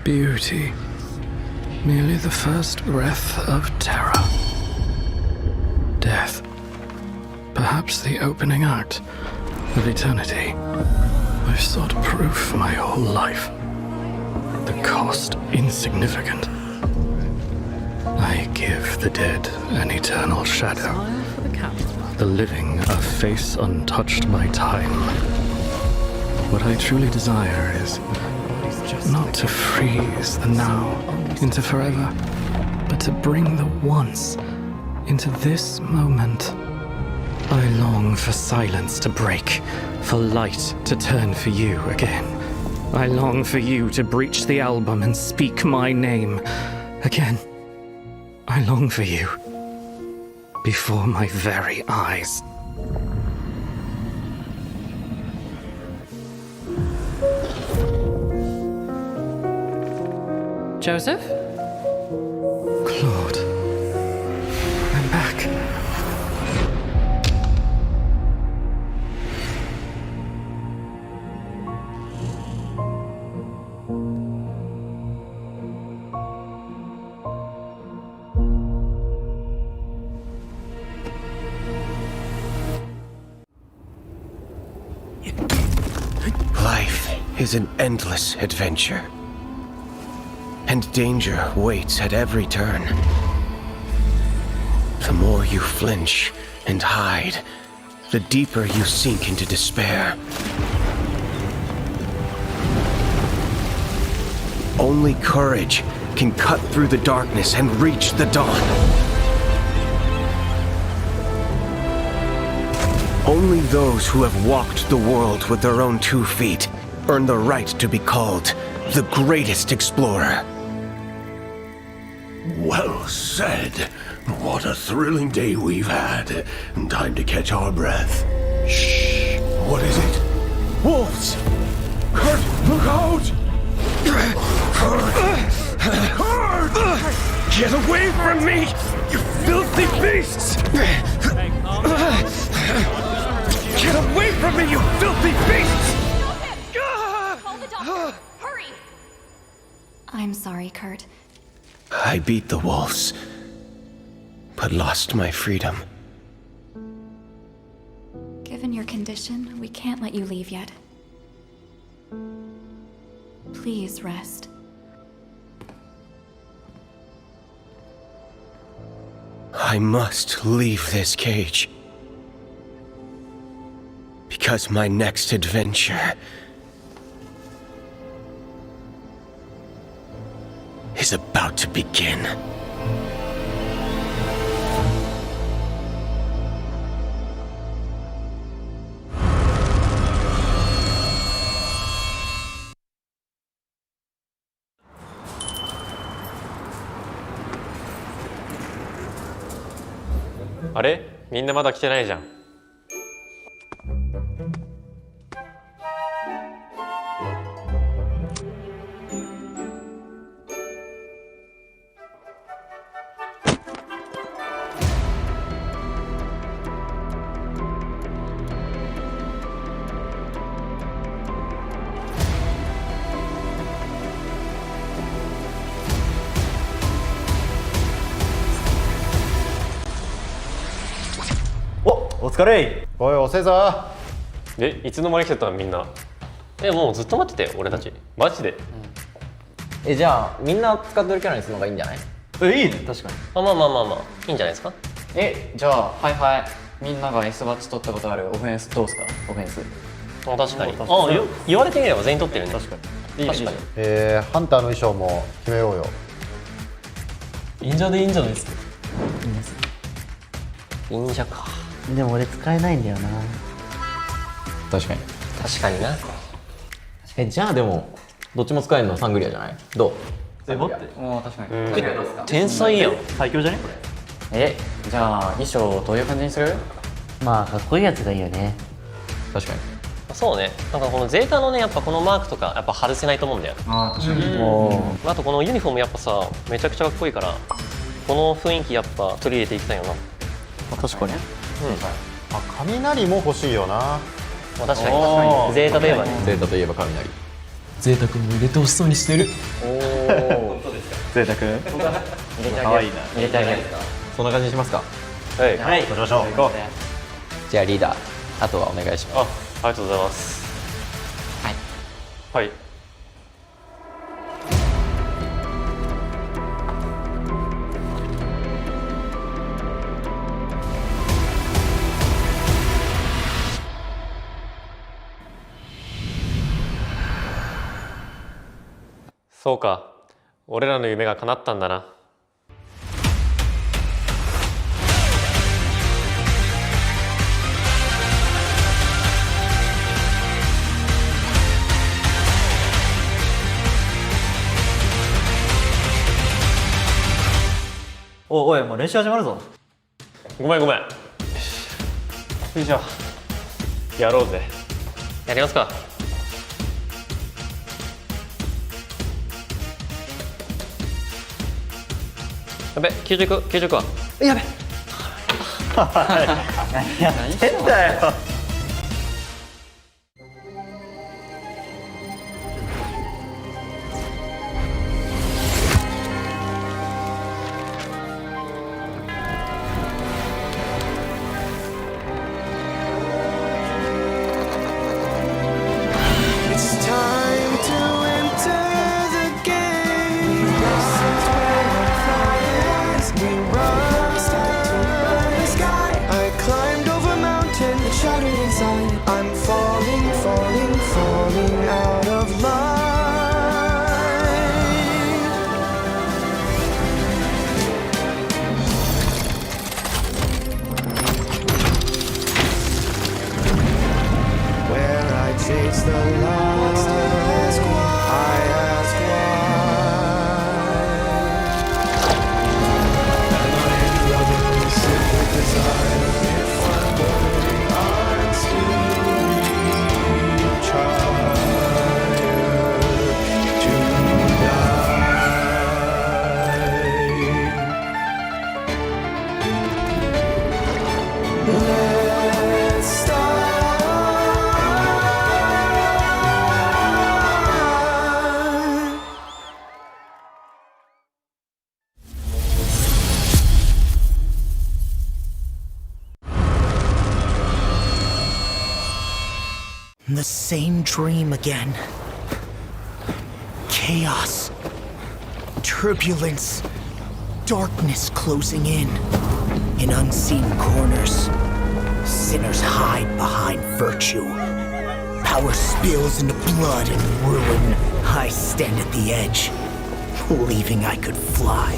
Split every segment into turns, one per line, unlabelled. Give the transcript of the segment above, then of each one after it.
beauty. Merely the first breath of terror. Death. Perhaps the opening act of eternity. I've sought proof my whole life. The cost insignificant. I give the dead an eternal shadow. The living a face untouched by time. What I truly desire is not to freeze the now into forever, but to bring the once into this moment. I long for silence to break, for light to turn for you again. I long for you to breach the album and speak my name again. I long for you before my very eyes.
Joseph?
Claude, I'm back.
Life is an endless adventure. And danger waits at every turn. The more you flinch and hide, the deeper you sink into despair. Only courage can cut through the darkness and reach the dawn. Only those who have walked the world with their own 2 feet earn the right to be called the greatest explorer.
Well said. What a thrilling day we've had. Time to catch our breath. Shh. What is it? Wolves! Kurt, look out! Kurt!
Get away from me, you filthy beasts! Get away from me, you filthy beasts!
Call the doctor! Hurry! I'm sorry, Kurt.
I beat the wolves, but lost my freedom.
Given your condition, we can't let you leave yet. Please rest.
I must leave this cage. Because my next adventure is about to begin.
あれ？みんなまだ来てないじゃん。
お疲れ。おい、遅いぞ。
で、いつの間に来てたのみんな。もうずっと待ってたよ俺たち。マジで。
じゃあみんな使ってるキャラにするのがいいんじゃない？いいね、確かに。
まあいいんじゃないですか。
じゃあはいみんなが S バッジ取ったことあるオフェンスどうすか？オフェンス。
確かに。言われてみれば全員取ってるね。確かに。
ハンターの衣装も決めようよ。
忍者でいいんじゃないですか。
忍者か。
でも俺使えないんだよな。
確かに
な。
じゃあでもどっちも使えるのはサングリアじゃない？どう？
待って。確かに。
天才やん。
最強じゃねこれ。
じゃあ衣装どういう感じにする？
まあかっこいいやつがいいよね。
確かに。
そうね。なんかこのゼータのねやっぱこのマークとかやっぱ外せないと思うんだよ。
確かに。
あとこのユニフォームやっぱさめちゃくちゃかっこいいからこの雰囲気やっぱ取り入れていきたいよな。
確かに。
雷も欲しいよな。
確かにゼータといえばね。
ゼータといえば雷。
ゼータ君も入れてほしそうにしてる。
贅沢君かわいいな。
入れてあげる。
そんな感じにしますか。
はい、
はい、行きましょう。行こう。
じゃあリーダー、あとはお願いします。
ありがとうございます。はい。そうか、俺らの夢が叶ったんだな。
おい、もう練習始まるぞ。
ごめん。よいしょ。やろうぜ。やりますか。やべ、90は。
やべ。何やってんだよ。
The same dream again. Chaos. Turbulence. Darkness closing in. In unseen corners, sinners hide behind virtue. Power spills into blood and ruin. I stand at the edge, believing I could fly.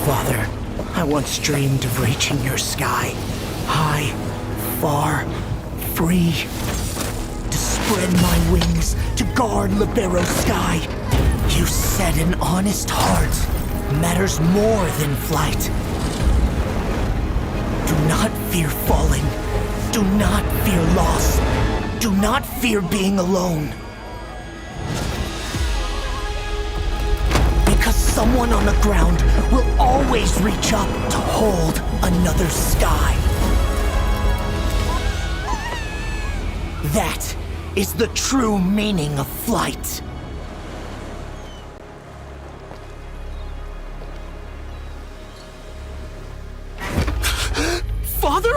Father, I once dreamed of reaching your sky. High, far, free. To spread my wings, to guard Libero's sky. You said an honest heart matters more than flight. Do not fear falling. Do not fear loss. Do not fear being alone. Because someone on the ground will always reach up to hold another sky. That is the true meaning of flight. Father?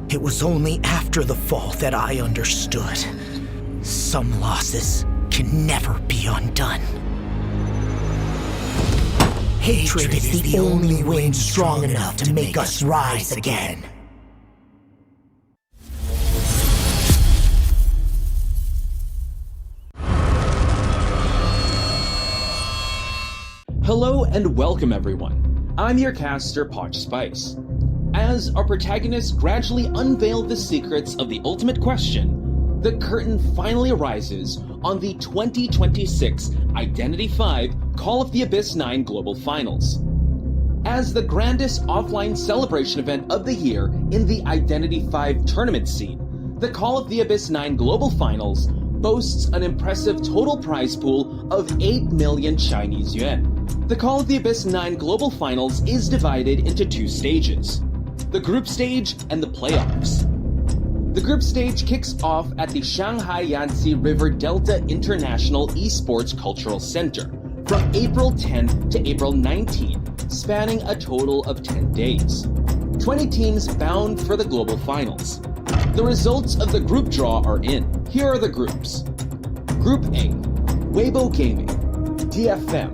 It was only after the fall that I understood. Some losses can never be undone. Hatred is the only wind strong enough to make us rise again.
Hello and welcome everyone. I'm your caster, Potch Spice. As our protagonists gradually unveil the secrets of the ultimate question, the curtain finally arises on the 2026 Identity V Call of the Abyss 9 Global Finals. As the grandest offline celebration event of the year in the Identity V tournament scene, the Call of the Abyss 9 Global Finals boasts an impressive total prize pool of 8 million Chinese yuan. The Call of the Abyss 9 Global Finals is divided into two stages, the group stage and the playoffs. The group stage kicks off at the Shanghai Yangtze River Delta International Esports Cultural Center from April 10 to April 19, spanning a total of 10 days. 20 teams bound for the global finals. The results of the group draw are in. Here are the groups. Group A, Weibo Gaming, DFM,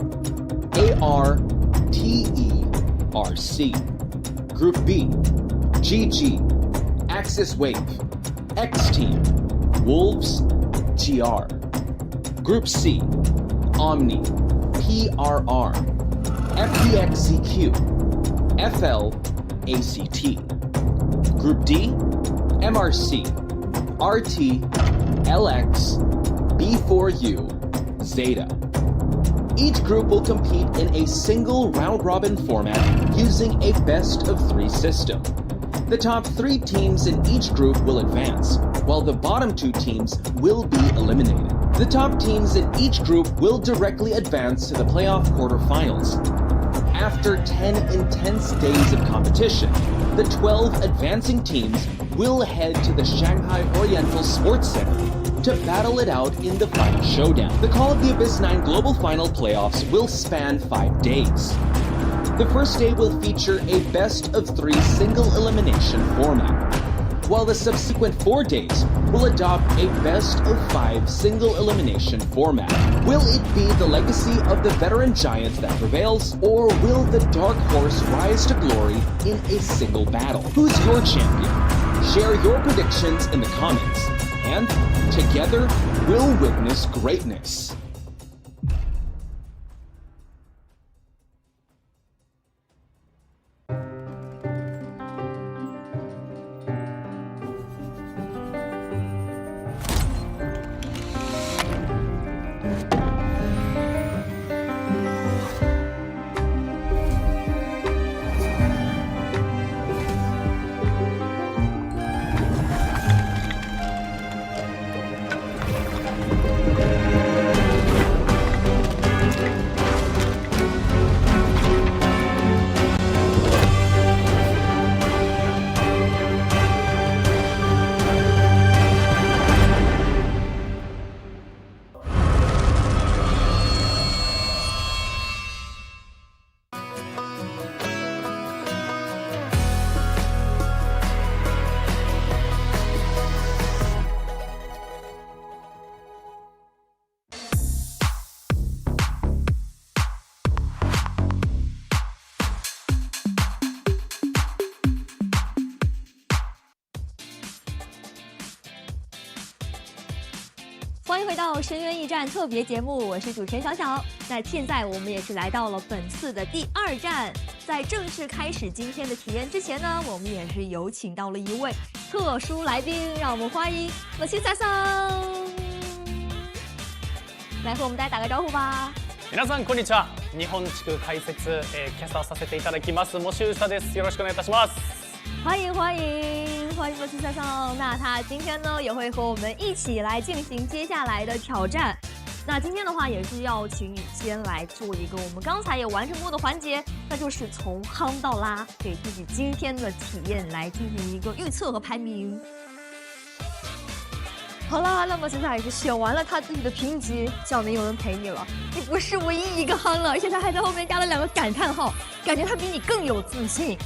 ARTERC. Group B, GG, Axis Wave, X Team, Wolves, GR. Group C, Omni, PRR, FDXCQ, FL, ACT. Group D, MRC, RT, LX, B4U, ZETA. Each group will compete in a single round-robin format using a best-of-3 system. The top 3 teams in each group will advance, while the bottom 2 teams will be eliminated. The top teams in each group will directly advance to the playoff quarterfinals. After 10 intense days of competition, the 12 advancing teams will head to the Shanghai Oriental Sports Center to battle it out in the final showdown. The Call of the Abyss:IX Global Final playoffs will span 5 days. The first day will feature a best-of-3 single elimination format, while the subsequent 4 days will adopt a best-of-5 single elimination format. Will it be the legacy of the veteran giant that prevails, or will the dark horse rise to glory in a single battle? Who's your champion? Share your predictions in the comments, and together we'll witness greatness.
欢迎回到深渊驿站特别节目，我是主持人小小。那现在我们也是来到了本次的第2站，在正式开始今天的体验之前呢，我们也是有请到了一位特殊来宾，让我们欢迎摩西萨桑，来和我们大家打个招呼吧。
皆さんこんにちは。日本地区解説、キャスターさせていただきます摩西萨です。よろしくお願いいたします。
欢迎欢迎欢迎摩西萨桑。那他今天呢也会和我们一起来进行接下来的挑战。那今天的话也是要请你先来做一个我们刚才也完成过的环节，那就是从夯到拉，给自己今天的体验来进行一个预测和排名。好啦，那么现在也是选完了他自己的评级，小明有人陪你了，你不是唯一一个夯了，而且他还在后面加了2个感叹号，感觉他比你更有自信。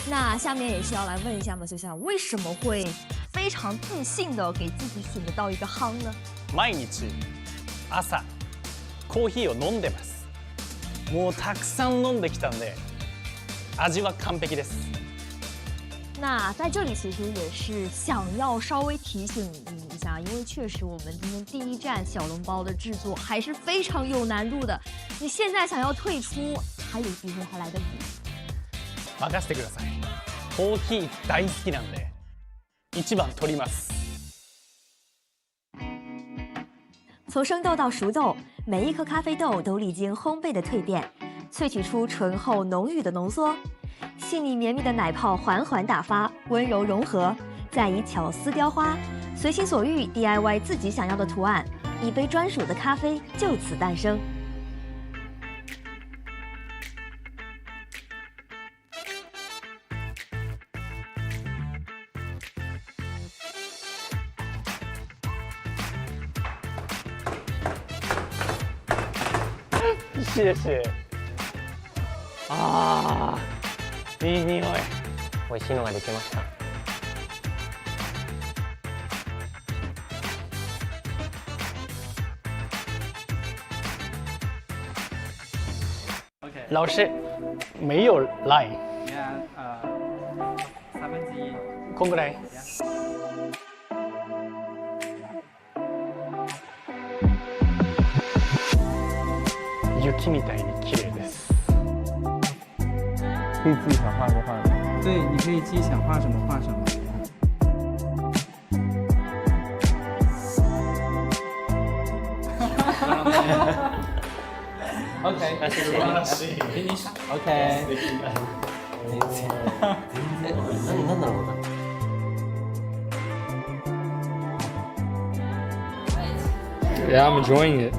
那下面也是要来问一下嘛，就像为什么会非常自信的给自己选得到一个夯呢？
毎日朝コーヒーを飲んでます。もうたくさん飲んできたんで、味は完璧です。
那在这里其实也是想要稍微提醒你一下，因为确实我们今天第1站小笼包的制作还是非常有难度的。你现在想要退出，还有机会，还来得及。
任せてください。コーヒー大好きなんで、1番取ります。
从生豆到熟豆，每一颗咖啡豆都历经烘焙的蜕变，萃取出醇厚浓郁的浓缩。细腻绵密的奶泡缓缓打发，温柔融合，再以巧思雕花，随心所欲 DIY 自己想要的图案，一杯专属的咖啡就此诞生。
谢谢。ああ、いい匂い。
美味しいのができました。
老师没有 line。
1/3。
こんぐらい。雪みたいに綺麗です。
可以自己想画就画。对，你可以自己想画什么画什么。OK， finish。OK。
なんだろうな。
Yeah, I'm enjoying it.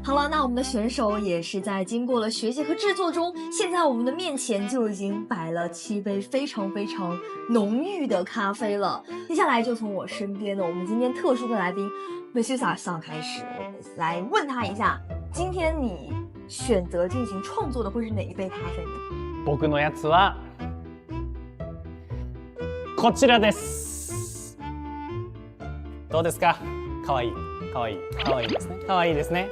好了，那我们的选手也是在经过了学习和制作中，现在我们的面前就已经摆了7杯非常非常浓郁的咖啡了。接下来就从我身边的我们今天特殊的来宾AbyssⅨ上开始，我们来问他一下，今天你选择进行创作的会是哪一杯咖啡呢？
僕のやつはこちらです。どうですか？かわいい、かわいい、かわいいですね。かわいいですね。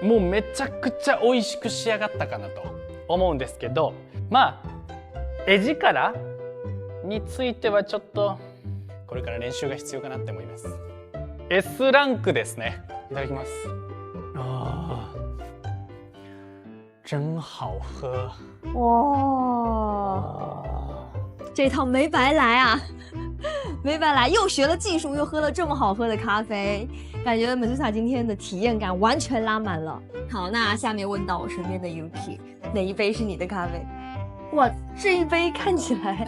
もうめちゃくちゃ美味しく仕上がったかなと思うんですけど、まあ絵力についてはちょっとこれから練習が必要かなって思います。S ランクですね。いただきます。あー、真好喝。
哇，这趟没白来啊，没白来，又学了技术，又喝了这么好喝的咖啡，感觉AbyssⅨ今天的体验感完全拉满了。好，那下面问到我身边的 Yuki， 哪一杯是你的咖啡？哇，这一杯看起来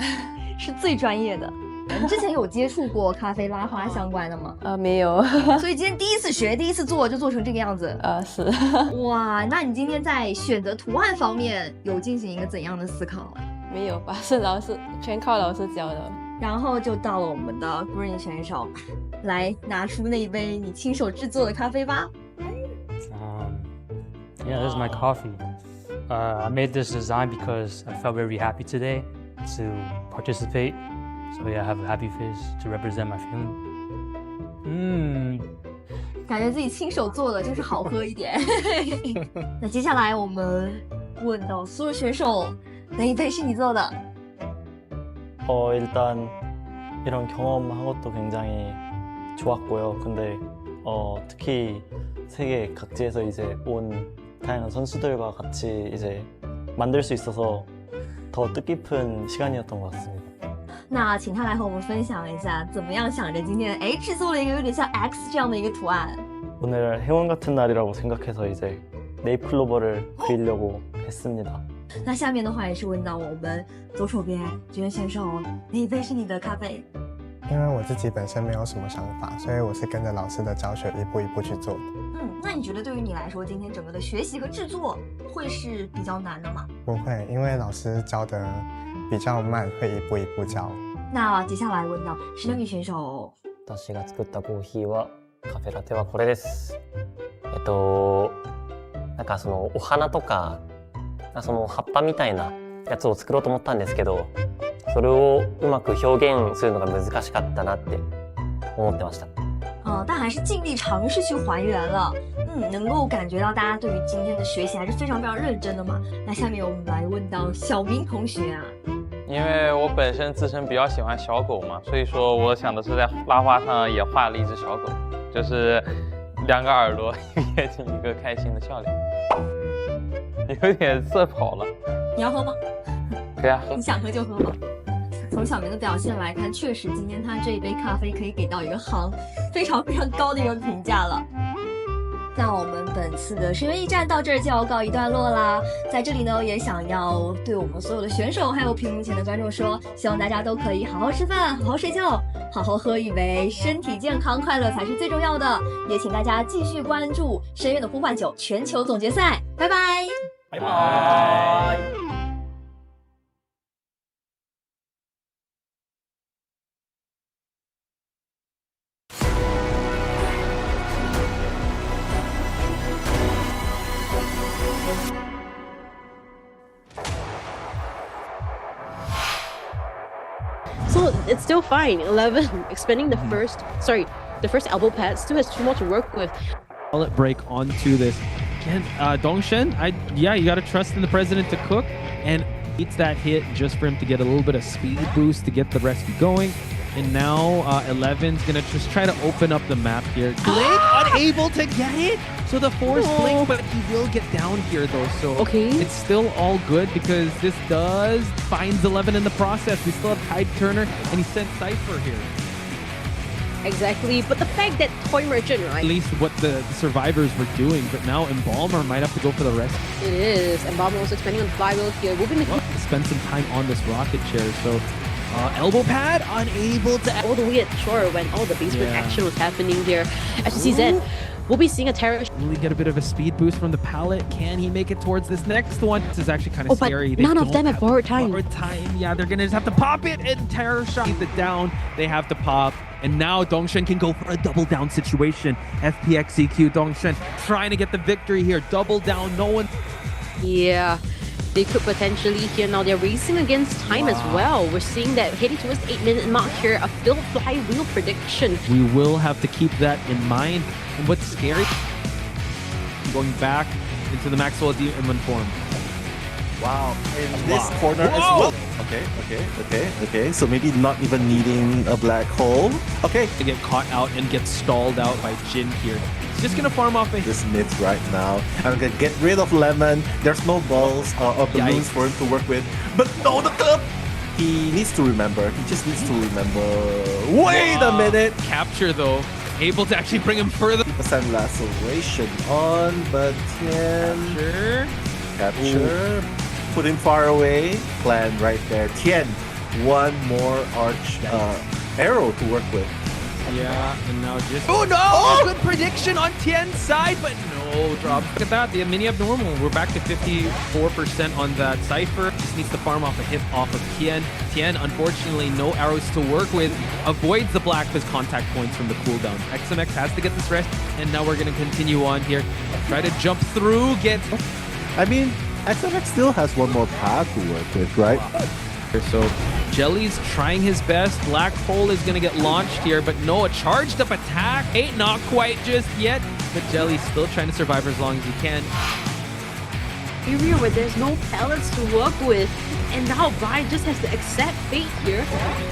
是最专业的。你之前有接触过咖啡拉花相关的吗？
没有。
所以今天第一次学，第一次做就做成这个样子。
是。
哇，那你今天在选择图案方面有进行一个怎样的思考？
没有吧，是老师全靠老师教的。
然后就到了我们的 Green 选手，来拿出那一杯你亲手制作的咖啡吧。
Yeah, this is my coffee. I made this design because I felt very happy today to participate. So yeah, I have a happy face to represent my feeling.
感觉自己亲手做的就是好喝一点。那接下来我们问到所有选手，哪一杯是你做的？
일단 이런 경험한 것도 굉장히 좋았고요. 근데 특히 세계 각지에서 이제 온 다양한 선수들과 같이 이제 만들 수 있어서 더 뜻깊은 시간이었던 것 같습니다.
那请他来和我们分享一下，怎么样想着今天制作了一个有点像 X 这样的一个图案。
오늘 행운 같은 날이라고 생각해서 이제 네잎클로버를 그리려고 했습니다.
那下面的话也是问到我们左手边这位选手，哪一杯是你的咖啡？
因为我自己本身没有什么想法，所以我是跟着老师的教学一步一步去做的。
那你觉得对于你来说，今天整个的学习和制作会是比较难的吗？
不会，因为老师教的比较慢，会一步一步教。
那接下来问到石榴女选手，
私が作ったコーヒーはカフェラテはこれです。なんかそのお花とかその葉っぱみたいなやつを作ろうと思ったんですけど、それをうまく表現するのが難しかったなって思ってました。
但还是尽力尝试去还原了。能够感觉到大家对于今天的学习还是非常非常认真的嘛。那下面我们来问到小明同学啊，
因为我本身自身比较喜欢小狗嘛，所以说我想的是在拉花上也画了一只小狗，就是2个耳朵变成一个开心的笑脸。有点色跑了。
你要喝吗？
可以啊，喝。
你想喝就喝吧。从小明的表现来看，确实今天他这一杯咖啡可以给到一个非常非常高的一个评价了。那我们本次的深渊驿站到这儿就要告一段落啦。在这里呢，也想要对我们所有的选手还有屏幕前的观众说，希望大家都可以好好吃饭，好好睡觉，好好喝一杯，身体健康快乐才是最重要的。也请大家继续关注深渊的呼唤9全球总决赛，拜拜，
拜拜。
it's still fine. 11 expanding the first elbow pad, still has 2 more to work with.
Let break onto this. Again, Dongshen, you got to trust in the president to cook, and needs that hit just for him to get a little bit of speed boost to get the rescue going. And now 11's gonna just try to open up the map here. Blink unable to get it. So the force blink, but he will get down here though. So it's still all good because this finds 11 in the process. We still have Tide Turner, and he sent Cypher here.
Exactly, but the fact that Toy Merchant, right?
At least what the survivors were doing, but now Embalmer might have to go for the rest.
It is. Embalmer also expanding on the flywheel here. We'll be making
spend some time on this rocket chair. So elbow pad unable to
all the way at shore when all the basement action was happening here. As you see Zen, we'll be seeing a terror.
Will he get a bit of a speed boost from the pallet? Can he make it towards this next one? This is actually kind of scary.
But none of them have borrowed time.
Yeah, they're gonna just have to pop it, and terror shot it down. They have to pop. And now Dongshen can go for a double down situation. FPXEQ Dongshen trying to get the victory here. Double down, no one.
Yeah, they could potentially here. Now they're racing against time as well. We're seeing that heading towards the 8-minute mark here. A filled flywheel prediction.
We will have to keep that in mind. And what's scary, going back into the Maxwell Demon form.
Wow, in this corner as well. Okay. So maybe not even needing a black hole. Okay.
To get caught out and get stalled out by Jin here. He's just gonna farm off
this mid right now. I'm gonna get rid of Lemon. There's no balls or balloons for him to work with. But no, the club! He needs to remember. He just needs to remember. Wait a minute!
Capture though. Able to actually bring him further.
50% laceration on, but Tien. Capture. Put him far away. Plan right there. Tien, one more arch arrow to work with.
Yeah, and now just... Oh no! Good prediction on Tien's side, but no drop. Look at that, the mini abnormal. We're back to 54% on that Cypher. Just needs to farm off a hit off of Tien. Tien, unfortunately, no arrows to work with. Avoids the Black Fist contact points from the cooldown. XMX has to get this rest, and now we're going to continue on here. Try to jump through, get...
I mean, XMX still has one more path to work with, right?
So Jelly's trying his best. Black Hole is going to get launched here, but no, a charged up attack. Ain't not quite just yet, but Jelly's still trying to survive for as long as he can.
Area where there's no pellets to work with, and now Brian just has to accept fate here.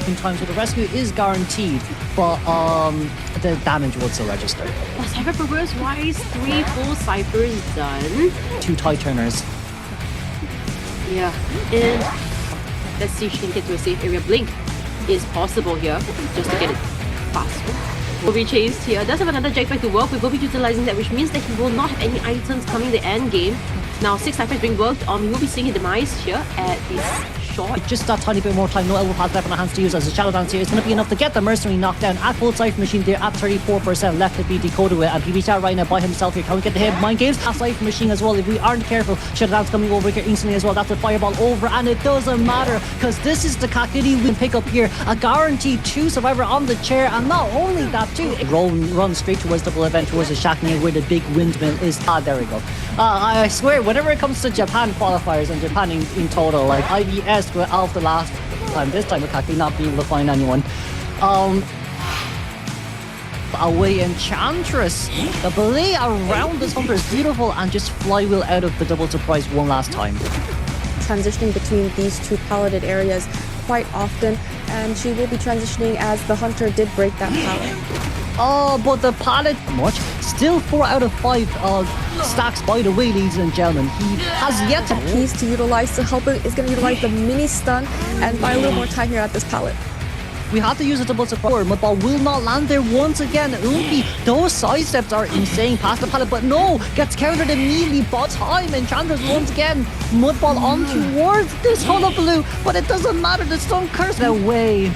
In time, so the rescue is guaranteed, but the damage will still register.
Well, Cypher progress-wise, 3 full Cyphers done.
2 Tide Turners.
Yeah, and let's see if she can get to a safe area. Blink is possible here, just to get it faster. Will be chased here. Does have another jetpack to work with. Will be utilizing that, which means that he will not have any items coming the end game. Now 6 Cyphers being worked on. We will be seeing a demise here at this shot.
Just that tiny bit more time. No elbow pads left on the hands to use as a shadow dance here. It's going to be enough to get the mercenary knocked down at full Cypher machine there at 34% left to be decoded with. And PB right now by himself here. Can we get the hit? Mind games at Cypher machine as well. If we aren't careful, shadow dance coming over here instantly as well. That's a fireball over, and it doesn't matter because this is the COAⅨ we can pick up here. A guaranteed 2 survivor on the chair, and not only that too, it run straight towards double event towards the Shackney where the big windmill is. There we go. I swear, whenever it comes to Japan qualifiers and Japan in total, like IBS were out the last time. This time, COAⅨ not being able to find anyone. Away Enchantress. The belay around this hunter is beautiful, and just flywheel out of the double surprise one last time.
Transitioning between these 2 palleted areas quite often, and she will be transitioning as the hunter did break that pallet.
Oh, but the pallet much. Still 4 out of 5 stacks, by the way, ladies and gentlemen. He has yet to
piece to utilize. So Helper is going to utilize the mini stun and buy a little more time here at this pallet.
We had to use a double support. Mudball will not land there once again. Oompy, those side steps are insane past the pallet, but no, gets countered immediately. But time, Enchantress once again. Mudball on towards this hullabaloo, but it doesn't matter. The stun curse away.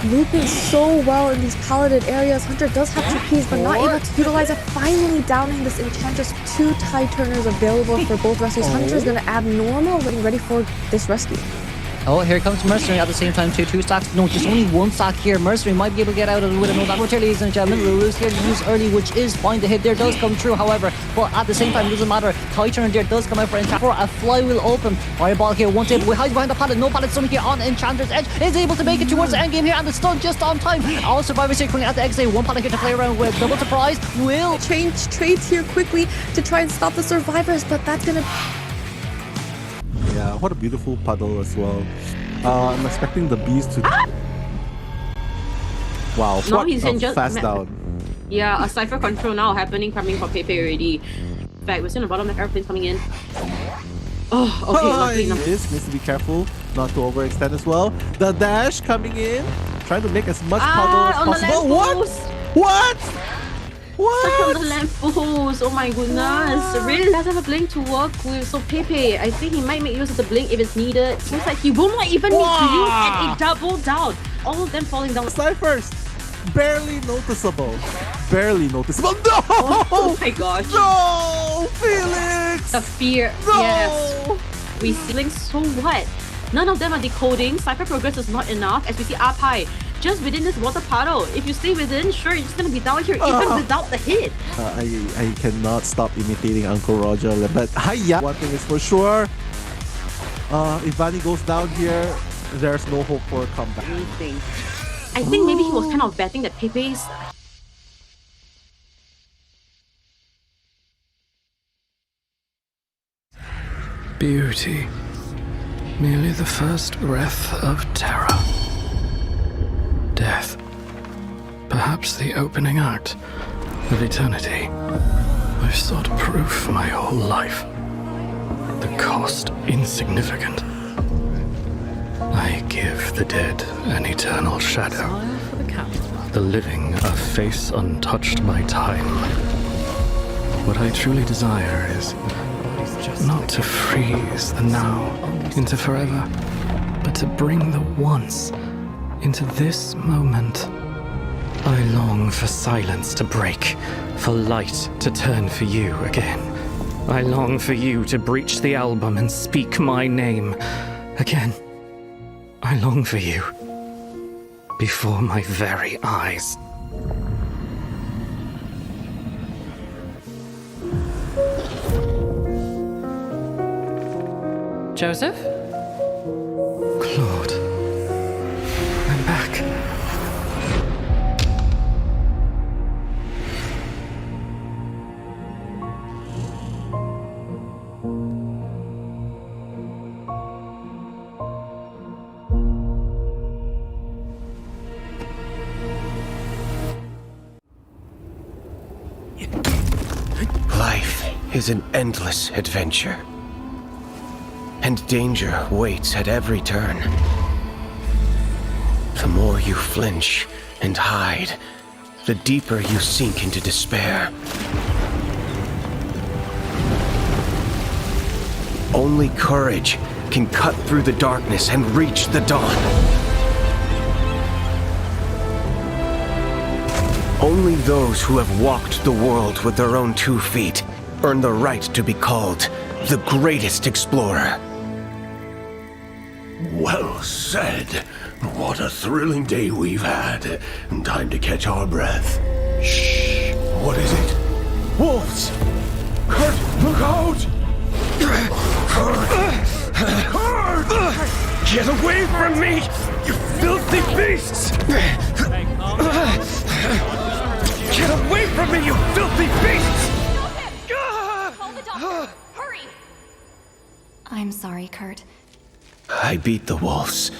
Looping so well in these palleted areas. Hunter does have 2 keys, but not able to utilize it. Finally downing this Enchantress. 2 Tide Turners available for both rescues. Hunter's going to abnormal, getting ready for this rescue.
Oh, here comes Mercenary at the same time too. 2 stacks. No, just only 1 stack here. Mercenary might be able to get out of it with a no damage, ladies and gentlemen. Lose here, lose early, which is fine. The hit there does come true, however, but at the same time, it doesn't matter. Titan there does come out for Enchanter. A flywheel open. Fireball here, one table. Hides behind the pallet. No pallet stun here on Enchanter's edge. Is able to make it towards the end game here, and the stun just on time. All survivors here coming at the exit. 1 pallet here to play around with. Double surprise. Will
change trades here quickly to try and stop the survivors, but that's gonna.
Yeah, what a beautiful puddle as well. I'm expecting the bees to. Wow,
No,
what
he's
a
injured.
fast down.
Yeah, a cipher control now coming from Pepe already. In fact, we're still on the bottom of the airplane's coming in. Oh, okay, luckily enough.
This needs to be careful not to overextend as well. The dash coming in, trying to make as much puddle as
on the
possible.
lamppost.
What?
Stuck on the lamppost. Oh my goodness. Really doesn't have a blink to work with. So Pepe, I think he might make use of the blink if it's needed. Seems like he will not even need to use and a double down. All of them falling down.
Ciphers, barely noticeable. Barely noticeable. No!
Oh my gosh.
No! Felix!
The fear.
No!
Yes. We see so what? None of them are decoding. Cypher progress is not enough as we see up high. Just within this water puddle. If you stay within, sure, you're just gonna be down here even without the hit.
I cannot stop imitating Uncle Roger, but hiya! One thing is for sure, if Vanny goes down here, there's no hope for a comeback.
I think maybe he was kind of betting that Pepe's.
Beauty. Merely the first breath of terror. Death. Perhaps the opening act of eternity. I've sought proof my whole life. The cost insignificant. I give the dead an eternal shadow. The living a face untouched by time. What I truly desire is not to freeze the now into forever, but to bring the once into this moment. I long for silence to break, for light to turn for you again. I long for you to breach the album and speak my name again. I long for you before my very eyes.
Joseph?
Claude, I'm back.
Life is an endless adventure. And danger waits at every turn. The more you flinch and hide, the deeper you sink into despair. Only courage can cut through the darkness and reach the dawn. Only those who have walked the world with their own 2 feet earn the right to be called the greatest explorer.
Well said. What a thrilling day we've had. Time to catch our breath. Shh. What is it? Wolves! Kurt, look out! Kurt!
Get away from me, you filthy beasts! Get away from me, you filthy beasts!
Call the doctor! Hurry! I'm sorry, Kurt.
I beat the wolves,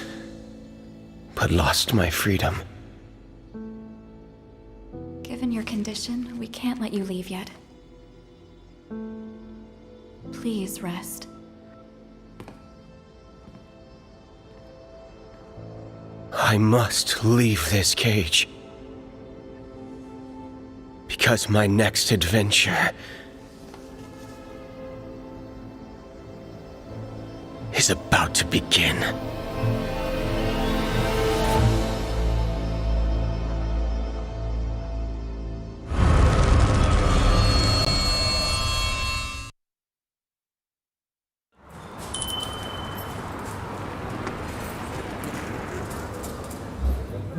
but lost my freedom.
Given your condition, we can't let you leave yet. Please rest.
I must leave this cage. Because my next adventure is about to begin.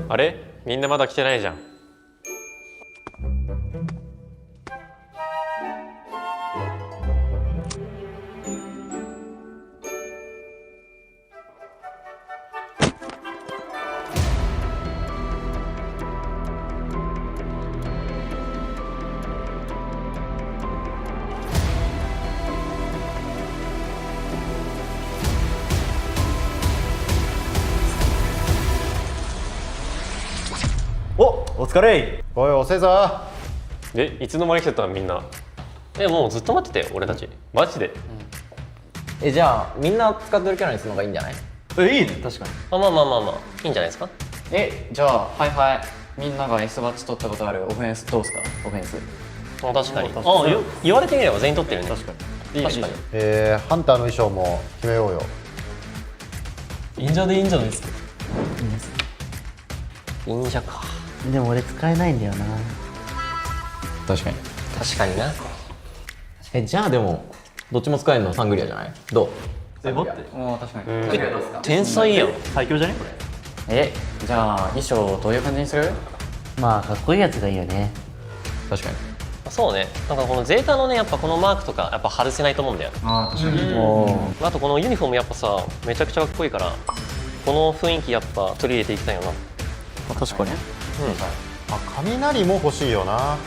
あれみんなまだ来てないじゃん。
お疲れ。おい遅いぞ。
いつの間に来てたみんな。もうずっと待ってたよ俺たちマジで。
じゃあみんな使ってるキャラにするのがいいんじゃない？
いいね確かに。
まあいいんじゃないですか。
じゃあはいはいみんなが S バッジ取ったことあるオフェンスどうすか？オフェンス。
確かに。言われてみれば全員取ってるね。
確かに。
確かに。
ハンターの衣装も決めようよ。
忍者でいいんじゃないですか。
忍者か。
でも俺使えないんだよな。
確かに
な。
じゃあでもどっちも使えるのはサングリアじゃない？どう？
待って。
確かに。
天才やん。
最強じゃねこれ。
じゃあ衣装どういう感じにする？
まあかっこいいやつがいいよね。
確かに。
そうね。なんかこのゼータのねやっぱこのマークとかやっぱ外せないと思うんだよ。
確かに。
あとこのユニフォームやっぱさめちゃくちゃかっこいいからこの雰囲気やっぱ取り入れていきたいよな。
確かに。雷も欲しいよな。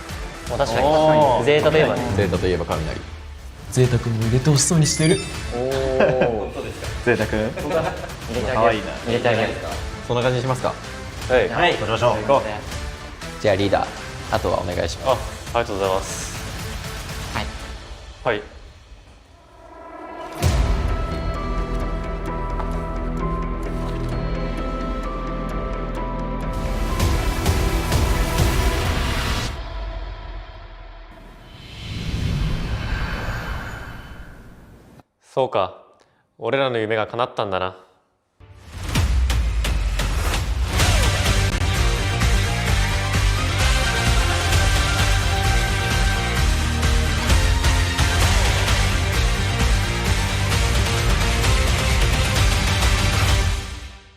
確かにゼータといえばね。
ゼータといえば雷。
ゼータ君も入れてほしそうにしてる。
本当ですか？
ゼータ君かわいいな。
入れてあげる。そんな感じにしますか？
はい行きましょう。行こう。
じゃあリーダーあとはお願いします。
ありがとうございます。はい。そうか、俺らの夢が叶ったんだな。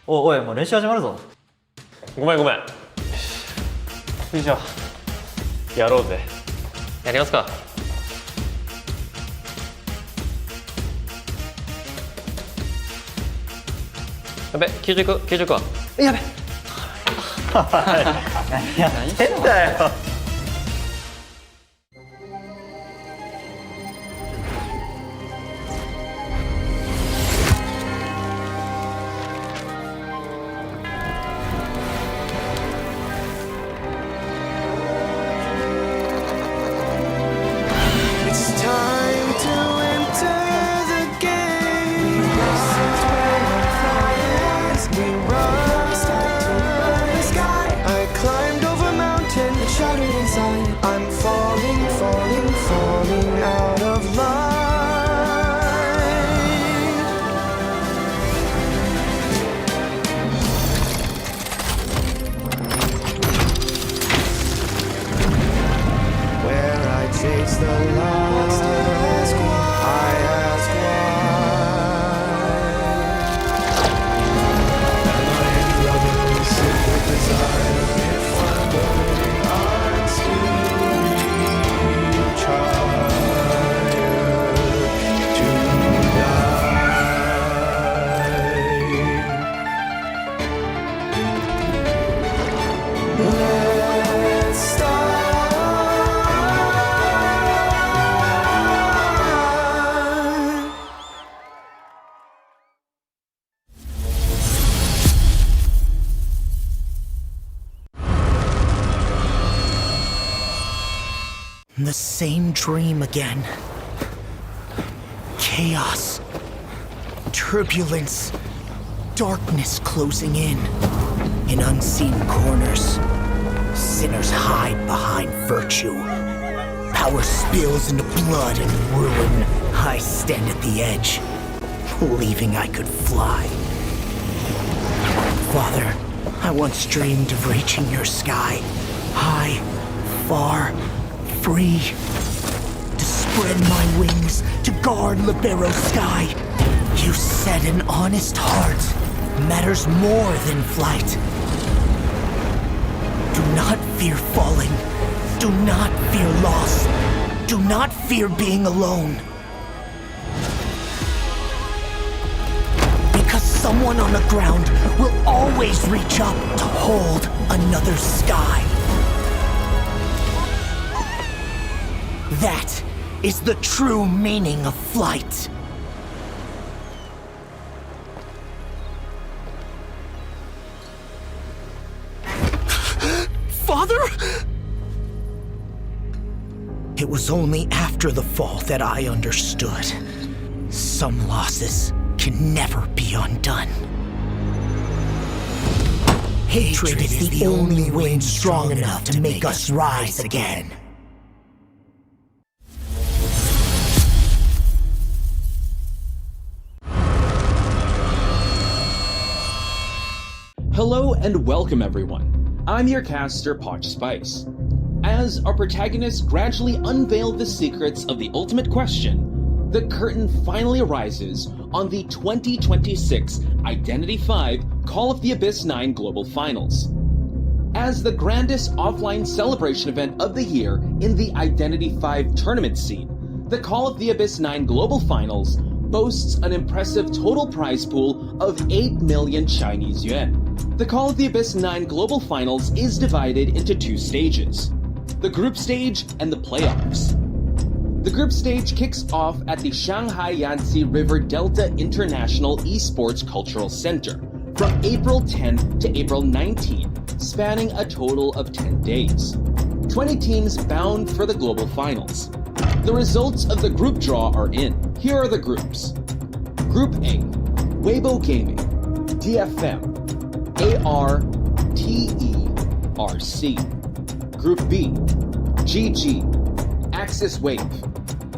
おいもう練習始まるぞ。
ごめん。よいしょ。やろうぜ。やりますか。やべ、90は。
やべ。何やってんだよ。
The same dream again. Chaos. Turbulence. Darkness closing in. In unseen corners. Sinners hide behind virtue. Power spills into blood and ruin. I stand at the edge, believing I could fly. Father, I once dreamed of reaching your sky. High, far, free, to spread my wings, to guard Libero's sky. You said an honest heart matters more than flight. Do not fear falling. Do not fear loss. Do not fear being alone. Because someone on the ground will always reach up to hold another sky. That is the true meaning of flight. Father? It was only after the fall that I understood. Some losses can never be undone. Hatred is the only wind strong enough to make us rise again.
Hello and welcome everyone. I'm your caster, Poch Spice. As our protagonists gradually unveil the secrets of the ultimate question, the curtain finally rises on the 2026 Identity V Call of the Abyss 9 Global Finals. As the grandest offline celebration event of the year in the Identity V tournament scene, the Call of the Abyss 9 Global Finals boasts an impressive total prize pool of 8 million Chinese yuan. The Call of the Abyss 9 Global Finals is divided into two stages: the group stage and the playoffs. The group stage kicks off at the Shanghai Yangtze River Delta International Esports Cultural Center from April 10 to April 19, spanning a total of 10 days. 20 teams bound for the global finals. The results of the group draw are in. Here are the groups. Group A, Weibo Gaming, DFM, ARTERC. Group B, GG, Axis Wave,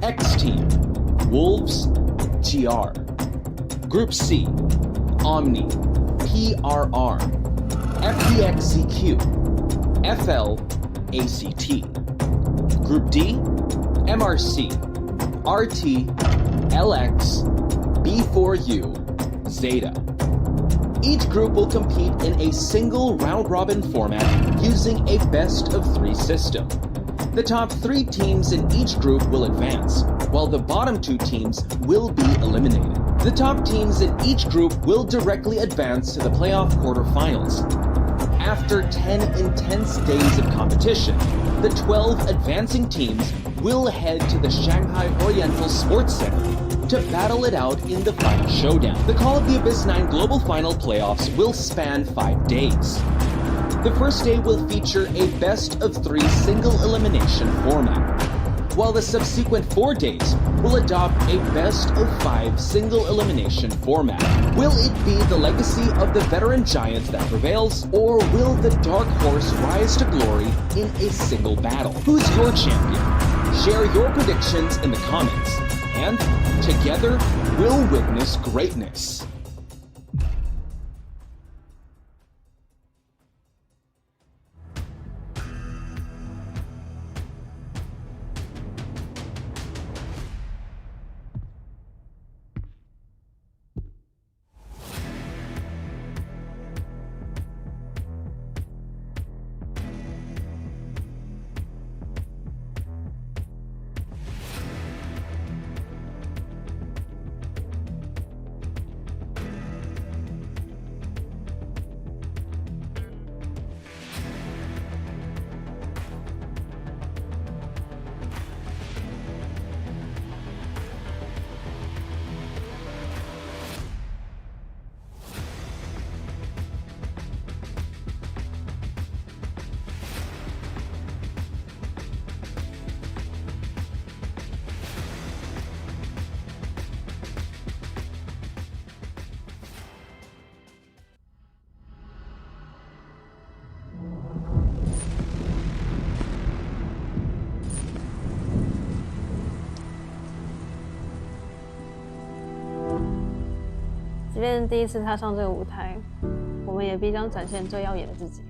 X Team, Wolves, TR. Group C, Omni, PRR, FPXCQ, FL, ACT. Group D, MRC, RT, LX, B4U, ZETA. Each group will compete in a single round-robin format using a best-of-3 system. The top 3 teams in each group will advance, while the bottom 2 teams will be eliminated. The top teams in each group will directly advance to the playoff quarterfinals. After 10 intense days of competition, the 12 advancing teams will head to the Shanghai Oriental Sports Center to battle it out in the final showdown. The Call of the Abyss 9 Global Final playoffs will span 5 days. The first day will feature a best-of-3 single elimination format, while the subsequent 4 days will adopt a best-of-5 single elimination format. Will it be the legacy of the veteran giant that prevails, or will the dark horse rise to glory in a single battle? Who's your champion? Share your predictions in the comments, and together we'll witness greatness.
即便第一次踏上这个舞台，我们也必将展现最耀眼的自己。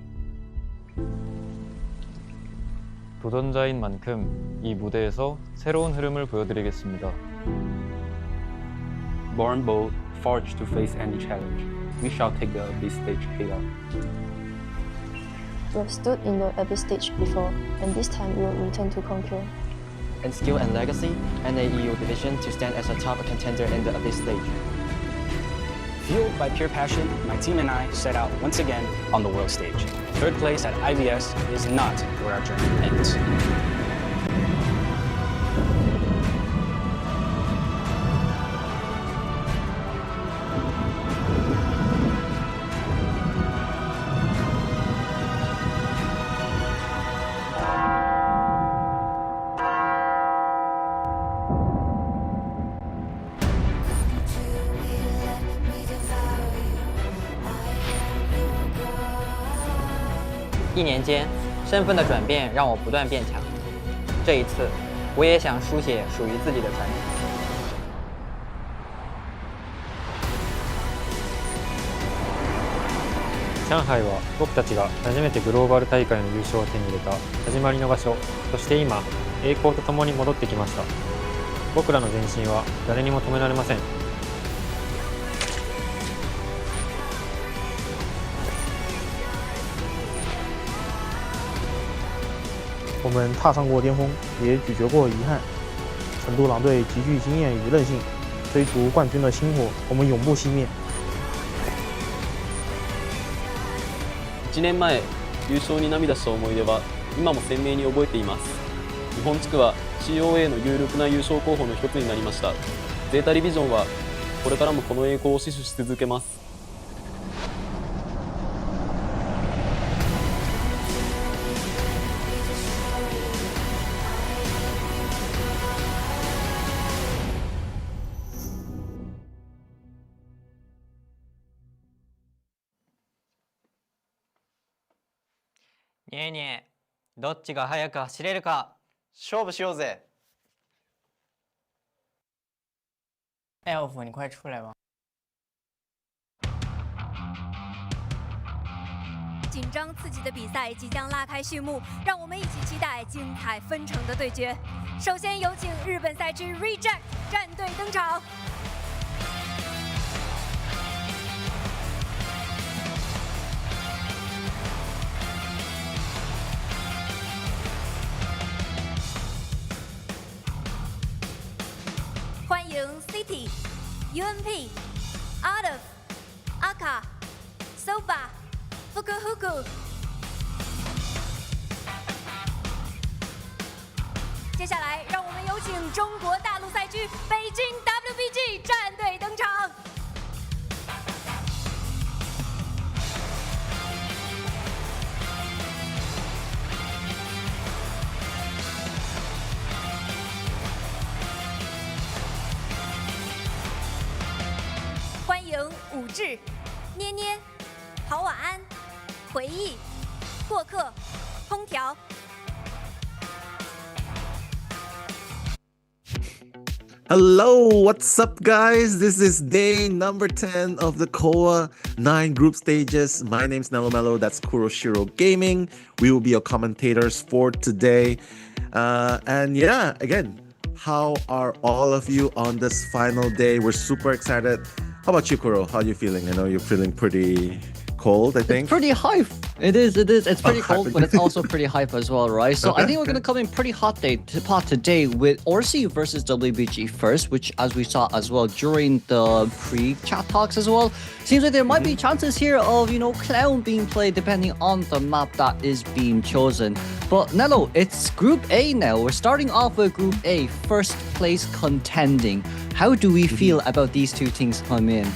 도전자인 만큼 이 무대에서 새로운 흐름을 보여드리겠습니다.
Born bold, forged to face any challenge, we shall take the abyss stage head on.
We have stood in the Abyss stage before, and this time we will return to conquer.
In skill and legacy, NAEU division to stand as a top contender in the Abyss stage.
Fueled by pure passion, my team and I set out once again on the world stage. Third place at IBS is not where our journey ends.
1年间，身份的转变让我不断变强。这一次，我也想书写属于自己的传奇。
上海は僕たちが初めてグローバル大会の優勝を手に入れた始まりの場所、そして今、栄光とともに戻ってきました。僕らの前進は誰にも止められません。
我们踏上过巅峰，也咀嚼过遗憾。成都狼队极具经验与韧性，追逐冠军的星火，我们永不熄灭。
1年前、優勝に涙した思い出は今も鮮明に覚えています。日本地区は COA の有力な優勝候補の一つになりました。ゼータディビジョンはこれからもこの栄光を死守し続けます。
ねえねえ、どっちが速く走れるか
勝負しようぜ。
Elf，你快出来吧。
紧张刺激的比赛即将拉开序幕，让我们一起期待精彩纷呈的对决。首先有请日本赛区 Reject 战队登场。欢迎 City、UNP、Out of、Aka、Soba、Fukuhuku。接下来，让我们有请中国大陆赛区北京 WBG 战队登场。欢迎武志、捏捏、郝晚安、回忆、过客、空调。
Hello, what's up, guys? This is day number 10 of the COA⅓ group stages. My name's Nello. That's Kuroshiro Gaming. We will be your commentators for today. And yeah, again, how are all of you on this final day? We're super excited. How about you, Kuro? How are you feeling? I know you're feeling pretty cold, I think.
It's pretty hype. It is. It's pretty cold, but it's also pretty hype as well, right? So I think we're going to come in pretty hot today with ORC versus WBG first, which as we saw as well during the pre-chat talks as well. Seems like there might be chances here of, Clown being played depending on the map that is being chosen. But Nello, it's Group A now. We're starting off with Group A, first place contending. How do we feel about these two teams come in?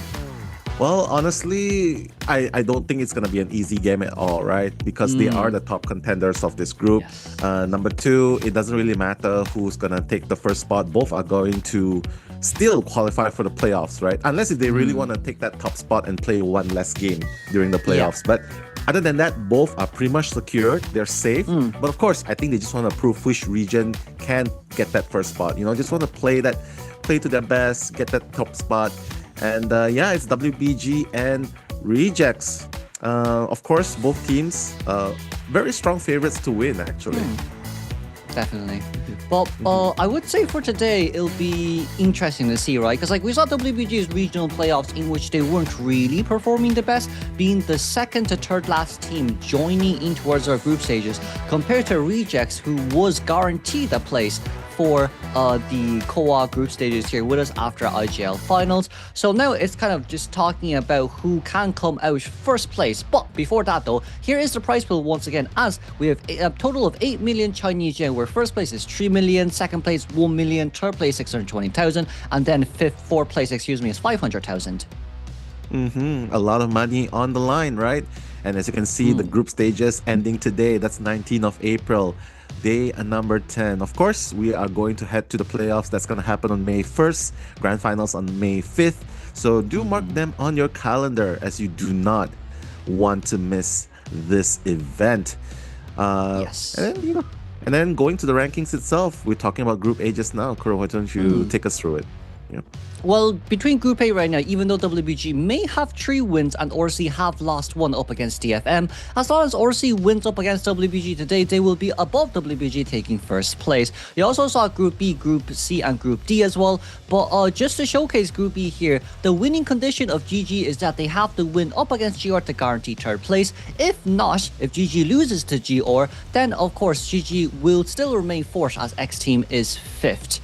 Well, honestly, I don't think it's going to be an easy game at all, right? Because they are the top contenders of this group. Number two, it doesn't really matter who's going to take the first spot. Both are going to still qualify for the playoffs, right? Unless if they really want to take that top spot and play one less game during the playoffs. But other than that, both are pretty much secured. They're safe. But of course, I think they just want to prove which region can get that first spot. Just want to play to their best, get that top spot. And yeah, it's WBG and Rejects. Of course, both teams very strong favorites to win, actually.
Definitely. But I would say for today, it'll be interesting to see, right? Because like we saw WBG's regional playoffs in which they weren't really performing the best, being the second to third last team joining in towards our group stages, compared to Rejects, who was guaranteed a place for the COA⅓ group stages here with us after IGL finals. So now it's kind of just talking about who can come out first place. But before that though, here is the prize pool once again, as we have a total of 8 million Chinese yuan, where first place is 3 million, second place 1 million, third place 620,000, and then fourth place is 500,000.
A lot of money on the line, right? And as you can see, the group stages ending today. That's 19th of April. Day number 10. Of course, we are going to head to the playoffs. That's going to happen on May 1st. Grand finals on May 5th. So do mark them on your calendar, as you do not want to miss this event.
Yes.
And then going to the rankings itself, we're talking about Group A just now. Kuro, why don't you take us through it? Yeah.
Well, between Group A right now, even though WBG may have 3 wins and ORC have lost 1 up against DFM, as long as ORC wins up against WBG today, they will be above WBG, taking first place. You also saw Group B, Group C, and Group D as well. But just to showcase Group B here, the winning condition of GG is that they have to win up against GR to guarantee third place. If not, if GG loses to GR, then of course GG will still remain fourth, as X Team is 5th.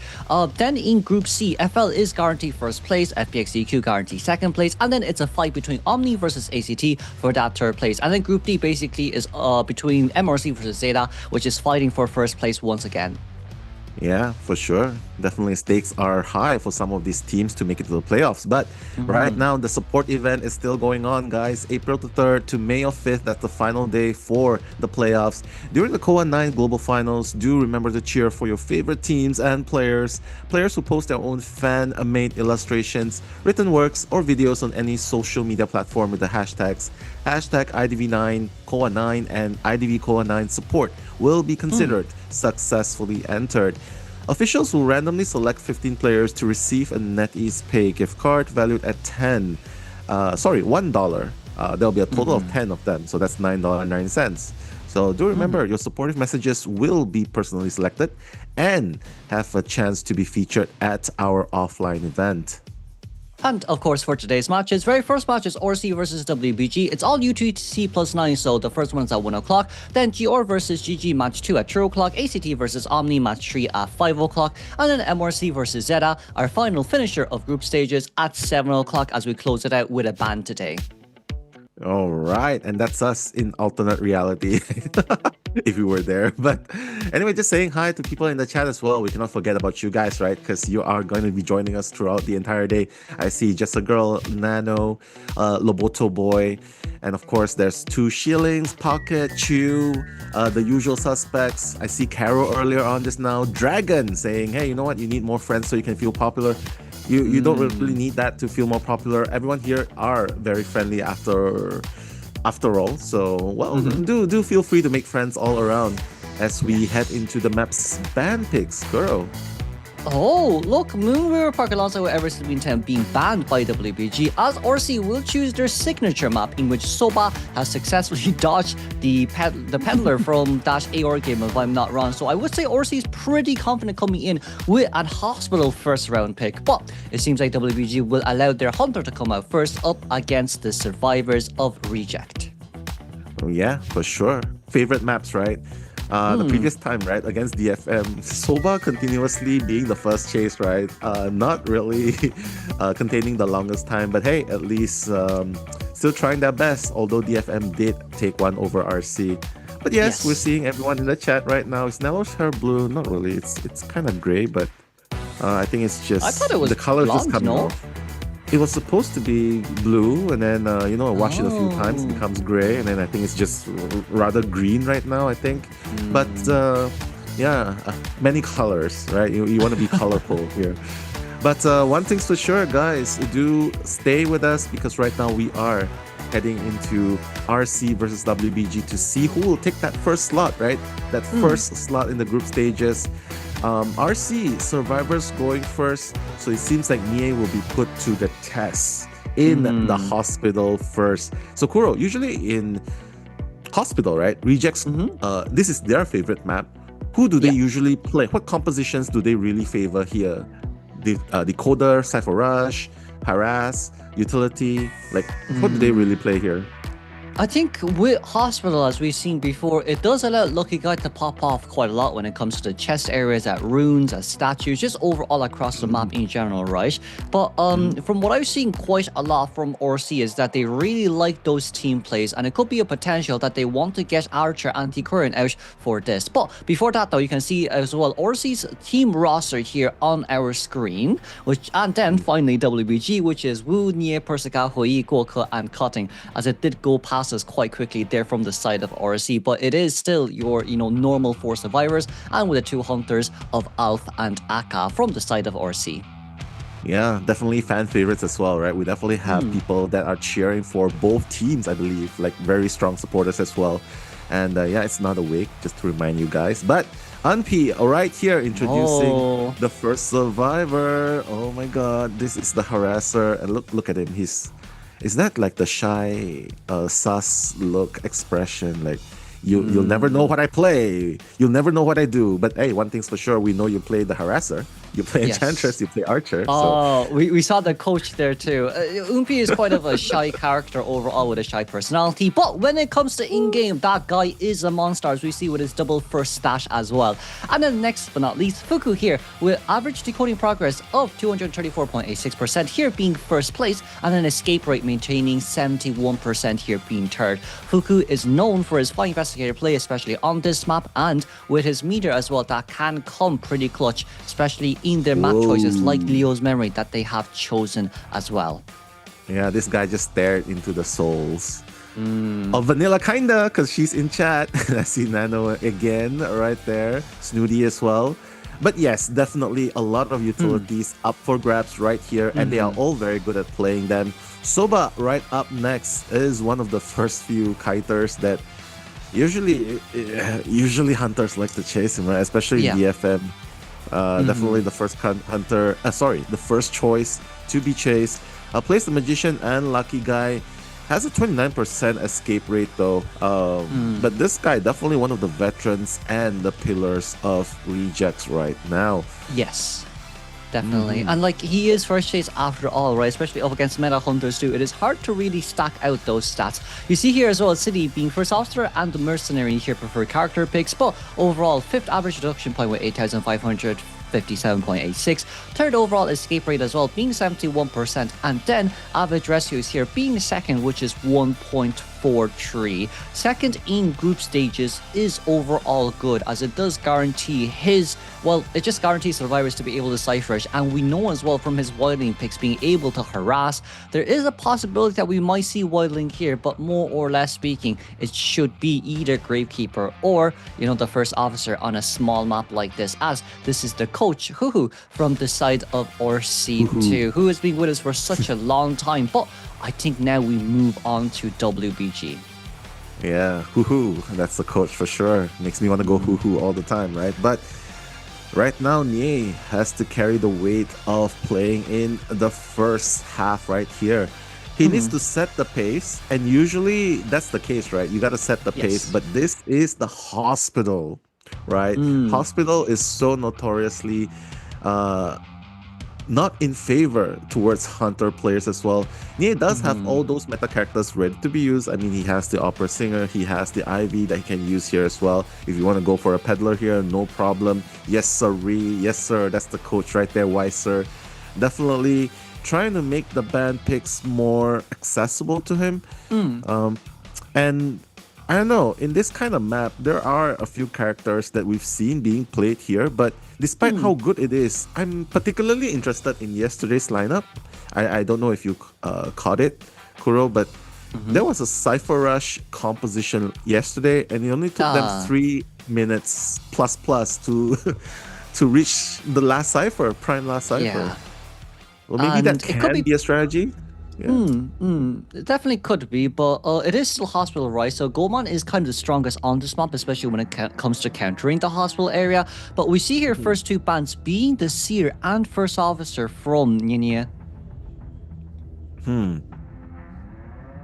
Then in Group C, FL is guaranteed first place, FPXEQ guaranteed second place, and then it's a fight between Omni versus ACT for that third place. And then Group D basically is between MRC versus ZETA, which is fighting for first place once again.
Yeah, for sure. Definitely stakes are high for some of these teams to make it to the playoffs. But right now, the support event is still going on, guys. April the 3rd to May 5th, that's the final day for the playoffs. During the COA⅓ Global Finals, do remember to cheer for your favorite teams and players. Players who post their own fan-made illustrations, written works, or videos on any social media platform with the hashtags #IDV9, COA9, and IDV COA9 support will be considered successfully entered. Officials will randomly select 15 players to receive a NetEase Pay gift card valued at $1. There'll be a total of 10 of them, so that's $9.09. So do remember, your supportive messages will be personally selected and have a chance to be featured at our offline event.
And of course, for today's matches, very first match is ORC versus WBG. It's all UTC +9, so the first one's at 1 o'clock. Then GR versus GG match 2 at 3 o'clock. ACT versus Omni match 3 at 5 o'clock. And then MRC versus ZETA, our final finisher of group stages, at 7 o'clock, as we close it out with a ban today.
All right, and that's us in alternate reality, if you were there. But anyway, just saying hi to people in the chat as well. We cannot forget about you guys, right? Because you are going to be joining us throughout the entire day. I see Just a Girl, Nano, Loboto Boy, and of course there's 2 Shillings, Pocket, Chew, the usual suspects. I see Carol earlier on just now. Dragon saying, hey, you know what? You need more friends so you can feel popular. You don't really need that to feel more popular. Everyone here are very friendly after all. So, well, do feel free to make friends all around as we head into the map's ban picks, girl.
Oh, look, Moonriver Park alongside Everest Town being banned by WBG, as ORC will choose their signature map, in which Soba has successfully dodged the peddler from -AOR game, if I'm not wrong. So I would say ORC is pretty confident coming in with an hospital first round pick. But it seems like WBG will allow their hunter to come out first up against the survivors of Reject.
Oh yeah, for sure. Favorite maps, right? The previous time, right, against DFM, Soba continuously being the first chase, right? Not really containing the longest time, but hey, at least still trying their best, although DFM did take one over RC. But yes, we're seeing everyone in the chat right now. Is Nello's hair blue? Not really. It's kind of gray, but I think it's just...
I thought it was
the color
blonde,
just coming off. It was supposed to be blue, and then I wash it a few times, it becomes gray, and then I think it's just rather green right now, I think. But many colors, right? You want to be colorful here. But one thing's for sure, guys, do stay with us, because right now we are heading into RC versus WBG to see who will take that first slot, right? That first slot in the group stages. RC survivors going first, so it seems like Nie will be put to the test in the hospital first. So Kuro, usually in hospital, right, Rejects, this is their favorite map. who do they usually play? What compositions do they really favor here? The Decoder, Cypher Rush, Harass, Utility. Like, what do they really play here?
I think with Hospital, as we've seen before, it does allow Lucky Guy to pop off quite a lot when it comes to the chest areas, at runes, at statues, just overall across the map in general, right? But from what I've seen quite a lot from RC is that they really like those team plays, and it could be a potential that they want to get Archer and T-Current out for this. But before that though, you can see as well RC's team roster here on our screen, and then finally WBG, which is Wu, Nie, Persika, Hui, Guoke, and Cutting, as it did go past us quite quickly there from the side of RC, but it is still your normal 4 survivors, and with the 2 hunters of Alf and Akka from the side of RC.
Yeah, definitely fan favorites as well, right? We definitely have people that are cheering for both teams, I believe, like very strong supporters as well. And yeah, it's not a week, just to remind you guys. But Unpi, right here, introducing the first survivor. Oh my god, this is the harasser, and look at him. Is that like the shy, sus look expression? Like, you'll never know what I play. You'll never know what I do. But hey, one thing's for sure, we know you play the harasser. You play Enchantress, you play Archer.
Oh, we saw the coach there too. Umpi is quite of a shy character overall with a shy personality. But when it comes to in-game, that guy is a monster, as we see with his double first stash as well. And then next but not least, Fuku here with average decoding progress of 234.86% here being first place, and an escape rate maintaining 71% here being third. Fuku is known for his fine investigator play, especially on this map, and with his meter as well, that can come pretty clutch, especially in their map choices like Leo's Memory that they have chosen as well.
Yeah, this guy just stared into the souls of Vanilla, kinda, because she's in chat. I see Nano again right there, Snooty as well. But yes, definitely a lot of utilities up for grabs right here, and they are all very good at playing them. Soba right up next is one of the first few kiters that usually hunters like to chase him, right? Especially in DFM. Definitely the first hunter, the first choice to be chased. Plays the Magician and Lucky Guy. Has a 29% escape rate though. But this guy, definitely one of the veterans and the pillars of rejects right now.
Yes, definitely. And like, he is first chase after all, right? Especially up against meta hunters too. It is hard to really stack out those stats. You see here as well, City being first officer and the mercenary here preferred character picks, but overall 5th average reduction point with 8,557.86. 3rd overall escape rate as well being 71%, and then average rescues here being second, which is 1.43. Second in group stages is overall good, as it does guarantee it just guarantees survivors to be able to cipher it, and we know as well from his wildling picks being able to harass. There is a possibility that we might see wildling here, but more or less speaking, it should be either Gravekeeper or the first officer on a small map like this, as this is the coach Huhu from the side of RC2, who has been with us for such a long time. But I think now we move on to WBG.
Yeah, Huhu, that's the coach for sure. Makes me want to go Huhu all the time, right? But right now, Nie has to carry the weight of playing in the first half right here. He needs to set the pace, and usually that's the case, right? You got to set the pace, but this is the hospital, right? Hospital is so notoriously not in favor towards hunter players as well. Nie does have all those meta characters ready to be used. I mean, he has the Opera Singer, he has the Ivy that he can use here as well. If you want to go for a peddler here, no problem. Yes, sirree. Yes, sir. That's the coach right there. Why, sir? Definitely trying to make the band picks more accessible to him. And I don't know, in this kind of map, there are a few characters that we've seen being played here, but despite how good it is, I'm particularly interested in yesterday's lineup. I don't know if you caught it, Kuro, but there was a Cypher Rush composition yesterday, and it only took them 3 minutes plus to reach the last Cypher, Prime last Cypher.
Yeah.
Well, maybe that can be a strategy.
It definitely could be, but it is still hospital, right? So Goemon is kind of the strongest on this map, especially when it comes to countering the hospital area. But we see here first two bans being the Seer and first officer from Nye.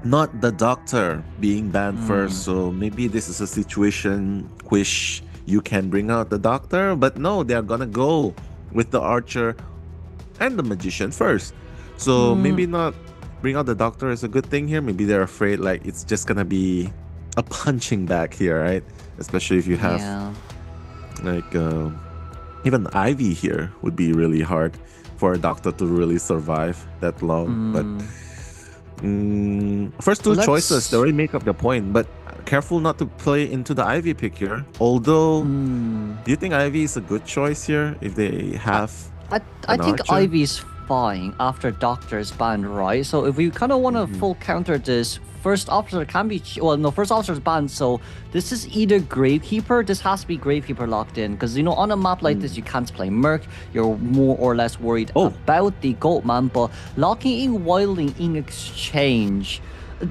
Not
the doctor being banned first, so maybe this is a situation which you can bring out the doctor, but no, they're gonna go with the archer and the magician first. So maybe not bring out the doctor is a good thing here. Maybe they're afraid like it's just gonna be a punching bag here, right? Especially if you have like even Ivy here would be really hard for a doctor to really survive that long. But first two choices, they already make up the point, but careful not to play into the Ivy pick here. Although, do you think Ivy is a good choice here if they have
I think
archer?
Ivy's fine after Doctor's banned, right? So if we kind of want to full counter this, first officer can be, first officer's banned, so this is either Gravekeeper, this has to be Gravekeeper locked in, because you know, on a map like this, you can't play Merc, you're more or less worried about the Goatman, but locking in Wildling in exchange,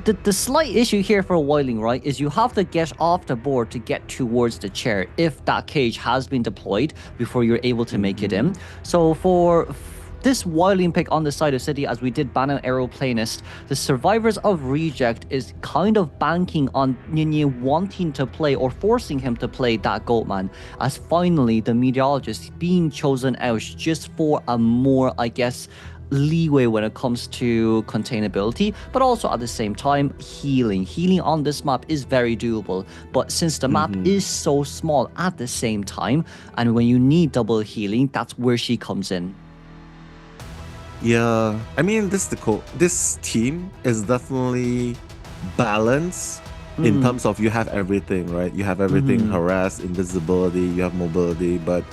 the slight issue here for Wildling, right, is you have to get off the board to get towards the chair if that cage has been deployed before you're able to make it in. So for this Wildling pick on the side of City, as we did ban an Aeroplanist, the Survivors of Reject is kind of banking on Ninja wanting to play or forcing him to play that Goatman, as finally the Meteorologist being chosen out just for a more, I guess, leeway when it comes to containability, but also at the same time healing on this map is very doable. But since the map is so small at the same time, and when you need double healing, that's where she comes in.
Yeah, I mean, this team is definitely balanced in terms of you have everything, right? You have everything: harass, invisibility, you have mobility, but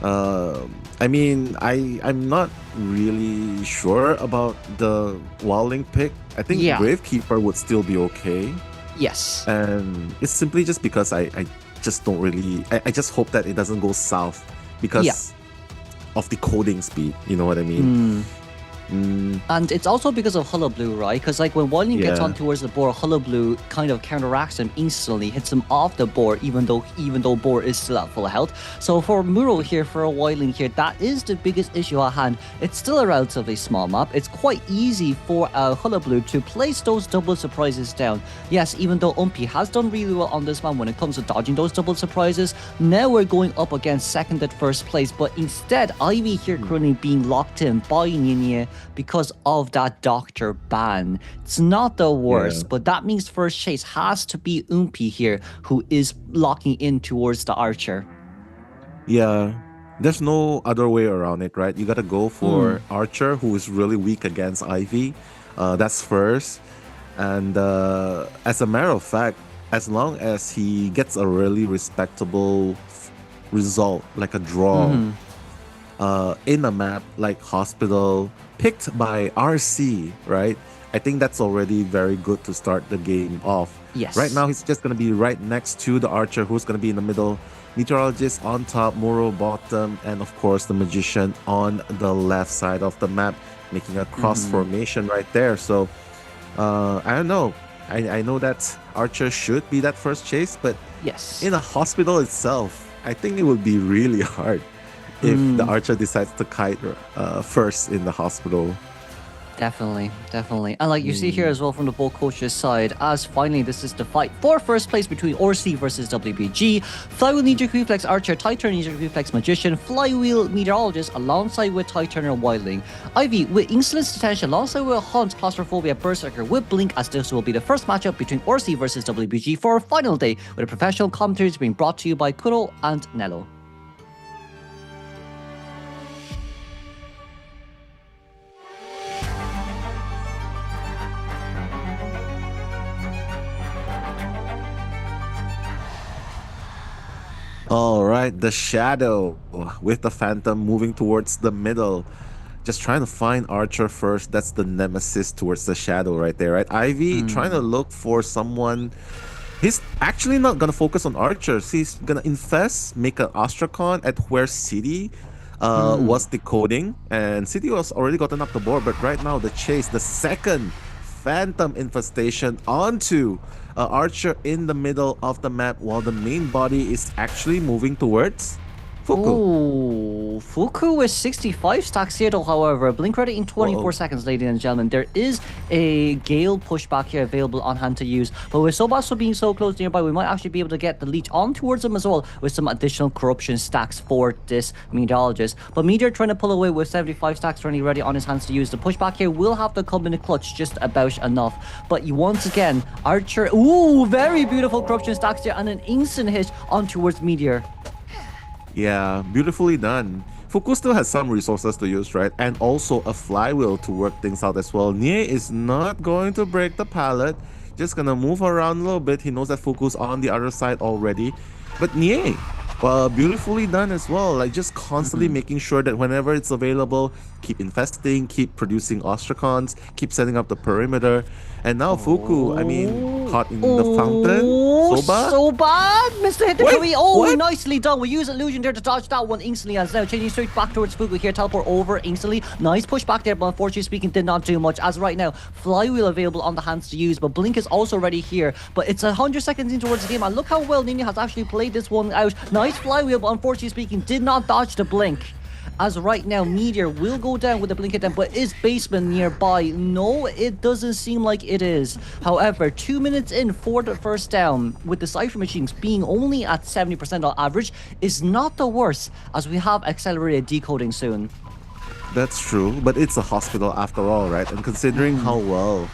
I mean, I'm not really sure about the Wildling pick. I think Gravekeeper would still be okay.
Yes.
And it's simply just because I just don't really... I just hope that it doesn't go south because of the coding speed. You know what I mean?
And it's also because of Hullabaloo, right? Because like when Wildling gets on towards the board, Hullabaloo kind of counteracts him instantly, hits him off the board, even though board is still at full health. So for Muro here, for a Wildling here, that is the biggest issue at hand. It's still a relatively small map. It's quite easy for Hullabaloo to place those double surprises down. Yes, even though Umpi has done really well on this map when it comes to dodging those double surprises, now we're going up against second and first place. But instead, Ivy here currently being locked in by Ninja because of that Doctor ban. It's not the worst, but that means first chase has to be Umpi here, who is locking in towards the Archer.
Yeah, there's no other way around it, right? You gotta go for Archer, who is really weak against Ivy. That's first. And as a matter of fact, as long as he gets a really respectable result, like a draw, in a map like Hospital, picked by RC, right? I think that's already very good to start the game off.
Yes.
Right now, he's just going to be right next to the Archer, who's going to be in the middle. Meteorologist on top, Muro bottom, and of course the Magician on the left side of the map, making a cross formation right there. So, I don't know. I know that Archer should be that first chase, but in a Hospital itself, I think it would be really hard if the Archer decides to kite first in the Hospital.
Definitely. And like you see here as well from the Bold Coach's side, as finally this is the fight for first place between Orsi versus WBG. Flywheel Knee-Jerk Reflex Archer, Titan Knee-Jerk Reflex Magician, Flywheel Meteorologist alongside with Titan and Wildling. Ivy with Insolence Detention alongside with Hunt, Claustrophobia, Berserker with Blink, as this will be the first matchup between Orsi versus WBG for our final day, with a professional commentaries being brought to you by Kuro and Nello.
All right, the Shadow with the Phantom moving towards the middle. Just trying to find Archer first. That's the nemesis towards the Shadow right there, right? Ivy trying to look for someone. He's actually not going to focus on Archers. He's going to infest, make an Astrakhan at where City was decoding. And City was already gotten up the board, but right now the chase, the second Phantom infestation onto Archer in the middle of the map, while the main body is actually moving towards
Ooh, Fuku with 65 stacks here though, however. Blink ready in 24 seconds, ladies and gentlemen. There is a Gale pushback here available on hand to use. But with Sobasu being so close nearby, we might actually be able to get the leech on towards him as well with some additional corruption stacks for this Meteorologist. But Meteor trying to pull away with 75 stacks currently ready on his hands to use. The pushback here will have to come in the clutch just about enough. But once again, Archer, ooh, very beautiful corruption stacks here and an instant hit on towards Meteor.
Yeah, beautifully done. Fuku still has some resources to use, right? And also a flywheel to work things out as well. Nie is not going to break the pallet. Just gonna move around a little bit. He knows that Fuku's on the other side already. But Nie, well, beautifully done as well. Like just constantly making sure that whenever it's available, keep infesting, keep producing ostracons, keep setting up the perimeter. And now Fuku, I mean, caught in the fountain. Soba?
Soba! Mr. Hit the
Wait,
tree. Oh,
what?
nicely done. We use Illusion there to dodge that one instantly. As now changing straight back towards Fuku here. Teleport over instantly. Nice push back there, but unfortunately speaking, did not do much. As right now, Flywheel available on the hands to use, but Blink is also ready here. But it's 100 seconds in towards the game, and look how well Nini has actually played this one out. Nice Flywheel, but unfortunately speaking, did not dodge the Blink. As right now, Meteor will go down with the blink hit down, but is Basement nearby? No, it doesn't seem like it is. However, 2 minutes in for the first down, with the Cypher Machines being only at 70% on average, is not the worst, as we have accelerated decoding soon.
That's true, but it's a hospital after all, right? And considering how well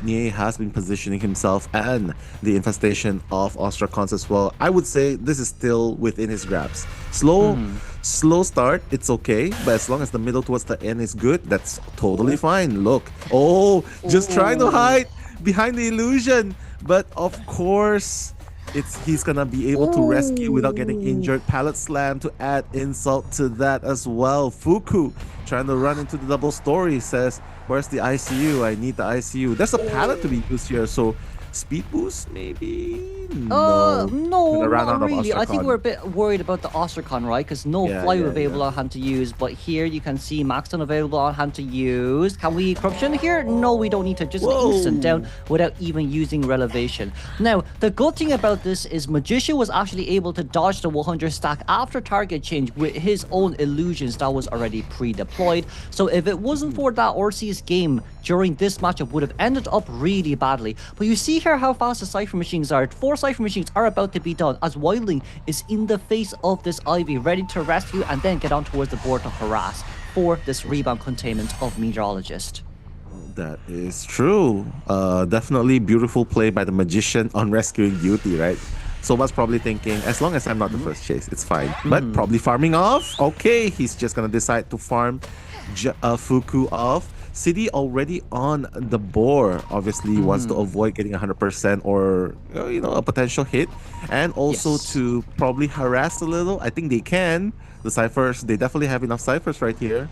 Nie has been positioning himself and the infestation of Ostracons as well, I would say this is still within his grasp. Slow start, it's okay, but as long as the middle towards the end is good, that's totally fine. Look, just trying to hide behind the illusion, but of course, he's gonna be able to rescue without getting injured. Pallet slam to add insult to that as well. Fuku trying to run into the double story, says, where's the ICU? I need the ICU. There's a pallet to be used here, so speed boost maybe? No,
not really. I think we're a bit worried about the Ostracon, right? Because no Flywheel available on hand to use, but here you can see Maxton available on hand to use. Can we corruption here? No, we don't need to. Just instant down without even using Relevation. Now, the good thing about this is Magician was actually able to dodge the 100 stack after target change with his own illusions that was already pre-deployed. So if it wasn't for that Orsi's game during this matchup, would have ended up really badly. But you see here how fast the Cypher Machines are. 4 Cypher Machines are about to be done as Wildling is in the face of this Ivy, ready to rescue and then get on towards the board to harass for this rebound containment of Meteorologist.
That is true. Definitely beautiful play by the Magician on rescuing Beauty, right? Soba's probably thinking, as long as I'm not the first chase, it's fine. But probably farming off. Okay, he's just gonna decide to farm Fuku off. City already on the board, obviously wants to avoid getting 100% or a potential hit, and also to probably harass a little. I think they can. The Cyphers, they definitely have enough Cyphers right here.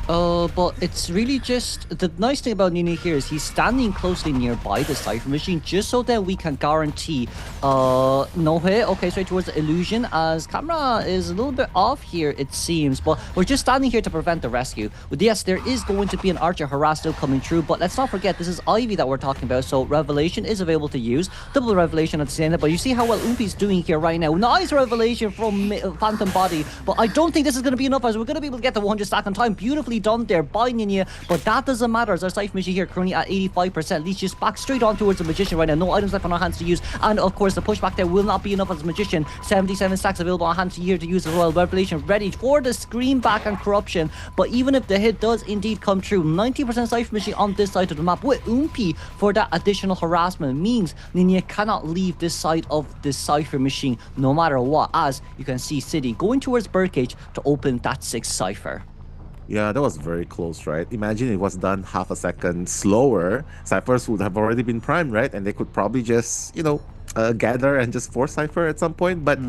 But it's really just the nice thing about Nini here is he's standing closely nearby the Cypher Machine just so that we can guarantee no hit. Okay, straight towards the illusion as camera is a little bit off here, it seems, but we're just standing here to prevent the rescue. But yes, there is going to be an Archer harass still coming through, but let's not forget this is Ivy that we're talking about, so Revelation is available to use. Double Revelation at the same time, but you see how well Umpi's doing here right now. Nice Revelation from Phantom Body, but I don't think this is going to be enough as we're going to be able to get the 100 stack on time. Beautifully done there by Ninya, but that doesn't matter as our Cypher Machine here currently at 85%. Leads just back straight on towards the Magician right now. No items left on our hands to use, and of course the pushback there will not be enough as Magician. 77 stacks available on hand here to use as well. Revelation ready for the screen back and corruption, but even if the hit does indeed come true, 90% Cypher Machine on this side of the map with Umpi for that additional harassment means Ninya cannot leave this side of the Cypher Machine no matter what, as you can see City going towards Birdcage to open that 6th Cypher.
Yeah, that was very close, right? Imagine it was done half a second slower. Cyphers would have already been primed, right? And they could probably just, gather and just force Cypher at some point. But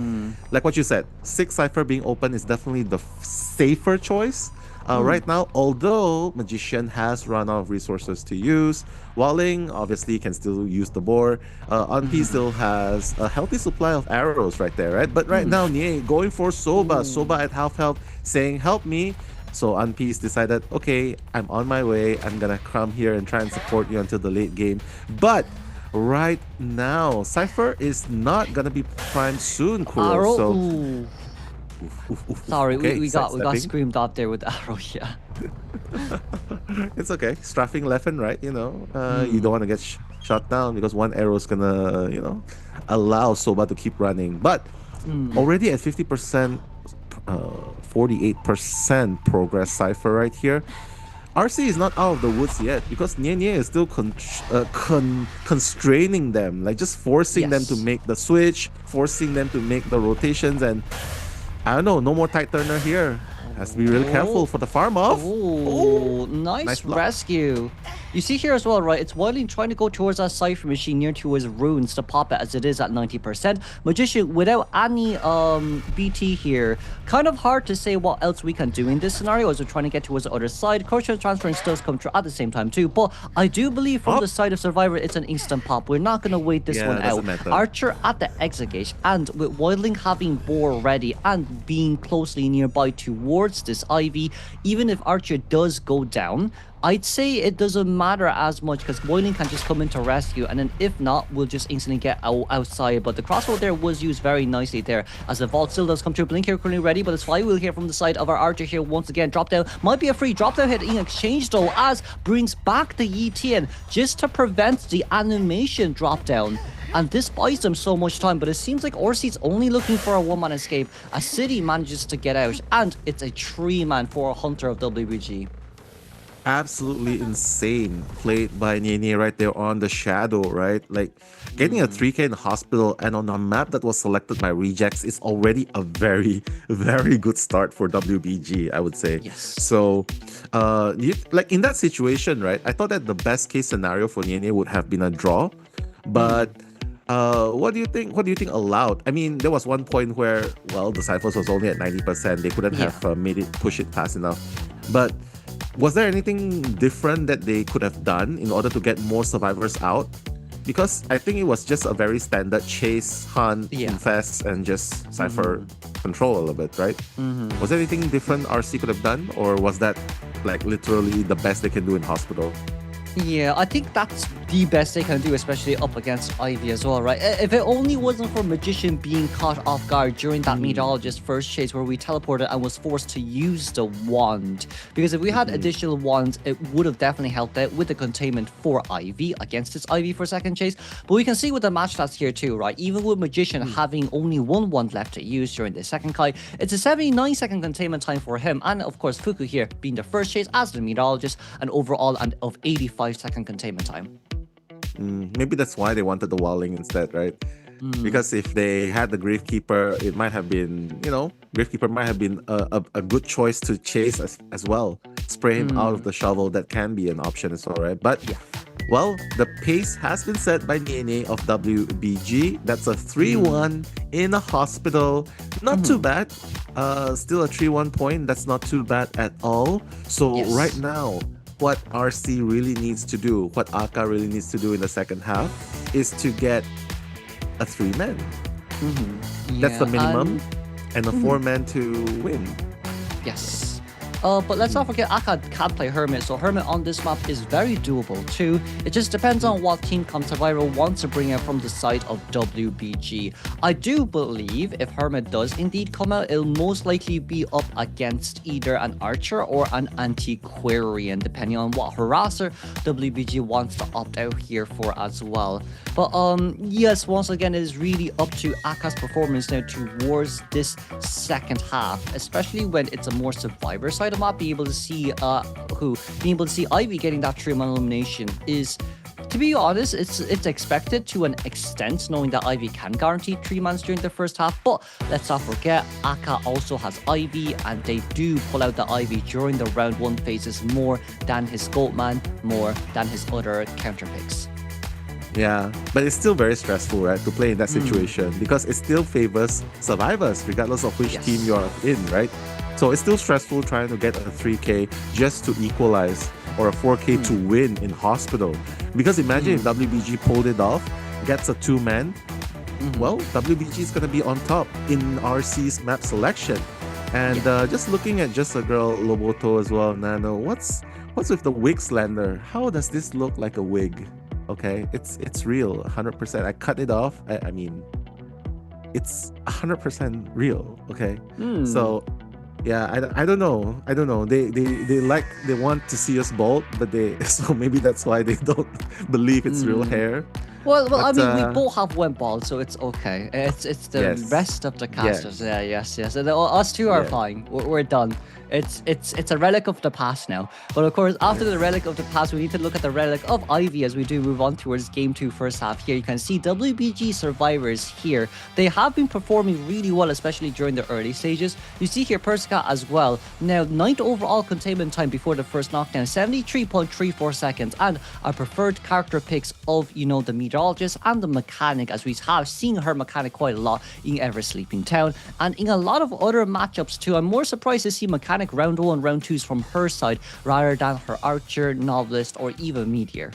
like what you said, 6 Cypher being open is definitely the safer choice. Right now, although Magician has run out of resources to use, Walling obviously can still use the boar. Unti still has a healthy supply of arrows right there, right? But right now, Nie going for Soba. Soba at half health saying, help me. So Unpeace decided, okay, I'm on my way. I'm gonna come here and try and support you until the late game. But right now, Cypher is not gonna be primed soon, Kuro. So
Sorry,
Okay,
we got
sidestepping.
screamed out there with the arrow. Yeah.
It's okay. Strafing left and right, you know. You don't want to get shot down because one arrow is gonna, you know, allow Soba to keep running. But already at 50%, 48% progress Cypher right here. RC is not out of the woods yet because Nye is still constraining them, like just forcing them to make the switch, forcing them to make the rotations, and I don't know, no more tight turner here. Has to be really careful for the farm off.
Oh, nice rescue. You see here as well, right? It's Wilding trying to go towards that Cypher machine near to his runes to pop it as it is at 90%. Magician without any BT here. Kind of hard to say what else we can do in this scenario as we're trying to get towards the other side. Crochet transference does come through at the same time too. But I do believe from the side of Survivor, it's an instant pop. We're not going to wait this one out. Archer at the exit gate, and with Wildling having Boar ready and being closely nearby towards this Ivy, even if Archer does go down, I'd say it doesn't matter as much because Wildling can just come in to rescue, and then if not, we'll just instantly get outside. But the crossbow there was used very nicely there as the vault still does come through. Blink here currently ready, but it's Flywheel here from the side of our Archer here once again. Drop down might be a free drop down hit in exchange though, as brings back the ETN just to prevent the animation drop down. And this buys them so much time, but it seems like Orsi's only looking for a one-man escape. A City manages to get out, and it's a 3-man for a Hunter of WBG.
Absolutely insane played by Nye right there on the shadow, right? Like getting a 3k in the hospital and on a map that was selected by rejects is already a very, very good start for WBG, I would say.
Yes.
So, like in that situation, right? I thought that the best case scenario for Nye would have been a draw, but what do you think? What do you think allowed? I mean, there was one point where, well, the Cyphers was only at 90%. They couldn't have push it fast enough. But was there anything different that they could have done in order to get more survivors out? Because I think it was just a very standard chase, hunt, infest, and just Cypher control a little bit, right? Was there anything different RC could have done? Or was that like literally the best they can do in hospital?
Yeah, I think that's the best they can do, especially up against Ivy as well, right? If it only wasn't for Magician being caught off guard during that Meteorologist first chase where we teleported and was forced to use the wand. Because if we had additional wands, it would have definitely helped out with the containment for Ivy against this Ivy for second chase. But we can see with the match stats here too, right? Even with Magician having only one wand left to use during the second Kai, it's a 79-second containment time for him. And of course, Fuku here being the first chase as the Meteorologist, and overall and of 85-second containment time.
Maybe that's why they wanted the Walling instead, right? Because if they had the Gravekeeper, it might have been, you know, Gravekeeper might have been a good choice to chase as well. Spray him out of the shovel, that can be an option as well, right? But well, the pace has been set by Nye of WBG. That's a 3-1 in a hospital. Not too bad. Still a 3-1 point. That's not too bad at all. So right now, what RC really needs to do, what Aka really needs to do in the second half, is to get a 3-man. That's the minimum, and a 4-man to win.
Yes. But let's not forget Aka can play Hermit, so Hermit on this map is very doable too. It just depends on what Team Survivor wants to bring in from the side of WBG. I do believe if Hermit does indeed come out, it'll most likely be up against either an Archer or an Antiquarian, depending on what harasser WBG wants to opt out here for as well. But yes, once again, it is really up to Aka's performance now towards this second half, especially when it's a more Survivor side of map. Being able to see Ivy getting that 3-man elimination is, to be honest, it's expected to an extent, knowing that Ivy can guarantee 3-mans during the first half. But let's not forget, Aka also has Ivy, and they do pull out the Ivy during the round 1 phases more than his Goatman, more than his other counter picks.
Yeah, but it's still very stressful, right, to play in that situation, because it still favors survivors regardless of which team you're in, right? So it's still stressful trying to get a 3k just to equalize, or a 4k to win in hospital. Because imagine if WBG pulled it off, gets a 2-man, well, WBG is going to be on top in RC's map selection. And just looking at Just a Girl Loboto as well, Nano, what's with the wig slender? How does this look like a wig? Okay, it's real, 100%. I cut it off. I mean, it's 100% real. Okay, so yeah, I don't know. They want to see us bald, but so maybe that's why they don't believe it's real hair.
Well,
But,
I mean, we both have went bald, so it's okay. It's the
Yes.
rest of the casters.
Yes.
Yes. And us two are
Yeah.
fine. We're done. It's a relic of the past now. But of course, after the relic of the past, we need to look at the relic of Ivy as we do move on towards Game 2 first half. Here you can see WBG survivors here. They have been performing really well, especially during the early stages. You see here Persica as well. Now, 9th overall containment time before the first knockdown, 73.34 seconds. And our preferred character picks of, the meteorologist and the mechanic, as we have seen her mechanic quite a lot in Ever Sleeping Town. And in a lot of other matchups too. I'm more surprised to see mechanic round 1, round 2s from her side rather than her archer, novelist, or even meteor.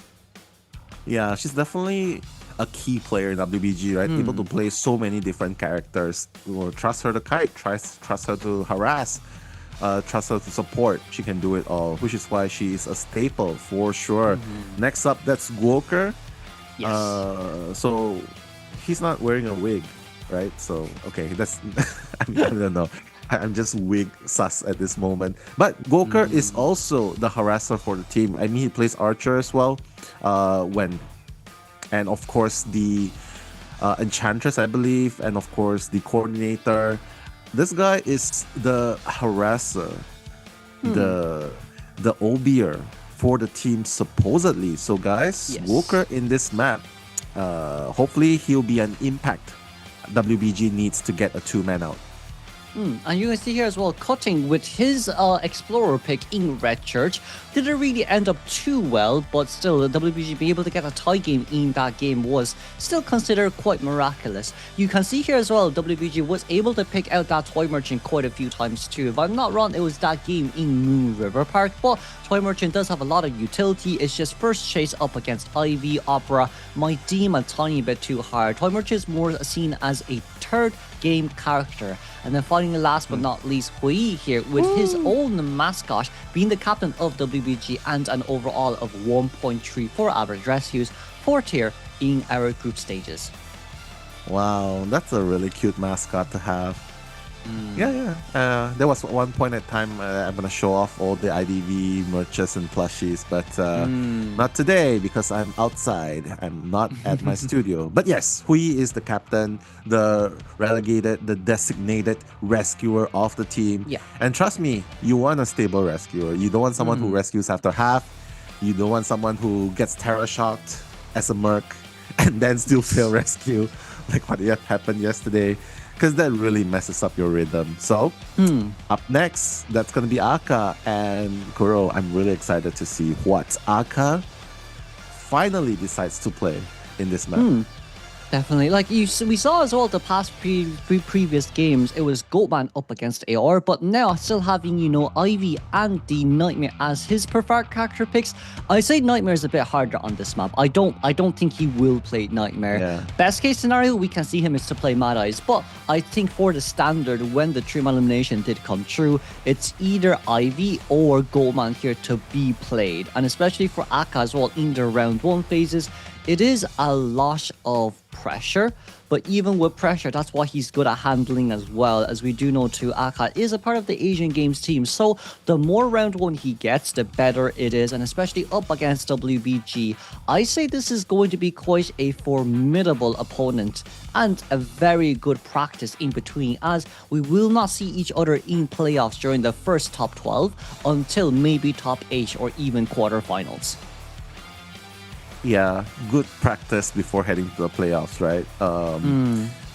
Yeah, she's definitely a key player in WBG, right? Able to play so many different characters. Trust her to kite, trust her to harass, trust her to support. She can do it all, which is why she's a staple for sure. Next up, that's Guoker.
Yes.
So he's not wearing a wig, right? So okay, that's I don't know. I'm just wig sus at this moment. But Guoker is also the harasser for the team. I mean, he plays archer as well. And of course the enchantress, I believe, and of course the coordinator. This guy is the harasser, the obier for the team supposedly. So guys, Guoker in this map, hopefully he'll be an impact WBG needs to get a 2-man out.
And you can see here as well, Cutting with his Explorer pick in Red Church. Didn't really end up too well, but still, the WBG being able to get a tie game in that game was still considered quite miraculous. You can see here as well, WBG was able to pick out that Toy Merchant quite a few times too. If I'm not wrong, it was that game in Moon River Park, but Toy Merchant does have a lot of utility. It's just first chase up against Ivy, Opera might deem a tiny bit too hard. Toy Merchant is more seen as a third game character. And then finally, last but not least, Hui here with his own mascot being the captain of WBG and an overall of 1.3 for average rescues, 4th tier in our group stages.
Wow, that's a really cute mascot to have. Yeah. There was one point at time I'm gonna show off all the IDV merches and plushies, but not today because I'm outside. I'm not at my studio. But yes, Hui is the captain, the relegated, the designated rescuer of the team.
Yeah.
And trust me, you want a stable rescuer. You don't want someone who rescues after half. You don't want someone who gets terror shocked as a merc and then still fail rescue, like what happened yesterday. Because that really messes up your rhythm. So, up next, that's going to be Aka and Kuro. I'm really excited to see what Aka finally decides to play in this map.
Definitely. Like we saw as well the past previous games, it was Goatman up against AR, but now still having, Ivy and the Nightmare as his preferred character picks. I say Nightmare is a bit harder on this map. I don't think he will play Nightmare.
Yeah.
Best case scenario we can see him is to play Mad Eyes, but I think for the standard, when the 3-man elimination did come true, it's either Ivy or Goatman here to be played. And especially for Aka as well in the round 1 phases, it is a lot of pressure, but even with pressure, that's what he's good at handling as well. As we do know too, Aka is a part of the Asian Games team, so the more round 1 he gets, the better it is, and especially up against WBG. I say this is going to be quite a formidable opponent and a very good practice in between, as we will not see each other in playoffs during the first top 12 until maybe top 8 or even quarterfinals.
Yeah, good practice before heading to the playoffs, right?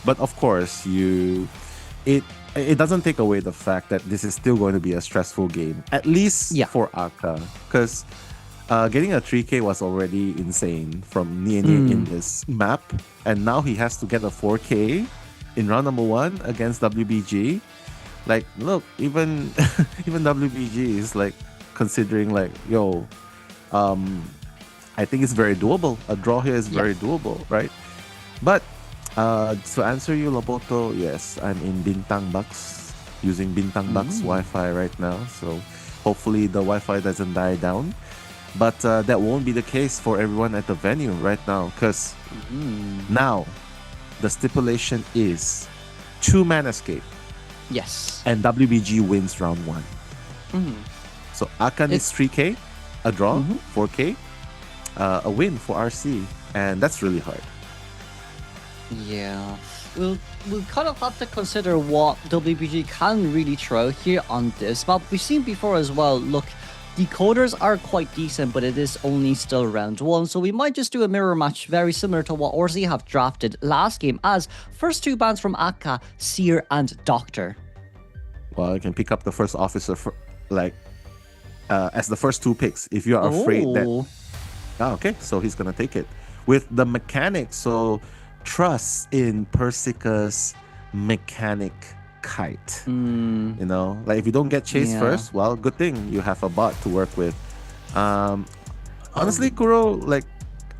But of course, it doesn't take away the fact that this is still going to be a stressful game, at least for Aka, because getting a 3K was already insane from Nie in this map, and now he has to get a 4K in round number 1 against WBG. Like, look, even WBG is like considering like, I think it's very doable. A draw here is very doable, right? But to answer you, Loboto, yes, I'm in Bintang Bucks, using Bintang Bucks Wi-Fi right now. So hopefully the Wi-Fi doesn't die down. But that won't be the case for everyone at the venue right now, because now the stipulation is 2-man escape.
Yes.
And WBG wins round 1.
Mm.
So Aka needs 3K, a draw, 4K, a win for RC, and that's really hard.
Yeah. We'll kind of have to consider what WBG can really throw here on this map. We've seen before as well, look, decoders are quite decent, but it is only still round 1, so we might just do a mirror match very similar to what RC have drafted last game as first 2 bans from Akka, Seer and Doctor.
Well, you can pick up the first officer for, as the first 2 picks if you're afraid that... Oh, okay, so he's gonna take it. With the mechanic, so trust in Persica's mechanic kite. You know, like if you don't get chased first, well, good thing you have a bot to work with. Honestly, Kuro, like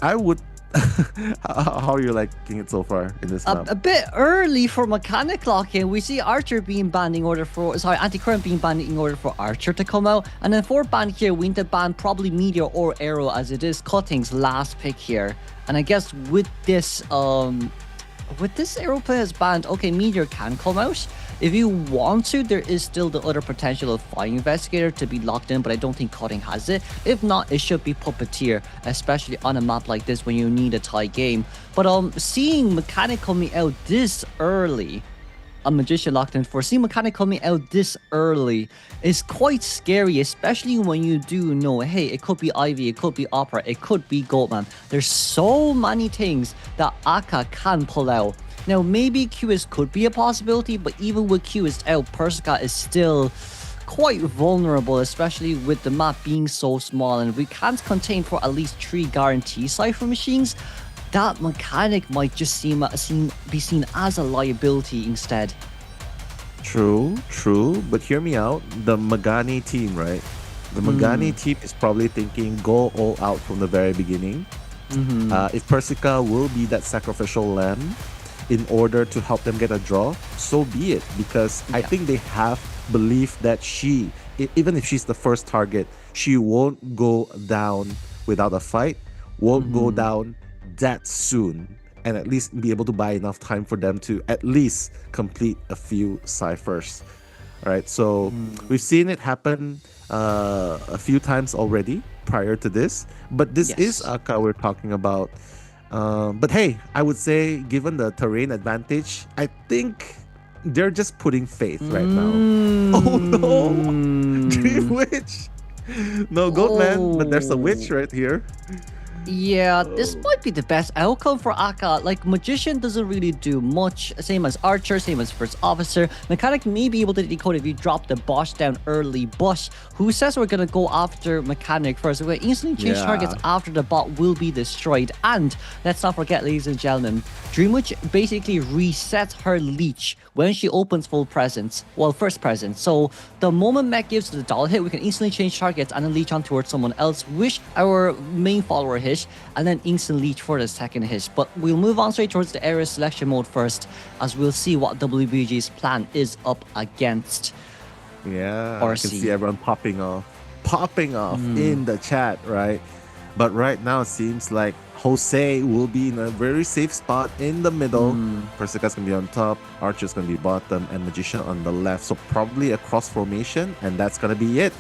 I would how are you liking it so far in this map?
A bit early for mechanic locking. We see Archer being banned in order for anti-current being banned in order for Archer to come out, and then for ban here we need to ban probably Meteor or Arrow as it is Cutting's last pick here. And I guess with this Arrow player's banned, okay, Meteor can come out. If you want to, there is still the other potential of Fire Investigator to be locked in, but I don't think Cutting has it. If not, it should be Puppeteer, especially on a map like this when you need a tie game. But seeing Mechanic coming out this early, a Magician locked in for, seeing Mechanic coming out this early is quite scary, especially when you do know, hey, it could be Ivy, it could be Opera, it could be Goatman. There's so many things that Akka can pull out. Now, maybe QS could be a possibility, but even with QS out, Persica is still quite vulnerable, especially with the map being so small, and we can't contain for at least 3 guarantee Cypher machines. That mechanic might just be seen as a liability instead.
True, but hear me out. The Magani team, right? The Magani team is probably thinking go all out from the very beginning. If Persica will be that sacrificial lamb in order to help them get a draw, so be it, because I think they have belief that she, even if she's the first target, she won't go down without a fight, won't go down that soon, and at least be able to buy enough time for them to at least complete a few ciphers. All right, so we've seen it happen a few times already prior to this, but this is Akka we're talking about. But hey, I would say given the terrain advantage, I think they're just putting faith right now. Oh no! Dream Witch! No Goatman, but there's a witch right here.
Yeah, this might be the best outcome for Akka. Like, Magician doesn't really do much. Same as Archer, same as First Officer. Mechanic may be able to decode if you drop the boss down early, but who says we're going to go after Mechanic first? We're going to instantly change targets after the bot will be destroyed. And let's not forget, ladies and gentlemen, Dreamwitch basically resets her leech when she opens full presence. Well, first presence. So the moment Mech gives the doll hit, we can instantly change targets and then leech on towards someone else, which our main follower hit, and then instant leech for the second hit. But we'll move on straight towards the area selection mode first, as we'll see what WBG's plan is up against.
Yeah,
RC.
I can see everyone popping off in the chat, right? But right now it seems like Jose will be in a very safe spot in the middle. Persica's gonna be on top, Archer's gonna be bottom, and Magician on the left. So probably a cross formation, and that's gonna be it.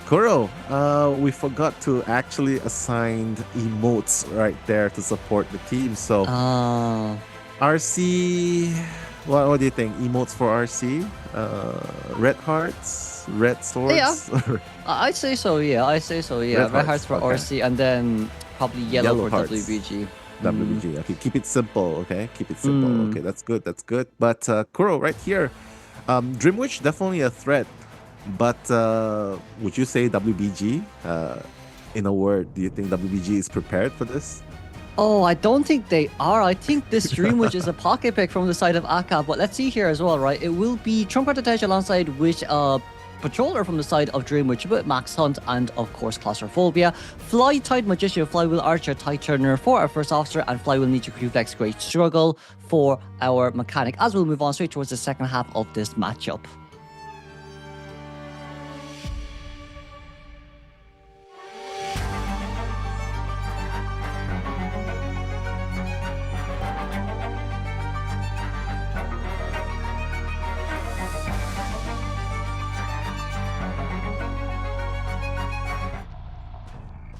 Kuro, we forgot to actually assign emotes right there to support the team. So RC, what do you think? Emotes for RC? Red hearts, red swords?
Yeah, I'd say so. Yeah, Red hearts for RC, and then probably yellow for
hearts.
WBG.
WBG. Okay, keep it simple. Okay, keep it simple. Okay, that's good. But Kuro, right here, Dreamwitch definitely a threat. But would you say WBG, in a word, do you think WBG is prepared for this?
Oh, I don't think they are. I think this Dreamwitch is a pocket pick from the side of Akka. But let's see here as well, right? It will be Trumpet Attach alongside which Patroller from the side of Dreamwitch with Max Hunt and, of course, Claustrophobia. Fly Tide Magician, Flywheel Archer, Tide Turner for our first officer, and Flywheel Ninja Reflex Great Struggle for our mechanic, as we'll move on straight towards the second half of this matchup.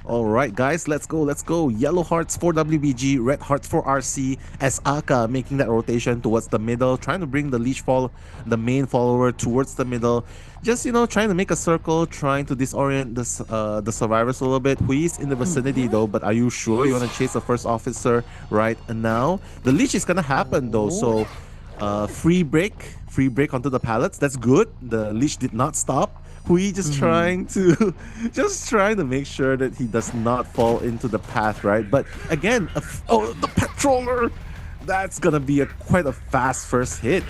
All right, guys, let's go. Yellow hearts for WBG, red hearts for RC, as Aka making that rotation towards the middle, trying to bring the the main follower towards the middle. Just, trying to make a circle, trying to disorient the survivors a little bit. Hui's in the vicinity though, but are you sure you want to chase the first officer right now? The leash is going to happen though, so free break onto the pallets. That's good. The leash did not stop. Hui just trying to make sure that he does not fall into the path, right? But again, the patroller, that's gonna be quite a fast first hit.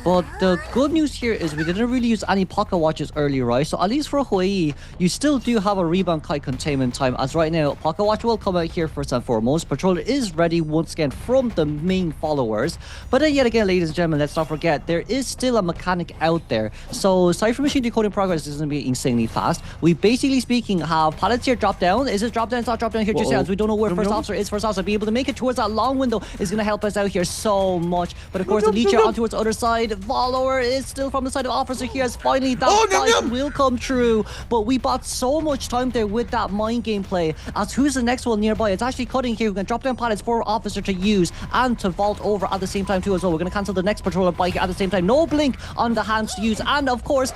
But the good news here is we didn't really use any pocket watches earlier, right? So at least for Hui, you still do have a rebound kite containment time, as right now, pocket watch will come out here first and foremost. Patroller is ready once again from the main followers. But then yet again, ladies and gentlemen, let's not forget, there is still a mechanic out there. So Cypher Machine decoding progress is going to be insanely fast. We basically speaking have pallets here drop down. Is it drop down? It's not drop down here just yet. We don't know where first officer is. First officer, be able to make it towards that long window is going to help us out here so much. But of course, the leech here on towards the other side. Follower is still from the side of officer here, as finally that fight will come true. But we bought so much time there with that mind gameplay. As who's the next one nearby? It's actually cutting here. We're going to drop down pallets for officer to use and to vault over at the same time too as well. We're going to cancel the next patroller bike at the same time. No blink on the hands to use. And of course,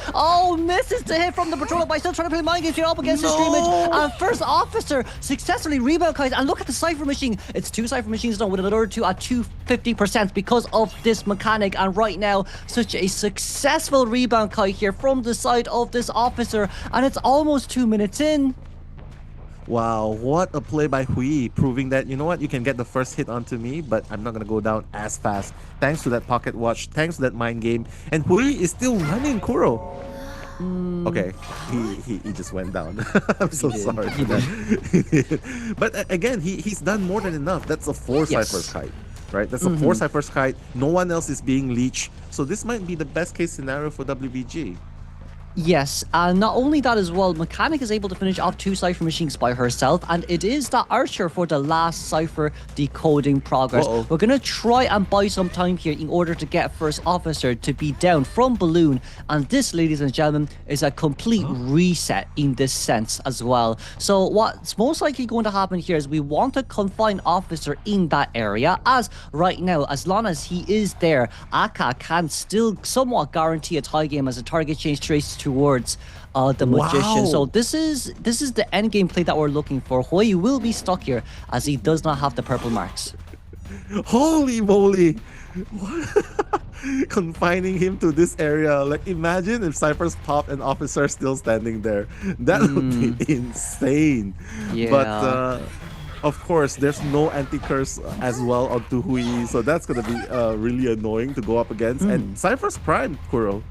misses the hit from the patroller bike. Still trying to play mind games here up against the streamage. And first officer successfully rebound kite. And look at the Cypher Machine. It's two Cypher Machines now with another two at 250% because of this mechanic. And right now, such a successful rebound kite here from the side of this officer, and it's almost 2 minutes in.
Wow, what a play by Hui, proving that, you know what, you can get the first hit onto me, but I'm not going to go down as fast. Thanks to that pocket watch, thanks to that mind game. And Hui is still running, Kuro. Okay, he just went down. I'm so sorry for that. But again, he's done more than enough. That's a 4 Cypher's kite. Right, that's a 4 Cypher's kite. No one else is being leeched, so this might be the best case scenario for WBG.
Yes, and not only that as well, Mechanic is able to finish off 2 Cypher Machines by herself, and it is the Archer for the last Cypher decoding progress. We're going to try and buy some time here in order to get First Officer to be down from Balloon, and this, ladies and gentlemen, is a complete reset in this sense as well. So what's most likely going to happen here is we want to confine Officer in that area, as right now, as long as he is there, Aka can still somewhat guarantee a tie game as a target change trace towards the Magician. So this is the end game play that we're looking for. Hui will be stuck here as he does not have the purple marks.
Holy moly! Confining him to this area. Like, imagine if Cypher's popped and Officer still standing there. That would be insane.
Yeah.
But of course, there's no anti-curse as well onto Hui, so that's gonna be really annoying to go up against. And Cypher's prime, Kuro.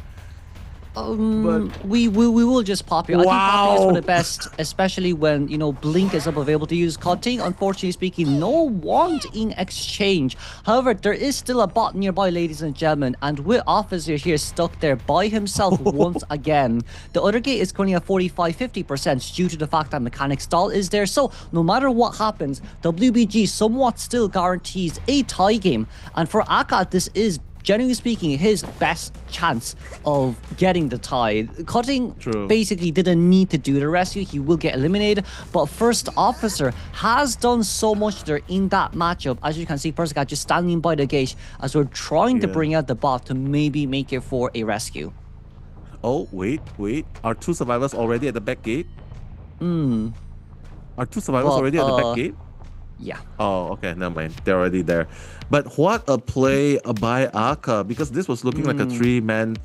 We will just pop here. I think popping is for the best, especially when, you know, Blink is up available to use cutting. Unfortunately speaking, no wand in exchange. However, there is still a bot nearby, ladies and gentlemen, and with Officer here stuck there by himself once again. The other gate is currently at 45-50% due to the fact that Mechanic Stall is there. So no matter what happens, WBG somewhat still guarantees a tie game. And for Aka, this is, generally speaking, his best chance of getting the tie. Cutting basically didn't need to do the rescue. He will get eliminated. But First Officer has done so much there in that matchup. As you can see, First guy just standing by the gate as we're trying to bring out the bot to maybe make it for a rescue.
Oh, wait. Are 2 survivors already at the back gate? Are 2 survivors already at the back gate?
Yeah.
Oh, okay, never mind. They're already there. But what a play by Aka, because this was looking like a 3-man.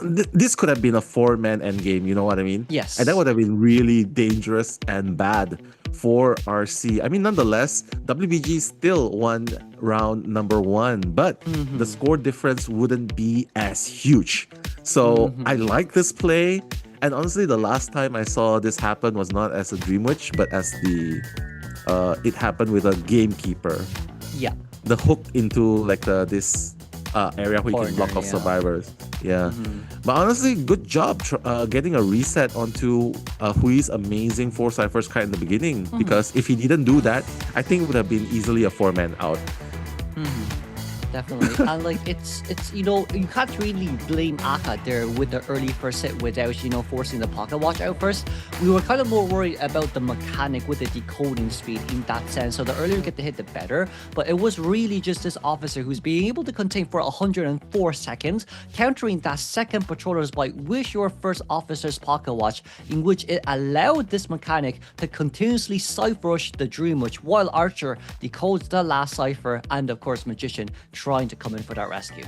This could have been a 4-man endgame, you know what I mean?
Yes.
And that would have been really dangerous and bad for RC. I mean, nonetheless, WBG still won round number 1, but the score difference wouldn't be as huge. So I like this play. And honestly, the last time I saw this happen was not as a Dream Witch, but as the it happened with a gamekeeper.
Yeah.
The hook into like this area where you can block off survivors. Yeah. But honestly, good job getting a reset onto Hui's amazing 4 Cypher's kite in the beginning. Because if he didn't do that, I think it would have been easily a 4-man out.
definitely. And like it's you can't really blame Aka there with the early first hit without forcing the pocket watch out first. We were kind of more worried about the mechanic with the decoding speed in that sense. So the earlier you get the hit, the better. But it was really just this officer who's being able to contain for 104 seconds, countering that second patroller's bite with your first officer's pocket watch, in which it allowed this mechanic to continuously cipher rush the Dream Witch while Archer decodes the last cipher, and of course Magician trying to come in for that rescue.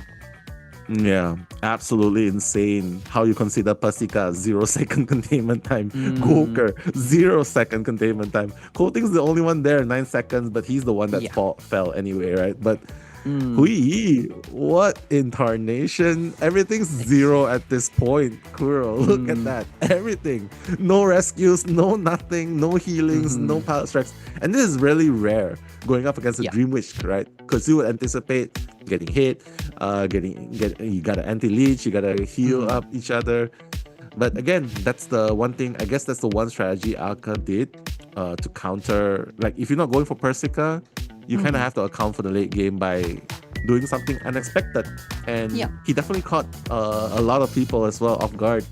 Yeah, absolutely insane how you consider Pasika 0-second containment time. Goker 0-second containment time. Coating's the only one there, 9 seconds, but he's the one that fell anyway, right? But Hui, what in tarnation? Everything's 0 at this point, Kuro. Look at that. Everything. No rescues, no nothing, no healings, no pallet strikes. And this is really rare going up against a Dream Witch, right? Because you would anticipate getting hit, you gotta anti-leech, you gotta heal up each other. But again, that's the one thing, I guess that's the one strategy Aka did to counter. Like, if you're not going for Persika, you kind of have to account for the late game by doing something unexpected. And he definitely caught a lot of people as well off guard.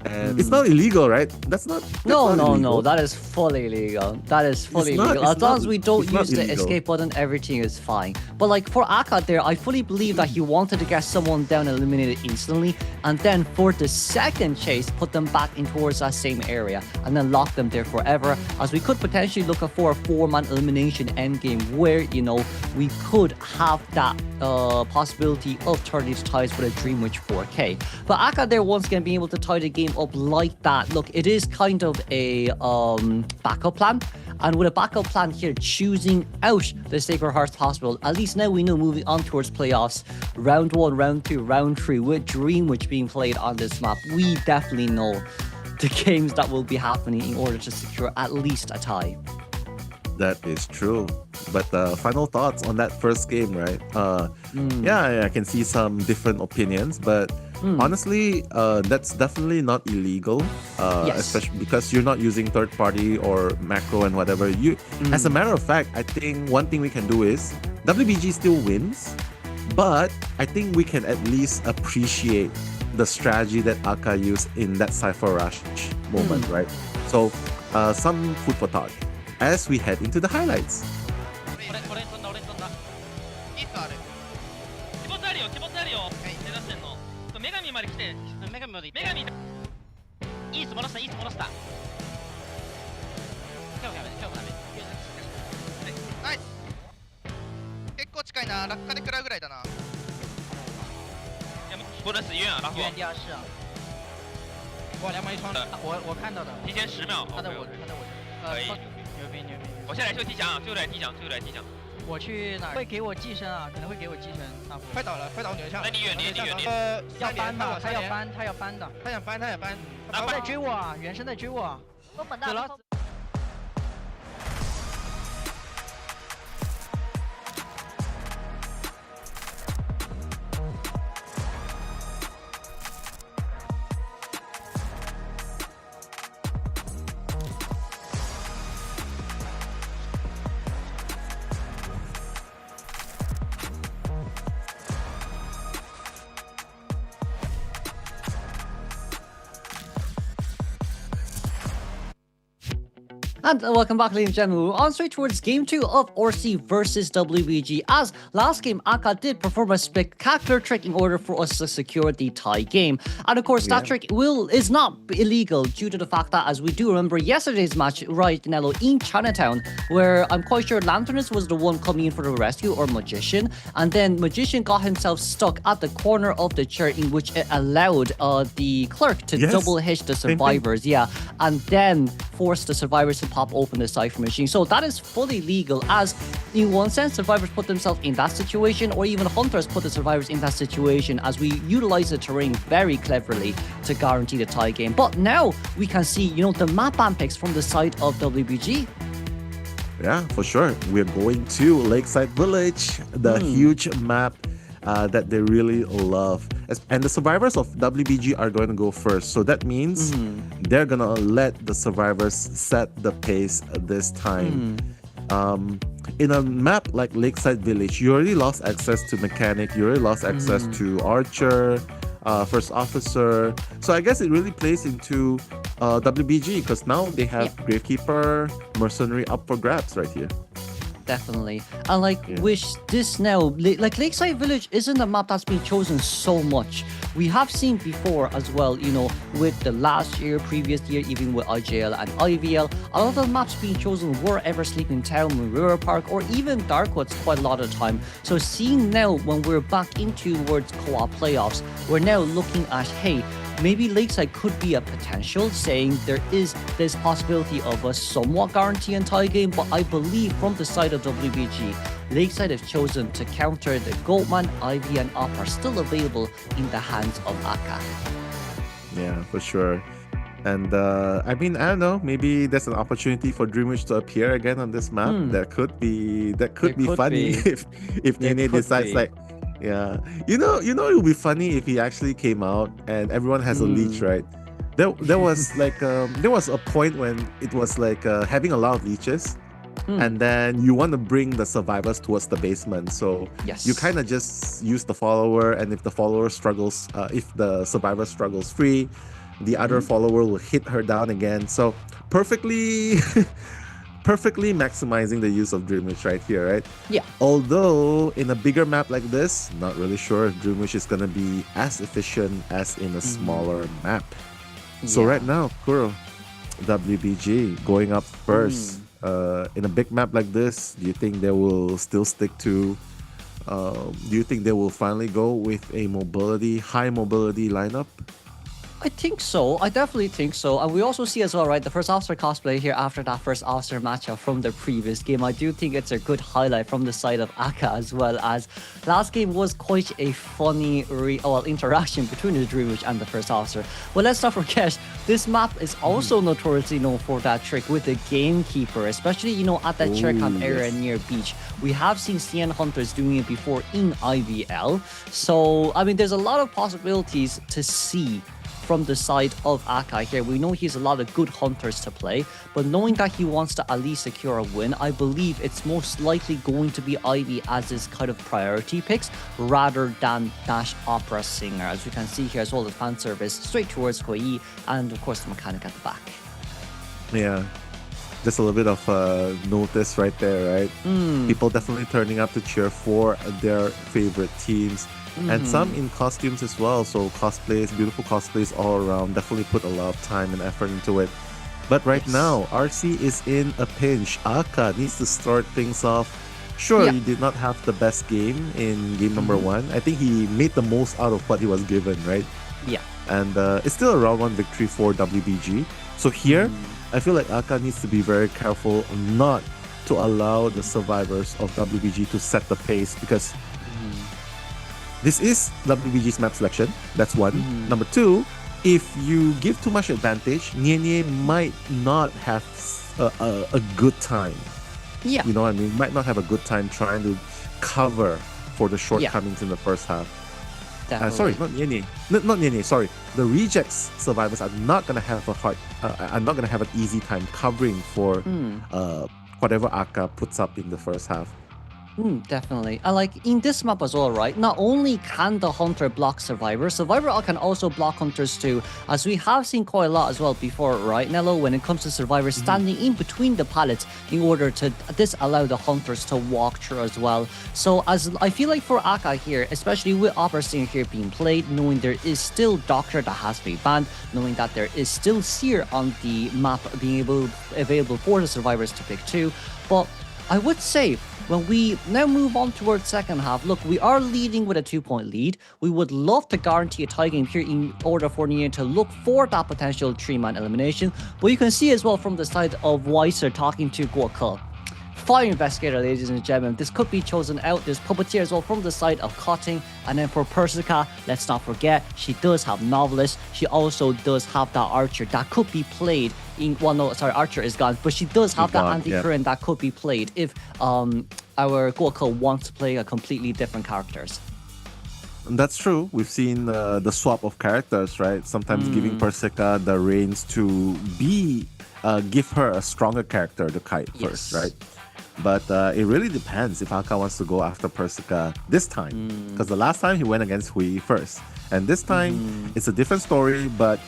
And it's not illegal, right? That's not illegal.
That is fully illegal. That is fully illegal. As long as we don't use the escape button, everything is fine. But like for Aka there, I fully believe that he wanted to get someone down and eliminated instantly, and then for the second chase, put them back in towards that same area, and then lock them there forever, as we could potentially look for a 4-man elimination endgame where, we could have that possibility of turning these ties with a Dream Witch 4K. But Aka there once again being able to tie the game up like that. Look, it is kind of a backup plan, and with a backup plan here, choosing out the Sacred Hearts Hospital, at least now we know moving on towards playoffs, round 1, round 2, round 3, with Dream Witch being played on this map, we definitely know the games that will be happening in order to secure at least a tie.
That is true. But final thoughts on that first game, right? Yeah, I can see some different opinions, but honestly, that's definitely not illegal. Especially because you're not using third party or macro and whatever. As a matter of fact, I think one thing we can do is WBG still wins, but I think we can at least appreciate the strategy that Aka used in that Cypher Rush moment, right? So some food for thought as we head into the highlights.
And welcome back, ladies and gentlemen. We're on straight towards Game 2 of ORC versus WBG. As last game, Aka did perform a spectacular trick in order for us to secure the tie game. And of course, that trick is not illegal due to the fact that, as we do remember yesterday's match, right, Nello, in Chinatown, where I'm quite sure Lanternus was the one coming in for the rescue, or Magician. And then Magician got himself stuck at the corner of the chair, in which it allowed the clerk to double hit the survivors. And then force the survivors to pop open the cipher machine. So that is fully legal, as in one sense survivors put themselves in that situation, or even hunters put the survivors in that situation, as we utilize the terrain very cleverly to guarantee the tie game. But now we can see, the map ban picks from the side of WBG.
Yeah, for sure. We're going to Lakeside Village, the huge map that they really love. And the survivors of WBG are going to go first. So that means they're going to let the survivors set the pace this time. in a map like Lakeside Village, you already lost access to mechanic, you already lost access to archer, first officer. So I guess it really plays into WBG because now they have Gravekeeper, Mercenary up for grabs right here.
Definitely. And wish this now, like Lakeside Village isn't a map that's been chosen so much. We have seen before as well, with the last year, previous year, even with IJL and IVL, a lot of the maps being chosen were Eversleeping Town, Mirror Park, or even Darkwoods quite a lot of time. So seeing now when we're back into towards co-op playoffs, we're now looking at, hey, maybe Lakeside could be a potential, saying there is this possibility of a somewhat guarantee and tie game, but I believe from the side of WBG, Lakeside have chosen to counter the Goatman, Ivy, and Up are still available in the hands of Aka.
Yeah, for sure. And I don't know, maybe there's an opportunity for Dreamwish to appear again on this map. That could be funny if Nene decides yeah. You know it would be funny if he actually came out and everyone has a leech, right? There was there was a point when it was having a lot of leeches. And then you want to bring the survivors towards the basement, so you kind of just use the follower, and if the follower struggles, if the survivor struggles free, the other follower will hit her down again. So perfectly maximizing the use of Dreamwish right here, right?
Yeah.
Although in a bigger map like this, not really sure if Dreamwish is gonna be as efficient as in a smaller map. So right now, Kuro, WBG going up first. In a big map like this, do you think they will still stick to do you think they will finally go with a high mobility lineup?
I think so. I definitely think so. And we also see as well, right, the first officer cosplay here after that first officer matchup from the previous game. I do think it's a good highlight from the side of Aka, as well as last game was quite a funny interaction between the Dreamwish and the first officer. But let's not forget, this map is also notoriously known for that trick with the Gamekeeper, especially, at that Cherkham area near beach. We have seen CN Hunters doing it before in IVL. So, there's a lot of possibilities to see from the side of Akai here. We know he has a lot of good hunters to play, but knowing that he wants to at least secure a win, I believe it's most likely going to be Ivy as his kind of priority picks rather than Dash Opera Singer. As we can see here as well, the fan service straight towards Koi and of course the mechanic at the back.
Yeah. Just a little bit of notice right there, right? People definitely turning up to cheer for their favorite teams. And some in costumes as well, so cosplays, beautiful cosplays all around. Definitely put a lot of time and effort into it. But right now, RC is in a pinch. Aka needs to start things off. Sure, he did not have the best game in game number 1. I think he made the most out of what he was given, right?
Yeah.
And it's still a round 1 victory for WBG. So here, I feel like Aka needs to be very careful not to allow the survivors of WBG to set the pace, because this is WBG's map selection. That's one. Number 2, if you give too much advantage, Nye might not have a good time.
Yeah.
You know what I mean? Might not have a good time trying to cover for the shortcomings in the first half. Sorry, not Nye. Not Nye. Sorry, the rejects survivors are not gonna have an easy time covering for whatever Aka puts up in the first half.
Definitely. And in this map as well, right? Not only can the hunter block survivor can also block hunters too, as we have seen quite a lot as well before, right, Nello, when it comes to survivors standing in between the pallets in order to disallow the hunters to walk through as well. So as I feel like for Aka here, especially with Opera Singer here being played, knowing there is still Doctor that has to be banned, knowing that there is still Seer on the map being available for the survivors to pick too, but I would say when we now move on towards second half, look, we are leading with a 2-point lead. We would love to guarantee a tie game here in order for Nia to look for that potential 3-man elimination. But you can see as well from the side of Weiser talking to Guoke. Fire Investigator, ladies and gentlemen. This could be chosen out. There's Puppeteer as well from the side of Cotting. And then for Persica, let's not forget, she does have Novelist. She also does have that Archer that could be played in... Well, no, sorry, Archer is gone. But she does have that Anti-Current that could be played if our Guoke wants to play a completely different characters.
That's true. We've seen the swap of characters, right? Sometimes giving Persica the reins to give her a stronger character to kite first, right? But it really depends if Aka wants to go after Persica this time. Because the last time he went against Hui first. And this time, it's a different story, but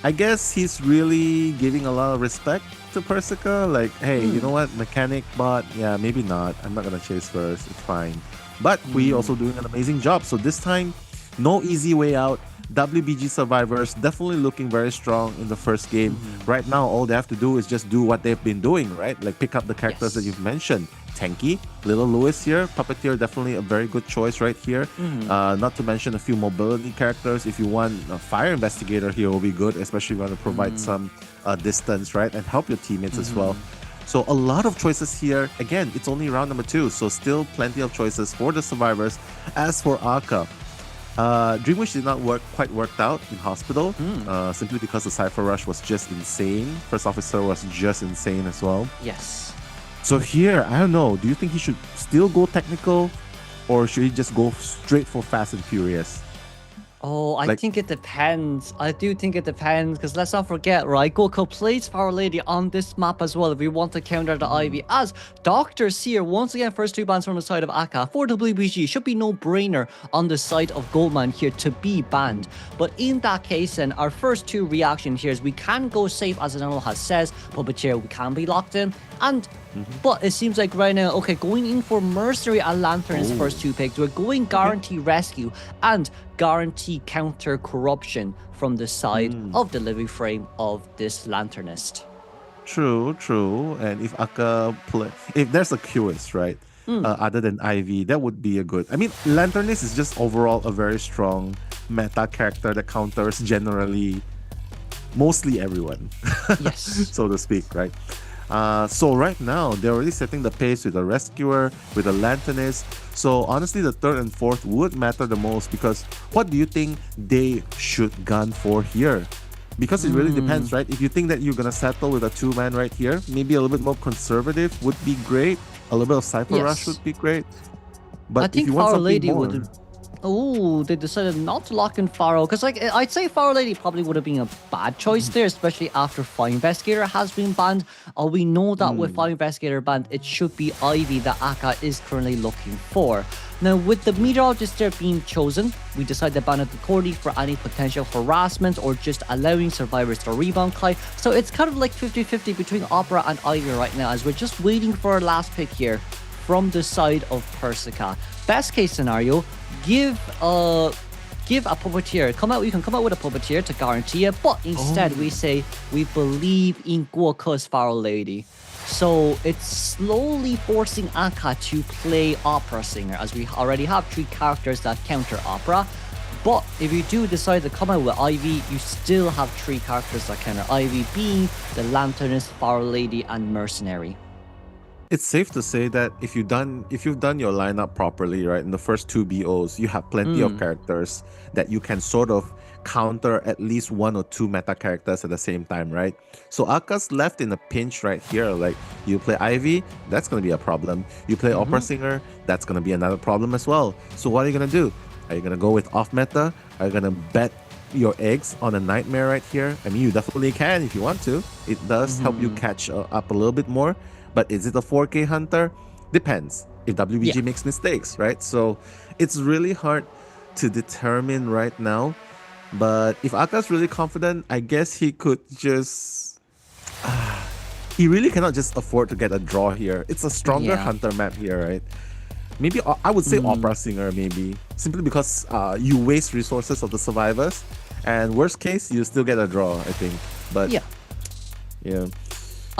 I guess he's really giving a lot of respect to Persica. Like, hey, you know what? Mechanic bot, yeah, maybe not. I'm not going to chase first. It's fine. But Hui also doing an amazing job. So this time, no easy way out. WBG survivors definitely looking very strong in the first game. Right now, all they have to do is just do what they've been doing, right? Like pick up the characters that you've mentioned. Tanky, Little Lewis here, Puppeteer, definitely a very good choice right here. Not to mention a few mobility characters. If you want a Fire Investigator here will be good, especially if you want to provide some distance, right? And help your teammates as well. So a lot of choices here. Again, it's only round number 2, so still plenty of choices for the survivors. As for Aka, Dream Wish did not quite worked out in Hospital, simply because the Cypher Rush was just insane. First Officer was just insane as well.
Yes.
So here, I don't know, do you think he should still go technical, or should he just go straight for Fast and Furious?
Oh, I think it depends. I do think it depends, because let's not forget, right? Goku plays Fire Lady on this map as well if we want to counter the Ivy. As Dr. Seer, once again, first 2 bans from the side of Aka. For WBG, should be no-brainer on the side of Goldman here to be banned. But in that case, then, our first 2 reaction here is we can go safe, as Anil has says. Puppeteer, we can be locked in. And but it seems like right now, okay, going in for Mercenary and Lantern's first 2 picks. We're going Guarantee Rescue and Guarantee Counter Corruption from the side of the living frame of this Lanternist.
True. And if Aka if there's a QS, right, other than Ivy, that would be a good. I mean, Lanternist is just overall a very strong meta character that counters generally mostly everyone.
Yes.
So to speak, right? So right now, they're already setting the pace with a Rescuer, with a Lanternist. So honestly, the 3rd and 4th would matter the most, because what do you think they should gun for here? Because it really depends, right? If you think that you're going to settle with a 2-man right here, maybe a little bit more conservative would be great. A little bit of Cypher Rush would be great. But
I
if
think
you want
Fire
something
Lady
more,
would. Oh, they decided not to lock in Pharaoh, because like I'd say Fire Lady probably would have been a bad choice there, especially after Fire Investigator has been banned. We know that with Fire Investigator banned, it should be Ivy that Aka is currently looking for. Now, with the Meteorologist there being chosen, we decided to ban the COAISY for any potential harassment or just allowing survivors to rebound Kai. So it's kind of like 50-50 between Opera and Ivy right now, as we're just waiting for our last pick here from the side of Persica. Best case scenario, give a Puppeteer. You can come out with a Puppeteer to guarantee it, but instead we say we believe in Guoke's Fire Lady. So it's slowly forcing Aka to play Opera Singer, as we already have 3 characters that counter Opera. But if you do decide to come out with Ivy, you still have 3 characters that counter Ivy, being the Lanternist, Fire Lady, and Mercenary.
it's safe to say that if you've done your lineup properly, right, in the first 2 BOs, you have plenty of characters that you can sort of counter at least 1 or 2 meta characters at the same time, right? So Aka's left in a pinch right here. Like, you play Ivy, that's going to be a problem. You play Opera Singer, that's going to be another problem as well. So what are you going to do? Are you going to go with off meta? Are you going to bet your eggs on a Nightmare right here? I mean, you definitely can if you want to. It does help you catch up a little bit more. But is it a 4K Hunter? Depends. If WBG makes mistakes, right? So it's really hard to determine right now. But if Aka's really confident, I guess he could just... he really cannot just afford to get a draw here. It's a stronger Hunter map here, right? Maybe I would say Opera Singer, maybe. Simply because you waste resources of the survivors. And worst case, you still get a draw, I think. But yeah.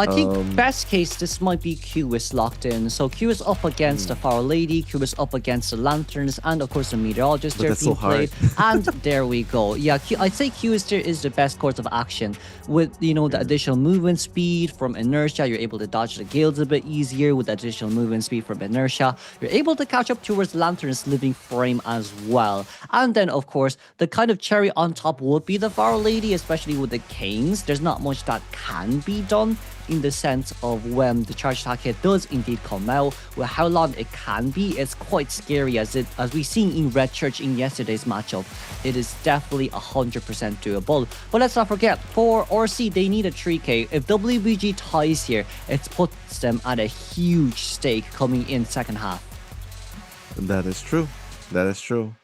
I think best case, this might be Q is locked in. So Q is up against the Fire Lady, Q is up against the Lanterns, and of course the Meteorologist there being played. And there we go. Yeah, I'd say Q is the best course of action. With, you know, the additional movement speed from Inertia, you're able to dodge the Gales a bit easier. With additional movement speed from Inertia, you're able to catch up towards Lantern's living frame as well. And then, of course, the kind of cherry on top would be the Fire Lady, especially with the Canes. There's not much that can be done in the sense of when the charge attack hit does indeed come out, with how long it can be, it's quite scary as we seen in Red Church in yesterday's matchup. It is definitely 100% doable. But let's not forget, for RC, they need a 3k. If WBG ties here, it puts them at a huge stake coming in second half.
That is true. That is true.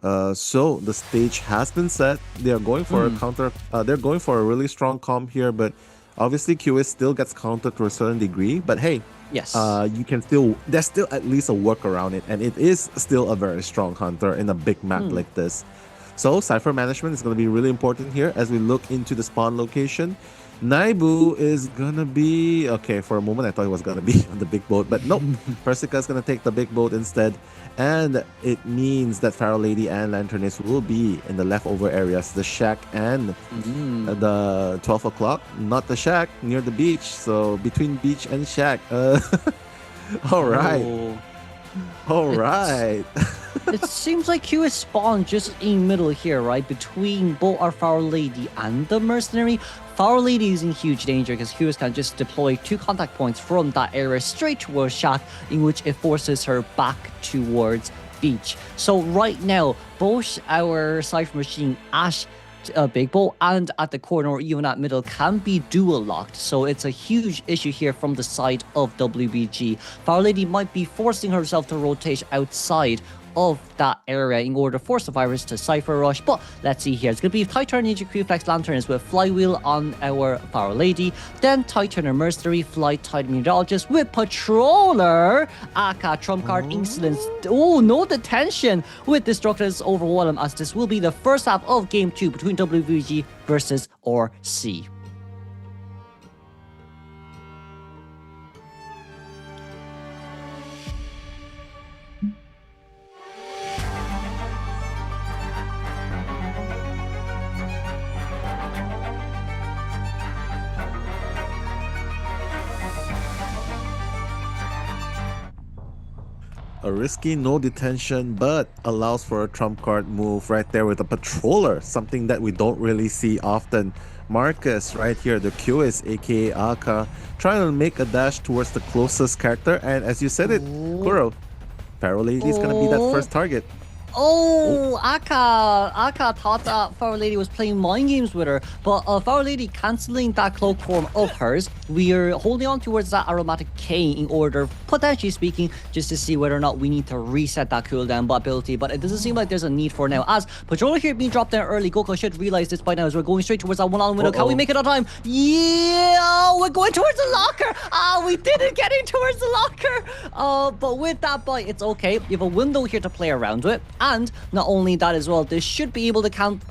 So the stage has been set. They are going for a counter. They're going for a really strong comp here, but obviously QS still gets countered to a certain degree. But hey,
yes,
you can still. There's still at least a work around it, and it is still a very strong hunter in a big map like this. So Cypher management is going to be really important here as we look into the spawn location. Naibu is gonna be okay. For a moment, I thought he was gonna be on the big boat, but nope. Persica is gonna take the big boat instead, and it means that Pharaoh Lady and Lanternist will be in the leftover areas, the shack and the 12 o'clock. Not the shack, near the beach. So between beach and shack. All right. All right.
It seems like Q is spawned just in middle here, right? Between both our Pharaoh Lady and the Mercenary. Pharaoh Lady is in huge danger because Q can just deploy 2 contact points from that area straight towards shack, in which it forces her back towards beach. So right now, both our Cypher Machine Ash Big Bow and at the corner or even at middle can be dual locked, so it's a huge issue here from the side of WBG. Pharaoh Lady might be forcing herself to rotate outside of that area in order for survivors to Cypher rush, but let's see here. It's going to be Titan Ninja Q-Flex Lanterns with Flywheel on our Pharaoh Lady, then Titan Mercenary, Fly Titan Meteorologist with Patroller, Aka Trump Card Insolence. Oh, no detention with Destructors Overwhelm, as this will be the first half of Game 2 between WBG versus RC.
A risky no detention, but allows for a trump card move right there with a patroller, something that we don't really see often. Marcus right here, the QS aka Aka, trying to make a dash towards the closest character, and as you said it, Kuro, Pharaoh Lady is gonna be that first target.
Oh, Aka thought that Pharaoh Lady was playing mind games with her, but Pharaoh Lady cancelling that cloak form of hers. We are holding on towards that aromatic cane in order, potentially speaking, just to see whether or not we need to reset that cooldown ability, but it doesn't seem like there's a need for now. As Patroller here being dropped down early, Goku should realize this by now as we're going straight towards that one-on window. Can we make it on time? Yeah, we're going towards the locker. We didn't get in towards the locker. But with that bite, it's okay. You have a window here to play around with. And not only that as well, this should be able to counter.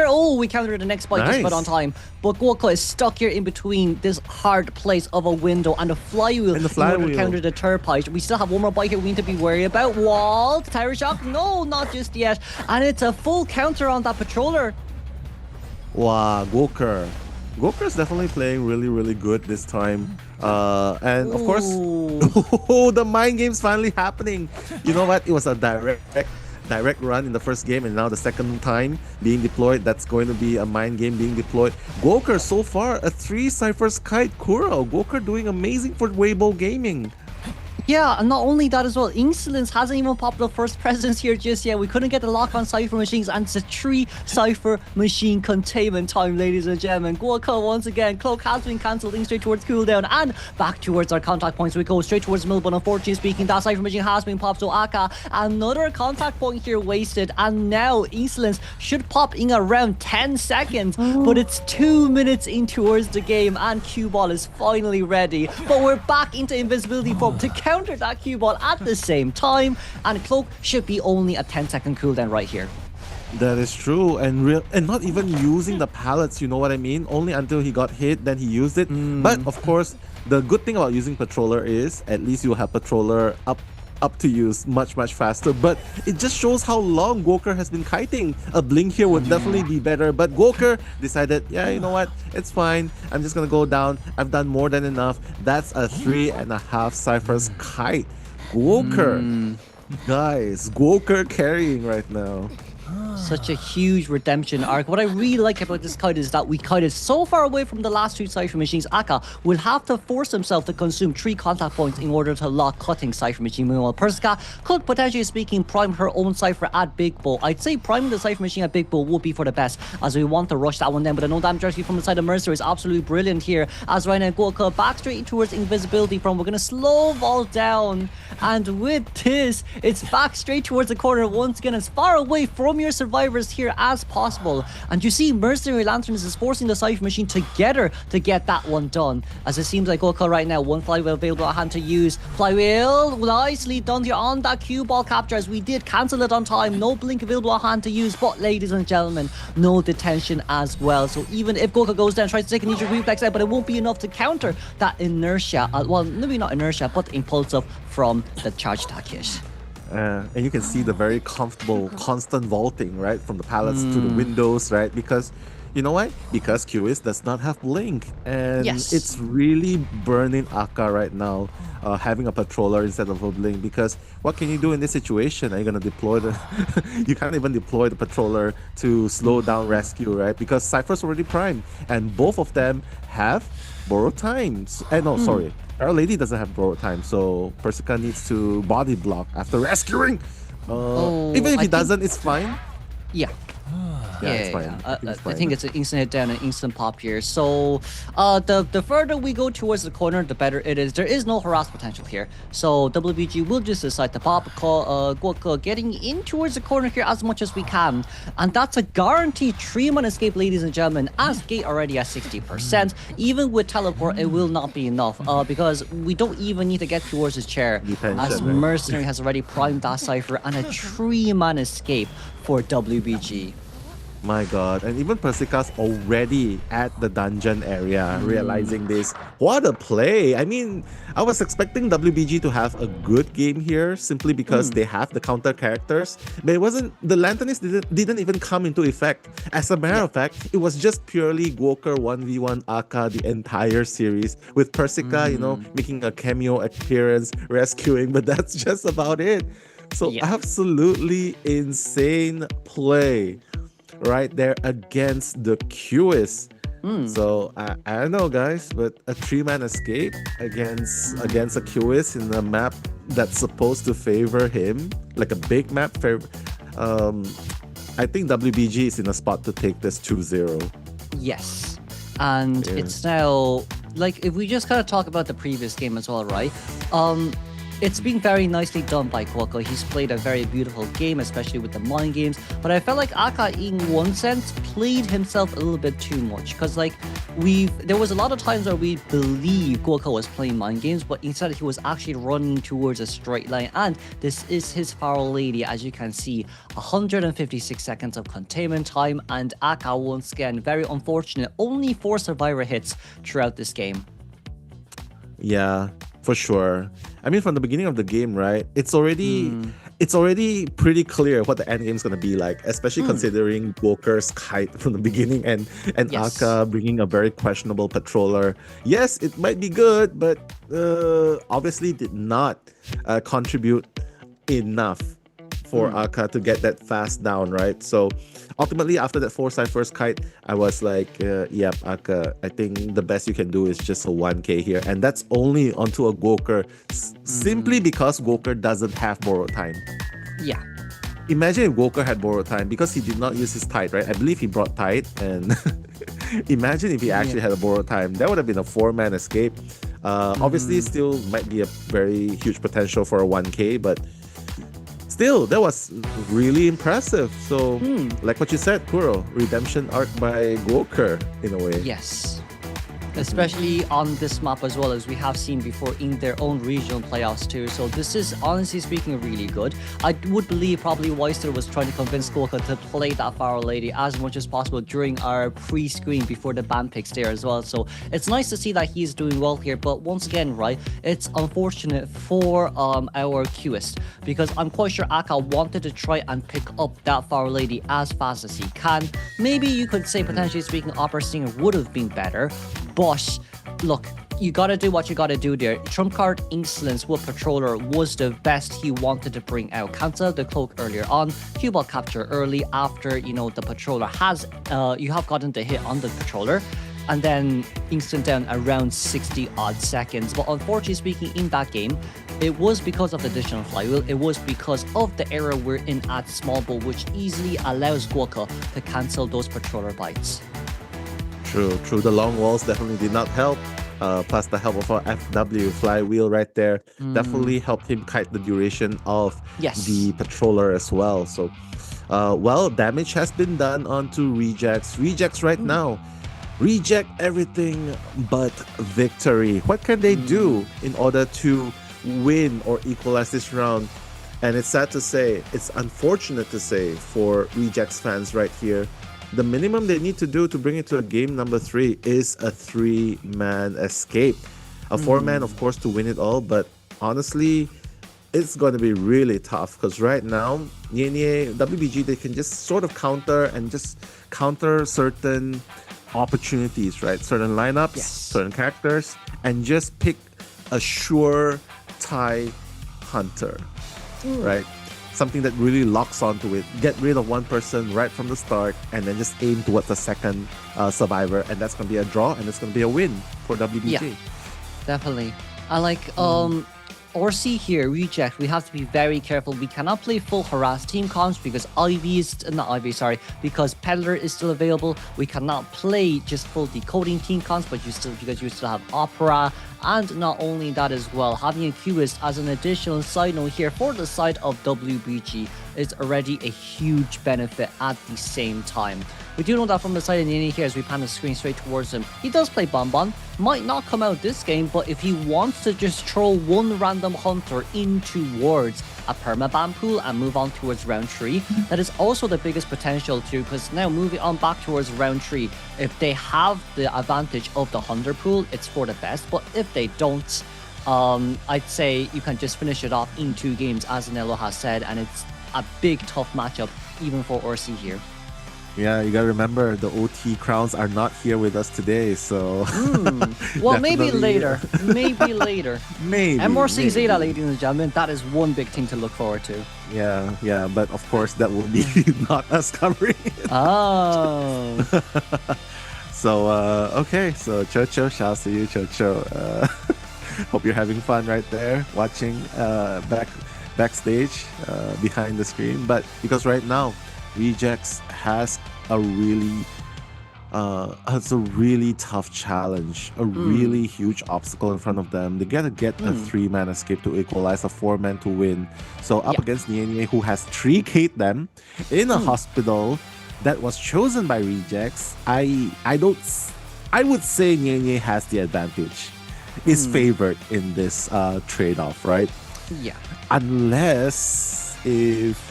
Oh, we countered the next bite just about on time. But Goku is stuck here in between this hard place of a window and a flywheel in order to counter the third bite. We still have one more bite here we need to be worried about. Wall, Tire Shock? No, not just yet. And it's a full counter on that Patroller.
Wow, Goku. Goku is definitely playing really, really good this time. And of course, the mind game's finally happening. You know what? It was a direct run in the first game, and now the second time being deployed, that's going to be a mind game being deployed. Goku so far a 3 Cypher's Kite Kuro. Goku doing amazing for Weibo Gaming.
Yeah, and not only that as well, Insolence hasn't even popped the first presence here just yet. We couldn't get the lock on Cypher Machines, and it's a 3 Cypher Machine containment time, ladies and gentlemen. Goku once again, Cloak has been cancelled in straight towards cooldown, and back towards our contact points we go, straight towards the middle, but unfortunately speaking, that Cypher Machine has been popped, so Aka, another contact point here wasted, and now Insolence should pop in around 10 seconds, but it's 2 minutes in towards the game, and Cue Ball is finally ready, but we're back into invisibility form to counter that cue ball at the same time, and Cloak should be only a 10-second cooldown right here.
That is true, and not even using the pallets, you know what I mean? Only until he got hit, then he used it. But of course, the good thing about using Patroller is at least you have Patroller up to use much faster, but it just shows how long Goku has been kiting. A blink here would definitely be better, but Goku decided, yeah, you know what, it's fine, I'm just gonna go down, I've done more than enough. That's a 3.5 Cypher's Kite. Goku, guys, Goku carrying right now.
Such a huge redemption arc. What I really like about this kite is that we kited so far away from the last two Cypher machines. Akka will have to force himself to consume 3 contact points in order to lock cutting Cypher machine. Meanwhile, Persica could potentially speaking prime her own Cypher at Big Bull. I'd say priming the Cypher machine at Big Bull would be for the best, as we want to rush that one down. But the no damage rescue from the side of Mercer is absolutely brilliant here, as right now Goku back straight towards invisibility from. We're gonna slow vault down, and with this, it's back straight towards the corner once again, as far away from your survivors here as possible. And you see Mercenary Lanterns is forcing the Cypher machine together to get that one done, as it seems like Goku right now, one flywheel available at hand to use. Flywheel nicely done here on that cue ball capture, as we did cancel it on time. No blink available at hand to use, but ladies and gentlemen, no detention as well. So even if Goku goes down, tries to take a knee-jerk reflex out, but it won't be enough to counter that inertia, well, maybe not inertia, but impulsive from the charge attack hit.
And you can see the very comfortable, constant vaulting, right? From the pallets to the windows, right? Because, you know why? Because COAⅨ does not have blink. And it's really burning Akka right now, having a patroller instead of a blink. Because what can you do in this situation? Are you going to deploy the... you can't even deploy the patroller to slow down rescue, right? Because Cypher's already primed. And both of them have borrowed time. Sorry. Our Lady doesn't have borrowed time, so Persica needs to body block after rescuing. Even if he doesn't, it's fine.
Yeah.
It's fine.
I think it's an instant hit down and instant pop here. So the further we go towards the corner, the better it is. There is no harass potential here. So WBG will just decide to pop getting in towards the corner here as much as we can. And that's a guaranteed 3-man escape, ladies and gentlemen, as Gate already at 60%. Even with teleport, it will not be enough because we don't even need to get towards his chair, as Mercenary has already primed that Cypher, and a 3-man escape for WBG.
My god, and even Persica's already at the dungeon area, realizing this. What a play! I mean, I was expecting WBG to have a good game here, simply because they have the counter characters, but it wasn't, the Lanternist didn't even come into effect. As a matter of fact, it was just purely Gwoker 1v1 Akka the entire series, with Persica, you know, making a cameo appearance, rescuing, but that's just about it. So absolutely insane play right there against the COAⅨ. So I don't know, guys, but a 3-man escape against a COAⅨ in a map that's supposed to favor him, like a big map. I think WBG is in a spot to take this 2-0.
Yes, and it's now, like, if we just kind of talk about the previous game as well, right? It's been very nicely done by Goku. He's played a very beautiful game, especially with the mind games. But I felt like Akka, in one sense, played himself a little bit too much. Because, like, there was a lot of times where we believe Goku was playing mind games, but instead he was actually running towards a straight line. And this is his Pharaoh Lady, as you can see, 156 seconds of containment time. And Akka, once again, very unfortunate, only 4 survivor hits throughout this game.
Yeah, for sure. I mean, from the beginning of the game, right? It's already pretty clear what the end game is gonna be like, especially considering Gwoker's kite from the beginning and Akka bringing a very questionable patroller. Yes, it might be good, but obviously did not contribute enough for Akka to get that fast down, right? So ultimately, after that 4 Cypher's kite, I was like, yep, Akka, I think the best you can do is just a 1k here. And that's only onto a Gwoker, simply because Gwoker doesn't have borrowed time.
Yeah.
Imagine if Gwoker had borrowed time, because he did not use his tide, right? I believe he brought tide, and imagine if he actually had a borrowed time. That would have been a 4-man escape. Obviously, still might be a very huge potential for a 1k, but still, that was really impressive. So, like what you said, Kuro, redemption arc by Gwoker in a way.
Yes. Especially on this map as well, as we have seen before in their own regional playoffs too. So this is, honestly speaking, really good. I would believe probably Weister was trying to convince Goku to play that Pharaoh Lady as much as possible during our pre-screen before the ban picks there as well. So it's nice to see that he's doing well here. But once again, right, it's unfortunate for our COAⅨ, because I'm quite sure Akka wanted to try and pick up that Pharaoh Lady as fast as he can. Maybe you could say, potentially speaking, AbyssⅨ would have been better. But look, you gotta do what you gotta do there. Trump card Insolence with Patroller was the best he wanted to bring out. Cancel the cloak earlier on, cue ball capture early after, you know, the Patroller has, you have gotten the hit on the Patroller, and then instant down around 60 odd seconds. But unfortunately speaking, in that game, it was because of the additional flywheel. It was because of the error we're in at small ball, which easily allows Guoka to cancel those Patroller bites.
True. The long walls definitely did not help. Plus the help of our FW flywheel right there definitely helped him kite the duration of the Patroller as well. So, well, damage has been done onto Rejects. Rejects right now. Reject everything but victory. What can they do in order to win or equalize this round? And it's sad to say, it's unfortunate to say for Rejects fans right here, the minimum they need to do to bring it to a game number 3 is a 3-man escape. A 4-man, of course, to win it all, but honestly, it's going to be really tough because right now, Nye, WBG, they can just sort of counter certain opportunities, right? Certain lineups, certain characters, and just pick a sure tie hunter, right? Something that really locks onto it. Get rid of one person right from the start and then just aim towards the second survivor, and that's going to be a draw and it's going to be a win for WBG.
Yeah, definitely. I like RC here, Reject, we have to be very careful. We cannot play full harass team comps because because Peddler is still available. We cannot play just full decoding team comps, but you still have Opera. And not only that as well, having a Cubist as an additional side note here for the side of WBG is already a huge benefit at the same time. We do know that from the side of Nini here as we pan the screen straight towards him. He does play Bonbon, might not come out this game, but if he wants to just throw one random hunter in towards a permaban pool and move on towards round 3, that is also the biggest potential too, because now moving on back towards round 3, if they have the advantage of the hunter pool, it's for the best, but if they don't, I'd say you can just finish it off in 2 games, as Nello has said, and it's a big tough matchup even for RC here.
Yeah, you gotta remember the OT crowns are not here with us today, so
well, maybe later. Maybe later.
Maybe.
MRC ZETA, ladies and gentlemen, that is one big thing to look forward to.
Yeah, but of course that will be not us covering it.
Oh.
So okay, so Chocho, shout out to you, Chocho. Hope you're having fun right there watching backstage behind the screen. But because right now Rejects has a really tough challenge, a really huge obstacle in front of them. They gotta get a 3-man escape to equalize, a 4-man to win. So up against Nye, who has 3K'd them in a hospital that was chosen by Rejects. I would say Nye has the advantage, is favored in this trade-off, right?
Yeah.
Unless if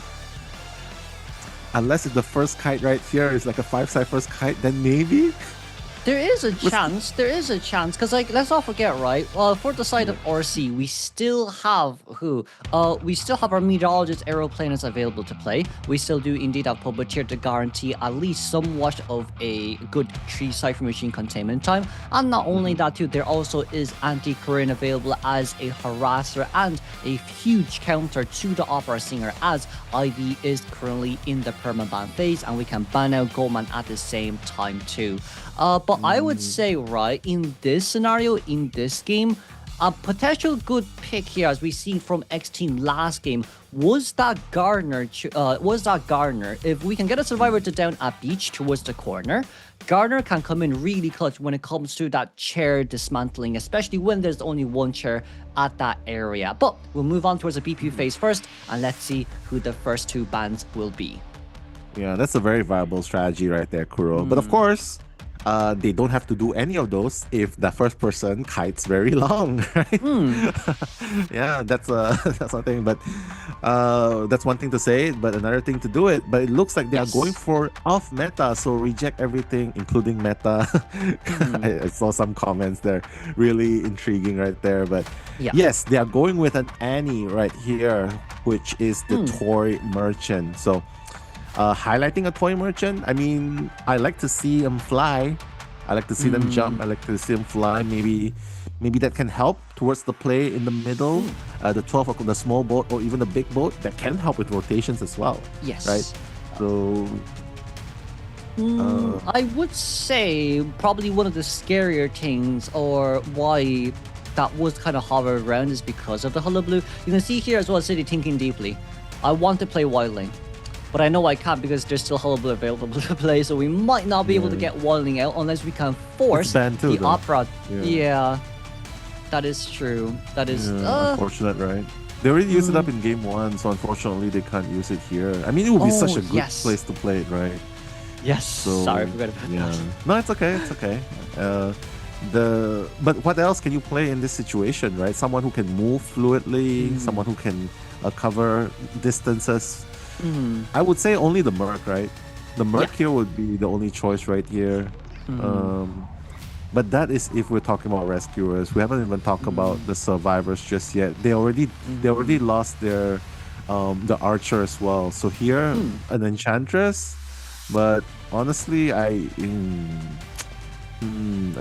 the first kite right here is like a 5-side first kite, then maybe
there is a chance, because like, let's not forget, right, for the side of RC, we still have our meteorologist aeroplaners available to play. We still do indeed have Puppeteer to guarantee at least somewhat of a good 3 Cypher Machine containment time. And not only that too, there also is Anti-Korean available as a harasser and a huge counter to the Opera Singer, as Ivy is currently in the permaban phase and we can ban out Goldman at the same time too. But I would say, right, in this scenario, in this game, a potential good pick here, as we see from X Team last game, was that Gardner. If we can get a survivor to down at beach towards the corner, Gardner can come in really clutch when it comes to that chair dismantling, especially when there's only one chair at that area. But we'll move on towards the BP phase first, and let's see who the first 2 bans will be.
Yeah, that's a very viable strategy right there, Kuro. But of course, they don't have to do any of those if the first person kites very long, right? Yeah, that's one thing. But that's one thing to say, but another thing to do it. But it looks like they are going for off meta, so reject everything, including meta. I saw some comments there, really intriguing right there. But yes, they are going with an Annie right here, which is the toy merchant. So highlighting a toy merchant, I mean, I like to see him fly, I like to see them jump. I like to see them fly. Maybe that can help towards the play in the middle, the 12 of the small boat or even the big boat. That can help with rotations as well.
Yes.
Right. So.
I would say probably one of the scarier things, or why that was kind of hovered around, is because of the hullabaloo. You can see here as well, City thinking deeply. I want to play wildling, but I know I can't because there's still hullabaloo available to play, so we might not be able to get wildling out unless we can force the opera. Yeah, that is true. That is
unfortunate, right? They already used it up in game 1, so unfortunately they can't use it here. I mean, it would be such a good place to play it, right?
Yes.
So,
sorry, I forgot about that.
No, it's okay. It's okay. But what else can you play in this situation, right? Someone who can move fluidly, someone who can cover distances. I would say only the Merc, right? The Merc here would be the only choice right here. But that is if we're talking about rescuers. We haven't even talked about the survivors just yet. They already lost their the archer as well. So here an enchantress. But honestly,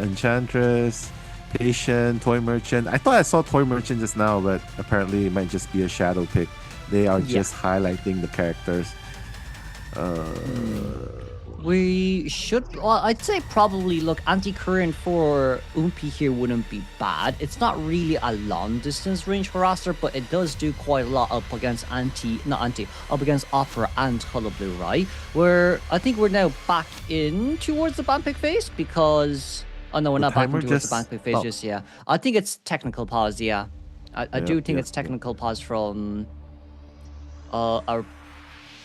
Enchantress, Patient, Toy Merchant. I thought I saw Toy Merchant just now, but apparently it might just be a shadow pick. They are just highlighting the characters.
We should, well, I'd say probably, look, anti-current for Umpi here wouldn't be bad. It's not really a long distance range harasser, but it does do quite a lot up against up against Opera and Hullabaloo, right? Where I think we're now back in towards the ban pick phase because, oh no, we're not back in towards the ban pick phase just yet. I think it's technical pause, yeah. I do think it's technical pause from our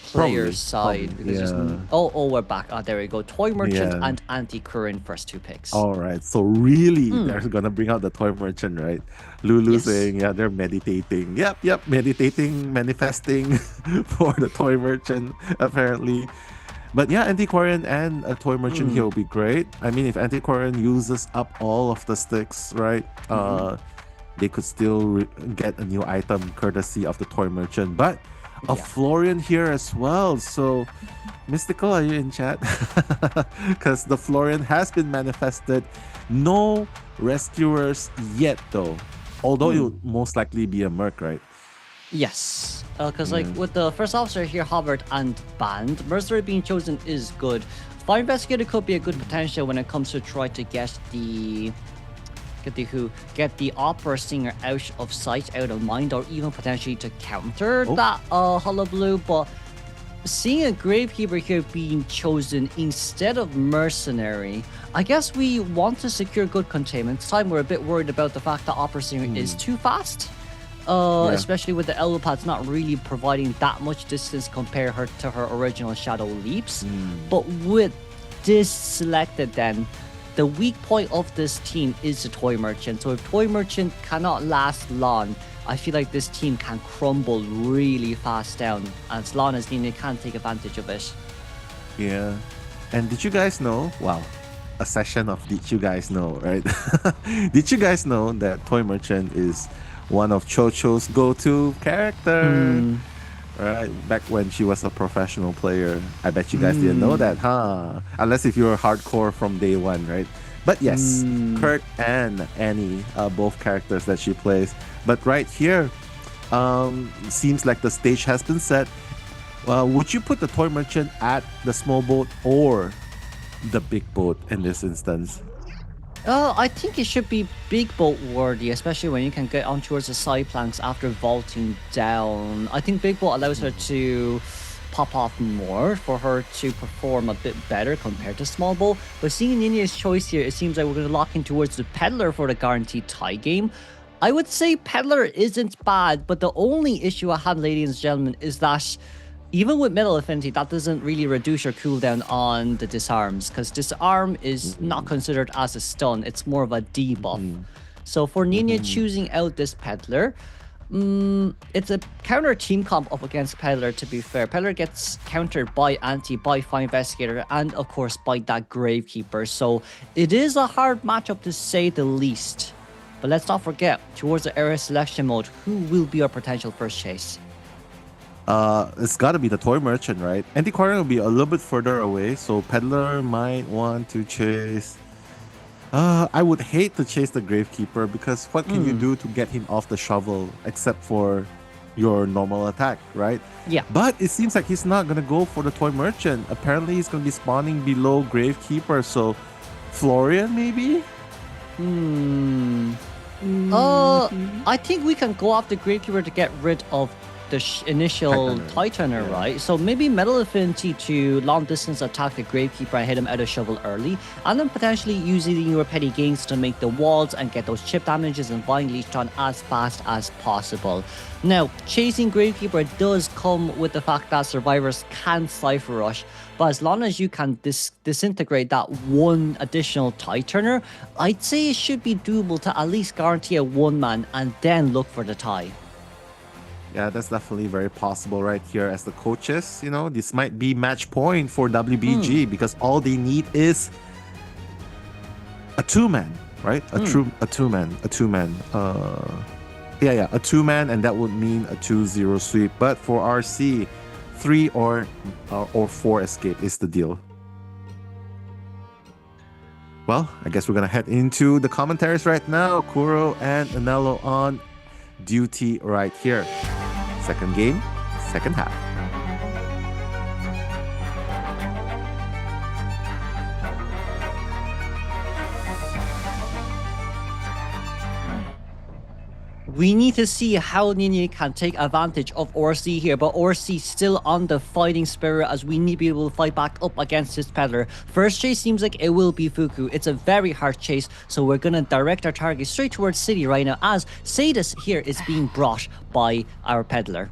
player's side because we're back. There we go. Toy Merchant and Anti-Current first 2 picks.
All right, so really they're gonna bring out the Toy Merchant, right? Lulu saying they're meditating. Yep, meditating, manifesting for the Toy Merchant apparently. But yeah, Antiquarian and a Toy Merchant here will be great. I mean, if Antiquarian uses up all of the sticks, right, they could still get a new item courtesy of the Toy Merchant. But a Florian here as well. So, Mystical, are you in chat? Because the Florian has been manifested. No rescuers yet, though. Although it would most likely be a Merc, right?
Yes. Because like with the first officer here hovered and banned, Mercenary being chosen is good. Fire Investigator could be a good potential when it comes to try to get the Opera Singer out of sight, out of mind, or even potentially to counter that hullabaloo. But seeing a Gravekeeper here being chosen instead of Mercenary, I guess we want to secure good containment. This time we're a bit worried about the fact that Opera Singer is too fast. Especially with the Elwopads not really providing that much distance compared to her original Shadow Leaps. But with this selected then, the weak point of this team is the Toy Merchant. So if Toy Merchant cannot last long, I feel like this team can crumble really fast down as long as Nina can take advantage of it.
Yeah. And did you guys know? Wow. A session of did you guys know, right? Did you guys know that Toy Merchant is one of Chocho's go-to character? Right, back when she was a professional player. I bet you guys didn't know that, huh? Unless if you were hardcore from day one, right? But yes, Kurt and Annie are both characters that she plays. But right here, seems like the stage has been set. Would you put the Toy Merchant at the small boat or the big boat in this instance?
I think it should be big boat worthy, especially when you can get on towards the side planks after vaulting down. I think big boat allows her to pop off more for her to perform a bit better compared to small boat. But seeing Ninia's choice here, it seems like we're going to lock in towards the Peddler for the guaranteed tie game. I would say Peddler isn't bad, but the only issue I have, ladies and gentlemen, is that even with Metal Affinity, that doesn't really reduce your cooldown on the disarms, because disarm is not considered as a stun, it's more of a debuff. So for Nina choosing out this Peddler, it's a counter team comp up against Peddler, to be fair. Peddler gets countered by Anti, by Fire Investigator, and of course by that Gravekeeper. So it is a hard matchup to say the least. But let's not forget, towards the area selection mode, who will be our potential first chase?
It's gotta be the Toy Merchant, right? Antiquarian will be a little bit further away, so Peddler might want to chase I would hate to chase the Gravekeeper because what can you do to get him off the shovel except for your normal attack, right?
Yeah.
But it seems like he's not going to go for the Toy Merchant. Apparently, he's going to be spawning below Gravekeeper. So, Florian, maybe?
I think we can go after Gravekeeper to get rid of the initial Titaner, right? So maybe Metal Affinity to long distance attack the Gravekeeper and hit him out of shovel early, and then potentially using your petty gains to make the walls and get those chip damages and buying Leech on as fast as possible. Now, chasing Gravekeeper does come with the fact that survivors can Cypher Rush, but as long as you can disintegrate that one additional Titaner, I'd say it should be doable to at least guarantee a one-man and then look for the tie.
Yeah, that's definitely very possible right here as the coaches. You know, this might be match point for WBG because all they need is a two-man, right? A two-man. A two-man, and that would mean a 2-0 sweep. But for RC, 3 or 4 escape is the deal. Well, I guess we're gonna head into the commentaries right now. Kuro and Anello on duty right here. Second game, second half.
We need to see how Nini can take advantage of ORC here, but ORC still on the fighting spirit as we need to be able to fight back up against this peddler. First chase seems like it will be Fuku. It's a very hard chase, so we're going to direct our target straight towards City right now as Sadis here is being brought by our peddler.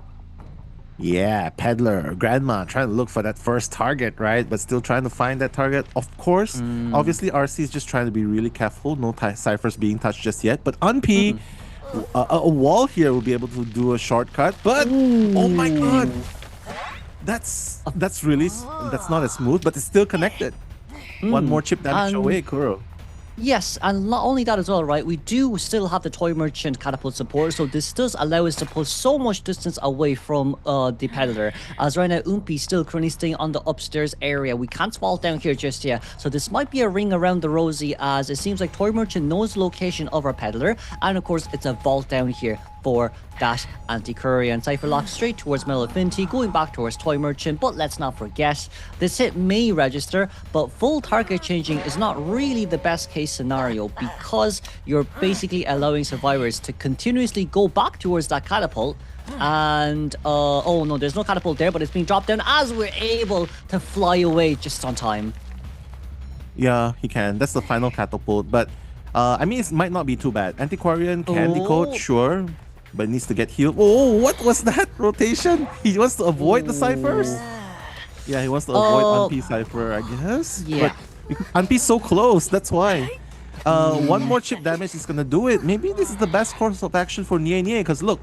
Yeah, peddler, grandma, trying to look for that first target, right? But still trying to find that target. Of course, obviously RC is just trying to be really careful. No ciphers being touched just yet. But Unpi, a wall here will be able to do a shortcut. But oh my god, that's not as smooth, but it's still connected. One more chip damage away, Kuro.
Yes, and not only that as well, right? We do still have the Toy Merchant catapult support, so this does allow us to pull so much distance away from the peddler. As right now, Umpi still currently staying on the upstairs area. We can't swallow down here just yet, so this might be a ring around the rosy as it seems like Toy Merchant knows the location of our peddler, and of course, it's a vault down here for that anti-courier and Cypher lock straight towards Metal Affinity, going back towards Toy Merchant. But let's not forget, this hit may register, but full target changing is not really the best case scenario because you're basically allowing survivors to continuously go back towards that catapult. And oh no, there's no catapult there, but it's being dropped down as we're able to fly away just on time.
Yeah, he can. That's the final catapult, but I mean, it might not be too bad. Antiquarian can decode, sure, but needs to get healed. Oh, what was that rotation? He wants to avoid the ciphers? Yeah, he wants to avoid Unpi cipher, I guess.
Yeah.
But Unpi's so close, that's why. One more chip damage is gonna do it. Maybe this is the best course of action for Nie, because look,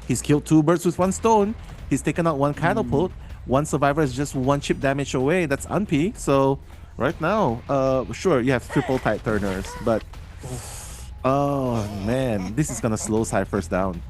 he's killed 2 birds with 1 stone. He's taken out 1 catapult. 1 survivor is just 1 chip damage away. That's Unpi. So right now, sure, you have triple tight turners, but oh man, this is gonna slow ciphers down.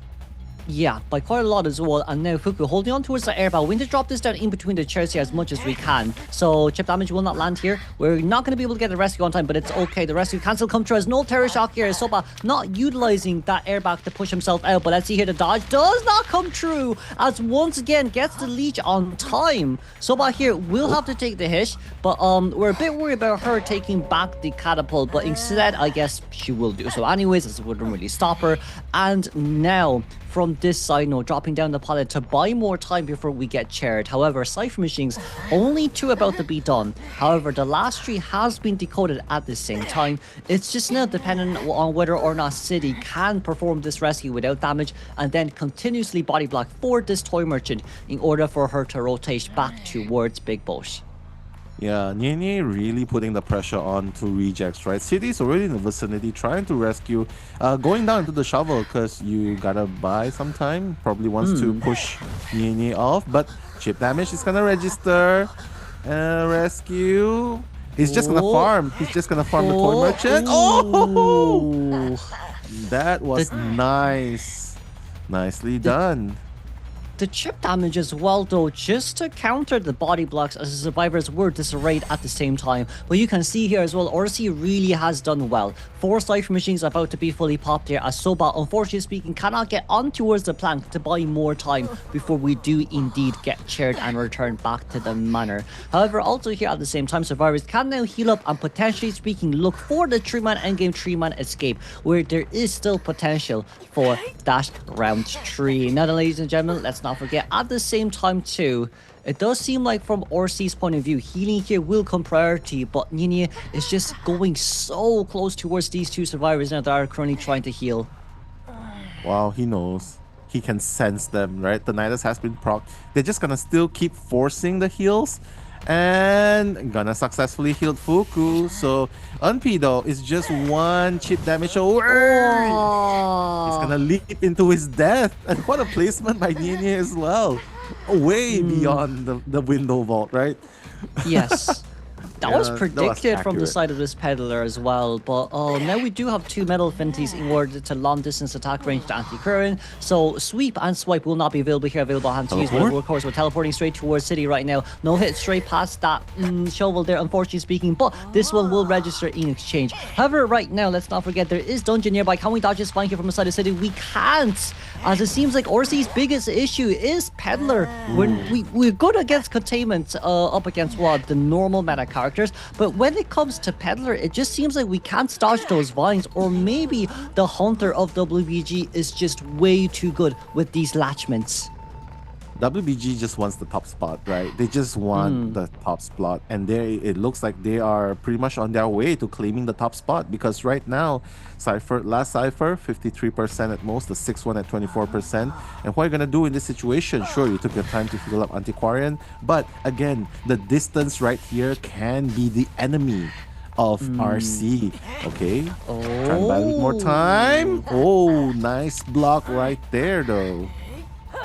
Yeah, by quite a lot as well. And now Fuku holding on towards the airball. We need to drop this down in between the chairs here as much as we can. So chip damage will not land here. We're not going to be able to get the rescue on time, but it's okay. The rescue can still come through as no terror shock here. Soba not utilizing that airbag to push himself out. But let's see here, the dodge does not come true as once again gets the leech on time. Soba here will have to take the hit, but we're a bit worried about her taking back the catapult, but instead I guess she will do so anyways, as it wouldn't really stop her. And now from this side, no, dropping down the pallet to buy more time before we get chaired. However, Cypher Machines, only 2 about to be done. However, the last 3 has been decoded at the same time. It's just now dependent on whether or not City can perform this rescue without damage and then continuously body block for this Toy Merchant in order for her to rotate back towards Big Boat.
Yeah, Nie really putting the pressure on to rejects, right? City's already in the vicinity trying to rescue, going down into the shovel because you gotta buy some time. Probably wants to push Nie off, but chip damage is gonna register. Rescue. He's just gonna farm. He's just gonna farm the Toy Merchant. Oh! That was nice. Nicely done.
the chip damage as well, though, just to counter the body blocks as the survivors were disarrayed at the same time. But you can see here as well, RC really has done well. 4 Cypher machines about to be fully popped here, as Soba, unfortunately speaking, cannot get on towards the plank to buy more time before we do indeed get chaired and return back to the manor. However, also here at the same time, survivors can now heal up and potentially speaking look for the 3-man endgame 3-man escape, where there is still potential for that round 3. Now then, ladies and gentlemen, let's not forget at the same time too, it does seem like from RC's point of view, healing here will come priority, but Nini is just going so close towards these 2 survivors now that are currently trying to heal.
Wow, he knows. He can sense them, right? The Nidus has been proc. They're just gonna still keep forcing the heals and gonna successfully heal Fuku. So Unpi though is just 1 chip damage away. He's gonna leap into his death. And what a placement by Nini as well. Way beyond the window vault, right?
Yes. That was predicted from the
accurate.
side of this peddler as well, but now we do have 2 metal affinities in order to long distance attack range to anti-current, so sweep and swipe will not be available here, available hand to use, but of course we're teleporting straight towards city right now. No hit straight past that shovel there, unfortunately speaking, but this one will register in exchange. However, right now, let's not forget there is dungeon nearby. Can we dodge this flank here from the side of city? We can't, as it seems like RC's biggest issue is peddler. We're good against containment up against what the normal meta characters, but when it comes to peddler, it just seems like we can't dodge those vines, or maybe the hunter of WBG is just way too good with these latchments.
WBG just wants the top spot, right? They just want the top spot, and it looks like they are pretty much on their way to claiming the top spot, because right now, last Cypher, 53% at most, the 6th one at 24%. And what are you gonna do in this situation? Sure, you took your time to heal up Antiquarian, but again, the distance right here can be the enemy of RC. Okay, try and buy a bit more time. Oh, nice block right there though.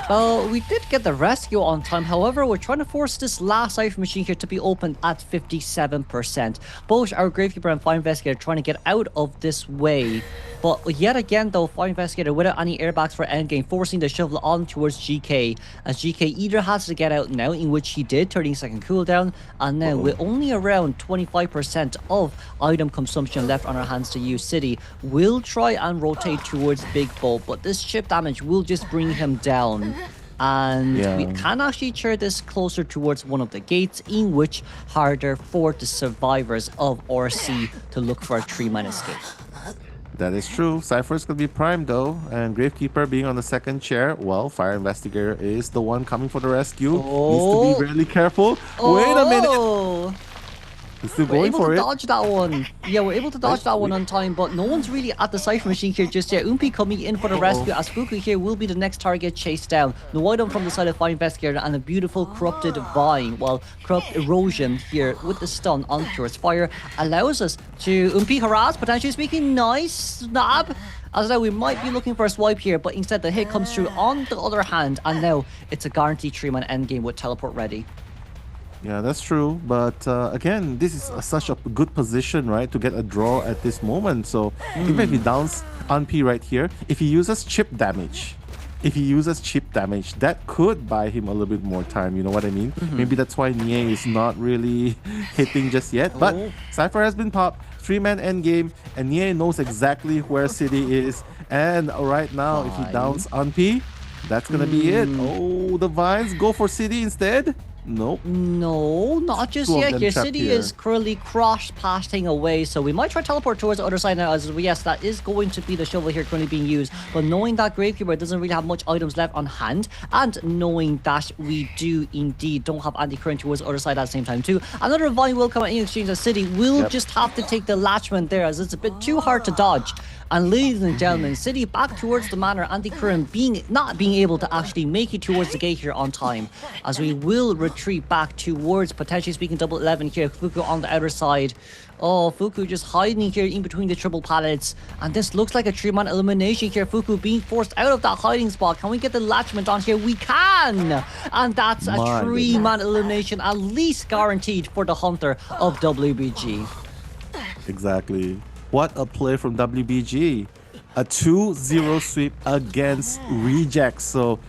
We did get the rescue on time. However, we're trying to force this last Cypher machine here to be opened at 57%. Both our Gravekeeper and Fire Investigator trying to get out of this way. But yet again, though, Fire Investigator without any airbags for endgame, forcing the shovel on towards GK. As GK either has to get out now, in which he did, 30-second cooldown, and now with only around 25% of item consumption left on our hands to use City, will try and rotate towards Big Bolt, but this chip damage will just bring him down. And we can actually chair this closer towards one of the gates, in which harder for the survivors of RC to look for a 3-man escape.
That is true. Cypher's gonna be primed though, and Gravekeeper being on the 2nd chair. Well, Fire Investigator is the one coming for the rescue. Needs to be really careful. Wait a minute. He's still going for it.
We're able to dodge that one. Yeah, we're able to dodge that one on time, but no one's really at the Cypher machine here just yet. Umpi coming in for the rescue, as Fuku here will be the next target chased down. No item from the side of Fire Investigator, and a beautiful corrupted vine, well, corrupt erosion here with the stun on Cure's Fire allows us to Umpi harass, potentially speaking. Nice snap. As now we might be looking for a swipe here, but instead the hit comes through on the other hand, and now it's a guaranteed 3-man endgame with teleport ready.
Yeah, that's true. But again, this is such a good position, right, to get a draw at this moment. So even if he downs Unpi right here, if he uses chip damage, that could buy him a little bit more time. You know what I mean? Maybe that's why Nie is not really hitting just yet. But Cypher has been popped. 3-man endgame, and Nie knows exactly where City is. And right now, if he downs Unpi, that's gonna be it. Oh, the vines go for City instead. Nope.
No, not just yet. Here, City is currently cross-passing away, so we might try to teleport towards the other side now, as yes, that is going to be the shovel here currently being used. But knowing that Gravekeeper doesn't really have much items left on hand, and knowing that we do indeed don't have anti-current towards the other side at the same time too, another vine will come out in exchange as City will just have to take the latchman there, as it's a bit too hard to dodge. And ladies and gentlemen, City back towards the manor, anti-current not being able to actually make it towards the gate here on time, as we will retreat back towards, potentially speaking, double 11 here. Fuku on the outer side. Oh, Fuku just hiding here in between the triple pallets, and this looks like a 3-man elimination here. Fuku being forced out of that hiding spot. Can we get the latchment on here? We can, and that's a 3-man elimination, at least guaranteed for the hunter of WBG.
Exactly. What a play from WBG. A 2-0 sweep against Rejects. So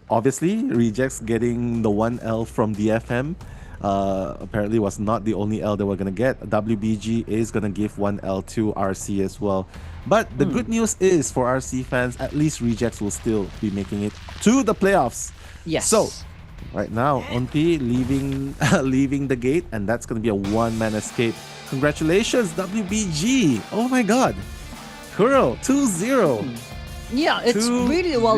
Obviously, Rejects getting the 1L from DFM apparently was not the only L they were going to get. WBG is going to give 1L to RC as well. But the good news is for RC fans, at least Rejects will still be making it to the playoffs.
Yes.
So, right now, Unti leaving the gate, and that's going to be a one-man escape. Congratulations, WBG! Oh my god! Kuro, 2-0.
Yeah, it's really well.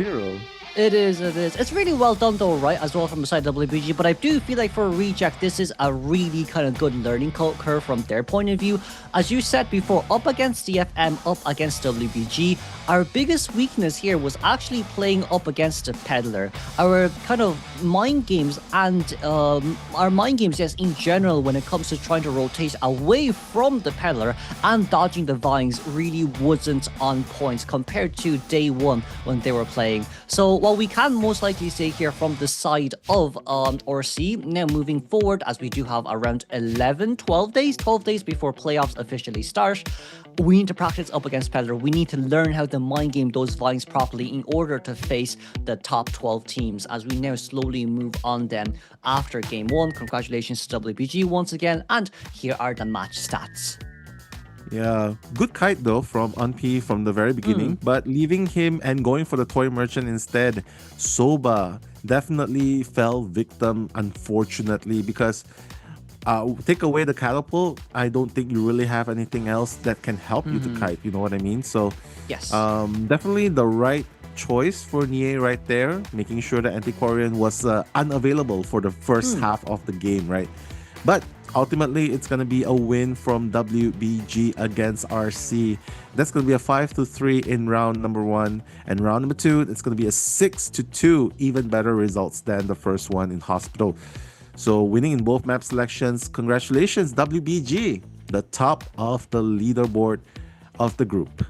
It is. It's really well done though, right? As well from the side of WBG. But I do feel like for Reject, this is a really kind of good learning curve from their point of view. As you said before, up against DFM, up against WBG, our biggest weakness here was actually playing up against the Peddler. Our kind of mind games and our mind games, yes, in general, when it comes to trying to rotate away from the Peddler and dodging the vines, really wasn't on point compared to day one when they were playing. So what we can most likely say here from the side of RC, now moving forward, as we do have around 12 days before playoffs officially start, we need to practice up against Peddler. We need to learn how to mind game those vines properly in order to face the top 12 teams as we now slowly move on them after game one. Congratulations to WBG once again, and here are the match stats.
Yeah, good kite though from Unpi from the very beginning, but leaving him and going for the toy merchant instead, Soba definitely fell victim, unfortunately, because take away the catapult, I don't think you really have anything else that can help you to kite, you know what I mean? So
yes,
definitely the right choice for Nie right there, making sure that Antiquarian was unavailable for the first half of the game, right? But ultimately, it's going to be a win from WBG against RC. That's going to be a 5-3 in round number 1. And round number 2, it's going to be a 6-2, even better results than the first one in Hospital. So winning in both map selections. Congratulations, WBG, the top of the leaderboard of the group.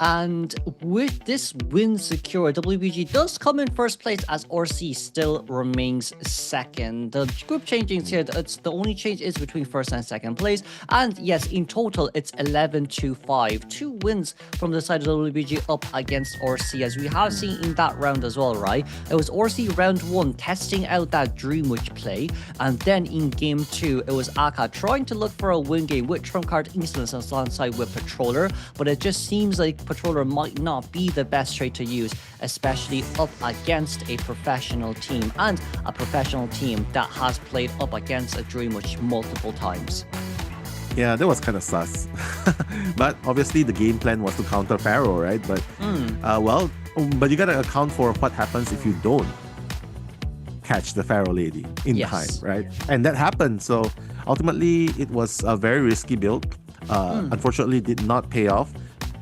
And with this win secure, WBG does come in first place as RC still remains second. The group changings here, it's the only change is between first and second place. And yes, in total, it's 11-5. 2 wins from the side of WBG up against RC, as we have seen in that round as well, right? It was RC round 1 testing out that Dream Witch play. And then in game 2, it was Aka trying to look for a win game with trump card instance alongside with Patroller. But it just seems like Patroller might not be the best trade to use, especially up against a professional team, and a professional team that has played up against a Dream Witch multiple times.
Yeah, that was kind of sus. But obviously the game plan was to counter Pharaoh, right? But but you gotta account for what happens if you don't catch the Pharaoh lady in time, right? And that happened. So ultimately it was a very risky build. Unfortunately did not pay off.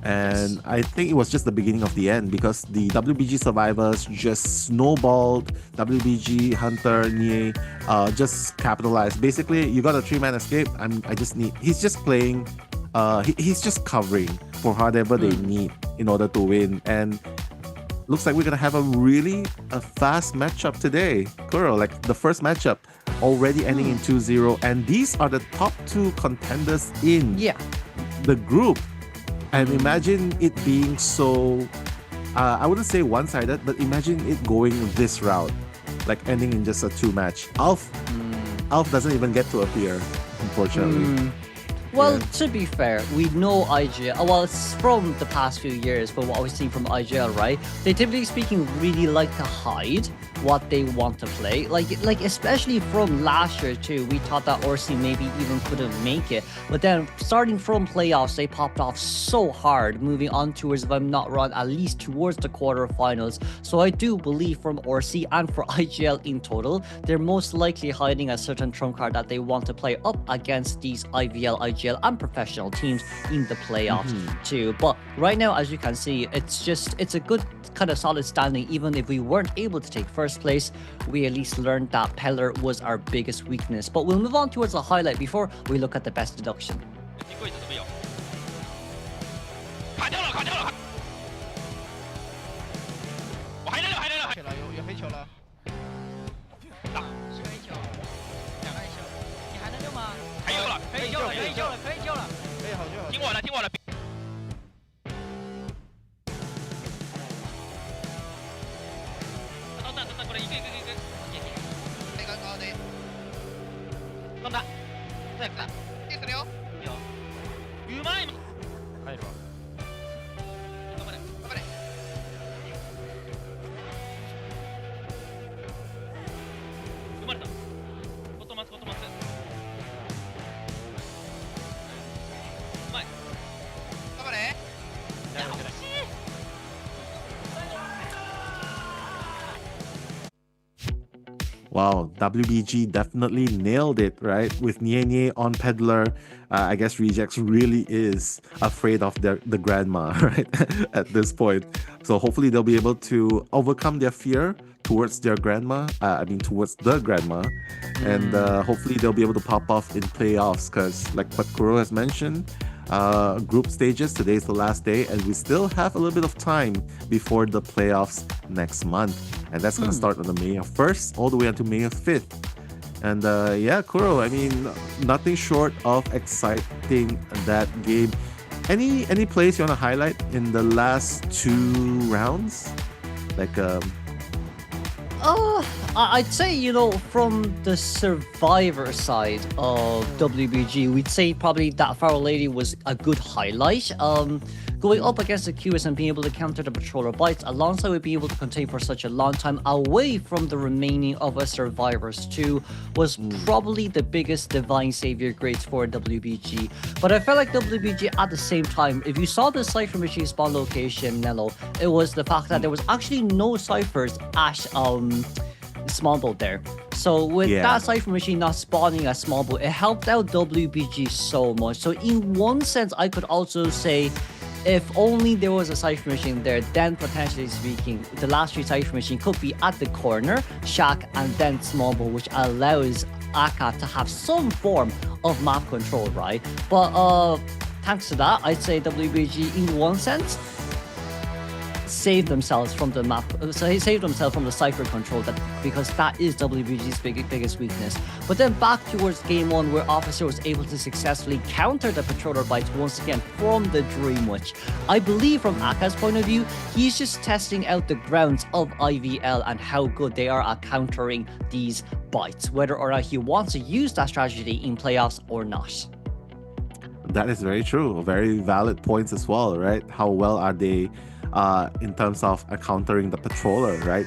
And I think it was just the beginning of the end, because the WBG survivors just snowballed. WBG, Hunter, Nie just capitalized. Basically, you got a 3-man escape. He's just playing, he's just covering for whatever they need in order to win. And looks like we're going to have a fast matchup today. Kuro, like the first matchup already ending in 2-0. And these are the top 2 contenders in the group. And imagine it being so, I wouldn't say one-sided, but imagine it going this route, like ending in just a 2-match. Alf doesn't even get to appear, unfortunately.
Well, to be fair, we know IGL, well, it's from the past few years, but what we've seen from IGL, right? They typically speaking really like to hide what they want to play. Like especially from last year too, we thought that RC maybe even couldn't make it. But then starting from playoffs, they popped off so hard, moving on towards, if I'm not wrong, at least towards the quarterfinals. So I do believe from RC and for IGL in total, they're most likely hiding a certain trump card that they want to play up against these IVL, IGL and professional teams in the playoffs too. But right now, as you can see, it's a good kind of solid standing. Even if we weren't able to take first place, we at least learned that Peller was our biggest weakness. But we'll move on towards the highlight before we look at the best deduction.
さやった手するよいいようまい
入るわ
頑張れ頑張れ生まれたボトマスボトマスうまい頑張れいや惜しい
Wow, WBG definitely nailed it, right? With Nye on Peddler, I guess Rejects really is afraid of the grandma, right? At this point. So hopefully they'll be able to overcome their fear towards their grandma, towards the grandma. And hopefully they'll be able to pop off in playoffs because like what Kuro has mentioned, group stages, today's the last day and we still have a little bit of time before the playoffs next month. And that's going to start on the May 1st all the way until May 5th. And yeah, Kuro, I mean, nothing short of exciting that game. Any plays you want to highlight in the last 2 rounds? Like,
I'd say, you know, from the survivor side of WBG, we'd say probably that Pharaoh Lady was a good highlight. Going up against the QS and being able to counter the patroller bites alongside with being able to contain for such a long time away from the remaining of us survivors too was probably the biggest divine savior grades for WBG. But I felt like WBG at the same time, if you saw the Cypher Machine spawn location, Nello, it was the fact that there was actually no ciphers at small boat there. So with that Cypher Machine not spawning at small boat, it helped out WBG so much. So in one sense, I could also say if only there was a Cypher Machine there, then potentially speaking, the last 3 Cypher Machine could be at the corner, shack, and then small boat, which allows Aka to have some form of map control, right? But thanks to that, I'd say WBG in one sense save themselves from the map, save themselves from the cipher control, because that is WBG's biggest weakness. But then back towards game 1, where Officer was able to successfully counter the patroller bites once again from the Dream Witch. I believe from Aka's point of view, he's just testing out the grounds of IVL and how good they are at countering these bites, whether or not he wants to use that strategy in playoffs or not.
That is very true. Very valid points as well, right? How well are they in terms of countering the patroller, right?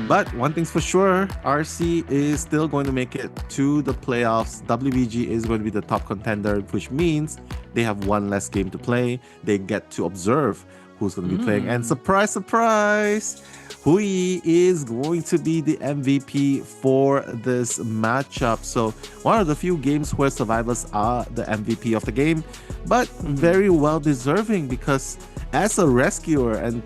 But one thing's for sure, RC is still going to make it to the playoffs. WBG is going to be the top contender, which means they have 1 less game to play. They get to observe who's going to be playing. And surprise, surprise, Hui is going to be the MVP for this matchup. So one of the few games where survivors are the MVP of the game, but very well deserving, because as a rescuer and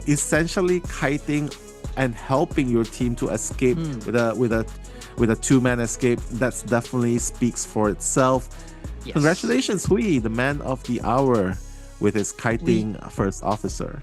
essentially kiting and helping your team to escape with a 2-man escape, that's definitely speaks for itself. Yes. Congratulations, Hui, the man of the hour with his kiting first officer.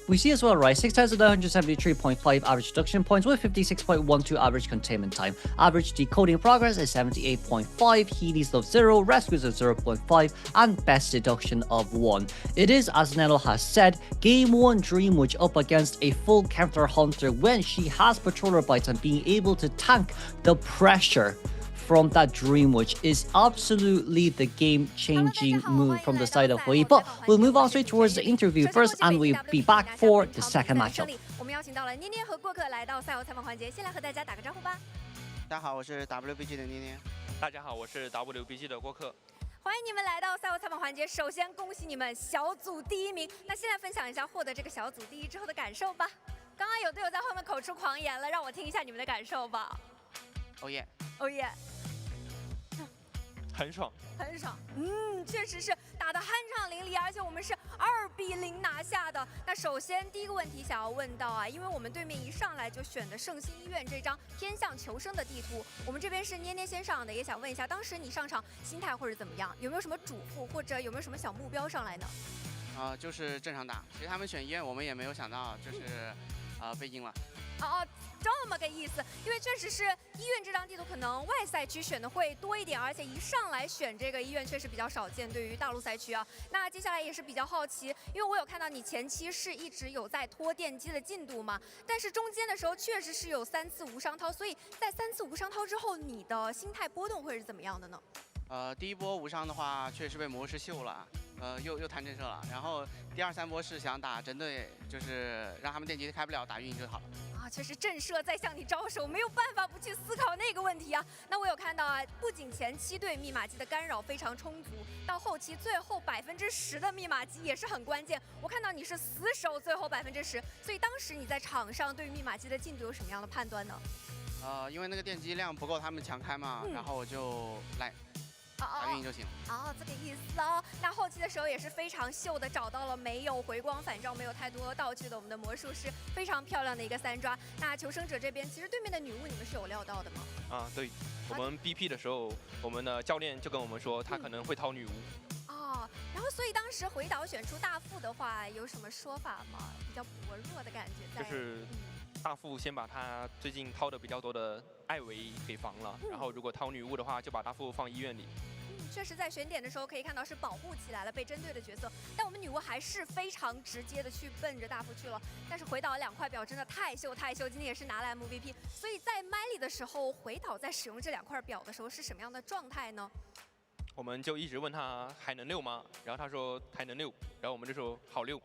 We see as well, right? 6,973.5 average deduction points with 56.12 average containment time. Average decoding progress is 78.5, healies of 0, rescues of 0.5, and best deduction of 1. It is, as Nello has said, game 1 Dream Witch up against a full counter hunter when she has patroller bites, and being able to tank the pressure from that Dream Witch is absolutely the game-changing move from the side of Hui. But we'll move on straight towards the interview first, and we'll be back for the second matchup.
我们邀请到了捏捏和过客来到赛后采访环节，先来和大家打个招呼吧。
大家好，我是 WBG 的捏捏。
大家好，我是 WBG 的过客。
欢迎你们来到赛后采访环节。首先恭喜你们小组第1名。那先来分享一下获得这个小组第1之后的感受吧。刚刚有队友在后面口出狂言了，让我听一下你们的感受吧。
Oh yeah，
Oh yeah。
很爽，
很爽，确实是打得酣畅淋漓，而且我们是2-0拿下的。那首先第一个问题想要问到啊，因为我们对面一上来就选的圣心医院这张偏向求生的地图，我们这边是捏捏先上的，也想问一下，当时你上场心态或者怎么样，有没有什么嘱咐或者有没有什么小目标上来呢？
就是正常打，其实他们选医院，我们也没有想到，就是被阴了。
这么个意思。因为确实是医院这张地图可能外赛区选的会多一点，而且一上来选这个医院确实比较少见，对于大陆赛区啊。那接下来也是比较好奇，因为我有看到你前期是一直有在拖电机的进度嘛，但是中间的时候确实是有3次无伤涛，所以在3次无伤涛之后，你的心态波动会是怎么样的呢？
第一波无伤的话，确实被魔师秀了，又弹震慑了。然后第2、3波是想打针对，就是让他们电机开不了，打运营就好了。
啊，确实震慑在向你招手，没有办法不去思考那个问题啊。那我有看到啊，不仅前期对密码机的干扰非常充足，到后期最后10%的密码机也是很关键。我看到你是死守最后10%，所以当时你在场上对于密码机的进度有什么样的判断呢？
因为那个电机量不够他们强开嘛，然后我就来。打运营就行了。
哦，这个意思哦。那后期的时候也是非常秀的，找到了没有回光返照、没有太多道具的我们的魔术师，非常漂亮的一个3抓。那求生者这边，其实对面的女巫你们是有料到的吗？
啊，对，我们 BP 的时候，我们的教练就跟我们说，他可能会掏女巫。
哦，然后所以当时回岛选出大副的话，有什么说法吗？比较薄弱的感觉在。
就是大副先把他最近掏的比较多的艾维给防了，然后如果掏女巫的话，就把大副放医院里。
确实，在选点的时候可以看到是保护起来了被针对的角色，但我们女巫还是非常直接的去奔着大副去了。但是回岛2块表真的太秀太秀，今天也是拿来 MVP。所以在麦里的时候，回岛在使用这2块表的时候是什么样的状态呢？
我们就一直问他还能溜吗？然后他说还能溜，然后我们就说好溜。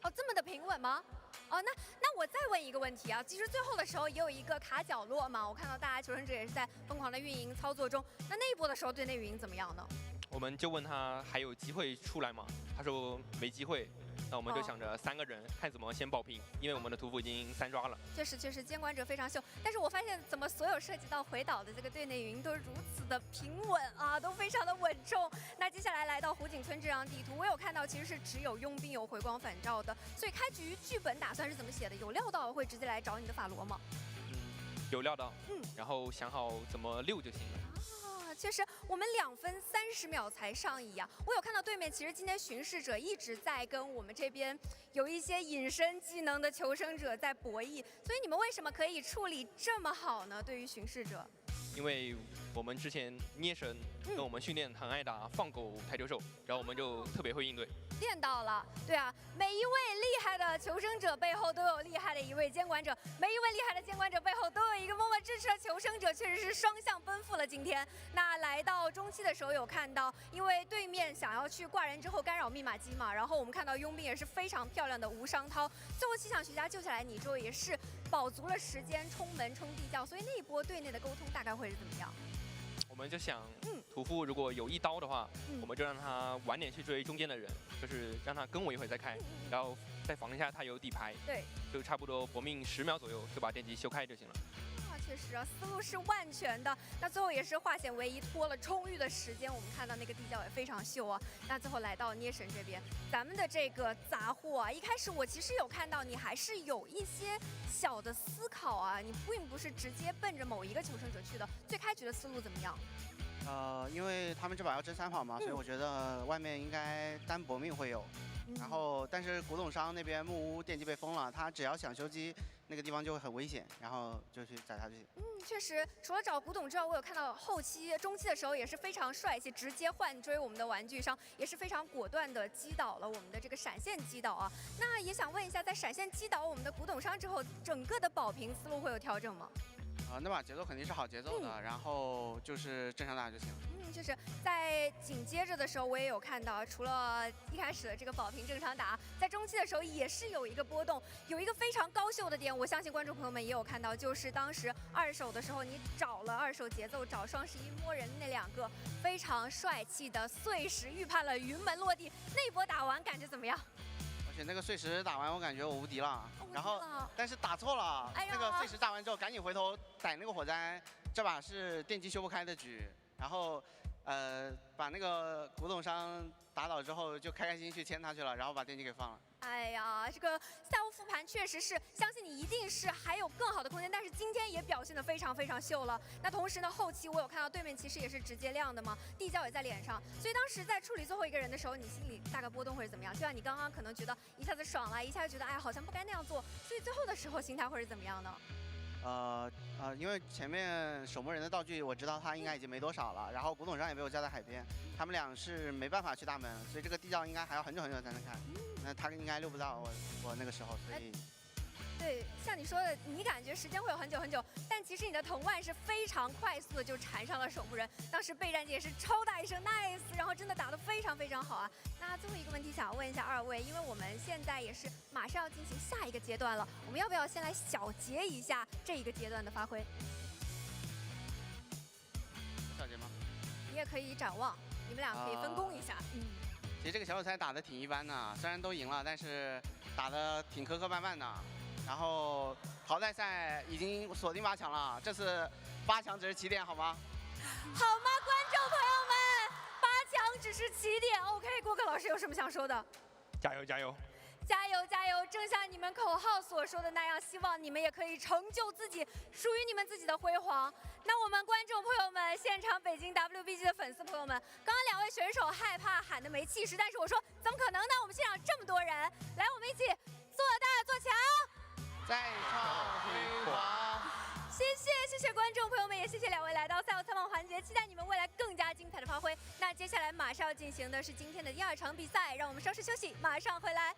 哦，这么的平稳吗？哦，那我再问一个问题啊，其实最后的时候也有一个卡角落嘛，我看到大家求生者也是在疯狂的运营操作中，那一波的时候对内运营怎么样呢？
我们就问他还有机会出来吗？他说没机会。那我们就想着3个人看怎么先保平，因为我们的屠夫已经3抓了。
确实，监管者非常秀。但是我发现怎么所有涉及到回岛的这个队内运营都如此的平稳啊，都非常的稳重。那接下来来到湖景村这张地图，我有看到其实是只有佣兵有回光返照的，所以开局剧本打算是怎么写的？有料到会直接来找你的法罗吗？
有料到，然后想好怎么溜就行了。
确实，我们2分30秒才上乙啊！我有看到对面，其实今天巡视者一直在跟我们这边有一些隐身技能的求生者在博弈，所以你们为什么可以处理这么好呢？对于巡视者，
因为我们之前捏神跟我们训练很爱打放狗台球手，然后我们就特别会应对。
练到了，对啊，每一位厉害的求生者背后都有厉害的一位监管者，每一位厉害的监管者背后都有一个默默支持的求生者，确实是双向奔赴了。今天，那来到中期的时候有看到，因为对面想要去挂人之后干扰密码机嘛，然后我们看到佣兵也是非常漂亮的无伤涛，最后气象学家救下来你之后也是保足了时间冲门冲地窖，所以那一波队内的沟通大概会是怎么样？
我们就想，屠夫如果有1刀的话，我们就让他晚点去追中间的人，就是让他跟我一会再开，然后再防一下他有底牌，
对，
就差不多搏命10秒左右就把电机修开就行了。
确实啊，思路是万全的。那最后也是化险为夷，拖了充裕的时间。我们看到那个地窖也非常秀啊。那最后来到捏神这边，咱们的这个杂货啊，一开始我其实有看到你还是有一些小的思考啊，你并不是直接奔着某一个求生者去的。最开局的思路怎么样？
因为他们这把要真3跑嘛，所以我觉得外面应该单搏命会有。然后，但是古董商那边木屋电机被封了，他只要想修机，那个地方就会很危险，然后就去宰他就行。
确实，除了找古董之外，我有看到后期、中期的时候也是非常帅气，直接换追我们的玩具商，也是非常果断的击倒了我们的这个闪现击倒啊。那也想问一下，在闪现击倒我们的古董商之后，整个的保平思路会有调整吗？
那把节奏肯定是好节奏的，然后就是正常打就行了。
就是在紧接着的时候，我也有看到，除了一开始的这个保平正常打，在中期的时候也是有一个波动，有一个非常高秀的点，我相信观众朋友们也有看到，就是当时2手的时候，你找了2手节奏，找双11摸人那2个非常帅气的碎石预判了云门落地，那一波打完感觉怎么样？
而且那个碎石打完，我感觉我无敌了，然后但是打错了，那个碎石炸完之后，赶紧回头逮那个火灾，这把是电机修不开的局，然后把那个古董商打倒之后，就开开心心去牵他去了，然后把电机给放了。
哎呀，这个赛务复盘确实是，相信你一定是还有更好的空间，但是今天也表现得非常非常秀了。那同时呢，后期我有看到对面其实也是直接亮的嘛，地窖也在脸上，所以当时在处理最后一个人的时候，你心里大概波动会是怎么样？就像你刚刚可能觉得一下子爽了，一下子觉得哎好像不该那样做，所以最后的时候心态会是怎么样呢？
因为前面守墓人的道具我知道他应该已经没多少了，然后古董商也被我叫在海边，他们俩是没办法去大门，所以这个地窖应该还要很久很久才能开。那他应该溜不到我那个时候，所以。
对，像你说的，你感觉时间会有很久很久，但其实你的藤蔓是非常快速的就缠上了守墓人。当时备战机也是超大一声 nice， 然后真的打得非常非常好啊。那最后一个问题想要问一下二位，因为我们现在也是马上要进行下一个阶段了，我们要不要先来小结一下这一个阶段的发挥？
小结吗？
你也可以展望，你们俩可以分工一下。
其实这个小组赛打得挺一般的，虽然都赢了，但是打得挺磕磕绊绊的。然后淘汰赛已经锁定8强了，这次8强只是起点，好吗？
好吗，观众朋友们，8强只是起点。OK， 郭克老师有什么想说的？
加油加油！
加油加油！正像你们口号所说的那样，希望你们也可以成就自己属于你们自己的辉煌。那我们观众朋友们，现场北京 WBG 的粉丝朋友们，刚刚2位选手害怕喊得没气势，但是我说怎么可能呢？我们现场这么多人，来，我们一起做大做强。
再创辉煌！
谢谢观众朋友们，也谢谢2位来到赛后采访环节，期待你们未来更加精彩的发挥。那接下来马上要进行的是今天的第2场比赛，让我们稍事休息，马上回来。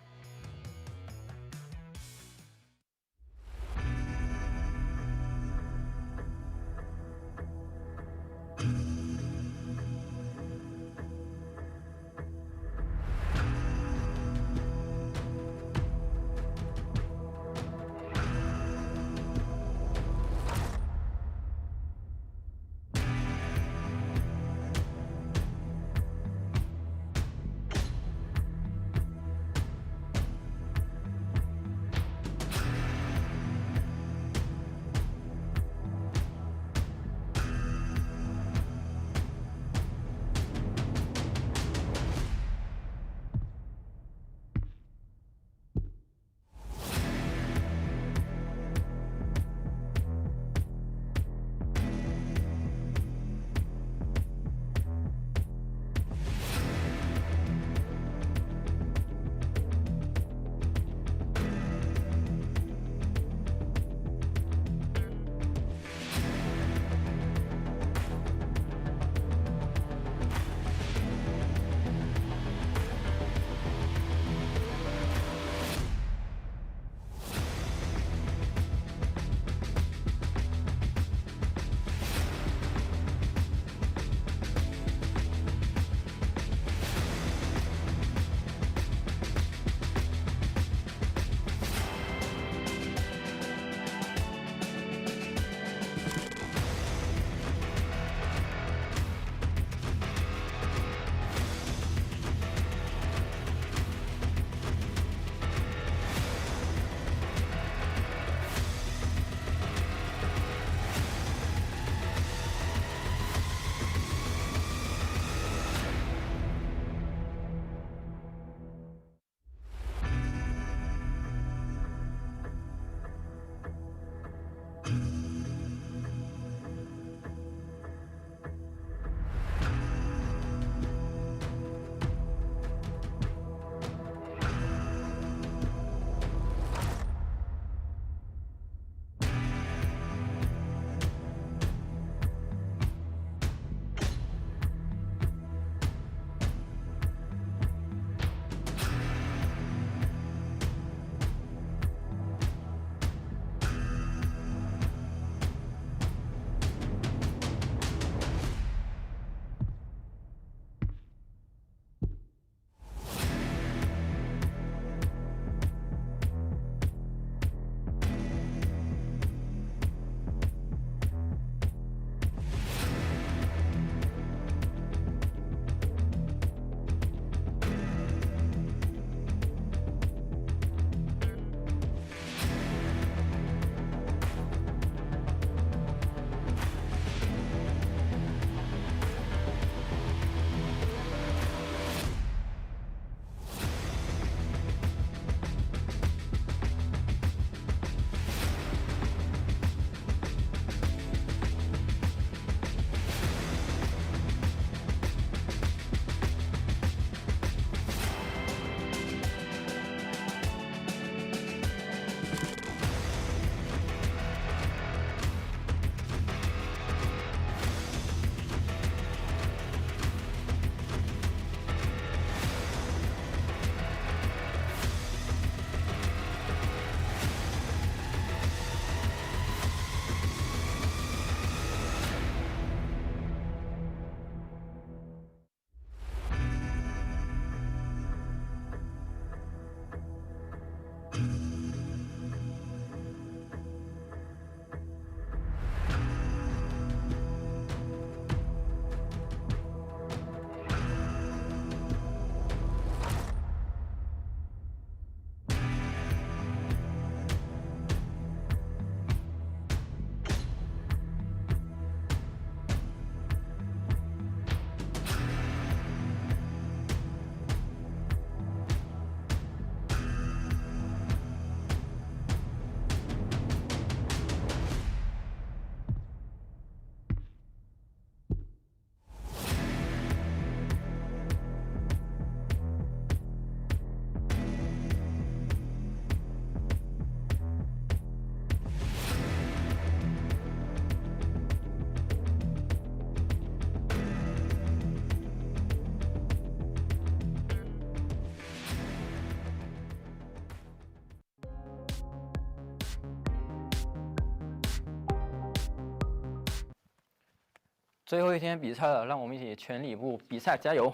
最后一天比赛了，让我们一起全力以赴比赛，加油！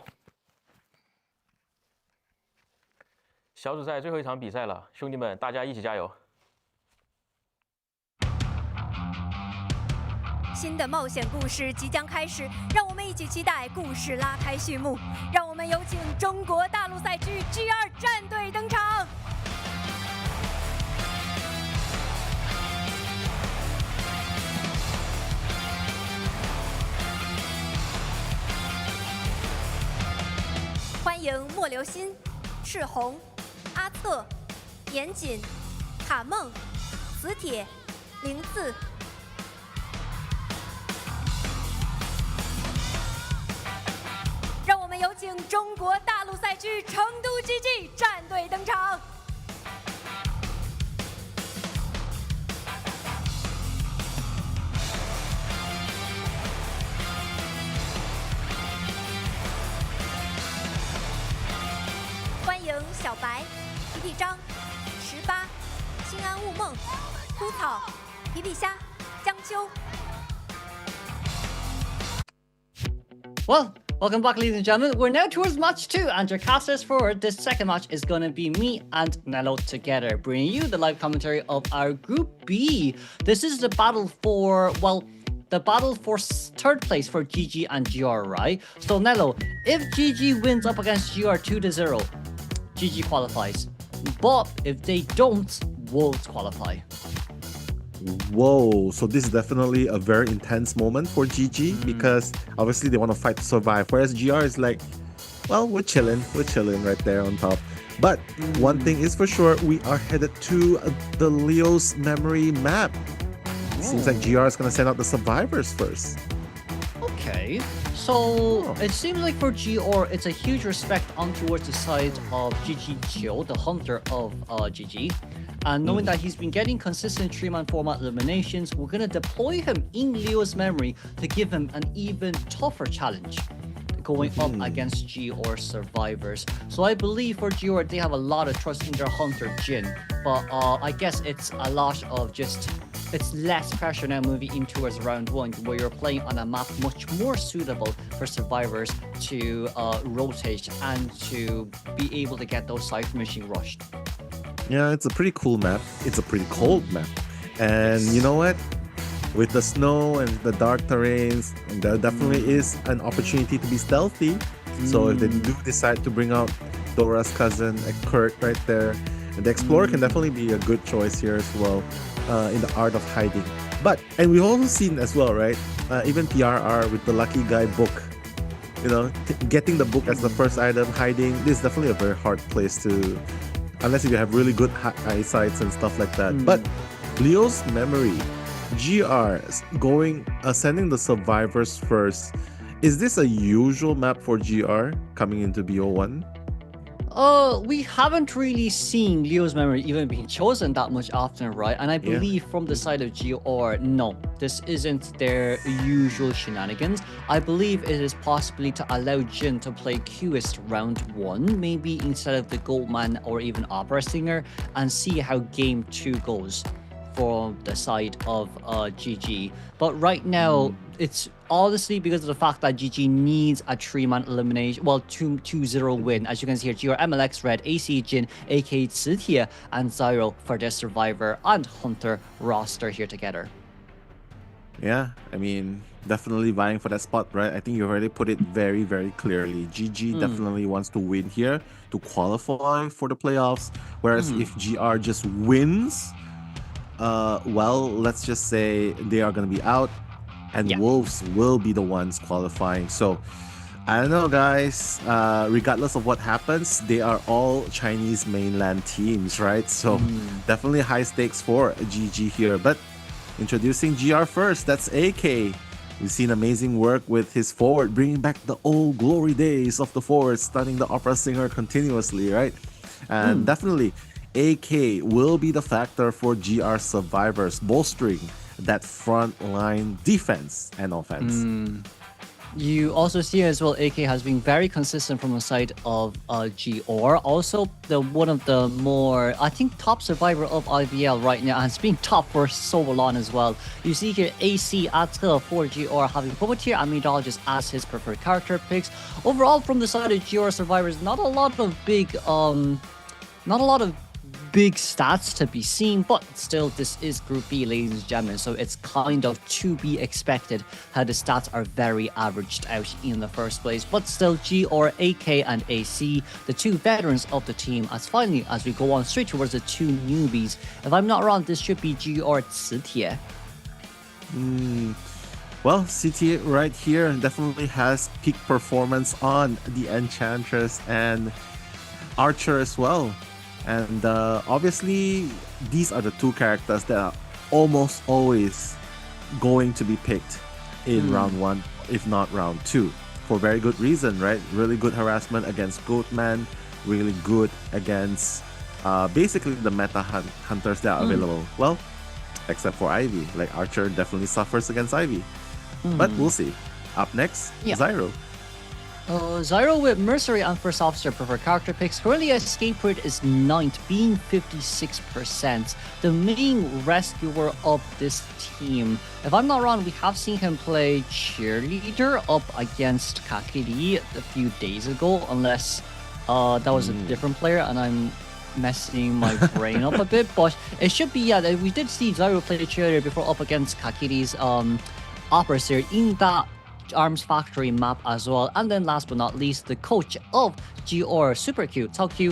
小组赛最后一场比赛了，兄弟们，大家一起加油！
新的冒险故事即将开始，让我们一起期待故事拉开序幕。让我们有请中国大陆赛区 G2 战队登场。欢迎莫流心、赤红、阿策、严谨、卡梦、磁铁、零四。让我们有请中国大陆赛区成都 GG 战队登场。欢迎小白、皮皮张、18、心安雾梦、枯草、皮皮虾、江秋。
Welcome back, ladies and gentlemen. We're now towards match 2, and your casters for this second match is going to be me and Nello together, bringing you the live commentary of our Group B. This is the battle for, the battle for third place for GG and GR, right? So, Nello, if GG wins up against GR 2-0, GG qualifies. But if they don't, Wolves qualify.
Whoa, so this is definitely a very intense moment for GG because obviously they want to fight to survive, whereas GR is like, well, we're chilling right there on top. But one thing is for sure, we are headed to the Leo's memory map. Seems like GR is going to send out the survivors first.
Okay, so it seems like for GR, it's a huge respect on towards the side of GG Chiu, the hunter of GG. And knowing that he's been getting consistent 3-man format eliminations, we're going to deploy him in Leo's memory to give him an even tougher challenge going up against GR survivors. So I believe for GR, they have a lot of trust in their hunter Jin. But I guess it's a lot of just, it's less pressure now moving in towards round 1, where you're playing on a map much more suitable for survivors to rotate and to be able to get those Cypher machine rushed.
Yeah, it's a pretty cool map. It's a pretty cold map. And you know what? With the snow and the dark terrains, there definitely is an opportunity to be stealthy. So if they do decide to bring out Dora's cousin, Kurt right there, the Explorer can definitely be a good choice here as well in the art of hiding. And we've also seen as well, right? Even PRR with the Lucky Guy book. You know, getting the book as the first item, hiding, this is definitely a very hard place to... Unless if you have really good eyesights and stuff like that. But Leo's memory, GR sending the survivors first. Is this a usual map for GR coming into BO1?
We haven't really seen Leo's memory even being chosen that much often, right? And I believe from the side of GR, no, this isn't their usual shenanigans. I believe it is possibly to allow Jin to play Qist round 1, maybe instead of the Goldman or even Opera Singer, and see how game 2 goes for the side of GG. But right now, it's honestly because of the fact that GG needs a 3-man elimination, 2-0 win. As you can see here, GR, MLX, Red, AC Jin, AK Tsitia, and Zyro for their Survivor and Hunter roster here together.
Yeah, I mean, definitely vying for that spot, right? I think you already put it very, very clearly. GG definitely wants to win here to qualify for the playoffs. Whereas if GR just wins, well, let's just say they are going to be out. And Wolves will be the ones qualifying. So, I don't know, guys. Regardless of what happens, they are all Chinese mainland teams, right? So, definitely high stakes for GG here. But introducing GR first, that's AK. We've seen amazing work with his forward, bringing back the old glory days of the forward, stunning the Opera Singer continuously, right? And definitely, AK will be the factor for GR survivors, bolstering that front line defense and offense.
You also see as well, AK has been very consistent from the side of GR. Also, one of the more, I think, top survivor of IVL right now, and has been top for so long as well. You see here AC ATA for GR having Puppeteer and Meteorologist as his preferred character picks. Overall, from the side of GR survivors, not a lot of big stats to be seen, but still, this is Group B, ladies and gentlemen, so it's kind of to be expected how the stats are very averaged out in the first place. But still, GR, AK, and AC, the two veterans of the team, as finally, as we go on straight towards the two newbies. If I'm not wrong, this should be GR ZETA.
Well, CT right here definitely has peak performance on the Enchantress and Archer as well. And obviously, these are the two characters that are almost always going to be picked in round 1, if not round 2, for very good reason, right? Really good harassment against Goatman, really good against basically the meta hunters that are available. Well, except for Ivy. Like, Archer definitely suffers against Ivy. But we'll see. Up next, Zyro.
Zyro with Mercenary and First Officer preferred character picks. Currently, escape rate is 9th, being 56%. The main rescuer of this team. If I'm not wrong, we have seen him play Cheerleader up against Kakiri a few days ago, unless that was a different player and I'm messing my brain up a bit. But it should be, we did see Zyro play the Cheerleader before up against Kakiri's Officer in that Arms Factory map as well. And then last but not least, the coach of GR, Super Q, Tao Q,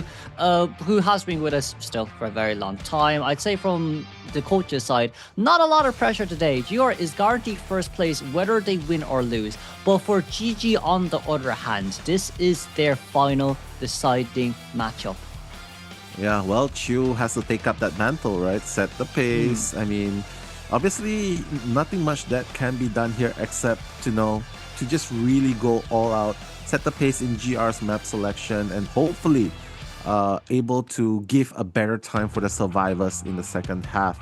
who has been with us still for a very long time. I'd say from the coach's side, not a lot of pressure today. GR is guaranteed first place whether they win or lose. But for GG, on the other hand, this is their final deciding matchup.
Yeah, well, Chu has to take up that mantle, right? Set the pace. I mean, obviously, nothing much that can be done here except to just really go all out, set the pace in GR's map selection, and hopefully able to give a better time for the survivors in the second half.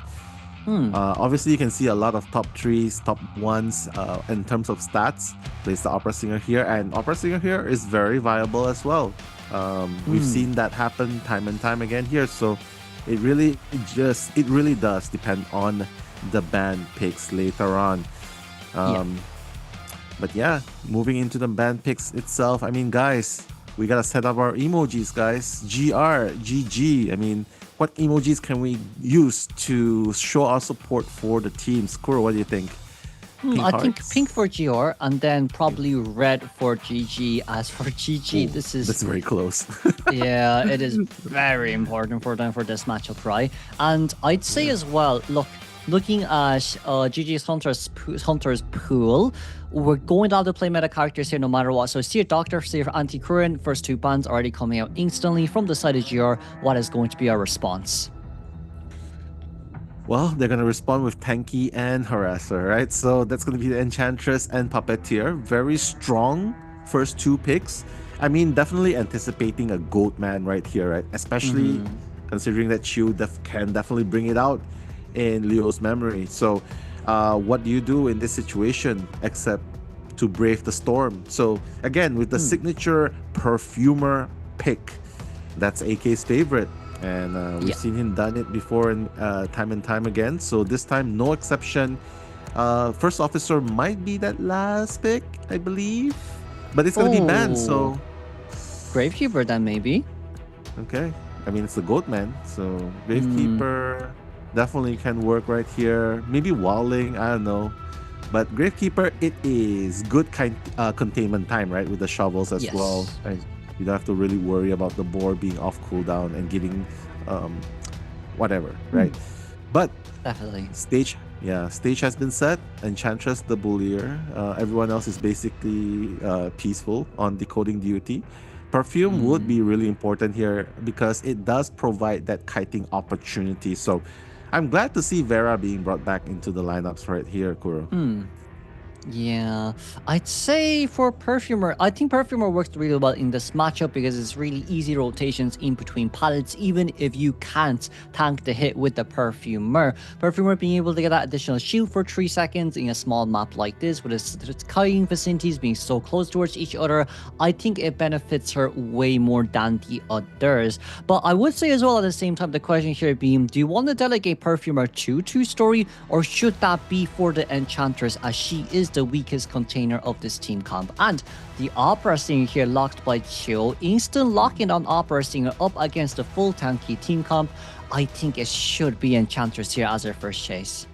Obviously, you can see a lot of top 3s, top 1s in terms of stats. Plays the Opera Singer here, and Opera Singer here is very viable as well. We've seen that happen time and time again here, so it really does depend on the band picks later on. But yeah, moving into the band picks itself, I mean, guys, we gotta set up our emojis, guys. GR, GG. I mean, what emojis can we use to show our support for the team? Skuro, what do you think?
I think pink for GR and then probably red for GG. As for GG,
that's very close.
Yeah, it is very important for them for this matchup, right? And I'd say as well, looking at GG's Hunter's pool, we're going to have to play meta characters here no matter what. So Seer Doctor, Seer Anti-Current, first two bans already coming out instantly from the side of GR. What is going to be our response?
Well, they're going to respond with Tanky and Harasser, right? So that's going to be the Enchantress and Puppeteer. Very strong first two picks. I mean, definitely anticipating a Goatman right here, right? Especially considering that Chu can definitely bring it out in Leo's memory. So what do you do in this situation except to brave the storm? So again, with the signature Perfumer pick, that's AK's favorite. And we've seen him done it before and time again. So this time, no exception. First Officer might be that last pick, I believe. But it's going to be banned, so...
Gravekeeper then, maybe?
Okay. I mean, it's the Goatman, so Gravekeeper definitely can work right here. Maybe Walling, I don't know. But Gravekeeper, it is good containment time, right? With the shovels as well. And you don't have to really worry about the board being off cooldown and giving whatever, right? But
definitely
stage has been set. Enchantress the Bullier. Everyone else is basically peaceful on decoding duty. Perfume would be really important here because it does provide that kiting opportunity. So I'm glad to see Vera being brought back into the lineups right here, Kuro.
Yeah, I'd say for Perfumer, I think Perfumer works really well in this matchup because it's really easy rotations in between palettes, even if you can't tank the hit with the Perfumer. Perfumer being able to get that additional shield for 3 seconds in a small map like this, with its carrying vicinities being so close towards each other, I think it benefits her way more than the others. But I would say as well at the same time, the question here being, do you want to delegate Perfumer to 2-story, or should that be for the Enchantress, as she is the weakest container of this team comp? And the Opera Singer here locked by Chill, instant locking on Opera Singer up against the full tanky team comp. I think it should be Enchantress here as her first chase.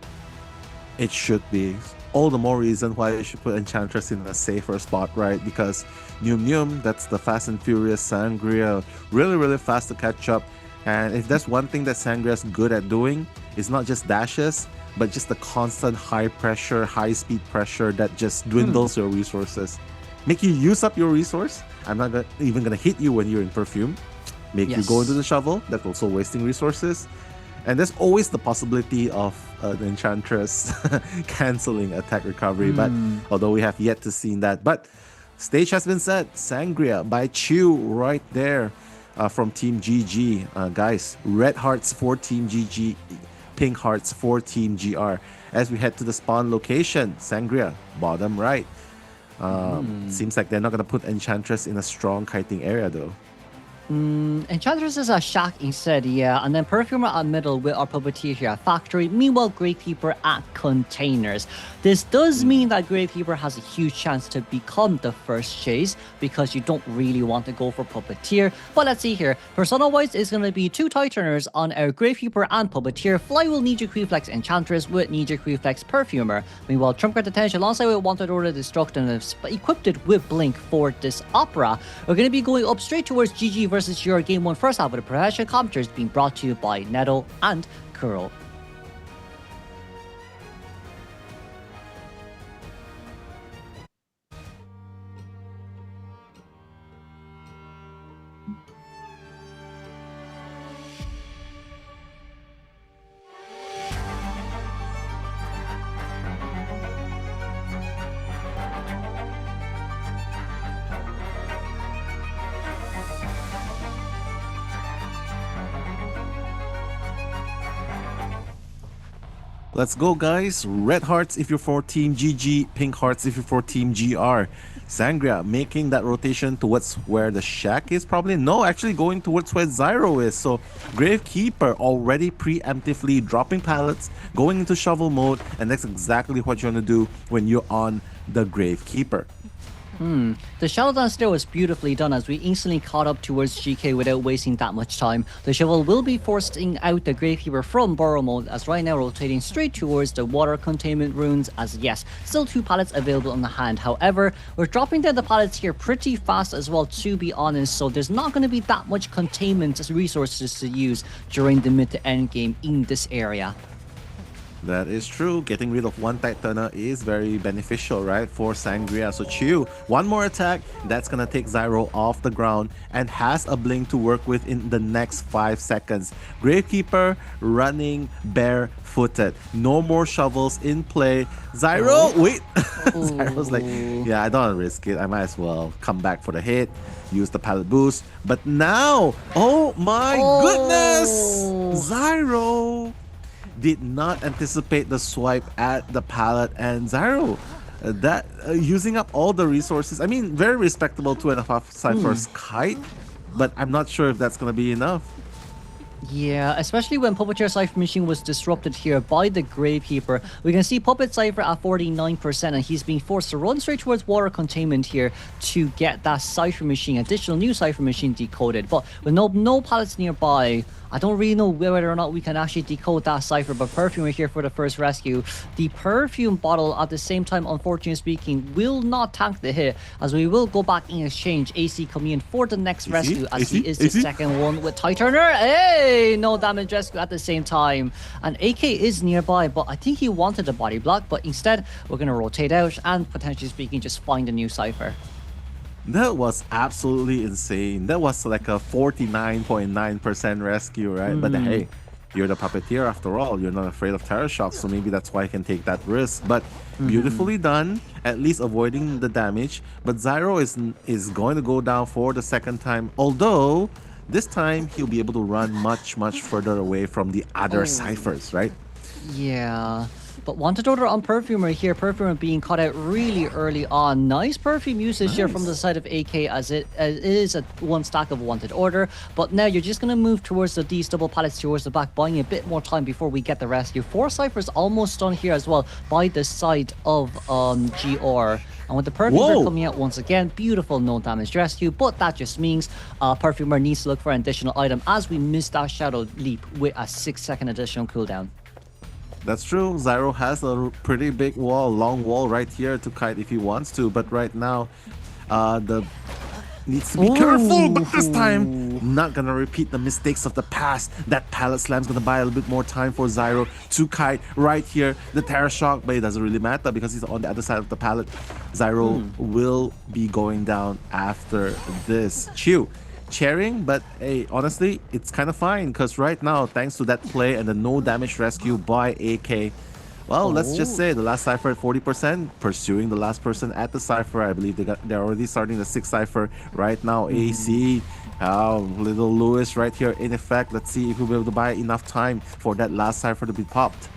It should be. All the more reason why you should put Enchantress in a safer spot, right? Because Nyum, that's the Fast and Furious Sangria, really fast to catch up. And if there's one thing that Sangria's good at doing, it's not just dashes, but just the constant high pressure, high speed pressure that just dwindles your resources. Make you use up your resource. I'm not even gonna hit you when you're in Perfume. Make you go into the shovel. That's also wasting resources. And there's always the possibility of the Enchantress canceling attack recovery. But although we have yet to see that. But stage has been set. Sangria by Chew right there from Team GG. Guys, red hearts for Team GG. Pink hearts for Team GR. As we head to the spawn location, Sangria, bottom right. Seems like they're not going to put Enchantress in a strong kiting area though.
Enchantress is a shack instead, yeah, and then Perfumer at middle with our Puppeteer here at factory, meanwhile Gravekeeper at containers. This does mean that Gravekeeper has a huge chance to become the first chase, because you don't really want to go for Puppeteer. But let's see here, persona-wise it's going to be 2 Titaners on our Gravekeeper and Puppeteer, Flywheel Knee-Jerk Reflex Enchantress with Knee-Jerk Reflex Perfumer. Meanwhile, Trump Card Attention alongside with Wanted Order Destruction and equipped it with Blink for this Opera. We're going to be going up straight towards GG versus your Game 1 first half with the professional commenters being brought to you by Nettle and Curl.
Let's go, guys. Red hearts if you're for Team GG, pink hearts if you're for Team GR. Sangria making that rotation towards where the shack is, probably. No, actually going towards where Zyro is. So Gravekeeper already preemptively dropping pallets, going into shovel mode, and that's exactly what you want to do when you're on the Gravekeeper.
The Showdown still was beautifully done as we instantly caught up towards GK without wasting that much time. The shovel will be forcing out the Gravekeeper from burrow mode, as right now rotating straight towards the water containment runes, as yes, still 2 pallets available on the hand. However, we're dropping down the pallets here pretty fast as well, to be honest, so there's not going to be that much containment resources to use during the mid to end game in this area.
That is true. Getting rid of one Titana is very beneficial, right, for Sangria. So Chew, one more attack, that's gonna take Zyro off the ground and has a blink to work with in the next 5 seconds. Gravekeeper running barefooted. No more shovels in play. Zyro, wait! Zyro's like, yeah, I don't want to risk it. I might as well come back for the hit, use the pallet boost. But now, oh my goodness! Zyro did not anticipate the swipe at the pallet, and Zyro using up all the resources. I mean, very respectable 2.5 Cypher's kite, but I'm not sure if that's gonna be enough.
Yeah, especially when Puppeteer Cypher Machine was disrupted here by the Gravekeeper. We can see Puppet Cypher at 49%, and he's being forced to run straight towards water containment here to get that Cypher Machine, additional new Cypher Machine decoded. But with no pallets nearby, I don't really know whether or not we can actually decode that Cypher, but Perfume here for the first rescue. The Perfume bottle at the same time, unfortunately speaking, will not tank the hit, as we will go back in exchange. AC coming in for the next rescue, as he is the second one with Titaner. Hey, no damage rescue at the same time. And AK is nearby, but I think he wanted a body block, but instead we're going to rotate out and potentially speaking just find a new Cypher.
That was absolutely insane. That was like a 49.9% rescue, right? But hey, you're the puppeteer after all. You're not afraid of terror shock, so maybe that's why he can take that risk. But beautifully done, at least avoiding the damage. But Zyro is going to go down for the second time, although this time he'll be able to run much further away from the other ciphers, right?
Yeah. But wanted order on Perfumer here. Perfumer being caught out really early on. Nice perfume usage here from the side of AK, as it is a one stack of wanted order. But now you're just going to move towards these double pallets towards the back, buying a bit more time before we get the rescue. 4 ciphers almost done here as well by the side of GR. And with the Perfumer coming out once again, beautiful no damage rescue. But that just means Perfumer needs to look for an additional item as we miss that Shadow Leap with a 6-second additional cooldown.
That's true. Zyro has a pretty big wall, long wall right here to kite if he wants to. But right now, needs to be careful. But this time, not gonna repeat the mistakes of the past. That pallet slam's gonna buy a little bit more time for Zyro to kite right here. The Terror Shock, but it doesn't really matter because he's on the other side of the pallet. Zyro will be going down after this. Cheering, but hey, honestly, it's kind of fine because right now, thanks to that play and the no damage rescue by AK, well, let's just say the last cipher at 40%, pursuing the last person at the cipher. I believe they're already starting the 6th cipher right now. AC, little Lewis right here in effect. Let's see if we'll be able to buy enough time for that last cipher to be popped.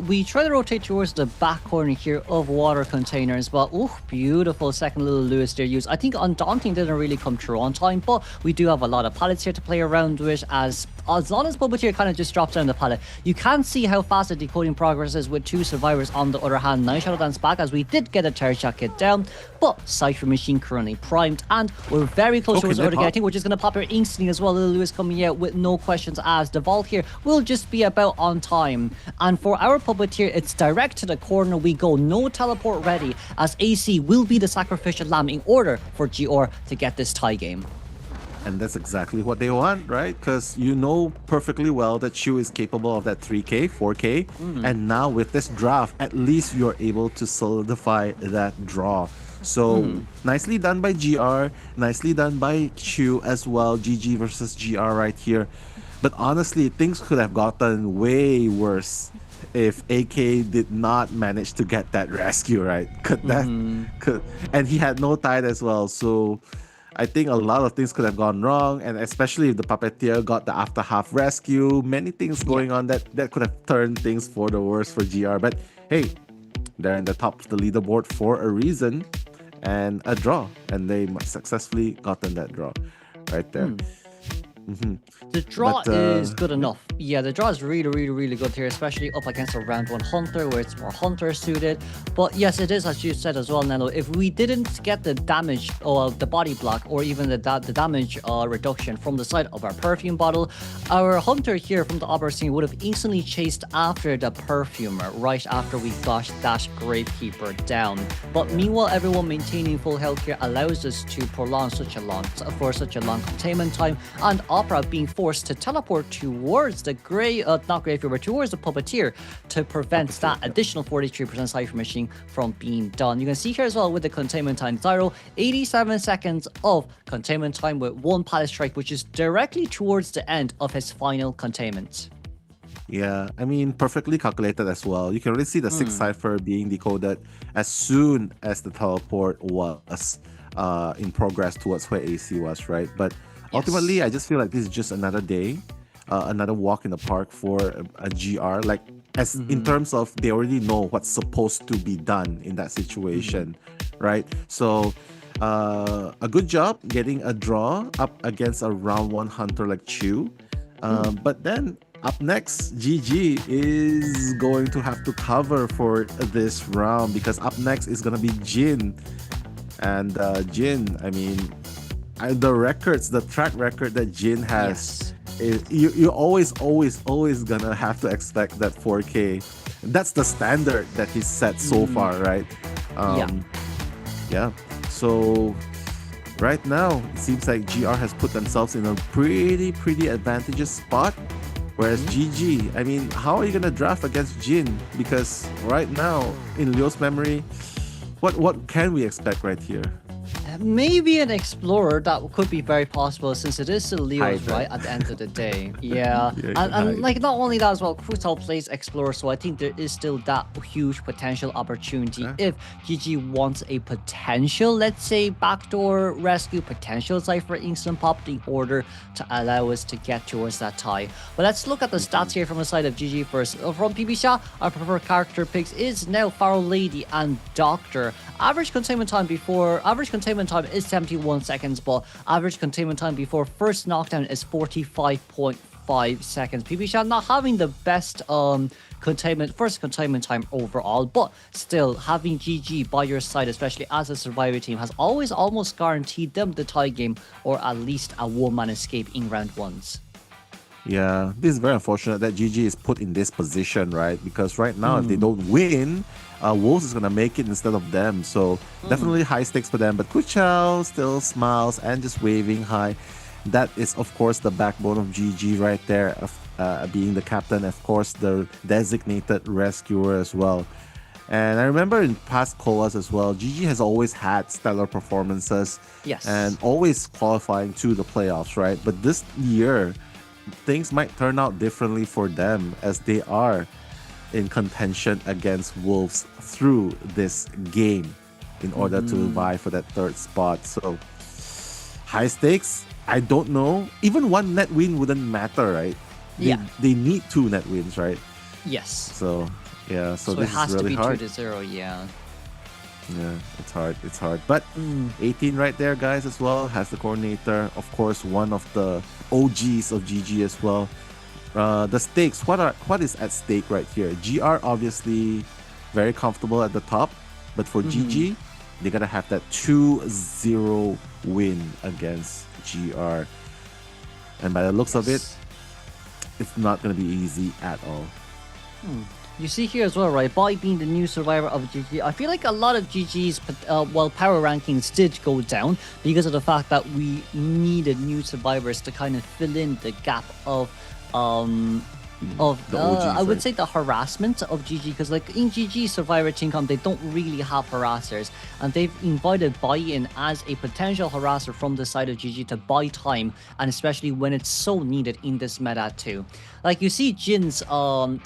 We try to rotate towards the back corner here of water containers, but beautiful second little Lewis there used. I think Undaunting didn't really come true on time, but we do have a lot of pallets here to play around with as long as Puppeteer kind of just drops down the pallet. You can see how fast the decoding progress is with 2 survivors on the other hand. Nice Shadow Dance back as we did get a Terror Shock kit down, but Cypher Machine currently primed and we're very close towards the other guy. I think we're just going to pop here instantly as well. Little Lewis coming out with no questions asked. The vault here will just be about on time. And for our Puppeteer, it's direct to the corner we go. No teleport ready as AC will be the sacrificial lamb in order for GR to get this tie game.
And that's exactly what they want, right? Because you know perfectly well that Shu is capable of that 3K, 4K. And now with this draft, at least you're able to solidify that draw. So nicely done by GR, nicely done by Shu as well. GG versus GR right here. But honestly, things could have gotten way worse if AK did not manage to get that rescue, right? And he had no tide as well. So I think a lot of things could have gone wrong, and especially if the Puppeteer got the after half rescue, many things going on that could have turned things for the worse for GR. But hey, they're in the top of the leaderboard for a reason and a draw, and they successfully gotten that draw right there.
The draw is good enough. Yeah, the draw is really good here, especially up against a round 1 Hunter where it's more Hunter suited. But yes, it is, as you said as well, Nano, if we didn't get the damage or the body block or even the damage reduction from the side of our perfume bottle, our Hunter here from the AbyssⅨ would have instantly chased after the Perfumer right after we got that Gravekeeper down. But meanwhile, everyone maintaining full health here allows us to prolong such a long containment time, and Opera being forced to teleport towards the towards the Puppeteer to prevent that additional 43% Cypher Machine from being done. You can see here as well with the containment time, Zyro, 87 seconds of containment time with 1 pallet strike, which is directly towards the end of his final containment.
Yeah, I mean, perfectly calculated as well. You can really see the 6th cipher being decoded as soon as the teleport was in progress towards where AC was, right? But ultimately, I just feel like this is just another day, another walk in the park for a GR. Like, as in terms of they already know what's supposed to be done in that situation, right? So, a good job getting a draw up against a round 1 Hunter like Chu. But then up next, GG is going to have to cover for this round because up next is going to be Jin. And Jin, I mean, the track record that Jin has, you're always gonna have to expect that 4K. That's the standard that he's set so far, right? Yeah. So right now, it seems like GR has put themselves in a pretty advantageous spot. Whereas GG, I mean, how are you gonna draft against Jin? Because right now, in Leo's memory, what can we expect right here?
maybe an explorer, that could be very possible since it is still Leo's,
Hydra.
right, at the end of the day. Yeah.
Yeah,
and like not only that as well, Crucial plays explorer, so I think there is still that huge potential opportunity if GG wants a potential, let's say, backdoor rescue, potential Cypher instant pop in order to allow us to get towards that tie. But let's look at the stats here from the side of GG first. From PBSHA, our preferred character picks is now Pharaoh Lady and Doctor. Average containment time is 71 seconds, but average containment time before first knockdown is 45.5 seconds. PBSHA not having the best first containment time overall, but still having GG by your side, especially as a survivor team, has always almost guaranteed them the tie game or at least a one-man escape in round ones.
Yeah, this is very unfortunate that GG is put in this position, right? Because right now, if they don't win, Wolves is going to make it instead of them. So definitely high stakes for them. But Kuchao still smiles and just waving high. That is, of course, the backbone of GG right there, being the captain, of course, the designated rescuer as well. And I remember in past COAs as well, GG has always had stellar performances.
Yes.
And always qualifying to the playoffs, right? But this year, things might turn out differently for them as they are in contention against Wolves through this game in order to vie for that third spot. So high stakes, I don't know. Even one net win wouldn't matter, right? They need 2 net wins, right?
Yes.
So yeah, so this
it has
is really
to be
hard.
2-0, yeah.
Yeah, it's hard. But 18 right there, guys, as well, has the coordinator. Of course, one of the OGs of GG as well. The stakes, what is at stake right here? GR obviously very comfortable at the top, but for GG, they gotta have that 2-0 win against GR. And by the looks of it, it's not gonna be easy at all.
You see here as well, right? By being the new survivor of GG, I feel like a lot of GG's power rankings did go down because of the fact that we needed new survivors to kind of fill in the gap of I would say the harassment of GG, because like in GG Survivor Team Comp, they don't really have harassers, and they've invited buy-in as a potential harasser from the side of GG to buy time, and especially when it's so needed in this meta too. Like you see Jin's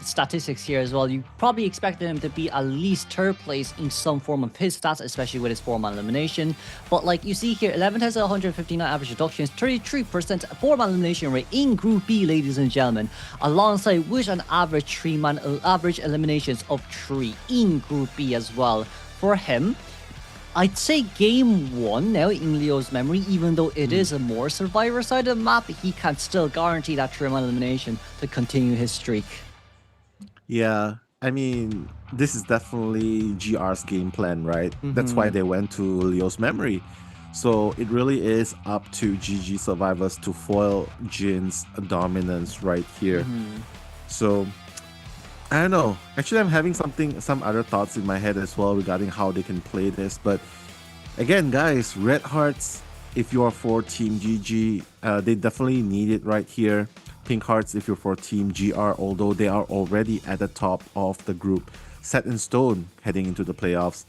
statistics here as well, you probably expected him to be at least 3rd place in some form of his stats, especially with his 4-man elimination. But like you see here, 11 has 159 average reductions, 33% 4-man elimination rate in Group B, ladies and gentlemen, alongside with an average 3-man average eliminations of 3 in Group B as well. For him, I'd say game 1 now in Leo's memory, even though it is a more survivor-sided map, he can still guarantee that 3-man elimination to continue his streak.
Yeah, I mean, this is definitely GR's game plan, right? That's why they went to Leo's memory. So it really is up to GG survivors to foil Jin's dominance right here. So I don't know. Actually, I'm having some other thoughts in my head as well regarding how they can play this. But again, guys, Red Hearts, if you are for Team GG, they definitely need it right here. Pink Hearts, if you're for Team GR, although they are already at the top of the group, set in stone heading into the playoffs.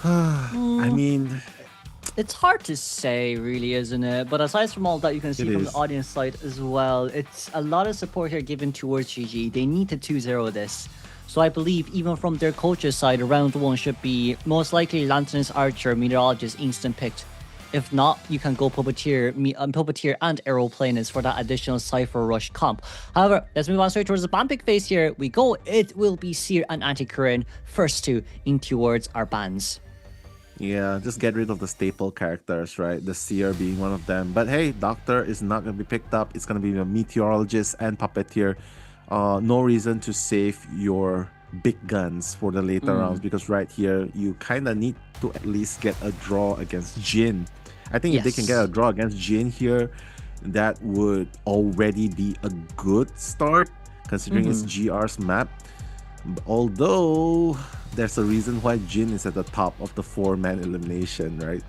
I mean,
it's hard to say, really, isn't it? But aside from all that, you can see from the audience side as well, it's a lot of support here given towards GG. They need to 2-0 this. So I believe even from their coach's side, round 1 should be most likely Lantern's Archer, Meteorologist, instant picked. If not, you can go Puppeteer and Aeroplanist for that additional Cypher Rush comp. However, let's move on straight towards the ban pick phase here. We go, it will be Seer and Anti-Current, first 2 in towards our bans.
Yeah, just get rid of the staple characters, right? The Seer being one of them. But hey, Doctor is not going to be picked up. It's going to be a Meteorologist and Puppeteer. No reason to save your big guns for the later rounds, because right here, you kind of need to at least get a draw against Jin. I think if they can get a draw against Jin here, that would already be a good start, considering it's GR's map. Although there's a reason why Jin is at the top of the 4-man elimination, right?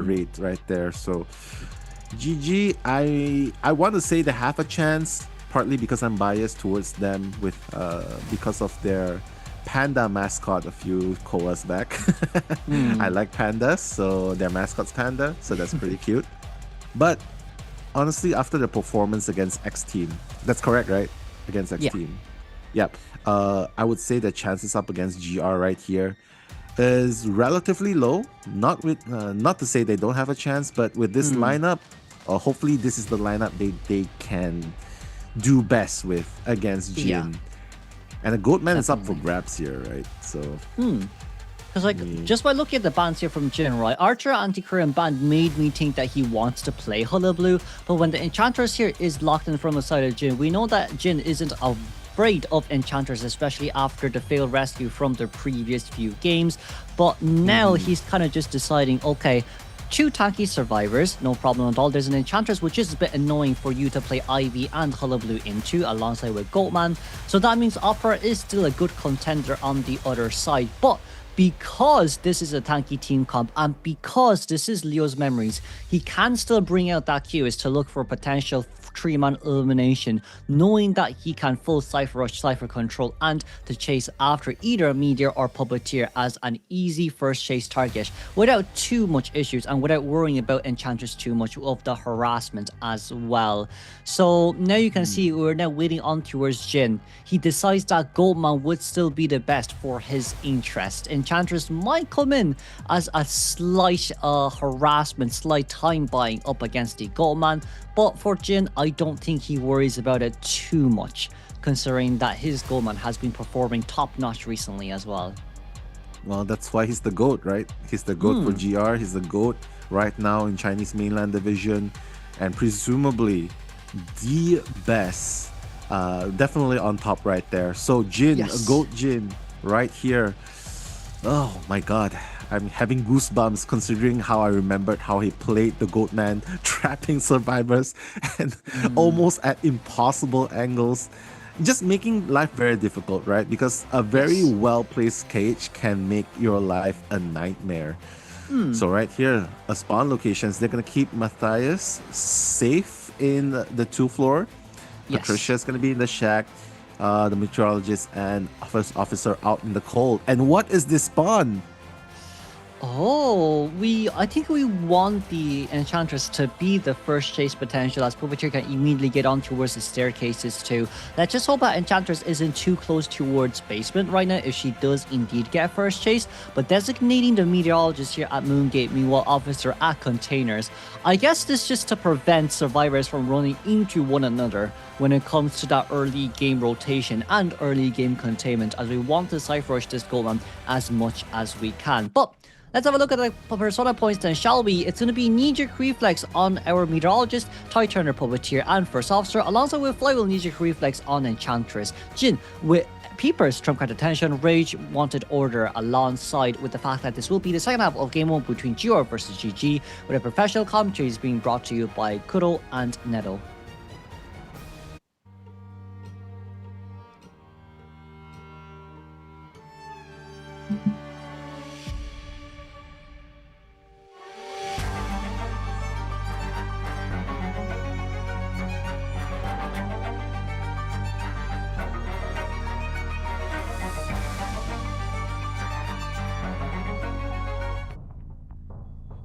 Rate right there. So GG, I want to say they have a chance, partly because I'm biased towards them with because of their panda mascot a few COAs back. I like pandas, so their mascot's panda, so that's pretty cute. But honestly, after the performance against X Team, that's correct, right? Against X Team. Yep. I would say the chances up against GR right here is relatively low. Not to say they don't have a chance, but with this lineup, hopefully this is the lineup they can do best with against Jin.
Yeah.
And the Goatman is up for grabs here, right? So
Because, like, just by looking at the bans here from Jin, right? Archer anti-Korean ban made me think that he wants to play Hullabaloo. But when the Enchantress here is locked in from the side of Jin, we know that Jin isn't afraid of Enchantress, especially after the failed rescue from the previous few games. But now he's kind of just deciding, okay, 2 tanky survivors, no problem at all. There's an Enchantress, which is a bit annoying for you to play Ivy and Hullabaloo into, alongside with Goatman. So that means Opera is still a good contender on the other side. But because this is a tanky team comp and because this is Leo's memories, he can still bring out that QS to look for potential 3-man elimination, knowing that he can full Cypher Rush, Cypher Control, and to chase after either Meteor or Puppeteer as an easy first chase target without too much issues and without worrying about Enchantress too much of the harassment as well. So now you can see we're now waiting on towards Jin. He decides that Goatman would still be the best for his interest. Enchantress might come in as a slight harassment, slight time buying up against the Goatman, but for Jin, I don't think he worries about it too much, considering that his Goatman has been performing top-notch recently as well.
Well, that's why he's the GOAT, right? He's the GOAT for GR. He's the GOAT right now in Chinese Mainland Division, and presumably the best, definitely on top right there. So Jin, GOAT Jin, right here. Oh my god, I'm having goosebumps considering how I remembered how he played the Goatman, trapping survivors and almost at impossible angles, just making life very difficult, right? Because a very well-placed cage can make your life a nightmare. So right here, a spawn locations, they're going to keep Matthias safe in the 2th floor. Patricia's going to be in the shack. The meteorologist and first officer out in the cold. And what is this spawn?
Oh, I think we want the Enchantress to be the first chase potential, as Puppeteer can immediately get on towards the staircases too. Let's just hope that Enchantress isn't too close towards basement right now if she does indeed get first chase. But designating the meteorologist here at Moongate, meanwhile officer at containers, I guess this just to prevent survivors from running into one another when it comes to that early game rotation and early game containment, as we want to Cypher Rush this Goatman as much as we can. But let's have a look at the persona points then, shall we? It's going to be knee-jerk reflex on our meteorologist, Ty Turner Puppeteer, and first officer, alongside with flywheel knee-jerk reflex on Enchantress. Jin with Peepers, Trump card attention, Rage, Wanted Order, alongside with the fact that this will be the second half of Game 1 between GR versus GG, with a professional commentary being brought to you by Kuro and Neto.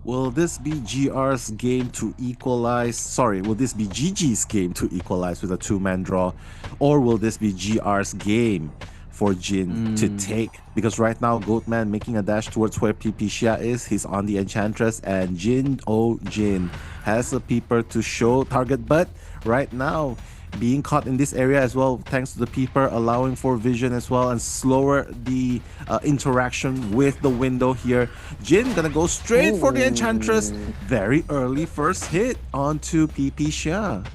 Will this be GR's game to equalize? Sorry, will this be GG's game to equalize with a 2-man draw? Or will this be GR's game for Jin to take? Because right now, Goatman making a dash towards where AbyssⅨ is. He's on the Enchantress, and Jin has a peeper to show target, but right now, being caught in this area as well, thanks to the peeper, allowing for vision as well and slower the interaction with the window here. Jin gonna go straight for the Enchantress. Very early first hit onto AbyssⅨ.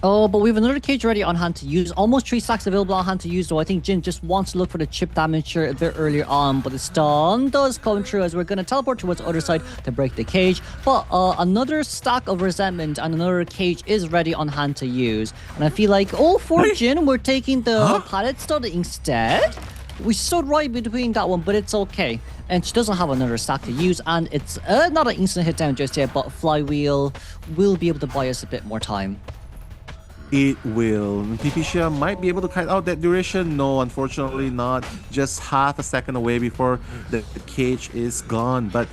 Oh, but we have another cage ready on hand to use. Almost 3 stacks available on hand to use, though. I think Jin just wants to look for the chip damage here a bit earlier on, but the stun does come true as we're going to teleport towards the other side to break the cage. But another stack of resentment and another cage is ready on hand to use. And I feel like, for Jin, we're taking the pallet stud instead. We stood right between that one, but it's okay. And she doesn't have another stack to use, and it's not an instant hit down just yet, but Flywheel will be able to buy us a bit more time.
It will. PBSHA might be able to kite out that duration. No, unfortunately not. Just half a second away before the cage is gone. But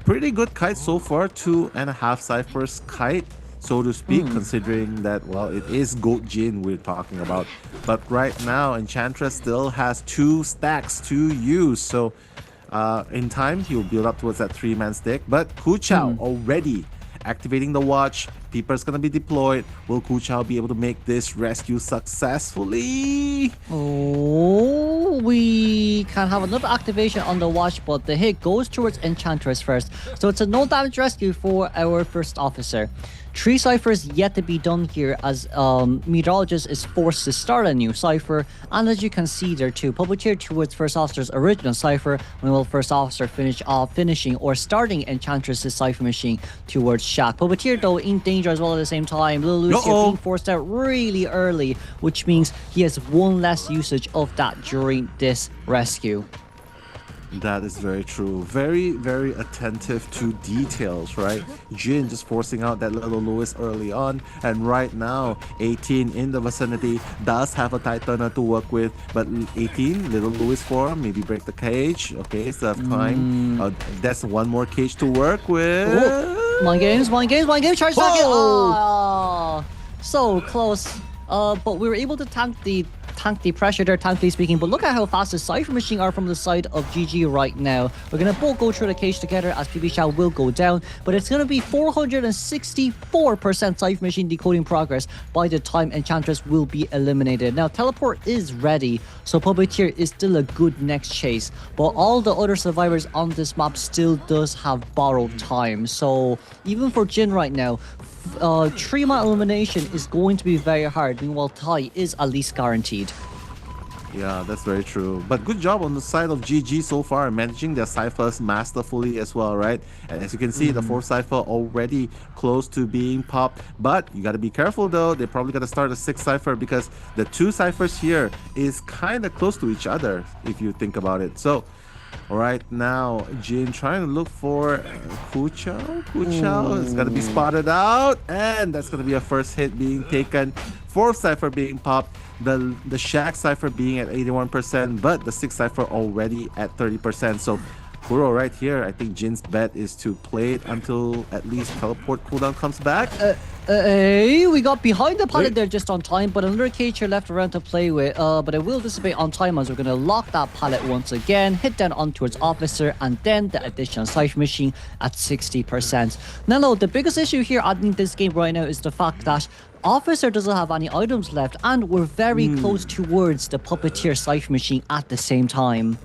pretty good kite so far. 2.5 ciphers kite, so to speak, considering that, well, it is Goat Jin we're talking about. But right now, Enchantress still has 2 stacks to use. So in time, he'll build up towards that 3-man stick. But Kuchao already activating the watch. Peeper's gonna be deployed. Will Kuchao be able to make this rescue successfully?
Oh, we can have another activation on the watch, but the hit goes towards Enchantress first. So it's a no damage rescue for our first officer. 3 ciphers yet to be done here as Meteorologist is forced to start a new cipher. And as you can see there too, Puppeteer towards First Officer's original cipher, when will First Officer finishing or starting Enchantress's cipher machine towards Shaq. Puppeteer though in danger as well at the same time. Little Lucio being forced out really early, which means he has 1 less usage of that during this rescue.
That is very true. Very, very attentive to details, right? Jin just forcing out that little Lewis early on. And right now, 18 in the vicinity does have a Titaner to work with. But 18, little Lewis for maybe break the cage. Okay, so have time. That's 1 more cage to work with.
Mind games, charge target. Oh, so close. But we were able to tank the pressure there, thankfully speaking. But look at how fast the cipher machine are from the side of GG right now. We're gonna both go through the cage together as PBSHA will go down, but it's gonna be 464% cipher machine decoding progress by the time Enchantress will be eliminated. Now teleport is ready, so Puppeteer is still a good next chase, but all the other survivors on this map still does have borrowed time. So even for Jin right now, 3-man elimination is going to be very hard. Meanwhile, tie is at least guaranteed.
Yeah, that's very true. But good job on the side of GG so far, managing their ciphers masterfully as well, right? And as you can see, the 4th cipher already close to being popped. But you got to be careful though. They're probably going to start a 6th cipher because the 2 ciphers here is kind of close to each other if you think about it. So right now, Jin trying to look for Kuchao. Kuchao is going to be spotted out, and that's going to be a first hit being taken. 4th cipher being popped, the Shaq cipher being at 81%, but the 6th cipher already at 30%. So Kuro right here, I think Jin's bet is to play it until at least teleport cooldown comes back.
We got behind the pallet there just on time, but another cage here left around to play with. But it will dissipate on time as we're going to lock that pallet once again, hit down on towards Officer, and then the additional cipher machine at 60%. Now, the biggest issue here in this game right now is the fact that Officer doesn't have any items left, and we're very close towards the Puppeteer cipher machine at the same time.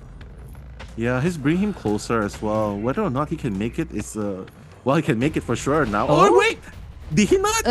Yeah, he's bringing him closer as well. Whether or not he can make it is well, he can make it for sure now. Oh wait! Did he not?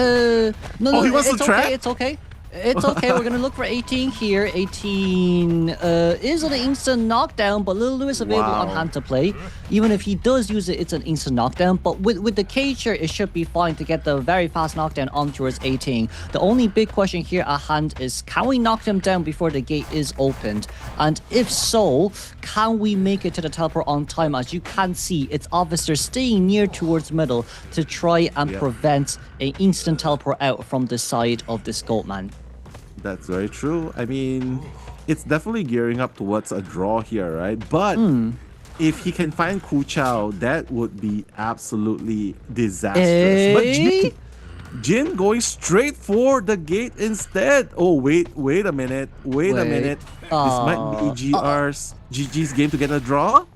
No,
he wants to trap?
It's okay. It's okay. We're gonna look for 18 here. 18 is an instant knockdown, but Little Lewis available on hand to play. Even if he does use it, it's an instant knockdown. But with the cage here, it should be fine to get the very fast knockdown on towards 18. The only big question here at hand is, can we knock them down before the gate is opened? And if so, can we make it to the teleport on time? As you can see, it's Officer staying near towards middle to try and prevent an instant teleport out from the side of this Goatman.
That's very true. I mean, it's definitely gearing up towards a draw here, right? But if he can find Kuchao, that would be absolutely disastrous. But Jin going straight for the gate instead. Oh, wait a minute. Wait a minute. This might be GG's game to get a draw.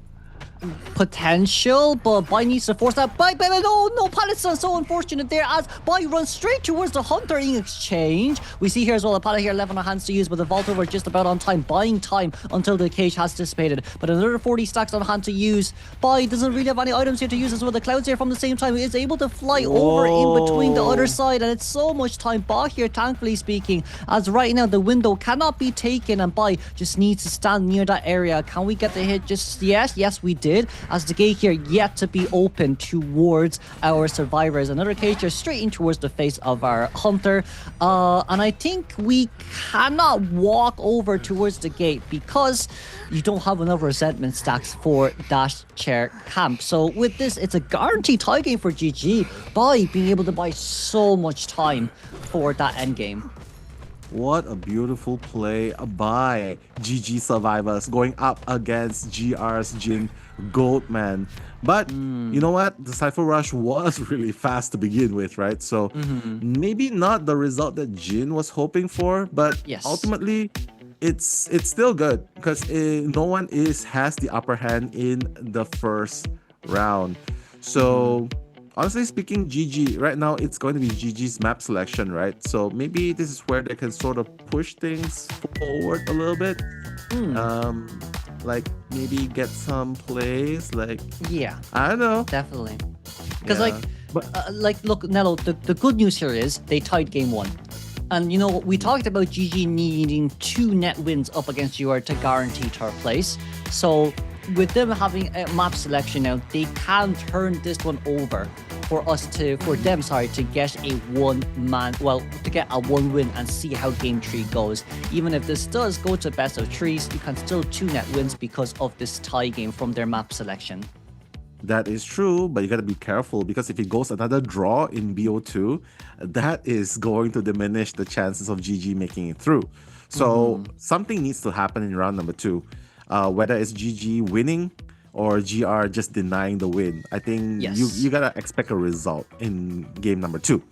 Potential, but Bai needs to force that. Bai, no, Pallet's so unfortunate there as Bai runs straight towards the Hunter in exchange. We see here as well a Pallet here left on our hands to use, but the Vault over just about on time, buying time until the cage has dissipated. But another 40 stacks on hand to use. Bai doesn't really have any items here to use as well. The Clouds here from the same time. He is able to fly over in between the other side, and it's so much time bought here, thankfully speaking, as right now the window cannot be taken, and Bai just needs to stand near that area. Can we get the hit? Just yes, we did. As the gate here yet to be open towards our survivors. Another cage here straight in towards the face of our Hunter. And I think we cannot walk over towards the gate because you don't have enough resentment stacks for that chair camp. So with this, it's a guaranteed tie game for GG by being able to buy so much time for that end game.
What a beautiful play by GG Survivors going up against GR's Jin Goldman. But you know what? The Cypher Rush was really fast to begin with, right? So maybe not the result that Jin was hoping for, but ultimately it's still good because no one has the upper hand in the first round. So honestly speaking, GG, right now it's going to be GG's map selection, right? So maybe this is where they can sort of push things forward a little bit. Like maybe get some plays, like I don't know.
Definitely. Because look, Nello, the good news here is they tied game 1. And, you know, we talked about GG needing 2 net wins up against GR to guarantee third place. So with them having a map selection now, they can turn this one over for them to get a to get a 1 win and see how game 3 goes. Even if this does go to best of 3s, you can still 2 net wins because of this tie game from their map selection.
That is true, but you gotta be careful because if it goes another draw in BO2, that is going to diminish the chances of GG making it through. So something needs to happen in round number 2. Whether it's GG winning or GR just denying the win. I think you gotta expect a result in game number 2.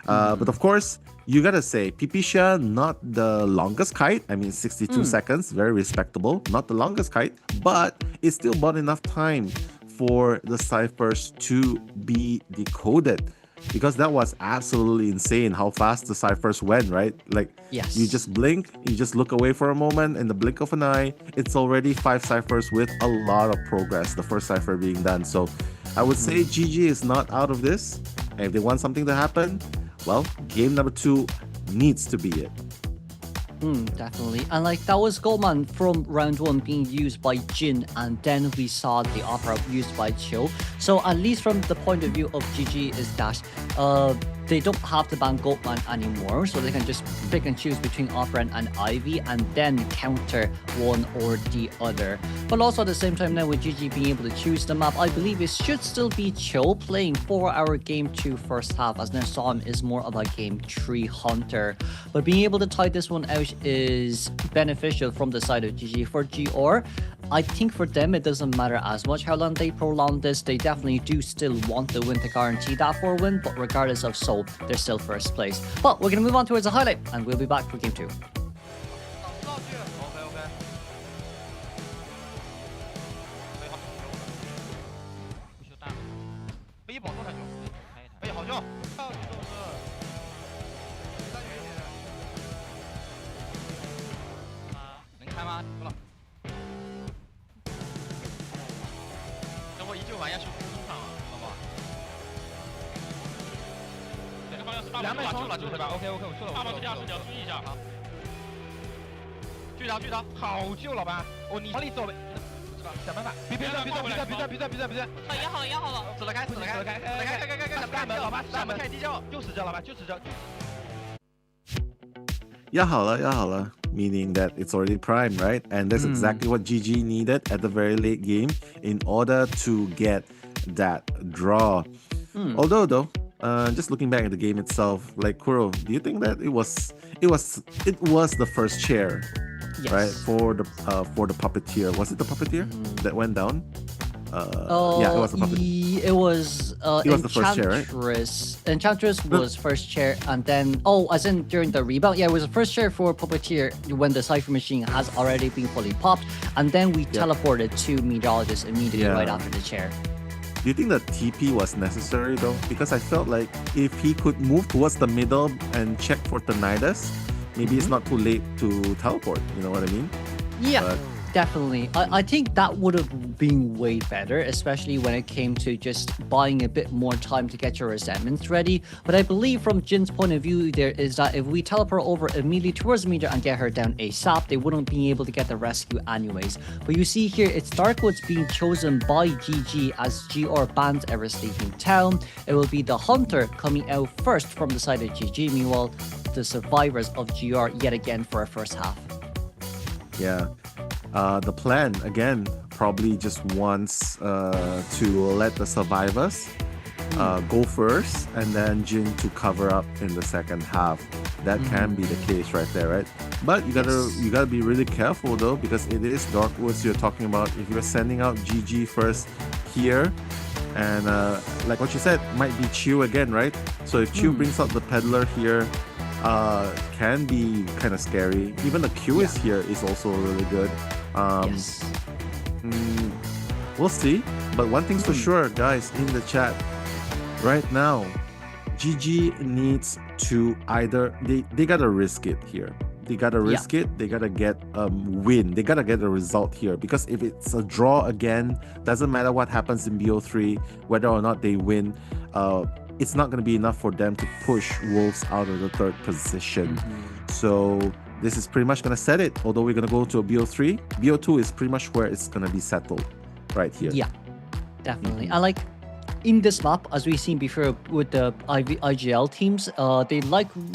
But of course, you gotta say, Pipisha, not the longest kite. I mean, 62 seconds, very respectable. Not the longest kite, but it's still bought enough time for the ciphers to be decoded. Because that was absolutely insane how fast the ciphers went, right? Like, you just blink, you just look away for a moment, in the blink of an eye, it's already 5 ciphers with a lot of progress, the first cipher being done. So I would say GG is not out of this. And if they want something to happen, well, game number 2 needs to be it.
Definitely. And like that was Goldman from round 1 being used by Jin, and then we saw the offer used by Chill. So at least from the point of view of GG is that they don't have to ban Goldman anymore, so they can just pick and choose between Operand and Ivy and then counter one or the other. But also at the same time now with GG being able to choose the map, I believe it should still be Chill playing for our game 2 first half, as Nasom is more of a game 3 hunter. But being able to tie this one out is beneficial from the side of GG. For GR, I think for them it doesn't matter as much how long they prolong this. They definitely do still want the win to guarantee that 4 win, but regardless of so, they're still first place. But we're going to move on towards a highlight, and we'll be back for game 2.
Yahala, meaning that it's already primed, right? And that's exactly what GG needed at the very late game in order to get that draw. Although though, just looking back at the game itself, like Kuro, do you think that it was the first chair, right? For the puppeteer. Was it the puppeteer that went down? Yeah, it was the puppeteer.
It was
the first chair, right?
Enchantress was first chair, and then as in during the rebound, it was the first chair for puppeteer when the cipher machine has already been fully popped, and then we teleported to meteorologist immediately right after the chair.
Do you think the TP was necessary though? Because I felt like if he could move towards the middle and check for Tinnitus, maybe it's not too late to teleport, you know what I mean?
Yeah, definitely. I think that would have been way better, especially when it came to just buying a bit more time to get your resentments ready. But I believe from Jin's point of view there is that if we teleport over immediately towards the meter and get her down ASAP, they wouldn't be able to get the rescue anyways. But you see here, it's Darkwood's being chosen by GG as GR bans AbyssⅨ Town. It will be the Hunter coming out first from the side of GG, meanwhile the survivors of GR yet again for a first half.
Yeah. The plan, again, probably just wants to let the survivors go first and then Jin to cover up in the second half. That can be the case right there, right? But you gotta be really careful though, because it is Darkwoods you're talking about. If you're sending out GG first here, and like what you said, might be Chew again, right? So if Chew brings out the Peddler here, can be kind of scary. Even the QS here is also really good. We'll see. But one thing's for sure, guys, in the chat right now, GG needs to either they gotta risk it here. They gotta risk it. They gotta get a win. They gotta get a result here, because if it's a draw again, doesn't matter what happens in BO3, whether or not they win, it's not gonna be enough for them to push Wolves out of the third position. So this is pretty much gonna set it. Although we're gonna go to a BO3, BO2 is pretty much where it's gonna be settled right here.
Yeah, definitely. I like. In this map, as we've seen before with the IGL teams, they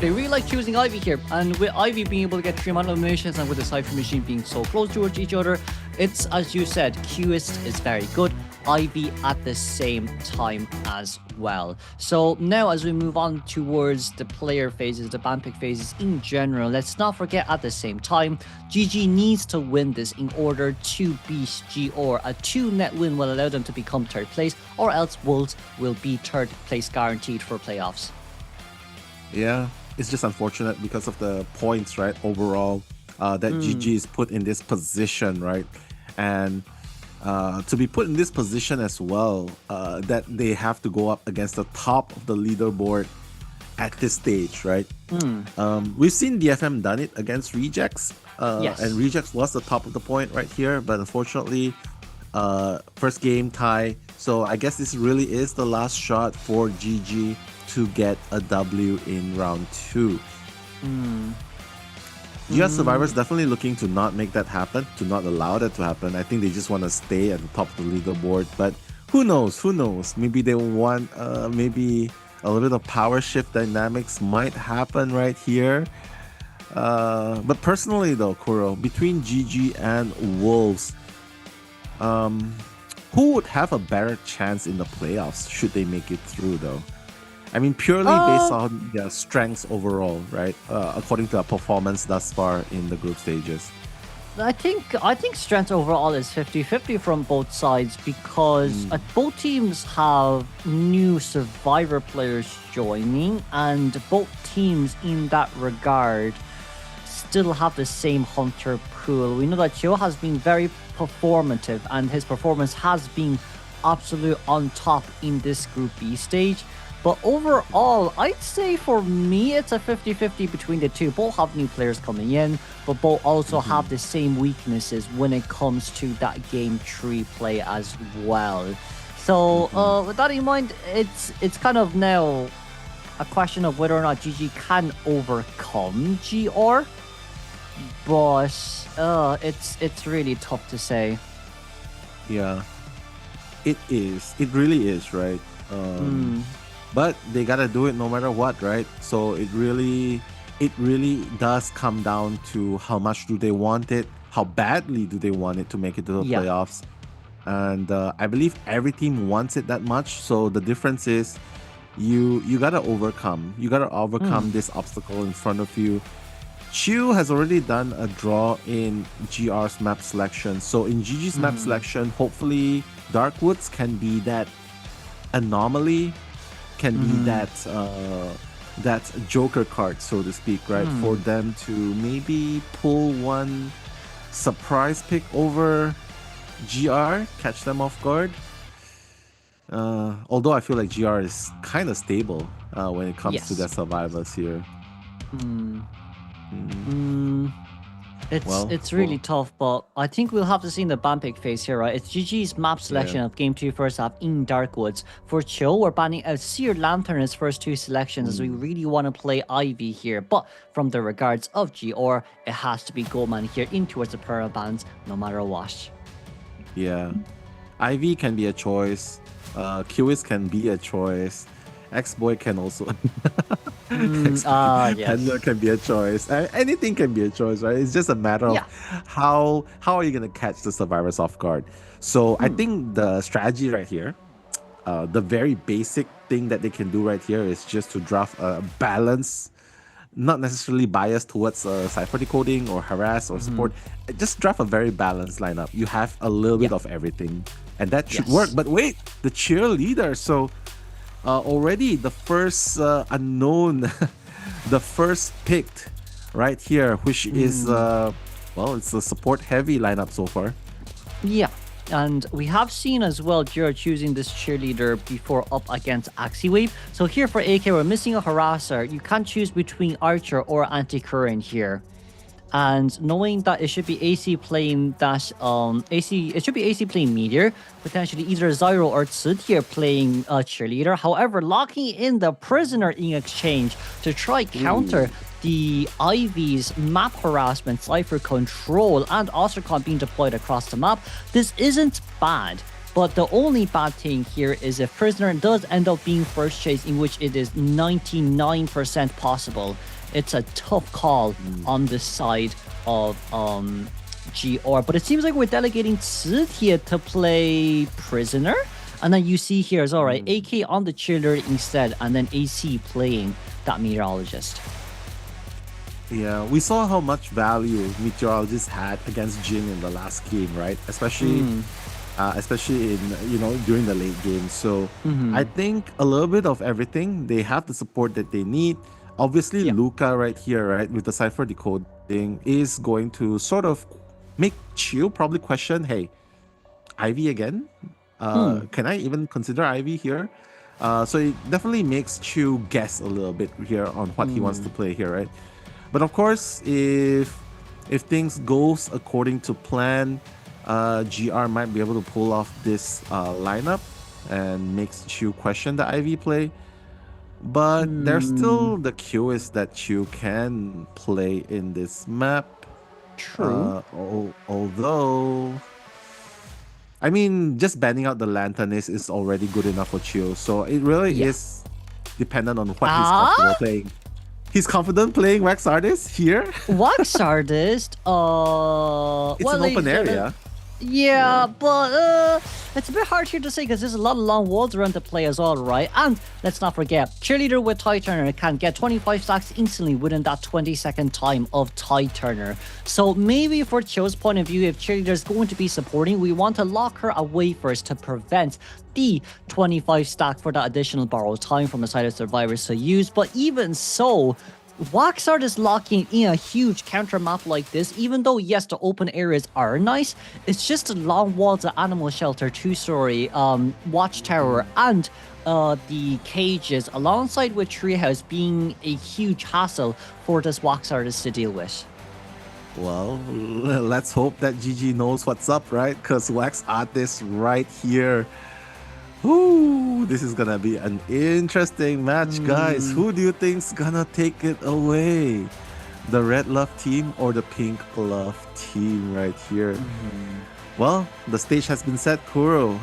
really like choosing Ivy here, and with Ivy being able to get 3 amount of eliminations, and with the Cypher machine being so close towards each other, it's, as you said, Qist is very good, Ivy at the same time as well. So now as we move on towards the player phases, the ban pick phases in general, let's not forget at the same time, GG needs to win this in order to beat GR. A 2-net win will allow them to become third place, or else Wolves will be third place guaranteed for playoffs.
Yeah, it's just unfortunate because of the points, right? Overall, that GG is put in this position, right? And to be put in this position as well, that they have to go up against the top of the leaderboard at this stage, right? We've seen DFM done it against Rejects, and Rejects was the top of the point right here, but unfortunately, first game tie. So I guess this really is the last shot for GG to get a W in round 2. GR Survivors definitely looking to not make that happen, to not allow that to happen. I think they just want to stay at the top of the leaderboard, but who knows? Who knows? Maybe they want, maybe a little bit of power shift dynamics might happen right here. But personally though, Kuro, between GG and Wolves, who would have a better chance in the playoffs should they make it through though? I mean, purely based on their strengths overall, right? According to their performance thus far in the group stages.
I think strength overall is 50-50 from both sides, because both teams have new Survivor players joining, and both teams in that regard still have the same Hunter pool. We know that Chio has been very performative, and his performance has been absolute on top in this Group B stage. But overall, I'd say for me, it's a 50-50 between the two. Both have new players coming in, but both also have the same weaknesses when it comes to that game 3 play as well. So with that in mind, it's kind of now a question of whether or not GG can overcome GR. But it's really tough to say.
Yeah, it is. It really is, right? But they gotta do it no matter what, right? So it really does come down to how much do they want it, how badly do they want it to make it to the playoffs. And I believe every team wants it that much. So the difference is you gotta overcome this obstacle in front of you. Chew has already done a draw in GR's map selection. So in GG's map selection, hopefully Darkwoods can be that anomaly, can be that joker card, so to speak, right? For them to maybe pull one surprise pick over GR, catch them off guard. Although I feel like GR is kind of stable when it comes to their survivors here.
It's really tough, but I think we'll have to see in the ban pick phase here, right? It's GG's map selection of Game 2 first half in Darkwoods. For Cho, we're banning a Seared Lantern as first 2 selections, as we really want to play Ivy here. But from the regards of GR, it has to be Goldman here in towards the player bans, no matter what.
Yeah. Ivy can be a choice. QS can be a choice. X-Boy can also... Handler can be a choice. Anything can be a choice, right? It's just a matter of how are you going to catch the survivors off guard. So I think the strategy right here, the very basic thing that they can do right here is just to draft a balanced not necessarily biased towards cipher decoding or harass or support. Just draft a very balanced lineup. You have a little bit of everything, and that should work. But wait, the cheerleader. So already the first unknown, the first picked right here, which is well, it's a support heavy lineup so far.
Yeah. And we have seen as well Jiro choosing this cheerleader before up against AbyssⅨ. So here for AK, we're missing a harasser. You can't choose between Archer or Anti-Current here. And knowing that it should be AC playing that it should be AC playing Meteor, potentially either Zyro or ZETA playing cheerleader. However, locking in the prisoner in exchange to try counter the Ivy's map harassment, Cypher control, and Ostracon being deployed across the map. This isn't bad, but the only bad thing here is if Prisoner does end up being first chase, in which it is 99% possible. It's a tough call on the side of GR, but it seems like we're delegating ZETA to play Prisoner. And then you see here is alright, AK on the cheerleader instead, and then AC playing that Meteorologist.
Yeah, we saw how much value Meteorologist had against Jin in the last game, right? Especially in during the late game. So I think a little bit of everything. They have the support that they need. Obviously, Luca right here, right, with the cipher decoding is going to sort of make Chiu probably question, hey, Ivy again? Can I even consider Ivy here? So it definitely makes Chiu guess a little bit here on what he wants to play here, right? But of course, if things goes according to plan, GR might be able to pull off this lineup and makes Chiu question the Ivy play. But there's still the QS that Chiu can play in this map.
True.
Although, I mean, just banning out the Lanternist is already good enough for Chiu. So it really is dependent on what he's comfortable playing. He's confident playing Wax Artist here?
Wax Artist?
It's an open area.
Yeah, but it's a bit hard here to say because there's a lot of long walls around the play as well, right? And let's not forget, Cheerleader with Tide Turner can get 25 stacks instantly within that 20-second time of Tide Turner. So maybe for Chio's point of view, if Cheerleader is going to be supporting, we want to lock her away first to prevent the 25 stack for that additional borrowed time from the side of survivors to use. But even so, Wax Artist locking in a huge counter map like this, even though yes, the open areas are nice, it's just the long walls of Animal Shelter, 2-story watchtower, and the cages alongside with Treehouse being a huge hassle for this Wax Artist to deal with.
Well, let's hope that GG knows what's up, right? Because Wax Artist right here. Ooh, this is gonna be an interesting match, guys. Who do you think's gonna take it away? The Red Love team or the Pink Love team right here? Well, the stage has been set, Kuro.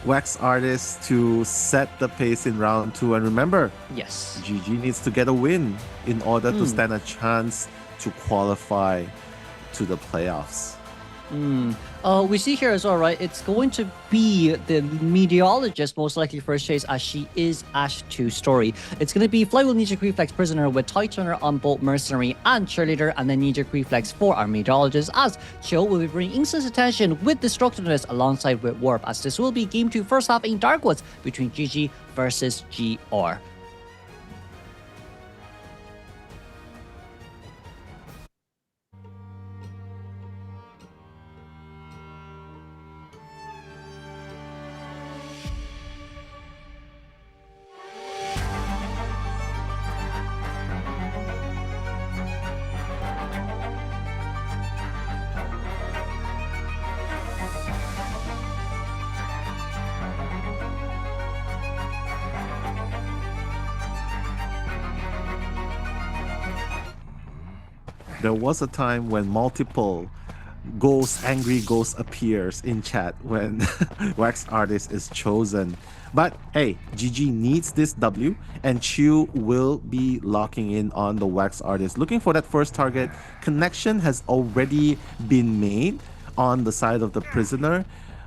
Wax Artist to set the pace in round 2. And remember,
yes,
GG needs to get a win in order to stand a chance to qualify to the playoffs.
We see here as well, right? It's going to be the Meteorologist most likely first chase, as she is at 2-story. It's going to be Flywheel Knee-Jerk Reflex Prisoner with Tide Turner on both Mercenary and Cheerleader, and then Knee-Jerk Reflex for our Meteorologist, as Chill will be bringing Instant Attention with Destructiveness alongside with Warp, as this will be Game 2 first half in Darkwoods between GG versus GR.
There was a time when multiple angry ghosts appears in chat when Wax Artist is chosen. But hey, GG needs this W, and Chiu will be locking in on the Wax Artist. Looking for that first target. Connection has already been made on the side of the Prisoner,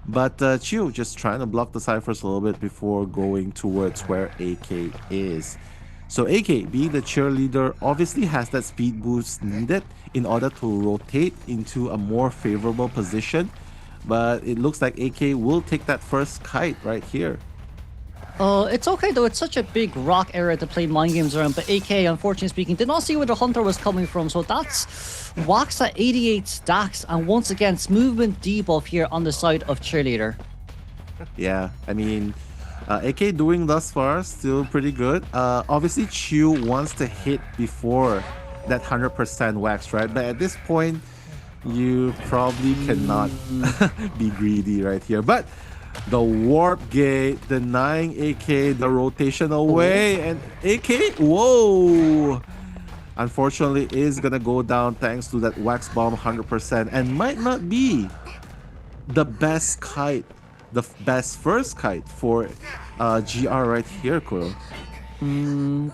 but Chiu just trying to block the ciphers a little bit before going towards where AK is. So AK, being the cheerleader, obviously has that speed boost needed in order to rotate into a more favorable position. But it looks like AK will take that first kite right here.
It's okay though, it's such a big rock area to play mind games around, but AK, unfortunately speaking, did not see where the hunter was coming from, so that's Wax at 88 stacks, and once again, movement debuff here on the side of cheerleader.
Yeah, I mean, AK doing thus far still pretty good. Obviously, Chew wants to hit before that 100% wax, right? But at this point, you probably cannot be greedy right here. But the warp gate denying AK the rotation away, and AK, whoa! Unfortunately, is gonna go down thanks to that wax bomb 100%, and might not be the best kite, the best first kite for GR right here, Kuro.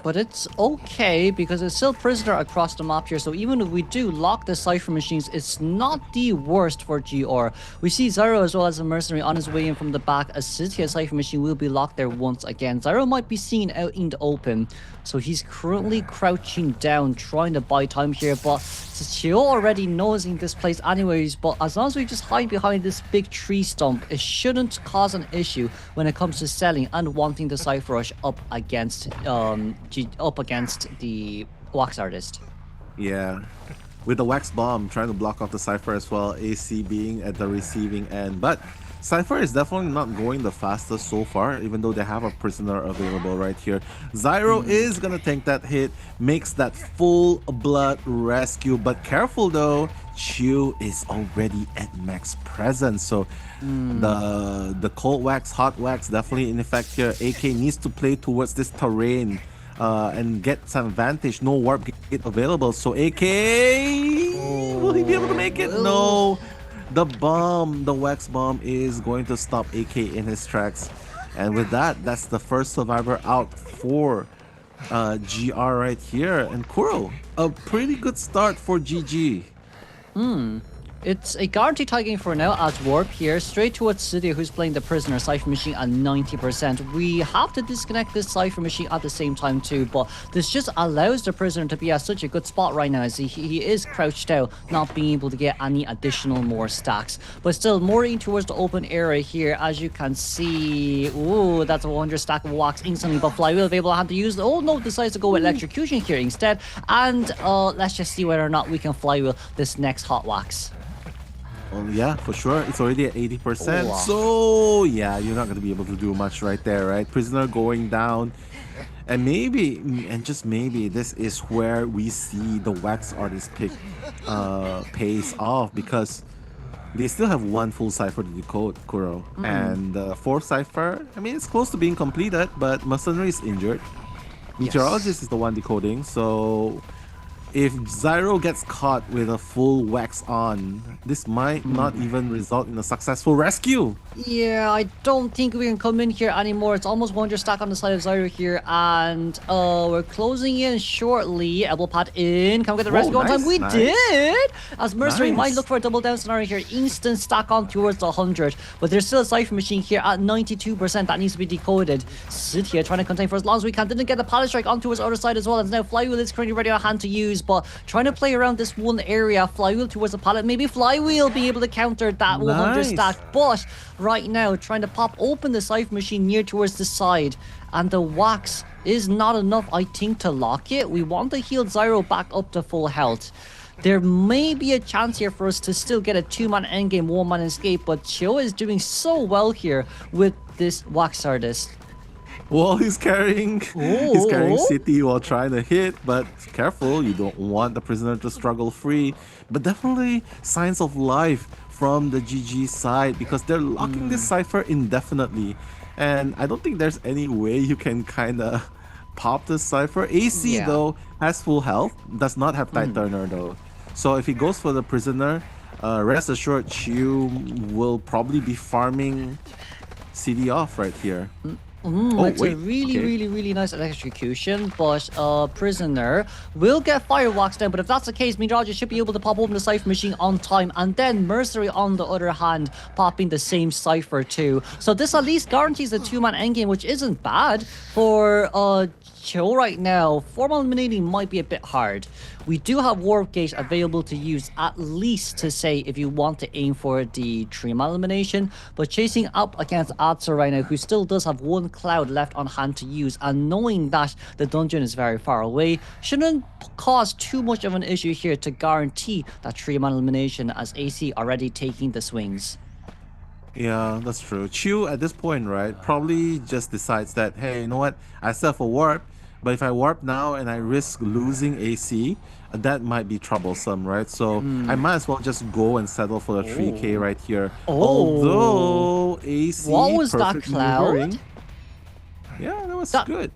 But it's okay because it's still prisoner across the map here, so even if we do lock the Cypher machines, it's not the worst for GR. We see Zyro as well as a mercenary on his way in from the back. A ZETA Cypher machine will be locked there once again. Zyro might be seen out in the open, so he's currently crouching down, trying to buy time here, but Chio already knows in this place anyways, but as long as we just hide behind this big tree stump, it shouldn't cause an issue when it comes to selling and wanting the Cypher Rush up against the Wax Artist.
Yeah, with the wax bomb trying to block off the Cypher as well, AC being at the receiving end, but Cypher is definitely not going the fastest so far, even though they have a prisoner available right here. Zyro is gonna take that hit, makes that full blood rescue, but careful though, Chew is already at max presence, so the cold wax, hot wax definitely in effect here. AK needs to play towards this terrain and get some advantage. No warp gate available, so AK, will he be able to make it? No. The bomb, the wax bomb is going to stop AK in his tracks. And with that, that's the first survivor out for GR right here. And Kuro, a pretty good start for GG.
It's a guaranteed tie game for now as Warp here, straight towards Cydia, who's playing the prisoner Cypher machine at 90%. We have to disconnect this Cypher machine at the same time too, but this just allows the prisoner to be at such a good spot right now as he is crouched out, not being able to get any additional more stacks. But still, more in towards the open area here, as you can see. Ooh, that's a 100 stack of wax instantly, but Fly will be able to have to use, oh no, decides to go with electrocution here instead. And let's just see whether or not we can flywheel this next hot wax.
Yeah, for sure. It's already at 80%. So, yeah, you're not going to be able to do much right there, right? Prisoner going down. And maybe, and just maybe, this is where we see the wax artist pick pays off, because they still have one full cipher to decode, Kuro. And the fourth cipher, I mean, it's close to being completed, but Mercenary is injured. Meteorologist is the one decoding, so if Zyro gets caught with a full wax on, this might not even result in a successful rescue.
Yeah, I don't think we can come in here anymore. It's almost 100 stack on the side of Zyro here, and we're closing in shortly. Elbow pad in. Can we get the rescue on time? We did! As Mercenary might look for a double down scenario here. Instant stack on towards the 100, but there's still a Cypher machine here at 92% that needs to be decoded. Cydia trying to contain for as long as we can. Didn't get the pallet strike onto his other side as well, and now Flywheel is currently ready on hand to use, but trying to play around this one area. Flywheel towards the pallet. Maybe Flywheel being able to counter that 100 stack, but right now trying to pop open the Cypher machine near towards the side, and the wax is not enough, I think, to lock it. We want to heal Zyro back up to full health. There may be a chance here for us to still get a 2-man endgame, 1-man escape, but Chio is doing so well here with this wax artist.
Well, he's carrying City while trying to hit, but careful, you don't want the prisoner to struggle free. But definitely signs of life from the GG side, because they're locking this cipher indefinitely. And I don't think there's any way you can kind of pop this cipher. AC though has full health, does not have tight turner though. So if he goes for the prisoner, rest assured Chew will probably be farming CD off right here.
It's a really nice electrocution, but prisoner will get fireworks down. But if that's the case, Meteorologist should be able to pop open the Cypher machine on time, and then Mercenary on the other hand popping the same cipher too. So this at least guarantees a 2-man endgame, which isn't bad for
Chill right now, formal eliminating might be a bit hard. We do have Warp Gate available to use at least to say if you want to aim for the 3-man elimination, but chasing up against Atsu right now, who still does have 1 cloud left on hand to use, and knowing that the dungeon is very far away, shouldn't cause too much of an issue here to guarantee that 3-man elimination, as AC already taking the swings.
Yeah, that's true. Chu at this point, right, probably just decides that, hey, you know what, I still have a warp, but if I warp now and I risk losing AC, that might be troublesome, right? So I might as well just go and settle for the 3k right here. Although AC,
what was that cloud?
maneuvering. Yeah, that was good.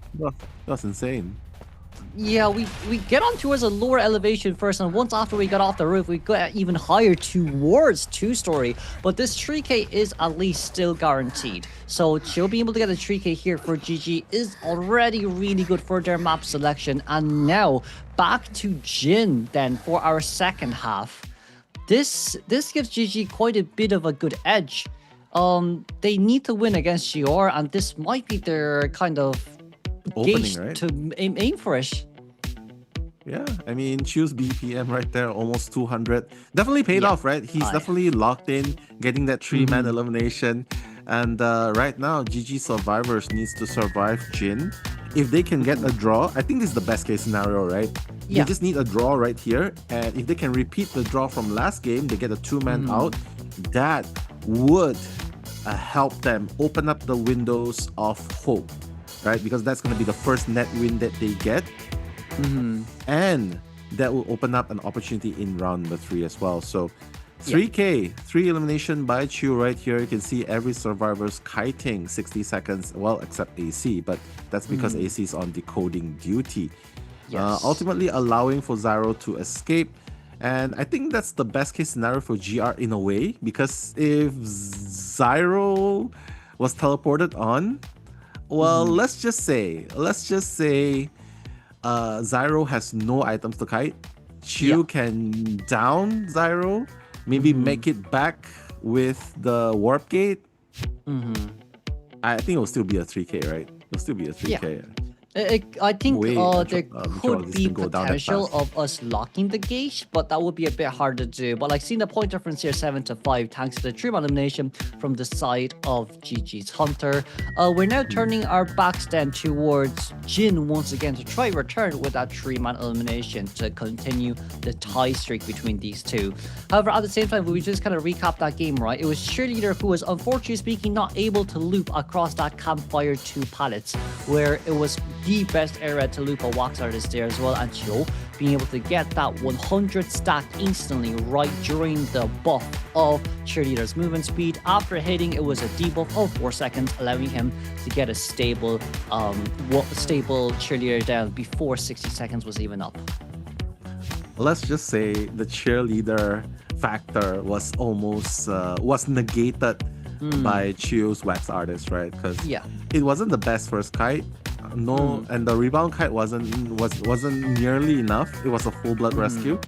That's insane.
Yeah, we get on towards a lower elevation first, and once after we got off the roof, we got even higher towards 2-story. But this 3k is at least still guaranteed. So she'll be able to get a 3k here for GG is already really good for their map selection. And now back to Jin then for our second half. This gives GG quite a bit of a good edge. They need to win against Shior, and this might be their kind of
opening, right?
To aim for it.
Yeah, I mean, choose BPM right there, almost 200. Definitely paid off, right? He's definitely locked in, getting that 3-man elimination. And right now, GG Survivors needs to survive Jin. If they can get a draw, I think this is the best case scenario, right? They just need a draw right here. And if they can repeat the draw from last game, they get a 2-man out. That would help them open up the windows of hope, right? Because that's going to be the first net win that they get. And that will open up an opportunity in round number 3 as well. So 3k, 3 elimination by Chu right here. You can see every survivor's kiting 60 seconds, well, except AC, but that's because AC is on decoding duty. Ultimately allowing for Zyro to escape. And I think that's the best case scenario for GR in a way, because if Zyro was teleported on, well, let's just say Zyro has no items to kite. Chu can down Zyro, maybe make it back with the warp gate. I think it will still be a 3k, right? It'll still be a 3k.
I think there could be potential of us locking the gate, but that would be a bit hard to do. But like seeing the point difference here, 7-5, thanks to the 3-man elimination from the side of GG's Hunter. We're now turning our backs then towards Jin once again to try return with that 3-man elimination to continue the tie streak between these two. However, at the same time, we just kind of recap that game, right? It was Cheerleader who was unfortunately speaking not able to loop across that campfire 2 pallets, where it was the best area to loop a wax artist there as well, and Cho being able to get that 100 stack instantly right during the buff of Cheerleader's movement speed. After hitting, it was a debuff of 4 seconds, allowing him to get a stable Cheerleader down before 60 seconds was even up.
Let's just say the Cheerleader factor was almost was negated by Chio's wax artist, right? Because it wasn't the best first kite. And the rebound kite wasn't nearly enough. It was a full blood rescue.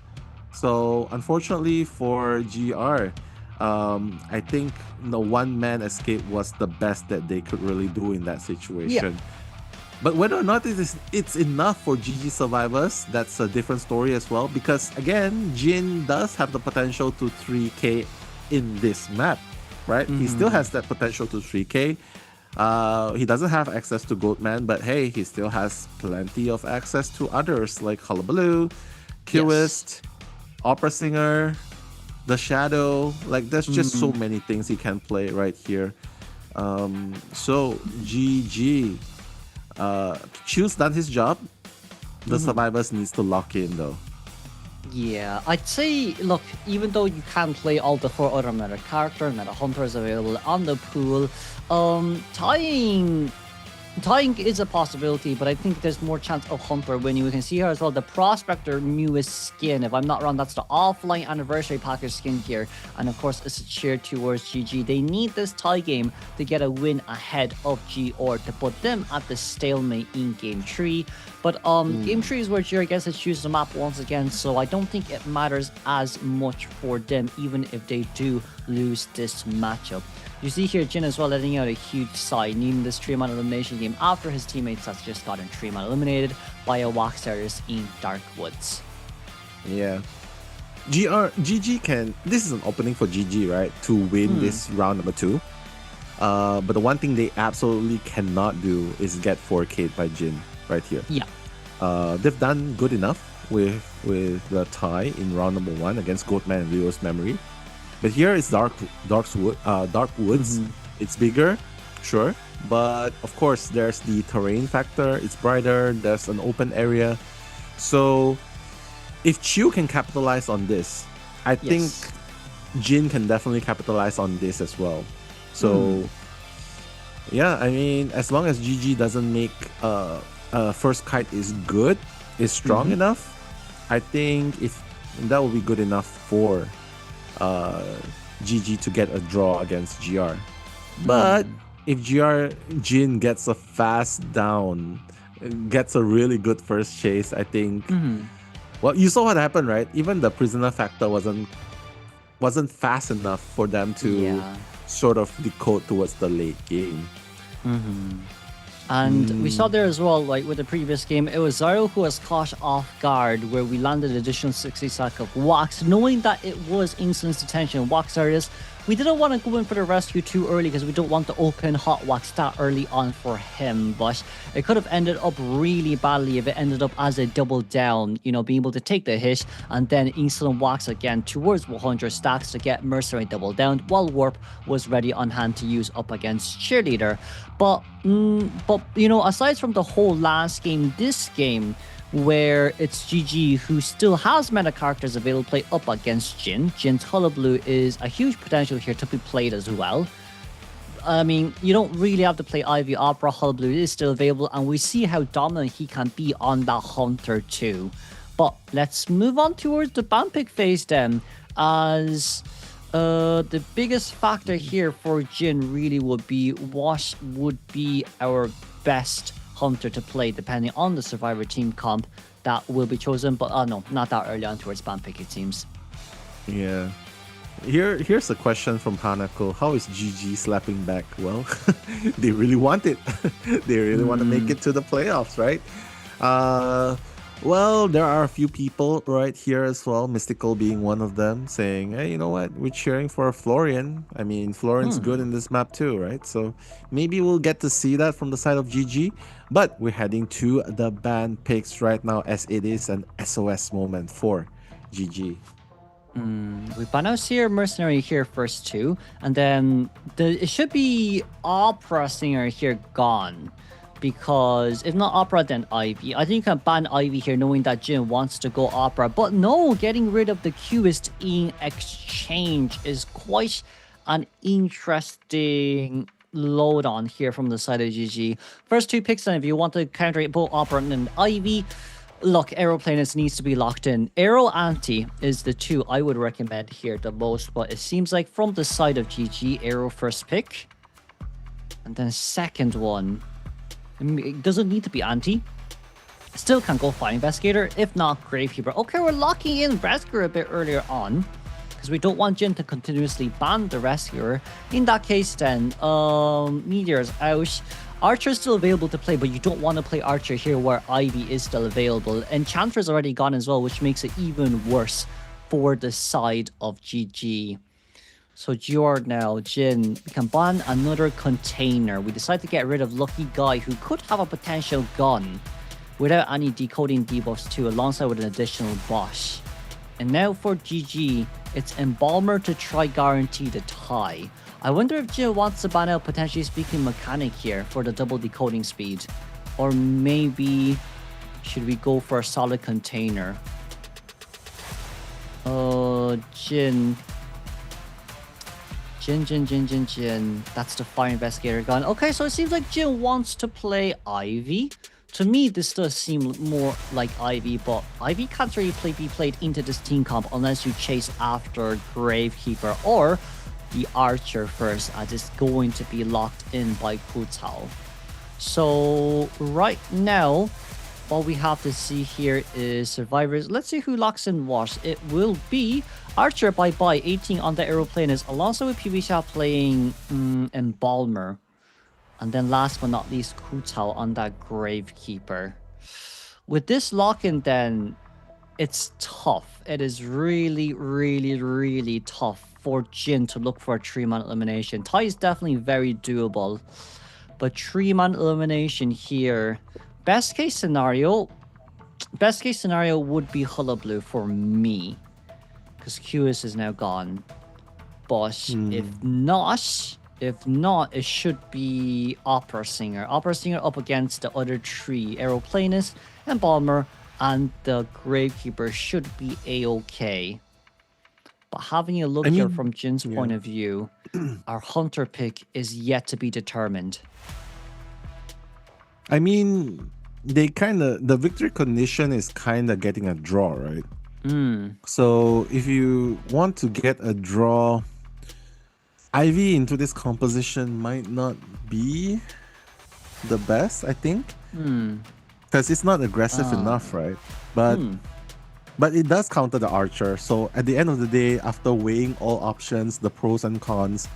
So unfortunately for GR, I think the 1-man escape was the best that they could really do in that situation. But whether or not it's enough for GG Survivors, that's a different story as well. Because again, Jin does have the potential to 3k in this map, right? He still has that potential to 3k. He doesn't have access to Goatman, but hey, he still has plenty of access to others like Hullabaloo, QoA:ST, Opera Singer, The Shadow. Like, there's just so many things he can play right here. So GG. Chu's done his job. The survivors needs to lock in though.
Yeah, I'd say, look, even though you can play all the 4 other meta characters, meta hunters available on the pool, tying is a possibility, but I think there's more chance of Hunter winning. We can see here as well the Prospector newest skin. If I'm not wrong, that's the offline anniversary package skin here, and of course it's a cheer towards GG. They need this tie game to get a win ahead of GR to put them at the stalemate in game 3.
But game 3 is where Jerry gets to choose the map once again, so I don't think it matters as much for them, even if they do lose this matchup. You see here Jin as well letting out a huge sigh, needing this 3-man elimination game after his teammates has just gotten 3-man eliminated by a Waxstars in Dark Woods.
Yeah. GG can... This is an opening for GG, right? To win this round number 2. But the one thing they absolutely cannot do is get 4K'd by Jin right here.
Yeah.
They've done good enough with the tie in round number 1 against Goatman and Leo's Memory. But here it's Dark Woods. It's bigger, sure. But of course, there's the terrain factor. It's brighter. There's an open area. So if Chiu can capitalize on this, I think Jin can definitely capitalize on this as well. So yeah, I mean, as long as GG doesn't make first kite is good, is strong enough, I think if that will be good enough for GG to get a draw against GR. But if Jin gets a fast down, gets a really good first chase, I think. Well, you saw what happened, right? Even the prisoner factor wasn't fast enough for them to sort of decode towards the late game.
And we saw there as well, like with the previous game, it was Zaro who was caught off guard, where we landed additional 60 stack of Wax, knowing that it was Insolence Detention. Wax artist, we didn't want to go in for the rescue too early because we don't want to open Hot Wax that early on for him, but it could have ended up really badly if it ended up as a double down, you know, being able to take the hit and then Insolent Wax again towards 100 stacks to get Mercenary double down while Warp was ready on hand to use up against Cheerleader. But you know, aside from the whole last game, this game, where it's GG who still has meta characters available to play up against Jin. Jin's Hullabaloo is a huge potential here to be played as well. I mean, you don't really have to play Ivy Opera. Hullabaloo is still available, and we see how dominant he can be on that Hunter too. But let's move on towards the ban pick phase then, as the biggest factor here for Jin really would be what would be our best Hunter to play depending on the Survivor team comp that will be chosen. But no, not that early on towards ban pick, it seems.
Yeah. Here's a question from Hanako. How is GG slapping back? Well, they really want it. They really want to make it to the playoffs, right? Well, there are a few people right here as well, Mystical being one of them, saying, hey, you know what? We're cheering for Florian. I mean, Florian's good in this map too, right? So maybe we'll get to see that from the side of GG. But we're heading to the ban picks right now, as it is an SOS moment for GG.
We ban out here Mercenary here first too, and then it should be Opera Singer here gone. Because if not Opera, then Ivy. I think you can ban Ivy here, knowing that Jin wants to go Opera. But no, getting rid of the Qist in exchange is quite an interesting load on here from the side of GG. First two picks, then, if you want to counter both Opera and Ivy, look, Aeroplanets needs to be locked in. Aero Anti is the two I would recommend here the most. But it seems like from the side of GG, Aero first pick. And then second one, it doesn't need to be Anti. Still can go Fire Investigator, if not Gravekeeper. Okay, we're locking in Rescuer a bit earlier on, because we don't want Jin to continuously ban the Rescuer. In that case then, Meteor's out. Archer's still available to play, but you don't want to play Archer here where Ivy is still available. Enchantress already gone as well, which makes it even worse for the side of GG. So Jord now, Jin, we can ban another container. We decide to get rid of Lucky Guy, who could have a potential gun without any decoding debuffs too, alongside with an additional Bosch. And now for GG, it's Embalmer to try guarantee the tie. I wonder if Jin wants to ban out potentially speaking Mechanic here for the double decoding speed. Or maybe should we go for a solid container? Jin. That's the Fire Investigator gun. Okay, so it seems like Jin wants to play Ivy. To me, this does seem more like Ivy, but Ivy can't really be played into this team comp unless you chase after Gravekeeper or the Archer first, as it's going to be locked in by Kutao. So right now,
all we have to see here is survivors. Let's see who locks in what. It will be Archer by 18 on the aeroplanist, alongside with PBSha playing Embalmer. And then last but not least, Kutao on that Gravekeeper. With this lock-in then, it's tough. It is really, really, really tough for Jin to look for a 3-man elimination. Tai is definitely very doable. But 3-man elimination here, best case scenario would be Hullabaloo for me, because QS is now gone. But if not, it should be Opera Singer. Opera Singer up against the other 3 aeroplanists, Embalmer, and the Gravekeeper should be a-okay. But having a look here from Jin's point of view, our Hunter pick is yet to be determined.
I mean, the victory condition is kind of getting a draw, right? So if you want to get a draw, Ivy into this composition might not be the best, I think. Because it's not aggressive enough, right? But it does counter the Archer. So at the end of the day, after weighing all options, the pros and cons,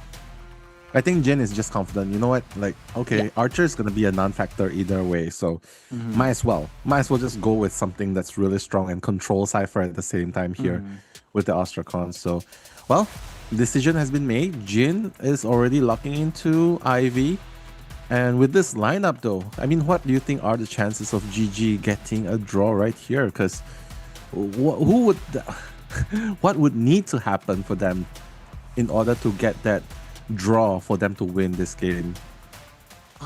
I think Jin is just confident. You know what? Like, okay, Archer is going to be a non-factor either way. So might as well just go with something that's really strong and control Cypher at the same time here with the Ostrakon. So, well, decision has been made. Jin is already locking into Ivy. And with this lineup though, I mean, what do you think are the chances of GG getting a draw right here? Because what would need to happen for them in order to get that draw for them to win this game?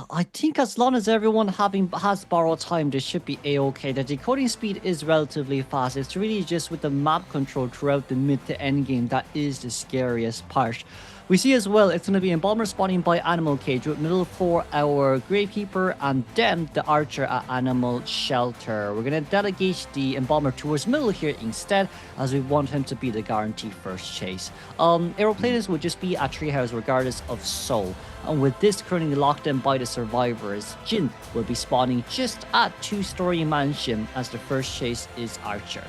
I think as long as everyone has borrowed time, this should be a-okay. The decoding speed is relatively fast. It's really just with the map control throughout the mid to end game that is the scariest part. We see as well, it's going to be Embalmer spawning by Animal Cage with middle for our Gravekeeper and then the Archer at Animal Shelter. We're going to delegate the Embalmer towards middle here instead, as we want him to be the guaranteed first chase. Aeroplanes would just be at Treehouse regardless of soul. And with this currently locked in by the survivors, Jin will be spawning just at 2-story mansion as the first chase is Archer.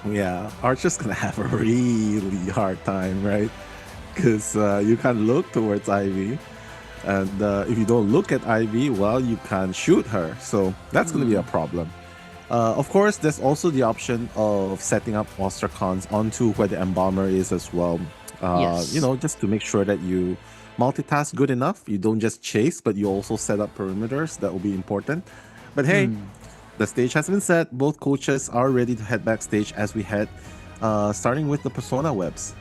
Yeah, Archer's gonna have a really hard time, right? Because you can't look towards Ivy, and if you don't look at Ivy, well, you can't shoot her. So that's gonna be a problem. Of course, there's also the option of setting up Ostrakons onto where the Embalmer is as well. You know, just to make sure that you multitask good enough. You don't just chase, but you also set up perimeters. That will be important. But hey, the stage has been set. Both coaches are ready to head backstage as we head, starting with the Persona webs.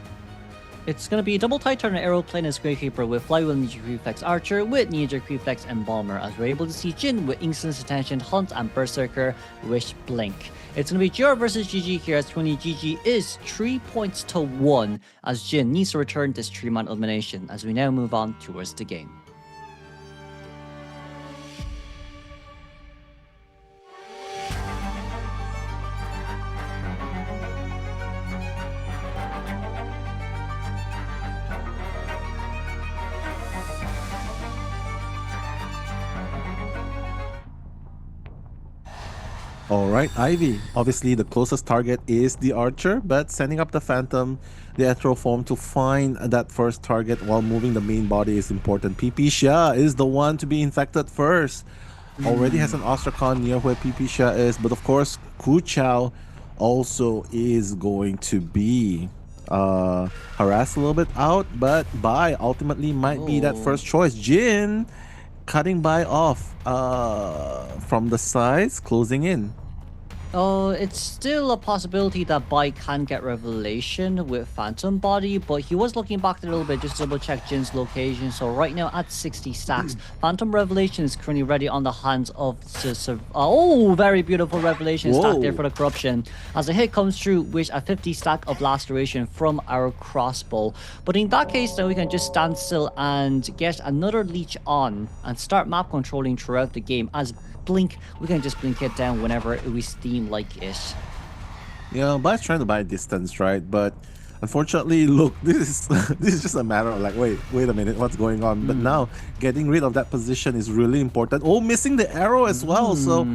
It's going to be double Titan Aeroplanist Gravekeeper with Flywheel Ninja Reflex Archer with Ninja Reflex Embalmer, as we're able to see Jin with Instant Attention, Hunt, and Berserker Wish Blink. It's going to be GR versus GG here, as currently GG is 3 points to 1, as Jin needs to return this 3-man elimination, as we now move on towards the game.
Alright, Ivy. Obviously, the closest target is the Archer, but sending up the Phantom, the Ethereal Form to find that first target while moving the main body is important. PBS:ha is the one to be infected first. Already has an Ostrakon near where PBS:ha is, but of course, Kutao also is going to be harassed a little bit out, but Bai ultimately might be that first choice. Jin cutting Bai off from the sides, closing in.
It's still a possibility that Bai can get Revelation with Phantom Body, but he was looking back a little bit just to double check Jin's location. So right now at 60 stacks, Phantom Revelation is currently ready on the hands of very beautiful Revelation stack there for the Corruption, as a hit comes through with a 50 stack of Laceration from our crossbow. But in that case, then we can just stand still and get another leech on and start map controlling throughout the game. As Blink, we can just blink it down whenever we steam like it.
Yeah, Bai's trying to buy distance, right? But Unfortunately, look, this is just a matter of like, wait a minute, what's going on? But now getting rid of that position is really important. Oh, missing the arrow as well. So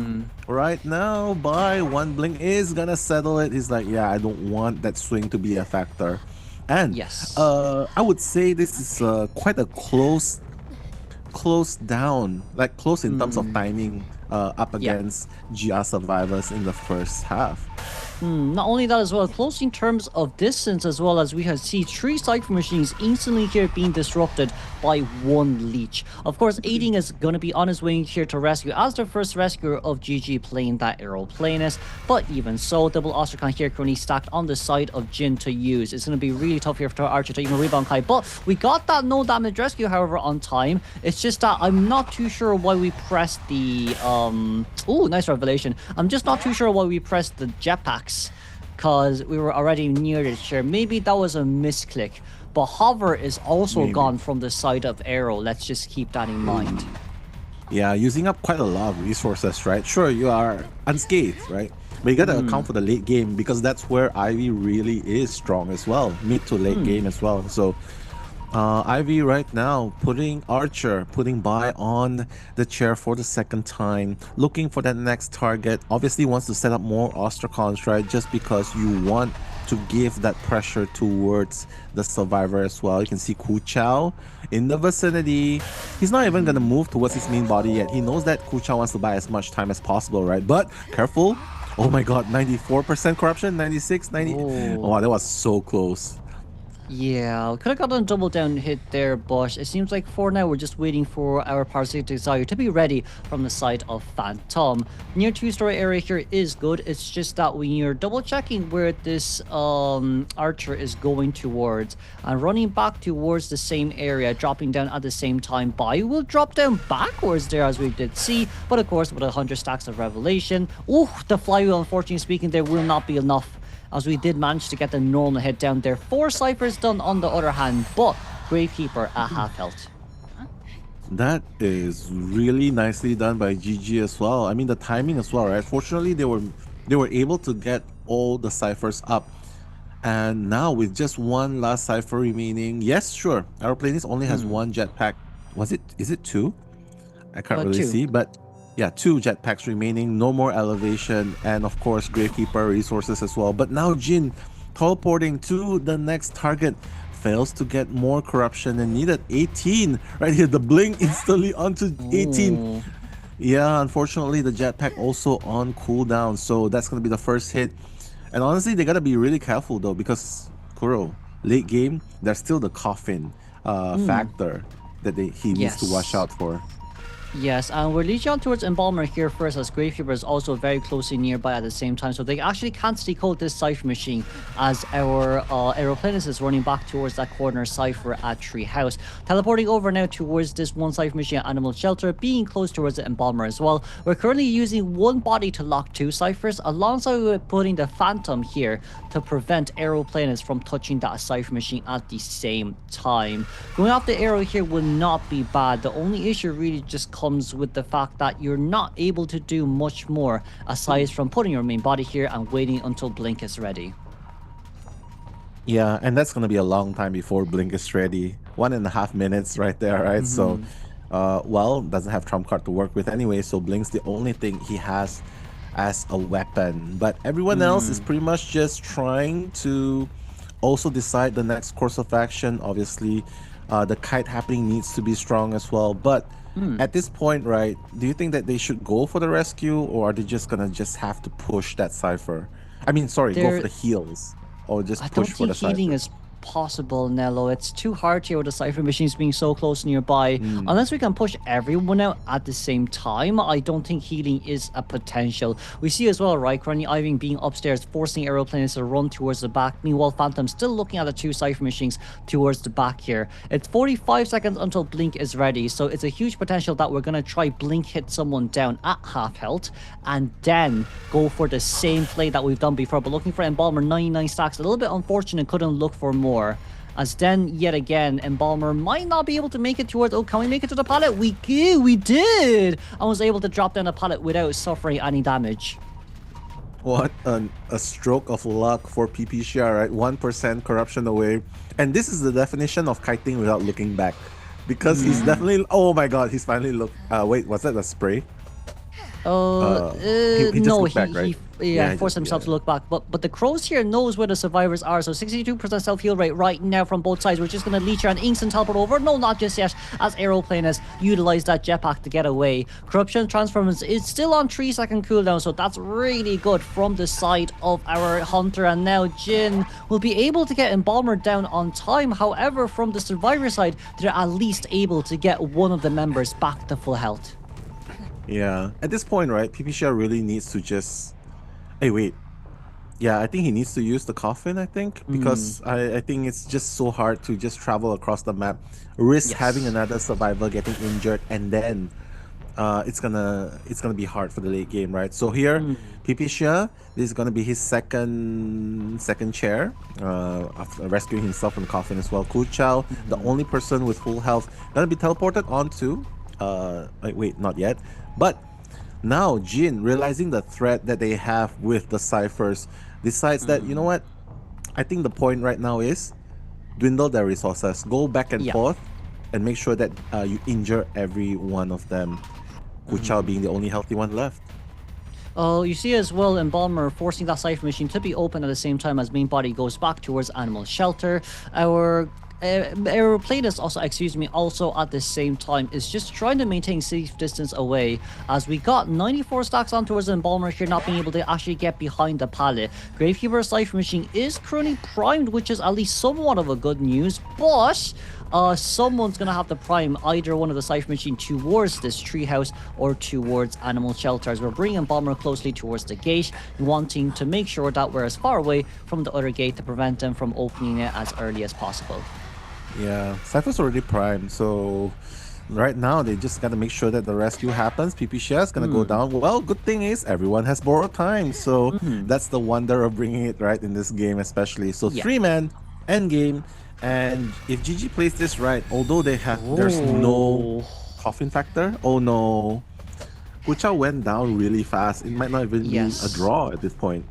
right now, by one blink is gonna settle it. He's like, yeah, I don't want that swing to be a factor. And
yes,
I would say this is quite a close down, like close in terms of timing up against GR survivors in the first half.
Not only that as well, close in terms of distance as well, as we have seen 3 Cypher machines instantly here being disrupted by 1 leech. Of course, Aiding is going to be on his way here to rescue as the first rescuer of GG playing that Aeroplanist. But even so, double Ostracon here currently stacked on the side of Jin to use. It's going to be really tough here for Archer to even rebound Kai. But we got that no damage rescue, however, on time. It's just that I'm not too sure why we pressed the... Ooh, nice revelation. I'm just not too sure why we pressed the jetpacks, because we were already near the chair. Maybe that was a misclick. But Hover is also gone from the side of Arrow. Let's just keep that in mind.
Yeah, using up quite a lot of resources, right? Sure, you are unscathed, right? But you gotta account for the late game, because that's where Ivy really is strong as well. Mid to late game as well. So Ivy right now putting Bai on the chair for the second time, looking for that next target. Obviously wants to set up more Ostracons, right? Just because you want to give that pressure towards the survivor as well. You can see Ku Chao in the vicinity. He's not even gonna move towards his main body yet. He knows that Ku Chao wants to buy as much time as possible, right? But careful. Oh my god, 94% corruption, 96, 90. Oh, wow, that was so close.
Yeah, could have gotten a double down hit there, but it seems like for now we're just waiting for our Parasitic Desire to be ready from the side of Phantom. Near 2-story area here is good. It's just that when you're double checking where this Archer is going towards and running back towards the same area, dropping down at the same time, Bai will drop down backwards there as we did see, but of course with 100 stacks of Revelation. Ooh, the flywheel, unfortunately speaking, there will not be enough, as we did manage to get the normal hit down there. 4 Cyphers done on the other hand, but Gravekeeper at half health.
That is really nicely done by GG as well. I mean, the timing as well, right? Fortunately, they were able to get all the Cyphers up. And now with just one last Cypher remaining, yes, sure, Aeroplanist only has 1 jetpack. Is it 2? I can't really see, but yeah, 2 jetpacks remaining, no more elevation, and of course Gravekeeper resources as well. But now Jin teleporting to the next target, fails to get more corruption and needed 18 right here. The blink instantly onto 18. Yeah, unfortunately the jetpack also on cooldown, so that's gonna be the first hit. And honestly, they gotta be really careful though, because Kuro, late game, there's still the coffin factor that he needs to watch out for.
Yes, and we're leeching on towards Embalmer here first, as Gravekeeper is also very closely nearby at the same time, so they actually can't decode this Cypher machine as our Aeroplanist is running back towards that corner Cypher at Treehouse. Teleporting over now towards this one Cypher machine at Animal Shelter, being close towards the Embalmer as well. We're currently using 1 body to lock 2 Cyphers, alongside with putting the Phantom here to prevent Aeroplanist from touching that Cypher machine at the same time. Going off the arrow here will not be bad. The only issue really just comes with the fact that you're not able to do much more aside from putting your main body here and waiting until Blink is ready.
Yeah, and that's going to be a long time before Blink is ready. 1.5 minutes right there, right? So, well, doesn't have trump card to work with anyway, so Blink's the only thing he has as a weapon. But everyone else is pretty much just trying to also decide the next course of action. Obviously, the kite happening needs to be strong as well, but at this point, right, do you think that they should go for the rescue, or are they just gonna have to push that Cypher? I mean, sorry, go for the heals, or just push for the Cypher?
I don't think healing is possible, Nello. It's too hard here with the Cypher machines being so close nearby. Unless we can push everyone out at the same time, I don't think healing is a potential. We see as well, right, currently Ivy being upstairs, forcing Aeroplanist to run towards the back. Meanwhile, Phantom still looking at the 2 Cypher machines towards the back here. It's 45 seconds until Blink is ready, so it's a huge potential that we're going to try Blink hit someone down at half health, and then go for the same play that we've done before. But looking for Embalmer, 99 stacks, a little bit unfortunate, couldn't look for more. As then, yet again, Embalmer might not be able to make it towards... Oh, can we make it to the pallet? We did! I was able to drop down the pallet without suffering any damage.
What a stroke of luck for PPCR, right? 1% corruption away. And this is the definition of kiting without looking back. Because he's definitely... Oh my god, he's finally looked... wait, was that a spray? He just
no,
looked back, right?
he forced himself to look back. But the Crows here knows where the survivors are. So 62% self-heal rate right now from both sides. We're just going to leech and instant teleport over. No, not just yet, as Aeroplane has utilized that jetpack to get away. Corruption Transformance is still on 3-second cooldown, so that's really good from the side of our Hunter. And now Jin will be able to get Embalmer down on time. However, from the survivor side, they're at least able to get one of the members back to full health.
Yeah, at this point, right, PPCR really needs to just... Hey, wait. Yeah, I think he needs to use the coffin, I think, because I think it's just so hard to just travel across the map, risk having another survivor getting injured, and then it's gonna be hard for the late game, right? So here, PPCR, this is gonna be his second chair, after rescuing himself from the coffin as well. Kuchao, the only person with full health, gonna be teleported onto... wait, not yet. But now Jin, realizing the threat that they have with the ciphers, decides that, you know what, I think the point right now is dwindle their resources, go back and forth, and make sure that you injure every one of them. Kuchao being the only healthy one left.
You see as well Embalmer forcing that cipher machine to be open at the same time as main body goes back towards animal shelter. Our Aeroplanist also at the same time is just trying to maintain safe distance away, as we got 94 stacks on towards the Embalmer here, not being able to actually get behind the pallet. Gravekeeper Cipher Machine is currently primed, which is at least somewhat of a good news, but someone's gonna have to prime either one of the Cipher Machine towards this treehouse or towards animal shelter, as we're bringing Embalmer closely towards the gate, wanting to make sure that we're as far away from the other gate to prevent them from opening it as early as possible.
Yeah, Cypher's already primed, so right now they just gotta make sure that the rescue happens. PPCR is gonna go down. Well, good thing is everyone has borrowed time, so that's the wonder of bringing it right in this game especially. So 3-man, end game, and if GG plays this right, although they have there's no coffin factor, oh no, Kuchao went down really fast. It might not even be a draw at this point.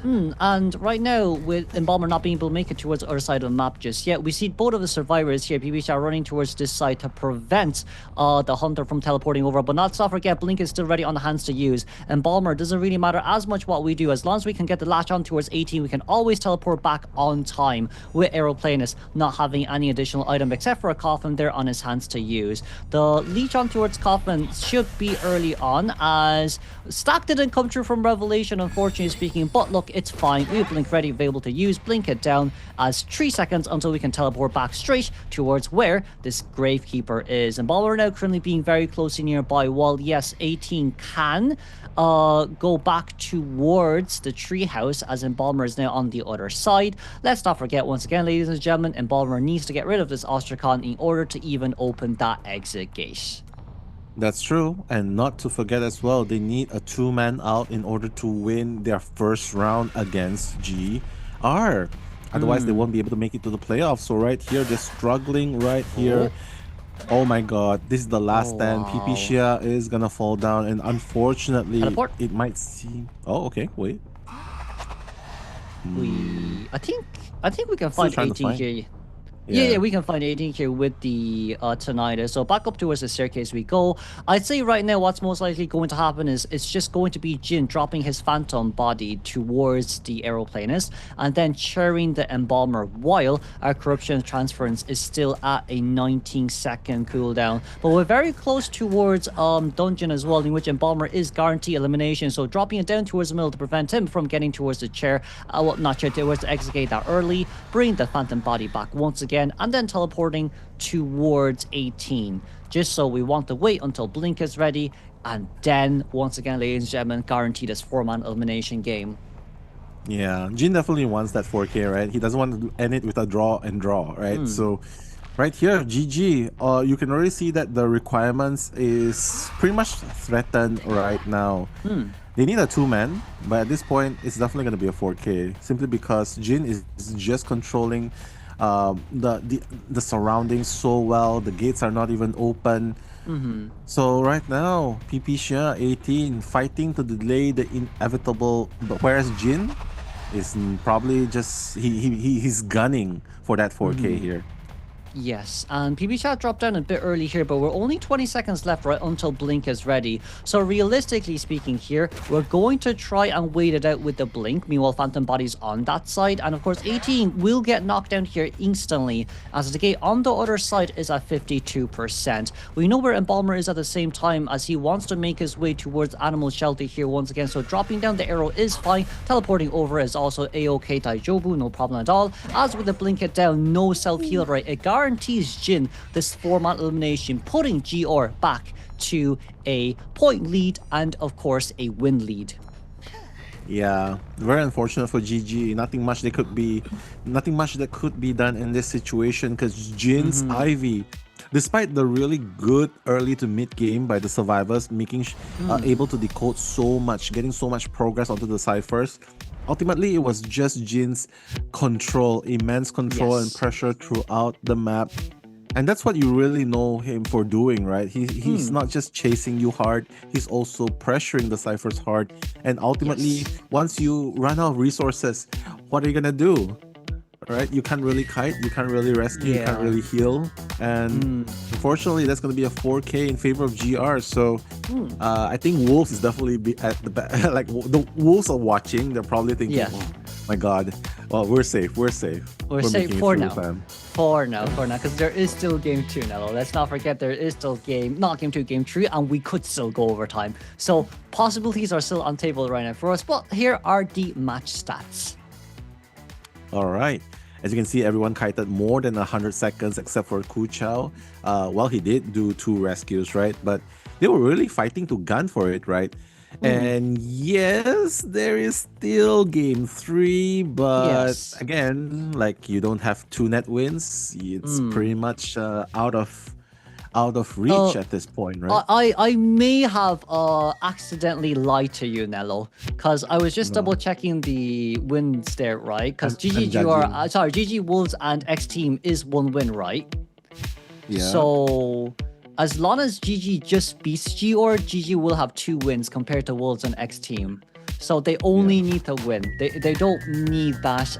And right now, with Embalmer not being able to make it towards the other side of the map just yet, we see both of the survivors here, PPCR, running towards this side to prevent the Hunter from teleporting over. But not to forget, Blink is still ready on the hands to use. Embalmer doesn't really matter as much what we do. As long as we can get the latch on towards 18, we can always teleport back on time, with Aeroplanist not having any additional item except for a coffin there on his hands to use. The leech on towards coffin should be early on, as Stack didn't come true from Revelation, unfortunately speaking, but look, it's fine. We have Blink ready, available to use. Blink it down as 3 seconds until we can teleport back straight towards where this Gravekeeper is. And Embalmer now currently being very closely nearby, while yes, 18 can go back towards the treehouse, as Embalmer is now on the other side. Let's not forget, once again, ladies and gentlemen, Embalmer needs to get rid of this Ostracon in order to even open that exit gate.
That's true, and not to forget as well, they need a 2-man out in order to win their first round against GR. Otherwise, they won't be able to make it to the playoffs. So right here, they're struggling right here. Oh my god, this is the last stand. PPCR is gonna fall down, and unfortunately, it might seem... Oh, okay, wait.
I think we can find 18 here. Yeah, we can find 18 here with the Tinnitus. So back up towards the staircase we go. I'd say right now what's most likely going to happen is it's just going to be Jin dropping his Phantom body towards the Aeroplanist and then cheering the Embalmer, while our Corruption Transference is still at a 19-second cooldown. But we're very close towards Dungeon as well, in which Embalmer is guaranteed elimination. So dropping it down towards the middle to prevent him from getting towards the chair, well, not chair, towards the exit gate that early, bring the Phantom body back once again, and then teleporting towards 18. Just so we want to wait until Blink is ready, and then, once again, ladies and gentlemen, guarantee this 4-man elimination game.
Yeah, Jin definitely wants that 4K, right? He doesn't want to end it with a draw and draw, right? So, right here, GG, you can already see that the requirements is pretty much threatened right now. They need a 2-man, but at this point, it's definitely going to be a 4K, simply because Jin is just controlling the surroundings so well. The gates are not even open. So right now, AbyssⅨ 18 fighting to delay the inevitable, but whereas Jin is probably just he's gunning for that 4K here.
Yes, and AbyssⅨ dropped down a bit early here, but we're only 20 seconds left right until Blink is ready. So realistically speaking here, we're going to try and wait it out with the Blink. Meanwhile, Phantom Body's on that side. And of course, 18 will get knocked down here instantly, as the gate on the other side is at 52%. We know where Embalmer is at the same time, as he wants to make his way towards Animal Shelter here once again. So dropping down the arrow is fine. Teleporting over is also A-OK Daijobu, no problem at all. As with the Blink hit down, no self-heal right. It guarantees Jin this 4-man elimination, putting GR back to a point lead and of course a win lead.
Yeah, very unfortunate for GG. Nothing much that could be done in this situation, because Jin's Ivy, despite the really good early to mid game by the survivors, making able to decode so much, getting so much progress onto the ciphers, ultimately it was just Jin's control, immense control and pressure throughout the map. And that's what you really know him for doing, right? He's not just chasing you hard, he's also pressuring the ciphers hard. And ultimately, once you run out of resources, what are you gonna do? Right? You can't really kite, you can't really rescue, you can't really heal. And unfortunately, that's gonna be a 4K in favor of GR. So I think Wolves is definitely at the back. Like, the Wolves are watching, they're probably thinking, oh my god, well, we're safe. We're safe
for now. For now, because there is still game 2, Nello. Let's not forget there is still not game 2, game 3, and we could still go overtime. So possibilities are still on table right now for us. But here are the match stats.
All right. As you can see, everyone kited more than 100 seconds except for Ku Chao. Well, he did do 2 rescues, right? But they were really fighting to gun for it, right? And yes, there is still game 3, but again, like, you don't have 2 net wins. It's pretty much out of reach at this point, right?
I may have accidentally lied to you, Nello, because I was just double checking the wins there, right? Because GG Wolves and X Team is 1 win, right?
Yeah.
So as long as GG just beats GR, GG will have 2 wins compared to Wolves and X Team. So they only need to win. They don't need that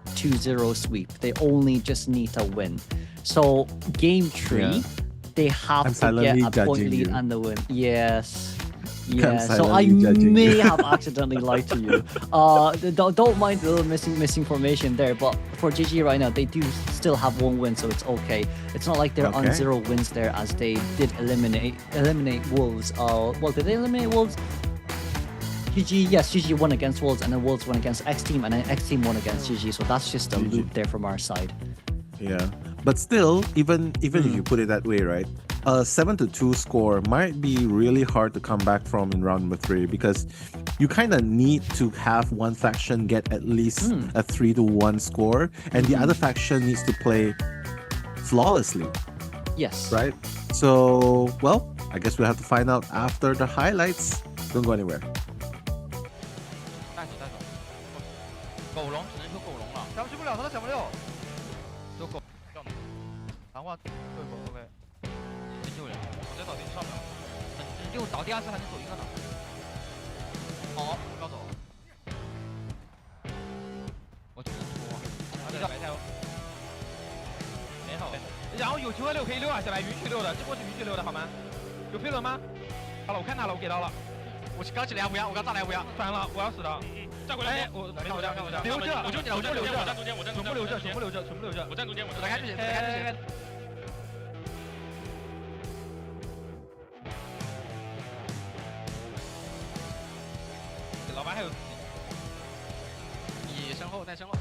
2-0 sweep. They only just need to win. So game 3, they have to get a point lead and the win. Yes. Yeah, so I may have accidentally lied to you. Don't mind the little missing formation there, but for GG right now, they do still have 1 win, so it's okay. It's not like they're on 0 wins there, as they did eliminate Wolves. Well, did they eliminate Wolves? GG, yes, GG won against Wolves, and then Wolves won against X Team, and then X Team won against GG. So that's just a loop there from our side.
Yeah, but still, even if you put it that way, right? A 7-2 score might be really hard to come back from in round number 3, because you kind of need to have one faction get at least a 3-1 score, and the other faction needs to play flawlessly.
Yes.
Right? So, well, I guess we'll have to find out after the highlights. Don't go anywhere.
狗龙只能说狗龙了，抢不了，他都抢不了。有狗，谈话对狗 OK， 没救人，我再倒地上不了，就倒第2次还能走1个呢。好，不要走，我只能说，他这个白菜没好，然后有球和6可以溜啊，小白允许溜的，这波是允许溜的好吗？有飞轮吗？好了，我看到了，我给到了。 我刚起来不要，我刚上来不要，反了，我要死的。站过来，我没走掉，没走掉。留着，我就我站中间，我站中间，我站中间，全部留着，全部留着，全部留着。我站中间，我打开就行，打开就行。老白还有，你身后，在身后。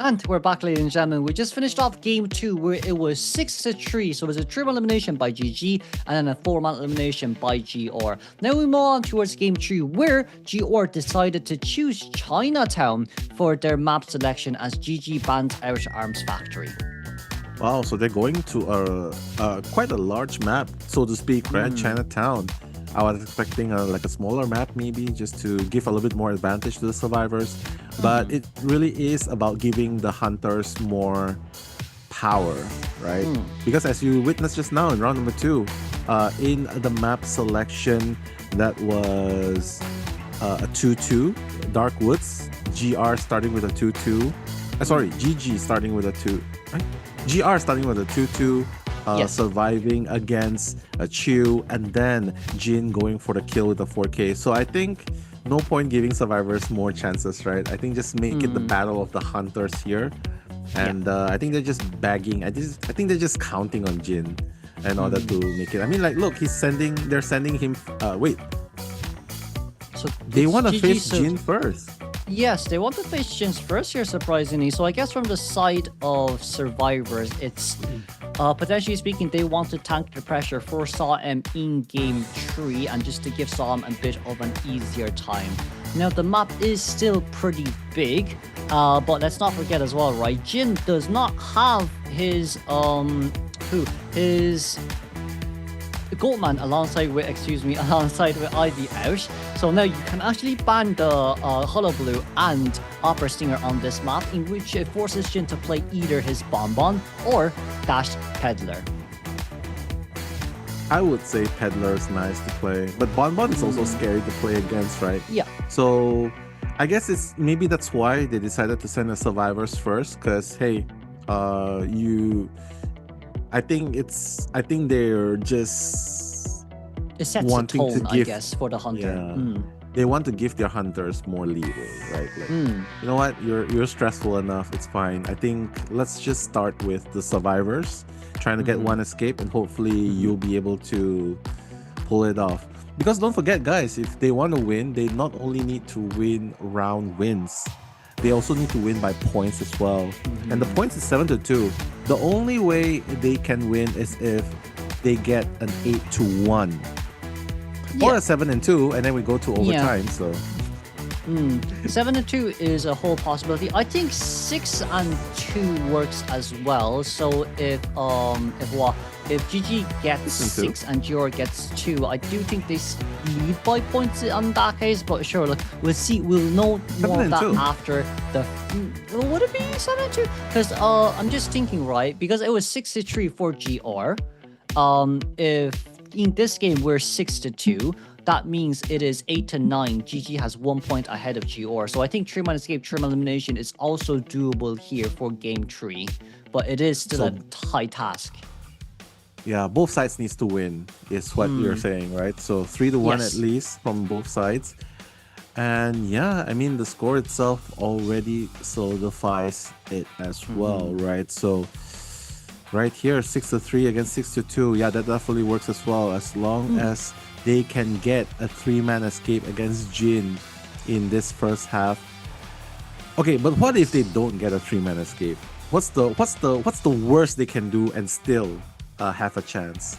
And we're back, ladies and gentlemen. We just finished off game 2 where it was 6-3. So it was a 3-man elimination by GG and then a 4-man elimination by GR. Now we move on towards game 3 where GR decided to choose Chinatown for their map selection as GG bans out Arms Factory.
Wow, so they're going to quite a large map, so to speak, right? Chinatown. I was expecting like a smaller map maybe, just to give a little bit more advantage to the survivors. But it really is about giving the hunters more power, right? Because as you witnessed just now in round number 2, in the map selection, that was a 2-2, Dark Woods, GR starting with a 2-2. Sorry, GG starting with a 2, right? GR starting with a 2-2. Surviving against a Chew, and then Jin going for the kill with a 4K. So I think no point giving survivors more chances, right? I think just make it the battle of the hunters here. And I think they're just bagging. I think they're just counting on Jin in order to make it. I mean, like, look, they're sending him. Wait.
So
they want to face Jin first.
Yes, they want to face Jin first here, surprisingly. So I guess from the side of survivors, it's potentially speaking, they want to tank the pressure for Sam in game 3 and just to give Sam a bit of an easier time. Now the map is still pretty big, but let's not forget as well, right? Jin does not have his Goldman alongside with Ivy out. So now you can actually ban the Hullabaloo and Opera Stinger on this map, in which it forces Jin to play either his Bonbon or Dash Peddler.
I would say Peddler is nice to play, but Bonbon is also scary to play against, right?
Yeah.
So I guess maybe that's why they decided to send the survivors first, because hey, I think they're just
it sets
wanting
a tone,
to give,
I guess, for the hunter.
Yeah, they want to give their hunters more leeway, right? Like, you know what? You're stressful enough. It's fine. I think let's just start with the survivors, trying to get one escape, and hopefully you'll be able to pull it off. Because don't forget, guys, if they want to win, they not only need to win round wins, they also need to win by points as well. And the points is 7-2. The only way they can win is if they get an 8-1 or a 7-2, and then we go to overtime. So
7-2 is a whole possibility. I think 6-2 works as well. So if GG gets 6 and GR gets 2, I do think they lead by points in that case. But sure, look, we'll see. We'll know more of that after the. Would it be 7-2? Because I'm just thinking, right? Because it was 6-3 for GR. If in this game we're 6-2. That means it is 8-9. GG has 1 point ahead of GR. So I think 3-man escape, 3-man elimination is also doable here for game 3. But it is still a high task.
Yeah, both sides needs to win, is what you're saying, right? So 3-1 at least from both sides. And yeah, I mean, the score itself already solidifies it as well, right? So right here, 6-3 against 6-2. Yeah, that definitely works as well, as long as they can get a 3-man escape against Jin in this first half. Okay, but what if they don't get a 3-man escape? What's the worst they can do and still have a chance?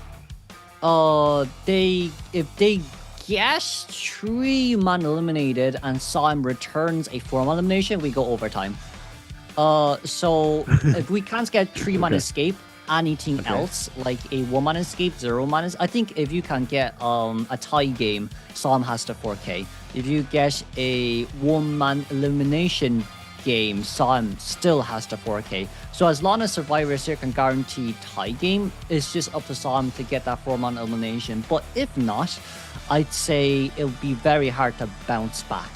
If they guess 3-man eliminated and Sam returns a 4-man elimination, we go overtime. So if we can't get 3-man escape, anything else like a 1-man escape, 0-man I think if you can get a tie game, Sam has the 4K. If you get a 1-man elimination game, Sam still has the 4K. So as long as survivors here can guarantee tie game, it's just up to Sam to get that 4-man elimination. But if not, I'd say it'll be very hard to bounce back.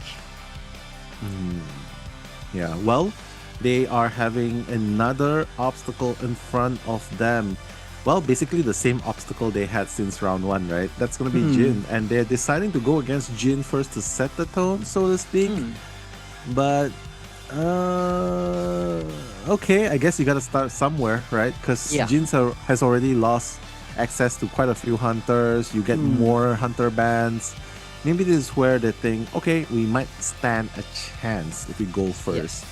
Yeah, well, they are having another obstacle in front of them. Well, basically the same obstacle they had since round 1, right? That's going to be Jin. And they're deciding to go against Jin first to set the tone, so to speak. But, okay, I guess you got to start somewhere, right? Because Jin has already lost access to quite a few hunters. You get more hunter bans. Maybe this is where they think, okay, we might stand a chance if we go first.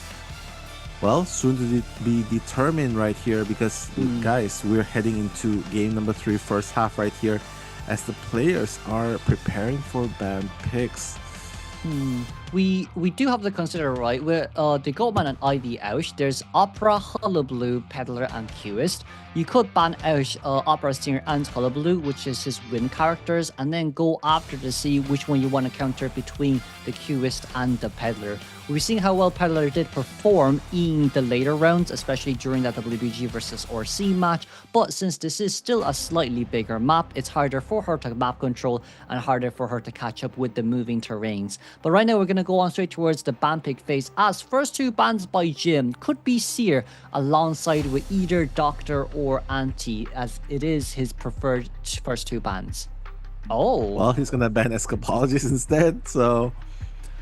well, soon to be determined right here because, guys, we're heading into game number 3, first half right here, as the players are preparing for ban picks.
We do have to consider, right, with the Goldman and Ivy out, there's Opera, Hullabaloo, Peddler, and Qist. You could ban out Opera, Stinger, and Hullabaloo, which is his win characters, and then go after to see which one you want to counter between the Qist and the Peddler. We've seen how well Peddler did perform in the later rounds, especially during that WBG versus RC match, but since this is still a slightly bigger map, it's harder for her to map control and harder for her to catch up with the moving terrains. But right now we're going to go on straight towards the ban pick phase, as first 2 bans by Jin could be Seer alongside with either Doctor or Anti, as it is his preferred first 2 bans. Oh.
Well, he's going to ban Escapologist instead, so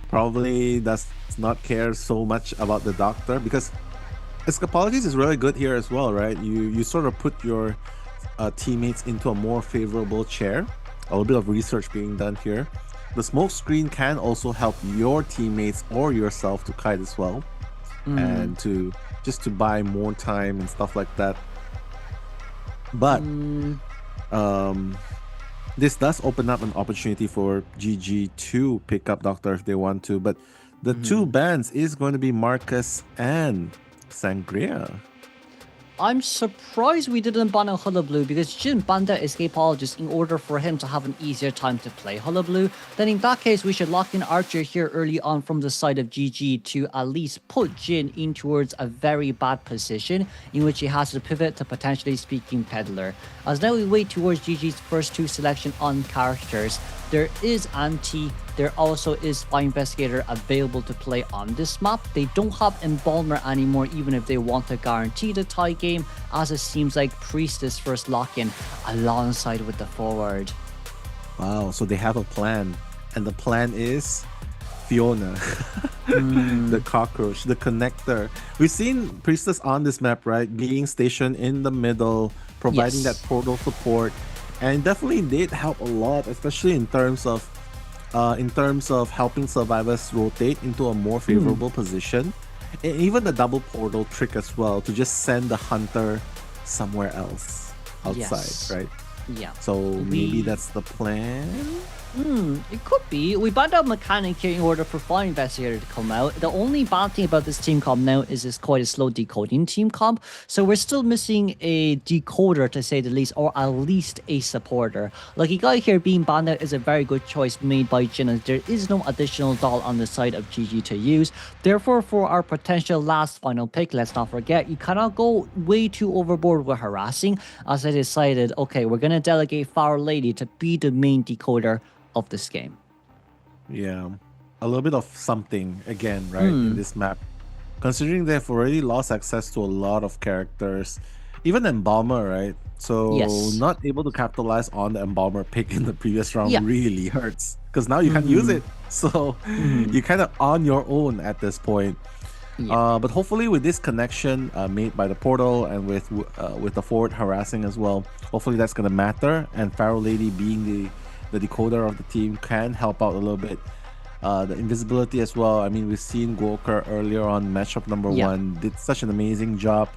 probably does not care so much about the Doctor, because Escapologist is really good here as well, right? You sort of put your teammates into a more favorable chair. A little bit of research being done here. The smoke screen can also help your teammates or yourself to kite as well, and to buy more time and stuff like that. But this does open up an opportunity for GG to pick up Doctor if they want to. But the 2 bans is going to be Marcus and Sangria.
I'm surprised we didn't ban out Hullabaloo, because Jin banned out Escapologist in order for him to have an easier time to play Hullabaloo. Then in that case, we should lock in Archer here early on from the side of GG to at least put Jin in towards a very bad position in which he has to pivot to potentially speaking Peddler. As now we wait towards GG's first 2 selection on characters, there is Anti, there also is Fire Investigator available to play on this map. They don't have Embalmer anymore, even if they want to guarantee the tie game, as it seems like Priestess first lock-in alongside with the forward.
Wow, so they have a plan, and the plan is Fiona, the cockroach, the connector. We've seen Priestess on this map, right, being stationed in the middle, providing that portal support, and definitely did help a lot, especially in terms of helping survivors rotate into a more favorable position. And even the double portal trick as well, to just send the hunter somewhere else outside, right?
Yeah.
So maybe that's the plan.
It could be. We banned out Mechanic here in order for Fire Investigator to come out. The only bad thing about this team comp now is it's quite a slow decoding team comp. So we're still missing a decoder, to say the least, or at least a supporter. Lucky Guy here being banned out is a very good choice made by Jin, as there is no additional doll on the side of GG to use. Therefore, for our potential last final pick, let's not forget, you cannot go way too overboard with harassing, as I decided, okay, we're going to delegate Fire Lady to be the main decoder of this game.
Yeah, a little bit of something again, right, in this map, considering they've already lost access to a lot of characters, even Embalmer, right? So not able to capitalize on the Embalmer pick in the previous round really hurts, because now you can't use it, so you're kind of on your own at this point. But hopefully with this connection made by the portal, and with the forward harassing as well, hopefully that's going to matter, and Pharaoh Lady being the decoder of the team can help out a little bit. The invisibility as well. I mean, we've seen Gwoker earlier on matchup number 1 did such an amazing job.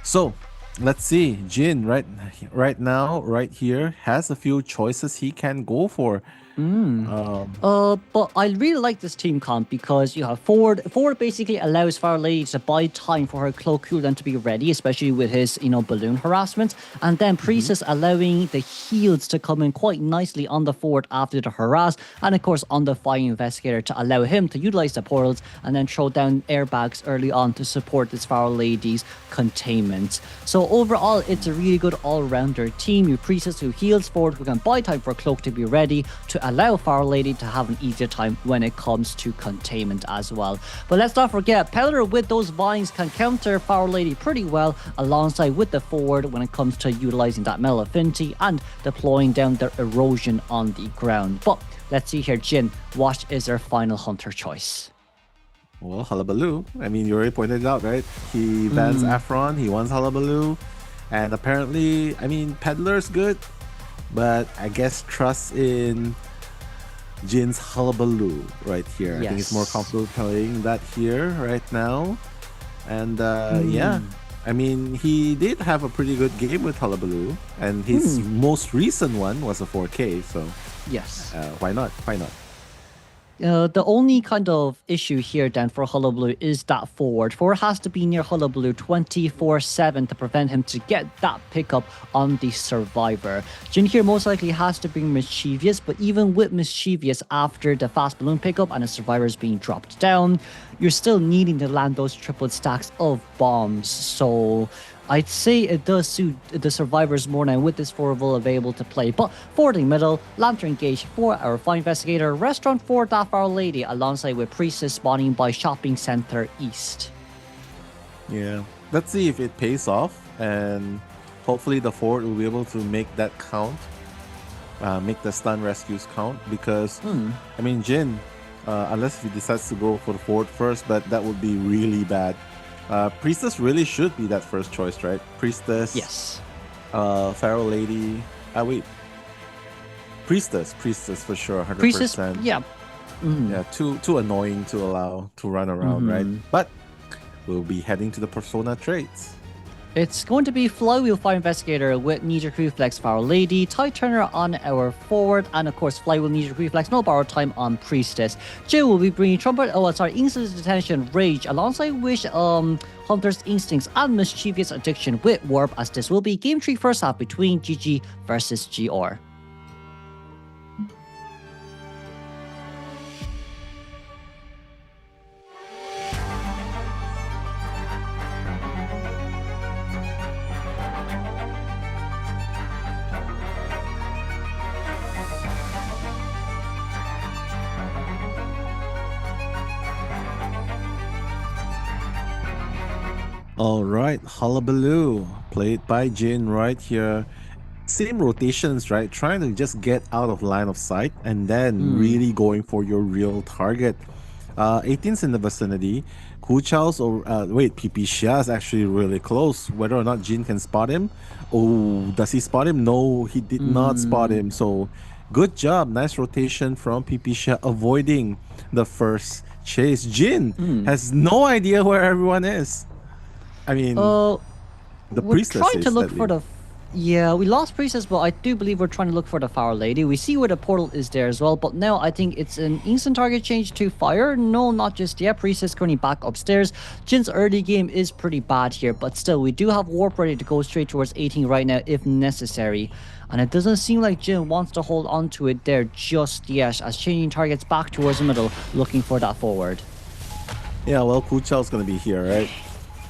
So let's see, Jin right now, right here, has a few choices he can go for.
But I really like this team comp because you have forward. Forward basically allows Fire Lady to buy time for her cloak cooldown to be ready, especially with his, balloon harassment. And then Priestess allowing the heals to come in quite nicely on the forward after the harass, and of course on the Fire Investigator to allow him to utilize the portals and then throw down airbags early on to support this Fire Lady's containment. So overall, it's a really good all-rounder team. You Priestess who heals forward, who can buy time for cloak to be ready, to allow Fire Lady to have an easier time when it comes to containment as well. But let's not forget, Peddler with those vines can counter Fire Lady pretty well, alongside with the forward when it comes to utilizing that metal affinity and deploying down their erosion on the ground. But let's see here, Jin, what is their final hunter choice?
Well, Hullabaloo. I mean, you already pointed it out, right? He bans Aphron, he wants Hullabaloo, and apparently, I mean, Peddler's good, but I guess trust in Jin's Hullabaloo right here. I think it's more comfortable playing that here right now. And yeah, I mean, he did have a pretty good game with Hullabaloo, and his most recent one was a 4K, so
yes,
why not? Why not?
The only kind of issue here then for Hullabaloo is that forward. Forward has to be near Hullabaloo 24/7 to prevent him to get that pickup on the survivor. Jin here most likely has to bring Mischievous, but even with Mischievous after the fast balloon pickup and the survivor is being dropped down, you're still needing to land those triplet stacks of bombs. So I'd say it does suit the survivors more now with this forward available to play. But forwarding middle, Lantern Gauge for our Fly Investigator, Restaurant for that Our Lady, alongside with Priestess spawning by Shopping Center East.
Yeah, let's see if it pays off, and hopefully the forward will be able to make that count, make the stun rescues count, because, I mean, Jin, unless he decides to go for the forward first, but that would be really bad. Priestess really should be that first choice, right? Priestess.
Yes.
Pharaoh Lady. Wait. Priestess for sure, 100%.
Priestess, yeah.
Yeah, too annoying to allow to run around, right? But we'll be heading to the persona traits.
It's going to be Flywheel Fire Investigator with Knee-Jerk Reflex Pharaoh Lady, Tide Turner on our forward, and of course Flywheel Knee-Jerk Reflex, no borrow time on Priestess. Jill will be bringing Instant Detention, Rage, alongside with Hunter's Instincts and Mischievous Addiction with Warp, as this will be Game 3 first half between GG versus GR.
All right, Hullabaloo, played by Jin right here. Same rotations, right? Trying to just get out of line of sight and then really going for your real target. 18's in the vicinity. Ku Chao's, PP Xia is actually really close. Whether or not Jin can spot him. Oh, does he spot him? No, he did not spot him. So good job. Nice rotation from PP Xia, avoiding the first chase. Jin has no idea where everyone is. I mean, the Priestess
trying to look
deadly.
for the... Yeah, we lost Priestess, but I do believe we're trying to look for the Pharaoh Lady. We see where the portal is there as well, but now I think it's an instant target change to fire. No, not just yet. Priestess currently back upstairs. Jin's early game is pretty bad here, but still, we do have Warp ready to go straight towards 18 right now if necessary. And it doesn't seem like Jin wants to hold on to it there just yet, as changing targets back towards the middle, looking for that forward.
Yeah, well, Ku Chao's gonna be here, right?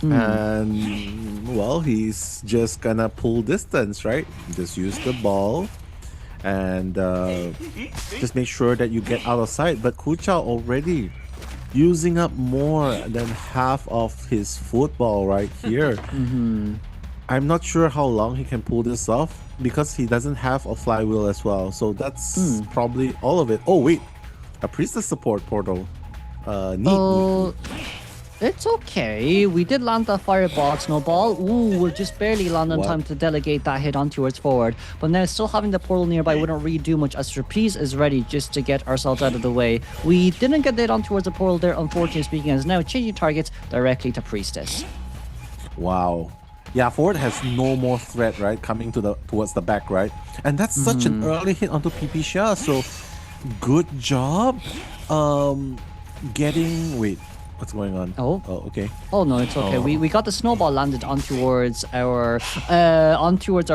And well, he's just gonna pull distance, right? Just use the ball and just make sure that you get out of sight. But Ku Chao already using up more than half of his football right here. I'm not sure how long he can pull this off because he doesn't have a flywheel as well. So that's probably all of it. Oh wait, a Priestess support portal. Neat.
It's okay. We did land that fireball snowball. Ooh, we'll just barely land on time to delegate that hit on towards forward. But now still having the portal nearby wouldn't really do much, as Trapeze is ready just to get ourselves out of the way. We didn't get that on towards the portal there, unfortunately speaking, as now changing targets directly to Priestess.
Wow. Yeah, forward has no more threat, right? Coming to towards the back, right? And that's such an early hit onto PP Xia. So good job. What's going on? Oh, okay.
Oh no, it's okay. We got the snowball landed on towards our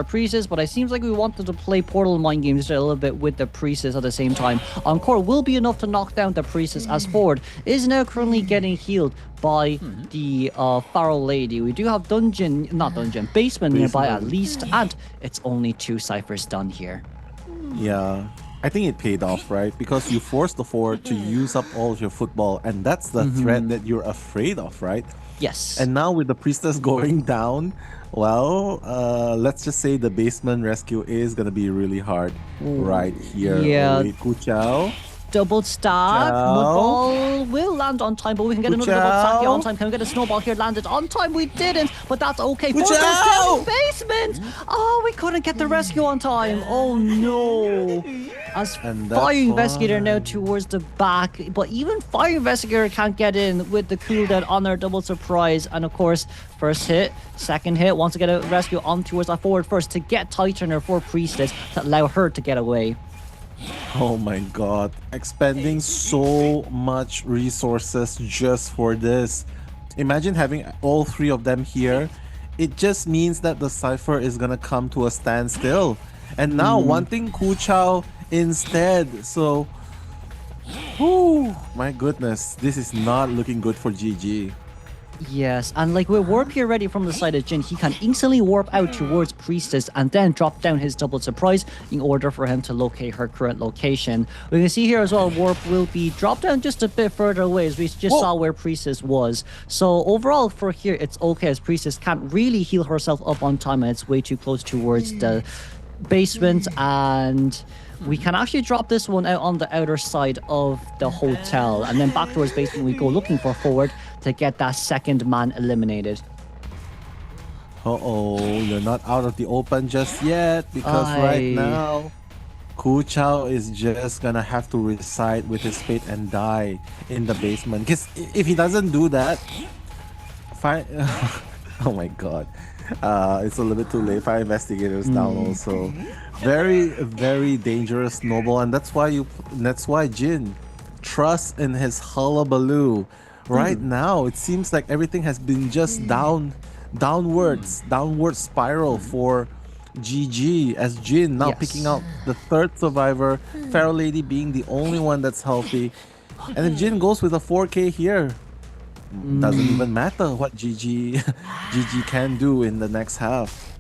Priestess, but it seems like we wanted to play Portal mind games a little bit with the Priestess at the same time. Encore will be enough to knock down the Priestess, as forward is now currently getting healed by the Pharaoh Lady. We do have basement nearby at least, and it's only 2 ciphers done here.
Yeah. I think it paid off, right? Because you forced the forward to use up all of your football, and that's the threat that you're afraid of, right?
Yes.
And now with the Priestess going down, well, let's just say the basement rescue is gonna be really hard right here.
Yeah.
Ku Chao.
Double stack. Mudball will land on time, but we can get another double stack here on time. Can we get a snowball here landed on time? We didn't, but that's okay. Forward goes down basement. Oh, we couldn't get the rescue on time. Oh no. As
And that's
Fire Investigator
why-
now towards the back, but even Fire Investigator can't get in with the cooldown on their double surprise. And of course, first hit, second hit, wants to get a rescue on towards that forward first to get Tightener for Priestess to allow her to get away.
Oh my god, expending so much resources just for this. Imagine having all three of them here. It just means that the Cypher is gonna come to a standstill. And now wanting Kuchao instead. So, whew, my goodness, this is not looking good for GG.
Yes, and like with Warp here ready from the side of Jin, he can instantly warp out towards Priestess and then drop down his double surprise in order for him to locate her current location. We can see here as well, Warp will be dropped down just a bit further away as we just saw where Priestess was. So overall for here, it's okay as Priestess can't really heal herself up on time and it's way too close towards the basement, and we can actually drop this one out on the outer side of the hotel and then back towards basement we go looking for forward to get that second man eliminated.
Uh-oh, you're not out of the open just yet because right now Kuchao is just gonna have to reside with his fate and die in the basement. Because if he doesn't do that, oh my god. It's a little bit too late. Fire Investigator's down also. Very, very dangerous noble, and that's why Jin trusts in his hullabaloo. Right now, it seems like everything has been just downward spiral for GG as Jin now picking out the third survivor, Pharaoh Lady being the only one that's healthy. And if Jin goes with a 4K here, doesn't even matter what GG can do in the next half.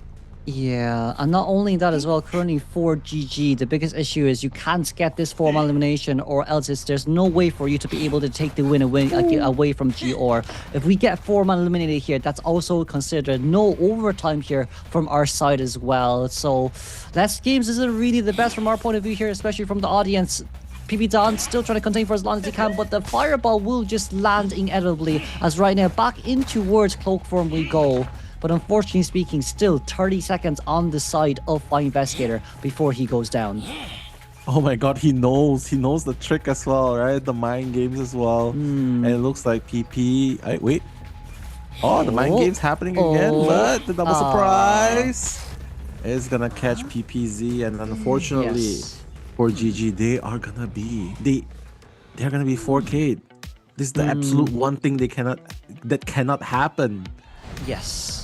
Yeah, and not only that as well, currently for GG, the biggest issue is you can't get this formal elimination, or else there's no way for you to be able to take the win away from GR. If we get 4-man eliminated here, that's also considered no overtime here from our side as well. So, last games isn't really the best from our point of view here, especially from the audience. PB Don still trying to contain for as long as he can, but the fireball will just land inevitably as right now back in towards Cloak Form we go. But unfortunately speaking, still 30 seconds on the side of Fire Investigator before he goes down.
Oh my god, he knows the trick as well, right? The mind games as well. And it looks like PP... wait. Oh, the mind game's happening again, but the double surprise is gonna catch PPZ, and unfortunately for GG, they're gonna be 4K'd. This is the absolute one thing that cannot happen.
Yes.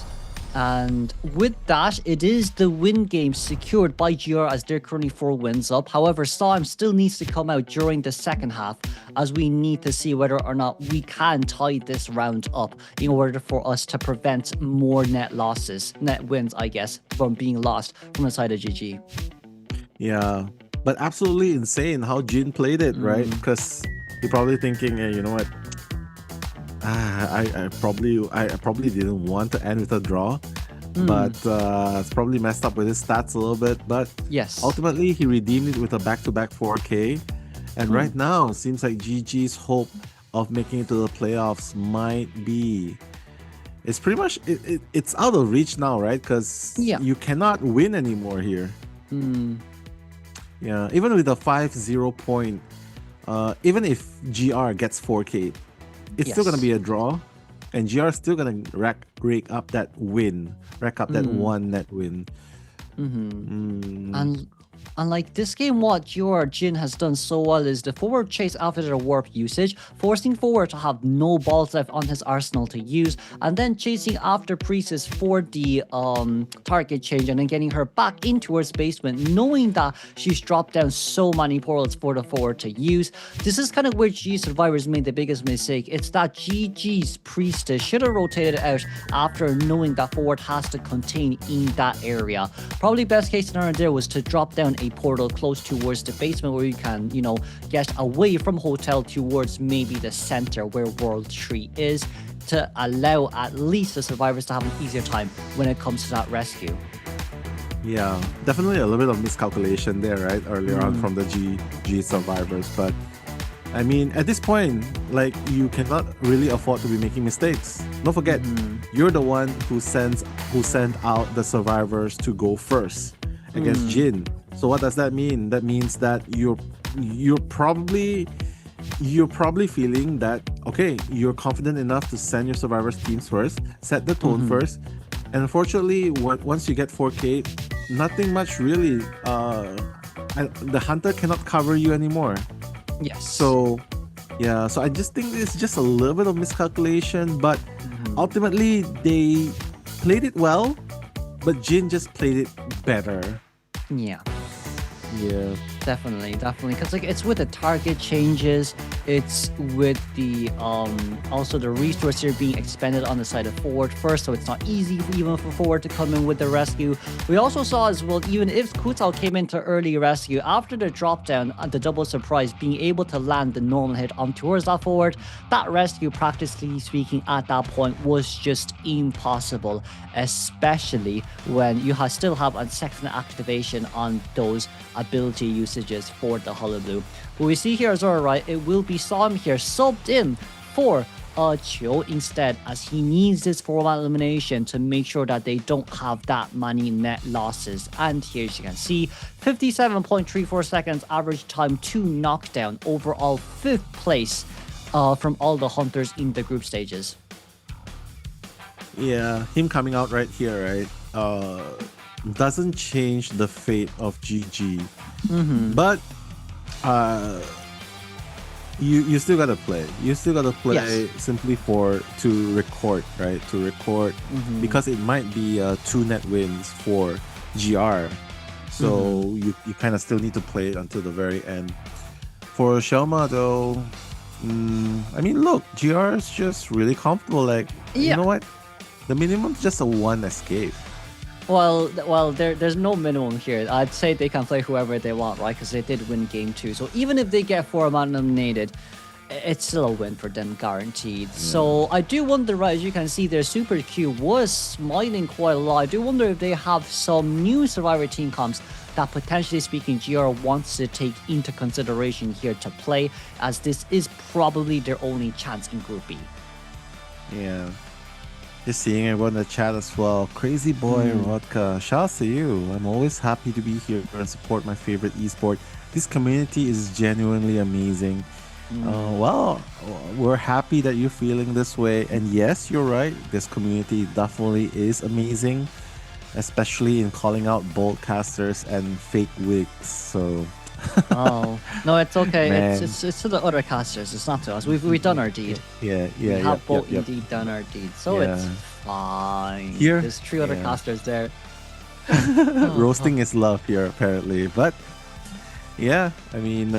And with that, it is the win game secured by GR as they're currently 4 wins up. However, Storm still needs to come out during the second half as we need to see whether or not we can tie this round up in order for us to prevent more net wins, I guess, from being lost from the side of GG.
Yeah, but absolutely insane how Jin played it, right? Because you're probably thinking, hey, you know what? I probably didn't want to end with a draw, but it's probably messed up with his stats a little bit. But ultimately he redeemed it with a back-to-back 4K, and right now it seems like GG's hope of making it to the playoffs might be. It's pretty much it's out of reach now, right? Because you cannot win anymore here. Yeah, even with a 5-0 point, even if GR gets 4K. It's still going to be a draw, and GR is still going to rack up that one net win.
And like this game, what Jin has done so well is the forward chase after the warp usage, forcing forward to have no balls left on his arsenal to use, and then chasing after Priestess for the target change, and then getting her back in towards basement, knowing that she's dropped down so many portals for the forward to use. This is kind of where GG survivors made the biggest mistake. It's that GG's Priestess should have rotated out after knowing that forward has to contain in that area. Probably best case scenario there was to drop down a portal close towards the basement where you can, get away from hotel towards maybe the center where World Tree is, to allow at least the survivors to have an easier time when it comes to that rescue.
Yeah, definitely a little bit of miscalculation there, right? Earlier on from the GG survivors, but I mean, at this point, like, you cannot really afford to be making mistakes. Don't forget, you're the one who sent out the survivors to go first against Jin. So what does that mean? That means that you're probably feeling that, okay, you're confident enough to send your survivors teams first, set the tone first, and unfortunately, once you get 4K, nothing much really. The hunter cannot cover you anymore.
Yes.
So yeah, so I just think it's just a little bit of miscalculation, but ultimately they played it well, but Jin just played it better.
Yeah.
Yeah.
Definitely, because like it's with the target changes, it's with the also the resource here being expended on the side of forward first, so it's not easy even for forward to come in with the rescue. We also saw as well, even if Kutao came into early rescue after the drop down and the double surprise, being able to land the normal hit on towards that forward, that rescue, practically speaking, at that point was just impossible, especially when you still have a second activation on those ability usages for the Hullabaloo. What we see here as well, right, it will be Sam here subbed in for Chiu instead, as he needs this 4-1 elimination to make sure that they don't have that many net losses. And here, as you can see, 57.34 seconds average time to knockdown, overall 5th place from all the hunters in the group stages.
Yeah, him coming out right here, right, doesn't change the fate of GG. But you still gotta play. You still gotta play simply to record, right? To record because it might be 2 net wins for GR. So you kind of still need to play it until the very end. For Shelma though, I mean, look, GR is just really comfortable. Like, you know what? The minimum is just a 1 escape.
Well, there's no minimum here. I'd say they can play whoever they want, right? Because they did win game 2. So even if they get 4-man eliminated, it's still a win for them, guaranteed. Yeah. So I do wonder, right, as you can see, their Super Q was smiling quite a lot. I do wonder if they have some new Survivor team comps that, potentially speaking, GR wants to take into consideration here to play, as this is probably their only chance in Group B.
Yeah. Just seeing everyone in the chat as well. Crazy Boy Rodka, shout out to you. I'm always happy to be here and support my favorite esport. This community is genuinely amazing. Well, we're happy that you're feeling this way. And yes, you're right. This community definitely is amazing, especially in calling out bold casters and fake wigs. So.
Oh no, it's okay. It's to the other casters. It's not to us. We've done our deed.
We
have both indeed done our deed, so it's fine.
Here,
there's 3 other casters there.
Roasting is love here, apparently. But yeah, I mean,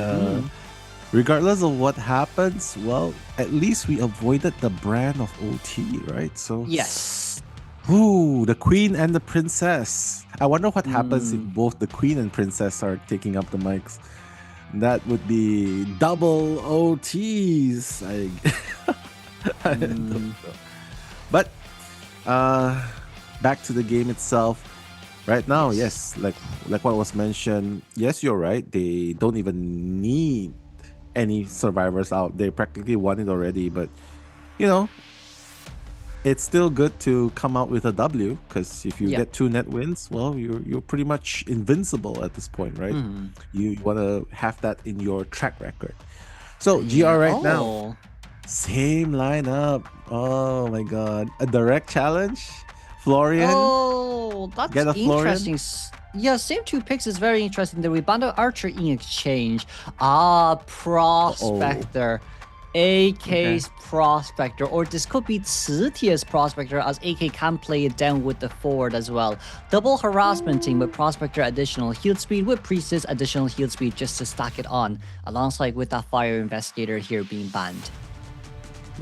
regardless of what happens, well, at least we avoided the brand of OT, right? So
yes.
Ooh, the queen and the princess. I wonder what happens if both the queen and princess are taking up the mics. That would be double OTs. I don't know. But back to the game itself. Right now, yes, like what was mentioned, yes, you're right. They don't even need any survivors out. They practically won it already, but you know, it's still good to come out with a W, because if you get 2 net wins, well, you're pretty much invincible at this point, right? You want to have that in your track record. So GR right now, same lineup. Oh my god, a direct challenge. Florian.
Oh, that's interesting. Yeah, same 2 picks is very interesting. There we banned out Archer in exchange. Prospector. AK's Prospector, or this could be ZETA's Prospector, as AK can play it down with the forward as well. Double harassment team with Prospector, additional heal speed, with Priestess additional heal speed, just to stack it on, alongside with that Fire Investigator here being banned.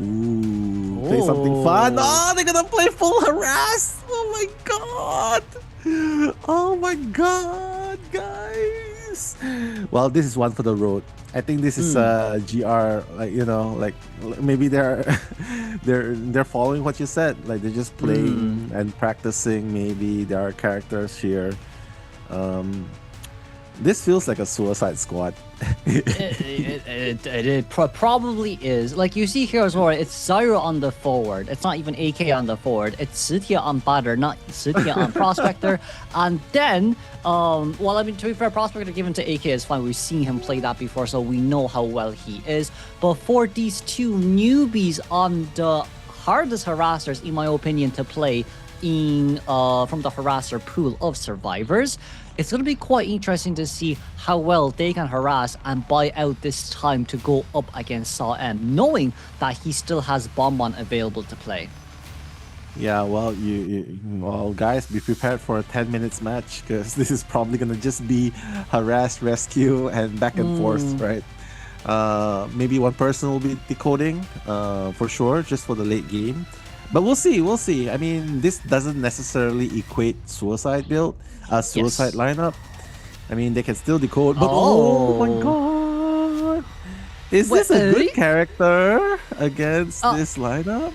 Ooh, play something fun. Oh, they're gonna play full harass. Oh my god. Oh my god, guys. Well, this is one for the road. I think this is GR, like, you know, like maybe they're following what you said. Like they're just playing and practicing. Maybe there are characters here. This feels like a Suicide Squad.
It probably is. Like you see here as well, it's Zyro on the forward. It's not even AK on the forward. It's ZETA on batter, not ZETA on prospector. And then, well, I mean, to be fair, prospector given to AK is fine. We've seen him play that before, so we know how well he is. But for these two newbies on the hardest harassers, in my opinion, to play in from the harasser pool of survivors, it's going to be quite interesting to see how well they can harass and buy out this time to go up against Saw-M, knowing that he still has Bonbon available to play.
Yeah, well, well, guys, be prepared for a 10 minutes match, because this is probably going to just be harass, rescue, and back and forth, right? Maybe one person will be decoding, for sure, just for the late game. But we'll see. I mean, this doesn't necessarily equate suicide build, suicide lineup. I mean, they can still decode, but oh my god! Is this a good character against this lineup?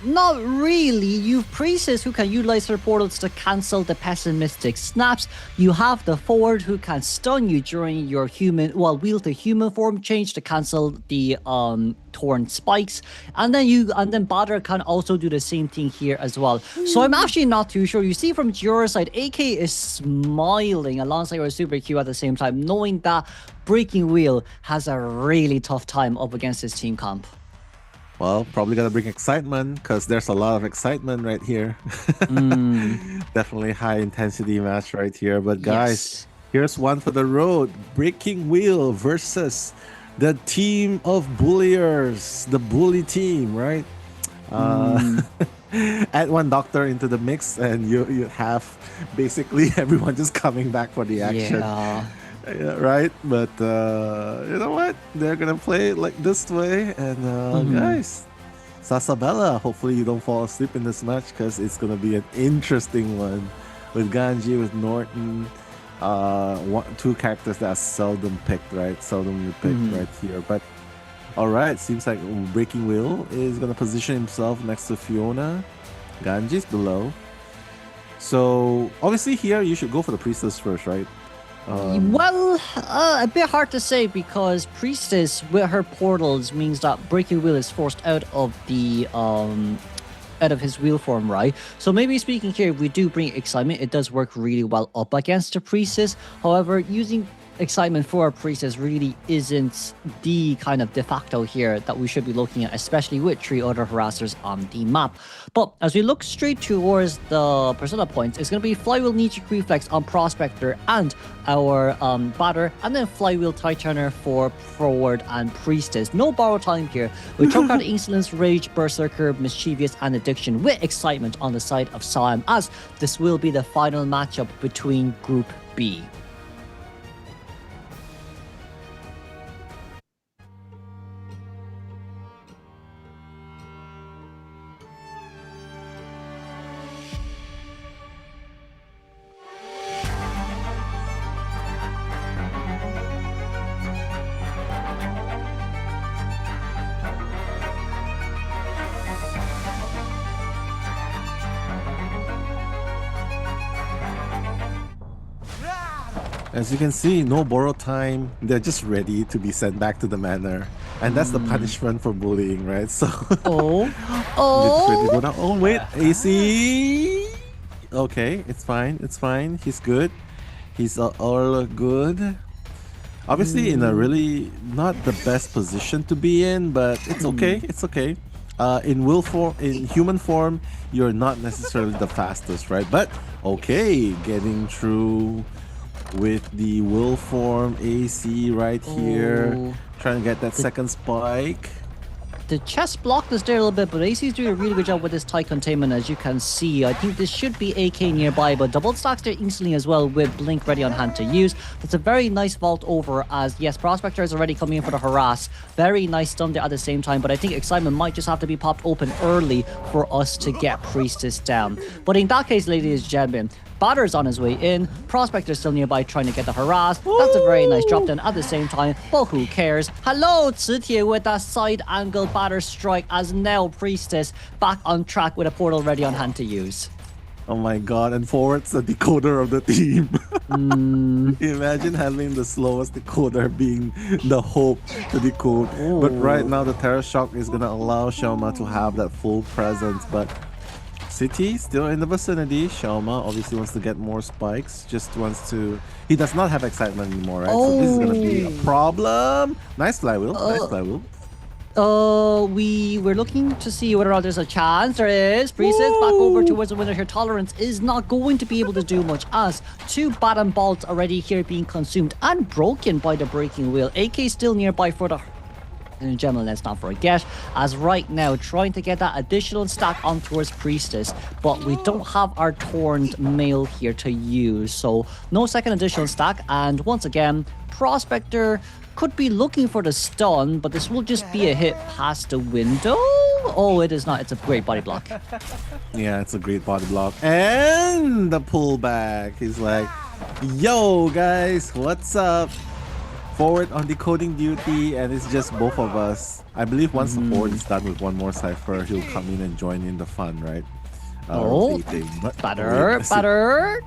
Not really. You've Priestess who can utilize her portals to cancel the pessimistic snaps. You have the forward who can stun you during your wield the human form change to cancel the torn spikes. And then batter can also do the same thing here as well. So I'm actually not too sure. You see from your side, AK is smiling alongside your Super Q at the same time, knowing that Breaking Wheel has a really tough time up against his team comp.
Well, probably gonna bring excitement, because there's a lot of excitement right here. Definitely high intensity match right here. But guys, here's one for the road. Breaking Wheel versus the team of bulliers, the bully team, right? Add one doctor into the mix and you have basically everyone just coming back for the action. Yeah, right? But you know what? They're gonna play it like this way. And guys, Sasabella, hopefully you don't fall asleep in this match, because it's gonna be an interesting one with Ganji, with Norton. Two characters that are seldom picked, right? Seldom picked right here. But all right, seems like Breaking Wheel is gonna position himself next to Fiona. Ganji's below. So obviously here you should go for the Priestess first, right?
Well, a bit hard to say, because Priestess with her portals means that Breaking Wheel is forced out of the out of his wheel form, right? So maybe speaking here, if we do bring excitement, it does work really well up against the Priestess. However, using excitement for a Priestess really isn't the kind of de facto here that we should be looking at, especially with 3 other harassers on the map. But as we look straight towards the persona points, it's going to be Flywheel Knee-Jerk Reflex on Prospector and our batter, and then Flywheel Titaner for forward and Priestess. No borrow time here. We trump card Insolence, Rage, Berserker, Mischievous, and Addiction with excitement on the side of Sam, as this will be the final matchup between Group B.
As you can see, no borrow time. They're just ready to be sent back to the manor. And that's the punishment for bullying, right? So oh wait, AC. Okay, it's fine. It's fine. He's good. He's all good. Obviously in a really not the best position to be in, but it's okay. It's okay. In human form, you're not necessarily the fastest, right? But okay, getting through with the will form AC right here, trying to get that second spike.
The chest blocked us there a little bit, but AC is doing a really good job with this tight containment, as you can see. I think this should be AK nearby, but double stacks there instantly as well with Blink ready on hand to use. That's a very nice vault over, as yes, Prospector is already coming in for the harass. Very nice stun there at the same time, but I think excitement might just have to be popped open early for us to get Priestess down. But in that case, ladies and gentlemen, Batter's on his way in. Prospector's still nearby trying to get the harass. That's a very nice drop down at the same time, but who cares? Hello, ZETA with that side angle batter strike, as now Priestess back on track with a portal ready on hand to use.
Oh my god, and Forward's the decoder of the team. Imagine having the slowest decoder being the hope to decode. But right now the Terror Shock is gonna allow Xiaoma to have that full presence. But City still in the vicinity. Xiaoma obviously wants to get more spikes. Just wants to... He does not have excitement anymore, right? So this is gonna be a problem. Nice flywheel. Nice flywheel.
We're looking to see whether or not there's a chance. There is. Priestess back over towards the winner here. Tolerance is not going to be able to do much as 2 bottom balls already here being consumed and broken by the breaking wheel. AK still nearby for the... And gentlemen, let's not forget, as right now trying to get that additional stack on towards Priestess, but we don't have our Torned Mail here to use, so no second additional stack. And once again, Prospector could be looking for the stun, but this will just be a hit past the window. Oh, it is not. It's a great body block.
Yeah, it's a great body block. And the pullback. He's like, yo, guys, what's up? Forward on decoding duty, and it's just both of us. I believe once the Forward is done with one more cipher, he'll come in and join in the fun, right?
Batter.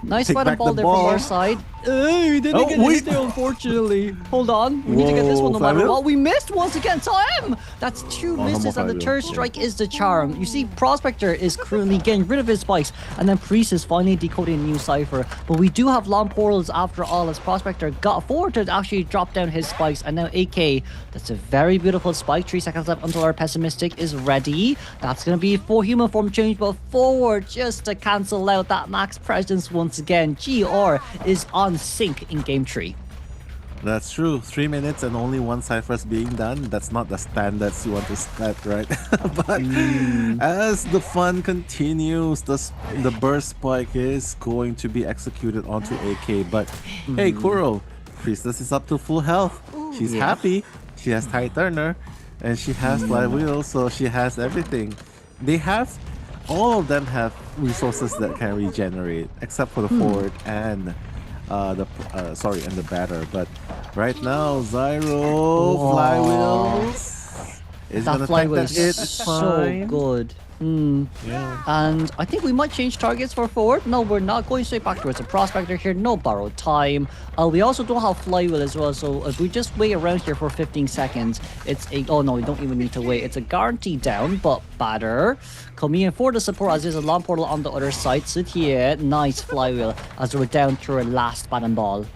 Nice fight ball there from our side. We didn't get it there, unfortunately. Hold on. We need to get this one no matter what. We missed once again. Time! That's 2 misses, and the third strike is the charm. You see, Prospector is currently getting rid of his spikes, and then Priest is finally decoding a new cipher. But we do have long portals after all, as Prospector got forward to actually drop down his spikes. And now AK, that's a very beautiful spike. 3 seconds left until our Pessimistic is ready. That's going to be for human form change, but Forward just to cancel out that max presence once again. GR is on sync in game 3.
That's true. 3 minutes and only 1 cipher's being done. That's not the standards you want to set, right? But as the fun continues, the burst spike is going to be executed onto AK. But hey, Kuro, Priestess is up to full health. She's happy. She has Tide Turner and she has Flywheel, so she has everything. All of them have resources that can regenerate, except for the Forward and the batter. But right now, Zyro Flywheel is gonna take that hit.
So good.
Yeah.
And I think we might change targets for Forward. No, we're not going straight back towards the Prospector here. No borrowed time. We also don't have Flywheel as well, so if we just wait around here for 15 seconds, it's a... Oh no, we don't even need to wait. It's a guaranteed down, but Batter coming in for the support as there's a long portal on the other side. Sit here. Nice Flywheel as we're down to our last bottom ball.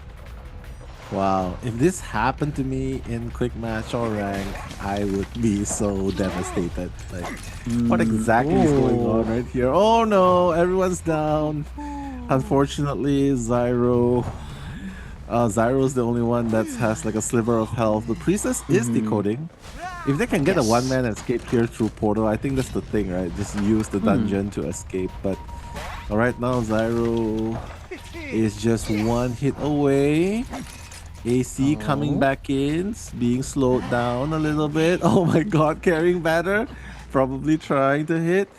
Wow, if this happened to me in quick match or rank, I would be so devastated. Like, what exactly is going on right here? Oh no, everyone's down. Unfortunately, Zyro's the only one that has like a sliver of health. The Priestess is decoding. If they can get a one-man escape here through portal, I think that's the thing, right? Just use the dungeon to escape. But right now, Zyro is just 1 hit away. AC coming back in, being slowed down a little bit. Oh my god, carrying Batter, probably trying to hit.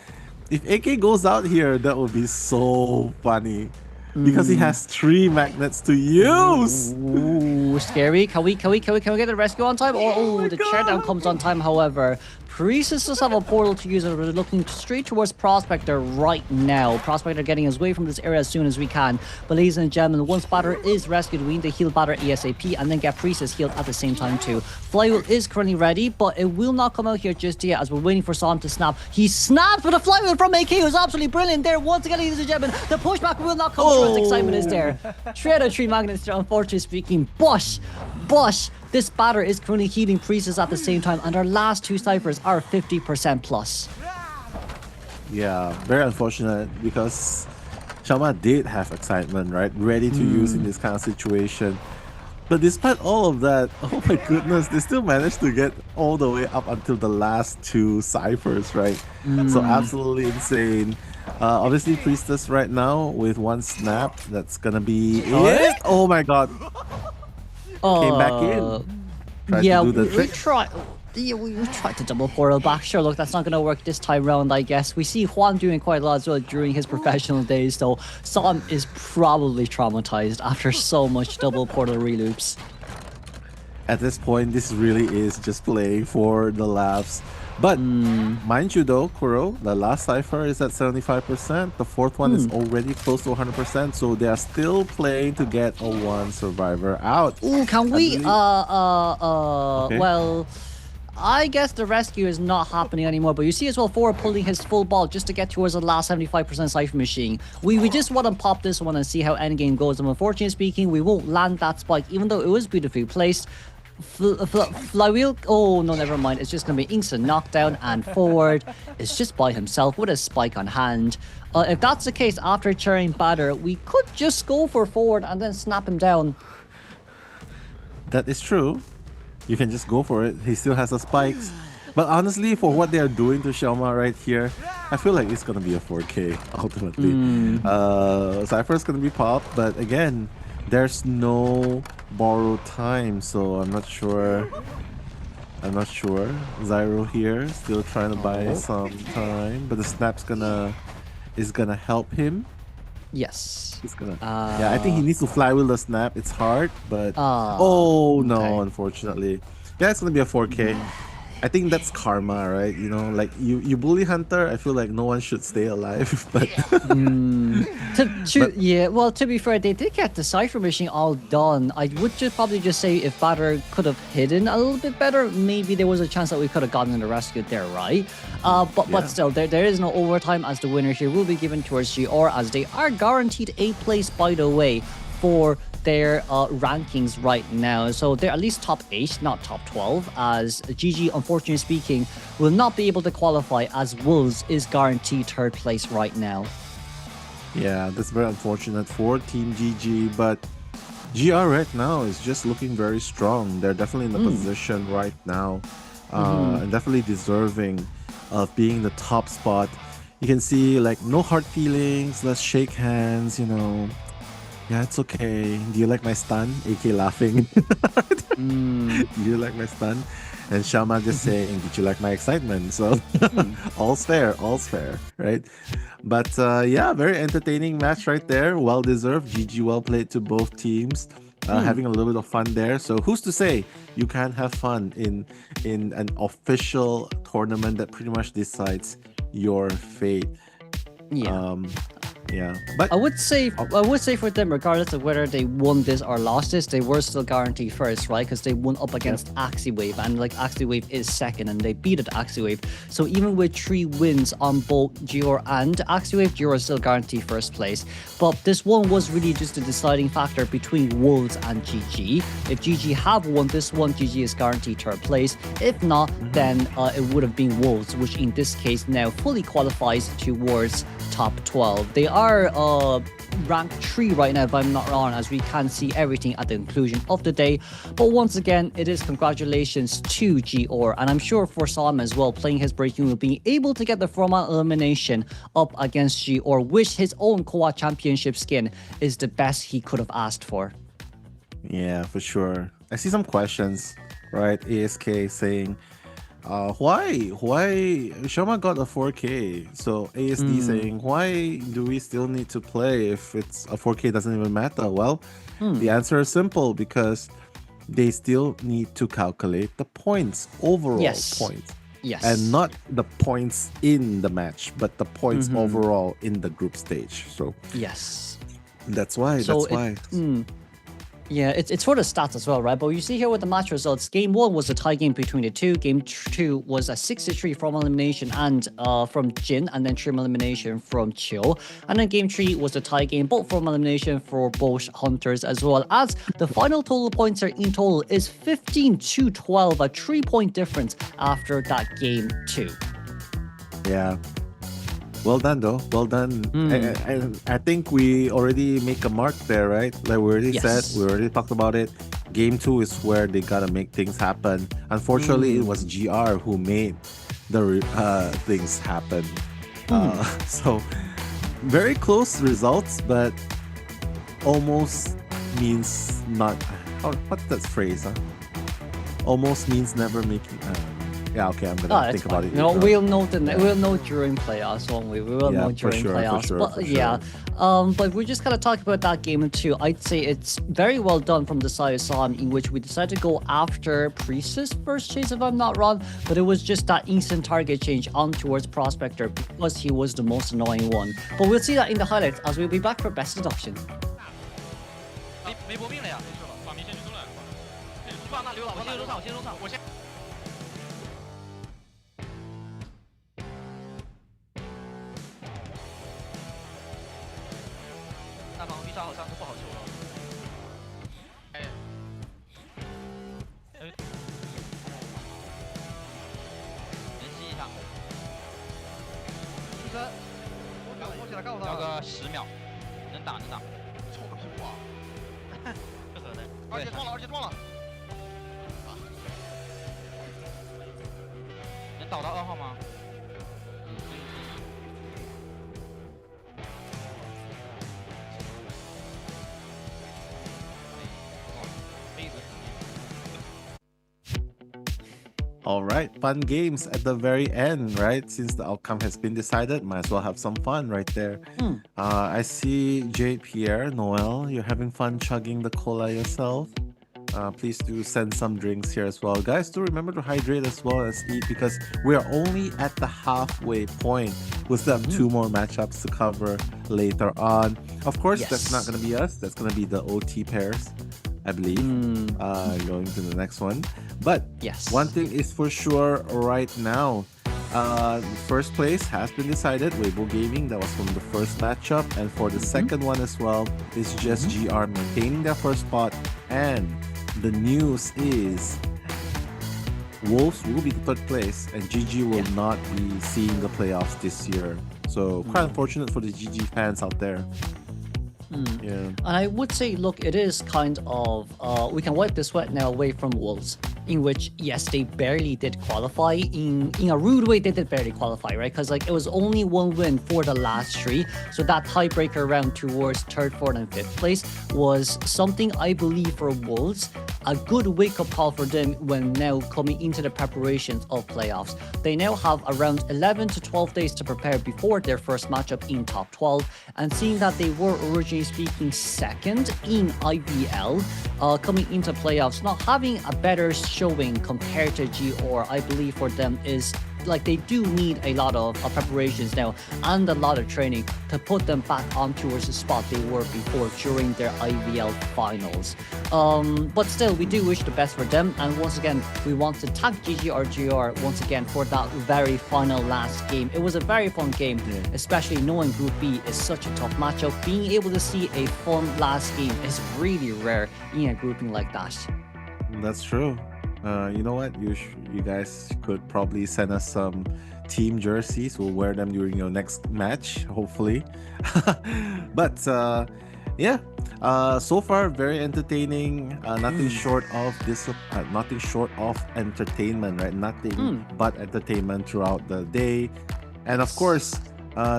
If AK goes out here, that would be so funny. Because he has 3 magnets to use.
Ooh, scary. Can we get the rescue on time? The Showdown comes on time, however. Priestess does have a portal to use, and we're looking straight towards Prospector right now. Prospector getting us away from this area as soon as we can. But ladies and gentlemen, once Batter is rescued, we need to heal Batter ASAP and then get Priestess healed at the same time too. Flywheel is currently ready, but it will not come out here just yet as we're waiting for Sam to snap. He snaps with a Flywheel from AK, who's absolutely brilliant there. Once again, ladies and gentlemen, the pushback will not come through as excitement is there. 3 out of 3 magnets there, unfortunately speaking. Bush! This Batter is currently healing Priestess at the same time, and our last 2 ciphers are 50% plus.
Yeah, very unfortunate because Xiaoma did have excitement, right? Ready to use in this kind of situation. But despite all of that, oh my goodness, they still managed to get all the way up until the last 2 ciphers, right? So absolutely insane. Obviously, Priestess right now with 1 snap, that's gonna be it. Oh my god. Came back in. Tried to do the trick.
We tried to double portal back. Sure, look, that's not going to work this time round, I guess. We see Juan doing quite a lot as well during his professional days, though. Sam is probably traumatized after so much double portal reloops.
At this point, this really is just playing for the laughs. But mind you though, Kuro, the last Cypher is at 75%. The fourth one is already close to 100%. So they are still playing to get a one survivor out.
Ooh, can we
Okay.
well, I guess the rescue is not happening anymore, but you see as well, Ford pulling his full ball just to get towards the last 75% Cypher machine. We just want to pop this one and see how endgame goes. And unfortunately speaking, we won't land that spike, even though it was beautifully placed. Flywheel, oh no, never mind. It's just going to be instant knockdown, and Ford is just by himself with a spike on hand. If that's the case, after cheering batter, we could just go for Ford and then snap him down.
That is true. You can just go for it. He still has the spikes. But honestly, for what they are doing to Xiaoma right here, I feel like it's going to be a 4K ultimately. Cypher's going to be popped, but again, there's no borrowed time, so I'm not sure. Zyro here, still trying to buy some time, but the snap's is gonna help him.
Yes.
He's gonna. Yeah, I think he needs to flywheel the snap. It's hard, but no, unfortunately. Yeah, it's gonna be a 4K. I think that's karma, right? You know, like you bully Hunter, I feel like no one should stay alive. But
yeah, well, to be fair, they did get the Cypher machine all done. I would probably just say if Batter could have hidden a little bit better, maybe there was a chance that we could have gotten the rescue there, right? But still, there is no overtime, as the winner here will be given towards GR, as they are guaranteed a place, by the way, for their rankings right now. So they're at least top 8, not top 12, as GG, unfortunately speaking, will not be able to qualify, as Wolves is guaranteed 3rd place right now.
Yeah, that's very unfortunate for Team GG, but GR right now is just looking very strong. They're definitely in the position right now, and definitely deserving of being the top spot. You can see, like, no hard feelings, let's shake hands, you know. Yeah, it's okay. Do you like my stun? AK laughing. Do you like my stun? And Xiaoma just saying, did you like my excitement? So all's fair, right? But yeah, very entertaining match right there. Well deserved. GG, well played to both teams. Having a little bit of fun there. So who's to say you can't have fun in an official tournament that pretty much decides your fate?
Yeah.
Yeah, but
I would say for them, regardless of whether they won this or lost this, they were still guaranteed first, right? Because they won up against AbyssⅨ, and like AbyssⅨ is second, and they beat AbyssⅨ. So even with 3 wins on both GR and AbyssⅨ, GR is still guaranteed first place. But this one was really just a deciding factor between Wolves and GG. If GG have won this one, GG is guaranteed 3rd place. If not, then it would have been Wolves, which in this case now fully qualifies towards top 12. They are ranked 3 right now, if I'm not wrong, as we can see everything at the conclusion of the day. But once again, it is congratulations to GR, and I'm sure for Sam as well, playing his breaking will be able to get the formal elimination up against GR, which his own COA⅓ championship skin is the best he could have asked for.
Yeah, for sure. I see some questions, right? ASK saying, why Xiaoma got a 4K? So ASD saying, why do we still need to play if it's a 4K doesn't even matter? Well, the answer is simple, because they still need to calculate the points, overall points.
Yes.
And not the points in the match, but the points overall in the group stage. So
yes,
that's why.
Yeah, it's for the stats as well, right? But you see here with the match results, Game 1 was a tie game between the two. Game 2 was a 6-3 from elimination and from Jin, and then trim elimination from Chill. And then Game 3 was a tie game, both from elimination for both Hunters, as well as the final total points are in total is 15-12, a 3-point difference after that Game 2.
Yeah. Well done, though. Well done. I think we already make a mark there, right? Like we already said, we already talked about it. Game 2 is where they gotta make things happen. Unfortunately, it was GR who made the things happen. So very close results, but almost means not. What's that phrase? Almost means never making. Yeah, okay, I'm gonna think about it.
No, we'll know we'll know during playoffs, won't we? We will know during playoffs. But we're just gonna talk about that game too. I'd say it's very well done from the side of Son, in which we decided to go after Priestess first chase, if I'm not wrong. But it was just that instant target change on towards Prospector because he was the most annoying one. But we'll see that in the highlights as we'll be back for best deduction.
没搏命了呀，把明先去中了，放那刘老，我先中上，我先。大方 B 杀好像都不好抽了。联系一下。出生，我起来告诉他。要个10秒，能打。臭个屁话！不可能。而且撞了。能导到2号吗？
All right, fun games at the very end, right? Since the outcome has been decided, might as well have some fun right there. I see Jade, Pierre, Noel, you're having fun chugging the cola yourself. Please do send some drinks here as well. Guys, do remember to hydrate as well as eat because we are only at the halfway point. We still have 2 more matchups to cover later on. Of course, that's not going to be us. That's going to be the OT pairs, I believe, going to the next one. But one thing is for sure right now. First place has been decided, Weibo Gaming. That was from the first matchup. And for the second one as well, it's just GR maintaining their first spot. And the news is Wolves will be the third place and GG will not be seeing the playoffs this year. So quite unfortunate for the GG fans out there. Yeah.
And I would say, look, it is kind of, we can wipe the sweat now away from Wolves, in which, yes, they barely did qualify. In a rude way, they did barely qualify, right? Because like it was only 1 win for the last 3. So that tiebreaker round towards 3rd, 4th, and 5th place was something I believe for Wolves, a good wake-up call for them when now coming into the preparations of playoffs. They now have around 11 to 12 days to prepare before their first matchup in top 12, and seeing that they were originally speaking 2nd in IBL, coming into playoffs, not having a better showing compared to GR, I believe for them is like they do need a lot of preparations now and a lot of training to put them back on towards the spot they were before during their IVL finals. But still, we do wish the best for them, and once again, we want to thank GR once again for that very final last game. It was a very fun game, especially knowing Group B is such a tough matchup. Being able to see a fun last game is really rare in a grouping like that.
That's true. You know what? You guys could probably send us some team jerseys. We'll wear them during your next match, hopefully. But yeah, so far very entertaining. Nothing short of this. Nothing short of entertainment, right? Nothing but entertainment throughout the day, and of course.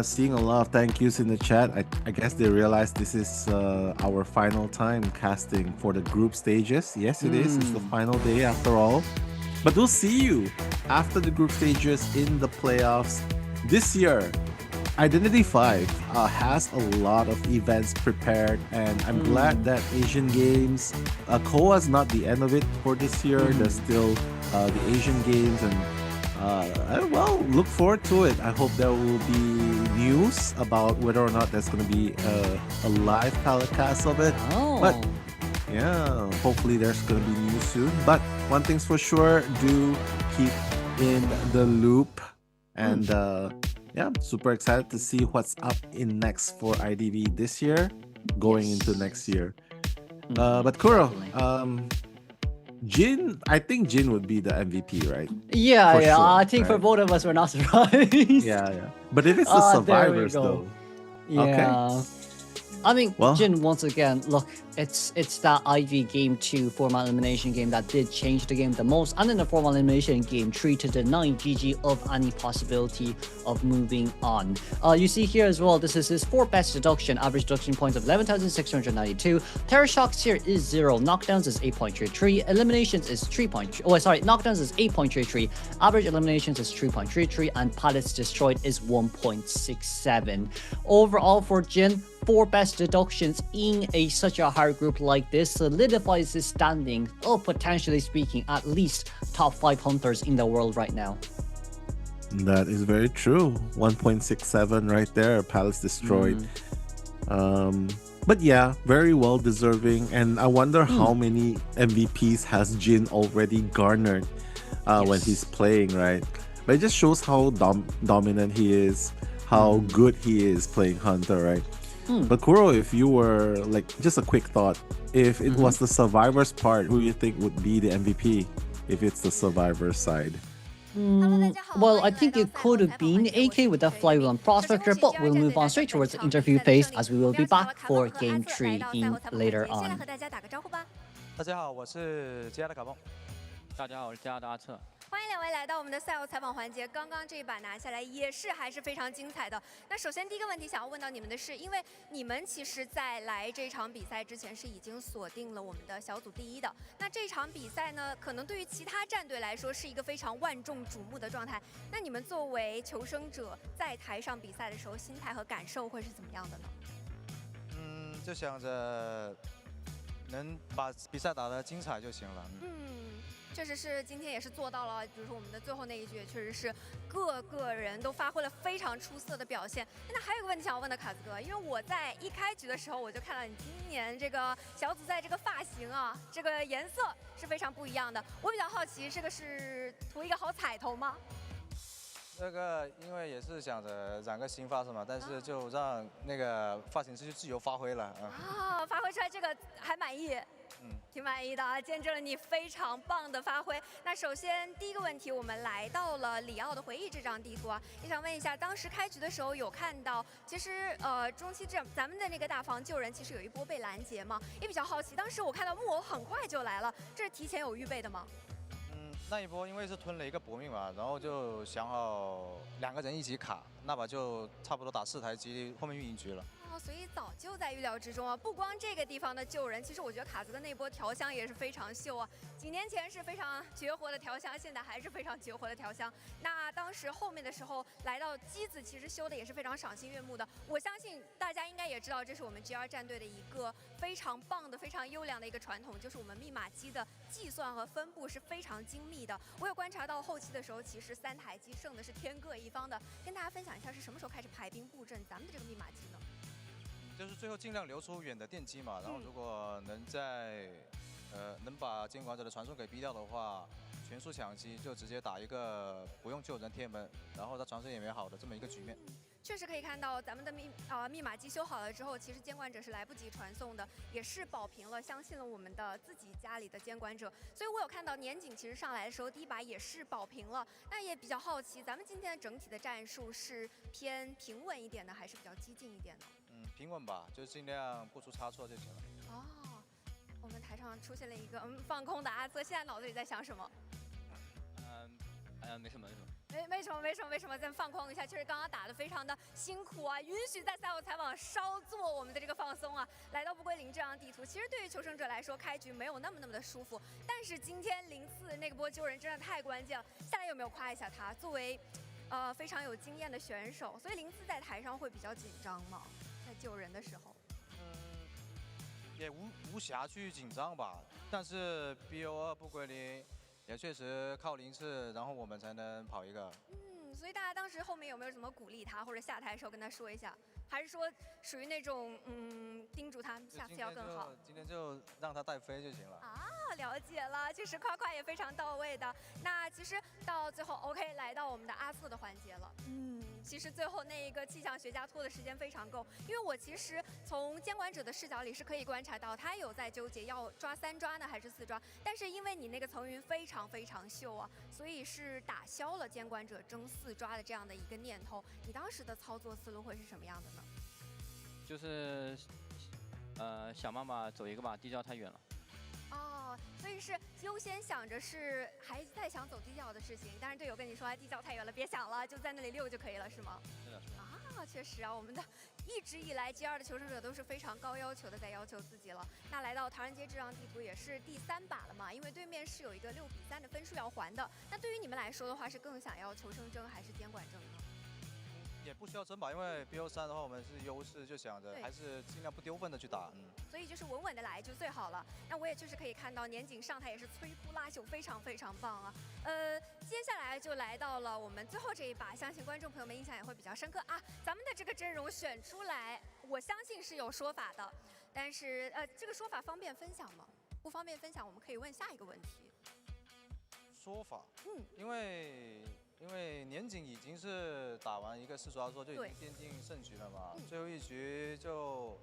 Seeing a lot of thank yous in the chat. I guess they realized this is our final time casting for the group stages. Yes, it is. It's the final day after all. But we'll see you after the group stages in the playoffs. This year, Identity 5 has a lot of events prepared, and I'm glad that Asian Games, COA is not the end of it for this year. There's still the Asian Games, and well, look forward to it. I hope there will be news about whether or not there's going to be a live telecast of it. But yeah, hopefully there's going to be news soon. But one thing's for sure, do keep in the loop. And yeah, super excited to see what's up in next for IDV this year, going into next year. But Kuro, Jin, I think Jin would be the MVP, right?
Yeah,
For sure,
I think for
right?
both of us, we're not surprised.
Yeah. But if it's the survivors, though.
Yeah.
Okay.
I mean,
Well-
Jin, once again, look, it's that IV Game 2 format elimination game that did change the game the most, and in the format elimination game 3 to deny GG of any possibility of moving on. You see here as well, this is his 4th best deduction, average deduction points of 11,692. Terror shocks here is 0, knockdowns is 8.33, eliminations is 3.3, knockdowns is 8.33, average eliminations is 3.33, and pallets destroyed is 1.67. Overall for Jin, 4 best deductions in such a hard group like this solidifies his standing of, potentially speaking, at least top 5 hunters in the world right now.
That is very true. 1.67 right there. Palace destroyed. But yeah, very well deserving. And I wonder how many MVPs has Jin already garnered when he's playing, right? But it just shows how dominant he is, how good he is playing Hunter, right? But Kuro, if you were like, just a quick thought, if it was the survivors part, who you think would be the MVP if it's the survivors side?
Well, I think it could have been AK with that flywheel and prospector, but we'll move on straight towards the interview phase as we will be back for Game 3 later on.
大家好，我是加的卡梦。
大家好，我是加的阿策。
欢迎2位来到我们的赛后采访环节。刚刚这一把拿下来也是还是非常精彩的。那首先第一个问题想要问到你们的是，因为你们其实在来这场比赛之前是已经锁定了我们的小组第1的。那这场比赛呢，可能对于其他战队来说是一个非常万众瞩目的状态。那你们作为求生者在台上比赛的时候，心态和感受会是怎么样的呢？
就想着能把比赛打得精彩就行了。
确实是今天也是做到了，比如说我们的最后那一局，确实是各个人都发挥了非常出色的表现。那还有个问题想要问的卡子哥，因为我在一开局的时候我就看到你今年这个小组赛这个发型啊，这个颜色是非常不一样的。我比较好奇，这个是图一个好彩头吗？
这个因为也是想着染个新发是嘛，但是就让那个发型师去自由发挥了啊。
发挥出来这个还满意。挺满意的啊，见证了你非常棒的发挥。那首先第一个问题，我们来到了里奥的回忆这张地图啊，也想问一下，当时开局的时候有看到，其实中期咱们的那个大房救人其实有一波被拦截嘛，也比较好奇，当时我看到木偶很快就来了，这是提前有预备的吗？
那一波因为是吞了一个搏命嘛，然后就想好2个人一起卡，那把就差不多打4台机，后面运营局了。
所以早就在预料之中啊！不光这个地方的救人，其实我觉得卡子的那波调香也是非常秀啊。几年前是非常绝活的调香，现在还是非常绝活的调香。那当时后面的时候来到机子，其实修的也是非常赏心悦目的。我相信大家应该也知道，这是我们 GR 战队的一个非常棒的、非常优良的一个传统，就是我们密码机的计算和分布是非常精密的。我有观察到后期的时候，其实3台机胜的是天各一方的。跟大家分享一下是什么时候开始排兵布阵咱们的这个密码机呢？
就是最后尽量留出远的电机嘛，然后如果能把监管者的传送给逼掉的话，全速抢击就直接打一个不用救人贴门，然后他传送也没好的这么一个局面。
确实可以看到咱们的密码机修好了之后，其实监管者是来不及传送的，也是保平了，相信了我们的自己家里的监管者。所以我有看到年景其实上来的时候，第一把也是保平了。那也比较好奇，咱们今天的整体的战术是偏平稳一点的，还是比较激进一点的？
平稳吧，就尽量不出差错就行了。
我们台上出现了一个放空的阿策，现在脑子里在想什么？
没什么。
没什么，咱放空一下。确实刚刚打得非常的辛苦啊，允许在赛后采访稍作我们的这个放松啊。来到不归零这张地图，其实对于求生者来说，开局没有那么的舒服。但是今天04那个波救人真的太关键了，下来有没有夸一下他？作为非常有经验的选手，所以04在台上会比较紧张吗？在救人的时候？
也无暇去紧张吧，但是 BO2不归零。也确实靠0次，然后我们才能跑一个。
所以大家当时后面有没有什么鼓励他，或者下台的时候跟他说一下，还是说属于那种叮嘱他下次要更好？
今天就让他带飞就行了。
了解了，其实夸夸也非常到位的。那其实到最后 OK 来到我们的阿策的环节了。其实最后那一个气象学家拖的时间非常够，因为我其实从监管者的视角里是可以观察到，他有在纠结要抓3抓呢还是4抓，但是因为你那个层云非常秀啊，所以是打消了监管者争4抓的这样的一个念头。你当时的操作思路会是什么样的呢？
就是想办法走一个吧，地窖太远了。
哦，所以是优先想着是还在想走地窖的事情，但是队友跟你说地窖太远了，别想了，就在那里溜就可以了，是吗？
是的，
啊，确实啊，我们的一直以来 G2的求生者都是非常高要求的，在要求自己了。那来到唐人街这张地图也是第3把了嘛，因为对面是有一个6比3的分数要还的。那对于你们来说的话，是更想要求生争还是监管争呢？
也不需要争吧，因为 BO3的话我们是优势，就想着还是尽量不丢分的去打。
所以就是稳稳的来就最好了。那我也确实可以看到年景上台也是摧枯拉朽，非常非常棒啊。接下来就来到了我们最后这一把，相信观众朋友们印象也会比较深刻啊。咱们的这个阵容选出来，我相信是有说法的，但是这个说法方便分享吗？不方便分享，我们可以问下一个问题。
说法，因为年景已经是打完一个世俗要说就已经奠定胜局了嘛，最后一局就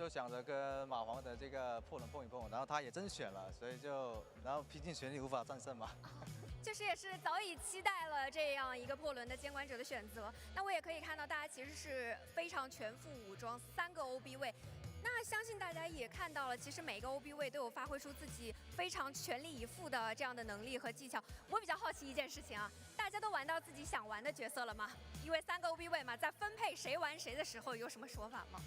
想着跟马皇的这个破人碰一碰，然后他也真选了，所以然后拼尽全力无法战胜嘛。
就是也是早已期待了这样一个破轮的监管者的选择。那我也可以看到大家其实是非常全副武装，3个 OB 位。那相信大家也看到了，其实每一个 OB 位都有发挥出自己非常全力以赴的这样的能力和技巧。我比较好奇一件事情啊，大家都玩到自己想玩的角色了吗？因为3个 OB 位嘛，在分配谁玩谁的时候有什么说法吗？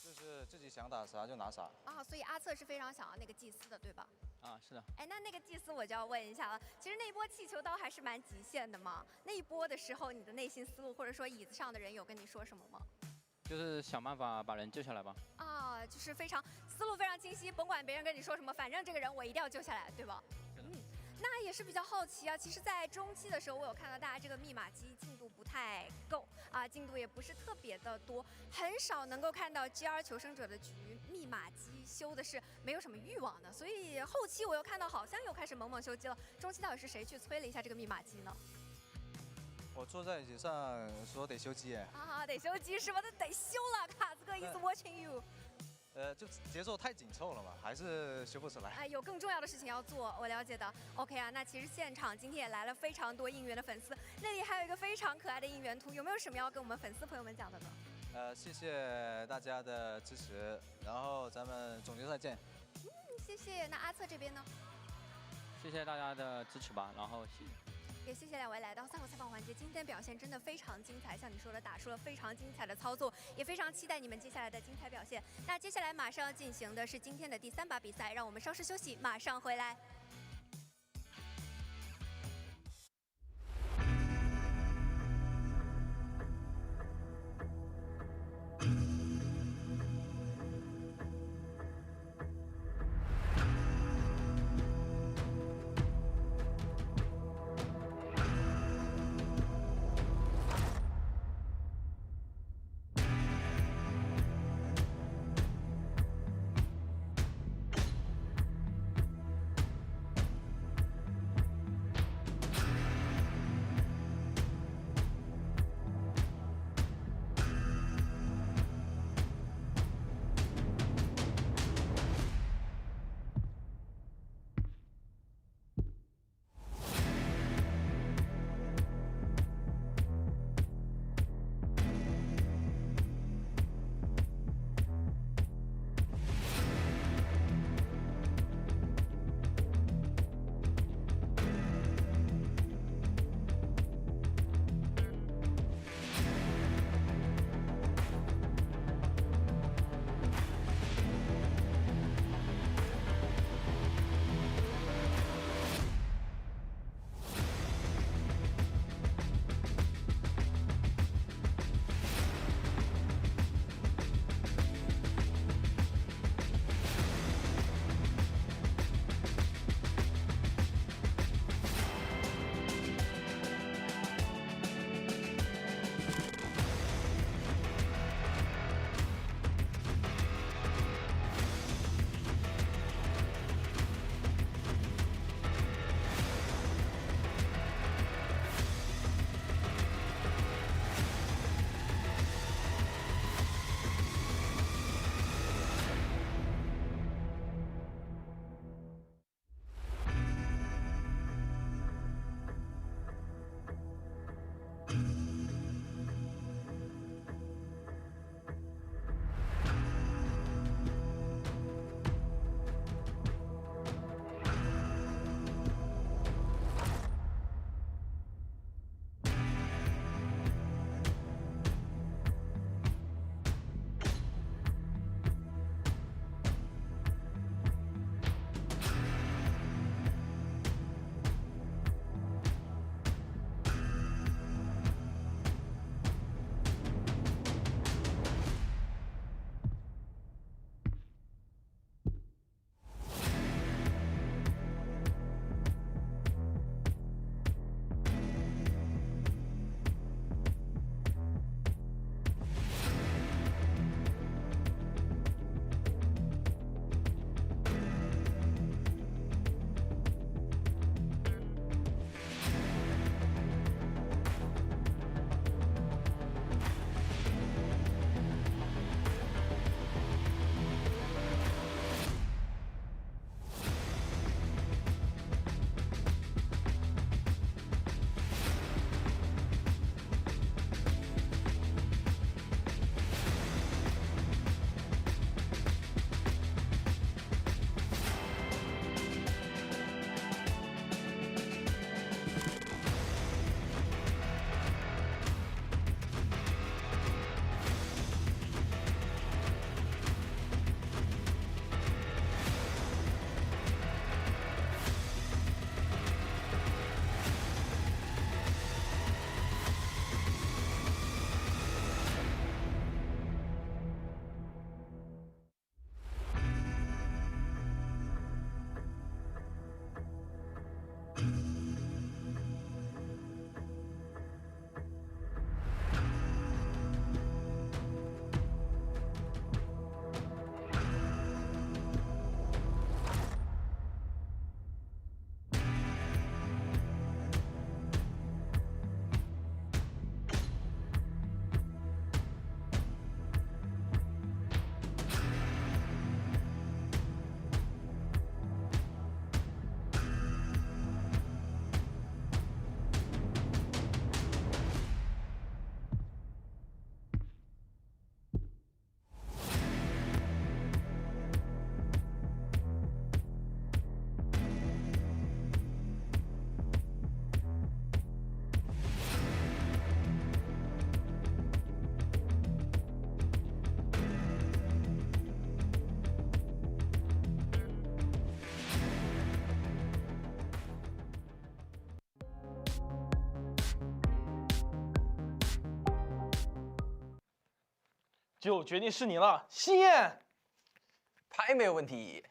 就是自己想打啥就拿啥
啊，所以阿策是非常想要那个祭司的，对吧？
啊，是的。
哎，那个祭司我就要问一下了，其实那一波气球刀还是蛮极限的嘛。那一波的时候，你的内心思路或者说椅子上的人有跟你说什么吗？
就是想办法把人救下来吧。
啊，就是思路非常清晰，甭管别人跟你说什么，反正这个人我一定要救下来，对吧？那也是比较好奇啊。其实，在中期的时候，我有看到大家这个密码机进度不太够啊，进度也不是特别的多，很少能够看到 G2求生者的局密码机修的是没有什么欲望的。所以后期我又看到好像又开始猛修机了。中期到底是谁去催了一下这个密码机呢？
我坐在椅子上说得修机哎。
啊，得修机是吧？那得修了，卡子哥 is watching you。
就节奏太紧凑了嘛，还是修不出来。
哎，有更重要的事情要做，我了解的。OK 啊，那其实现场今天也来了非常多应援的粉丝，那里还有一个非常可爱的应援图，有没有什么要跟我们粉丝朋友们讲的呢？
谢谢大家的支持，然后咱们总决赛见。
谢谢。那阿策这边呢？
谢谢大家的支持吧，然后
也谢谢2位来到赛后采访环节，今天表现真的非常精彩，像你说的打出了非常精彩的操作，也非常期待你们接下来的精彩表现。那接下来马上要进行的是今天的第3把比赛，让我们稍事休息，马上回来。
就决定是你了，心燕。
牌没有问题。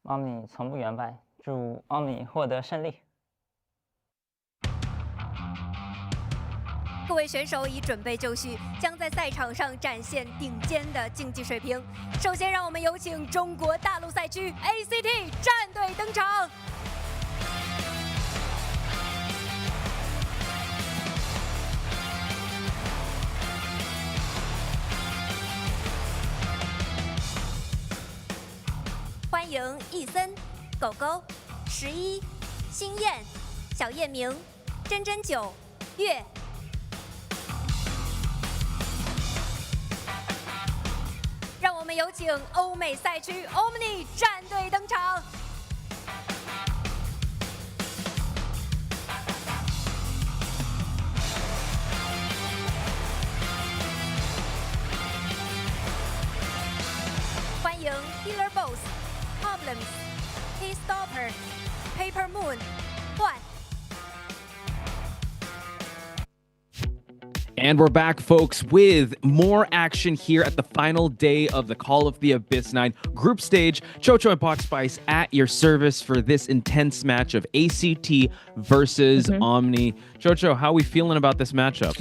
Omni 从不言败，祝 Omni 获得胜利。
各位选手已准备就绪，将在赛场上展现顶尖的竞技水平。首先，让我们有请中国大陆赛区 ACT 战队登场。欢迎易森、狗狗、11、星燕、小夜明、真真九、月。让我们有请欧美赛区 Omni 战队登场。欢迎 Healer Boss、Problems、T-Stopper、Paper Moon、换。
And we're back, folks, with more action here at the final day of the Call of the Abyss 9 group stage. Chocho and Potspice at your service for this intense match of ACT versus Omni. Chocho, how are we feeling about this matchup?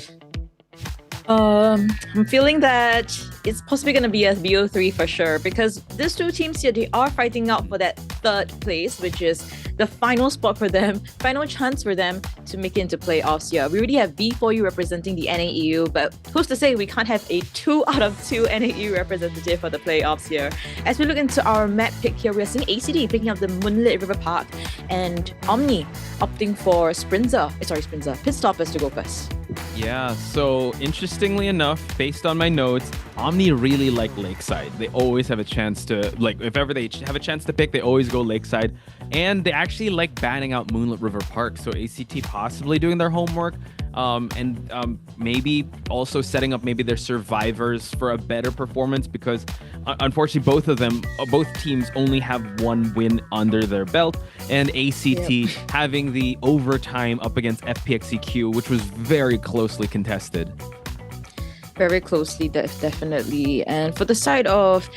I'm feeling that it's possibly going to be a BO3 for sure, because these two teams here, they are fighting out for that third place, which is the final spot for them, final chance for them to make it into playoffs here. We already have B4U representing the NAEU, but who's to say we can't have a 2 out of 2 NAEU representative for the playoffs here. As we look into our map pick here, we're seeing ACT picking up the Moonlit River Park and Omni opting for Pit Stoppers to go first.
Yeah, so interestingly enough, based on my notes, Omni really like Lakeside. They always have a chance to, like, if ever they have a chance to pick, they always go Lakeside. And they actually like banning out Moonlit River Park. So ACT possibly doing their homework and maybe also setting up maybe their survivors for a better performance, because unfortunately both teams only have one win under their belt, and ACT having the overtime up against FPXEQ, which was very closely contested.
Very closely, definitely. And for the side of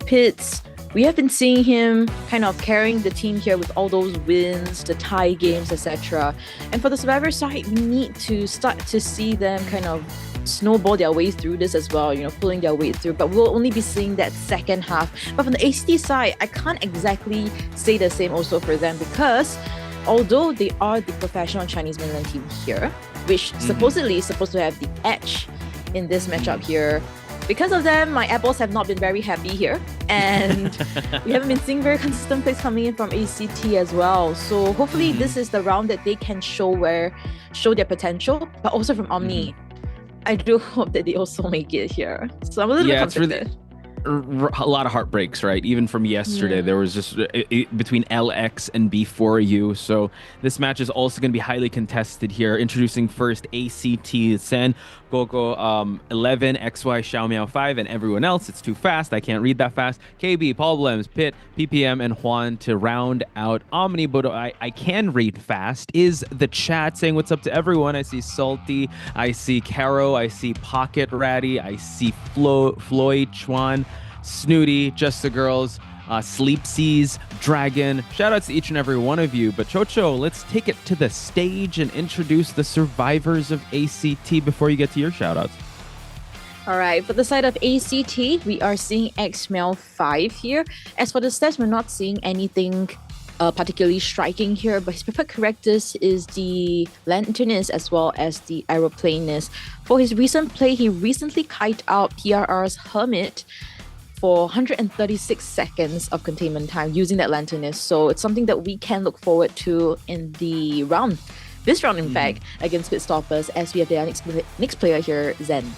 Pitts, we have been seeing him kind of carrying the team here with all those wins, the tie games, etc. And for the Survivor side, we need to start to see them kind of snowball their way through this as well, pulling their way through. But we'll only be seeing that second half. But from the ACT side, I can't exactly say the same also for them, because although they are the professional Chinese mainland team here, which supposedly is supposed to have the edge in this matchup here, because of them, my apples have not been very happy here, and we haven't been seeing very consistent plays coming in from ACT as well. So hopefully this is the round that they can show their potential, but also from Omni. I do hope that they also make it here. So I'm a little bit conflicted.
A lot of heartbreaks, right? Even from yesterday, there was just between LX and B4U. So this match is also going to be highly contested here. Introducing first ACT, Sen, Gogo 11, XY, Xiaomiao 5, and everyone else. It's too fast. I can't read that fast. KB, Problems, Pit, PPM, and Juan to round out Omni. But I can read fast. Is the chat saying what's up to everyone? I see Salty, I see Caro, I see Pocket Ratty, I see Floyd, Chuan, Snooty, Just the Girls, Sleep Seas, Dragon. Shoutouts to each and every one of you. But Chocho, let's take it to the stage and introduce the survivors of ACT before you get to your shoutouts.
All right, for the side of ACT, we are seeing Xmail 5 here. As for the stats, we're not seeing anything particularly striking here, but his preferred characters is the Lanternist as well as the Aeroplanist. For his recent play, he recently kite out PRR's Hermit for 136 seconds of containment time using that Lanternist. So it's something that we can look forward to in the round. This round, in fact, against Pit Stoppers, as we have their next player here, Zen.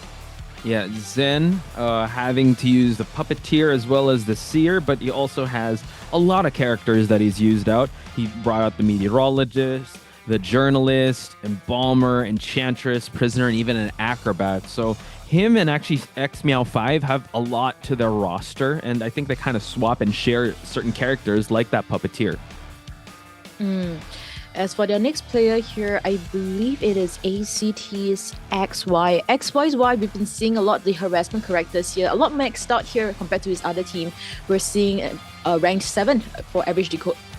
Yeah, Zen having to use the Puppeteer as well as the Seer, but he also has a lot of characters that he's used out. He brought out the Meteorologist, the Journalist, Embalmer, Enchantress, Prisoner, and even an Acrobat. So him and actually Xmeow5 have a lot to their roster, and I think they kind of swap and share certain characters like that Puppeteer.
As for their next player here, I believe it is ACT's XY. XY is why we've been seeing a lot of the harassment characters here. A lot maxed out here compared to his other team. We're seeing ranked 7 for average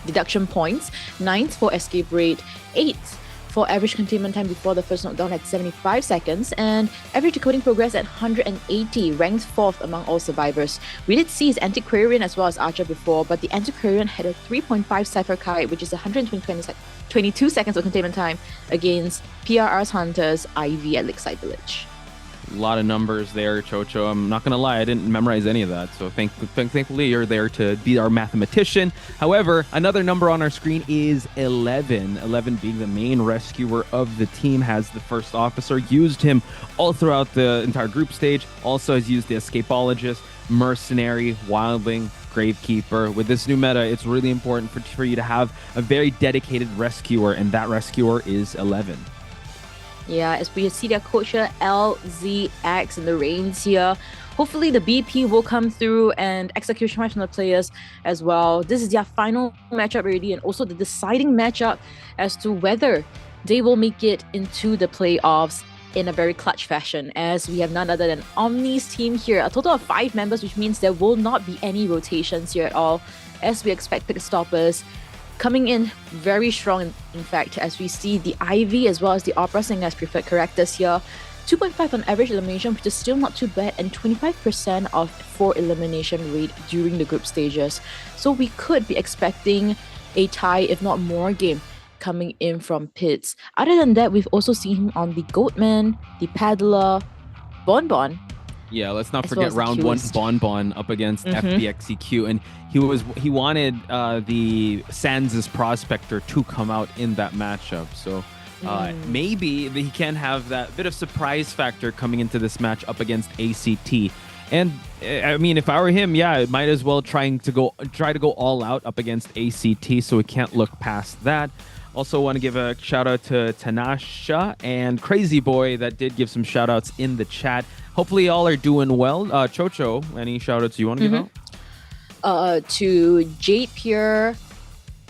deduction points, 9th for escape rate, 8th for average containment time before the first knockdown at 75 seconds, and average decoding progress at 180, ranked 4th among all survivors. We did see his Antiquarian as well as Archer before, but the Antiquarian had a 3.5 Cypher Kite, which is 122 seconds of containment time against PRR's Hunters Ivy at Lakeside Village.
A lot of numbers there, Chocho. I'm not going to lie, I didn't memorize any of that. So thankfully, you're there to be our mathematician. However, another number on our screen is 11. 11 being the main rescuer of the team, has the first officer, used him all throughout the entire group stage. Also has used the escapologist, mercenary, wildling, gravekeeper. With this new meta, it's really important for you to have a very dedicated rescuer, and that rescuer is 11.
Yeah, as we see their coach here, LZX in the reins here. Hopefully the BP will come through and execution match from the players as well. This is their final matchup already, and also the deciding matchup as to whether they will make it into the playoffs in a very clutch fashion, as we have none other than Omni's team here. A total of 5 members, which means there will not be any rotations here at all, as we expect pick stoppers coming in very strong, in fact, as we see the Ivy as well as the Opera Singer as preferred characters here. 2.5 on average elimination, which is still not too bad, and 25% of 4 elimination rate during the group stages. So we could be expecting a tie, if not more, game coming in from Pits. Other than that, we've also seen him on the Goatman, the Paddler, Bonbon.
Yeah, let's not forget round 1 Bonbon up against FBXEQ, and he wanted the Sands' Prospector to come out in that matchup. So maybe he can have that bit of surprise factor coming into this match up against ACT. And I mean, if I were him, yeah, it might as well try to go all out up against ACT, so we can't look past that. Also want to give a shout out to Tanasha and Crazy Boy that did give some shout outs in the chat. Hopefully y'all are doing well. Chocho, any shout outs you want to give out?
To Jade Pure,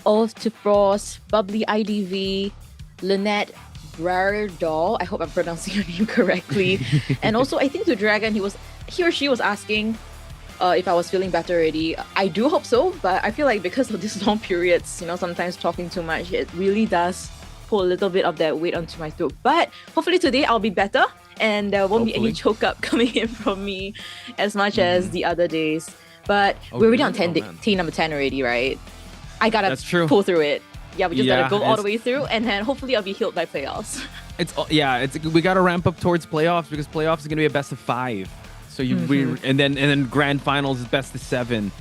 Oath to Frost, Bubbly IDV, Lynette Brardol. I hope I'm pronouncing your name correctly. And also, I think to Dragon, he or she was asking if I was feeling better already. I do hope so, but I feel like because of these long periods, sometimes talking too much, it really does pull a little bit of that weight onto my throat. But hopefully today I'll be better, and there won't be any choke up coming in from me as much as the other days. But we're already on team number 10 already, right? I gotta pull through it. Yeah, we just gotta go all the way through, and then hopefully I'll be healed by playoffs.
We gotta ramp up towards playoffs, because playoffs is gonna be a best of 5. So and then grand finals is best of 7.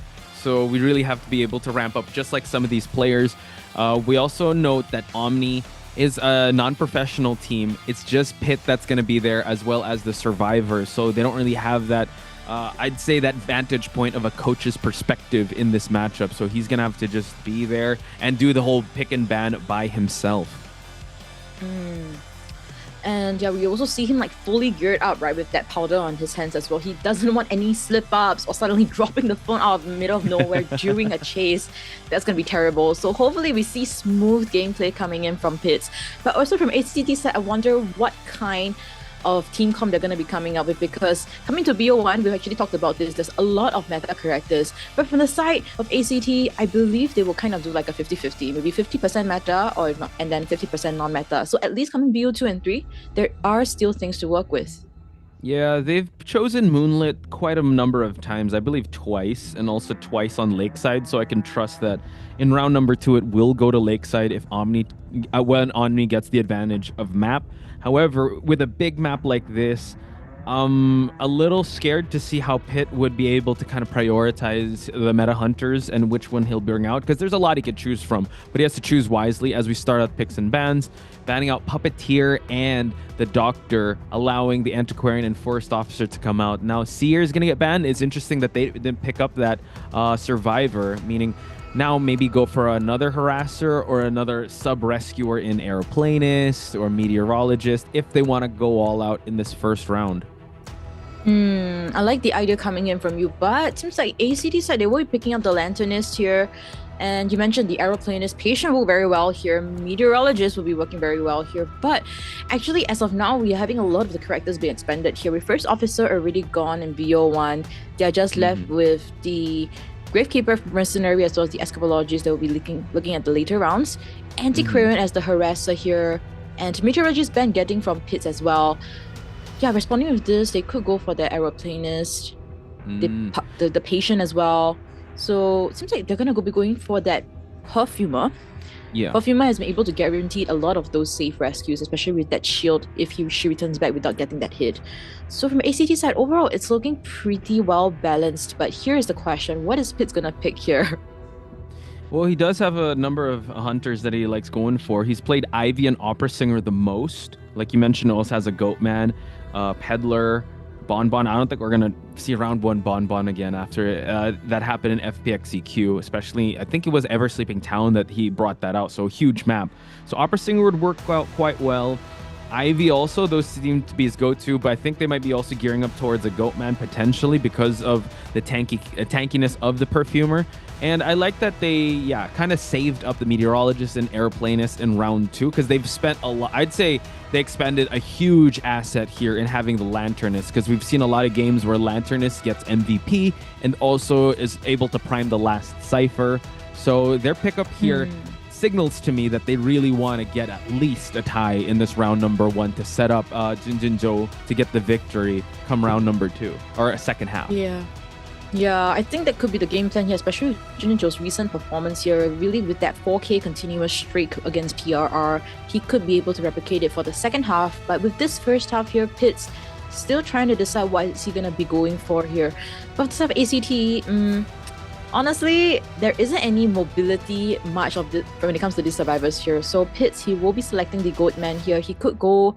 So we really have to be able to ramp up just like some of these players. We also note that Omni is a non-professional team. It's just Pit that's going to be there, as well as the survivors. So they don't really have that, I'd say, that vantage point of a coach's perspective in this matchup. So he's going to have to just be there and do the whole pick and ban by himself.
And yeah, we also see him like fully geared up, right, with that powder on his hands as well. He doesn't want any slip-ups or suddenly dropping the phone out of the middle of nowhere during a chase. That's going to be terrible. So hopefully we see smooth gameplay coming in from Pits. But also from ACT side, I wonder what kind of team comp they're going to be coming up with, because coming to BO1, we've actually talked about this, there's a lot of meta characters, but from the side of ACT, I believe they will kind of do like a 50-50, maybe 50% meta or not, and then 50% non-meta. So at least coming BO2 and 3, there are still things to work with.
Yeah, they've chosen Moonlit quite a number of times, I believe twice, and also twice on Lakeside, so I can trust that in round number 2 it will go to Lakeside if when Omni gets the advantage of map. However, with a big map like this, I'm a little scared to see how Pit would be able to kind of prioritize the meta hunters and which one he'll bring out, because there's a lot he could choose from, but he has to choose wisely as we start out picks and bans, banning out Puppeteer and the Doctor, allowing the Antiquarian and Forest Officer to come out. Now, Seer is going to get banned. It's interesting that they didn't pick up that Survivor, meaning now maybe go for another harasser or another sub-rescuer in Aeroplanist or Meteorologist if they want to go all out in this first round.
I like the idea coming in from you, but it seems like ACT side, they will be picking up the Lanternist here. And you mentioned the aeroplanist patient will very well here. Meteorologist will be working very well here. But actually, as of now, we are having a lot of the characters being expanded here. With first officer already gone in BO1. They are just left with the Gravekeeper mercenary as well as the escapologist that will be looking at the later rounds. Antiquarian as the harasser here. And meteorologist Ben getting from pits as well. Yeah, responding with this, they could go for the aeroplanist, the patient as well. So it seems like they're gonna be going for that perfumer.
Yeah.
Perfumer has been able to guarantee a lot of those safe rescues, especially with that shield if she returns back without getting that hit. So from ACT side, overall, it's looking pretty well balanced. But here is the question: what is Pitts gonna pick here?
Well, he does have a number of hunters that he likes going for. He's played Ivy and Opera Singer the most. Like you mentioned, also has a Goatman, Peddler, Bonbon. I don't think we're going to see round 1 Bonbon again after that happened in FPXEQ, especially, I think it was Ever Sleeping Town that he brought that out. So huge map. So Opera Singer would work out quite well. Ivy also, those seem to be his go-to, but I think they might be also gearing up towards a Goatman potentially because of the tankiness of the Perfumer. And I like that they, kind of saved up the Meteorologist and Aeroplanist in round 2 because they've spent a lot. I'd say they expended a huge asset here in having the Lanternist because we've seen a lot of games where Lanternist gets MVP and also is able to prime the last Cypher. So their pickup here signals to me that they really want to get at least a tie in this round number 1 to set up Jinjinjo to get the victory come round number 2 or a second half.
Yeah, I think that could be the game plan here, especially with Jinjinjo's recent performance here. Really, with that 4K continuous streak against PRR, he could be able to replicate it for the second half. But with this first half here, Pitts still trying to decide what is he going to be going for here. But this have ACT, honestly, there isn't any mobility much of when it comes to these survivors here. So Pitts, he will be selecting the Goatman here. He could go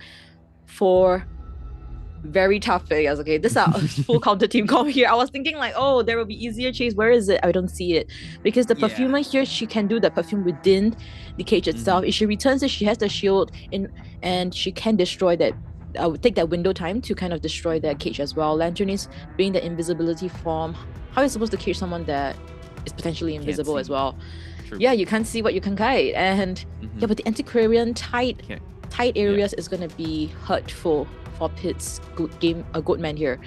for very tough figures. Okay, this is our full counter team comp here. I was thinking like, oh, there will be easier chase. Where is it? I don't see it. Because the Perfumer here, she can do the perfume within the cage itself. If she returns it, she has the shield in and she can destroy that. I would take that window time to kind of destroy that cage as well. Lanternist being the invisibility form. How are you supposed to cage someone that is potentially invisible as well? True. Yeah, you can't see what you can kite. And yeah, but the Antiquarian tight areas is gonna be hurtful for Pitts Goatman here,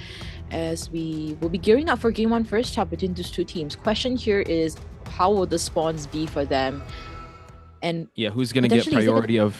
as we will be gearing up for game 1 first half between these two teams. Question here is, how will the spawns be for them? And
who's gonna get priority of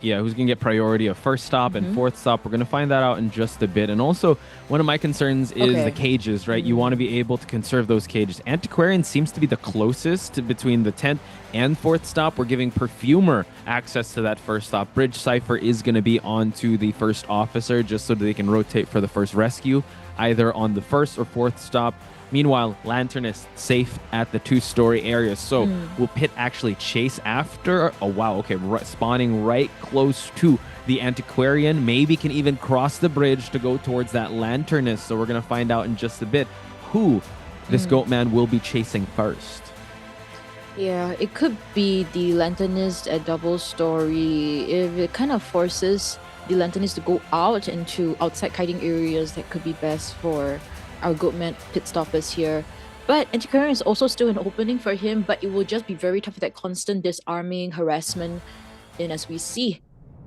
who's gonna get priority of first stop and fourth stop? We're gonna find that out in just a bit. And also, one of my concerns is the cages, right? You want to be able to conserve those cages. Antiquarian seems to be the closest between the 10th and 4th stop. We're giving Perfumer access to that first stop. Bridge Cypher is going to be on to the first officer just so that they can rotate for the first rescue, either on the 1st or 4th stop. Meanwhile, Lanternist safe at the 2-story area. So will Pitt actually chase after? Oh, wow. Okay, spawning right close to the Antiquarian. Maybe can even cross the bridge to go towards that Lanternist. So we're going to find out in just a bit who this Goatman will be chasing first.
Yeah, it could be the Lanternist at double story. If it kind of forces the Lanternist to go out into outside kiting areas, that could be best for our Goatman pit stoppers here. But Antiquarian is also still an opening for him, but it will just be very tough with that constant disarming harassment. And as we see,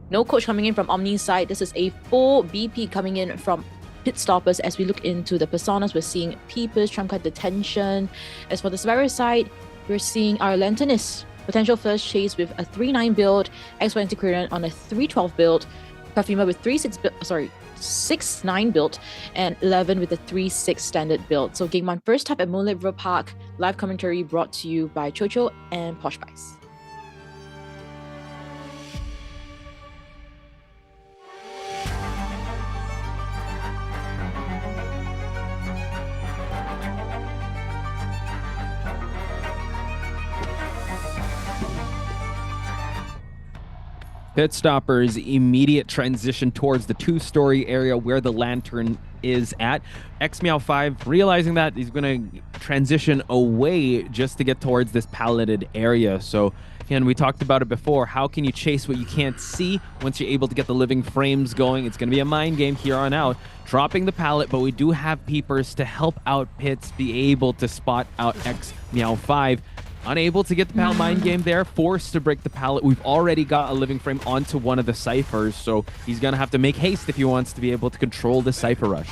no coach coming in from Omni's side. This is a full BP coming in from pit stoppers. As we look into the personas, we're seeing Peepers, Trump card detention. As for the survivor side, we're seeing our Lanternist potential first chase with a 3-9 build, X1 Antiquarian on a 3-12 build, Perfumer with 6-9 build, and 11 with a 3-6 standard build. So game 1 first half at Moonlit River Park. Live commentary brought to you by Chocho and Posh Spice.
Pit Stoppers immediate transition towards the 2-story area where the lantern is at. XMeow5 realizing that he's going to transition away just to get towards this palleted area. So again, we talked about it before. How can you chase what you can't see once you're able to get the living frames going? It's going to be a mind game here on out. Dropping the pallet, but we do have peepers to help out Pitts be able to spot out XMeow5. Unable to get the pallet mind game there, forced to break the pallet. We've already got a living frame onto one of the ciphers, so he's going to have to make haste if he wants to be able to control the cipher rush.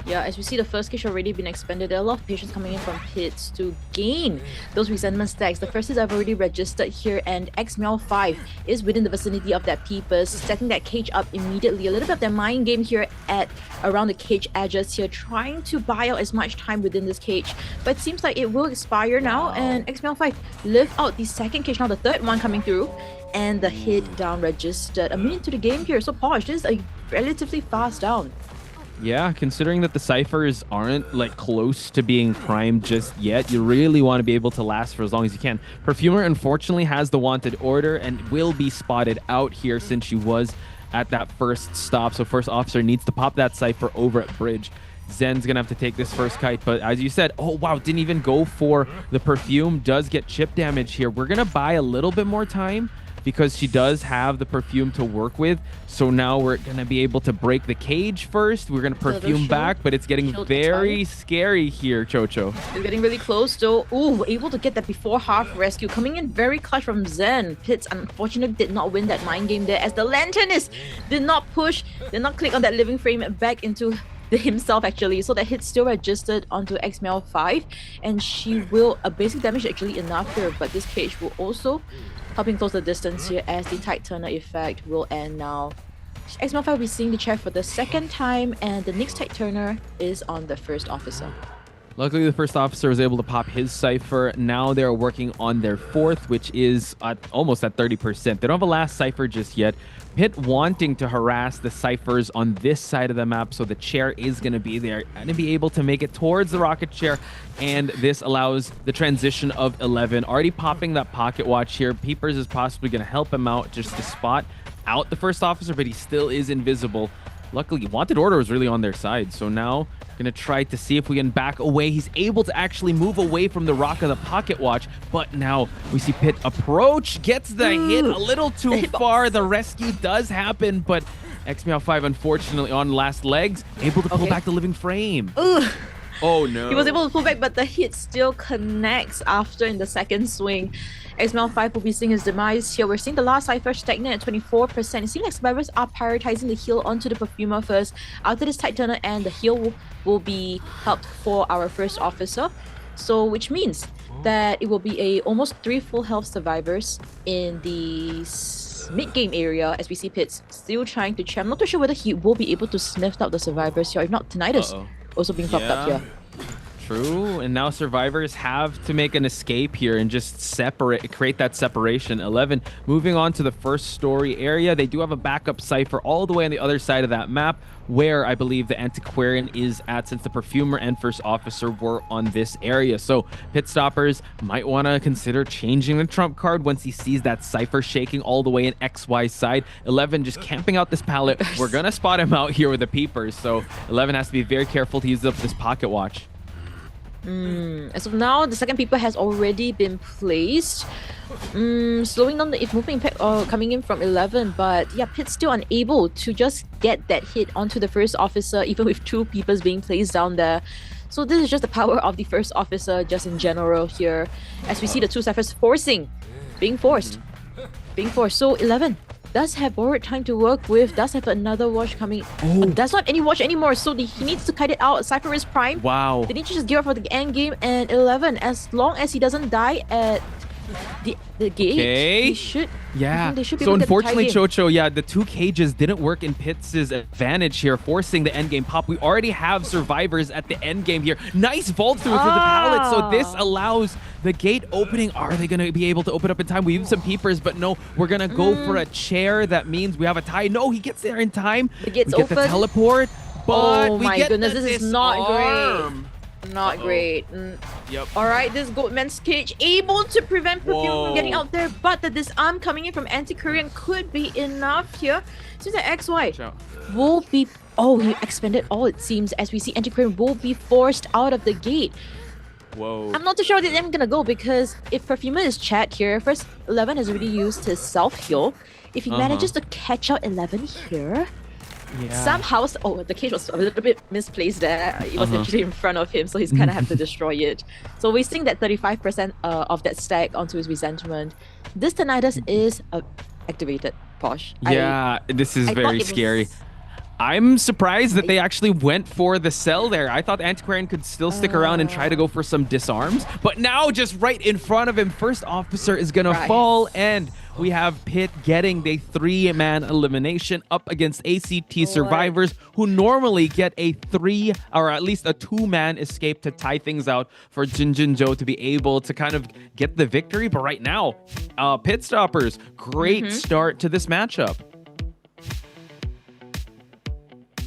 Yeah, as we see the first cage already been expended, there are a lot of patients coming in from pits to gain those resentment stacks. The first is I've already registered here, and XMeow5 is within the vicinity of that peepers, setting that cage up immediately. A little bit of their mind game here at around the cage edges here, trying to buy out as much time within this cage. But it seems like it will expire now, and XMeow5 live out the second cage, now the third one coming through, and the hit down registered. A minute to the game here, so Posh, this is a relatively fast down.
Yeah, considering that the ciphers aren't like close to being primed just yet, you really want to be able to last for as long as you can. Perfumer unfortunately has the wanted order and will be spotted out here since she was at that first stop. So first officer needs to pop that cipher over at bridge. Zen's gonna have to take this first kite, but as you said, oh wow, didn't even go for the perfume. Does get chip damage here. We're gonna buy a little bit more time because she does have the perfume to work with. So now we're going to be able to break the cage first. We're going to perfume back, but it's getting very scary here, Chocho.
It's getting really close though. Ooh, able to get that before half rescue. Coming in very clutch from Zen. Pitts unfortunately did not win that mind game there, as the Lanternist did not push, did not click on that living frame back into himself actually. So that hit still registered onto XMeow5, and she will, a basic damage actually enough here, but this cage will also helping close the distance here as the Tide Turner effect will end now. XMeow5 will be seeing the chair for the second time, and the next Tide Turner is on the first officer.
Luckily, the first officer was able to pop his cipher. Now they're working on their fourth, which is almost at 30%. They don't have a last cipher just yet. Pitt wanting to harass the ciphers on this side of the map, so the chair is going to be there and to be able to make it towards the rocket chair, and this allows the transition of 11. Already popping that pocket watch here. Peepers is possibly going to help him out just to spot out the first officer, but he still is invisible. Luckily, wanted order was really on their side, so now gonna try to see if we can back away. He's able to actually move away from the rock of the pocket watch, but now we see Pitt approach, gets the hit a little too far. The rescue does happen, but XMeow5 unfortunately on last legs, able to pull back the living frame. Oh no. He
was able to pull back, but the hit still connects after in the second swing. XMeow5 will be seeing his demise here. We're seeing the last cipher stagnant at 24%. It seems like survivors are prioritizing the heal onto the perfumer first. After this Tide Turner, and the heal will be helped for our first officer. So which means that it will be a almost 3 full health survivors in the mid-game area, as we see Pitts still trying to check. I'm not too sure whether he will be able to sniff out the survivors here. If not, Tinnitus also being popped up here.
True, and now survivors have to make an escape here and just create that separation. 11 moving on to the first story area. They do have a backup cipher all the way on the other side of that map, where I believe the Antiquarian is at, since the perfumer and first officer were on this area. So pit stoppers might want to consider changing the trump card once he sees that cipher shaking all the way in XY side. 11 just camping out this pallet. We're gonna spot him out here with the peepers, so 11 has to be very careful to use up this pocket watch.
As of now, the second peeper has already been placed. Slowing down the movement impact coming in from 11, but yeah, Pitt's still unable to just get that hit onto the first officer, even with 2 peepers being placed down there. So this is just the power of the first officer just in general here, as we see the 2 ciphers being forced. So 11 does have borrowed time to work with, does have another watch coming. Does not have any watch anymore, so he needs to kite it out. Cypher is prime.
Wow.
They need to just gear up for the end game, and 11, as long as he doesn't die at the gate, he should.
Yeah.
They should be
So
able to get the
unfortunately,
tie game.
Chocho, the 2 cages didn't work in Pitts' advantage here, forcing the end game pop. We already have survivors at the end game here. Nice vault through to the pallet. So this allows the gate opening. Are they going to be able to open up in time? We have some peepers, but no, we're going to go for a chair. That means we have a tie. No, he gets there in time.
The gate's
we get the
open.
teleport, but
Oh
we
my
get
goodness,
the
this is not
disarm.
great. Not great.
Yep.
Alright, this Goatman's cage able to prevent Perfume from getting out there, but the disarm coming in from Anti-Korean could be enough here. Seems like XY will be... Oh, he expended all, it seems, as we see Anti-Korean will be forced out of the gate.
Whoa.
I'm not too sure that I'm gonna go, because if Perfumer is chat here, first 11 has already used his self-heal. If he manages to catch out 11 here, Somehow, the cage was a little bit misplaced there. It was actually in front of him, so he's kind of have to destroy it. So wasting that 35% of that stack onto his resentment. This Tinnitus is activated, Posh.
Yeah, this is very scary. I'm surprised that they actually went for the sell there. I thought Antiquarian could still stick around and try to go for some disarms, but now just right in front of him, first officer is gonna fall, and we have Pitt getting the 3-man elimination up against ACT survivors who normally get a 3 or at least a 2-man escape to tie things out for Jinjinjo to be able to kind of get the victory. But right now, Pit Stoppers, great start to this matchup.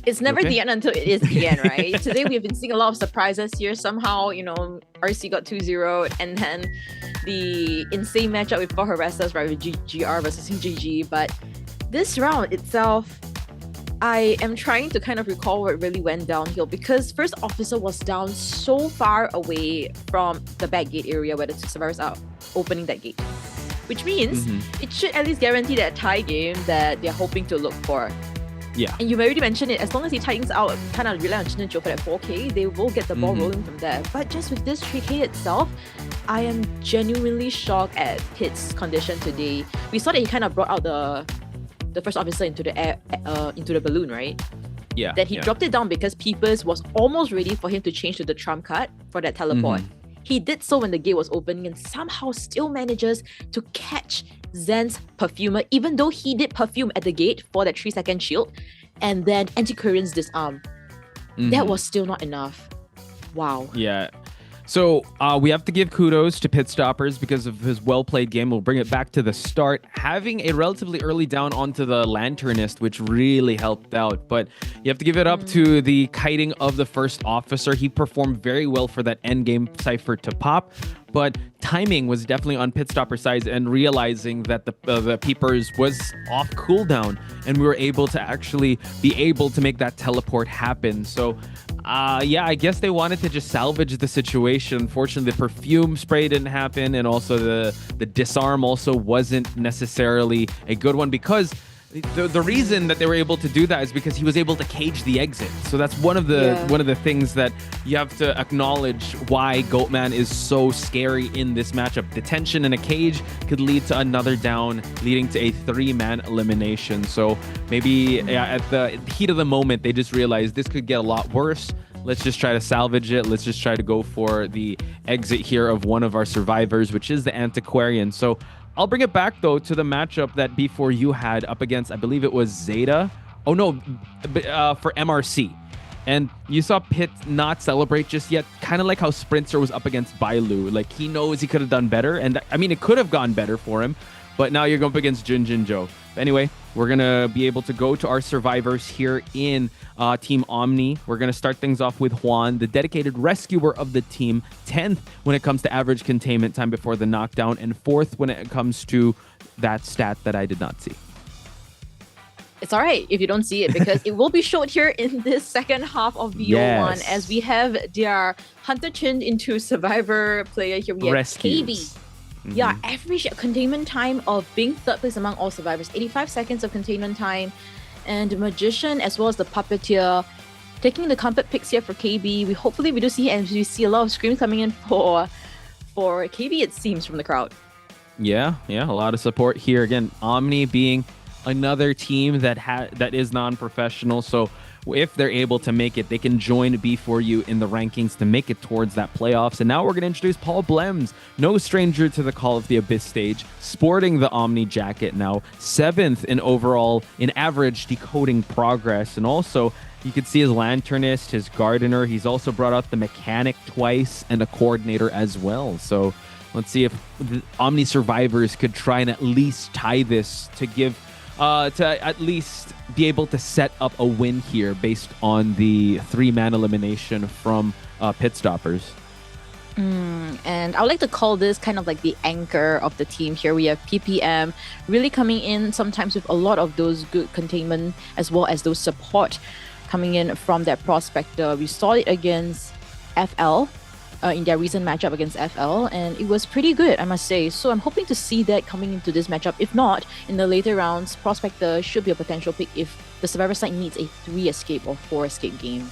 It's never the end until it is the end, right? Today we've been seeing a lot of surprises here. Somehow, you know, RC got 2-0, and then the insane matchup with 4 harassers, right, with GR versus GG. But this round itself, I am trying to kind of recall what really went downhill, because first officer was down so far away from the back gate area where the 2 survivors are opening that gate. Which means it should at least guarantee that tie game that they're hoping to look for.
Yeah.
And you've already mentioned it, as long as he tightens out, kind of rely on Jinjinjo for that 4K, they will get the ball rolling from there. But just with this 3K itself, I am genuinely shocked at Pitt's condition today. We saw that he kind of brought out the first officer into the air, into the balloon, right?
Yeah.
Then he dropped it down because Peepers was almost ready for him to change to the trump card for that teleport. He did so when the gate was opening and somehow still manages to catch Zen's Perfumer, even though he did Perfume at the gate for that 3-second shield, and then Antiquarian's disarm. That was still not enough. Wow.
Yeah. So we have to give kudos to Pit Stoppers because of his well-played game. We'll bring it back to the start. Having a relatively early down onto the Lanternist, which really helped out. But you have to give it up to the kiting of the first officer. He performed very well for that endgame cipher to pop. But timing was definitely on Pit Stopper's side, and realizing that the Peepers was off cooldown, and we were able to actually be able to make that teleport happen. So yeah, I guess they wanted to just salvage the situation. Unfortunately, the perfume spray didn't happen, and also the disarm also wasn't necessarily a good one, because the reason that they were able to do that is because he was able to cage the exit. So that's one of the things that you have to acknowledge why Goatman is so scary in this matchup. Detention in a cage could lead to another down, leading to a 3-man elimination. So maybe at the heat of the moment, they just realized this could get a lot worse. Let's just try to salvage it. Let's just try to go for the exit here of one of our survivors, which is the Antiquarian. So I'll bring it back, though, to the matchup that B4U had up against, I believe it was ZETA. Oh, no, for MRC. And you saw Pitt not celebrate just yet, kind of like how Sprinter was up against Bailu. Like, he knows he could have done better. And, I mean, it could have gone better for him. But now you're going up against Jinjinjo. Anyway, we're going to be able to go to our survivors here in Team Omni. We're going to start things off with Juan, the dedicated rescuer of the team, 10th when it comes to average containment time before the knockdown, and 4th when it comes to that stat that I did not see.
It's all right if you don't see it, because it will be showed here in this second half of VO1 as we have their Hunter Chin into Survivor player here. We have KB. Yeah, average containment time of being 3rd place among all survivors, 85 seconds of containment time. And Magician as well as the Puppeteer taking the comfort picks here for KB. Hopefully we do see, and we see a lot of screams coming in for KB, it seems, from the crowd.
Yeah, a lot of support here. Again, Omni being another team that is non-professional, so if they're able to make it, they can join B4U in the rankings to make it towards that playoffs. And now we're going to introduce Paul Blems, no stranger to the Call of the Abyss stage, sporting the Omni jacket now, 7th in overall in average decoding progress. And also, you can see his Lanternist, his Gardener. He's also brought out the Mechanic twice and a Coordinator as well. So let's see if the Omni survivors could try and at least tie this to give to at least be able to set up a win here based on the 3-man elimination from Pit Stoppers.
And I would like to call this kind of like the anchor of the team here. We have PPM really coming in sometimes with a lot of those good containment as well as those support coming in from that Prospector. We saw it against FL in their recent matchup against FL, and it was pretty good, I must say. So I'm hoping to see that coming into this matchup. If not, in the later rounds, Prospector should be a potential pick if the survivor side needs a 3 escape or 4 escape game.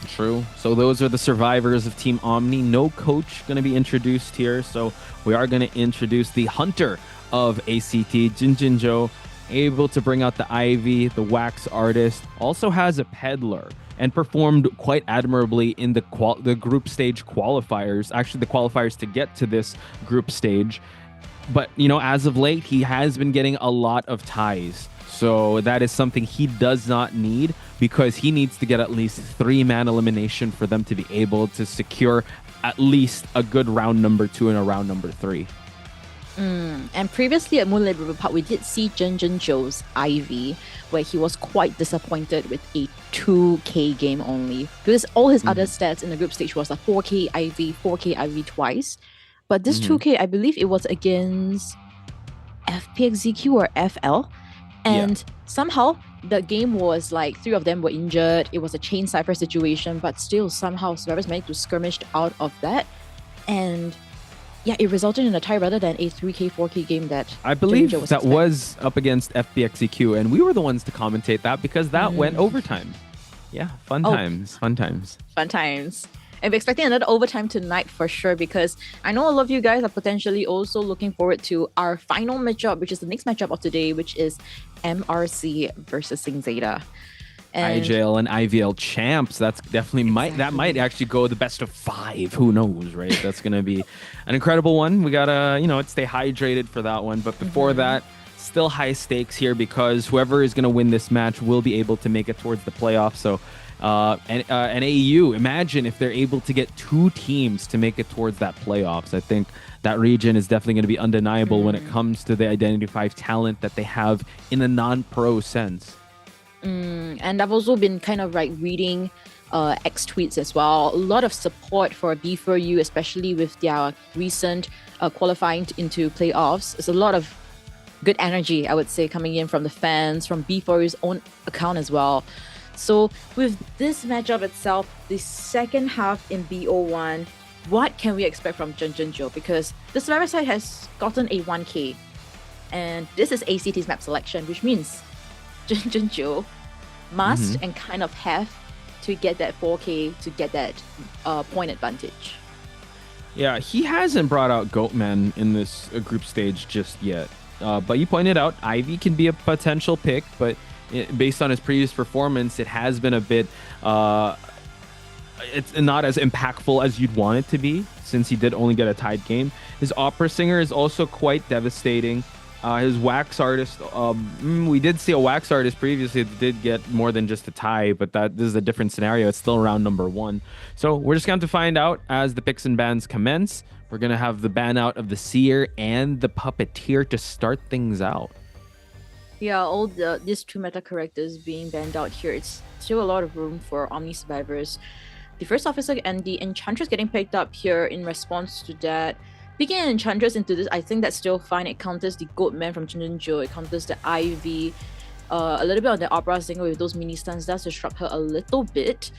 True. So those are the survivors of Team Omni. No coach going to be introduced here. So we are going to introduce the hunter of ACT, Jinjinjo, able to bring out the Ivy, the wax artist, also has a peddler, and performed quite admirably in the group stage qualifiers, actually the qualifiers to get to this group stage. But, you know, as of late, he has been getting a lot of ties. So that is something he does not need, because he needs to get at least 3-man elimination for them to be able to secure at least a good round number 2 and a round number 3.
And previously at Moonlight River Park, we did see Jinjinjo's Ivy, where he was quite disappointed with a 2K game only, because all his other stats in the group stage was a 4K Ivy twice. But this 2K, I believe it was against FPXZQ or FL. And somehow the game was like 3 of them were injured. It was a chain cipher situation, but still somehow survivors managed to skirmish out of that. And yeah, it resulted in a tie rather than a 3K, 4K game that
I believe that was up against FBXEQ, and we were the ones to commentate that because that went overtime. Yeah, fun times.
Fun times. And we're expecting another overtime tonight for sure, because I know a lot of you guys are potentially also looking forward to our final matchup, which is the next matchup of today, which is MRC versus ZETA. And
IJL and IVL champs. That's definitely that might actually go the best of 5. Who knows, right? That's gonna be an incredible one. We gotta, stay hydrated for that one. But before that, still high stakes here, because whoever is gonna win this match will be able to make it towards the playoffs. So and AEU, imagine if they're able to get 2 teams to make it towards that playoffs. I think that region is definitely going to be undeniable when it comes to the Identity 5 talent that they have in a non-pro sense.
And I've also been kind of like reading X tweets as well. A lot of support for B4U, especially with their recent qualifying into playoffs. There's a lot of good energy, I would say, coming in from the fans, from B4U's own account as well. So with this matchup itself, the second half in BO1, what can we expect from Jinjinjo? Because the survivor side has gotten a 1K, and this is ACT's map selection, which means Jinjinjo must and kind of have to get that 4K to get that point advantage.
Yeah, he hasn't brought out Goatman in this group stage just yet. But you pointed out Ivy can be a potential pick, but based on his previous performance, it has been a bit it's not as impactful as you'd want it to be, since he did only get a tied game. His opera singer is also quite devastating. His wax artist, we did see a wax artist previously that did get more than just a tie, but this is a different scenario. It's still round number 1. So we're just going to find out as the picks and bans commence. We're going to have the ban out of the Seer and the Puppeteer to start things out.
Yeah, all these 2 meta characters being banned out here, it's still a lot of room for Omni survivors. The first officer and the Enchantress getting picked up here in response to that. Picking an Enchantress into this, I think that's still fine. It counters the Goatman from Jinjinjo, it counters the Ivy, a little bit on the Opera Singer with those mini stuns does disrupt her a little bit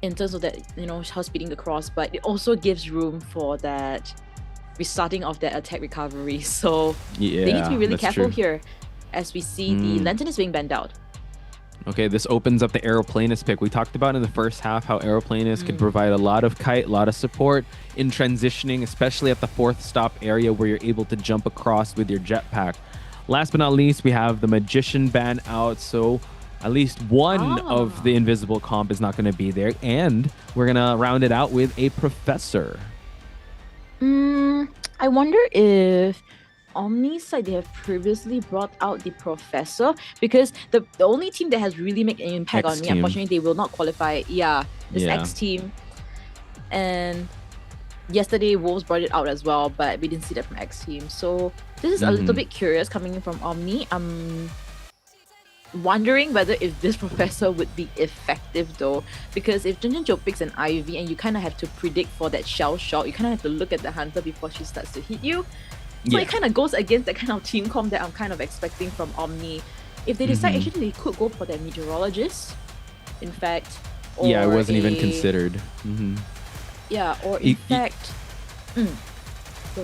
in terms of that, her speeding across, but it also gives room for that restarting of that attack recovery. So they need to be really careful here, as we see the Lantern is being banned out.
Okay, this opens up the Aeroplanist pick. We talked about in the first half how Aeroplanist could provide a lot of kite, a lot of support in transitioning, especially at the 4th stop area where you're able to jump across with your jetpack. Last but not least, we have the Magician ban out, so at least one of the invisible comp is not going to be there, and we're going to round it out with a Professor.
I wonder if Omni side, they have previously brought out the Professor, because the only team that has really made an impact on me, unfortunately, they will not qualify. This X team. And yesterday, Wolves brought it out as well, but we didn't see that from X team. So this is a little bit curious coming in from Omni. I'm wondering whether if this Professor would be effective though, because if Jinjinjo picks an Ivy and you kind of have to predict for that shell shot, you kind of have to look at the Hunter before she starts to hit you. So it kind of goes against that kind of team comp that I'm kind of expecting from Omni. If they decide, actually they could go for that Meteorologist, in fact. Or
it wasn't even considered.
Yeah, or in fact...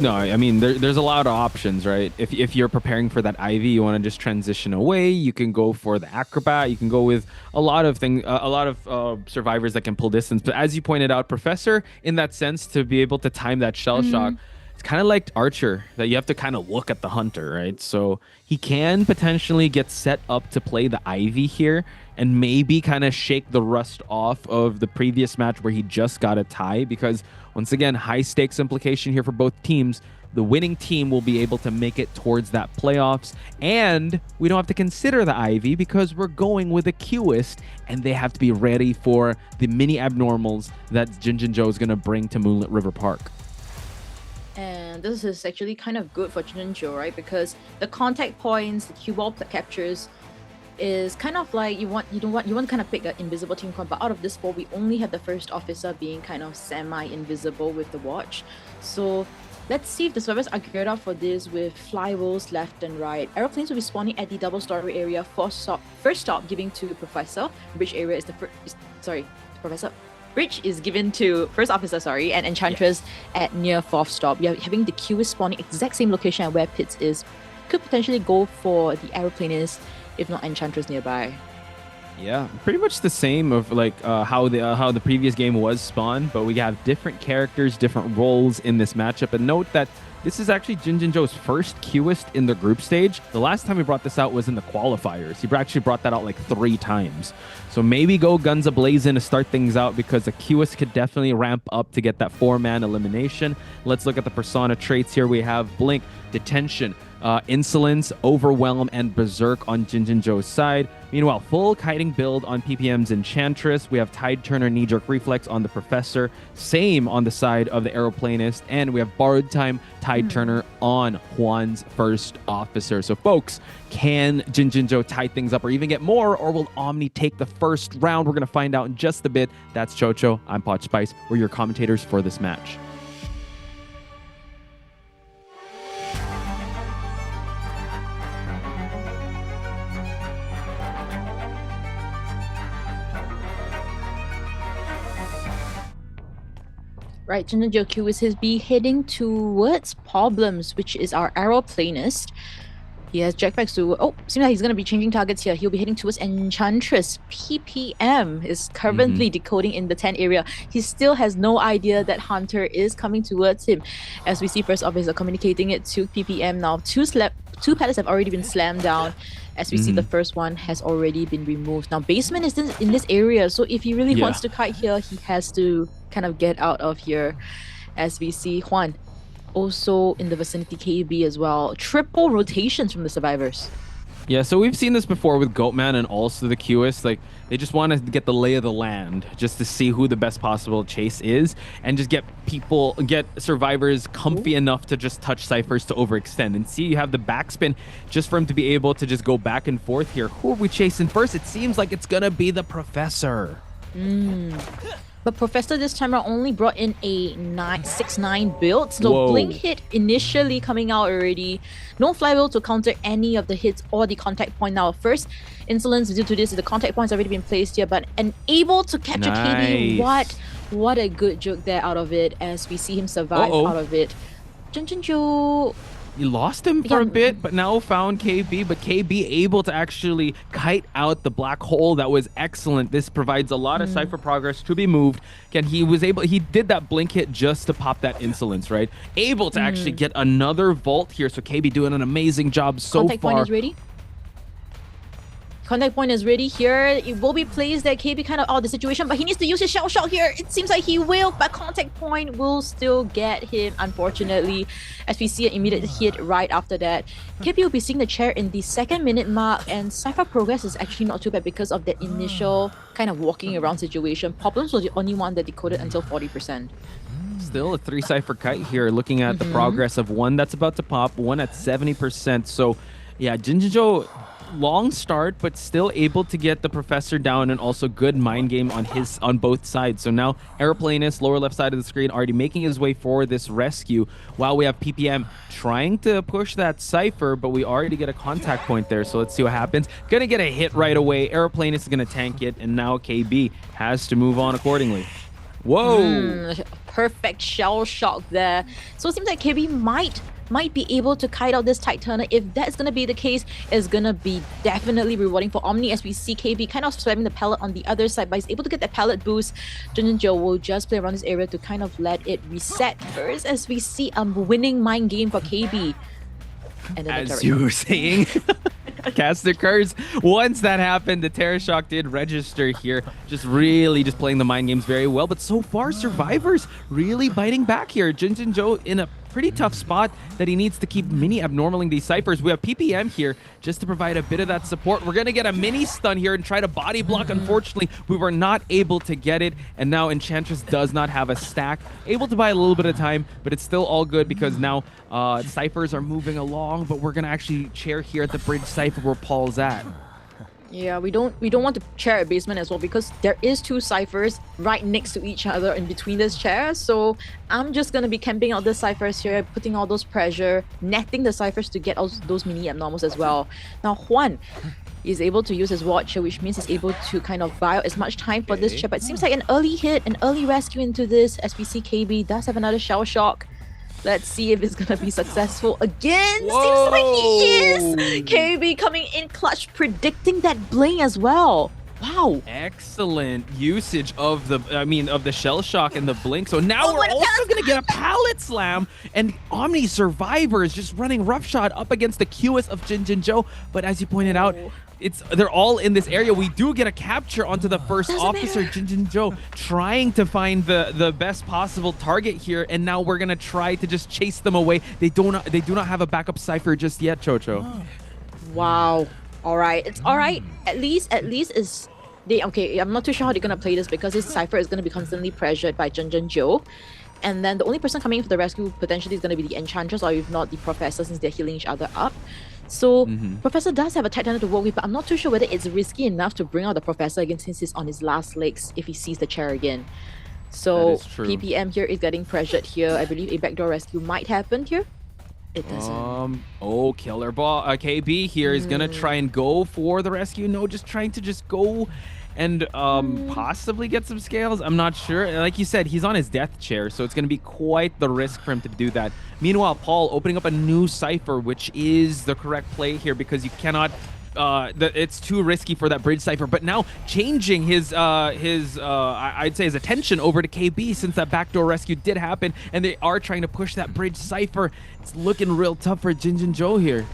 No, I mean there's a lot of options, right? If you're preparing for that Ivy, you want to just transition away. You can go for the Acrobat. You can go with a lot of survivors that can pull distance. But as you pointed out, Professor, in that sense, to be able to time that shell shock, it's kind of like Archer, that you have to kind of look at the Hunter, right? So he can potentially get set up to play the Ivy here and maybe kind of shake the rust off of the previous match where he just got a tie, because once again, high stakes implication here for both teams. The winning team will be able to make it towards that playoffs, and we don't have to consider the Ivy because we're going with a COAIST, and they have to be ready for the mini abnormals that Jinjinjo is going to bring to Moonlit River Park.
And this is actually kind of good for Jinjinjo, right? Because the contact points, the cue ball captures, is kind of like you want to kind of pick an invisible team comp, but out of this four, we only have the first officer being kind of semi-invisible with the watch. So let's see if the survivors are geared up for this with flywheels left and right. Aeroplanes will be spawning at the double story area. First stop giving to Professor. Bridge area is the Professor. Bridge is given to first officer, and Enchantress at near fourth stop. You're having the queue is spawning exact same location at where Pitts is. Could potentially go for the Aeroplanist, if not Enchantress nearby.
Yeah, pretty much the same of like how the previous game was spawned, but we have different characters, different roles in this matchup. And note that this is actually Jinjinjo's first COAIST in the group stage. The last time we brought this out was in the qualifiers. He actually brought that out like 3 times. So maybe go guns a-blazing to start things out, because the COAIST could definitely ramp up to get that 4-man elimination. Let's look at the persona traits here. We have Blink, Detention, Insolence, Overwhelm, and Berserk on Jinjinjo's side. Meanwhile, full kiting build on PPM's Enchantress. We have Tide Turner, Knee Jerk Reflex on the Professor. Same on the side of the Aeroplanist. And we have Borrowed Time, Tide Turner on Juan's first officer. So folks, can Jinjinjo tie things up or even get more, or will Omni take the first round? We're going to find out in just a bit. That's Chocho. I'm Pot Spice. We're your commentators for this match.
Right, Jinjinjo Q is his be heading towards Problems, which is our Aeroplanist. He has jetpacks to... Oh, seems like he's going to be changing targets here. He'll be heading towards Enchantress. PPM is currently decoding in the 10 area. He still has no idea that Hunter is coming towards him. As we see first officer communicating it to PPM now. Two pallets have already been slammed down. As we see, the first one has already been removed. Now, Basement is in this area, so if he really wants to kite here, he has to kind of get out of here. As we see Juan also in the vicinity, KB as well. Triple rotations from the survivors.
Yeah, so we've seen this before with Goatman and also the COAIST. Like, they just want to get the lay of the land just to see who the best possible chase is, and just get survivors comfy enough to just touch ciphers to overextend. And see, you have the backspin just for him to be able to just go back and forth here. Who are we chasing first? It seems like it's gonna be the Professor.
But Professor this time around only brought in a 6-9 build. So Blink hit initially coming out already. No flywheel to counter any of the hits or the contact point. Now first Insolence, due to this, the contact point's already been placed here, but able to capture KB. What a good joke there out of it, as we see him survive out of it. Jinjinjo...
You lost him for a bit, but now found KB. But KB able to actually kite out the black hole. That was excellent. This provides a lot of cipher progress to be moved. Again, he did that blink hit just to pop that Insolence, right? Able to actually get another vault here. So KB doing an amazing job so far.
Contact point is ready. Contact point is ready here. It will be placed that KB kind of out of the situation, but he needs to use his shell shot here. It seems like he will, but contact point will still get him, unfortunately, as we see an immediate hit right after that. KB will be seeing the chair in the 2nd minute mark, and cipher progress is actually not too bad because of that initial kind of walking around situation. Problems was the only one that decoded until 40%.
Still a 3 cipher kite here, looking at the progress of one that's about to pop, one at 70%. So yeah, Jinjinjo, long start, but still able to get the Professor down, and also good mind game on both sides. So now Aeroplanist, lower left side of the screen, already making his way for this rescue, while we have PPM trying to push that cipher, but we already get a contact point there. So let's see what happens. Gonna get a hit right away. Aeroplanist is gonna tank it, and now KB has to move on accordingly. Whoa!
Perfect shell shock there. So it seems like KB might be able to kite out this Titana. If that's going to be the case, it's going to be definitely rewarding for Omni, as we see KB kind of spamming the pallet on the other side, but he's able to get that pallet boost. Joe will just play around this area to kind of let it reset first, as we see a winning mind game for KB. And then
as you were saying, cast occurs. Once that happened, the Terror Shock did register here. Just playing the mind games very well. But so far, Survivors really biting back here. Joe in a pretty tough spot that he needs to keep mini abnormaling these ciphers. We have PPM here just to provide a bit of that support. We're going to get a mini stun here and try to body block. Unfortunately, we were not able to get it. And now Enchantress does not have a stack. Able to buy a little bit of time, but it's still all good because now ciphers are moving along. But we're going to actually chair here at the bridge cipher where Paul's at.
Yeah, we don't want to chair at basement as well, because there is 2 ciphers right next to each other in between this chair. So I'm just gonna be camping out the ciphers here, putting all those pressure, netting the ciphers to get those mini abnormals as well. Now Juan is able to use his Watcher, which means he's able to kind of buy out as much time for this chair. But it seems like an early hit, an early rescue into this. SPC KB does have another shell shock. Let's see if it's gonna be successful again.
Whoa.
Seems like he is. KB coming in clutch, predicting that bling as well. Wow.
Excellent usage of the shell shock and the blink. So now we're also gonna get a pallet slam, and Omni Survivors just running roughshod up against the QS of Joe. But as you pointed out, they're all in this area. We do get a capture onto the first officer, Joe, trying to find the best possible target here, and now we're gonna try to just chase them away. They do not have a backup cipher just yet, Chocho.
Wow. All right, it's all right. At least is okay. I'm not too sure how they're gonna play this, because this cipher is gonna be constantly pressured by Joe. And then the only person coming in for the rescue potentially is going to be the Enchantress, or if not the Professor, since they're healing each other up. So Professor does have a Titana to work with, but I'm not too sure whether it's risky enough to bring out the Professor again, since he's on his last legs if he sees the chair again. So PPM here is getting pressured here. I believe a backdoor rescue might happen here. It doesn't.
Killer ball. KB here is gonna try and go for the rescue. No, just trying to go and possibly get some scales. I'm not sure. Like you said, he's on his death chair, so it's going to be quite the risk for him to do that. Meanwhile, Paul opening up a new cipher, which is the correct play here, because you cannot it's too risky for that bridge cipher. But now changing his I'd say his attention over to KB, since that backdoor rescue did happen, and they are trying to push that bridge cipher. It's looking real tough for Joe here.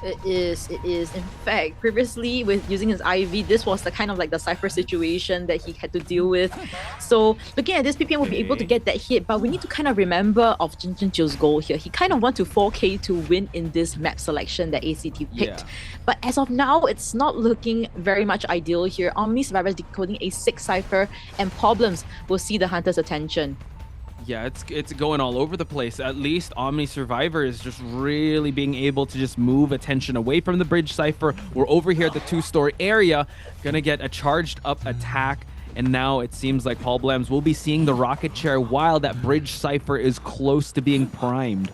It is. In fact, previously with using his IV, this was the kind of like the cipher situation that he had to deal with. So looking at this, PPM will be able to get that hit, but we need to kind of remember of Joe's goal here. He kind of wants to 4K to win in this map selection that ACT picked. Yeah. But as of now, it's not looking very much ideal here. Omni Survivors decoding a 6 cipher, and Problems will see the Hunter's attention.
Yeah, it's going all over the place. At least Omni Survivor is just really being able to just move attention away from the bridge cipher. We're over here at the 2-story area, gonna get a charged up attack, and now it seems like Paul Blems will be seeing the rocket chair while that bridge cipher is close to being primed.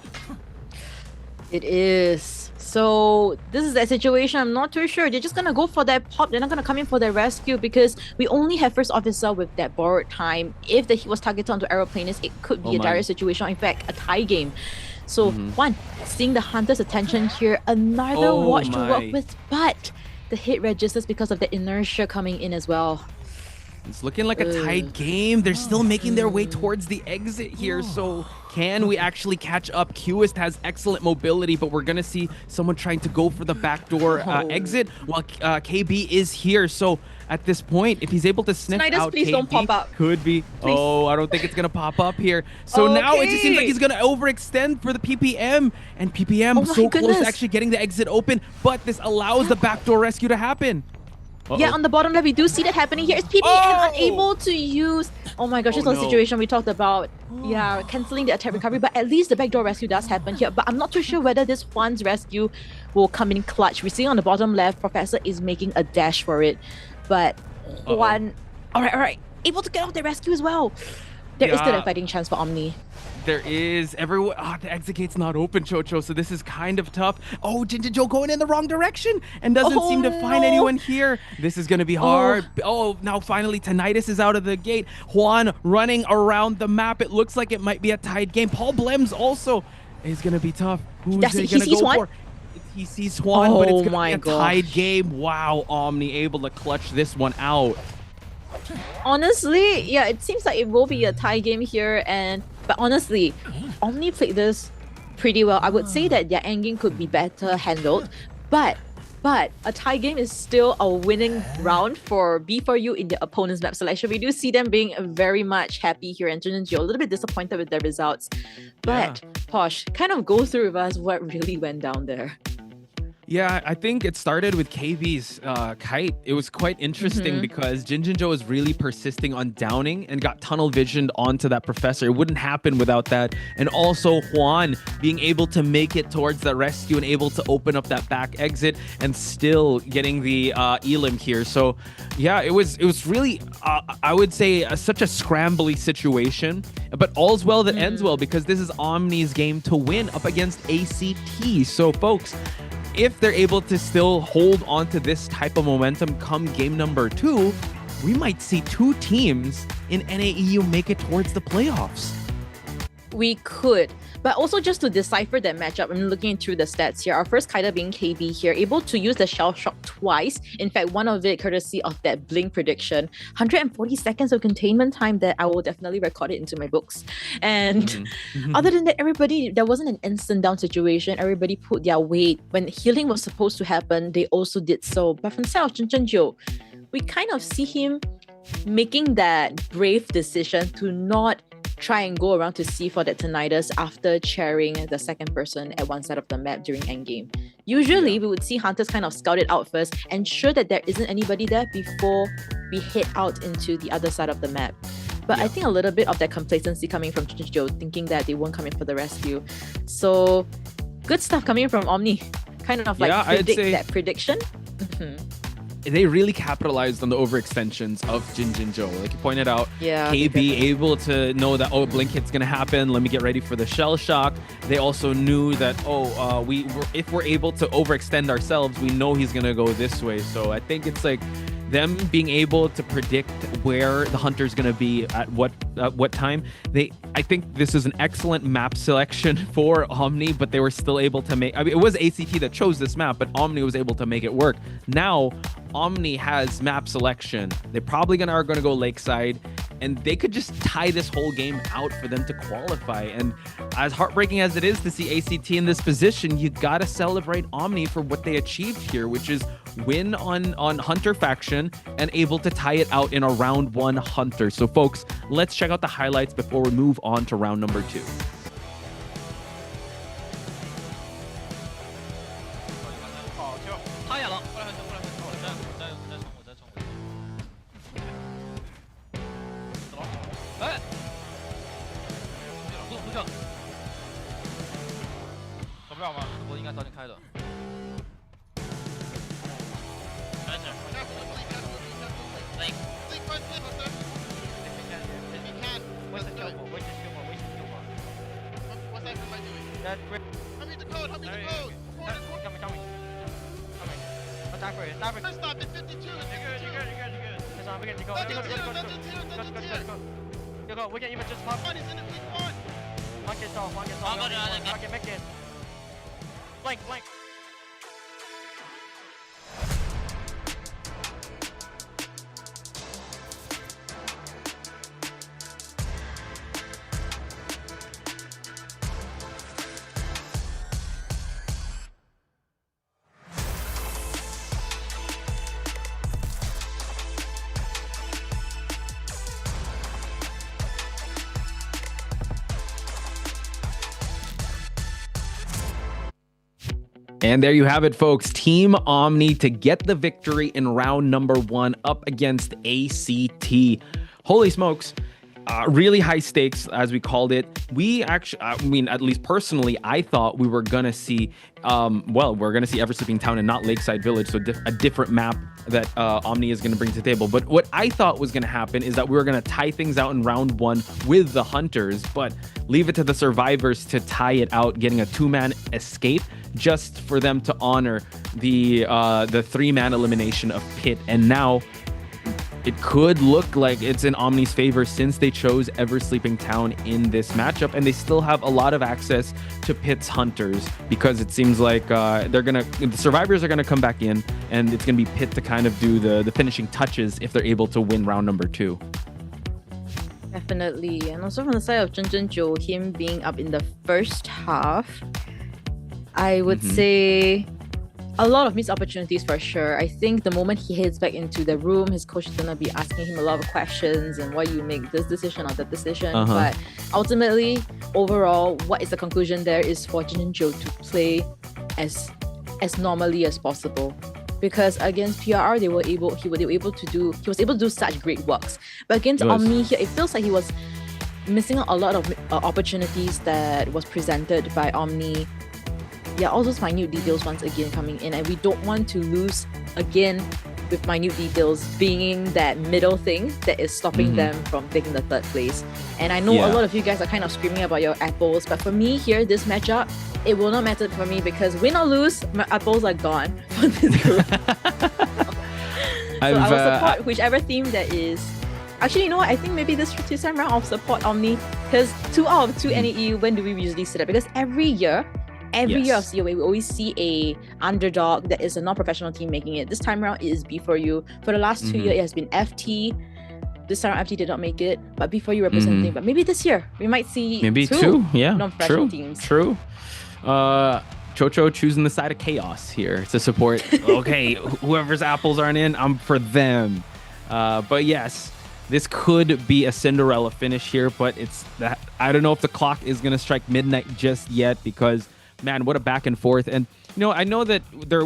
It is. So this is that situation. I'm not too sure. They're just gonna go for that pop. They're not gonna come in for their rescue, because we only have first officer with that borrowed time. If the hit was targeted onto aeroplaners, it could be a dire situation. In fact, a tie game. So one, seeing the Hunter's attention here, another watch to work with, but the hit registers because of the inertia coming in as well.
It's looking like a tight game. They're still making their way towards the exit here, so can we actually catch up? QS has excellent mobility, but we're gonna see someone trying to go for the backdoor exit while KB is here. So at this point, if he's able to sniff out
please
KB,
don't pop up.
could be. Please. I don't think it's gonna pop up here. So now it just seems like he's gonna overextend for the PPM, and PPM so close to actually getting the exit open, but this allows the backdoor rescue to happen.
Yeah, on the bottom left, we do see that happening here. It's PPM unable to use... Oh my gosh, this was a situation we talked about. Yeah, cancelling the attack recovery, but at least the backdoor rescue does happen here. But I'm not too sure whether this Juan's rescue will come in clutch. We see on the bottom left, Professor is making a dash for it. But Juan... All right. Able to get off the rescue as well. There is still a fighting chance for Omni.
There is. Everyone. The exit gate's not open, Chocho, so this is kind of tough. Oh, Jinjinjo going in the wrong direction and doesn't seem to find anyone here. This is going to be hard. Oh, now finally Tinnitus is out of the gate. Juan running around the map. It looks like it might be a tied game. Paul Blems also is going to be tough. Who's he going to go for? He sees Juan, but it's going to be a tied game. Wow, Omni able to clutch this one out.
Honestly, yeah, it seems like it will be a tie game here, but honestly, Omni played this pretty well. I would say that their endgame could be better handled, but a tie game is still a winning round for B4U in the opponent's map selection. We do see them being very much happy here, and Jinjinjo a little bit disappointed with their results. But Posh, kind of go through with us what really went down there.
Yeah, I think it started with KB's kite. It was quite interesting because Jinjinjo was really persisting on downing and got tunnel visioned onto that professor. It wouldn't happen without that. And also Juan being able to make it towards the rescue and able to open up that back exit and still getting the elim here. So yeah, it was really, I would say, such a scrambly situation. But all's well that ends well, because this is Omni's game to win up against ACT. So folks, if they're able to still hold on to this type of momentum come game number 2, we might see 2 teams in NAEU make it towards the playoffs.
We could, but also just to decipher that matchup, I'm looking through the stats here. Our first kiter being KB here, able to use the shell shock twice. In fact, one of it courtesy of that blink prediction. 140 seconds of containment time that I will definitely record it into my books. And other than that, everybody, there wasn't an instant down situation. Everybody put their weight. When healing was supposed to happen, they also did so. But from the side of Jinjinjo, we kind of see him making that brave decision to not try and go around to see for that Tinnitus after chairing the second person at one side of the map during endgame. Usually, we would see Hunters kind of scout it out first, ensure that there isn't anybody there before we head out into the other side of the map. But I think a little bit of that complacency coming from Jinjinjo, thinking that they won't come in for the rescue. So, good stuff coming from Omni. Kind of like predict that prediction.
They really capitalized on the overextensions of Jinjinjo. Like you pointed out, KB able to know that, blink hit's gonna happen, let me get ready for the shell shock. They also knew that, if we're able to overextend ourselves, we know he's gonna go this way. So I think it's like them being able to predict where the hunter's going to be at what time. I think this is an excellent map selection for Omni, but they were still able to make, it was ACT that chose this map, but Omni was able to make it work. Now Omni has map selection. They're probably are going to go Lakeside, and they could just tie this whole game out for them to qualify. And as heartbreaking as it is to see ACT in this position, you got to celebrate Omni for what they achieved here, which is win on Hunter faction and able to tie it out in a round 1 Hunter. So folks, let's check out the highlights before we move on to round number 2.
We can even just pop. One gets off, one gets off. Make it. Blank.
And there you have it, folks. Team Omni to get the victory in round number 1 up against ACT. Holy smokes. really high stakes, as we called it. We actually, I mean, at least personally, I thought we were gonna see, we're gonna see Ever-Sleeping Town and not Lakeside Village, so a different map that Omni is gonna bring to the table. But what I thought was gonna happen is that we were gonna tie things out in round 1 with the Hunters, but leave it to the Survivors to tie it out, getting a 2-man escape, just for them to honor the 3-man elimination of Pit. And now it could look like it's in Omni's favor since they chose Ever-Sleeping Town in this matchup, and they still have a lot of access to Pit's Hunters, because it seems like the Survivors are gonna come back in, and it's gonna be Pit to kind of do the finishing touches if they're able to win round number 2.
Definitely. And also from the side of Zhou, him being up in the first half, I would say a lot of missed opportunities for sure. I think the moment he heads back into the room, his coach is going to be asking him a lot of questions and why you make this decision or that decision. But ultimately, overall, what is the conclusion there is for Zhou to play as normally as possible. Because against PRR, he was able to do such great works. But against Omni here, it feels like he was missing out a lot of opportunities that was presented by Omni. Yeah, all those minute details once again coming in, and we don't want to lose again with minute details being that middle thing that is stopping them from taking the 3rd place. And I know a lot of you guys are kind of screaming about your apples, but for me here, this matchup, it will not matter for me because win or lose, my apples are gone for this group. I will support whichever team that is. Actually, you know what? I think maybe this time round I'll support Omni, because 2 out of 2 NAE, when do we usually see that? Because every year of COA, we always see a underdog that is a non-professional team making it. This time around, it is B4U. For the last 2 years, it has been FT. This time FT did not make it, but B4U representing. But maybe this year, we might see two non-professional teams. True.
Chocho choosing the side of chaos here to support. Okay, whoever's apples aren't in, I'm for them. But yes, this could be a Cinderella finish here, but I don't know if the clock is going to strike midnight just yet, because man, what a back and forth. And I know that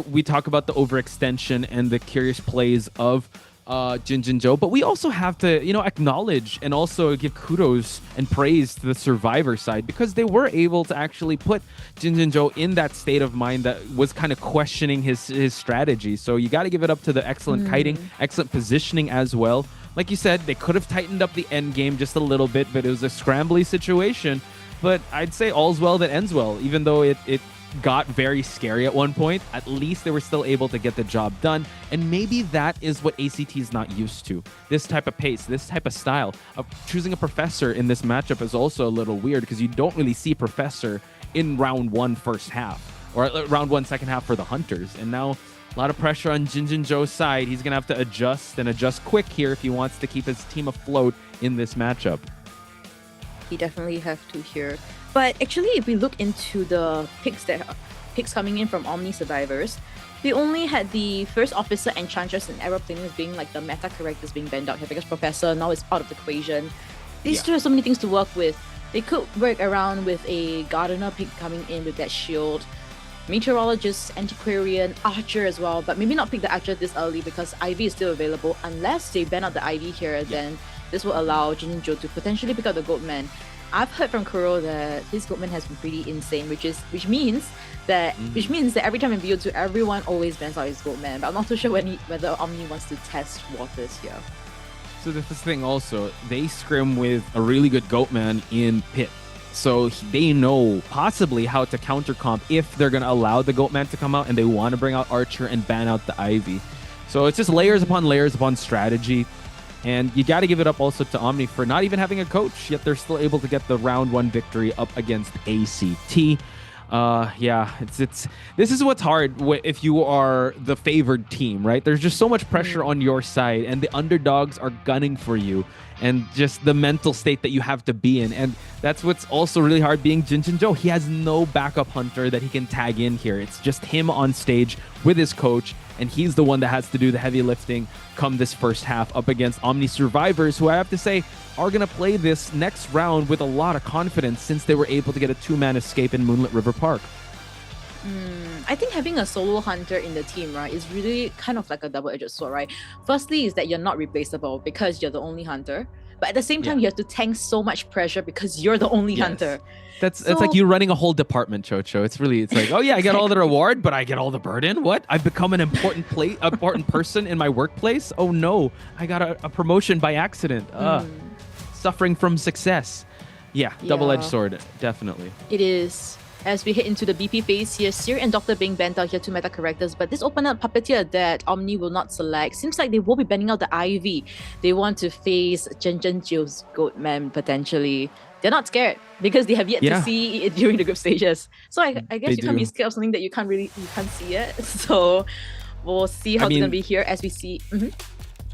we talk about the overextension and the curious plays of Zhou, but we also have to acknowledge and also give kudos and praise to the Survivor side, because they were able to actually put Zhou in that state of mind that was kind of questioning his strategy. So you got to give it up to the excellent kiting, excellent positioning as well. Like you said, they could have tightened up the end game just a little bit, but it was a scrambly situation. But I'd say all's well that ends well, even though it got very scary at one point. At least they were still able to get the job done. And maybe that is what ACT is not used to. This type of pace, this type of style. Choosing a Professor in this matchup is also a little weird, because you don't really see Professor in round 1 first half, or round 1 second half for the Hunters. And now a lot of pressure on Zhou's side. He's going to have to adjust quick here if he wants to keep his team afloat in this matchup.
He definitely have to here. But actually, if we look into the picks coming in from Omni Survivors, we only had the first Officer, Enchantress, and Aeroplaners being like the meta characters being banned out here, because Professor now is out of the equation. They still have so many things to work with. They could work around with a Gardener pick coming in with that shield, Meteorologist, Antiquarian, Archer as well, but maybe not pick the Archer this early because Ivy is still available. Unless they ban out the Ivy here, then this will allow Zhou to potentially pick up the Goatman. I've heard from Kuro that his Goatman has been pretty insane, which means that every time in BO2, everyone always bans out his Goatman. But I'm not too sure whether Omni wants to test waters here.
So this thing also, they scrim with a really good Goatman in Pit. So they know possibly how to counter comp if they're going to allow the Goatman to come out and they want to bring out Archer and ban out the Ivy. So it's just layers upon strategy. And you got to give it up also to Omni for not even having a coach, yet they're still able to get the round 1 victory up against ACT. This is what's hard if you are the favored team, right? There's just so much pressure on your side, and the underdogs are gunning for you, and just the mental state that you have to be in. And that's what's also really hard being Zhou. He has no backup hunter that he can tag in here. It's just him on stage with his coach, and he's the one that has to do the heavy lifting come this first half up against Omni Survivors, who I have to say are going to play this next round with a lot of confidence since they were able to get a 2-man escape in Moonlit River Park.
I think having a solo hunter in the team, right, is really kind of like a double-edged sword, right? Firstly is that you're not replaceable because you're the only hunter. but at the same time, you have to tank so much pressure because you're the only hunter.
That's like you running a whole department, Chocho. It's like, oh yeah, I get all the reward, but I get all the burden. What? I've become an important person in my workplace. Oh no, I got a promotion by accident. Suffering from success. Yeah, double-edged sword, definitely.
It is. As we head into the BP phase here, Seer and Doctor being banned out here, 2 meta characters, but this opened up Puppeteer that Omni will not select. Seems like they will be banning out the Ivy. They want to face Zhen's Goatman potentially. They're not scared because they have yet to see it during the group stages. So I guess you can't be scared of something that you can't see yet. So we'll see how it's gonna be here as we see.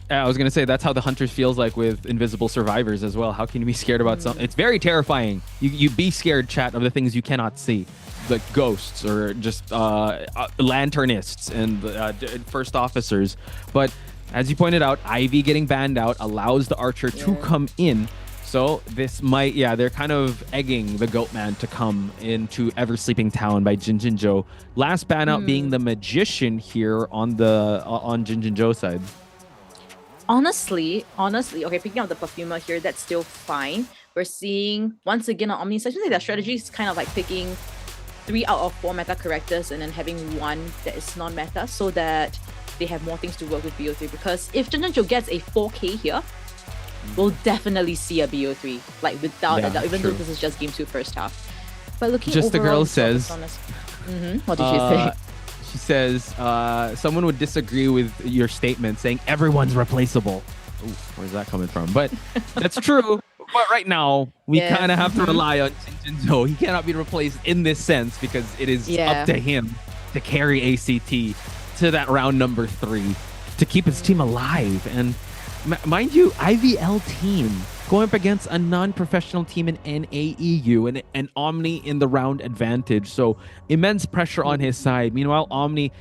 I was gonna say that's how the Hunters feels like with Invisible Survivors as well. How can you be scared about something? It's very terrifying. You be scared, chat, of the things you cannot see, like ghosts or just lanternists and first officers. But as you pointed out, Ivy getting banned out allows the Archer to come in. So this might, they're kind of egging the Goatman to come into Ever Sleeping Town by Jinjinjo. Last ban out being the Magician here on Jinjinjo's side.
Honestly, okay, picking up the Perfumer here, that's still fine. We're seeing, once again, on Omni, I think their strategy is kind of like picking 3 out of 4 meta characters and then having 1 that is non-meta so that they have more things to work with BO3. Because if Jinjinjo gets a 4K here, we'll definitely see a BO3, like without a doubt, even though this is just game 2 first half. But looking
just overall, the girl says,
what did she say?
She says, someone would disagree with your statement saying everyone's replaceable. Ooh, where's that coming from? But that's true. But right now, we kind of have to rely on Jinjinjo. He cannot be replaced in this sense because it is up to him to carry ACT to that round number 3 to keep his team alive. And mind you, IVL team going up against a non-professional team in NAEU and Omni in the round advantage. So immense pressure on his side. Meanwhile, Omni,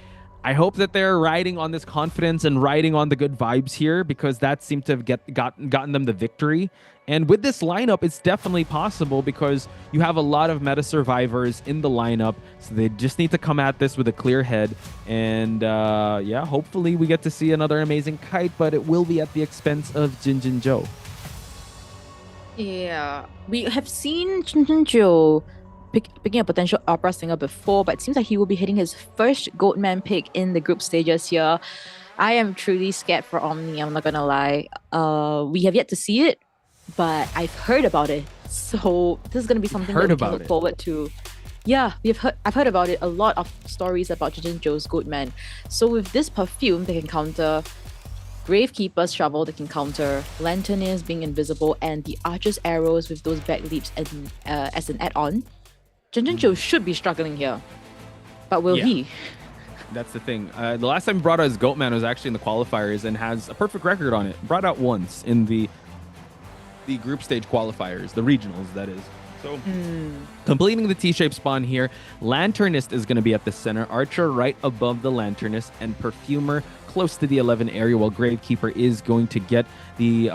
I hope that they're riding on this confidence and riding on the good vibes here because that seemed to have gotten them the victory. And with this lineup, it's definitely possible because you have a lot of meta survivors in the lineup. So they just need to come at this with a clear head. And hopefully we get to see another amazing kite, but it will be at the expense of Jinjinjo.
Yeah, we have seen Jinjinjo picking a potential opera singer before, but it seems like he will be hitting his first Goatman pick in the group stages here. I am truly scared for Omni, I'm not gonna lie. We have yet to see it, but I've heard about it. So this is gonna be something that we can look forward to. Yeah, I've heard about it. A lot of stories about Jinjinjo's Goatman. So with this perfume, they can counter Gravekeeper's Shovel, they can counter Lanternist being invisible, and the Archer's Arrows with those back leaps as an add-on. Jinjinjo should be struggling here, but will he?
That's the thing. The last time he brought out his Goatman was actually in the qualifiers and has a perfect record on it. Brought out once in the group stage qualifiers, the regionals, that is. So completing the T-shape spawn here, Lanternist is going to be at the center, Archer right above the Lanternist, and Perfumer close to the 11 area, while Gravekeeper is going to get the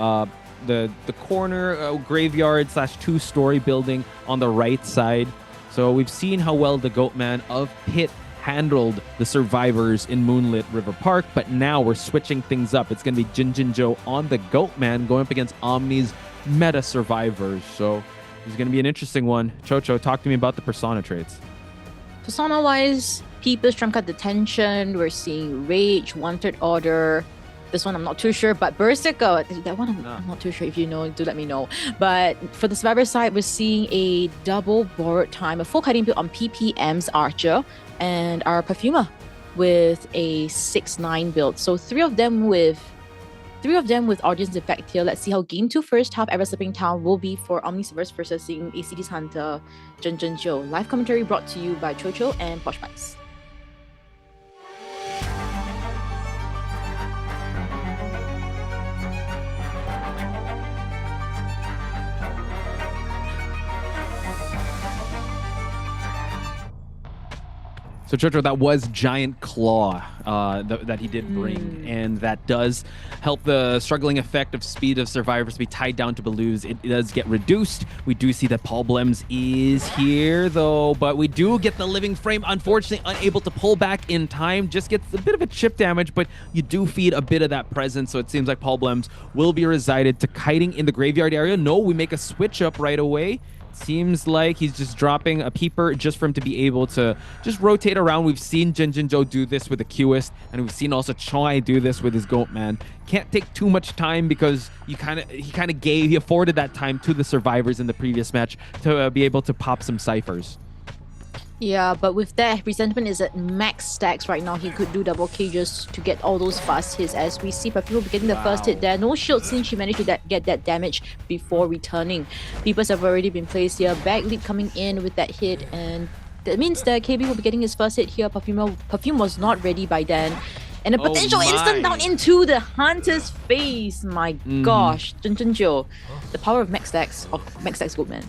corner graveyard / 2-story building on the right side. So we've seen how well the Goatman of Pit handled the survivors in Moonlit River Park, but now we're switching things up. It's going to be Jinjinjo on the Goatman going up against Omni's meta survivors. So it's going to be an interesting one. Chocho, talk to me about the persona traits.
Persona-wise, Peepers, Trump Card Detention, we're seeing Rage, Wanted Order. This one I'm not too sure, but Berserker, that one I'm not too sure. If you know, do let me know. But for the survivor side, we're seeing a double borrowed time, a full kiting build on PPM's Archer and our Perfumer with a 6-9 build. So three of them with audience effect here. Let's see how game 2 first half Ever Sleeping Town will be for Omniverse versus ACD's Hunter Jinjinjo. Live commentary brought to you by Chocho and Posh Bites.
So Chocho, that was Giant Claw that he did bring, and that does help the struggling effect of speed of survivors be tied down to Baloo's. It does get reduced. We do see that Paul Blems is here though, but we do get the living frame. Unfortunately, unable to pull back in time. Just gets a bit of a chip damage, but you do feed a bit of that presence. So it seems like Paul Blems will be resided to kiting in the graveyard area. No, we make a switch up right away. Seems like he's just dropping a peeper just for him to be able to just rotate around. We've seen Jinjinjo do this with the Qist, and we've seen also Choi do this with his Goatman. Can't take too much time because he afforded that time to the survivors in the previous match to be able to pop some ciphers.
Yeah, but with that, Resentment is at max stacks right now. He could do double cages to get all those fast hits. As we see Perfuma getting the first hit there. No shield since she managed to get that damage before returning. Peepers have already been placed here. Back leap coming in with that hit, and that means that KB will be getting his first hit here. Perfume was not ready by then. And a potential instant down into the Hunter's face. My gosh, Jinjinjo. The power of max stacks Goatman.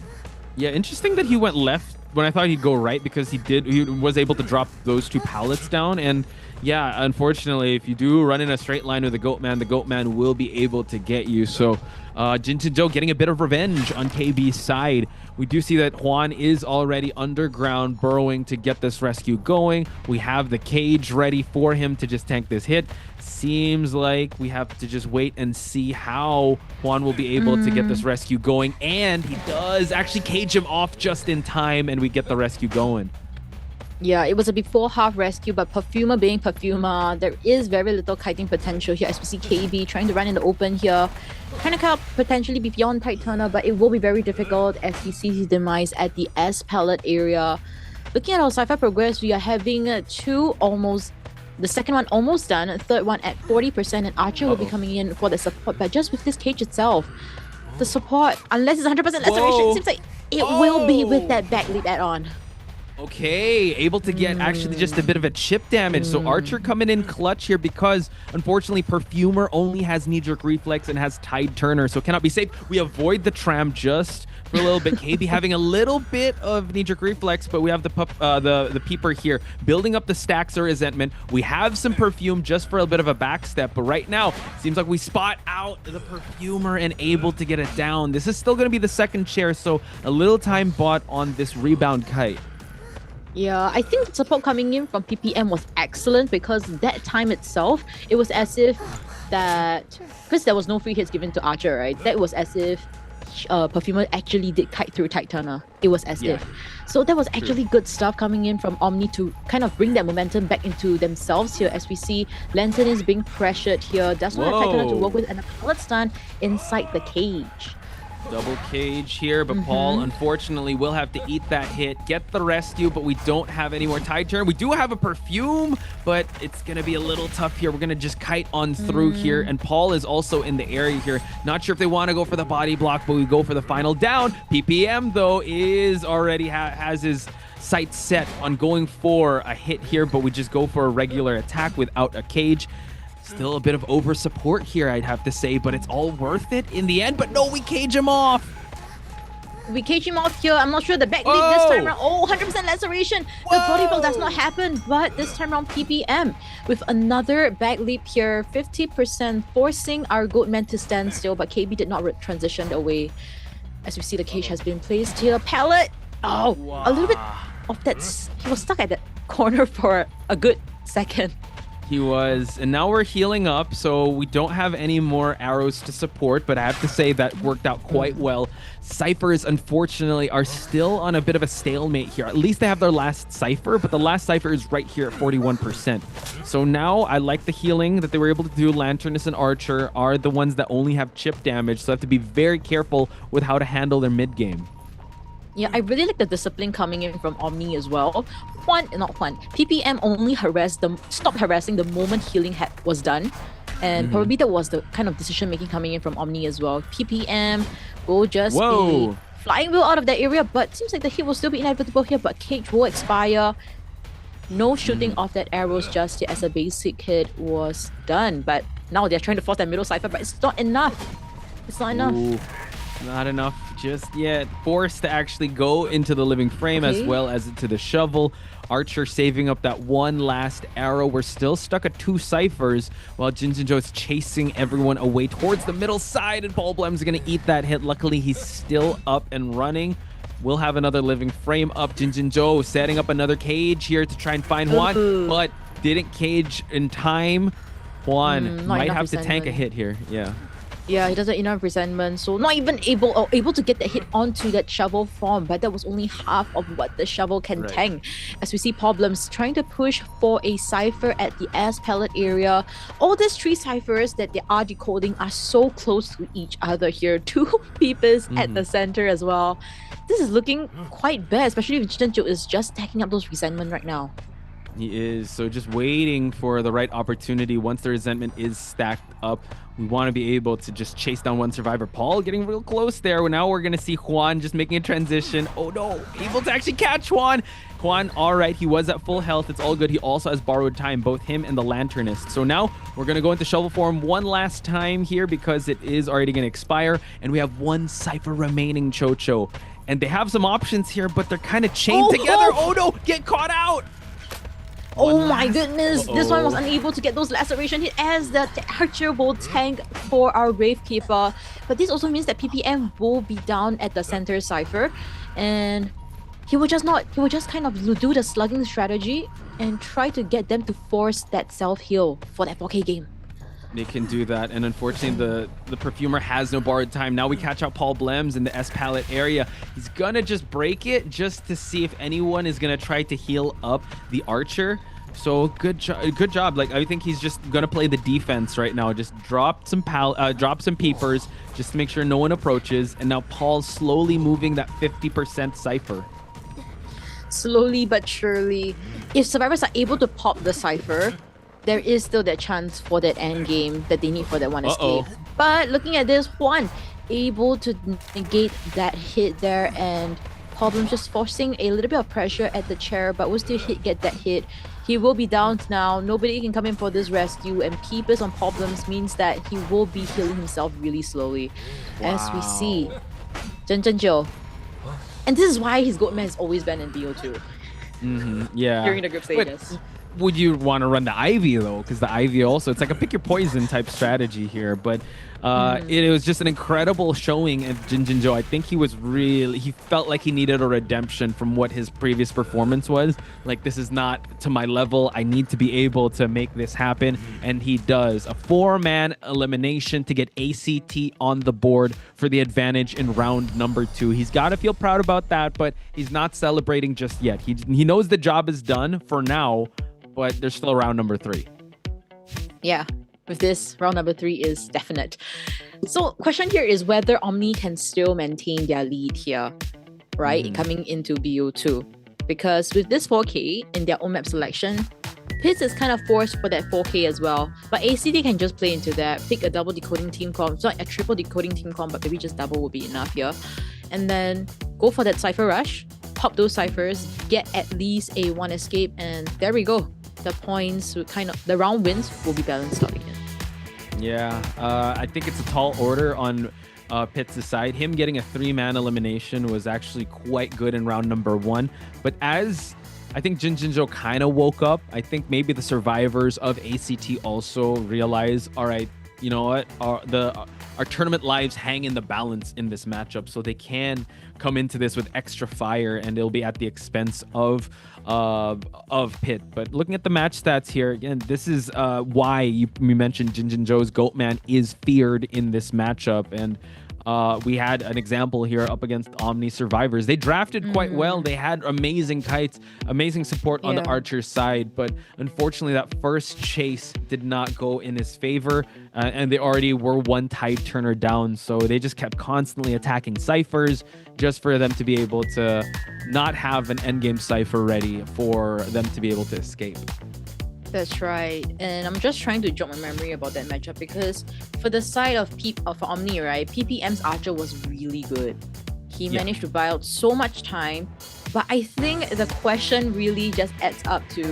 Yeah, interesting that he went left when I thought he'd go right, because he was able to drop those two pallets down. And yeah, unfortunately, if you do run in a straight line with the Goatman will be able to get you. So Jinjinjo getting a bit of revenge on KB's side. We do see that Juan is already underground burrowing to get this rescue going. We have the cage ready for him to just tank this hit. Seems like we have to just wait and see how Juan will be able to get this rescue going. And he does actually cage him off just in time, and we get the rescue going.
Yeah, it was a before half rescue, but Perfuma being Perfuma, there is very little kiting potential here as we see KB trying to run in the open here. Kind of potentially be beyond Titana, but it will be very difficult as he sees his demise at the S pallet area. Looking at our sci-fi progress, we are having the second one almost done, the third one at 40%, and Archer will be coming in for the support. But just with this cage itself, the support, unless it's 100% laceration, seems like it will be with that back leap add-on.
Okay, able to get actually just a bit of a chip damage. So Archer coming in clutch here because unfortunately Perfumer only has knee-jerk reflex and has Tide Turner, so cannot be saved. We avoid the tram just for a little bit. KB having a little bit of knee-jerk reflex, but we have the peeper here building up the stacks of resentment. We have some Perfume just for a bit of a backstep, but right now seems like we spot out the Perfumer and able to get it down. This is still going to be the second chair, so a little time bought on this rebound kite.
Yeah, I think the support coming in from PPM was excellent because that time itself, it was as if that, because there was no free hits given to Archer, right? That was as if Perfumer actually did kite through Titana. It was as if. So that was actually good stuff coming in from Omni to kind of bring that momentum back into themselves here as we see Lantern is being pressured here. Does not have Titana to work with, and a pallet stun inside the cage.
Double cage here, but Paul unfortunately will have to eat that hit, get the rescue, but we don't have any more Tide Turn. We do have a Perfume, but it's going to be a little tough here. We're going to just kite on through here, and Paul is also in the area here. Not sure if they want to go for the body block, but we go for the final down. PPM, though, is already has his sights set on going for a hit here, but we just go for a regular attack without a cage. Still a bit of over support here, I'd have to say, but it's all worth it in the end. But no, we cage him off.
We cage him off here. I'm not sure the back leap this time around. Oh, 100% laceration. The body block does not happen, but this time around PPM with another back leap here. 50% forcing our Goatman to stand still, but KB did not transition away. As we see, the cage has been placed here. Pallet. Oh, a little bit of that. He was stuck at that corner for a good second.
He was, and now we're healing up, so we don't have any more arrows to support, but I have to say that worked out quite well. Ciphers, unfortunately, are still on a bit of a stalemate here. At least they have their last Cipher, but the last Cipher is right here at 41%. So now I like the healing that they were able to do. Lanternus and Archer are the ones that only have chip damage, so I have to be very careful with how to handle their mid game.
Yeah, I really like the discipline coming in from Omni as well. PPM only stopped harassing the moment healing was done. And probably that was the kind of decision making coming in from Omni as well. PPM will just be flying well out of that area, but seems like the hit will still be inevitable here, but cage will expire. No shooting off that arrows just yet as a basic hit was done. But now they're trying to force that middle cipher, but it's not enough. It's not enough.
Not enough just yet. Forced to actually go into the living frame as well as into the shovel. Archer saving up that one last arrow. We're still stuck at 2 ciphers while Jinjinjo is chasing everyone away towards the middle side, and Paul Blem's going to eat that hit. Luckily, he's still up and running. We'll have another living frame up. Jinjinjo setting up another cage here to try and find Juan, but didn't cage in time. Juan might have to tank a hit here.
Yeah, he doesn't have enough resentment, so not even able to get the hit onto that shovel form, but that was only half of what the shovel can tank. As we see Problems trying to push for a cipher at the S pallet area. All these 3 ciphers that they are decoding are so close to each other here. 2 peepers at the center as well. This is looking quite bad, especially if Jinjinjo is just stacking up those resentment right now.
He is, so just waiting for the right opportunity. Once the resentment is stacked up, we want to be able to just chase down one survivor. Paul getting real close there. Now we're going to see Juan just making a transition. Oh no, able to actually catch Juan. Juan, all right, he was at full health. It's all good. He also has borrowed time, both him and the Lanternist. So now we're going to go into shovel form one last time here because it is already going to expire. And we have 1 cipher remaining, Chocho. And they have some options here, but they're kind of chained together. Oh no, get caught out.
Oh my goodness, this one was unable to get those laceration hit as the Archer will tank for our Gravekeeper. But this also means that PPM will be down at the center cipher, and he will just kind of do the slugging strategy and try to get them to force that self-heal for that 4K game.
They can do that, and unfortunately the Perfumer has no borrowed time. Now we catch out Paul Blems in the S pallet area. He's gonna just break it just to see if anyone is gonna try to heal up the Archer. So good job. Like, I think he's just gonna play the defense right now. Just drop some peepers just to make sure no one approaches. And now Paul's slowly moving that 50% cipher.
Slowly but surely, if survivors are able to pop the cipher, there is still that chance for that end game that they need for that one escape. But looking at this, Juan able to negate that hit there, and Problems just forcing a little bit of pressure at the chair, but will still get that hit. He will be down now. Nobody can come in for this rescue, and Peepers on Problems means that he will be healing himself really slowly. As we see Jinjinjo. And this is why his Goatman has always been in BO2.
Yeah.
During the group stages.
Would you want to run the Ivy though? Because the Ivy also, it's like a pick your poison type strategy here. But it was just an incredible showing of Jinjinjo. I think he felt like he needed a redemption from what his previous performance was. Like, this is not to my level. I need to be able to make this happen. And he does. A 4-man elimination to get ACT on the board for the advantage in round number 2. He's got to feel proud about that, but he's not celebrating just yet. He knows the job is done for now, but there's still round number 3.
Yeah, with this, round number 3 is definite. So question here is whether Omni can still maintain their lead here, right? Coming into BO2. Because with this 4K in their own map selection, Pitts is kind of forced for that 4K as well. But ACT can just play into that, pick a double decoding team comp. It's not a triple decoding team comp, but maybe just double would be enough here. And then go for that Cypher Rush, pop those ciphers, get at least a 1 escape, and there we go. The points, the round wins will be balanced out again.
Yeah, I think it's a tall order on Pitts' side. Him getting a 3-man elimination was actually quite good in round number 1. But as I think Jinjinjo kind of woke up, I think maybe the survivors of ACT also realize, all right, you know what, our tournament lives hang in the balance in this matchup, so they can come into this with extra fire, and it'll be at the expense of Pitt. But looking at the match stats here, again, this is why you mentioned Jinjinjo's Goatman is feared in this matchup. And we had an example here up against Omni survivors. They drafted quite well. They had amazing kites, amazing support on the Archer's side, but unfortunately that first chase did not go in his favor, and they already were 1 tide turner down, so they just kept constantly attacking ciphers just for them to be able to not have an endgame cipher ready for them to be able to escape.
That's right, and I'm just trying to jog my memory about that matchup, because for the side of Omni, right, PPM's Archer was really good. He managed to buy out so much time, but I think the question really just adds up to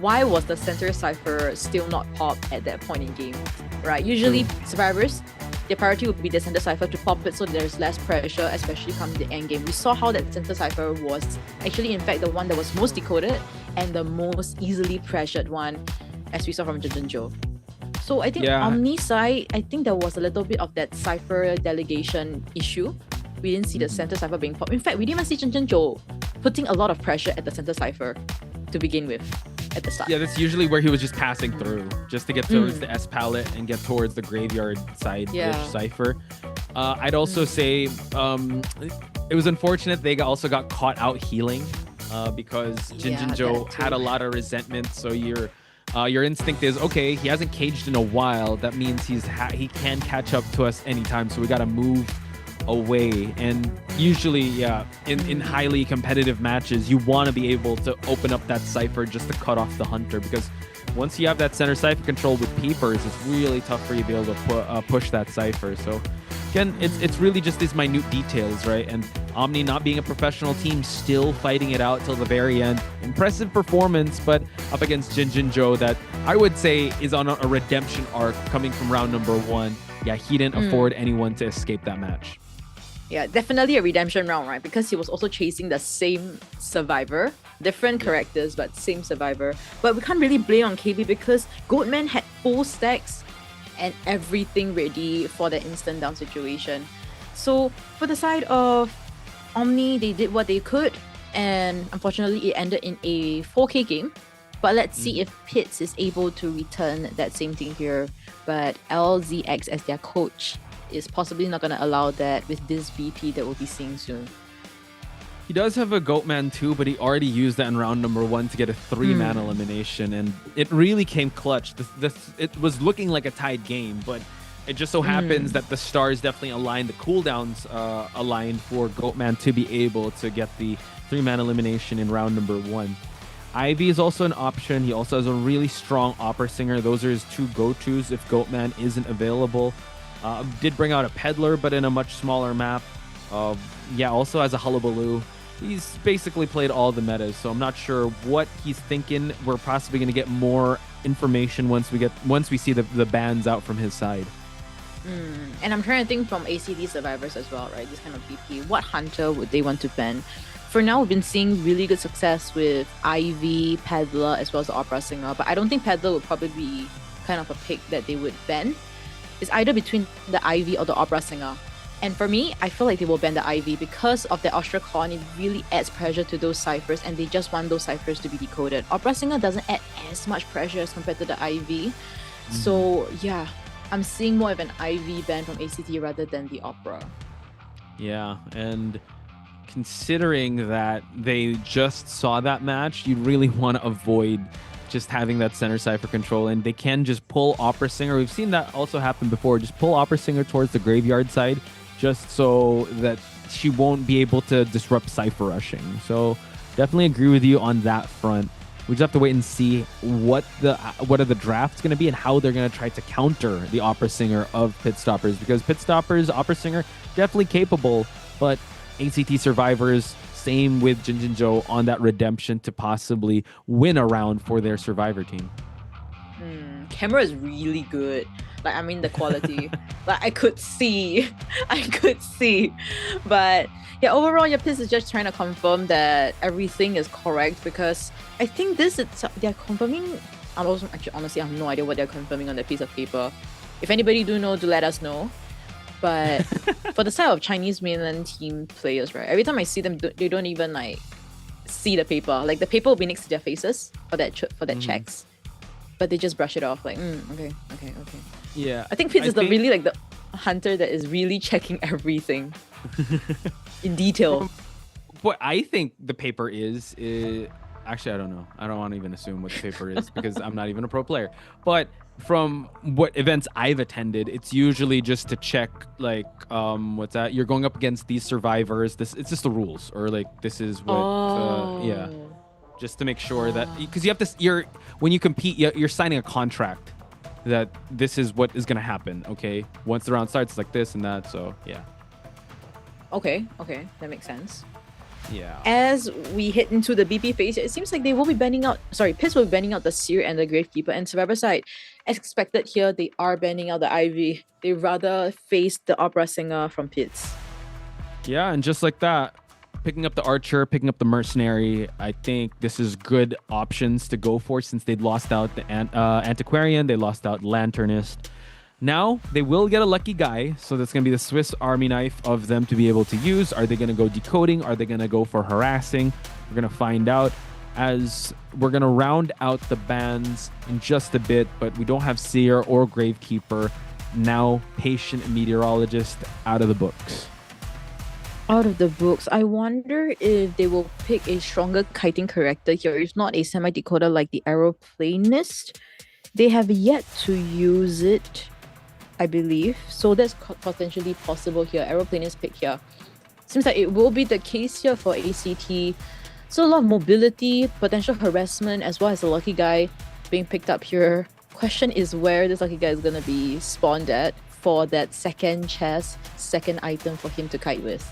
why was the center cipher still not popped at that point in game, right? Usually survivors their priority would be the center cipher to pop it so there's less pressure, especially come the end game. We saw how that center cipher was actually, in fact, the one that was most decoded and the most easily pressured one, as we saw from Jinjinjo. So I think Omni side, I think there was a little bit of that cipher delegation issue. We didn't see the center cipher being popped. In fact, we didn't even see Jinjinjo putting a lot of pressure at the center cipher to begin with at the start.
Yeah, that's usually where he was just passing through, just to get towards the S palette and get towards the graveyard side cipher. I'd also say it was unfortunate they also got caught out healing because Jinjinjo had a lot of resentment. So your instinct is, okay, he hasn't caged in a while. That means he can catch up to us anytime. So we got to move away. And usually, in highly competitive matches, you want to be able to open up that cipher just to cut off the hunter, because once you have that center cipher control with peepers, it's really tough for you to be able to push that cipher. So again, it's really just these minute details, right? And Omni, not being a professional team, still fighting it out till the very end. Impressive performance, but up against Jinjinjo that I would say is on a redemption arc coming from round number 1. Yeah, he didn't afford anyone to escape that match.
Yeah, definitely a redemption round, right? Because he was also chasing the same survivor. Different characters, but same survivor. But we can't really blame on KB because Goatman had full stacks and everything ready for the instant down situation. So for the side of Omni, they did what they could, and unfortunately it ended in a 4K game. But let's see if Pitts is able to return that same thing here. But LZX as their coach is possibly not going to allow that with this BP that we'll be seeing soon.
He does have a Goatman too, but he already used that in round number 1 to get a 3-man elimination, and it really came clutch. It was looking like a tied game, but it just so happens that the stars definitely aligned, the cooldowns aligned for Goatman to be able to get the 3-man elimination in round number 1. Ivy is also an option. He also has a really strong opera singer. Those are his 2 go-tos if Goatman isn't available. Did bring out a peddler, but in a much smaller map. Also has a hullabaloo. He's basically played all the metas, so I'm not sure what he's thinking. We're possibly going to get more information once we see the bans out from his side.
And I'm trying to think from ACT survivors as well, right? This kind of BP. What hunter would they want to ban? For now, we've been seeing really good success with Ivy, Peddler, as well as the Opera Singer, but I don't think Peddler would probably be kind of a pick that they would ban. It's either between the Ivy or the Opera Singer. And for me, I feel like they will ban the Ivy because of the Ostra Con. It really adds pressure to those ciphers, and they just want those ciphers to be decoded. Opera Singer doesn't add as much pressure as compared to the Ivy. So yeah, I'm seeing more of an Ivy ban from ACT rather than the Opera.
Yeah, and considering that they just saw that match, you really want to avoid just having that center cipher control, and they can just pull Opera Singer. We've seen that also happen before. Just pull Opera Singer towards the graveyard side just so that she won't be able to disrupt cipher rushing. So definitely agree with you on that front. We just have to wait and see what are the drafts going to be and how they're going to try to counter the Opera Singer of Pit Stoppers, because Pit Stoppers, Opera Singer, definitely capable, but ACT survivors, same with Jinjinjo on that redemption to possibly win a round for their survivor team.
Camera is really good. Like, I mean, the quality. Like, I could see. But yeah, overall, your Pitts is just trying to confirm that everything is correct, because I think they're confirming. Honestly, I have no idea what they're confirming on that piece of paper. If anybody do know, do let us know. But for the side of Chinese mainland team players, right? Every time I see them, they don't even like see the paper. Like, the paper will be next to their faces for that checks, but they just brush it off. Like, okay.
Yeah,
I think Pitts is really like the hunter that is really checking everything in detail.
What I think the paper is actually, I don't know. I don't want to even assume what the paper is because I'm not even a pro player. But from what events I've attended, it's usually just to check, like, what's that? You're going up against these survivors. It's just the rules, or like this is what. Yeah, just to make sure that, because you have to. When you compete, you're signing a contract that this is what is going to happen. Okay, once the round starts, like this and that. So yeah.
Okay, that makes sense.
Yeah.
As we hit into the BP phase, it seems like they will be banning out. Sorry, Pitts will be banning out the Seer and the Gravekeeper. And Survivor side, as expected here, they are banning out the Ivy. They rather face the Opera Singer from Pitts.
Yeah, and just like that, picking up the Archer, picking up the Mercenary, I think this is good options to go for since they'd lost out the Antiquarian, they lost out Lanternist. Now, they will get a lucky guy, so that's going to be the Swiss Army knife of them to be able to use. Are they going to go decoding? Are they going to go for harassing? We're going to find out as we're going to round out the bans in just a bit, but we don't have Seer or Gravekeeper. Now, Patient Meteorologist out of the books.
Out of the books, I wonder if they will pick a stronger kiting character here. If not a semi-decoder like the Aeroplanist. They have yet to use it, I believe. So that's potentially possible here. Aeroplanist pick here. Seems like it will be the case here for ACT. So a lot of mobility, potential harassment, as well as a lucky guy being picked up here. Question is where this lucky guy is going to be spawned at for that second chest, second item for him to kite with.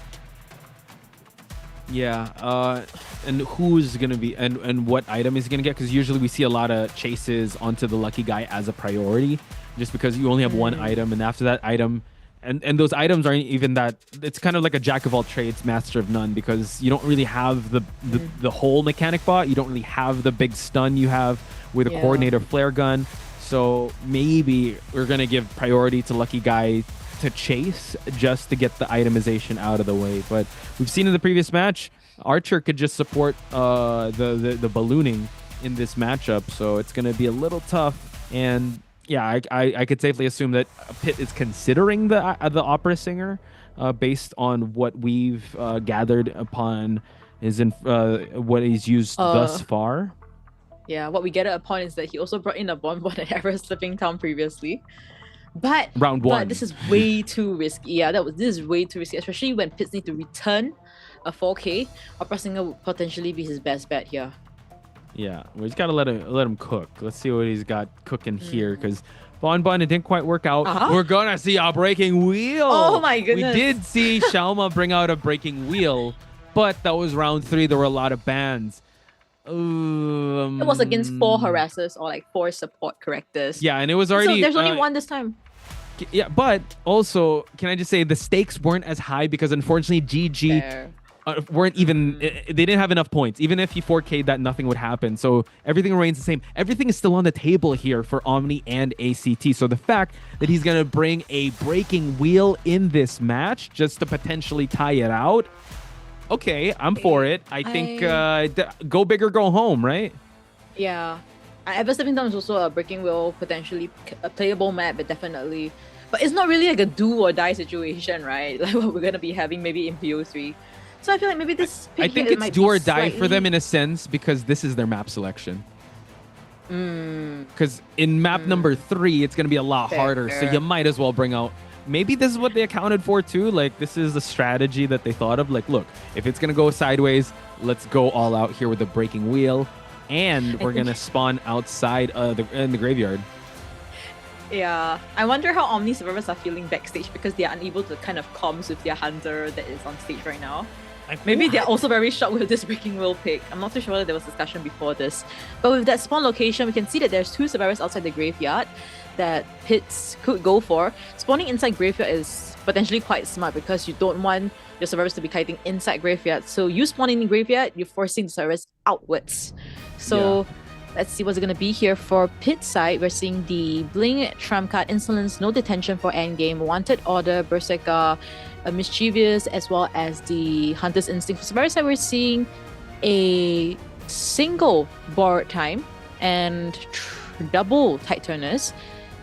Yeah, and who's going to be, and what item is he going to get? Because usually we see a lot of chases onto the lucky guy as a priority, just because you only have one item, and after that item, and those items aren't even that, it's kind of like a jack of all trades, master of none, because you don't really have the whole mechanic bot, you don't really have the big stun you have with a coordinator flare gun, so maybe we're going to give priority to lucky guy to chase just to get the itemization out of the way. But we've seen in the previous match, Archer could just support the ballooning in this matchup, so it's going to be a little tough. And yeah, I could safely assume that Pitt is considering the opera singer based on what we've gathered upon what he's used thus far.
Yeah, what we get upon is that he also brought in a Bonbon and Ever Slipping Town previously. But
round one.
But this is way too risky. Yeah, this is way too risky, especially when Pitts need to return a 4K. Opera Singer would potentially be his best bet here.
Yeah, we just gotta let him cook. Let's see what he's got cooking here, because Bonbon, it didn't quite work out. We're gonna see a breaking wheel.
Oh my goodness!
We did see Shalma bring out a breaking wheel, but that was round 3. There were a lot of bans.
It was against 4 harassers or like 4 support characters.
Yeah, and it was already.
So there's only one this time.
Yeah, but also, can I just say the stakes weren't as high because unfortunately GG weren't even, they didn't have enough points. Even if he 4K'd that, nothing would happen. So everything remains the same. Everything is still on the table here for Omni and ACT. So the fact that he's going to bring a breaking wheel in this match just to potentially tie it out, okay, I'm for it. I think go big or go home, right?
Yeah. Ever Slipping Town is also a breaking wheel, potentially a playable map, but definitely. But it's not really like a do or die situation, right? Like what we're going to be having maybe in PO3. So I feel like maybe this pick
I think it's do or die for them in a sense because this is their map selection. Because in map number 3, it's going to be a lot harder. So you might as well bring out. Maybe this is what they accounted for too. Like this is a strategy that they thought of. Like, look, if it's going to go sideways, let's go all out here with the breaking wheel. And we're going to spawn outside in the graveyard.
Yeah. I wonder how Omni survivors are feeling backstage because they are unable to kind of comms with their hunter that is on stage right now. Maybe they're also very shocked with this breaking wheel pick. I'm not too sure whether there was discussion before this. But with that spawn location, we can see that there's 2 survivors outside the graveyard that Pitts could go for. Spawning inside graveyard is potentially quite smart because you don't want your survivors to be kiting inside graveyard. So you spawning in graveyard, you're forcing the survivors outwards. So let's see what's going to be here for Pitts side. We're seeing the Bling, Trump card, Insolence, No Detention for Endgame, Wanted Order, Berserker, Mischievous, as well as the Hunter's Instinct. For survivor side, we're seeing a single borrowed time and double tight turners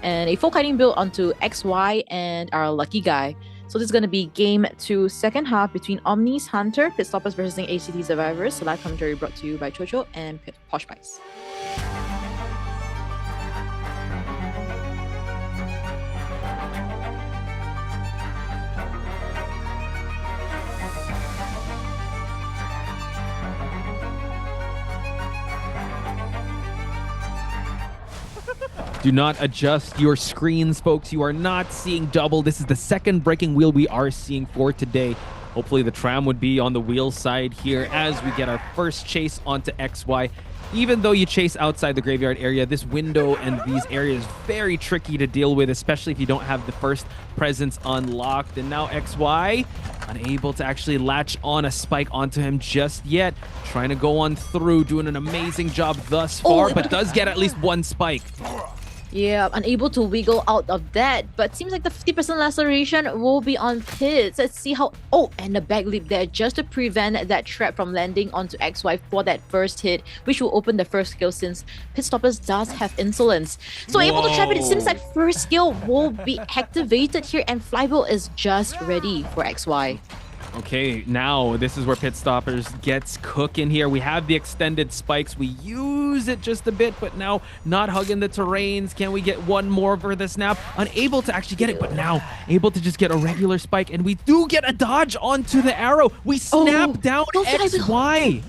and a full kiting build onto XY and our lucky guy. So this is going to be game 2, second half between Omni's Hunter, Pit Stoppers versus ACT Survivors. So live commentary brought to you by Chocho and Posh Pies.
Do not adjust your screens, folks. You are not seeing double. This is the second breaking wheel we are seeing for today. Hopefully the tram would be on the wheel side here as we get our first chase onto XY. Even though you chase outside the graveyard area, this window and these areas very tricky to deal with, especially if you don't have the first presence unlocked. And now XY unable to actually latch on a spike onto him just yet. Trying to go on through, doing an amazing job thus far, but does get at least one spike.
Yeah, unable to wiggle out of that, but seems like the 50% laceration will be on Pitts. Let's see how... Oh, and the back leap there just to prevent that trap from landing onto XY for that first hit, which will open the first skill since Pit Stoppers does have insolence. So able to trap it, it seems like first skill will be activated here, and Flywheel is just ready for XY.
Okay, now this is where Pit Stoppers gets cooking here. We have the extended spikes. We use it just a bit, but now not hugging the terrains. Can we get one more for the snap? Unable to actually get it, but now able to just get a regular spike. And we do get a dodge onto the arrow. We snap down XY.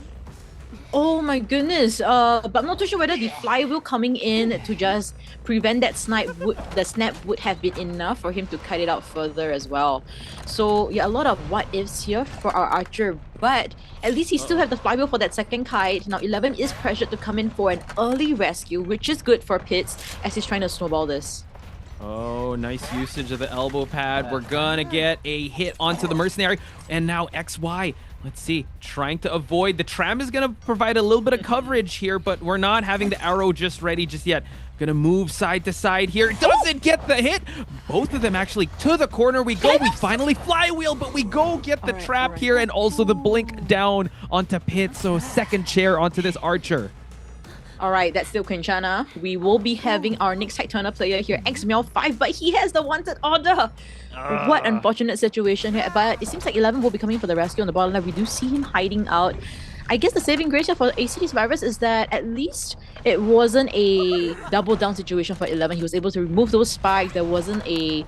Oh my goodness. But I'm not too sure whether the flywheel coming in to just prevent that snap would have been enough for him to cut it out further as well. So yeah, a lot of what ifs here for our archer, but at least he still have the flywheel for that second kite. Now 11 is pressured to come in for an early rescue, which is good for Pitts as he's trying to snowball this.
Oh, nice usage of the elbow pad. We're gonna get a hit onto the mercenary, and now XY. Let's see, trying to avoid. The tram is going to provide a little bit of coverage here, but we're not having the arrow just ready just yet. Going to move side to side here. Doesn't get the hit. Both of them actually to the corner we go. We finally flywheel, but we go get the trap here and also the blink down onto Pitt. So second chair onto this archer.
All right, that's still Quinchana. We will be having our next Titana player here, XML5, but he has the wanted order. What unfortunate situation here. But it seems like 11 will be coming for the rescue on the bottom left. We do see him hiding out. I guess the saving grace here for ACT survivors is that at least it wasn't a double down situation for 11. He was able to remove those spikes. There wasn't a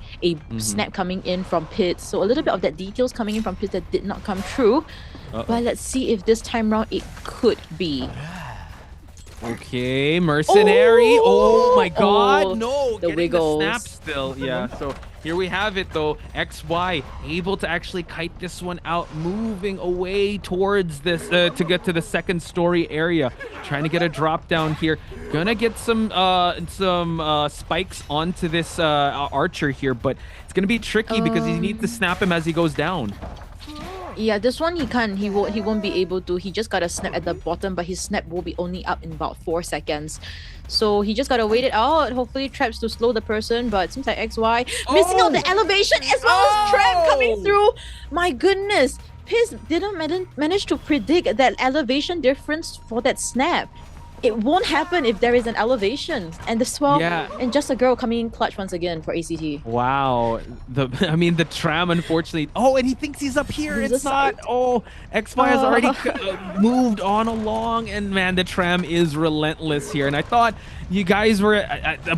snap coming in from Pitt. So a little bit of that details coming in from Pitt that did not come true. But let's see if this time round it could be.
Okay, mercenary. Oh my god, no.
The wiggles.
The snap still. Yeah, so here we have it though. XY able to actually kite this one out, moving away towards this to get to the second story area. Trying to get a drop down here. Gonna get some spikes onto this archer here, but it's gonna be tricky because he needs to snap him as he goes down.
Yeah, this one he can't. He won't be able to. He just got a snap at the bottom, but his snap will be only up in about 4 seconds. So he just gotta wait it out. Hopefully traps to slow the person, but it seems like XY missing out the elevation as well as trap coming through. My goodness, Piss didn't manage to predict that elevation difference for that snap. It won't happen if there is an elevation. And the swell and just a girl coming in clutch once again for ACT.
Wow. The tram, unfortunately. Oh, and he thinks he's up here. It's not. Oh, XY has already moved on along. And man, the tram is relentless here. And I thought you guys were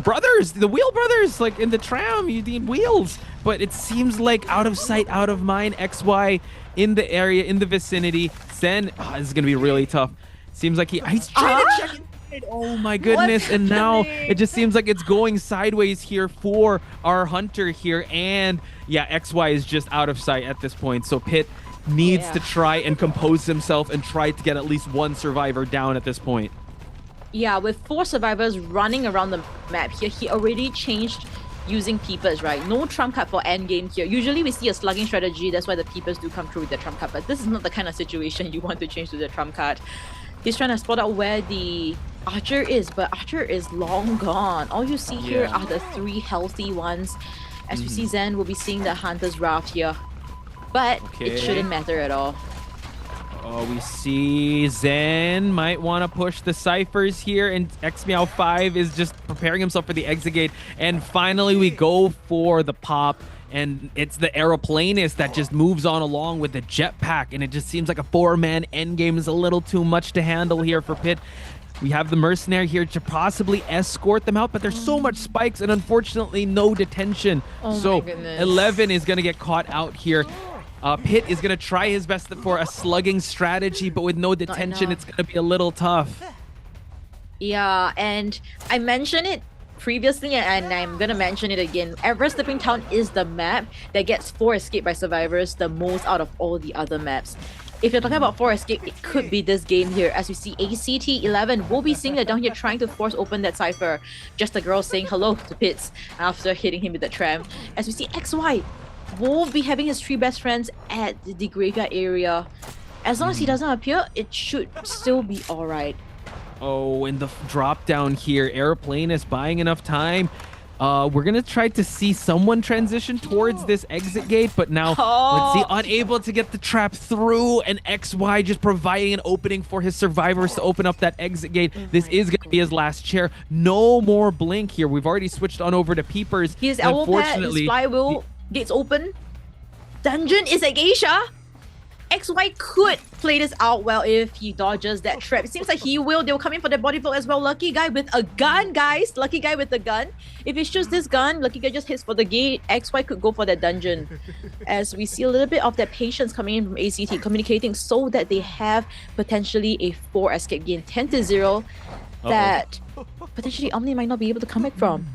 brothers, the Wheel brothers, like in the tram. You need wheels. But it seems like out of sight, out of mind. XY in the area, in the vicinity. Zen, this is going to be really tough. Seems like he's trying to check inside. Oh my goodness. And now it just seems like it's going sideways here for our hunter here. And yeah, XY is just out of sight at this point. So Pitt needs to try and compose himself and try to get at least one survivor down at this point.
Yeah, with 4 survivors running around the map here, he already changed using peepers, right? No trump card for endgame here. Usually we see a slugging strategy. That's why the peepers do come through with the trump card. But this is not the kind of situation you want to change to the trump card. He's trying to spot out where the archer is, but archer is long gone. All you see here are the 3 healthy ones. As we see Zen, we'll be seeing the hunter's raft here. But it shouldn't matter at all.
Oh, we see Zen might want to push the ciphers here, and XMeow5 is just preparing himself for the exit gate. And finally, we go for the pop. And it's the aeroplanist that just moves on along with the jetpack. And it just seems like a 4-man endgame is a little too much to handle here for Pitt. We have the mercenary here to possibly escort them out, but there's so much spikes and unfortunately no detention. So 11 is going to get caught out here. Pitt is going to try his best for a slugging strategy, but with no detention, it's going to be a little tough.
Yeah, and I mentioned it previously, and I'm gonna mention it again, Everest Slipping Town is the map that gets 4 escape by survivors the most out of all the other maps. If you're talking about 4 escape, it could be this game here, as we see ACT11 will be seeing it down here trying to force open that cipher. Just a girl saying hello to Pitts after hitting him with the tram. As we see XY will be having his 3 best friends at the graveyard area. As long as he doesn't appear, it should still be alright.
Oh, and the drop down here. Airplane is buying enough time. We're gonna try to see someone transition towards this exit gate, but now let's see, unable to get the trap through, and XY just providing an opening for his survivors to open up that exit gate. This is gonna be his last chair. No more blink here. We've already switched on over to Peepers.
His elbow pad, his flywheel, gates open. Dungeon is a geisha. XY could play this out well if he dodges that trap. It seems like he will. They'll come in for the body blow as well. Lucky guy with a gun, guys. Lucky guy with the gun. If he shoots this gun, Lucky guy just hits for the gate. XY could go for that dungeon. As we see a little bit of that patience coming in from ACT, communicating so that they have potentially a 4 escape gain. 10-0 that potentially Omni might not be able to come back from.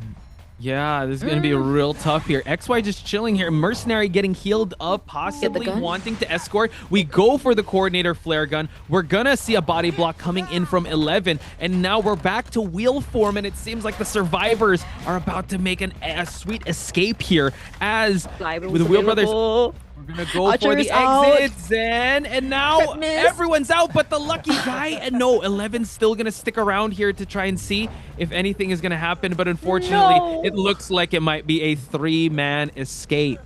Yeah, this is going to be real tough here. XY just chilling here. Mercenary getting healed up, possibly wanting to escort. We go for the coordinator flare gun. We're going to see a body block coming in from 11. And now we're back to wheel form. And it seems like the survivors are about to make a sweet escape here. As with the Wheel Brothers, we're going to go for the exit. Zen. And now everyone's out but the lucky guy. And no, 11's still going to stick around here to try and see if anything is going to happen. But unfortunately, it looks like it might be a 3-man escape.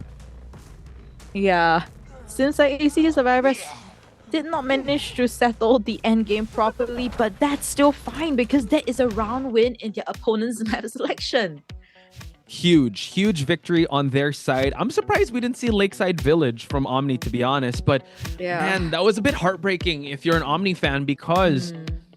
Yeah. Seems like ACT survivors did not manage to settle the end game properly, but that's still fine because that is a round win in their opponent's map selection.
Huge victory on their side. I'm surprised we didn't see Lakeside Village from Omni, to be honest, but man, that was a bit heartbreaking if you're an Omni fan, because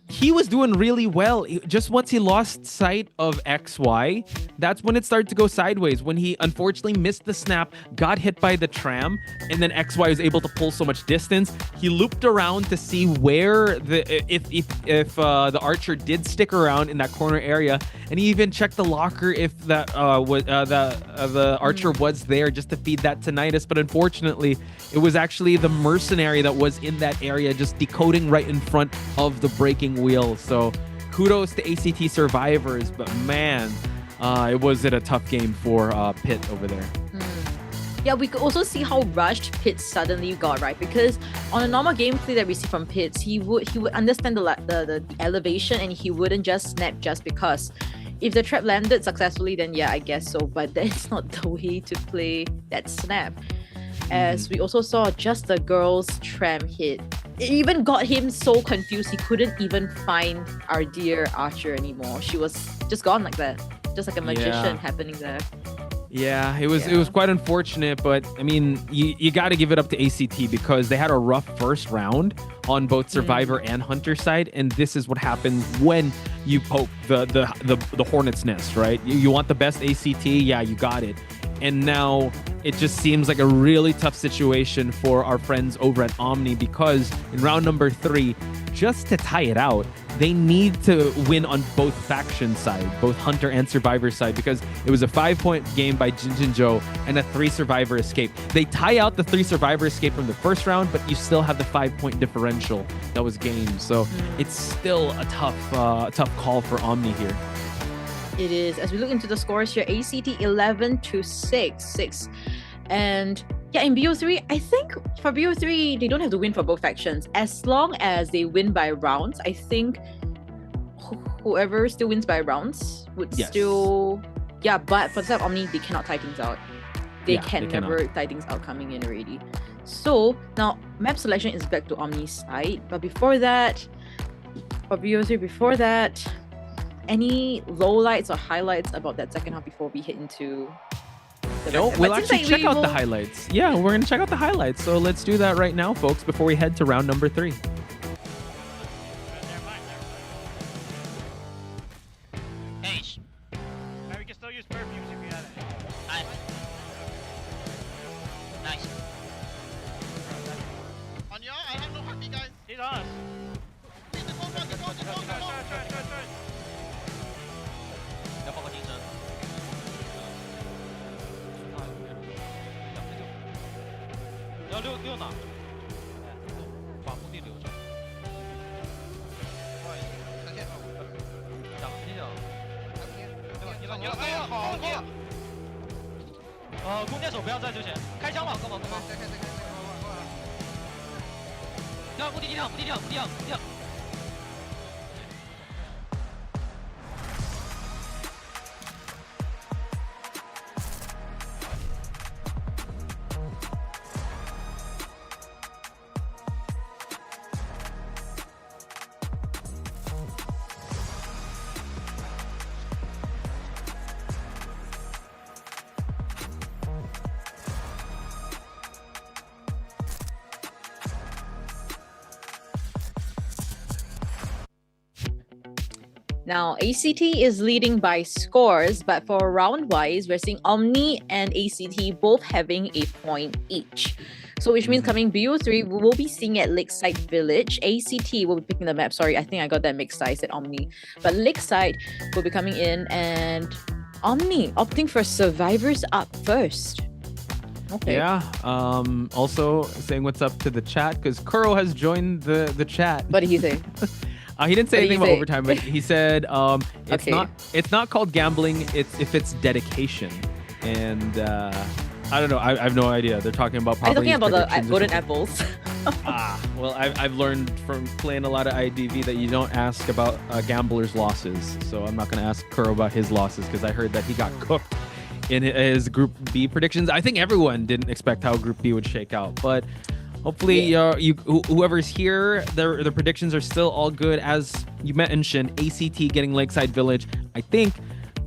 he was doing really well. Just once he lost sight of XY, that's when it started to go sideways. When he unfortunately missed the snap, got hit by the tram, and then XY was able to pull so much distance. He looped around to see where if the archer did stick around in that corner area, and he even checked the locker if that the archer was there just to feed that tinnitus. But unfortunately, it was actually the mercenary that was in that area, just decoding right in front of the breaking wheel. So kudos to ACT survivors, but man, it was a tough game for Pitt over there.
Yeah, we could also see how rushed Pitts suddenly got, right? Because on a normal gameplay that we see from Pitts, he would understand the elevation and he wouldn't just snap just because. If the trap landed successfully, then yeah, I guess so. But that's not the way to play that snap. As we also saw just the girl's tram hit. It even got him so confused he couldn't even find our dear Archer anymore. She was just gone like that. Just like a magician happening there.
Yeah, it was quite unfortunate, but I mean, you got to give it up to ACT because they had a rough first round on both Survivor and Hunter side, and this is what happens when you poke the hornet's nest, right? You want the best ACT, yeah, you got it. And now it just seems like a really tough situation for our friends over at Omni, because in round number 3, just to tie it out, they need to win on both faction side, both Hunter and Survivor side, because it was a 5-point game by Jinjinjo and a 3 Survivor escape. They tie out the 3 Survivor escape from the first round, but you still have the 5-point differential that was gained. So it's still a tough call for Omni here.
It is. As we look into the scores here, ACT 11-6. And yeah, in BO3, I think for BO3, they don't have to win for both factions. As long as they win by rounds, I think whoever still wins by rounds would still... Yeah, but for the side of Omni, they cannot tie things out. They can never tie things out coming in already. So now map selection is back to Omni's side. But before that, for BO3, any lowlights or highlights about that second half before we hit into...
No, we'll actually check out the highlights. Yeah, we're going to check out the highlights. So let's do that right now, folks, before we head to round number 3.
Hey, we can still use perfumes if you have it. Nice. On y'all, I have no heartbeat, guys. He's on us. Go. 溜哪？把墓地留着。讲清讲。你了，哎呀，好过。弓箭手不要在之前，开枪吧，干嘛？墓地地上。
Now, ACT is leading by scores, but for round-wise, we're seeing Omni and ACT both having a point each. So which means coming BO3, we will be seeing at Lakeside Village. ACT will be picking the map. Sorry, I think I got that mixed. I said Omni. But Lakeside will be coming in, and Omni opting for survivors up first. Okay.
Yeah. Also saying what's up to the chat, because Kuro has joined the chat.
What did he say?
He didn't say anything about overtime, but he said it's not called gambling. It's dedication, and I don't know. I have no idea. They're talking about.
I'm talking about the golden apples.
Well, I've learned from playing a lot of IDV that you don't ask about gamblers' losses. So I'm not going to ask Kuro about his losses because I heard that he got cooked in his Group B predictions. I think everyone didn't expect how Group B would shake out, but. Hopefully, whoever's here, their predictions are still all good. As you mentioned, ACT getting Lakeside Village. I think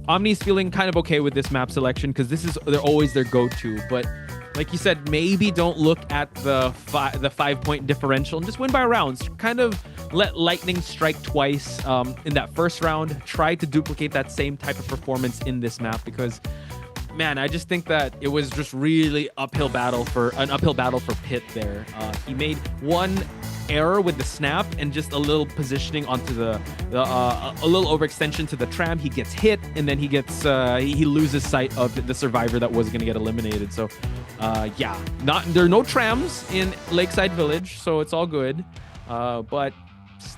Omni's feeling kind of okay with this map selection because they're always their go-to. But like you said, maybe don't look at the 5-point differential and just win by rounds. Kind of let lightning strike twice in that first round. Try to duplicate that same type of performance in this map because. Man, I just think that it was just really an uphill battle for Pitt there. He made one error with the snap and just a little positioning onto a little overextension to the tram. He gets hit and then he loses sight of the survivor that was going to get eliminated. So, yeah, there are no trams in Lakeside Village, so it's all good. But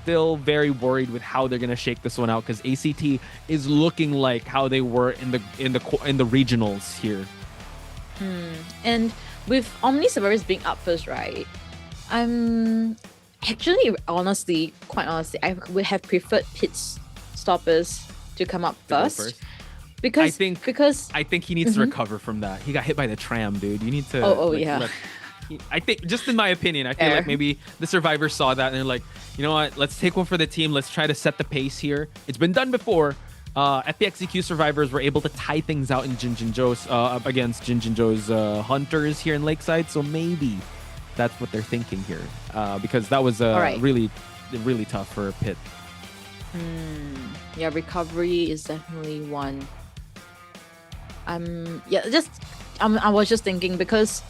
still very worried with how they're gonna shake this one out because ACT is looking like how they were in the regionals here.
And with Omni survivors being up first, right? I'm actually quite honestly, I would have preferred Pitt's stoppers to come up first. Because
I think he needs to recover from that. He got hit by the tram, dude. You need to.
Yeah.
I think, just in my opinion, I feel like maybe the survivors saw that and they're like, you know what? Let's take one for the team. Let's try to set the pace here. It's been done before. FPXEQ survivors were able to tie things out in Jinjinjo's up against Jinjinjo's hunters here in Lakeside. So maybe that's what they're thinking here, because that was really tough for Pitt.
Yeah, recovery is definitely one. I was just thinking because.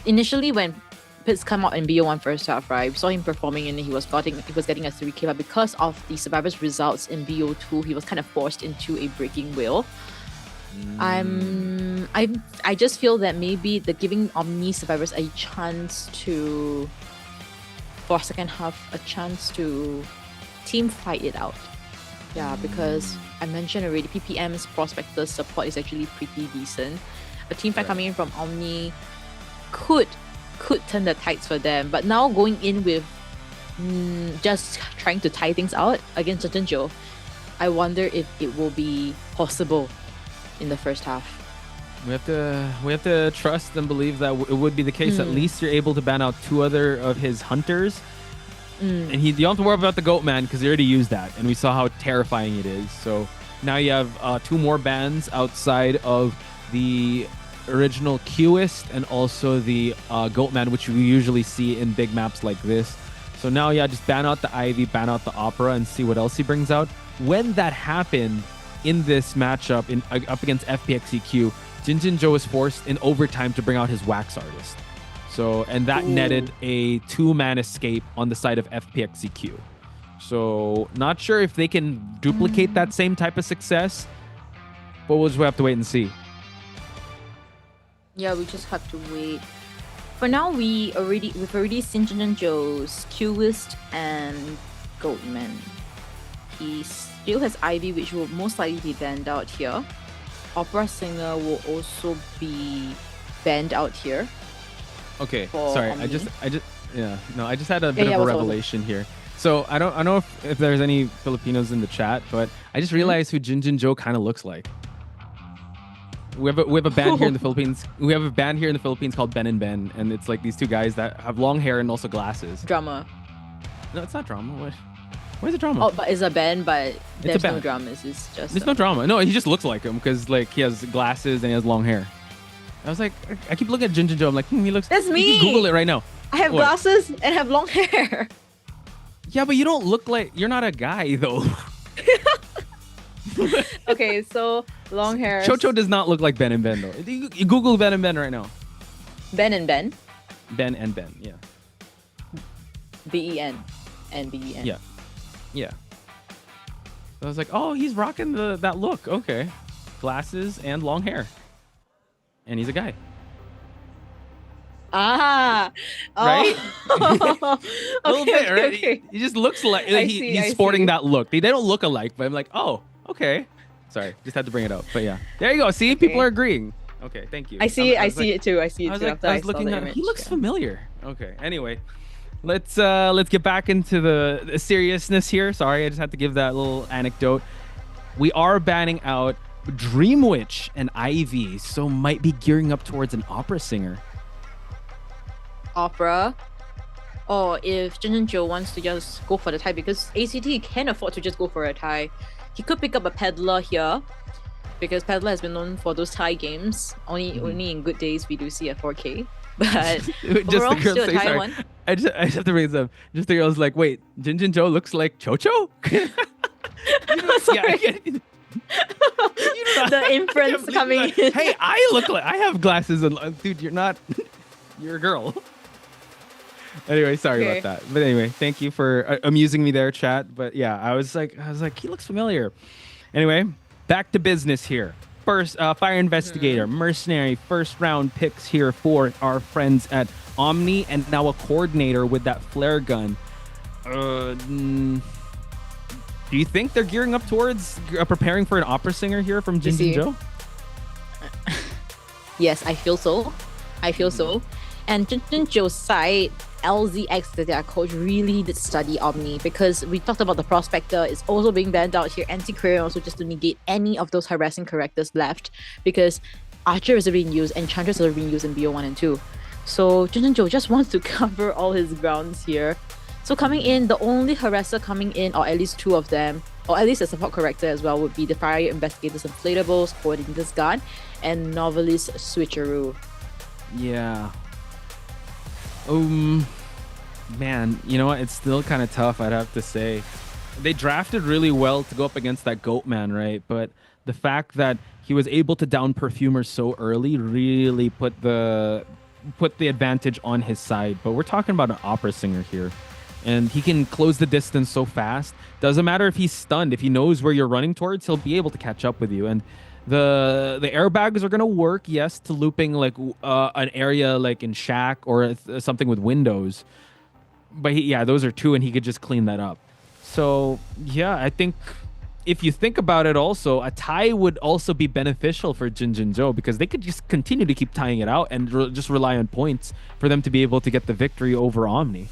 Initially when Pitts come out in BO1 first half, right, we saw him performing and he was getting a 3K, but because of the survivors results in BO2, he was kind of forced into a breaking wheel. I just feel that maybe giving Omni survivors a chance to, for second half, a chance to team fight it out. Yeah, because I mentioned already, PPM's prospector support is actually pretty decent. A team fight coming in from Omni could turn the tides for them, but now going in with just trying to tie things out against Jinjinjo, I wonder if it will be possible in the first half.
We have to trust and believe that it would be the case. At least you're able to ban out 2 other of his hunters, and you don't have to worry about the goat man because he already used that, and we saw how terrifying it is. So now you have 2 more bans outside of the original COAⅨ and also the Goatman, which we usually see in big maps like this. So now, yeah, just ban out the Ivy, ban out the Opera, and see what else he brings out. When that happened in this matchup up against FPXEQ, Jinjinjo was forced in overtime to bring out his Wax Artist. So, and that netted a 2-man escape on the side of FPXEQ. So, not sure if they can duplicate that same type of success, but we'll just have to wait and see.
Yeah, we just have to wait. for now, we've already seen Joe's COAⅨ and Goatman. He still has Ivy, which will most likely be banned out here. Opera Singer will also be banned out here.
Okay,
for
sorry.
Omni.
I just had a bit of a revelation here. So I don't know if there's any Filipinos in the chat, but I just realized who Jinjin Joe kind of looks like. We have a band here in the Philippines. We have a band here in the Philippines called Ben and Ben, and it's like these two guys that have long hair and also glasses.
Drama.
No, it's not drama. What is it drama?
Oh, but it's a band, but there's no
band.
drama. It's just.
There's no drama. No, he just looks like him because like he has glasses and he has long hair. I was like, I keep looking at Jinjin Joe. I'm like, he looks.
That's me.
You can Google it right now.
I have glasses and have long hair.
Yeah, but you don't look like you're not a guy though.
Okay, so long hair.
Chocho does not look like Ben and Ben though. You Google Ben and Ben right now.
Ben and Ben.
Ben and Ben, yeah.
Ben and Ben.
Yeah. Yeah. So I was like, oh, he's rocking that look. Okay. Glasses and long hair. And he's a guy.
Ah.
Right?
Oh.
A little bit, right?
Okay.
He just looks like
I
he's
see.
sporting that look. They don't look alike, but I'm like, oh, okay. Sorry, just had to bring it up. But yeah. There you go. See, people are agreeing. Okay, thank you.
I see it too. I see it too.
I was looking at. He looks familiar. Okay. Anyway, let's get back into the seriousness here. Sorry, I just had to give that little anecdote. We are banning out Dream Witch and Ivy, so might be gearing up towards an opera singer.
Opera. Or if Jinjin Joe wants to just go for the tie, because ACT can afford to just go for a tie. He could pick up a Peddler here, because Peddler has been known for those tie games. Only in good days we do see a 4K. But
Just
overall,
the girl
still a
say,
tie
sorry.
one.
I just have to raise up. Just the girl's like, wait, Jinjin Joe looks like Chocho?
Sorry. The inference coming in.
Hey, I have glasses and dude, you're not. You're a girl. Anyway, sorry about that. But anyway, thank you for amusing me there, chat. But yeah, I was like, he looks familiar. Anyway, back to business here. First, Fire Investigator, Mercenary, first round picks here for our friends at Omni, and now a coordinator with that flare gun. Do you think they're gearing up towards preparing for an opera singer here from Jinjin Joe?
Yes, I feel so. And Jinjin Joe's side, LZX, their coach, really did study Omni, because we talked about the Prospector is also being banned out here, Anti-Query also, just to negate any of those harassing characters left, because Archer is being used, Enchantress is being used in BO1 and 2. So Jinjin Joe just wants to cover all his grounds here. So coming in, the only harasser coming in, or at least two of them, or at least a support character as well, would be the Fire Investigators Inflatables, Coordinator's Guard, and Novelist Switcheroo.
Yeah. Man, you know what? It's still kind of tough, I'd have to say. They drafted really well to go up against that Goat Man, right? But the fact that he was able to down Perfumer so early really put the advantage on his side. But we're talking about an opera singer here, and he can close the distance so fast. Doesn't matter if he's stunned. If he knows where you're running towards, he'll be able to catch up with you. And the airbags are gonna work, yes, to looping like an area like in Shack or something with windows. But those are two, and he could just clean that up. So yeah, I think if you think about it, also a tie would also be beneficial for Jinjin Joe, because they could just continue to keep tying it out and just rely on points for them to be able to get the victory over Omni.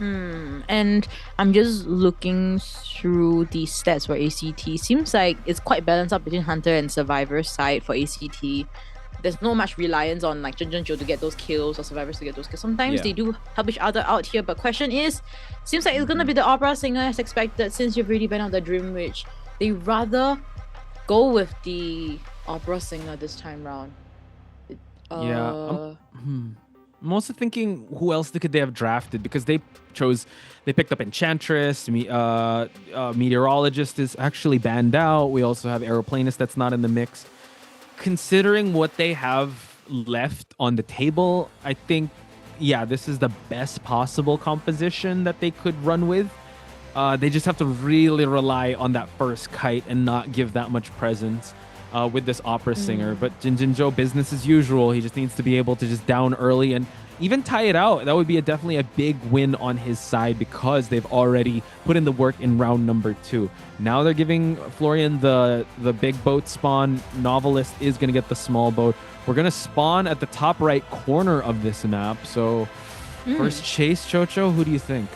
And I'm just looking through the stats for ACT. Seems like it's quite balanced up between Hunter and Survivor side for ACT. There's no much reliance on like Jinjin Joe to get those kills or Survivors to get those kills. Sometimes they do help each other out here, but question is, seems like it's gonna be the opera singer as expected, since you've already been on the Dream Witch. They rather go with the opera singer this time round.
I'm also thinking, who else could they have drafted? Because they picked up Enchantress, Meteorologist is actually banned out. We also have Aeroplanist that's not in the mix. Considering what they have left on the table, I think, this is the best possible composition that they could run with. They just have to really rely on that first kite and not give that much presence. with this opera singer. But Jinjinjo, business as usual. He just needs to be able to just down early and even tie it out. That would be definitely a big win on his side because they've already put in the work in round number 2. Now they're giving Florian the big boat spawn. Novelist is going to get the small boat. We're going to spawn at the top right corner of this map. So first chase, Chocho, who do you think?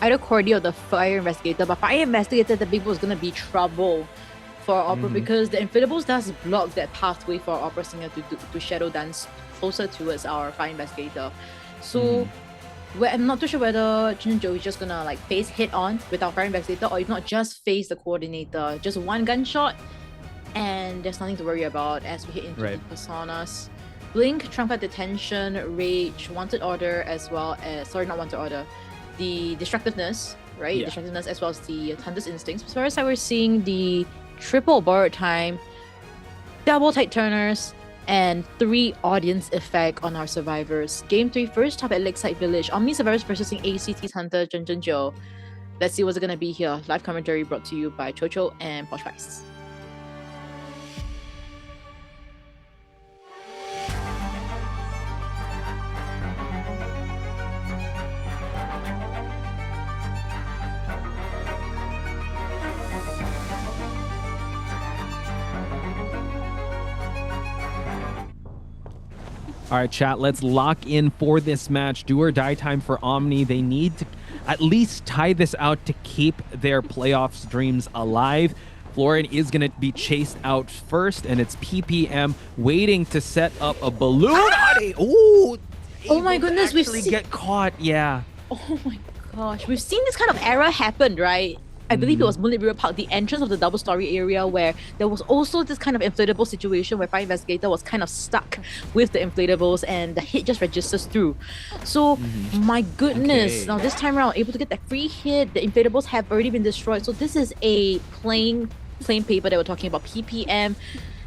Either COAⅨ or the Fire Investigator, but Fire Investigator, the big boat is going to be trouble for Opera because the Inflatables does block that pathway for Opera Singer to Shadow Dance closer towards our Fire Investigator. So I'm not too sure whether Jinjinjo is just gonna like face head on with our Fire Investigator, or if not just face the Coordinator. Just one gunshot and there's nothing to worry about as we hit into the personas. Blink, Trumpet Detention, Rage, Wanted Order, as well as not Wanted Order, the Destructiveness, right? Destructiveness as well as the Hunter's Instincts. As far as I was seeing the triple borrowed time, double tight turners, and 3 audience effect on our survivors. Game 3, first up at Lakeside Village. Omni survivors versus ACT's Hunter Jinjinjo. Let's see what's gonna be here. Live commentary brought to you by Chocho and Posh Spice.
All right, chat, let's lock in for this match. Do or die time for Omni. They need to at least tie this out to keep their playoffs dreams alive. Florian is going to be chased out first, and it's PPM waiting to set up a balloon. Ooh!
Oh my goodness, we've
seen get caught, yeah.
Oh my gosh, we've seen this kind of era happen, right? I believe it was Moonlit River Park, the entrance of the double story area, where there was also this kind of inflatable situation where Fire Investigator was kind of stuck with the inflatables and the hit just registers through. So, my goodness, now this time around, able to get that free hit, the inflatables have already been destroyed. So this is a plain paper that we're talking about. PPM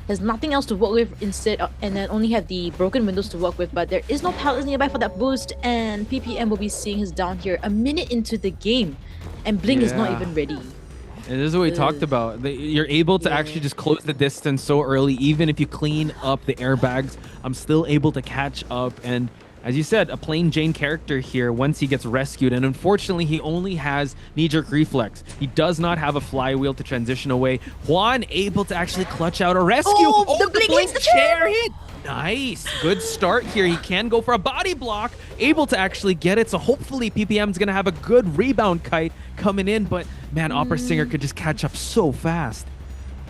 has nothing else to work with instead, and then only have the broken windows to work with, but there is no pallets nearby for that boost, and PPM will be seeing his down here a minute into the game. And Blink is not even ready.
And this is what we talked about. You're able to actually just close the distance so early. Even if you clean up the airbags, I'm still able to catch up. And as you said, a plain Jane character here once he gets rescued. And unfortunately, he only has knee-jerk reflex. He does not have a flywheel to transition away. Juan able to actually clutch out a rescue.
Oh, the Blink hits the chair
hit. Nice. Good start here. He can go for a body block. Able to actually get it. So hopefully PPM's going to have a good rebound kite coming in. But man, Opera Singer could just catch up so fast.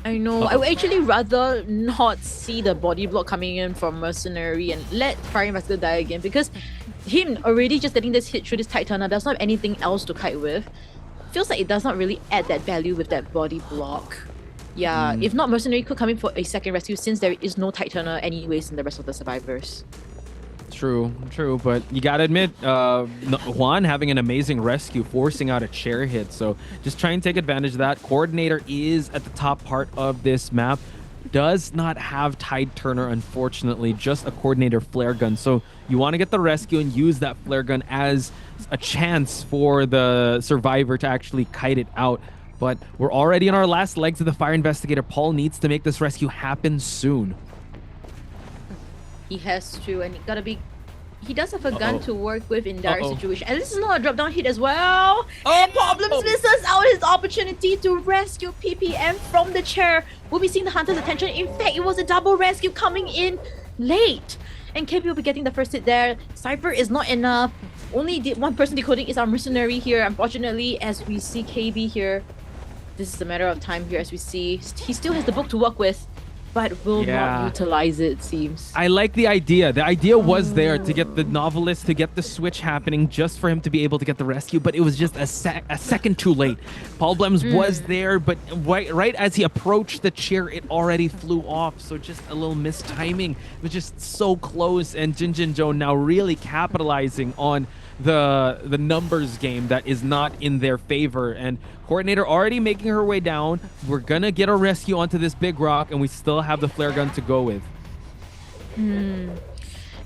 I know. I would actually rather not see the body block coming in from Mercenary and let Fire Investigator die again, because him already just getting this hit through this tight turner does not have anything else to kite with. Feels like it does not really add that value with that body block. Yeah, if not, Mercenary could come in for a second rescue since there is no tight turner anyways in the rest of the survivors.
True, but you gotta admit, Juan having an amazing rescue, forcing out a chair hit, so just try and take advantage of that. Coordinator is at the top part of this map. Does not have Tide Turner, unfortunately, just a Coordinator flare gun. So you want to get the rescue and use that flare gun as a chance for the survivor to actually kite it out. But we're already in our last legs of the Fire Investigator. Paul needs to make this rescue happen soon.
He has to, and he does have a gun to work with in dire situation. And this is not a drop down hit as well. And Problems misses out his opportunity to rescue PPM from the chair. We'll be seeing the Hunter's attention. In fact, it was a double rescue coming in late. And KB will be getting the first hit there. Cypher is not enough. Only one person decoding is our Mercenary here. Unfortunately, as we see KB here, this is a matter of time here as we see. He still has the book to work with, but will not utilize it seems.
I like the idea. The idea was there to get the Novelist, to get the switch happening, just for him to be able to get the rescue, but it was just a second too late. Paul Blems was there, but right as he approached the chair, it already flew off, so just a little mistiming. It was just so close, and Jinjinjo now really capitalizing on the numbers game that is not in their favor, and Coordinator already making her way down. We're gonna get a rescue onto this big rock, and we still have the flare gun to go with.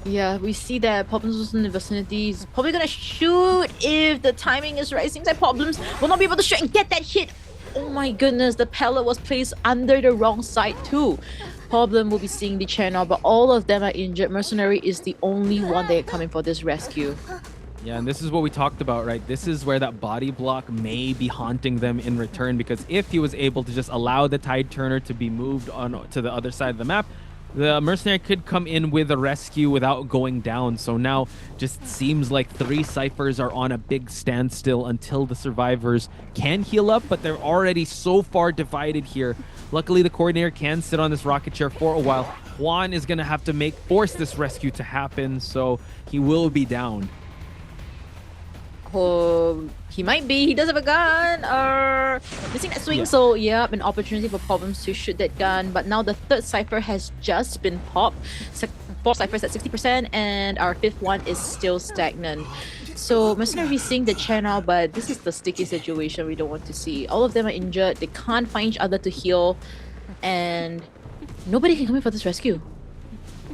Yeah, we see that Problems was in the vicinity. He's probably gonna shoot if the timing is right. Seems like Problems will not be able to shoot and get that hit Oh my goodness, the pellet was placed under the wrong side too. Problem will be seeing the channel, but all of them are injured. Mercenary is the only one that are coming for this rescue.
Yeah, and this is what we talked about, right? This is where that body block may be haunting them in return, because if he was able to just allow the Tide Turner to be moved on to the other side of the map, the Mercenary could come in with a rescue without going down. So now just seems like 3 Cyphers are on a big standstill until the survivors can heal up, but they're already so far divided here. Luckily, the coordinator can sit on this rocket chair for a while. Juan is going to have to force this rescue to happen, so he will be down.
He might be. He does have a gun. Missing that swing. Yeah. So, yeah, an opportunity for Problems to shoot that gun. But now the 3rd Cypher has just been popped. 4 Cyphers at 60%, and our 5th one is still stagnant. So, Mercenary is seeing the channel, but this is the sticky situation we don't want to see. All of them are injured. They can't find each other to heal. And nobody can come in for this rescue.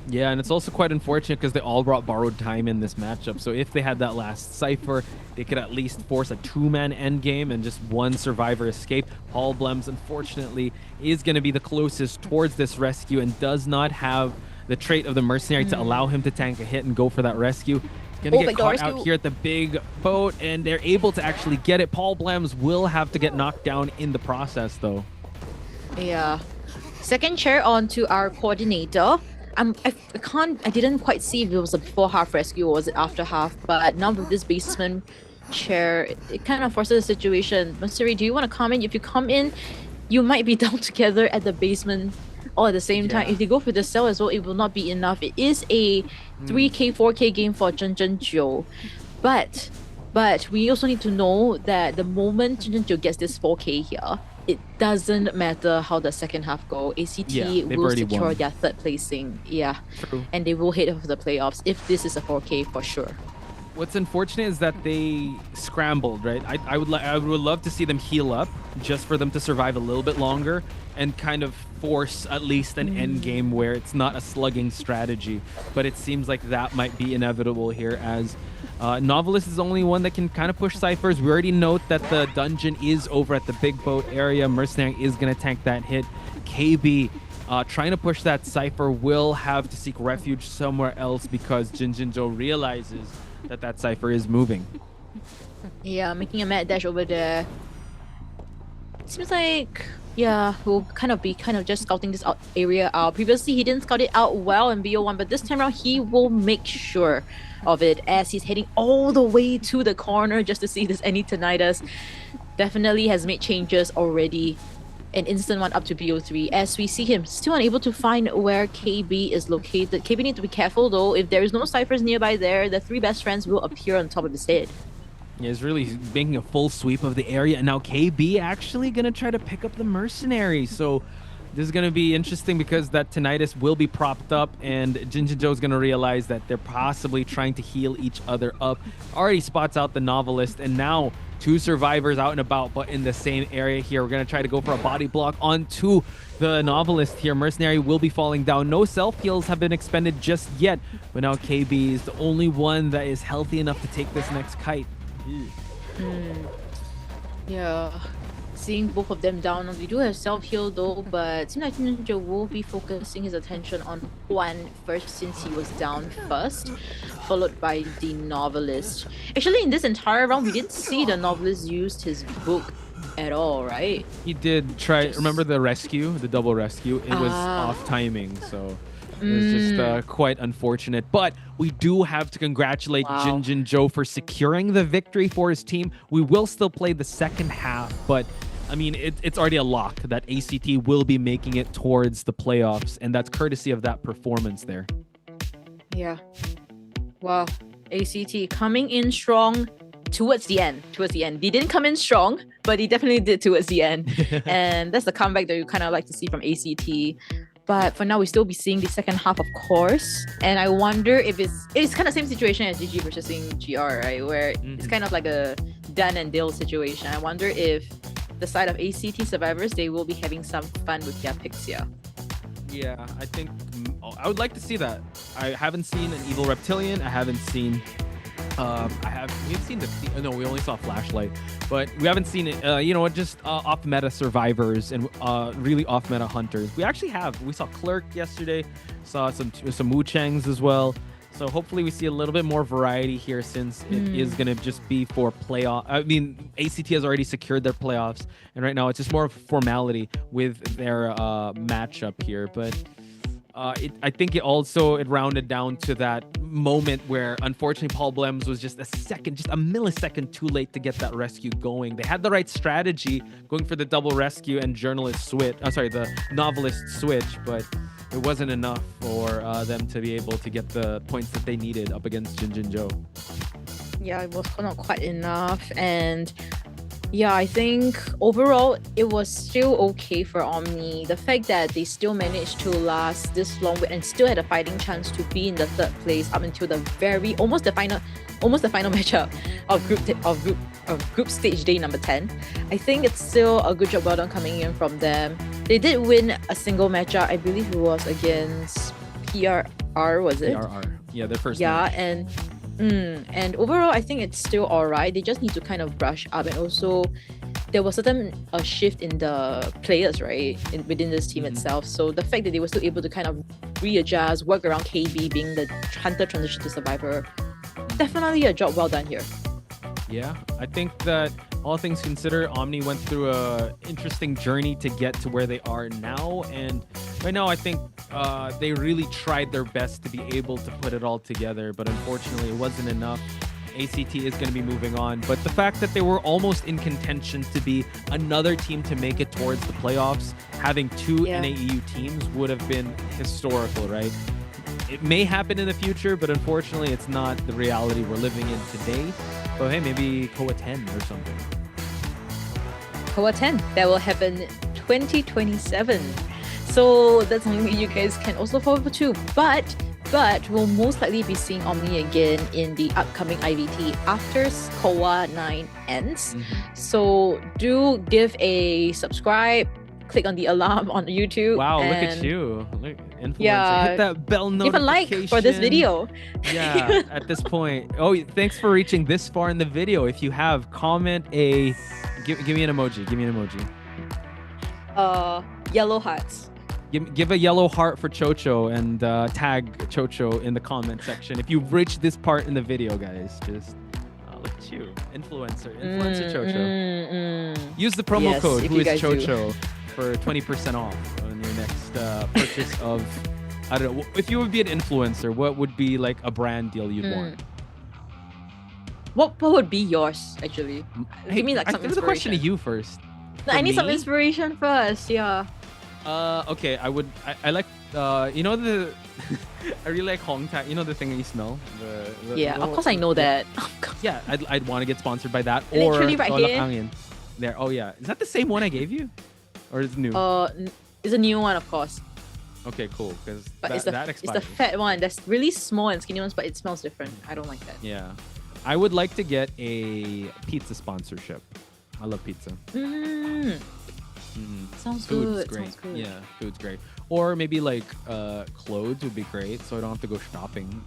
Yeah, and it's also quite unfortunate because they all brought borrowed time in this matchup. So if they had that last Cypher, they could at least force a 2-man endgame and just 1 survivor escape. Paul Blems, unfortunately, is going to be the closest towards this rescue and does not have the trait of the Mercenary to allow him to tank a hit and go for that rescue. He's going to get caught out here at the big boat, and they're able to actually get it. Paul Blems will have to get knocked down in the process, though.
Yeah. Second chair onto our coordinator. I didn't quite see if it was a before half rescue or was it after half, but now with this basement chair, it kind of forces the situation. Masuri, do you want to comment? If you come in, you might be down together at the basement all at the same time. If they go for the cell as well, it will not be enough. It is a 3K, 4K game for Zhenzhen but we also need to know that the moment Zhenzhen gets this 4K here, it doesn't matter how the second half go. ACT will secure their 3rd placing. Yeah. True. And they will head for the playoffs if this is a 4K for sure.
What's unfortunate is that they scrambled, right? I would love to see them heal up just for them to survive a little bit longer and kind of force at least an end game where it's not a slugging strategy. But it seems like that might be inevitable here, as Novelist is the only one that can kind of push Cyphers. We already note that the dungeon is over at the big boat area. Mercenary is going to tank that hit. KB trying to push that Cypher will have to seek refuge somewhere else because Jinjinjo realizes that Cypher is moving.
Yeah, making a mad dash over there. Seems like, yeah, we'll kind of just scouting this area out. Previously, he didn't scout it out well in BO1, but this time around, he will make sure of it as he's heading all the way to the corner just to see if there's any tinnitus. Definitely has made changes already. An instant one up to BO3 as we see him still unable to find where KB is located. KB needs to be careful though. If there is no Cyphers nearby there, the 3 best friends will appear on top of his head.
Yeah, he's really making a full sweep of the area, and now KB actually gonna try to pick up the Mercenary. So this is gonna be interesting because that tinnitus will be propped up, and Jinjinjo's gonna realize that they're possibly trying to heal each other up. Already spots out the Novelist, and now 2 survivors out and about, but in the same area here. We're going to try to go for a body block onto the Novelist here. Mercenary will be falling down. No self-heals have been expended just yet, but now KB is the only one that is healthy enough to take this next kite.
Yeah, seeing both of them down. We do have self-heal though, but it seems like Ninja will be focusing his attention on Juan first since he was down first, followed by the Novelist. Actually, in this entire round, we didn't see the Novelist used his book at all, right?
He did try, remember the rescue, the double rescue? It was off timing, so it was just quite unfortunate. But we do have to congratulate Jinjinjo for securing the victory for his team. We will still play the second half, but I mean, it's already a lock that ACT will be making it towards the playoffs, and that's courtesy of that performance there.
Yeah. Wow. ACT coming in strong towards the end. He didn't come in strong, but he definitely did towards the end. And that's the comeback that you kind of like to see from ACT. But for now, we'll still be seeing the second half, of course. And I wonder if it's kind of same situation as GG versus GR, right? Where it's kind of like a Dan and Dale situation. I wonder if the side of ACT survivors, they will be having some fun with their picks here.
Yeah, I think I would like to see that. I haven't seen an Evil Reptilian. I haven't seen We've seen no, we only saw Flashlight, but we haven't seen it. You know, just off meta survivors and really off meta hunters. We saw Clerk yesterday, saw some Wu Changs as well. So hopefully we see a little bit more variety here, since it is going to just be for playoff. I mean, ACT has already secured their playoffs, and right now it's just more of a formality with their matchup here. But I think it rounded down to that moment where, unfortunately, Paul Blems was just a millisecond too late to get that rescue going. They had the right strategy going for the double rescue and the novelist switch, but it wasn't enough for them to be able to get the points that they needed up against Jinjinjo.
Yeah, it was not quite enough. And yeah, I think overall it was still okay for Omni. The fact that they still managed to last this long and still had a fighting chance to be in the third place up until the almost the final matchup of group stage day number 10. I think it's still a good job well done coming in from them. They did win a single matchup. I believe it was against PRR, was it?
PRR. Yeah, their first
match.
match.
And overall, I think it's still alright. They just need to kind of brush up, and also there was a shift in the players, right, within this team itself. So the fact that they were still able to kind of readjust, work around KB being the hunter transition to survivor, definitely a job well done here.
Yeah, I think that all things considered, Omni went through a interesting journey to get to where they are now, and right now I think they really tried their best to be able to put it all together, but unfortunately it wasn't enough. ACT is going to be moving on, but the fact that they were almost in contention to be another team to make it towards the playoffs, having two NAEU teams would have been historical, right? It may happen in the future, but unfortunately it's not the reality we're living in today. But hey, maybe COAⅨ or something.
COAⅨ, that will happen 2027. So that's something you guys can also forward to. But we'll most likely be seeing Omni again in the upcoming IVT after COAⅨ ends. So do give a subscribe, click on the alarm on YouTube.
Wow, look at you. Look, influencer.
Yeah,
hit that bell notification.
Give a like for this video.
Yeah, at this point. Oh, thanks for reaching this far in the video. If you have, comment a... Give me an emoji. Give me an emoji.
Yellow hearts.
Give a yellow heart for Chocho and tag Chocho in the comment section. If you've reached this part in the video, guys, just... look at you. Influencer Chocho. Use the promo code, who is Chocho, for 20% off on your next purchase of, I don't know, if you would be an influencer, what would be like a brand deal you'd want?
What would be yours, actually? Give me like some inspiration.
There's a question to you first.
No, I need some inspiration first, yeah.
Okay, I like, you know the, I really like Hong Tang, you know the thing that you smell?
Of course I know that.
Yeah, I'd want to get sponsored by that.
Literally right here.
Angin. There, oh yeah. Is that the same one I gave you? Or is it new?
It's a new one, of course.
Okay, cool. Because
it's
that
it's the fat one. That's really small and skinny ones, but it smells different. I don't like that.
Yeah. I would like to get a pizza sponsorship. I love pizza.
Sounds
Food's
good.
great.
Sounds good.
Yeah, food's great. Or maybe like clothes would be great, so I don't have to go shopping.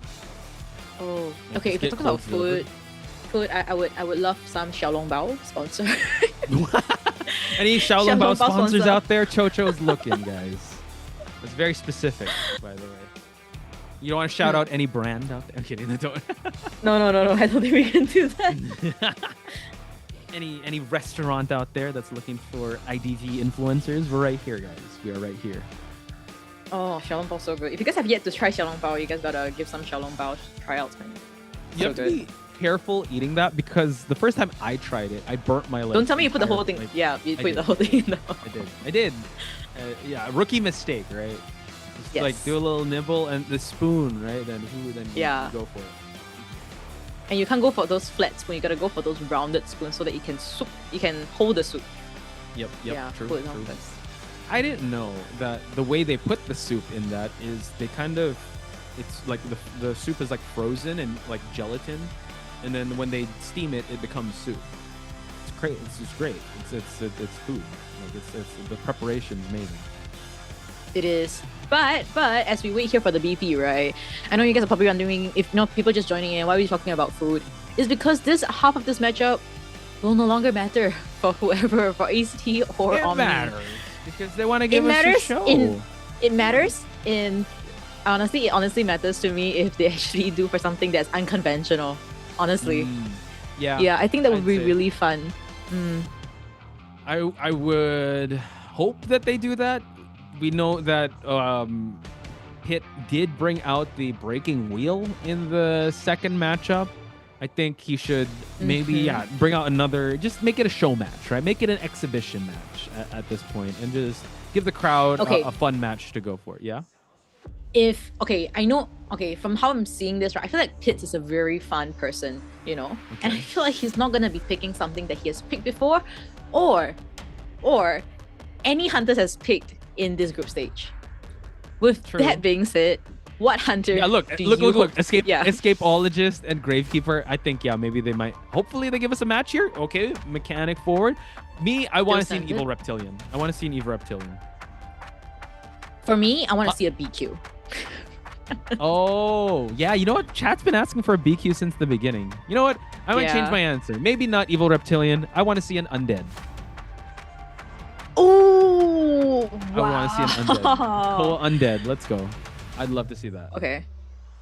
Oh,
Yeah,
okay.
just
If you're
get
talking about
clothes
food, I would love some Xiaolongbao sponsor.
Any Xiaolongbao
Xiaolongbao
sponsors
sponsor.
out there? Chocho's looking, guys. It's very specific, by the way. You don't want to shout out any brand out there? I'm kidding. I don't.
No. I don't think we can do that.
Any restaurant out there that's looking for IDV influencers? We're right here, guys. We are right here.
Oh, Xiaolongbao so good. If you guys have yet to try Xiaolongbao, you guys gotta give some Xiaolongbao tryouts, man.
You have to be careful eating that because the first time I tried it, I burnt my leg.
Don't tell me you put the whole thing. Yeah, you put the whole thing in the.
I did. Yeah, rookie mistake, right? Just
Yes.
like do a little nibble and the spoon, right? Then
Yeah.
go for it.
And you can't go for those flat spoons. You gotta go for those rounded spoons so that you can hold the soup.
Yep.
Yeah,
True.
put it on first.
I didn't know that the way they put the soup in that is they kind of, it's like the soup is like frozen and like gelatin, and then when they steam it, it becomes soup. It's great. It's just great. It's food. Like it's the preparation's amazing.
It is. But as we wait here for the BP, right? I know you guys are probably wondering if people just joining in, why are we talking about food? is because this half of this matchup will no longer matter for whoever, for ACT or
It
Omni.
matters because they want to give us a show.
It matters in honestly, it honestly matters to me if they actually do for something that's unconventional. Honestly.
Yeah.
Yeah, I think that would
I'd
be
say.
really fun.
I would hope that they do that. We know that Pitt did bring out the breaking wheel in the second matchup. I think he should maybe bring out another, just make it a show match, right? Make it an exhibition match at this point and just give the crowd a fun match to go for. Yeah.
I know, from how I'm seeing this, right, I feel like Pitts is a very fun person, you know, and I feel like he's not gonna be picking something that he has picked before, or any hunters has picked in this group stage. With that being said, what hunter?
Yeah, look,
do you hope-
Escapeologist and Gravekeeper. I think maybe they might. Hopefully they give us a match here. Okay, mechanic forward. Me, I want to see an evil reptilian. I want to see an evil reptilian.
For me, I want to see a BQ.
Oh, yeah. You know what? Chat's been asking for a BQ since the beginning. You know what? I might change my answer. Maybe not evil reptilian. I want to see an undead.
Oh,
I want to see an undead. Koa undead. Let's go. I'd love to see that.
Okay.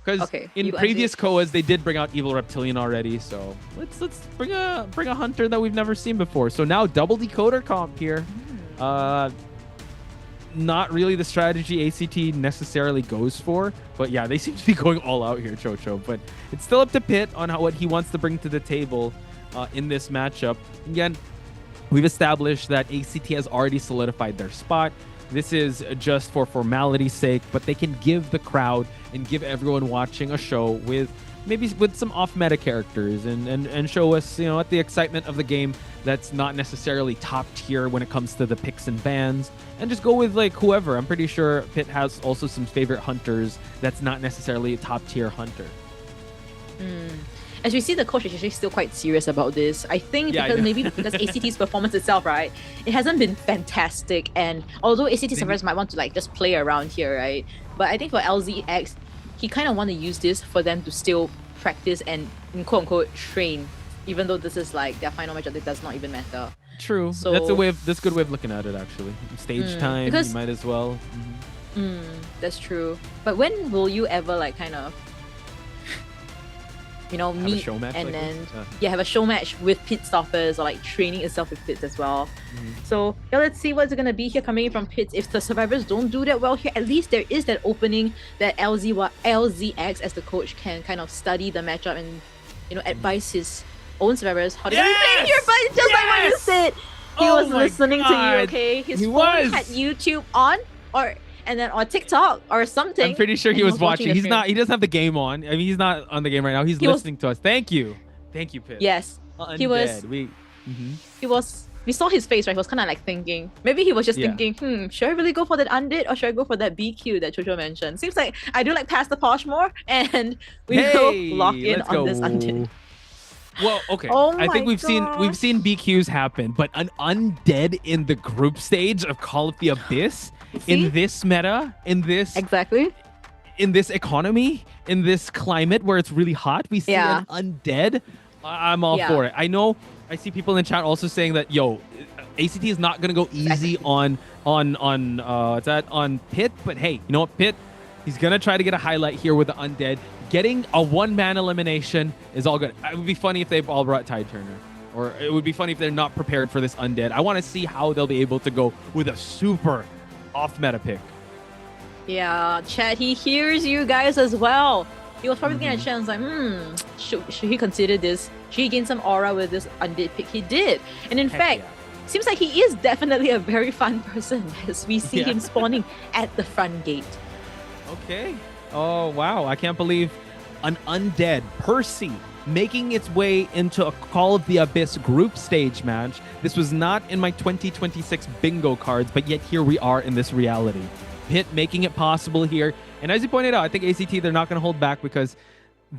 Because in previous Koas, they did bring out evil reptilian already. So let's bring a hunter that we've never seen before. So now double decoder comp here. Not really the strategy ACT necessarily goes for, but yeah, they seem to be going all out here, Chocho. But it's still up to Pitt on what he wants to bring to the table in this matchup. Again, we've established that ACT has already solidified their spot. This is just for formality's sake, but they can give the crowd and give everyone watching a show with some off-meta characters and show us, at the excitement of the game that's not necessarily top tier when it comes to the picks and bans, and just go with whoever. I'm pretty sure Pitt has also some favorite hunters that's not necessarily a top tier hunter.
As we see, the coach is actually still quite serious about this. I think because ACT's performance itself, right, it hasn't been fantastic. And although ACT servers might want to just play around here, right, but I think for LZX, he kind of want to use this for them to still practice and quote unquote train, even though this is their final matchup. It does not even matter.
True.
So
that's a good way of looking at it. Actually, stage time. You might as well.
That's true. But when will you ever meet and then have a show match with pit stoppers or training itself with pits as well? So let's see what's gonna be here coming in from pits. If the survivors don't do that well here, at least there is that opening that LZX as the coach can kind of study the matchup and advise his own survivors how to do things here. But just like what you said, he was listening to you. Okay, his phone had YouTube on or TikTok or something.
I'm pretty sure he was watching. He doesn't have the game on. I mean, he's not on the game right now. He's listening to us. Thank you, Pitt.
Yes,
Undead.
he was. He was. We saw his face, right? He was kind of thinking. Maybe he was just thinking, should I really go for that undead or should I go for that BQ that Chocho mentioned? Seems like I do pass the posh more, and we will lock in on this undead.
Well, okay.
Oh
I think we've
gosh.
seen BQs happen, but an undead in the group stage of Call of the Abyss in this meta, in this economy, in this climate where it's really hot, we see an undead. I'm all for it. I know. I see people in chat also saying that ACT is not gonna go easy on Pitt, but hey, you know what, Pitt? He's gonna try to get a highlight here with the undead. Getting a one-man elimination is all good. It would be funny if they all brought Tide Turner. Or it would be funny if they're not prepared for this undead. I want to see how they'll be able to go with a super off-meta pick.
Yeah, Chad, he hears you guys as well. He was probably getting a chance should he consider this? Should he gain some aura with this undead pick? He did. And in fact, seems like he is definitely a very fun person as we see him spawning at the front gate.
Okay. Oh, wow. I can't believe an undead Percy making its way into a Call of the Abyss group stage match. This was not in my 2026 bingo cards, but yet here we are in this reality. Pitt making it possible here. And as you pointed out, I think ACT, they're not going to hold back because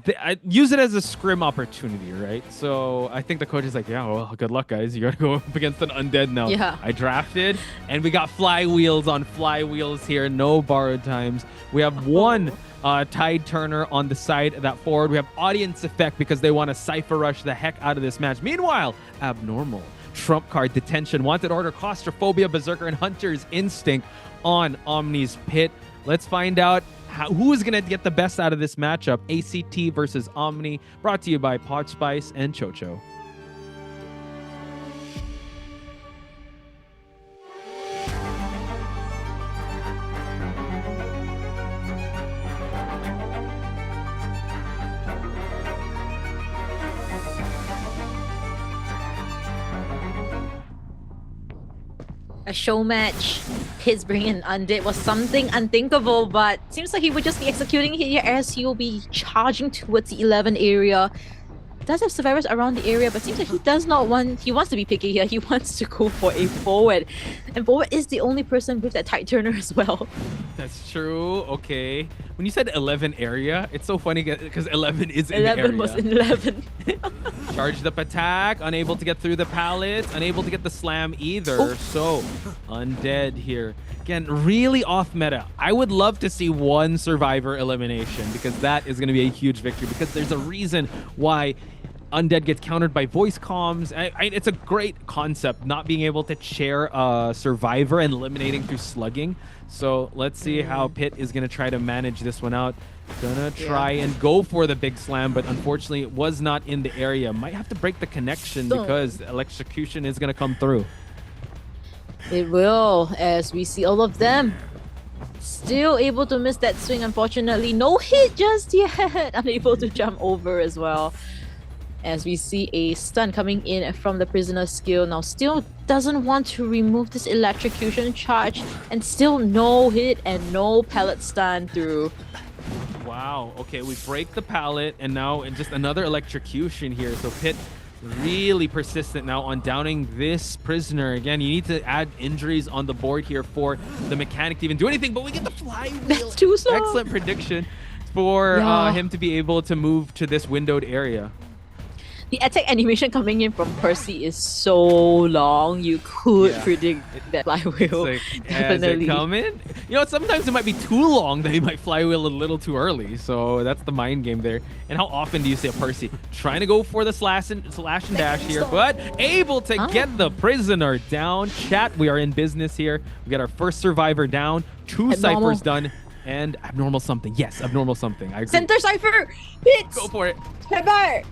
I use it as a scrim opportunity, right? So I think the coach is like, yeah, well, good luck, guys. You got to go up against an undead now.
Yeah.
I drafted, and we got flywheels on flywheels here. No borrowed times. We have one Tide Turner on the side of that forward. We have audience effect because they want to Cypher Rush the heck out of this match. Meanwhile, Abnormal, Trump Card, Detention, Wanted Order, Claustrophobia, Berserker, and Hunter's Instinct on Omni's Pit. Let's find out who is going to get the best out of this matchup. ACT versus Omni, brought to you by Pod Spice and Chocho.
A show match. His bringing Undead was something unthinkable, but seems like he would just be executing here as he will be charging towards the 11 area. Does have survivors around the area, but seems like he does not want, he wants to be picky here. He wants to go for a forward. And forward is the only person with that Tide Turner as well.
That's true. Okay. When you said 11 area, it's so funny because 11 is in the area.
11 was in 11.
Charged up attack, unable to get through the pallets, unable to get the slam either.
Oh.
So, Undead here. Again, really off meta. I would love to see one survivor elimination because that is going to be a huge victory because there's a reason why Undead gets countered by voice comms. It's a great concept, not being able to chair a survivor and eliminating through slugging. So let's see how Pit is going to try to manage this one out. Gonna try and go for the big slam, but unfortunately it was not in the area. Might have to break the connection because electrocution is going to come through.
It will, as we see all of them still able to miss that swing. Unfortunately, no hit just yet. Unable to jump over as well. As we see a stun coming in from the prisoner's skill. Now still doesn't want to remove this electrocution charge, and still no hit and no pallet stun through.
Wow. Okay, we break the pallet, and now just another electrocution here. So Pit really persistent now on downing this prisoner. Again, you need to add injuries on the board here for the mechanic to even do anything, but we get the flywheel.
That's too slow.
Excellent prediction for him to be able to move to this windowed area.
The attack animation coming in from Percy is so long. You could predict that flywheel.
Like,
definitely.
As it come in, you know, sometimes it might be too long that he might flywheel a little too early. So that's the mind game there. And how often do you see a Percy trying to go for the slash and dash here, but able to get the prisoner down? Chat, we are in business here. We got our first survivor down, two ciphers done, and abnormal something. Yes, abnormal something. I agree.
Center cipher! Hits!
Go for it.
Headbutt!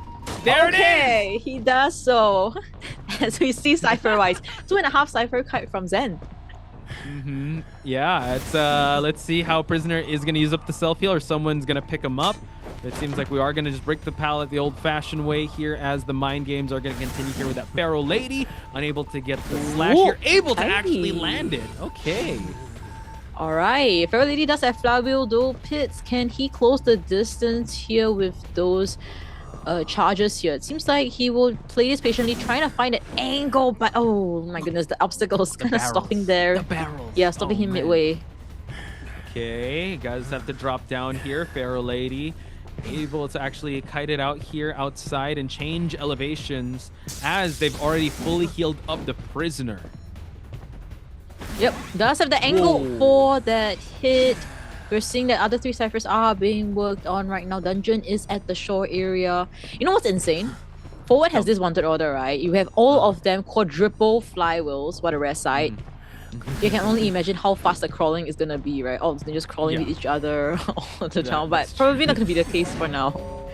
There it is!
He does so. As we see cipher-wise. 2.5 cipher kite from Zen.
Yeah, it's let's see how prisoner is going to use up the self-heal or someone's going to pick him up. It seems like we are going to just break the pallet the old-fashioned way here as the mind games are going to continue here with that Pharaoh Lady. Unable to get the slash here. Able to actually land it. Okay.
Alright, Pharaoh Lady does have flywheel though. Pits, can he close the distance here with those charges here? It seems like he will play this patiently, trying to find an angle, but oh my goodness, the obstacles kind of stopping there.
The barrels.
Yeah, stopping him midway.
Okay, guys have to drop down here. Pharaoh Lady able to actually kite it out here outside and change elevations as they've already fully healed up the prisoner.
Yep, does have the angle for that hit. We're seeing that other 3 ciphers are being worked on right now. Dungeon is at the shore area. You know what's insane? Forward has this wanted order, right? You have all of them quadruple flywheels, what a rare sight. You can only imagine how fast the crawling is gonna be, right? Oh, they're just crawling with each other all the time, but probably not gonna be the case for now.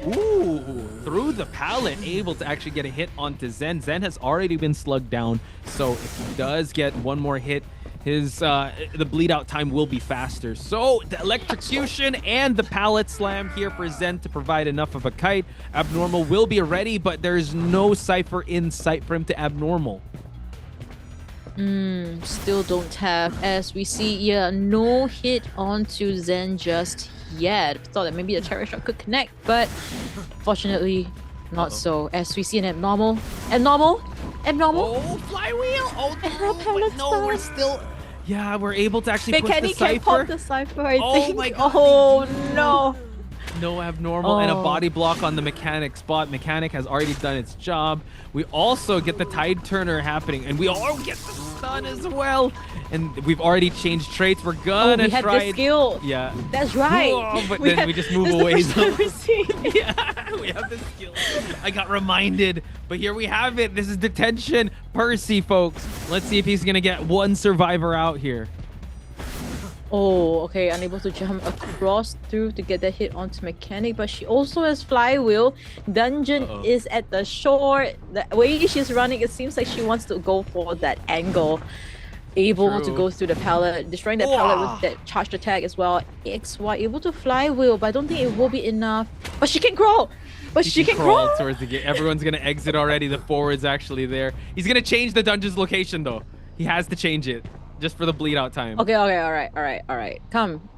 Ooh, through the pallet, able to actually get a hit onto Zen. Zen has already been slugged down, so if he does get one more hit, his the bleed out time will be faster. So the electrocution and the pallet slam here for Zen to provide enough of a kite. Abnormal will be ready, but there's no cipher in sight for him to abnormal.
Still don't have, as we see, no hit onto Zen just yet. Thought that maybe the terror shot could connect, but fortunately not so. As we see an abnormal. Oh,
flywheel! Oh no, we're still... Yeah, we're able to actually push the cipher.
Can't pop the cipher, I think.
My God.
Oh no.
no abnormal, and a body block on the mechanic spot. Mechanic has already done its job. We also get the tide turner happening, and we all get the stun as well. And we've already changed traits. We're gonna
we have
try
the skill.
Yeah.
That's right.
Whoa, but then we just move away. Yeah, we have the skill. I got reminded, but here we have it. This is detention. Percy, folks. Let's see if he's gonna get one survivor out here.
Oh, okay, unable to jump across through to get that hit onto Mechanic, but she also has Flywheel. Dungeon is at the shore. The way she's running, it seems like she wants to go for that angle. Able to go through the pallet, destroying that pallet with that charged attack as well. XY able to Flywheel, but I don't think it will be enough. But she can crawl! But she can crawl
towards the gate. Everyone's gonna exit already. The forward's actually there. He's gonna change the dungeon's location though. He has to change it. Just for the bleed out time.
Okay, alright. Come.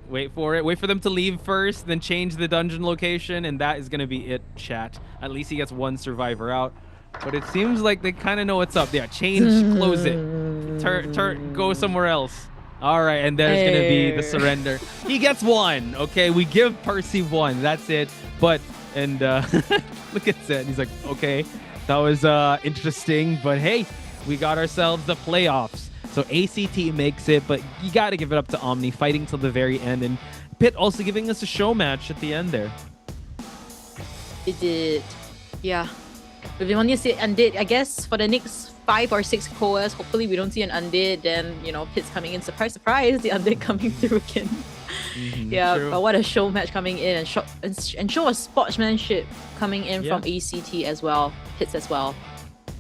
Wait for it. Wait for them to leave first, then change the dungeon location, and that is gonna be it, chat. At least he gets one survivor out. But it seems like they kind of know what's up. Yeah, change, close it. Go somewhere else. Alright, and there's gonna be the surrender. He gets one. Okay, we give Percy one. That's it. But, and look at Zed. He's like, okay, that was interesting, but hey, we got ourselves the playoffs. So ACT makes it, but you got to give it up to Omni, fighting till the very end. And Pit also giving us a show match at the end there.
It did. Yeah. If you want to see Undead, I guess for the next 5 or 6 cores, hopefully we don't see an Undead. Then, you know, Pit's coming in. Surprise, surprise, the Undead coming through again. Yeah, but what a show match coming in and show a sportsmanship coming in from ACT as well, Pits as well.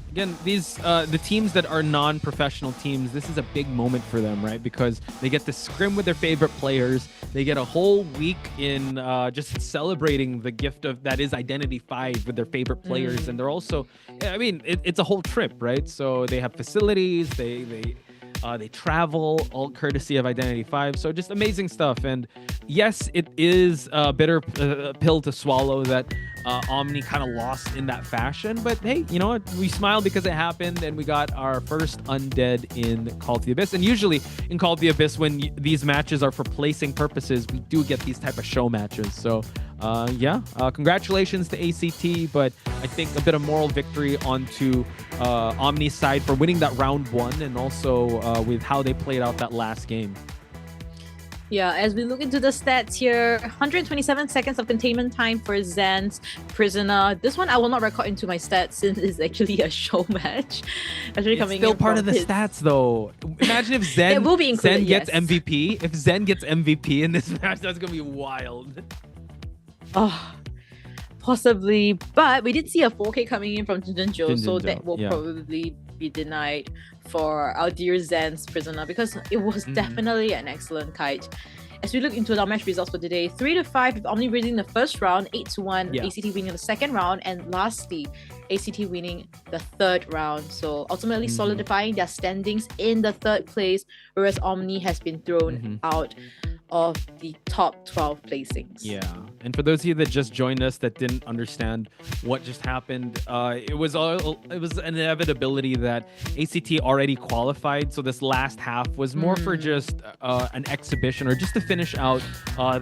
Again, these the teams that are non-professional teams, this is a big moment for them, right? Because they get to scrim with their favorite players. They get a whole week in just celebrating the gift of that is Identity 5 with their favorite players, and they're also, I mean, it's a whole trip, right? So they have facilities, they travel, all courtesy of Identity 5. So just amazing stuff. And yes, it is a bitter pill to swallow that Omni kind of lost in that fashion. But hey, you know what? We smiled because it happened, and we got our first Undead in Call of the Abyss. And usually in Call of the Abyss, when these matches are for placing purposes, we do get these type of show matches. So congratulations to ACT, but I think a bit of moral victory onto Omni's side for winning that round 1, and also with how they played out that last game.
Yeah, as we look into the stats here, 127 seconds of containment time for Zen's Prisoner. This one I will not record into my stats since it's actually a show match. Actually,
it's still part of the stats though. Imagine if Zen,
will be included,
gets MVP. If Zen gets MVP in this match, that's going to be wild.
Oh, possibly. But we did see a 4K coming in from Jinjo, so that will probably be denied for our dear Zen's Prisoner, because it was definitely an excellent kite. As we look into our match results for today, 3-5 with Omni winning the first round, 8-1 ACT winning the second round, and lastly ACT winning the third round. So ultimately solidifying their standings in the third place, whereas Omni has been thrown out of the top 12 placings.
Yeah, and for those of you that just joined us that didn't understand what just happened, it was an inevitability that ACT already qualified, so this last half was more for just an exhibition or just to finish out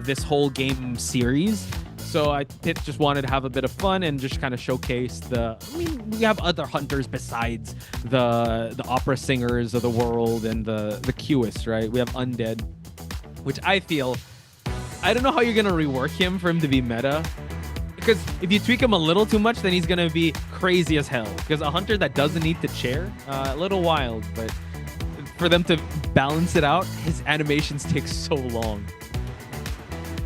this whole game series. So Pit just wanted to have a bit of fun and just kind of showcase we have other hunters besides the opera singers of the world and the COAⅨ, right? We have Undead, which I don't know how you're going to rework him for him to be meta. Because if you tweak him a little too much, then he's going to be crazy as hell. Because a hunter that doesn't need to chair, a little wild. But for them to balance it out, his animations take so long.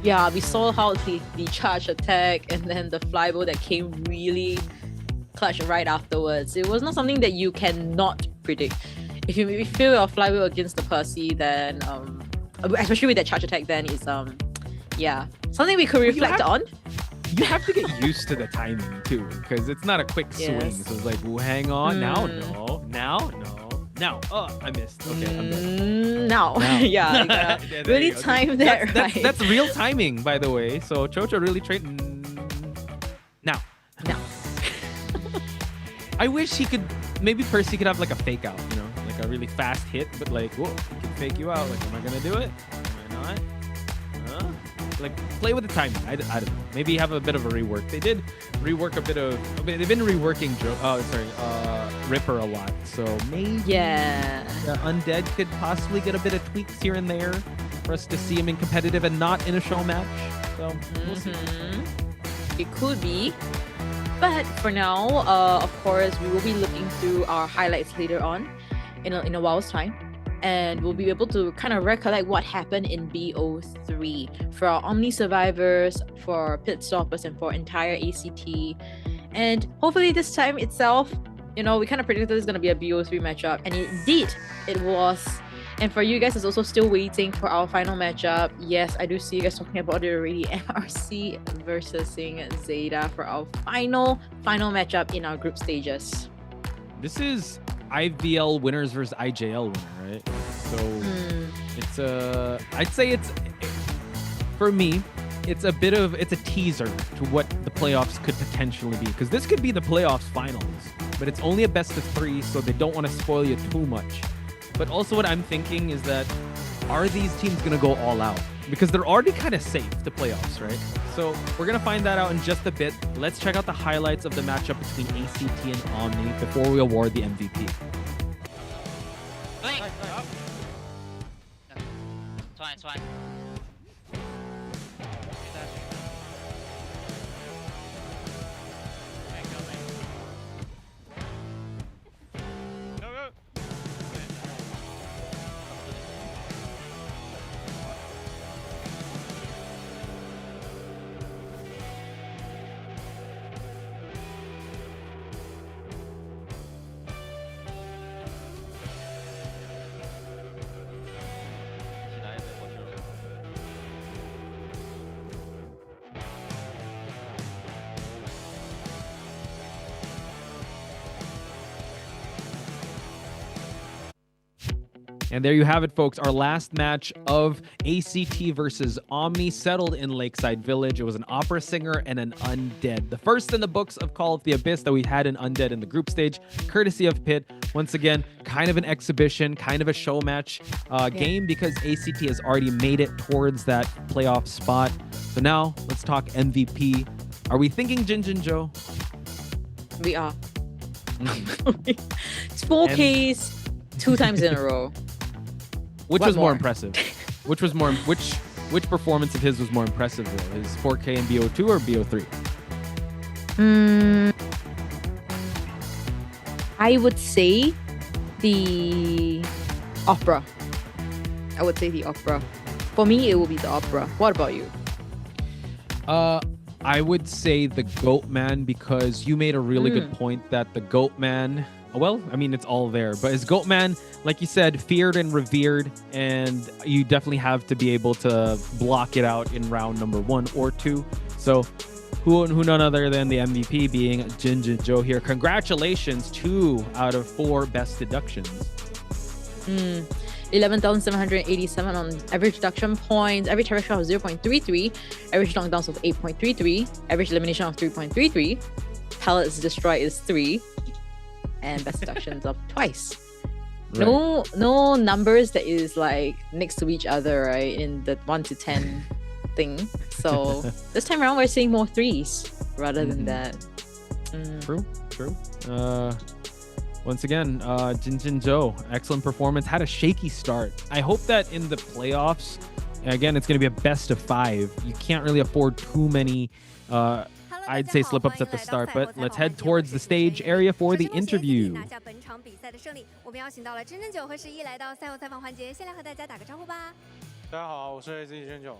Yeah, we saw how the charge attack and then the flybow that came really clutch right afterwards. It was not something that you cannot predict. If you feel your flywheel against the Percy, then especially with that charge attack, then it's something we could reflect on.
You have to get used to the timing too, because it's not a quick swing. So it's like, well, hang on, now, I missed. Okay, I'm done.
Now. Yeah, you gotta really time that right.
That's real timing, by the way. So Chocho really trained. Now. I wish maybe Percy could have like a fake out, you know, like a really fast hit, but like, whoa, he can fake you out. Like, am I gonna do it? Am I not? like play with the timing. I don't know. Maybe have a bit of a rework. They did rework a bit of. I mean, they've been reworking Ripper a lot. So maybe Undead could possibly get a bit of tweaks here and there for us to see him in competitive and not in a show match. So we'll see.
It could be. But for now, of course, we will be looking through our highlights later on in a while's time. And we'll be able to kind of recollect what happened in BO3 for our Omni survivors, for pit stoppers, and for entire ACT. And hopefully this time itself, we kind of predicted it's going to be a BO3 matchup. And indeed, it was. And for you guys, it's also still waiting for our final matchup. Yes, I do see you guys talking about it already. MRC versus ZETA for our final matchup in our group stages.
This is IVL winners versus IJL winner, right? So it's I'd say for me, it's a teaser to what the playoffs could potentially be, because this could be the playoffs finals, but it's only a best of 3, so they don't want to spoil you too much. But also what I'm thinking is that, are these teams going to go all out? Because they're already kind of safe to playoffs, right? So we're going to find that out in just a bit. Let's check out the highlights of the matchup between ACT and Omni before we award the MVP.
It's fine.
And there you have it, folks. Our last match of ACT versus Omni settled in Lakeside Village. It was an opera singer and an undead. The first in the books of Call of the Abyss that we had an undead in the group stage, courtesy of Pit. Once again, kind of an exhibition, kind of a show match game, because ACT has already made it towards that playoff spot. So now let's talk MVP. Are we thinking Jinjin Joe?
We are. It's 4Ks 2 times in a row.
Which was more impressive? Which performance of his was more impressive though? His 4K in BO2 or BO3?
I would say the opera. For me, it will be the opera. What about you?
I would say the Goatman, because you made a really good point that the Goatman, well, I mean, it's all there, but his Goatman, like you said, feared and revered, and you definitely have to be able to block it out in round number 1 or 2. So who none other than the MVP being Jinjin Joe here. Congratulations, 2 out of 4 best deductions.
11,787 on average deduction points, average terrestrial of 0.33, average knockdowns of 8.33, average elimination of 3.33, pellets destroyed is 3, and best deductions of twice. Right. No numbers that is like next to each other, right, in the 1 to 10 thing. So this time around we're seeing more 3s rather than that.
True. Once again, Jinjin Joe, excellent performance. Had a shaky start. I hope that in the playoffs, again, it's going to be a best of 5. You can't really afford too many, I'd say, slip-ups at the start, but let's head towards the stage area for the interview.
我们邀请到了真真九和11来到赛后采访环节，先来和大家打个招呼吧。
大家好，我是 AZT 真九。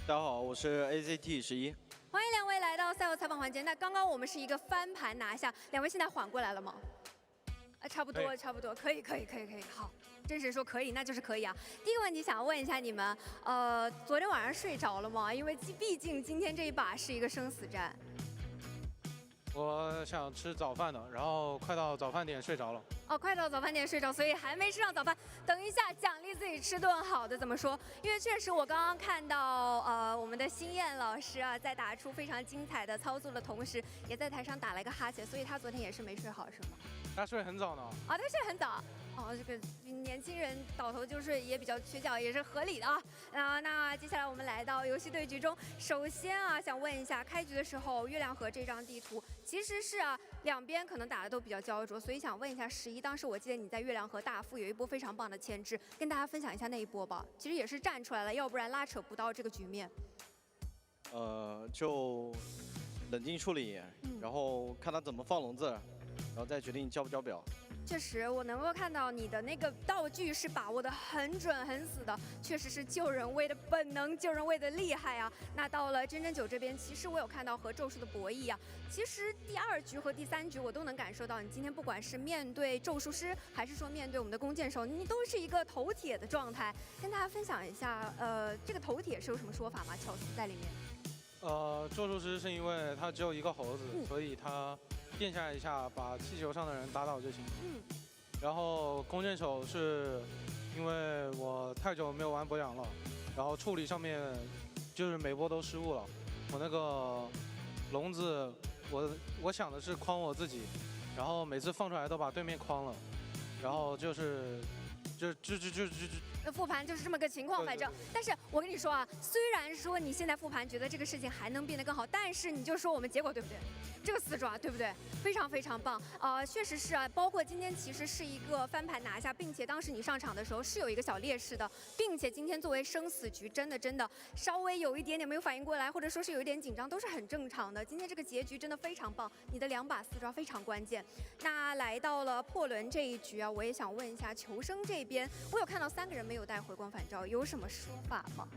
大家好，我是 AZT 11。
欢迎2位来到赛后采访环节。那刚刚我们是一个翻盘拿下，2位现在缓过来了吗？差不多，可以。好，真实说可以，那就是可以啊。第一个问题想要问一下你们，昨天晚上睡着了吗？因为毕竟今天这一把是一个生死战。
我想吃早饭的，然后快到早饭点睡着了。
哦，快到早饭店睡着，所以还没吃上早饭。等一下奖励自己吃顿好的，怎么说？因为确实我刚刚看到我们的新燕老师啊，在打出非常精彩的操作的同时，也在台上打了一个哈欠，所以他昨天也是没睡好，是吗？
他睡很早呢。
啊，他睡很早。哦，这个年轻人倒头就睡也比较缺觉，也是合理的啊。那接下来我们来到游戏对局中，首先啊，想问一下，开局的时候月亮河这张地图其实是两边可能打的都比较焦灼，所以想问一下11，当时我记得你在月亮河大副有一波非常棒的牵制，跟大家分享一下那一波吧。其实也是站出来了，要不然拉扯不到这个局面。
就冷静处理，然后看他怎么放笼子，然后再决定交不交表。
确实，我能够看到你的那个道具是把握的很准很死的，确实是救人位的本能，救人位的厉害啊。那到了真真九这边，其实我有看到和咒术的博弈啊。其实第2局和第3局我都能感受到，你今天不管是面对咒术师，还是说面对我们的弓箭手，你都是一个头铁的状态。跟大家分享一下，这个头铁是有什么说法吗？巧思在里面。
咒术师是因为他只有一个猴子，所以他垫下一下，把气球上的人打倒就行。然后弓箭手是因为我太久没有玩博养了，然后处理上面就是每波都失误了。我那个笼子，我想的是框我自己，然后每次放出来都把对面框了，然后就
复盘就是这么个情况，反正，但是我跟你说啊，虽然说你现在复盘觉得这个事情还能变得更好，但是你就说我们结果对不对？这个4抓对不对？非常非常棒，确实是啊，包括今天其实是一个翻盘拿下，并且当时你上场的时候是有一个小劣势的，并且今天作为生死局，真的稍微有一点点没有反应过来，或者说是有一点紧张，都是很正常的。今天这个结局真的非常棒，你的2把4抓非常关键。那来到了破轮这一局啊，我也想问一下求生这边，我有看到3个人没有带回光返照，有什么说法吗？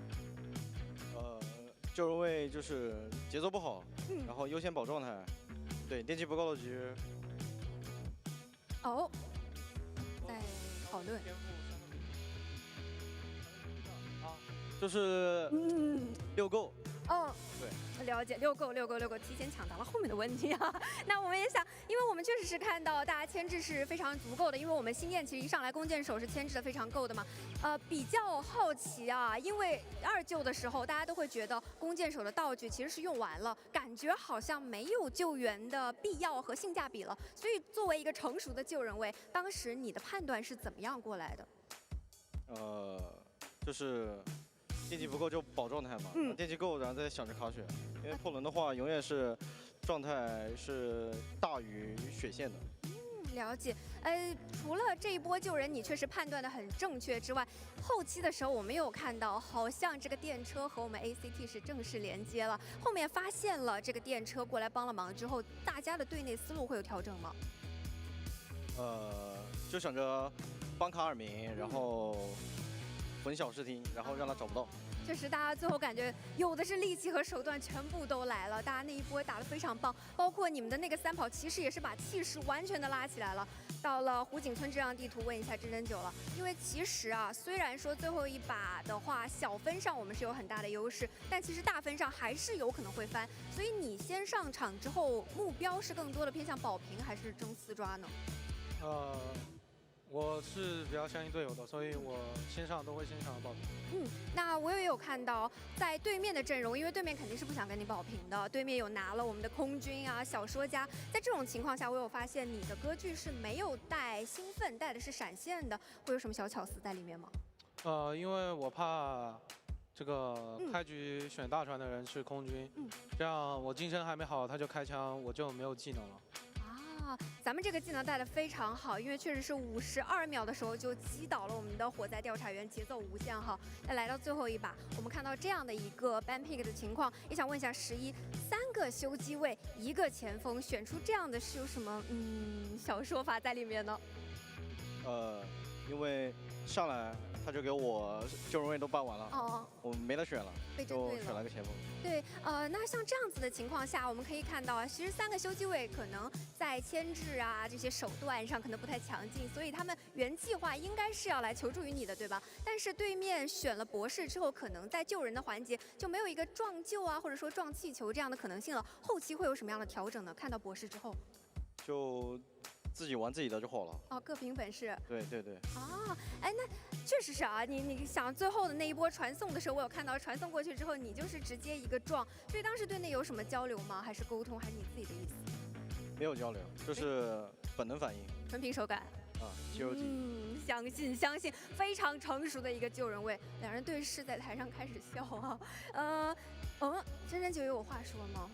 救人位就是节奏不好，然后优先保状态，对电击不够的局。
哦，在讨论。
就是遛够。
对，了解，遛够，提前抢答了后面的问题啊。那我们也想，因为我们确实是看到大家牵制是非常足够的，因为我们新燕其实一上来弓箭手是牵制的非常够的嘛。比较好奇啊，因为2救的时候大家都会觉得弓箭手的道具其实是用完了，感觉好像没有救援的必要和性价比了。所以作为一个成熟的救人位，当时你的判断是怎么样过来的？
就是电击不够就保状态嘛，电击够然后再想着卡血，因为破轮的话永远是状态是大于血线的。
了解，除了这一波救人你确实判断的很正确之外，后期的时候我们有看到，好像这个电车和我们 ACT 是正式连接了，后面发现了这个电车过来帮了忙之后，大家的队内思路会有调整吗？
就想着帮卡尔明，然后混淆视听，然后让他找不到。
确实，大家最后感觉有的是力气和手段全部都来了，大家那一波打得非常棒，包括你们的那个3跑，其实也是把气势完全的拉起来了。到了湖景村这张地图，问一下真真九了，因为其实啊，虽然说最后一把的话小分上我们是有很大的优势，但其实大分上还是有可能会翻，所以你先上场之后，目标是更多的偏向保平还是争4抓呢？
我是比较相信队友的，所以我先上都会先上保平。
那我也有看到，在对面的阵容，因为对面肯定是不想跟你保平的，对面有拿了我们的空军啊、小说家，在这种情况下，我有发现你的歌剧是没有带兴奋，带的是闪现的，会有什么小巧思在里面吗？
因为我怕这个开局选大船的人是空军，这样我近身还没好他就开枪，我就没有技能了。
咱们这个技能带的非常好，因为确实是52秒的时候就击倒了我们的火灾调查员，节奏无限哈。那来到最后一把，我们看到这样的一个 ban pick 的情况，也想问一下11，3个修机位，1个前锋，选出这样的是有什么小说法在里面呢？
因为上来他就给我救人位都办完了，我没得选了，就选了个前锋。
对，那像这样子的情况下，我们可以看到啊，其实3个修机位可能在牵制啊这些手段上可能不太强劲，所以他们原计划应该是要来求助于你的，对吧？但是对面选了博士之后，可能在救人的环节就没有一个撞救啊，或者说撞气球这样的可能性了。后期会有什么样的调整呢？看到博士之后，
就
自己玩自己的就好了。
哦，各凭本事。
对对对。
啊，哎，那确实是啊。你想最后的那一波传送的时候，我有看到传送过去之后，你就是直接一个撞，所以当时队内有什么交流吗？还是沟通，还是你自己的意思？
没有交流，就是本能反应。
纯凭手感。
啊，肌肉记忆。
相信，非常成熟的一个救人位。两人对视，在台上开始笑啊。真真就有话说吗？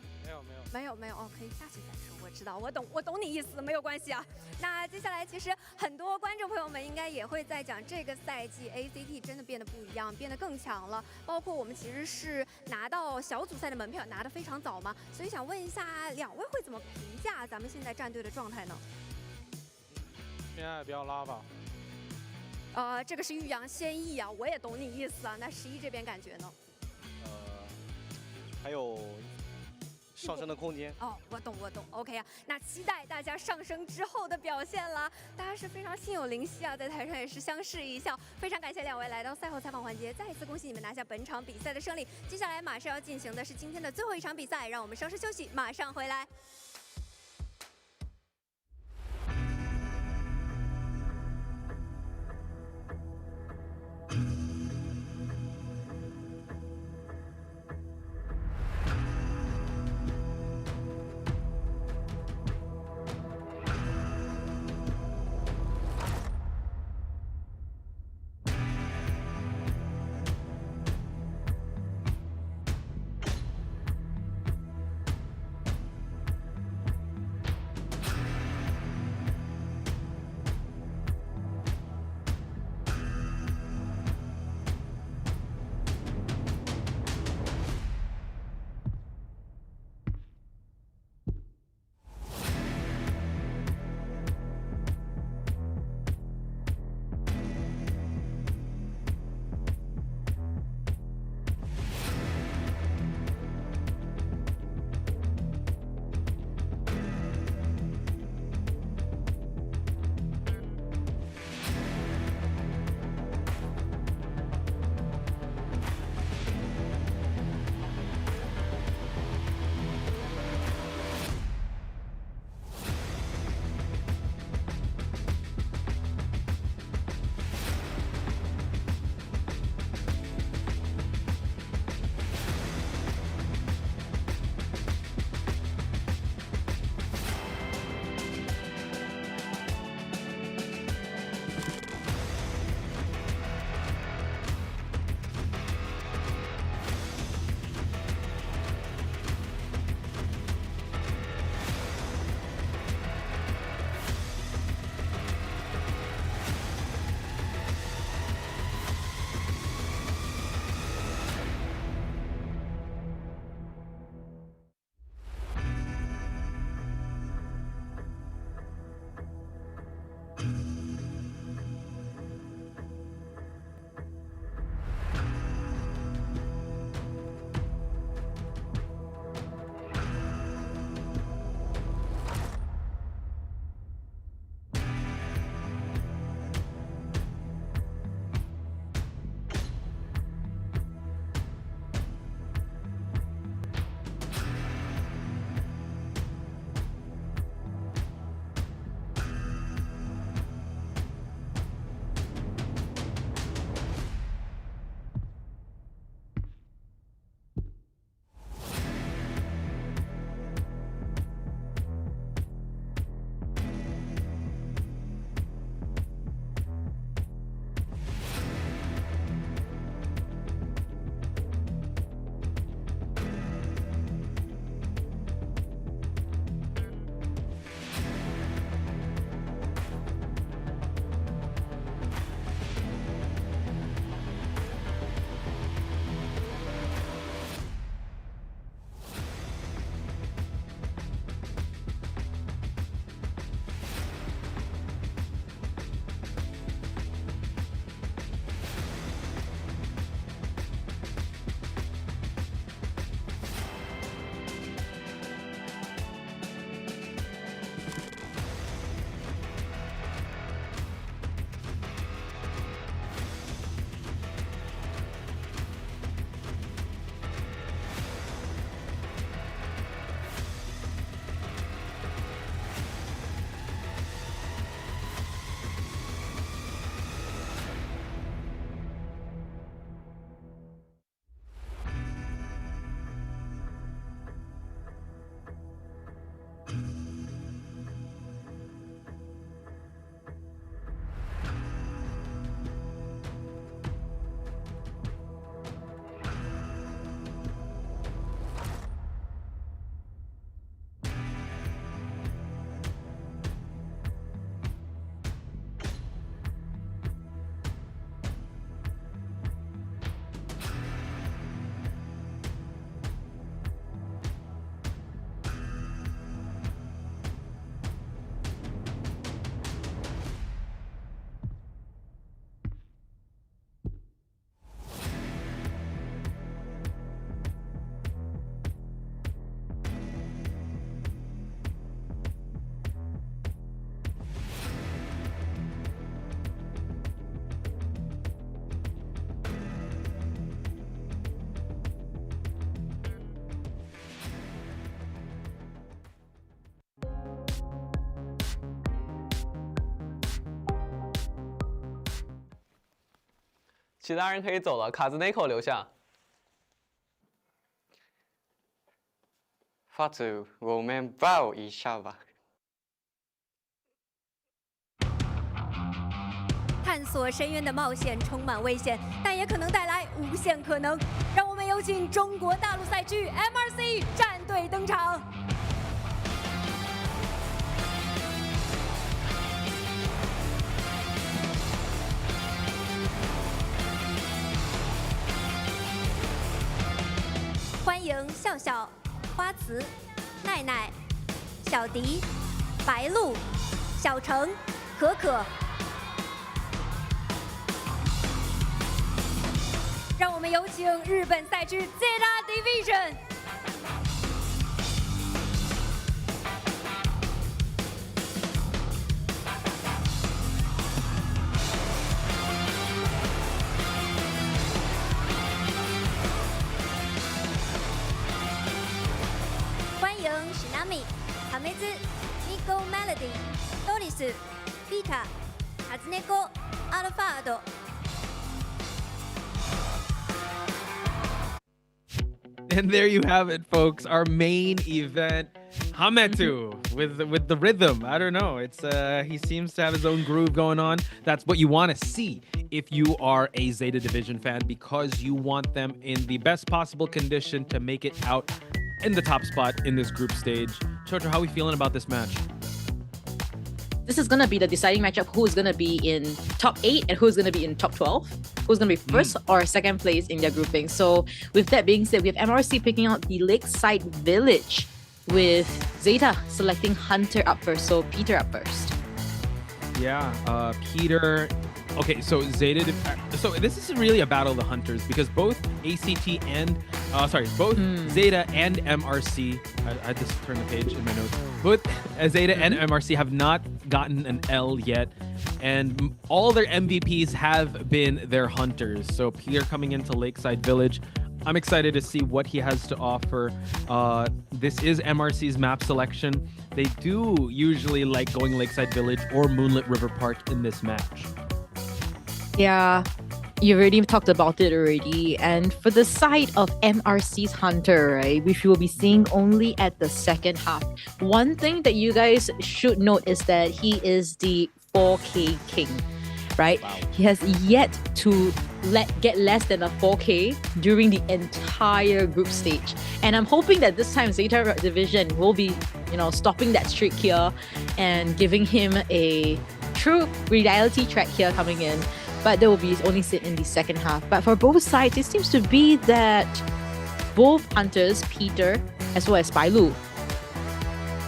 没有哦，可以下去再说。我知道，我懂你意思，没有关系啊。那接下来其实很多观众朋友们应该也会在讲这个赛季 ACT 真的变得不一样，变得更强了。包括我们其实是拿到小组赛的门票拿得非常早嘛，所以想问一下两位会怎么评价咱们现在战队的状态呢？
现在不要拉吧。
这个是欲扬先抑啊，我也懂你意思啊。那11这边感觉呢？
还有上升的空间。
哦，我懂。OK 啊，那期待大家上升之后的表现了。大家是非常心有灵犀啊，在台上也是相视一笑。非常感谢两位来到赛后采访环节，再一次恭喜你们拿下本场比赛的胜利。接下来马上要进行的是今天的最后一场比赛，让我们稍事休息，马上回来。
其他人可以走了，卡兹内口留下。
发组，我们抱一下吧。
探索深渊的冒险充满危险，但也可能带来无限可能。让我们有请中国大陆赛区 MRC 战队登场。欢迎笑笑、花慈、奈奈、小迪、白鹿、小程、可可。让我们有请日本赛区 ZETA Division。欢迎 Shinami、Hamez、Nico Melody、Doris、Vita、Hazneko、Alfado。And
there you have it, folks. Our main event, Hametu with the rhythm. I don't know. It's he seems to have his own groove going on. That's what you want to see if you are a ZETA Division fan, because you want them in the best possible condition to make it out in the top spot in this group stage. Chocho, how are we feeling about this match?
This is going to be the deciding matchup, who's going to be in top 8 and who's going to be in top 12. Who's going to be first or second place in their grouping. So with that being said, we have MRC picking out the Lakeside Village with ZETA selecting Hunter up first. So Peter up first.
Yeah, Peter. Okay, so ZETA. So this is really a battle of the hunters, because both ACT and both ZETA and MRC. I just turned the page in my notes. Both ZETA and MRC have not gotten an L yet, and all their MVPs have been their hunters. So Peter coming into Lakeside Village. I'm excited to see what he has to offer. This is MRC's map selection. They do usually like going Lakeside Village or Moonlit River Park in this match.
Yeah, you already talked about it already. And for the side of MRC's Hunter, right, which we will be seeing only at the second half. One thing that you guys should note is that he is the 4K king, right? Wow. He has yet to get less than a 4K during the entire group stage. And I'm hoping that this time ZETA Division will be, stopping that streak here and giving him a true reality track here coming in. But they will be only sit in the second half. But for both sides, it seems to be that both hunters, Peter as well as Bailu,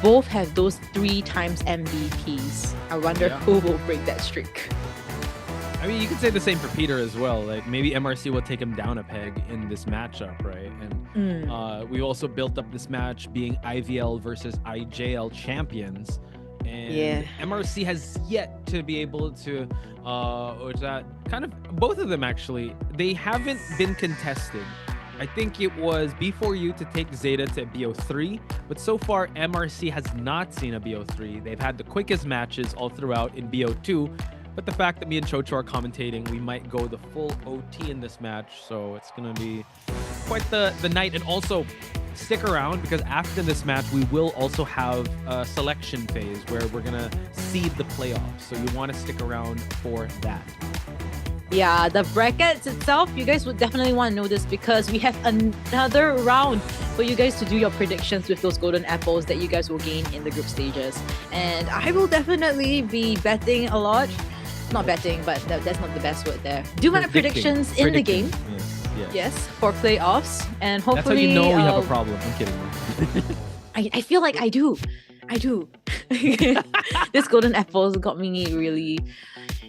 both have those 3 times MVPs. I wonder who will break that streak.
I mean, you could say the same for Peter as well. Like, maybe MRC will take him down a peg in this matchup, right? And we also built up this match being IVL versus IJL champions. And MRC has yet to be able to, kind of, both of them actually, they haven't been contested. I think it was B4U to take ZETA to BO3, but so far MRC has not seen a BO3. They've had the quickest matches all throughout in BO2, but the fact that me and Chocho are commentating, we might go the full OT in this match, so it's gonna be quite the night. And also, stick around, because after this match we will also have a selection phase where we're gonna seed the playoffs, so you want to stick around for that.
Yeah, the brackets itself, you guys would definitely want to know this, because we have another round for you guys to do your predictions with those golden apples that you guys will gain in the group stages. And I will definitely be betting a lot. Not betting, but that's not the best word there. Do my predictions in the game. Yes, for playoffs, and hopefully.
That's how you know we have a problem. I'm kidding.
I feel like I do. This golden apples got me really.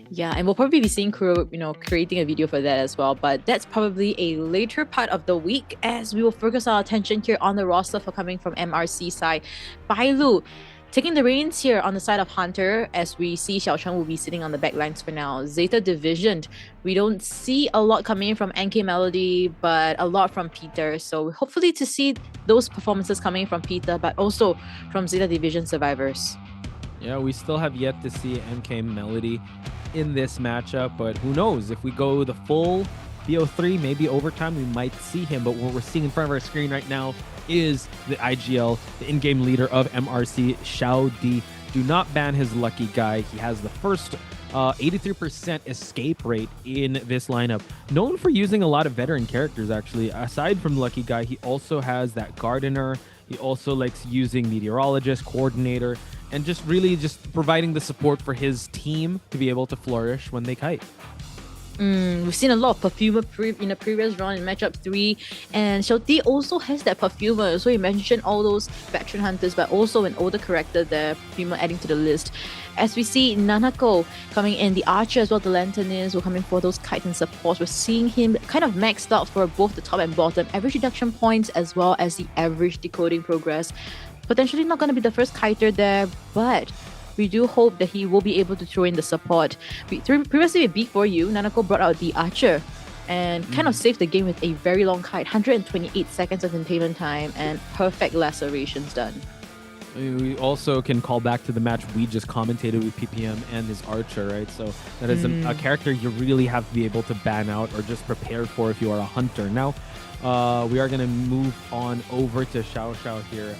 Yeah, and we'll probably be seeing Kuro, creating a video for that as well. But that's probably a later part of the week, as we will focus our attention here on the roster for coming from MRC side. Bailu taking the reins here on the side of Hunter, as we see Xiao Cheng will be sitting on the back lines for now. ZETA Division, we don't see a lot coming in from NK Melody, but a lot from Peter. So hopefully to see those performances coming from Peter, but also from ZETA Division survivors.
Yeah, we still have yet to see MK Melody in this matchup, but who knows? If we go the full BO3, maybe overtime, we might see him. But what we're seeing in front of our screen right now is the IGL, the in-game leader of MRC, Showdown. Do not ban his lucky guy. He has the first 83% escape rate in this lineup. Known for using a lot of veteran characters, actually. Aside from lucky guy, he also has that gardener. He also likes using meteorologist, coordinator, and just really just providing the support for his team to be able to flourish when they kite.
We've seen a lot of Perfumer in the previous round in matchup 3, and Showdown also has that Perfumer. So you mentioned all those veteran hunters, but also an older character there, Perfumer adding to the list. As we see Nanako coming in, the Archer as well, the Lanternist, will come in for those kite and supports. We're seeing him kind of maxed out for both the top and bottom, average reduction points as well as the average decoding progress. Potentially not going to be the first kiter there, but we do hope that he will be able to throw in the support. Previously with B4U, Nanako brought out the Archer and kind of saved the game with a very long kite, 128 seconds of containment time and perfect lacerations done.
We also can call back to the match we just commentated with PPM and his Archer, right? So that is a character you really have to be able to ban out or just prepare for if you are a hunter. Now, we are going to move on over to Xiao here.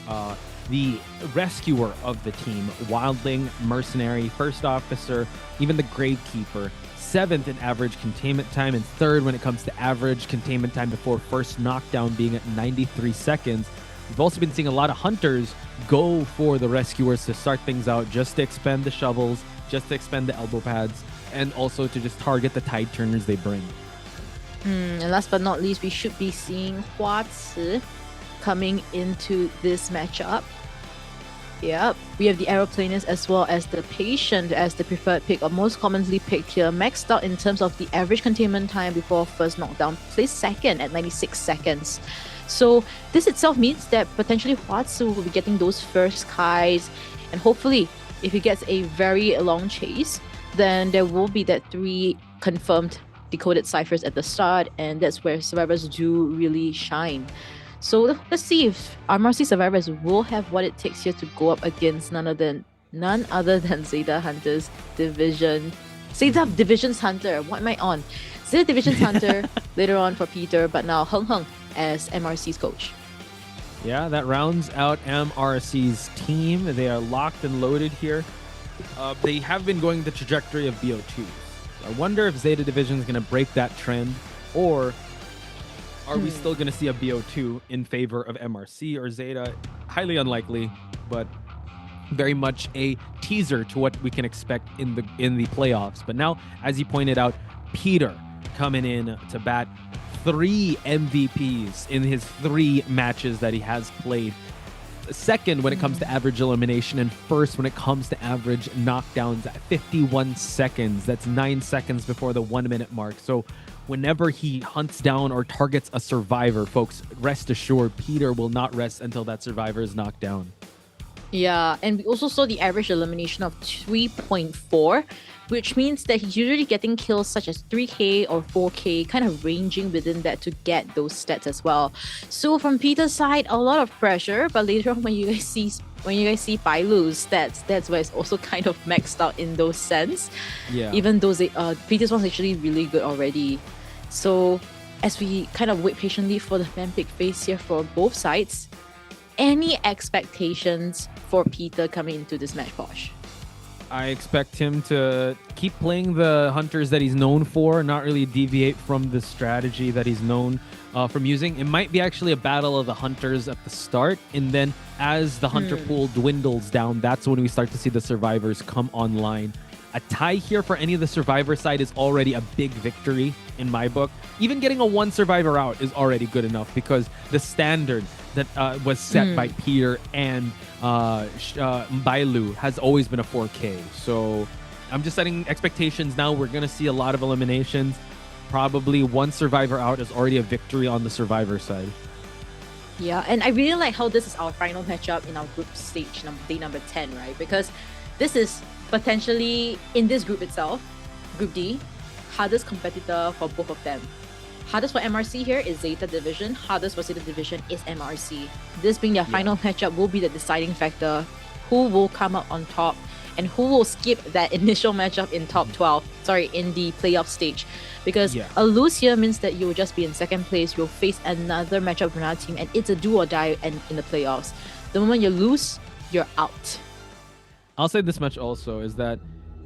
The rescuer of the team, Wildling, Mercenary, First Officer, even the Gravekeeper, 7th in average containment time and 3rd when it comes to average containment time before first knockdown, being at 93 seconds. We've also been seeing a lot of hunters go for the rescuers to start things out, just to expend the shovels, just to expend the elbow pads, and also to just target the tide turners they bring.
And last but not least, we should be seeing COAⅨ coming into this matchup. Yep, we have the Aeroplanist as well as the Patient as the preferred pick, or most commonly picked here, maxed out in terms of the average containment time before first knockdown, placed 2nd at 96 seconds. So this itself means that potentially COAⅨ will be getting those first kites, and hopefully if he gets a very long chase, then there will be that 3 confirmed decoded ciphers at the start, and that's where survivors do really shine. So let's see if MRC survivors will have what it takes here to go up against none other than ZETA Hunter's Division. ZETA Division's Hunter, what am I on? ZETA Division's Hunter later on for Peter, but now Heng as MRC's coach.
Yeah, that rounds out MRC's team. They are locked and loaded here. They have been going the trajectory of BO2. I wonder if ZETA Division is going to break that trend, or are we still going to see a BO2 in favor of MRC or ZETA? Highly unlikely, but very much a teaser to what we can expect in the playoffs. But now, as you pointed out, Peter coming in to bat, 3 MVPs in his 3 matches that he has played. 2nd when it comes to average elimination, and 1st when it comes to average knockdowns at 51 seconds. That's 9 seconds before the 1 minute mark. So whenever he hunts down or targets a survivor, folks, rest assured, Peter will not rest until that survivor is knocked down.
Yeah, and we also saw the average elimination of 3.4, which means that he's usually getting kills such as 3k or 4k, kind of ranging within that to get those stats as well. So from Peter's side, a lot of pressure, but later on when you guys see Bailu's stats, that's where it's also kind of maxed out in those sense.
Yeah.
Even though Peter's one's actually really good already. So as we kind of wait patiently for the fan pick phase here for both sides, any expectations for Peter coming into this match, Posh?
I expect him to keep playing the hunters that he's known for, not really deviate from the strategy that he's known from using. It might be actually a battle of the hunters at the start, and then as the hunter pool dwindles down, that's when we start to see the survivors come online. A tie here for any of the survivor side is already a big victory in my book. Even getting a 1 survivor out is already good enough, because the standard that was set by Peter and Bailu has always been a 4K. So I'm just setting expectations now. We're going to see a lot of eliminations. Probably 1 survivor out is already a victory on the survivor side.
Yeah, and I really like how this is our final matchup in our group stage, day number 10, right? Because this is potentially, in this group itself, Group D, hardest competitor for both of them. Hardest for MRC here is ZETA Division. Hardest for ZETA Division is MRC. This being their final matchup will be the deciding factor. Who will come out on top and who will skip that initial matchup in top 12, in the playoff stage. Because a lose here means that you will just be in second place, you'll face another matchup from another team, and it's a do or die in the playoffs. The moment you lose, you're out.
I'll say this much also, is that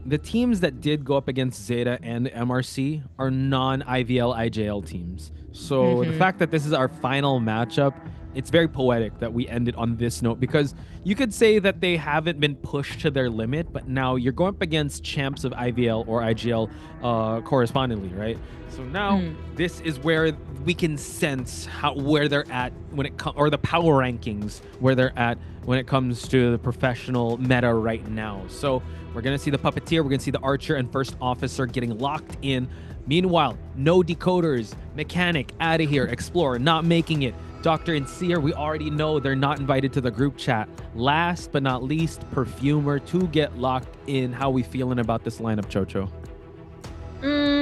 the teams that did go up against ZETA and MRC are non-IVL IJL teams. So the fact that this is our final matchup, it's very poetic that we ended on this note, because you could say that they haven't been pushed to their limit, but now you're going up against champs of IVL or IGL correspondingly, right? So now this is where we can sense where they're at when it comes, or the power rankings where they're at when it comes to the professional meta right now. So we're gonna see the Puppeteer, we're gonna see the Archer and First Officer getting locked in. Meanwhile, no decoders, Mechanic out of here, Explorer not making it. Doctor and Seer, we already know they're not invited to the group chat. Last but not least, Perfumer to get locked in. How we feeling about this lineup, Chocho?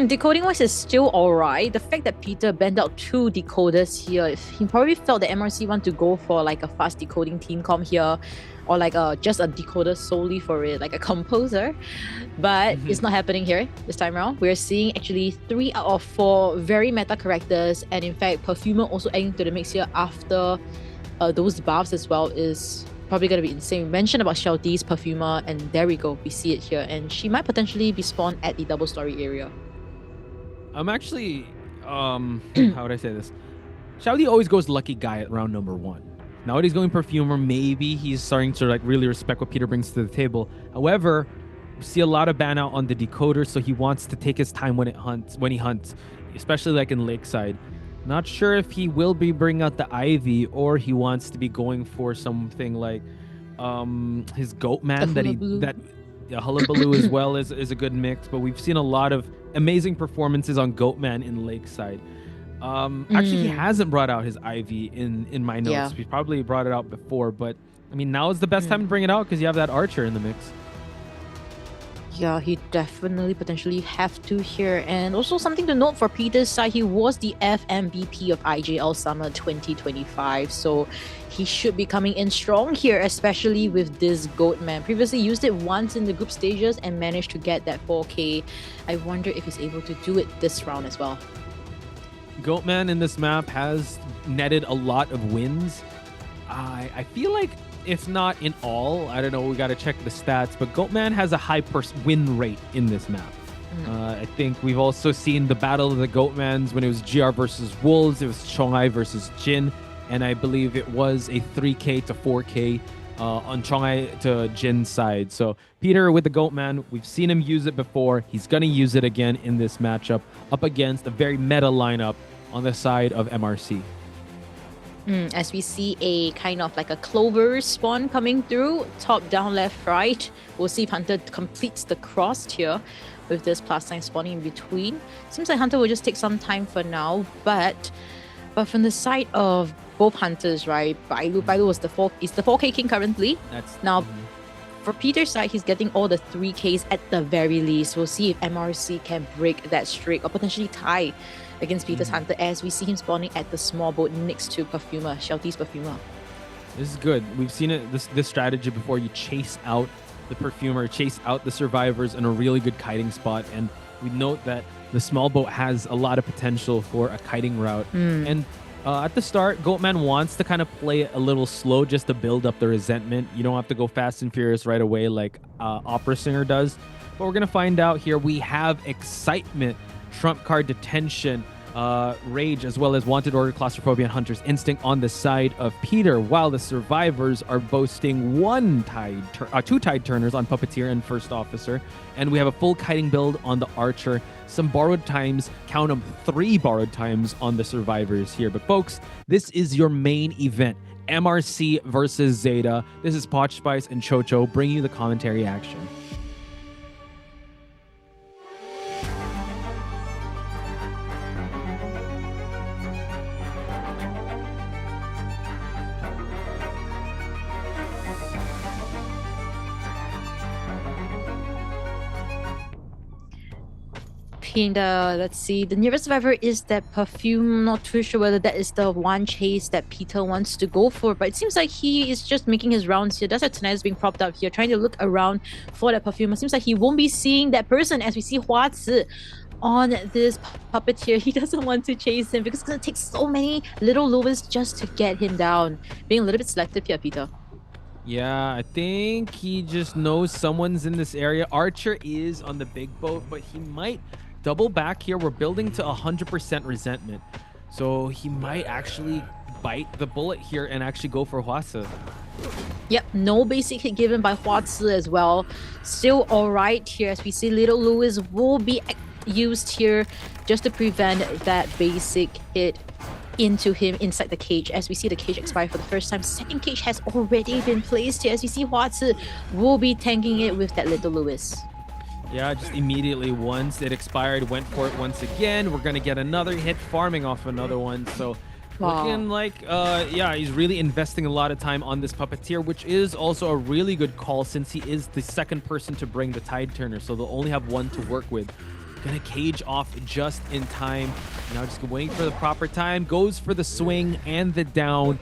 Decoding wise is still alright. The fact that Peter banned out 2 decoders here, he probably felt that MRC want to go for like a fast decoding team comp here, or like just a decoder solely for it, like a composer. But it's not happening here this time around. We're seeing actually 3 out of 4 very meta characters, and in fact Perfumer also adding to the mix here after those buffs as well is probably going to be insane. We mentioned about Shelty's Perfumer, and there we go, we see it here, and she might potentially be spawned at the double story area.
I'm actually how would I say this? Shelty always goes lucky guy at round number 1. Now that he's going Perfumer, maybe he's starting to like really respect what Peter brings to the table. However, we see a lot of ban out on the decoder, so he wants to take his time when he hunts, especially like in Lakeside. Not sure if he will be bringing out the Ivy, or he wants to be going for something like his Goatman Hullabaloo as well is a good mix. But we've seen a lot of amazing performances on Goatman in Lakeside. Actually, he hasn't brought out his Ivy in my notes.
Yeah.
He probably brought it out before, but I mean, now is the best time to bring it out because you have that Archer in the mix.
Yeah, he definitely potentially have to here. And also something to note for Peter's side, he was the FMVP of IJL Summer 2025. So he should be coming in strong here, especially with this Goatman. Previously used it once in the group stages and managed to get that 4K. I wonder if he's able to do it this round as well.
Goatman in this map has netted a lot of wins. I feel like, if not in all, I don't know, we got to check the stats, but Goatman has a high win rate in this map. I think we've also seen the battle of the Goatmans when it was GR versus Wolves, it was Chongai versus Jin, and I believe it was a 3K to 4K on Chongai to Jin's side. So Peter with the Goatman, we've seen him use it before. He's going to use it again in this matchup up against a very meta lineup on the side of MRC.
As we see a kind of like a clover spawn coming through, top, down, left, right. We'll see if Hunter completes the cross here with this plus sign spawning in between. Seems like Hunter will just take some time for now, but from the side of both Hunters, right? Bailu was the 4K king currently. For Peter's side, he's getting all the 3Ks at the very least. We'll see if MRC can break that streak or potentially tie against Peter's Hunter as we see him spawning at the small boat next to Perfumer, Shelty's Perfumer.
This is good. We've seen it this strategy before. You chase out the Perfumer, chase out the survivors in a really good kiting spot, and we note that the small boat has a lot of potential for a kiting route. And at the start, Goatman wants to kind of play it a little slow just to build up the resentment. You don't have to go fast and furious right away like Opera Singer does. But we're going to find out here. We have Excitement, Trump Card Detention, Rage, as well as Wanted Order, Claustrophobia, and Hunter's Instinct on the side of Peter, while the survivors are boasting 2 Tide Turners on Puppeteer and First Officer. And we have a full kiting build on the Archer. Some borrowed times, count them, 3 borrowed times on the survivors here. But folks, this is your main event. MRC versus ZETA. This is Potch Spice and Chocho bringing you the commentary action.
Kinda, let's see. The nearest survivor is that perfume. Not too sure whether that is the one chase that Peter wants to go for, but it seems like he is just making his rounds here. That's why tonight is being propped up here, trying to look around for that perfume. It seems like he won't be seeing that person as we see Huazi on this puppeteer. He doesn't want to chase him because it's going to take so many little Lewis just to get him down. Being a little bit selective here, Peter.
Yeah, I think he just knows someone's in this area. Archer is on the big boat, but he might double back here. We're building to 100% resentment. So he might actually bite the bullet here and actually go for Huazi.
Yep, no basic hit given by Huazi as well. Still alright here as we see Little Lewis will be used here just to prevent that basic hit into him inside the cage. As we see the cage expire for the first time, second cage has already been placed here as we see Huazi will be tanking it with that Little Lewis.
Yeah, just immediately once it expired, went for it once again. We're gonna get another hit, farming off another one. So looking like, yeah, he's really investing a lot of time on this puppeteer, which is also a really good call since he is the second person to bring the tide turner. So they'll only have one to work with. Gonna cage off just in time. Now just waiting for the proper time. Goes for the swing and the down.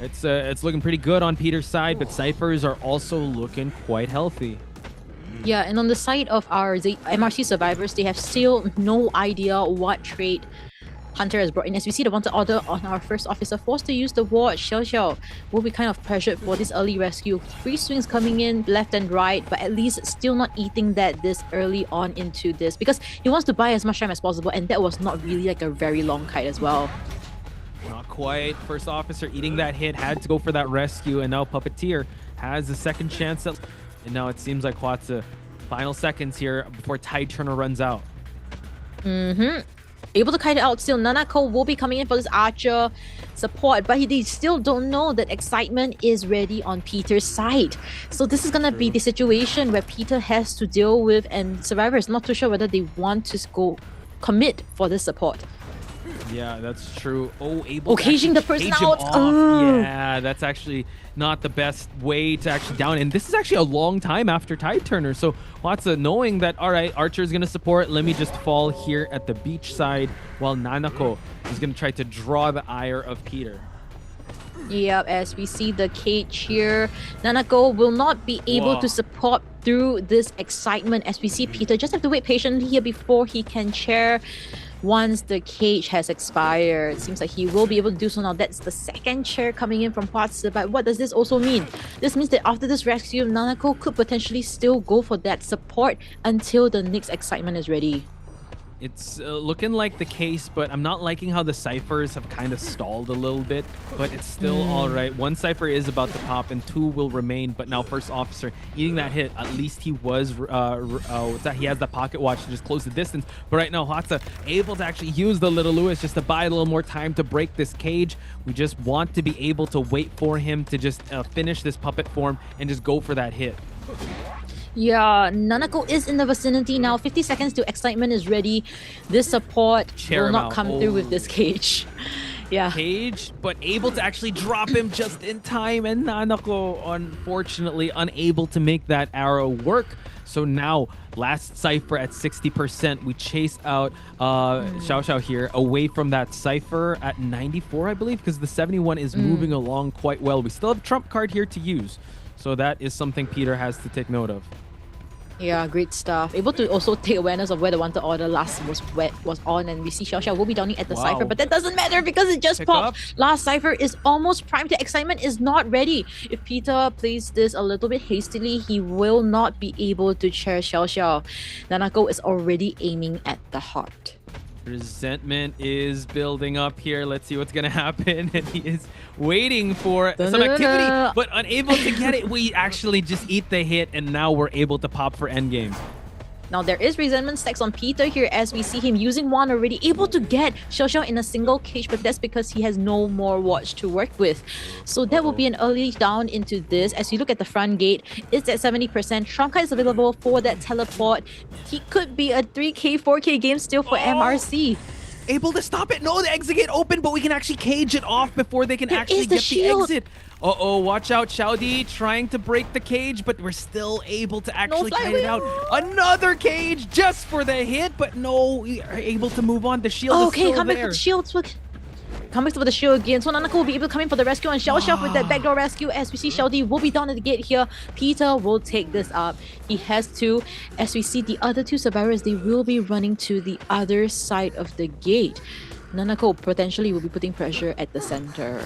It's looking pretty good on Peter's side, but Cyphers are also looking quite healthy.
Yeah, and on the side of our MRC survivors, they have still no idea what trait Hunter has brought in. As we see the wanted order on our first officer, forced to use the ward, Xiao Xiao will be kind of pressured for this early rescue. Free swings coming in left and right, but at least still not eating that this early on into this because he wants to buy as much time as possible, and that was not really like a very long kite as well.
Not quite. First officer eating that hit, had to go for that rescue, and now Puppeteer has a second chance at. And now it seems like Huazi, final seconds here before Tide Turner runs out.
Able to kite it out still. Nanako will be coming in for this Archer support, but they still don't know that Excitement is ready on Peter's side. So this is gonna be the situation where Peter has to deal with, and Survivor is not too sure whether they want to go commit for this support.
Yeah, that's true. Oh, able to
caging the person
cage him
out.
Off. Yeah, that's actually not the best way to actually down. And this is actually a long time after Tide Turner. So Huazi knowing that, all right, Archer is going to support. Let me just fall here at the beach side while Nanako is going to try to draw the ire of Peter.
Yep, as we see the cage here, Nanako will not be able to support through this Excitement. As we see Peter just have to wait patiently here before he can chair once the cage has expired. It seems like he will be able to do so now. That's the second chair coming in from Huazi. But what does this also mean? This means that after this rescue, Nanako could potentially still go for that support until the next Excitement is ready.
It's looking like the case, but I'm not liking how the Cyphers have kind of stalled a little bit, but it's still all right. One Cypher is about to pop and two will remain, but now first officer eating that hit. At least he was, he has the pocket watch to just close the distance. But right now, Huazi able to actually use the Little Lewis just to buy a little more time to break this cage. We just want to be able to wait for him to just finish this puppet form and just go for that hit.
Yeah, Nanako is in the vicinity now. 50 seconds to Excitement is ready. This support will not come through with this cage. Yeah.
Cage, but able to actually drop him just in time. And Nanako, unfortunately, unable to make that arrow work. So now, last Cypher at 60%. We chase out Xiao Xiao here away from that Cypher at 94, I believe, because the 71 is moving along quite well. We still have a trump card here to use. So that is something Peter has to take note of.
Yeah, great stuff. Able to also take awareness of where the wanted order last was on, and we see Xiao Xiao will be downing at the Cypher, but that doesn't matter because it just popped. Last Cypher is almost primed. The Excitement is not ready. If Peter plays this a little bit hastily, he will not be able to chair Xiao Xiao. Nanako is already aiming at the heart.
Resentment is building up here. Let's see what's gonna happen. And he is waiting for some activity, but unable to get it. We actually just eat the hit, and now we're able to pop for endgame.
Now there is resentment stacks on Peter here as we see him using one already, able to get Xiao Xiao in a single cage, but that's because he has no more watch to work with. So that will be an early down into this. As you look at the front gate, it's at 70%. Trump card is available for that teleport. He could be a 3K, 4K game still for MRC.
able to stop it. No, the exit gate open, but we can actually cage it off before they can actually get the exit. Uh-oh, watch out, Showdown trying to break the cage, but we're still able to actually kite it out. Another cage just for the hit, but no, we are able to move on. The shield is still
come
there.
back for the shield. Come back for the shield again. So Nanako will be able to come in for the rescue and Xiao with that backdoor rescue. As we see Showdown will be down at the gate here. Peter will take this up. He has to. As we see the other two survivors, they will be running to the other side of the gate. Nanako potentially will be putting pressure at the center.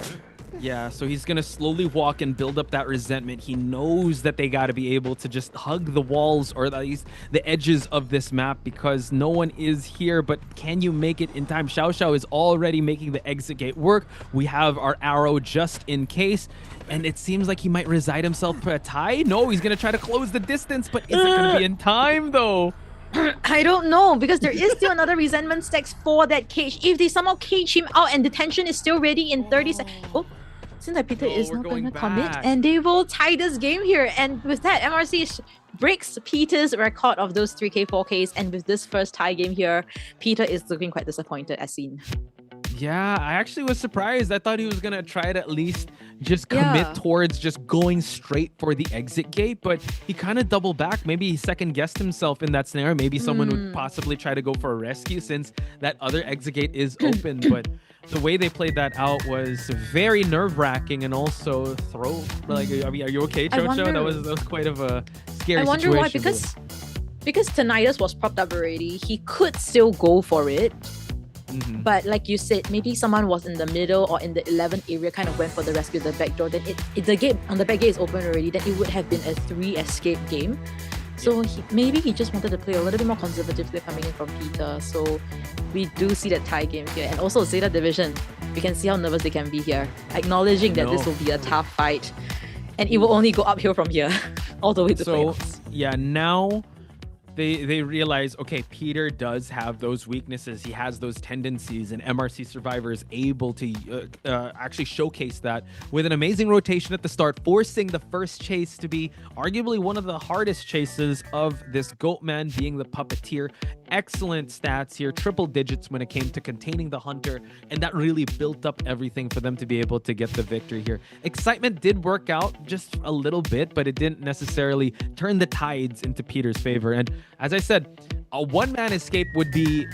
Yeah, so he's going to slowly walk and build up that resentment. He knows that they got to be able to just hug the walls or at least the edges of this map because no one is here. But can you make it in time? Xiao is already making the exit gate work. We have our arrow just in case. And it seems like he might reside himself for a tie. No, he's going to try to close the distance, but is it going to be in time though?
I don't know because there is still another resentment stacks for that cage. If they somehow cage him out and detention is still ready in 30 seconds. Oh, seems like Peter is not going to commit and they will tie this game here. And with that, MRC breaks Peter's record of those 3K, 4Ks. And with this first tie game here, Peter is looking quite disappointed as seen.
Yeah, I actually was surprised. I thought he was going to try to at least just commit towards just going straight for the exit gate, but he kind of doubled back. Maybe he second guessed himself in that scenario. Maybe someone would possibly try to go for a rescue since that other exit gate is open, but the way they played that out was very nerve-wracking and also are you okay, Chocho? That was quite of a scary situation.
I wonder why, because Tinnitus was propped up already. He could still go for it. But like you said, maybe someone was in the middle or in the 11th area kind of went for the rescue the back door. Then the gate on the back gate is open already. Then it would have been a 3 escape game. So maybe he just wanted to play a little bit more conservatively coming in from Peter. So we do see that tie game here. And also ZETA Division, we can see how nervous they can be here. Acknowledging that this will be a tough fight. And it will only go uphill from here all the way to playoffs.
Yeah, now they realize, okay, Peter does have those weaknesses. He has those tendencies, and MRC Survivor is able to actually showcase that with an amazing rotation at the start, forcing the first chase to be arguably one of the hardest chases of this Goatman, being the puppeteer. Excellent stats here, triple digits when it came to containing the hunter, and that really built up everything for them to be able to get the victory here. Excitement did work out just a little bit, but it didn't necessarily turn the tides into Peter's favor. And as I said, a one-man escape would be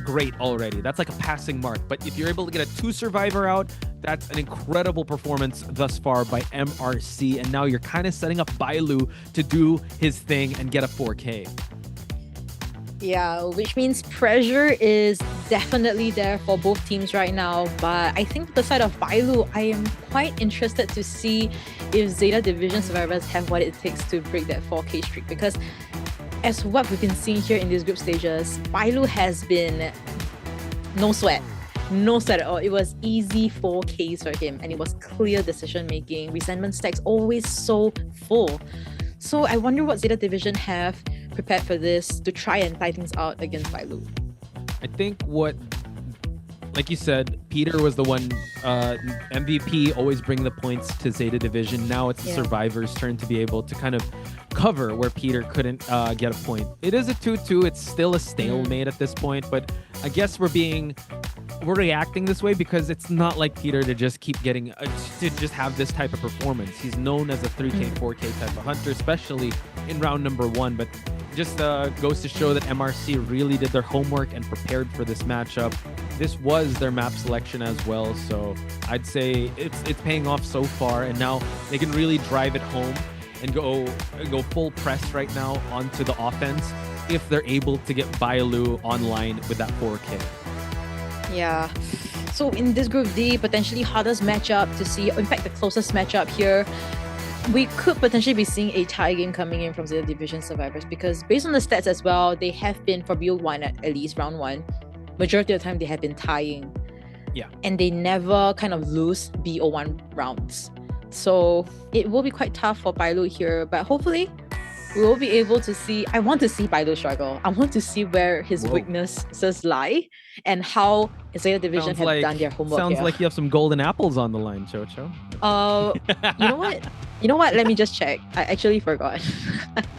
great already. That's like a passing mark. But if you're able to get a 2-survivor out, that's an incredible performance thus far by MRC. And now you're kind of setting up Bailu to do his thing and get a 4K.
Yeah, which means pressure is definitely there for both teams right now. But I think for the side of Bailu, I am quite interested to see if ZETA Division survivors have what it takes to break that 4K streak. Because as what we've been seeing here in these group stages, Bailu has been no sweat at all. It was easy 4Ks for him, and it was clear decision making. Resentment stacks always so full. So I wonder what ZETA Division have prepared for this to try and tie things out against Bailu.
I think like you said, Peter was the one, MVP, always bring the points to ZETA Division. Now it's the survivors' turn to be able to kind of cover where Peter couldn't get a point. It is a 2-2. It's still a stalemate at this point, but I guess we're reacting this way because it's not like Peter to just keep getting to just have this type of performance. He's known as a 3K, 4K type of hunter, especially in round number 1, but just goes to show that MRC really did their homework and prepared for this matchup. This was their map selection as well, so I'd say it's paying off so far, and now they can really drive it home and go full press right now onto the offense if they're able to get Bailu online with that 4K.
Yeah. So in this group D, potentially hardest matchup to see, in fact the closest matchup here, we could potentially be seeing a tie game coming in from ZETA Division survivors, because based on the stats as well, they have been, for BO1 at least round 1, majority of the time they have been tying.
Yeah.
And they never kind of lose BO1 rounds. So it will be quite tough for Bailu here, but hopefully we will be able to see. I want to see Bailu struggle. I want to see where his weaknesses lie and how ZETA Division have done their homework.
Sounds like you have some golden apples on the line, Chocho.
You know what? Let me just check. I actually forgot.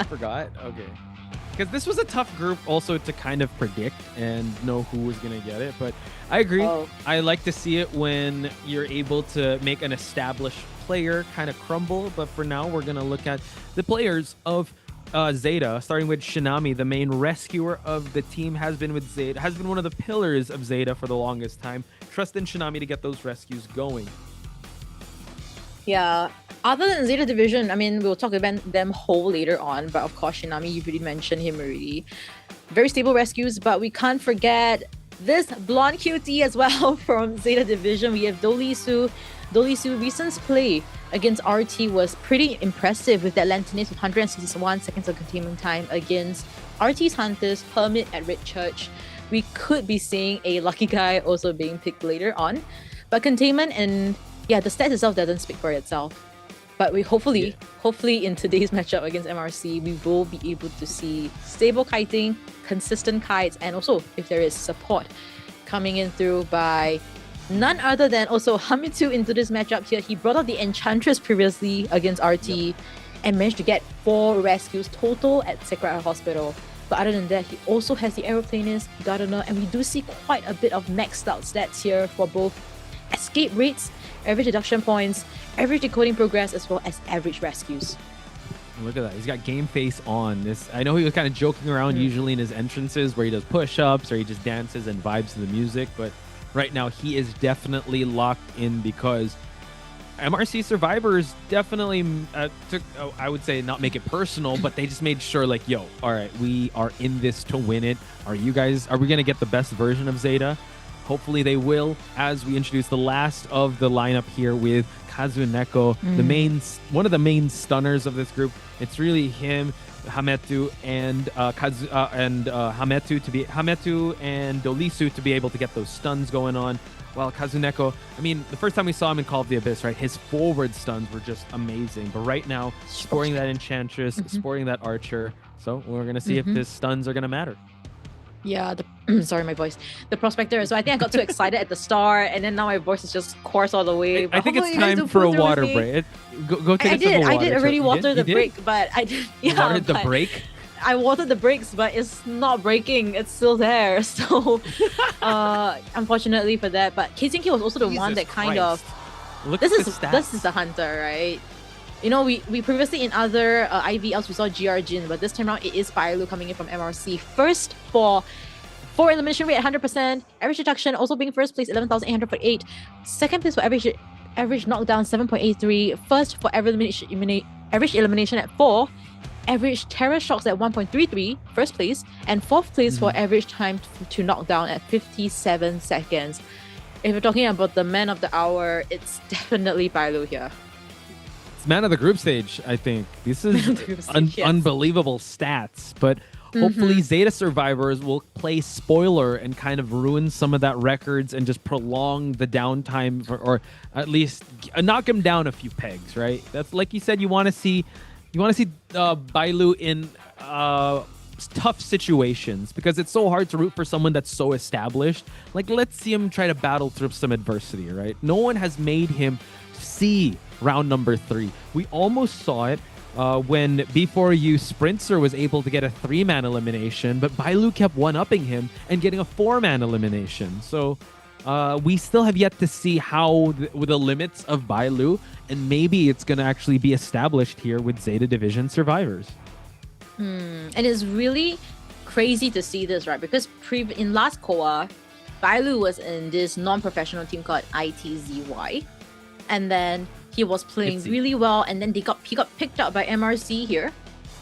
Forgot? Okay. because this was a tough group also to kind of predict and know who was going to get it. But I agree. I like to see it when you're able to make an established player kind of crumble. But for now, we're going to look at the players of ZETA, starting with Shinami, the main rescuer of the team, has been with ZETA, has been one of the pillars of ZETA for the longest time. Trust in Shinami to get those rescues going.
Yeah, other than ZETA Division, I mean, we'll talk about them whole later on, but of course, Shinami, you've already mentioned him already. Very stable rescues, but we can't forget this blonde cutie as well from ZETA Division. We have Dolisu. Dolisu, recent play against RT was pretty impressive with that Lantinus with 161 seconds of containment time against RT's Hunters, Hermit at Red Church. We could be seeing a lucky guy also being picked later on. But containment and yeah, the stats itself doesn't speak for itself. But we hopefully in today's matchup against MRC, we will be able to see stable kiting, consistent kites, and also if there is support coming in through by none other than also Hamitu into this matchup here. He brought out the Enchantress previously against RT and managed to get 4 rescues total at Sacred Hospital. But other than that, he also has the Aeroplanist, Gardener, and we do see quite a bit of maxed out stats here for both escape rates, average deduction points, average decoding progress, as well as average rescues.
Look at that. He's got game face on. This, I know he was kind of joking around usually in his entrances where he does push-ups or he just dances and vibes to the music, but right now he is definitely locked in because MRC survivors definitely took, I would say, not make it personal, but they just made sure like, yo, all right, we are in this to win it. Are we going to get the best version of ZETA? Hopefully they will, as we introduce the last of the lineup here with Kazuneko, one of the main stunners of this group. It's really him, Hametu, and Hametu and Dolisu to be able to get those stuns going on. While Kazuneko, I mean, the first time we saw him in Call of the Abyss, right, his forward stuns were just amazing. But right now, sporting that Enchantress, sporting that Archer. So we're going to see if his stuns are going to matter.
Yeah, sorry, my voice. The Prospector. So I think I got too excited at the start, and then now my voice is just coarse all the way.
I think it's time for a water break. Go take a sip of water.
I did already water the break, but I did. Yeah,
watered the break?
I watered the brakes, but it's not breaking. It's still there. So, unfortunately for that. But Keizinki was also the one that kind of. This is the Hunter, right? You know, we previously in other IVLs we saw GR Jin, but this time around it is Bailu coming in from MRC. First for elimination rate at 100%, average deduction also being first place 11,848, second place for average knockdown 7.83, first for average elimination at 4, average terror shocks at 1.33, first place, and fourth place for average time to knockdown at 57 seconds. If we're talking about the man of the hour, it's definitely Bailu here.
Man of the group stage, I think. This is unbelievable stats, but hopefully ZETA survivors will play spoiler and kind of ruin some of that records and just prolong the downtime or at least knock him down a few pegs, right? That's like you said, you want to see Bailu in tough situations because it's so hard to root for someone that's so established. Like, let's see him try to battle through some adversity, right? No one has made him see round number 3. We almost saw it when B4U Sprinter was able to get a 3-man elimination, but Bailu kept one-upping him and getting a 4-man elimination. So we still have yet to see how the limits of Bailu, and maybe it's going to actually be established here with ZETA Division survivors.
And it's really crazy to see this, right? Because in last COA, Bailu was in this non-professional team called ITZY, and then he was playing really well, and then he got picked up by MRC here,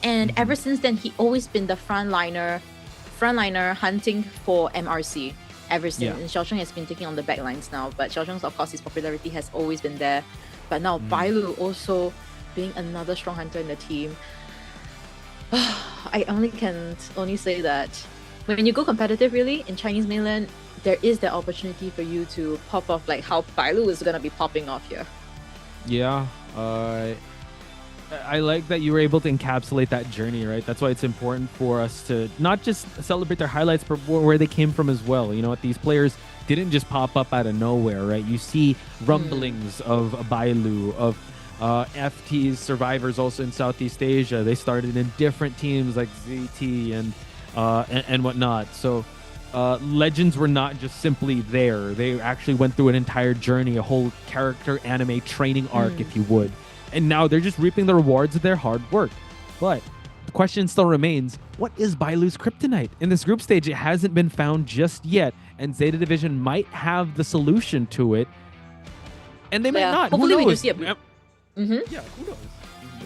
and ever since then he always been the frontliner hunting for MRC ever since. And Xiaosheng has been taking on the backlines now, but Xiaosheng's, of course, his popularity has always been there. But now Bailu also being another strong hunter in the team. I can only say that when you go competitive, really in Chinese mainland, there is the opportunity for you to pop off like how Bailu is gonna be popping off here.
Yeah, I like that you were able to encapsulate that journey, right? That's why it's important for us to not just celebrate their highlights, but where they came from as well. You know what? These players didn't just pop up out of nowhere, right? You see rumblings of Bailu, of FT's survivors also in Southeast Asia. They started in different teams like ZT and whatnot. So Legends were not just simply there. They actually went through an entire journey, a whole character anime training arc, if you would. And now they're just reaping the rewards of their hard work. But the question still remains, what is Bailu's kryptonite? In this group stage, it hasn't been found just yet, and Zeta Division might have the solution to it. And they might not.
Hopefully we do see a
Yeah, who knows?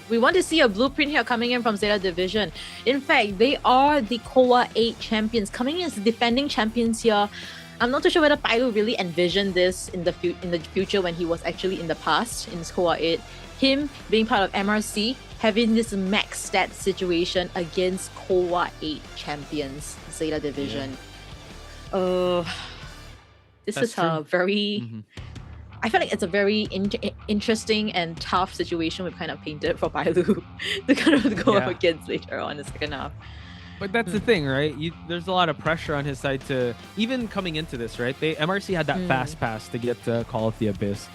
We want to see a blueprint here coming in from Zeta Division. In fact, they are the COA-8 champions, coming in as defending champions here. I'm not too sure whether Bailu really envisioned this in the future when he was actually in the past in COA-8. Him being part of MRC, having this max stat situation against COA-8 champions, Zeta Division. This is a very... I feel like it's a very interesting and tough situation we've kind of painted for Bailu to kind of go up against later on in the second half.
But that's the thing, right? There's a lot of pressure on his side to, even coming into this, right? MRC had that fast pass to get to Call of the Abyss.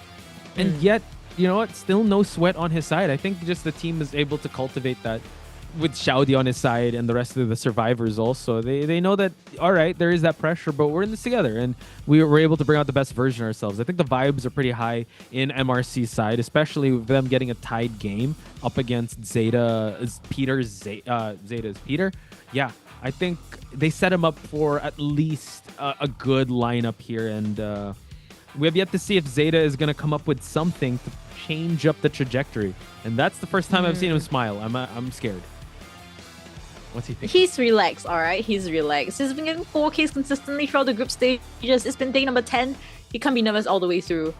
And yet, you know what? Still no sweat on his side. I think just the team is able to cultivate that with Xiaodi on his side and the rest of the survivors also. They know that, all right, there is that pressure, but we're in this together. And we were able to bring out the best version of ourselves. I think the vibes are pretty high in MRC's side, especially with them getting a tied game up against Zeta's Peter. Yeah, I think they set him up for at least a good lineup here. And we have yet to see if Zeta is going to come up with something to change up the trajectory. And that's the first time I've seen him smile. I'm scared. What's he thinking?
He's relaxed, all right? He's relaxed. He's been getting 4Ks consistently throughout the group stages. It's been day number 10. He can't be nervous all the way through.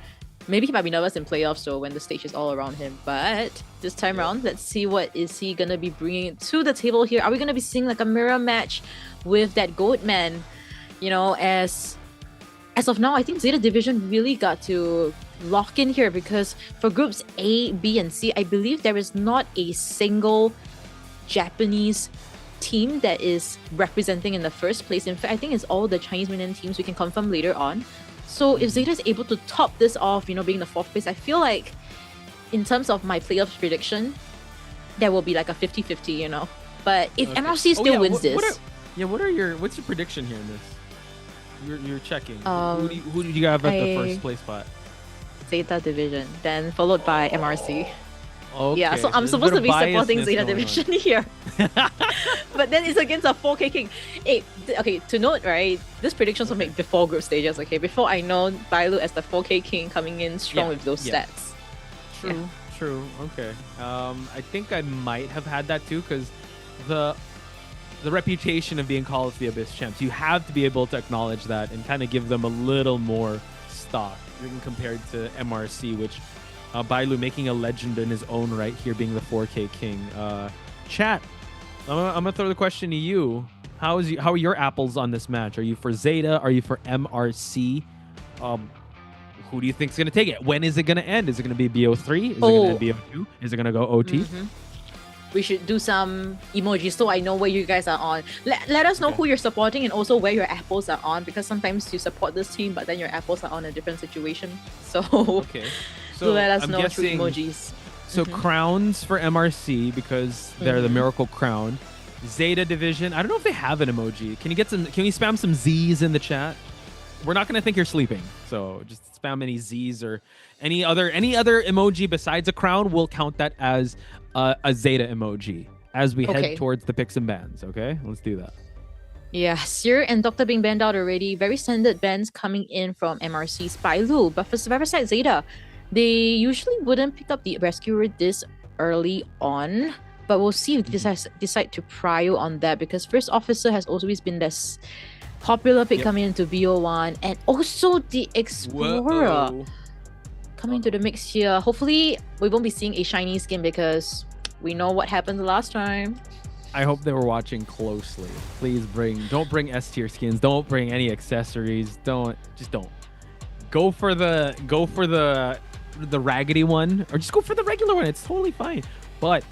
Maybe he might be nervous in playoffs though when the stage is all around him. But this time around, let's see what is he going to be bringing to the table here. Are we going to be seeing like a mirror match with that Goat Man? You know, as of now, I think Zeta Division really got to lock in here because for groups A, B, and C, I believe there is not a single Japanese team that is representing in the first place. In fact, I think it's all the Chinese mainland teams. We can confirm later on. So if Zeta is able to top this off, you know, being the 4th place, I feel like in terms of my playoffs prediction, there will be like a 50-50, you know. But if MRC still wins this...
what's your prediction here in this? You're checking. Who did you have at the first place spot?
Zeta Division, then followed by MRC.
Okay,
yeah, so I'm supposed to be supporting Zeta Division here. But then it's against a 4K King. Hey, okay, to note, right, this predictions will make before group stages, okay? Before I know Bailu as the 4K King coming in strong with those stats.
True, okay. I think I might have had that too, because the reputation of being Call of the Abyss champs, you have to be able to acknowledge that and kind of give them a little more stock compared to MRC, which Bailu making a legend in his own right here, being the 4K King. Chat, I'm gonna throw the question to you. How are your apples on this match? Are you for Zeta? Are you for MRC? Who do you think is gonna take it? When is it gonna end? Is it gonna be BO3? Is it gonna end BO2? Is it gonna go OT?
We should do some emojis so I know where you guys are on. Let us know who you're supporting and also where your apples are on, because sometimes you support this team but then your apples are on a different situation. So, so let us know through emojis.
So crowns for MRC because they're the Miracle Crown. Zeta Division, I don't know if they have an emoji. Can you spam some Z's in the chat? We're not gonna think you're sleeping, so just spam any Z's or any other emoji besides a crown. We'll count that as a Zeta emoji as we head towards the picks and bans. Okay, let's do that.
Yeah, Seer and Dr. being banned out already. Very standard bans coming in from MRC's Bailu, but for Survivor Side Zeta, they usually wouldn't pick up the Rescuer this early on. But we'll see if they decide to prio on that, because First Officer has always been this popular pick coming into BO1, and also the Explorer coming to the mix here. Hopefully, we won't be seeing a shiny skin because we know what happened last time.
I hope they were watching closely. Please don't bring S tier skins. Don't bring any accessories. Don't. Go for the raggedy one, or just go for the regular one. It's totally fine. But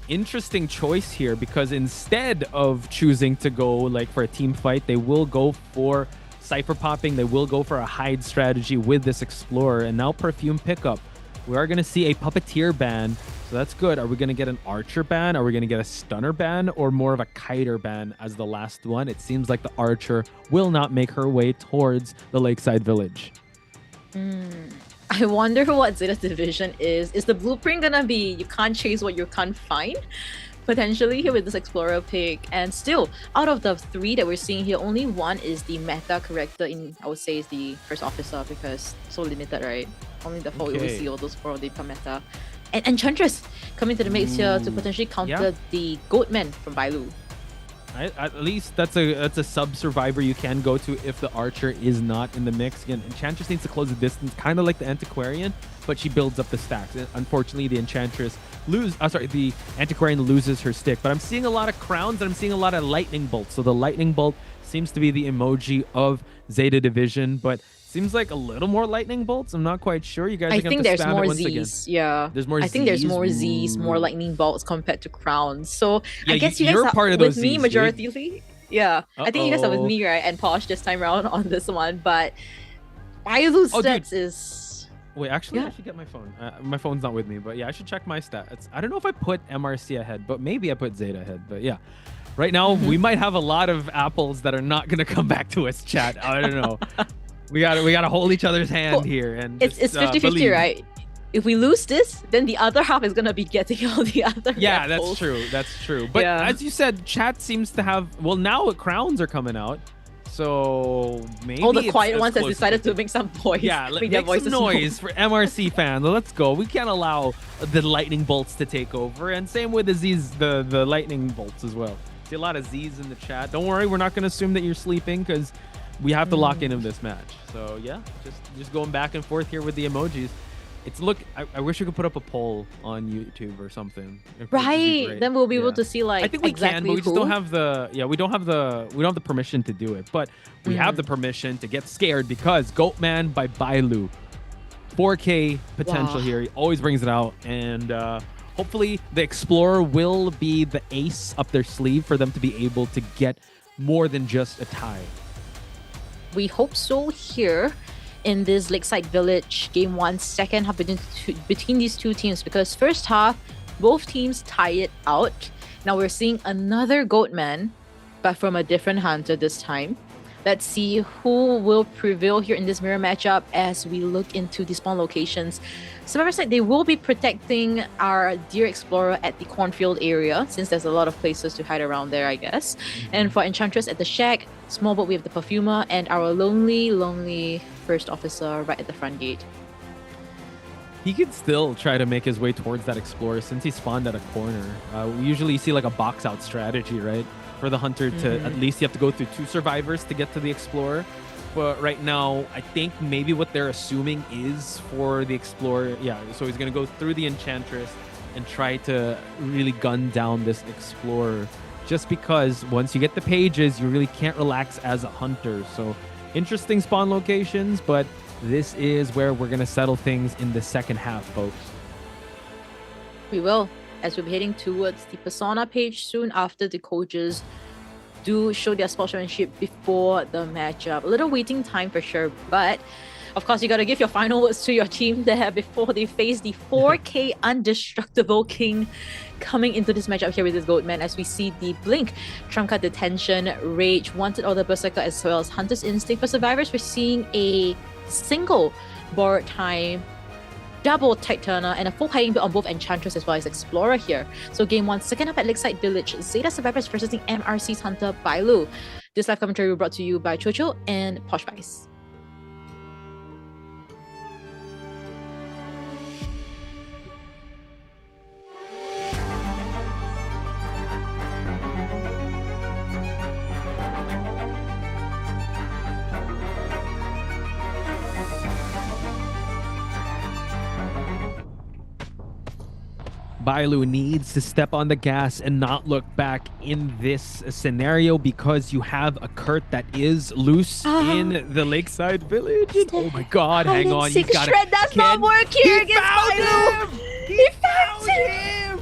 interesting choice here, because instead of choosing to go like for a team fight, they will go for cypher popping. They will go for a hide strategy with this Explorer, and now Perfume pickup. We are going to see a Puppeteer ban, so that's good. Are we going to get an Archer ban? Are we going to get a Stunner ban? Or more of a Kiter ban as the last one? It seems like the Archer will not make her way towards the Lakeside Village.
I wonder what Zeta's division is. Is the blueprint gonna be you can't chase what you can't find? Potentially here with this Explorer pick. And still, out of the 3 that we're seeing here, only one is the meta character in, I would say, is the first officer, because so limited, right? Only the 4 we will see all those 4 of the meta. And Enchantress coming to the mix here to potentially counter the Goatman from Bailu.
At least that's a sub-survivor you can go to if the Archer is not in the mix. Again, Enchantress needs to close the distance, kind of like the Antiquarian, but she builds up the stacks. Unfortunately, the Enchantress the Antiquarian loses her stick. But I'm seeing a lot of crowns and I'm seeing a lot of lightning bolts. So the lightning bolt seems to be the emoji of Zeta Division, but seems like a little more lightning bolts. I'm not quite sure. You guys are going to spam it once again.
Yeah.
There's more Z's.
I think there's more Z's, more lightning bolts compared to crowns. So
yeah,
I guess you guys are
part of
with
those
me
Z's,
majority. Yeah. I think you guys are with me, right? And Posh this time around on this one. But Bailu's stats is...
Wait, actually, I should get my phone. My phone's not with me, but yeah, I should check my stats. I don't know if I put MRC ahead, but maybe I put Zeta ahead. But yeah, right now we might have a lot of apples that are not going to come back to us, chat. I don't know. We gotta hold each other's hand here, and
it's 50-50, right? If we lose this, then the other half is gonna be getting all the other.
Yeah,
apples.
that's true. But as you said, chat seems to have. Well, now crowns are coming out. So maybe
all the quiet ones have decided to make some noise.
Yeah, make some noise for MRC fans. Let's go. We can't allow the lightning bolts to take over, and same with the Z's, the lightning bolts as well. See a lot of Z's in the chat. Don't worry, we're not going to assume that you're sleeping because we have to lock in this match. So yeah, just going back and forth here with the emojis. I wish we could put up a poll on YouTube or something.
Right. Then we'll be able to see like
I think we
exactly
can, but we just
who.
don't have the permission to do it. But we have the permission to get scared because Goatman by Bailu. 4K potential here. He always brings it out, and hopefully the Explorer will be the ace up their sleeve for them to be able to get more than just a tie.
We hope so here in this Lakeside Village Game 1 second half between these two teams, because first half both teams tie it out. Now we're seeing another Goatman, but from a different hunter this time. Let's see who will prevail here in this mirror matchup as we look into the spawn locations. Survivor side, they will be protecting our Deer Explorer at the cornfield area, since there's a lot of places to hide around there, I guess. And for Enchantress at the shack, small boat, we have the Perfumer, and our lonely first officer right at the front gate.
He could still try to make his way towards that Explorer since he spawned at a corner. We usually see like a box out strategy, right? For the hunter to at least you have to go through 2 survivors to get to the Explorer. But right now, I think maybe what they're assuming is for the Explorer. Yeah, so he's going to go through the Enchantress and try to really gun down this Explorer. Just because once you get the pages, you really can't relax as a hunter. So interesting spawn locations, but this is where we're going to settle things in the second half, folks.
We will, as we'll be heading towards the Persona page soon after the coaches do show their sportsmanship before the matchup. A little waiting time for sure, but of course you got to give your final words to your team there before they face the 4K Undestructible King coming into this matchup here with this Goatman, as we see the Blink, Trump Card Detention, Rage, Wanted Order Berserker, as well as Hunter's Instinct. For Survivors, we're seeing a single borrowed time, double Tide Turner, and a full hiding bit on both Enchantress as well as Explorer here. So game 1, second up at Lakeside Village, Zeta Survivors versus the MRC's Hunter Bailu. This live commentary was brought to you by Chocho and Posh Vice.
Bailu needs to step on the gas and not look back in this scenario because you have a Kurt that is loose in the Lakeside Village. Oh my God, hang on.
He's got shred does not work here against Bailu. He found him.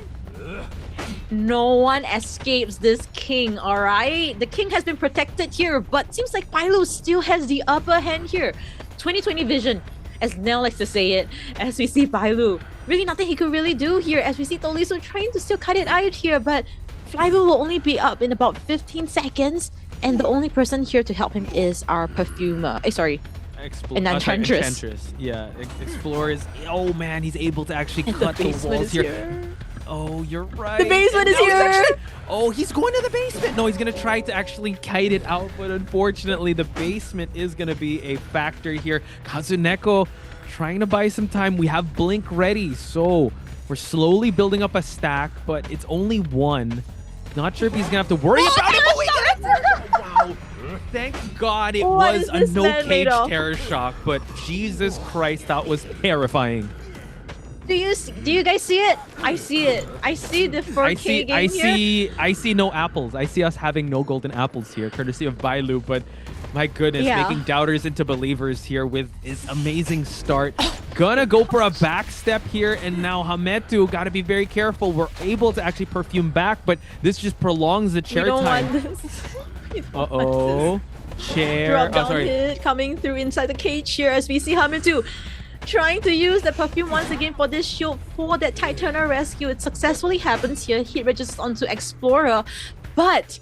No one escapes this king, alright? The king has been protected here, but seems like Bailu still has the upper hand here. 2020 vision. as Nell likes to say it, as we see Bailu. Really nothing he could really do here, as we see Tolisso trying to still cut it out here, but Flywheel will only be up in about 15 seconds, and the only person here to help him is our Perfumer. An Enchantress.
Enchantress. Yeah, Explorer is... Oh man, he's able to actually cut the walls here. Oh, you're right.
The basement is here!
Oh, he's going to the basement! No, he's going to try to actually kite it out, but unfortunately, the basement is going to be a factor here. Kazuneko trying to buy some time. We have Blink ready, so we're slowly building up a stack, but it's only one. Not sure if he's going to have to worry about it, but we get it! Wow. Thank God it was a no-cage terror shock, but Jesus Christ, that was terrifying.
Do you guys see it? I see it. I see the 4K game here.
I see no apples. I see us having no golden apples here, courtesy of Bailu, but my goodness, making doubters into believers here with his amazing start. Gonna go for a back step here, and now Hametu gotta be very careful. We're able to actually perfume back, but this just prolongs the chair time.
We don't want this.
Uh-oh. Chair.
Drop down hit coming through inside the cage here as we see Hametu trying to use the perfume once again for this shield for that Titana rescue. It successfully happens here. Hit registers onto Explorer, but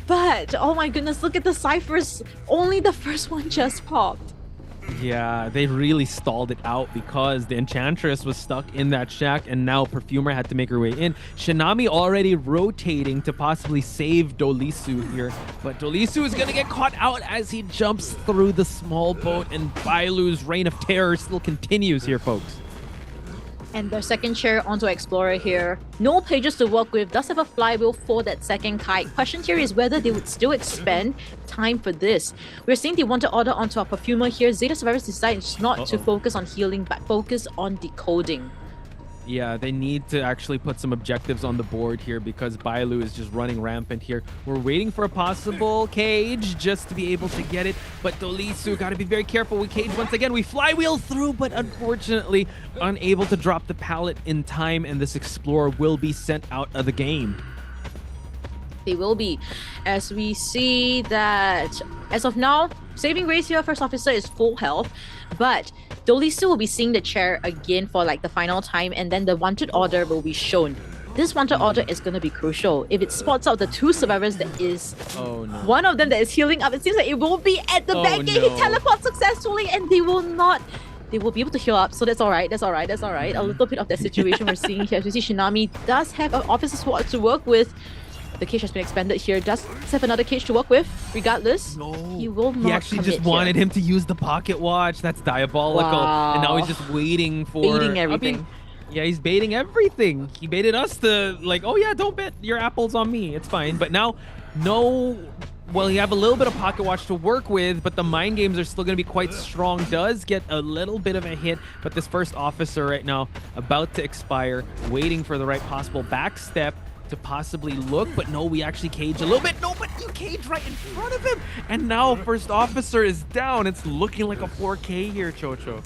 oh my goodness, look at the ciphers. Only the first one just popped.
Yeah, they really stalled it out because the Enchantress was stuck in that shack, and now Perfumer had to make her way in. Shinami already rotating to possibly save Dolisu here, but Dolisu is going to get caught out as he jumps through the small boat, and Bailu's reign of terror still continues here, folks.
And their second chair onto Explorer here. No pages to work with. Does have a flywheel for that second kite. Question here is whether they would still expend time for this. We're seeing they want to order onto our Perfumer here. Zeta Survivors decides not to focus on healing, but focus on decoding.
Yeah, they need to actually put some objectives on the board here because Bailu is just running rampant here. We're waiting for a possible cage just to be able to get it, but Dolisu got to be very careful. We cage once again. We flywheel through, but unfortunately unable to drop the pallet in time, and this Explorer will be sent out of the game.
They will be, as we see that as of now, saving grace here, first officer is full health, but Dolisu will be seeing the chair again for like the final time, and then the wanted order will be shown. This wanted order is going to be crucial. If it spots out the two survivors that is one of them that is healing up, it seems like it will be at the back gate. He teleports successfully, and they will be able to heal up, so that's alright. A little bit of that situation we're seeing here. As we see, Shinami does have an officer squad to work with. The cage has been expanded here. Does have another cage to work with. Regardless, he will not.
He actually just wanted him to use the pocket watch. That's diabolical. Wow. And now he's just waiting for...
Baiting everything.
I mean, yeah, he's baiting everything. He baited us to like, oh yeah, don't bet your apples on me. It's fine. But now, well, you have a little bit of pocket watch to work with, but the mind games are still going to be quite strong. Does get a little bit of a hit, but this first officer right now about to expire, waiting for the right possible back step to possibly look, but no, we actually cage a little bit. No, but you cage right in front of him, and now first officer is down. It's looking like a 4K here, Chocho.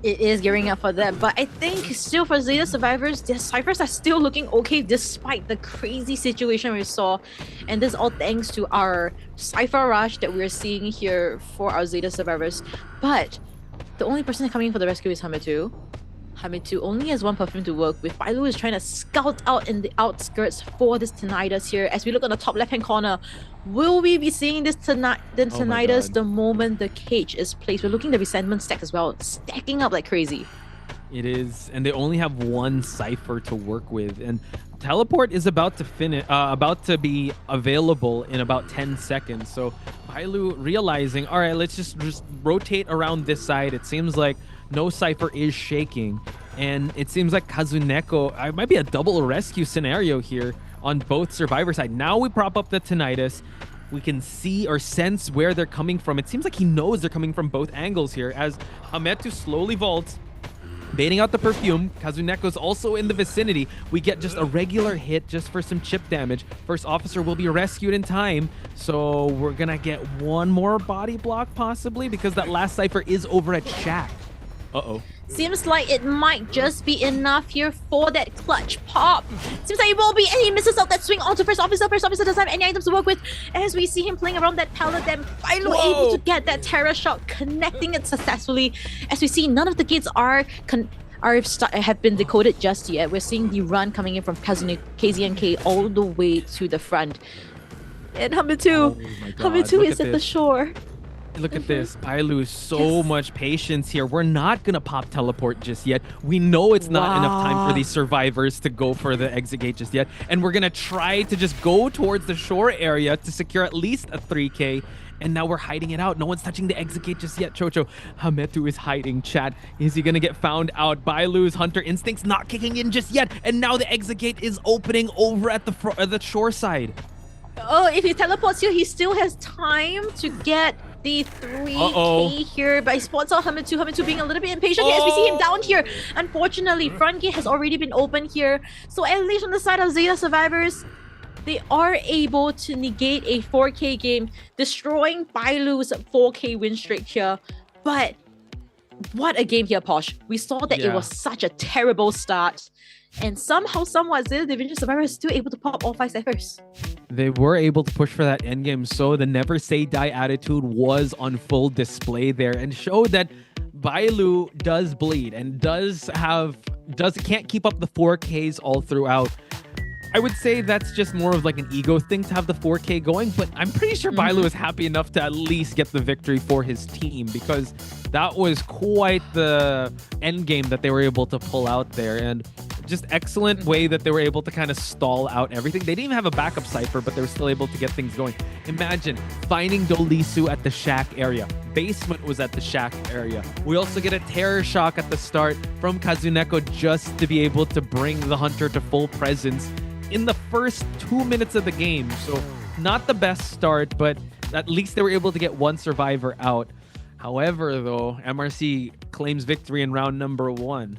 It is gearing up for that, but I think still for Zeta Survivors, their ciphers are still looking okay despite the crazy situation we saw, and this all thanks to our cipher rush that we're seeing here for our Zeta Survivors. But the only person coming for the rescue is Hametu. Hametu only has one perfume to work with. Bailu is trying to scout out in the outskirts for this Tinnitus here. As we look on the top left-hand corner, will we be seeing this Tinnitus the moment the cage is placed? We're looking at the resentment stack as well, stacking up like crazy.
It is, and they only have one cipher to work with, and teleport is about to finish, about to be available in about 10 seconds. So Bailu realizing, all right, let's just rotate around this side. It seems like no cipher is shaking, and it seems like Kazuneko, it might be a double rescue scenario here on both survivor side. Now we prop up the Tinnitus. We can see or sense where they're coming from. It seems like he knows they're coming from both angles here as Hametu slowly vaults, baiting out the perfume. Kazuneko's also in the vicinity. We get just a regular hit just for some chip damage. First officer will be rescued in time, so we're gonna get one more body block possibly because that last cipher is over at Shack. Uh-oh.
Seems like it might just be enough here for that clutch pop. Seems like it will be, and he misses out that swing onto First Officer. First Officer doesn't have any items to work with as we see him playing around that pallet. Then Philo able to get that Terra shot, connecting it successfully. As we see, none of the gates have been decoded just yet. We're seeing the run coming in from KZNK all the way to the front. And Hamitu is at the shore.
Look at this. I lose so much patience here. We're not going to pop teleport just yet. We know it's not enough time for these survivors to go for the exit gate just yet. And we're going to try to just go towards the shore area to secure at least a 3K. And now we're hiding it out. No one's touching the exit gate just yet. Chocho, Hametu is hiding, chat. Is he going to get found out? Bailu's Hunter Instinct's not kicking in just yet. And now the exit gate is opening over at the shore side.
Oh, if he teleports here, he still has time to get the 3K here, but he spots out Hamitu being a little bit impatient here as we see him down here. Unfortunately, front gate has already been opened here. So at least on the side of ZETA survivors, they are able to negate a 4K game, destroying Bailu's 4K win streak here. But what a game here, Posh. We saw that it was such a terrible start. And somehow, somewhat, ZETA Division survivors still able to pop all 5 ciphers.
They were able to push for that endgame, so the never say die attitude was on full display there and showed that Bailu does bleed and can't keep up the 4Ks all throughout. I would say that's just more of like an ego thing to have the 4K going, but I'm pretty sure Bailu is happy enough to at least get the victory for his team, because that was quite the end game that they were able to pull out there, and just excellent way that they were able to kind of stall out everything. They didn't even have a backup cipher, but they were still able to get things going. Imagine finding Dolisu at the shack area. Basement was at the shack area. We also get a terror shock at the start from Kazuneko just to be able to bring the Hunter to full presence in the first 2 minutes of the game. So not the best start, but at least they were able to get one survivor out. However, though, MRC claims victory in round number 1.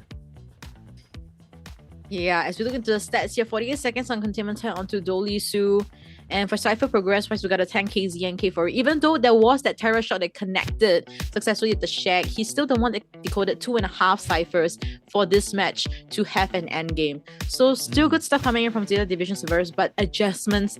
Yeah, as we look into the stats here, 48 seconds on containment time onto Dolisu. And for Cypher progress-wise, we got a 10k ZNK for it. Even though there was that terror shot that connected successfully at the shack, he's still the one that decoded 2.5 ciphers for this match to have an end game. So still good stuff coming in from ZETA Division servers, but adjustments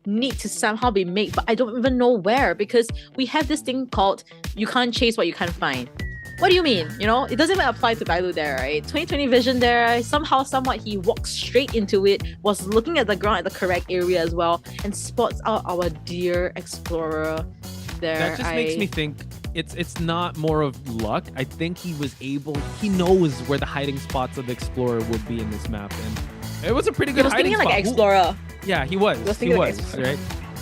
need to somehow be made. But I don't even know where, because we have this thing called you can't chase what you can't find. What do you mean? You know, it doesn't even apply to Bailu there, right? 2020 vision there, somehow, somewhat, he walks straight into it, was looking at the ground at the correct area as well, and spots out our dear explorer there.
That just makes me think it's not more of luck. I think he knows where the hiding spots of the explorer would be in this map, and it was a pretty good hiding spot.
Like an explorer.
Yeah, he was, right?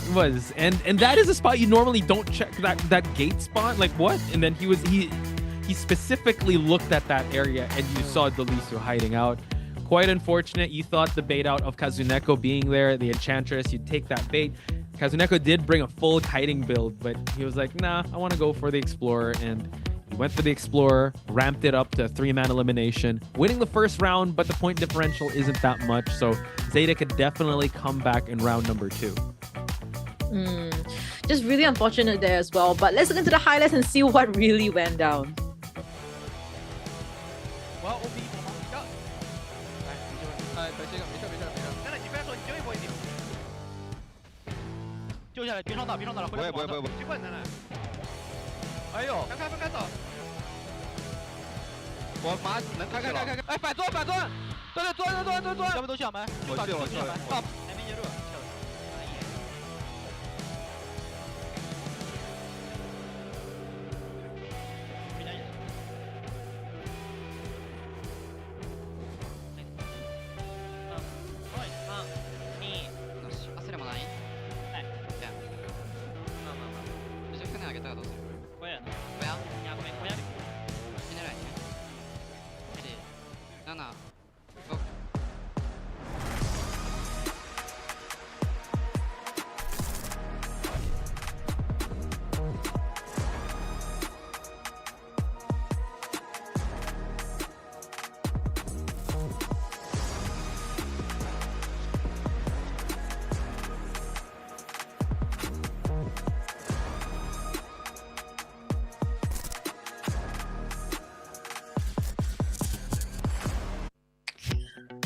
He was, and that is a spot you normally don't check, that gate spot. Like, what? And then he specifically looked at that area, and you saw Dolisu hiding out. Quite unfortunate. You thought the bait out of Kazuneko being there, the Enchantress, you'd take that bait. Kazuneko did bring a full kiting build, but he was like, nah, I want to go for the Explorer, and he went for the Explorer, ramped it up to 3-man elimination, winning the first round, but the point differential isn't that much, so ZETA could definitely come back in round number 2.
Just really unfortunate there as well, but let's look into the highlights and see what really went down.
我要 OP 我忙一个，来，你就这个没事，真的，你不要说，你救一波一定，救下来，别上岛了，回来不，去滚蛋了，哎呦，开走，我马能开，哎，反钻，对，钻，全部都去小门，我去，到还没接住。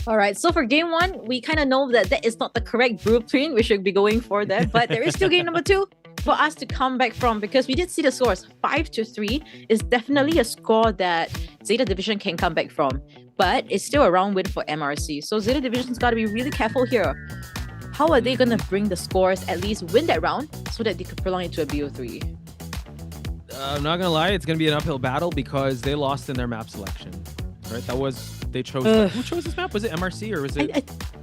All right, so for game 1, we kind of know that is not the correct blueprint. We should be going for that, but there is still game number 2 for us to come back from, because we did see the scores. 5-3 is definitely a score that Zeta Division can come back from, but it's still a round win for MRC. So Zeta Division's got to be really careful here. How are they going to bring the scores, at least win that round, so that they could prolong it to a BO3?
I'm not gonna lie, it's gonna be an uphill battle because they lost in their map selection. Right? They chose. Who chose this map? Was it MRC or was it?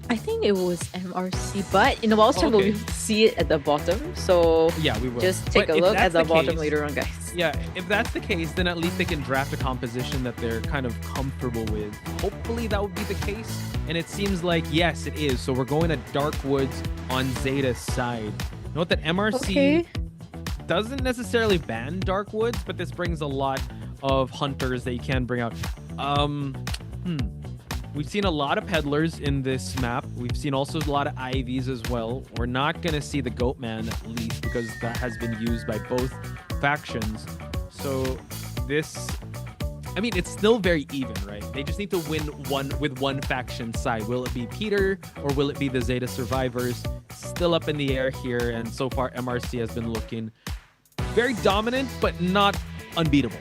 I think it was MRC, but in the Wild Stream we'll see it at the bottom. So
yeah, we will.
Just take a look at the bottom later on, guys.
Yeah, if that's the case, then at least they can draft a composition that they're kind of comfortable with. Hopefully that would be the case, and it seems like yes, it is. So we're going to Dark Woods on Zeta's side. Note that MRC doesn't necessarily ban Dark Woods, but this brings a lot of hunters that you can bring out. We've seen a lot of peddlers in this map. We've seen also a lot of IVs as well. We're not going to see the Goatman at least because that has been used by both factions. So this, I mean, it's still very even, right? They just need to win with one faction side. Will it be Peter or will it be the Zeta Survivors? Still up in the air here, and so far MRC has been looking very dominant, but not unbeatable.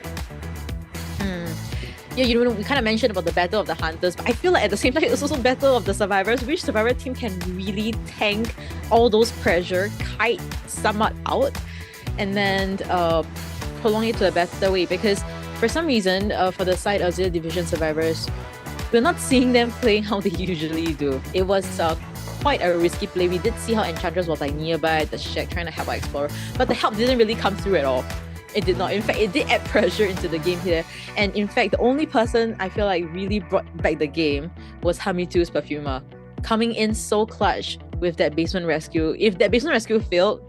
Yeah, you know, we kind of mentioned about the Battle of the Hunters, but I feel like at the same time, it's also Battle of the Survivors. Which Survivor team can really tank all those pressure, kite somewhat out, and then prolong it to a better way? Because for some reason, for the side of Zeta Division Survivors, we're not seeing them playing how they usually do. It was quite a risky play. We did see how Enchantress was like nearby at the shack trying to help our Explorer, but the help didn't really come through at all. It did not. In fact, it did add pressure into the game here. And in fact, the only person I feel like really brought back the game was Hamitu's Perfumer, coming in so clutch with that basement rescue. If that basement rescue failed,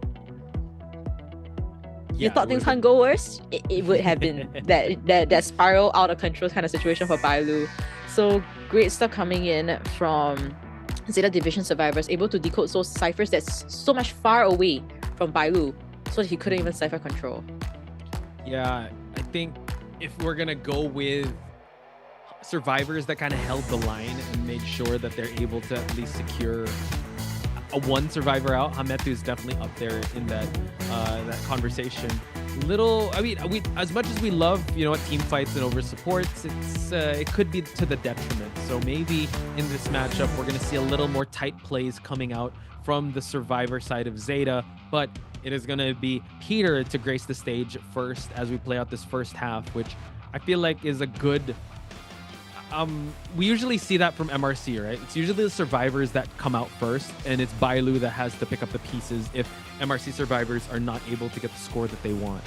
you thought things can't go worse? It would have been that spiral out of control kind of situation for Bailu. So great stuff coming in from Zeta Division Survivors, able to decode those ciphers that's so much far away from Bailu, so that he couldn't even cipher control.
Yeah, I think if we're gonna go with survivors that kind of held the line and made sure that they're able to at least secure a one survivor out, Hametu is definitely up there in that conversation. I mean, we as much as we love, team fights and over supports, it could be to the detriment. So maybe in this matchup, we're gonna see a little more tight plays coming out from the survivor side of Zeta, but it is going to be Peter to grace the stage first as we play out this first half, which I feel like is a good... we usually see that from MRC, right? It's usually the survivors that come out first, and it's Bailu that has to pick up the pieces if MRC survivors are not able to get the score that they want.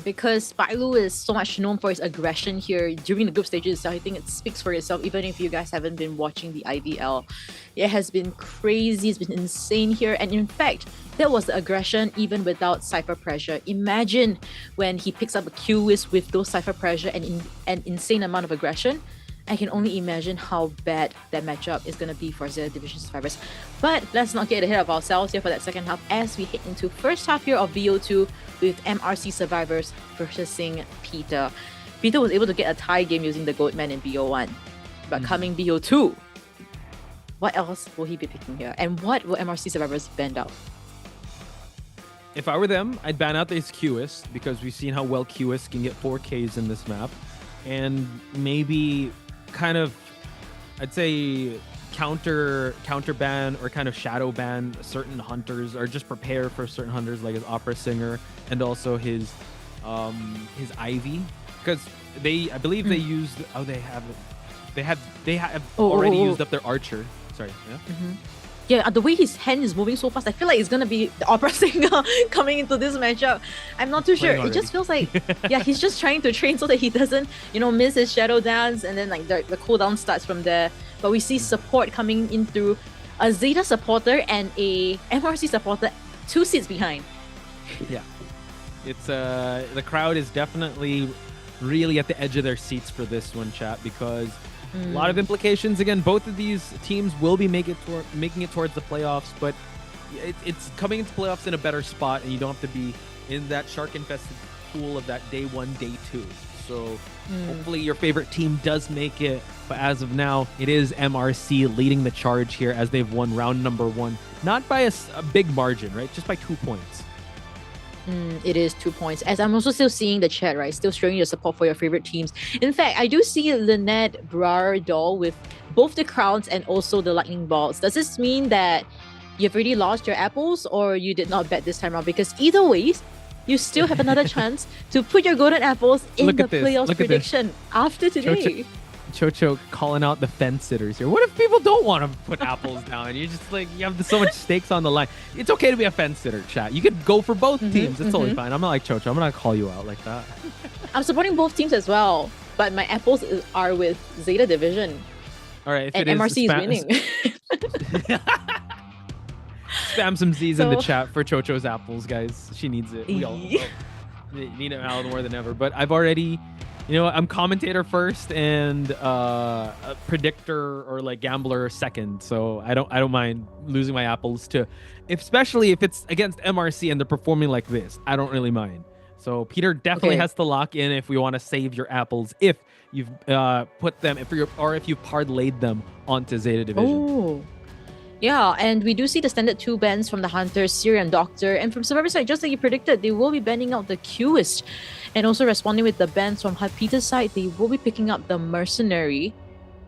Because Bailu is so much known for his aggression here during the group stages, so I think it speaks for itself, even if you guys haven't been watching the IVL. It has been crazy, it's been insane here, and in fact, that was the aggression even without Cypher pressure. Imagine when he picks up a Q-Wiz with those Cypher pressure and an insane amount of aggression. I can only imagine how bad that matchup is going to be for Zeta Division Survivors. But let's not get ahead of ourselves here for that second half as we head into first half here of BO2 with MRC Survivors versus Peter. Peter was able to get a tie game using the Goatman in BO1. But coming BO2, what else will he be picking here? And what will MRC Survivors ban out?
If I were them, I'd ban out this Q-Wiz because we've seen how well Q-Wiz can get 4Ks in this map. And maybe kind of, I'd say, counter ban or kind of shadow ban certain hunters, or just prepare for certain hunters like his opera singer and also his Ivy, because I believe they used they have already used up their archer. Sorry,
Yeah, the way his hand is moving so fast, I feel like it's gonna be the opera singer coming into this matchup. I'm not too sure. It just feels like, he's just trying to train so that he doesn't, miss his shadow dance, and then like the cooldown starts from there. But we see support coming in through a Zeta supporter and a MRC supporter 2 seats behind.
Yeah, it's the crowd is definitely really at the edge of their seats for this one, chat, because a lot of implications. Again, both of these teams will be making it towards the playoffs, but it's coming into playoffs in a better spot, and you don't have to be in that shark-infested pool of that day 1, day 2. So hopefully your favorite team does make it. But as of now, it is MRC leading the charge here as they've won round number 1. Not by a big margin, right? Just by 2 points.
It is 2 points. As I'm also still seeing the chat, right? Still showing your support for your favorite teams. In fact, I do see Lynette Brar doll with both the crowns and also the lightning bolts. Does this mean that you've already lost your apples or you did not bet this time around? Because either ways, you still have another chance to put your golden apples in the playoffs prediction after today.
Chocho calling out the fence sitters here. What if people don't want to put apples down? You just like, you have so much stakes on the line. It's okay to be a fence sitter, chat. You could go for both teams. It's totally fine. I'm not like Chocho. I'm not going to call you out like that.
I'm supporting both teams as well, but my apples are with ZETA Division.
All right, if
and
it
MRC is winning.
Spam some Z's in the chat for Chocho's apples, guys. She needs it. We all need it now more than ever. But I've already, you know, I'm commentator first and a predictor or like gambler second. So I don't mind losing my apples to, especially if it's against MRC and they're performing like this. I don't really mind. So Peter definitely has to lock in if we want to save your apples if you've put them if you've parlayed them onto ZETA Division.
Oh. Yeah, and we do see the standard 2 bans from the Hunter, Syrian Doctor, and from Survivor side, just like you predicted, they will be banning out the COAIST. And also responding with the bans from Peter's side, they will be picking up the Mercenary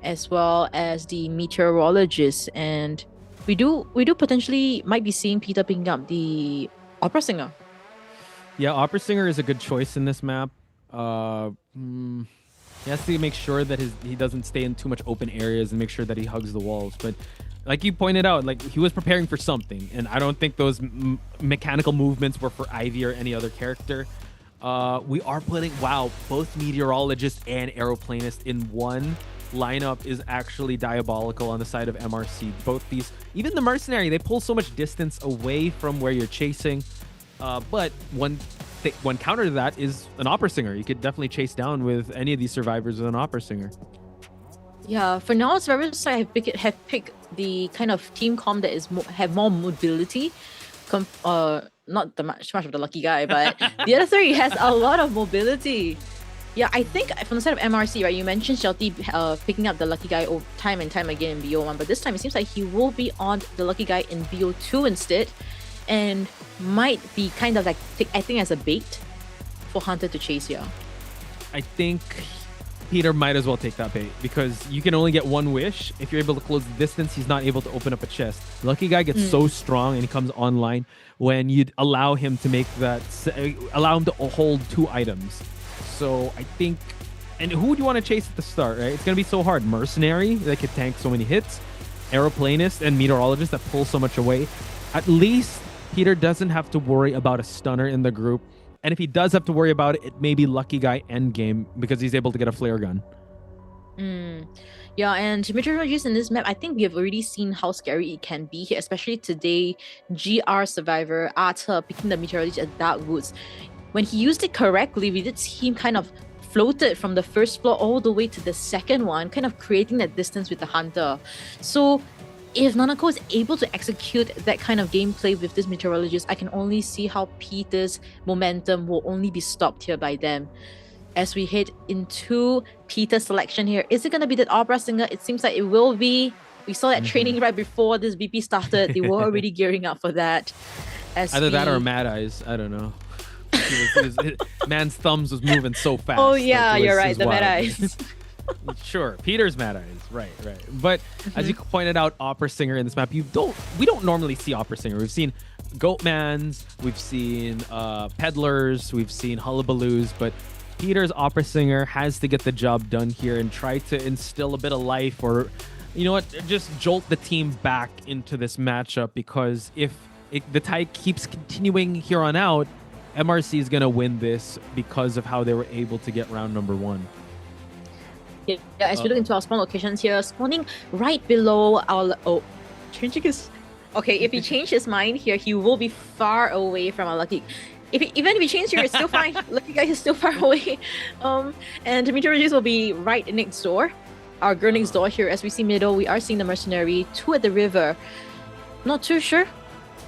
as well as the Meteorologist. And we do potentially might be seeing Peter picking up the Opera Singer.
Yeah, Opera Singer is a good choice in this map. He has to make sure that he doesn't stay in too much open areas and make sure that he hugs the walls. But like you pointed out, like he was preparing for something, and I don't think those mechanical movements were for Ivy or any other character. We are putting, wow, both Meteorologist and Aeroplanist in one lineup is actually diabolical on the side of MRC. Both these, even the Mercenary, they pull so much distance away from where you're chasing. But one counter to that is an Opera Singer. You could definitely chase down with any of these survivors with an Opera Singer.
Yeah, for now, Survivor side have picked the kind of team comp that is have more mobility. Not much of the lucky guy, but the other 3 has a lot of mobility. Yeah, I think from the side of MRC, right, you mentioned Shelty picking up the lucky guy time and time again in BO1, but this time it seems like he will be on the lucky guy in BO2 instead, and might be kind of like acting as a bait for Hunter to chase here.
I think Peter might as well take that bait because you can only get one wish. If you're able to close the distance, he's not able to open up a chest. Lucky guy gets so strong and he comes online when you allow him to make that, allow him to hold 2 items. So I think, and who would you want to chase at the start, right? It's going to be so hard. Mercenary that could tank so many hits, Aeroplanist and Meteorologist that pull so much away. At least Peter doesn't have to worry about a stunner in the group. And if he does have to worry about it, it may be Lucky Guy endgame because he's able to get a flare gun.
Yeah, and Meteorologist in this map, I think we have already seen how scary it can be here, especially today. GR survivor Arthur picking the Meteorologist at Dark Woods. When he used it correctly, we did see him kind of floated from the first floor all the way to the second one, kind of creating that distance with the Hunter. So if Nanako is able to execute that kind of gameplay with this Meteorologist, I can only see how Peter's momentum will only be stopped here by them. As we head into Peter's selection here, is it going to be that Opera Singer? It seems like it will be. We saw that training right before this BP started. They were already gearing up for that.
Either that or Mad Eyes. I don't know. Man's thumbs was moving so fast.
Oh yeah, you're right. The Mad Eyes.
Sure, Peter's Mad Eyes, right. But as you pointed out, Opera Singer in this map, we don't normally see Opera Singer. We've seen Goatmans, we've seen Peddlers, we've seen Hullabaloos, but Peter's Opera Singer has to get the job done here and try to instill a bit of life, or you know what, just jolt the team back into this matchup, because if the tie keeps continuing here on out, MRC is going to win this because of how they were able to get round number 1.
Yeah, as we look into our spawn locations here, spawning right below our... Oh, changing his... Okay, if he changed his mind here, he will be far away from our lucky... Even if he changed here, it's still fine. Lucky guy is still far away. And the Meteorologist will be right next door. Our girl next door here. As we see middle, we are seeing the Mercenary. 2 at the river. Not too sure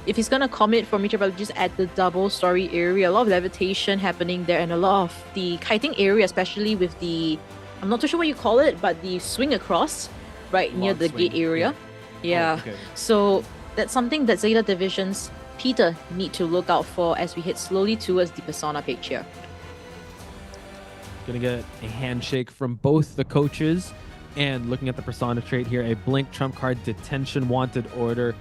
if he's gonna commit for meteorologist at the double story area, a lot of levitation happening there and a lot of the kiting area, especially with the, I'm not too sure what you call it, but the swing across right near the gate area. Yeah.
Oh, okay.
So that's something that Zeta Division's Peter need to look out for as we head slowly towards the persona page here.
Gonna get a handshake from both the coaches. And looking at the persona trait here, a blink, trump card, detention, wanted order,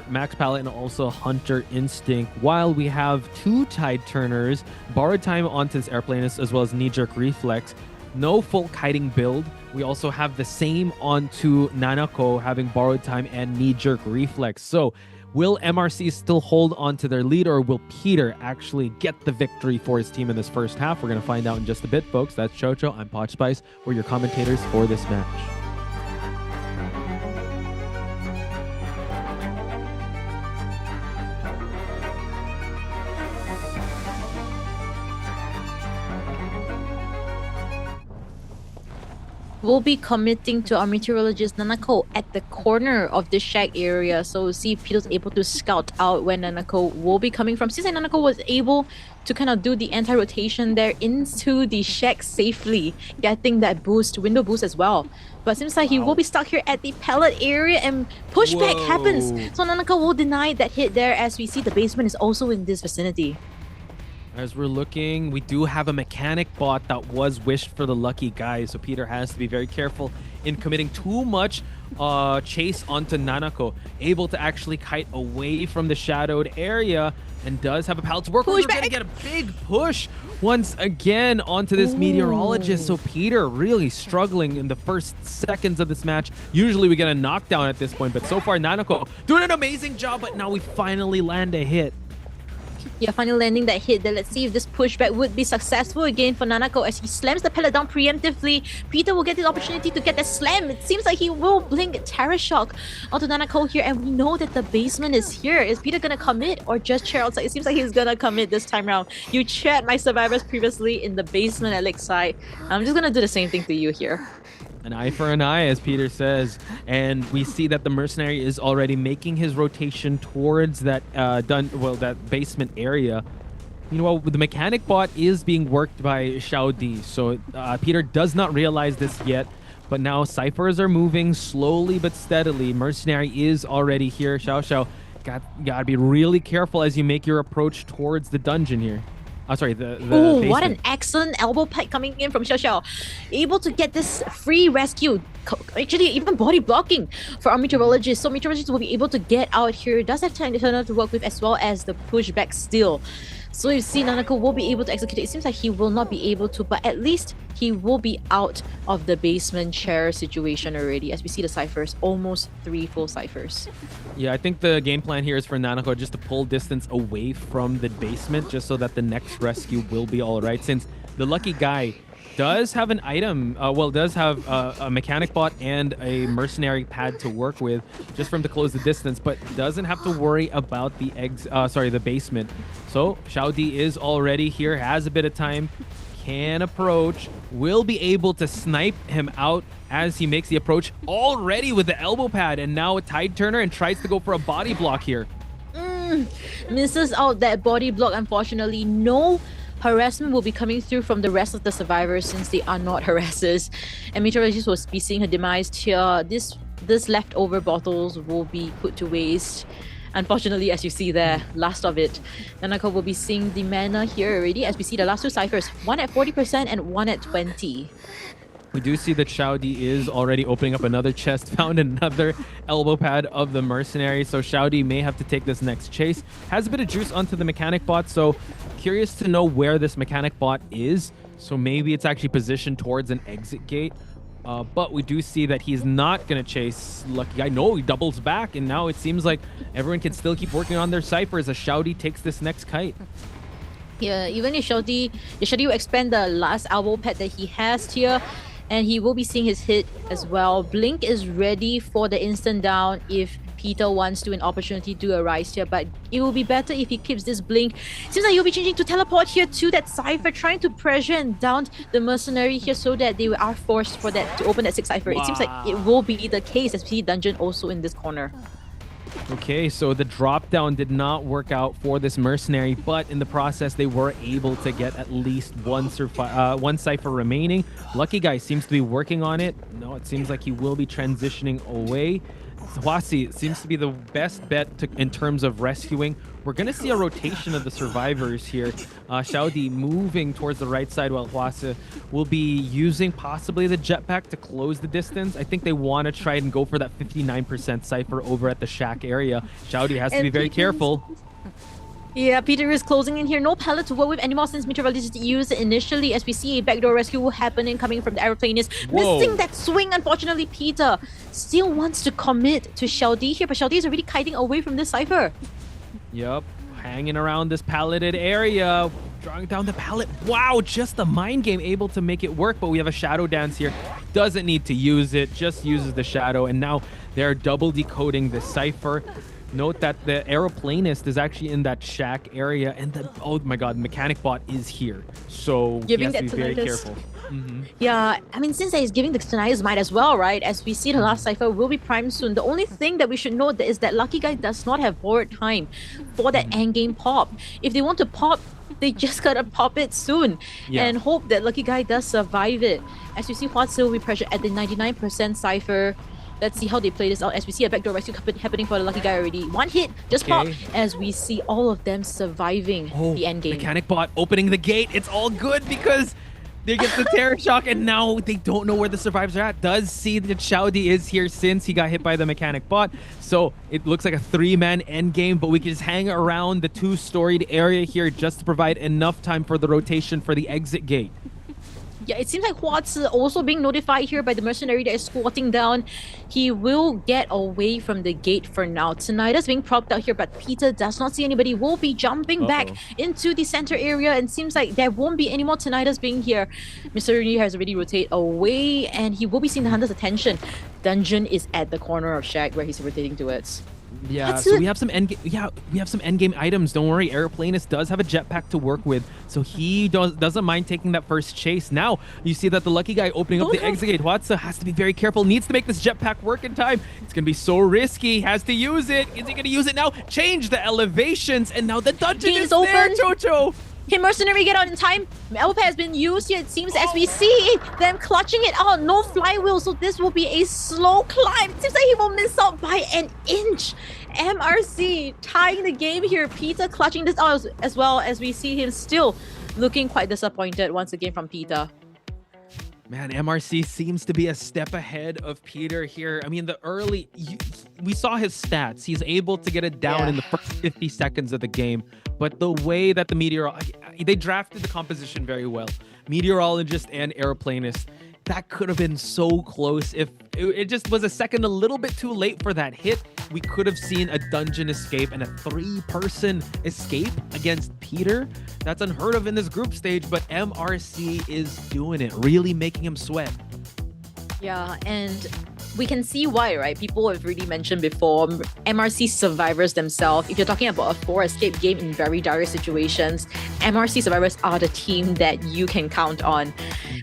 max palette, and also hunter instinct. While we have 2 tide turners, borrowed time onto this airplane as well as knee-jerk reflex. No full kiting build. We also have the same onto Nanako, having borrowed time and knee-jerk reflex. So will MRC still hold on to their lead, or will Peter actually get the victory for his team in this first half? We're going to find out in just a bit, folks. That's Chocho. I'm Potch Spice. We're your commentators for this match.
We'll be committing to our meteorologist Nanako at the corner of the shack area. So we'll see if Peter's able to scout out where Nanako will be coming from. Since Nanako was able to kind of do the anti-rotation there into the shack safely, getting that boost, window boost as well. But seems like he will be stuck here at the pallet area and pushback happens. So Nanako will deny that hit there as we see the basement is also in this vicinity.
As we're looking, we do have a mechanic bot that was wished for the lucky guy, so Peter has to be very careful in committing too much chase onto Nanako. Able to actually kite away from the shadowed area and does have a pallet to work with. We're going to get a big push once again onto this meteorologist. So Peter really struggling in the first seconds of this match. Usually we get a knockdown at this point, but so far Nanako doing an amazing job, but now we finally land a hit.
Yeah, finally landing that hit there. Let's see if this pushback would be successful again for Nanako as he slams the pellet down preemptively. Peter will get the opportunity to get that slam. It seems like he will blink Terror Shock onto Nanako here, and we know that the basement is here. Is Peter gonna commit or just chair outside? It seems like he's gonna commit this time around. You chat my survivors previously in the basement at Lakeside. I'm just gonna do the same thing to you here.
An eye for an eye, as Peter says. And we see that the mercenary is already making his rotation towards that that basement area. Meanwhile, the mechanic bot is being worked by Showdown. So Peter does not realize this yet. But now ciphers are moving slowly but steadily. Mercenary is already here. Xiao gotta be really careful as you make your approach towards the dungeon here. Oh, sorry, the basement.
What an excellent elbow pad coming in from Xiao Xiao. Able to get this free rescue. Actually, even body blocking for our meteorologist. So meteorologist will be able to get out here. Does have time to work with as well as the pushback still. So you see Nanako will be able to execute it. It seems like he will not be able to, but at least he will be out of the basement chair situation already. As we see the ciphers, almost 3 full ciphers.
Yeah, I think the game plan here is for Nanako just to pull distance away from the basement just so that the next rescue will be all right. Since the lucky guy does have an item, does have a mechanic bot and a mercenary pad to work with just for him to close the distance, but doesn't have to worry about the the basement. So Showdown is already here, has a bit of time, can approach, will be able to snipe him out as he makes the approach already with the elbow pad, and now a tide turner and tries to go for a body block here.
Misses out that body block, unfortunately. No harassment will be coming through from the rest of the survivors since they are not harassers. And meteorologist will be seeing her demise here. This leftover bottles will be put to waste. Unfortunately, as you see there, last of it. Nanako will be seeing the mana here already as we see the last 2 ciphers, one at 40% and one at 20%.
We do see that Showdown is already opening up another chest, found another elbow pad of the mercenary, so Showdown may have to take this next chase. Has a bit of juice onto the mechanic bot, so curious to know where this mechanic bot is. So maybe it's actually positioned towards an exit gate. But we do see that he's not going to chase Lucky Guy. No, he doubles back, and now it seems like everyone can still keep working on their ciphers as Showdown takes this next kite.
Yeah, even if Showdown will expand the last elbow pad that he has here, and he will be seeing his hit as well. Blink is ready for the instant down if Peter wants to an opportunity to arise here, but it will be better if he keeps this blink. Seems like he'll be changing to teleport here to that cipher, trying to pressure and down the mercenary here so that they are forced for that to open that 6 cipher. It seems like it will be the case as we see dungeon also in this corner.
Okay, so the drop down did not work out for this mercenary, but in the process, they were able to get at least one Cypher remaining. Lucky Guy seems to be working on it. No, it seems like he will be transitioning away. COAⅨ seems to be the best bet in terms of rescuing. We're going to see a rotation of the survivors here. Showdown moving towards the right side while COAⅨ will be using possibly the jetpack to close the distance. I think they want to try and go for that 59% Cypher over at the shack area. Showdown has to be very careful.
Yeah, Peter is closing in here. No pallet to work with anymore since meteorologist used initially, as we see a backdoor rescue happening coming from the aeroplanist. Missing that swing, unfortunately. Peter still wants to commit to Showdown here, but Showdown is already kiting away from this Cypher.
Yep, hanging around this palleted area, drawing down the pallet. Wow, just the mind game able to make it work, but we have a shadow dance here. Doesn't need to use it, just uses the shadow, and now they're double decoding the Cypher. Note that the aeroplanist is actually in that shack area, and the, oh my god, mechanic bot is here. So he has to be very careful.
Yeah, I mean, since he's giving the Tinnitus might as well, right? As we see the last Cypher will be primed soon. The only thing that we should note is that Lucky Guy does not have forward time for that endgame pop. If they want to pop, they just gotta pop it soon and hope that Lucky Guy does survive it. As you see, COAⅨ will be pressured at the 99% Cypher. Let's see how they play this out as we see a backdoor rescue happening for the Lucky Guy already. One hit, just pop, as we see all of them surviving the endgame.
Mechanic bot opening the gate. It's all good because they get the terror shock and now they don't know where the survivors are at. Does see that Showdown is here since he got hit by the mechanic bot. So it looks like a 3-man endgame, but we can just hang around the 2-storied area here just to provide enough time for the rotation for the exit gate.
Yeah, it seems like COA⅓ also being notified here by the mercenary that is squatting down. He will get away from the gate for now. Tinnitus being propped out here, but Peter does not see anybody. Will be jumping back into the center area, and seems like there won't be any more Tinnitus being here. Mr. Rooney has already rotated away, and he will be seeing the hunter's attention. Dungeon is at the corner of shack where he's rotating towards.
Yeah, so we have some endgame items. Don't worry, Aeroplanist does have a jetpack to work with, so he doesn't mind taking that first chase. Now you see that the Lucky Guy opening up the exit gate. COA⅓ has to be very careful. Needs to make this jetpack work in time. It's gonna be so risky. Has to use it. Is he gonna use it now? Change the elevations, and now the dungeon is open. There, Chocho.
Can mercenary get out in time? LP has been used here, it seems, as we see them clutching it out. No flywheel, so this will be a slow climb. Seems like he will miss out by an inch. MRC tying the game here. Peter clutching this out as well, as we see him still looking quite disappointed once again from Peter.
Man, MRC seems to be a step ahead of Peter here. I mean, we saw his stats. He's able to get it down in the first 50 seconds of the game. But the way that they drafted the composition very well. Meteorologist and Aeroplanist, that could have been so close. If it just was a second a little bit too late for that hit, we could have seen a dungeon escape and a 3-person escape against Peter. That's unheard of in this group stage, but MRC is doing it, really making him sweat.
Yeah, and we can see why, right? People have already mentioned before, MRC survivors themselves, if you're talking about a 4-escape game in very dire situations, MRC survivors are the team that you can count on.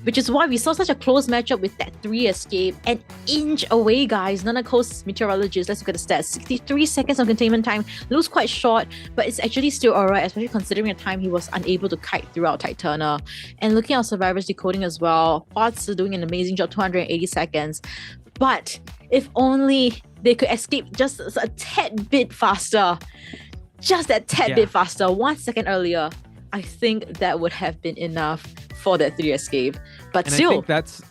Which is why we saw such a close matchup with that 3-escape. An inch away, guys. Nana Coast Meteorologist, let's look at the stats. 63 seconds of containment time. Looks quite short, but it's actually still alright, especially considering the time he was unable to kite throughout Titana. And looking at survivors decoding as well, COA⅓ doing an amazing job, 280 seconds. But if only they could escape just a tad bit faster. Just that tad bit faster. 1 second earlier. I think that would have been enough for that 3 escape. But
and
still.
I think that's,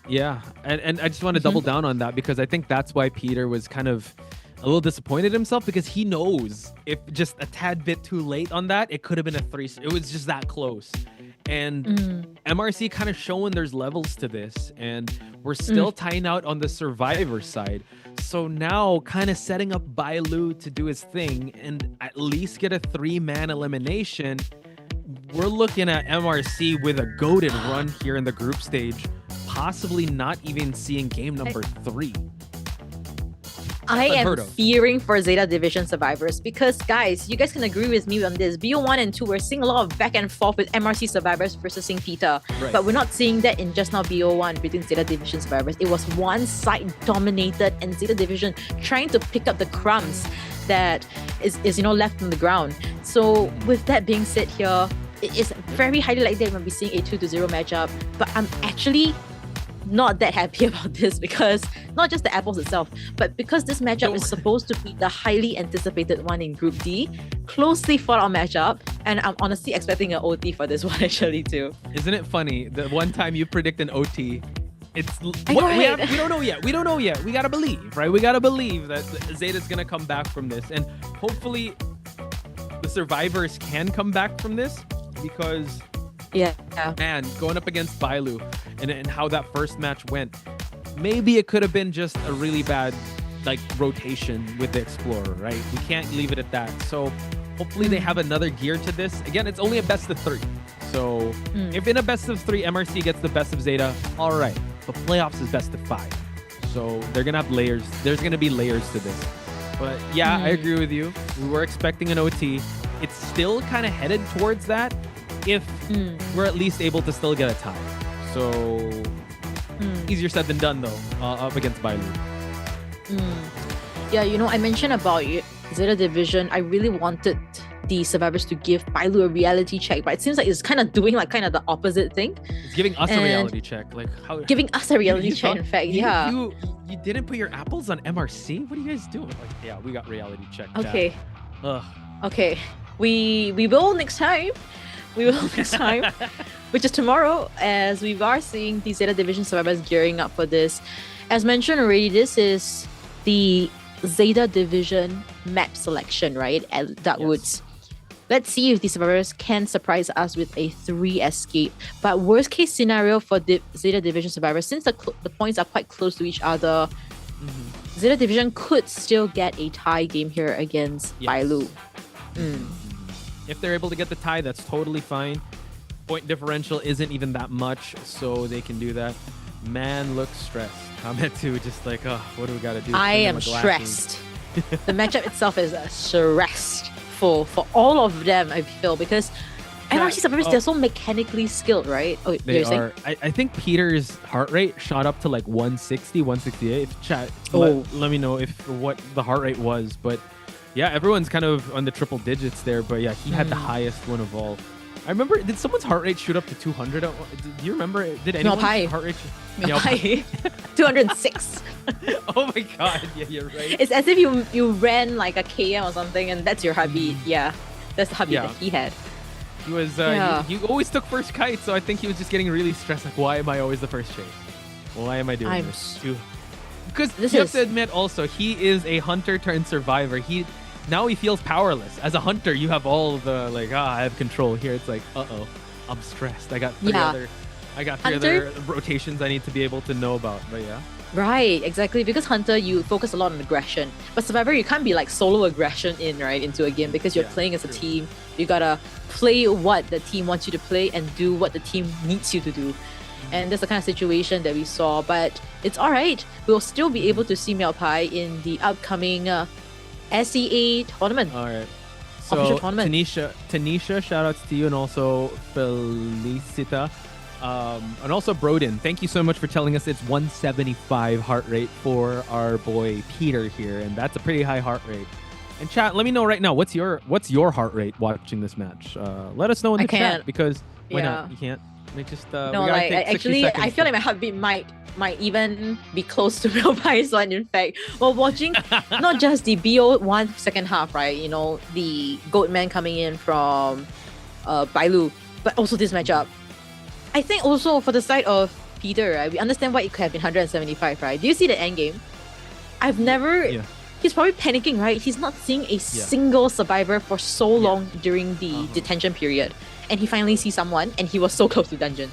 and I just want to double down on that, because I think that's why Peter was kind of a little disappointed himself, because he knows if just a tad bit too late on that, it could have been a 3. It was just that close. And MRC kind of showing there's levels to this, and we're still tying out on the survivor side. So now kind of setting up Bailu to do his thing and at least get a 3-man elimination. We're looking at MRC with a goated run here in the group stage, possibly not even seeing game number 3.
I am fearing for Zeta Division survivors because, guys, you guys can agree with me on this. BO1 and 2, we're seeing a lot of back and forth with MRC survivors versus Peter.
Right.
But we're not seeing that in just now BO1 between Zeta Division survivors. It was one side dominated and Zeta Division trying to pick up the crumbs. that is left on the ground. So with that being said here, it is very highly likely that we'll be seeing a 2-0 matchup, but I'm actually not that happy about this because not just the apples itself, but because this matchup is supposed to be the highly anticipated one in Group D, closely fought out matchup, and I'm honestly expecting an OT for this one actually too.
Isn't it funny? The one time you predict an OT, it's we don't know yet. We don't know yet. We gotta believe, right? We gotta believe that ZETA's gonna come back from this, and hopefully the survivors can come back from this because.
Yeah.
Man, going up against Bailu and how that first match went, maybe it could have been just a really bad rotation with the Explorer, right? We can't leave it at that. So hopefully they have another gear to this. Again, it's only a best of 3. So if in a best of 3 MRC gets the best of ZETA, all right. But playoffs is best of 5. So they're gonna have layers. There's gonna be layers to this. But yeah, I agree with you. We were expecting an OT. It's still kind of headed towards that. If we're at least able to still get a tie. So easier said than done though, up against Bailu.
Yeah, I mentioned about ZETA Division. I really wanted the survivors to give Bailu a reality check, but it seems like it's kind of doing the opposite thing.
It's giving us a reality check.
Giving us a reality check, in fact, yeah.
You didn't put your apples on MRC? What are you guys doing? Yeah, we got reality check.
Okay.
Ugh.
Okay. We will next time. We will next time, which is tomorrow, as we are seeing the ZETA Division survivors gearing up for this. As mentioned already, this is the ZETA Division map selection, right, at Darkwoods. Let's see if the survivors can surprise us with a 3 escape. But worst case scenario for the ZETA Division survivors, since the points are quite close to each other, ZETA Division could still get a tie game here against Bailu.
If they're able to get the tie, that's totally fine. Point differential isn't even that much, so they can do that. Man looks stressed. Comment too, just oh, what do we gotta do?
I am stressed. The matchup itself is stressful for all of them, I feel, because MRC survivors, they're so mechanically skilled, right? Oh,
they are. I think Peter's heart rate shot up to 160, 168. Chat, let me know what the heart rate was, but yeah, everyone's kind of on the triple digits there, but yeah, he had the highest one of all. I remember, did someone's heart rate shoot up to 200? Do you remember? Did anyone's heart rate shoot?
206.
Oh my god, yeah, you're right.
It's as if you ran a KM or something, and that's your heartbeat. Yeah, that's the heartbeat that he had.
He was, he always took first kite, so I think he was just getting really stressed. Why am I always the first chase? Why am I doing this? Because you have to admit also, he is a hunter turned survivor. Now he feels powerless. As a hunter, you have all the I have control. Here it's uh-oh, I'm stressed. I got three other rotations I need to be able to know about. But yeah.
Right, exactly. Because Hunter, you focus a lot on aggression. But Survivor, you can't be solo aggression into a game because you're playing as a team. You gotta play what the team wants you to play and do what the team needs you to do. And that's the kind of situation that we saw. But it's alright. We'll still be able to see Miaopai in the upcoming SEA tournament.
Alright. So Tanisha, shout outs to you, and also Felicita. And also Broden, thank you so much for telling us it's 175 heart rate for our boy Peter here, and that's a pretty high heart rate. And chat, let me know right now, what's your heart rate watching this match? Let us know in the chat, because why not? You can't. Just
no, actually, I feel like my heartbeat might even be close to Miaopai's one. In fact, while watching not just the BO1 second half, right? The Goatman coming in from Bailu, but also this matchup. I think also for the side of Peter, right, we understand why it could have been 175, right? Do you see the end game? I've never... He's probably panicking, right? He's not seeing a single survivor for so long during the detention period. And he finally sees someone, and he was so close to dungeon.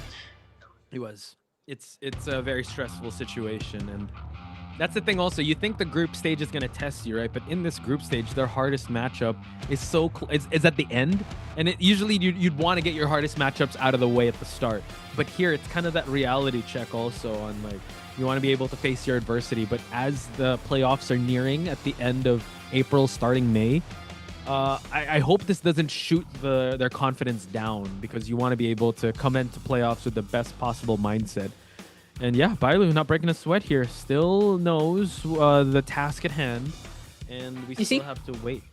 He was. It's a very stressful situation, and that's the thing also. You think the group stage is going to test you, right? But in this group stage, their hardest matchup is is at the end. And usually you'd want to get your hardest matchups out of the way at the start. But here, it's kind of that reality check also on you want to be able to face your adversity. But as the playoffs are nearing at the end of April, starting May, I hope this doesn't shoot their confidence down, because you want to be able to come into playoffs with the best possible mindset. And yeah, Bailu not breaking a sweat here, still knows the task at hand. and we
You
still
see?
have to wait.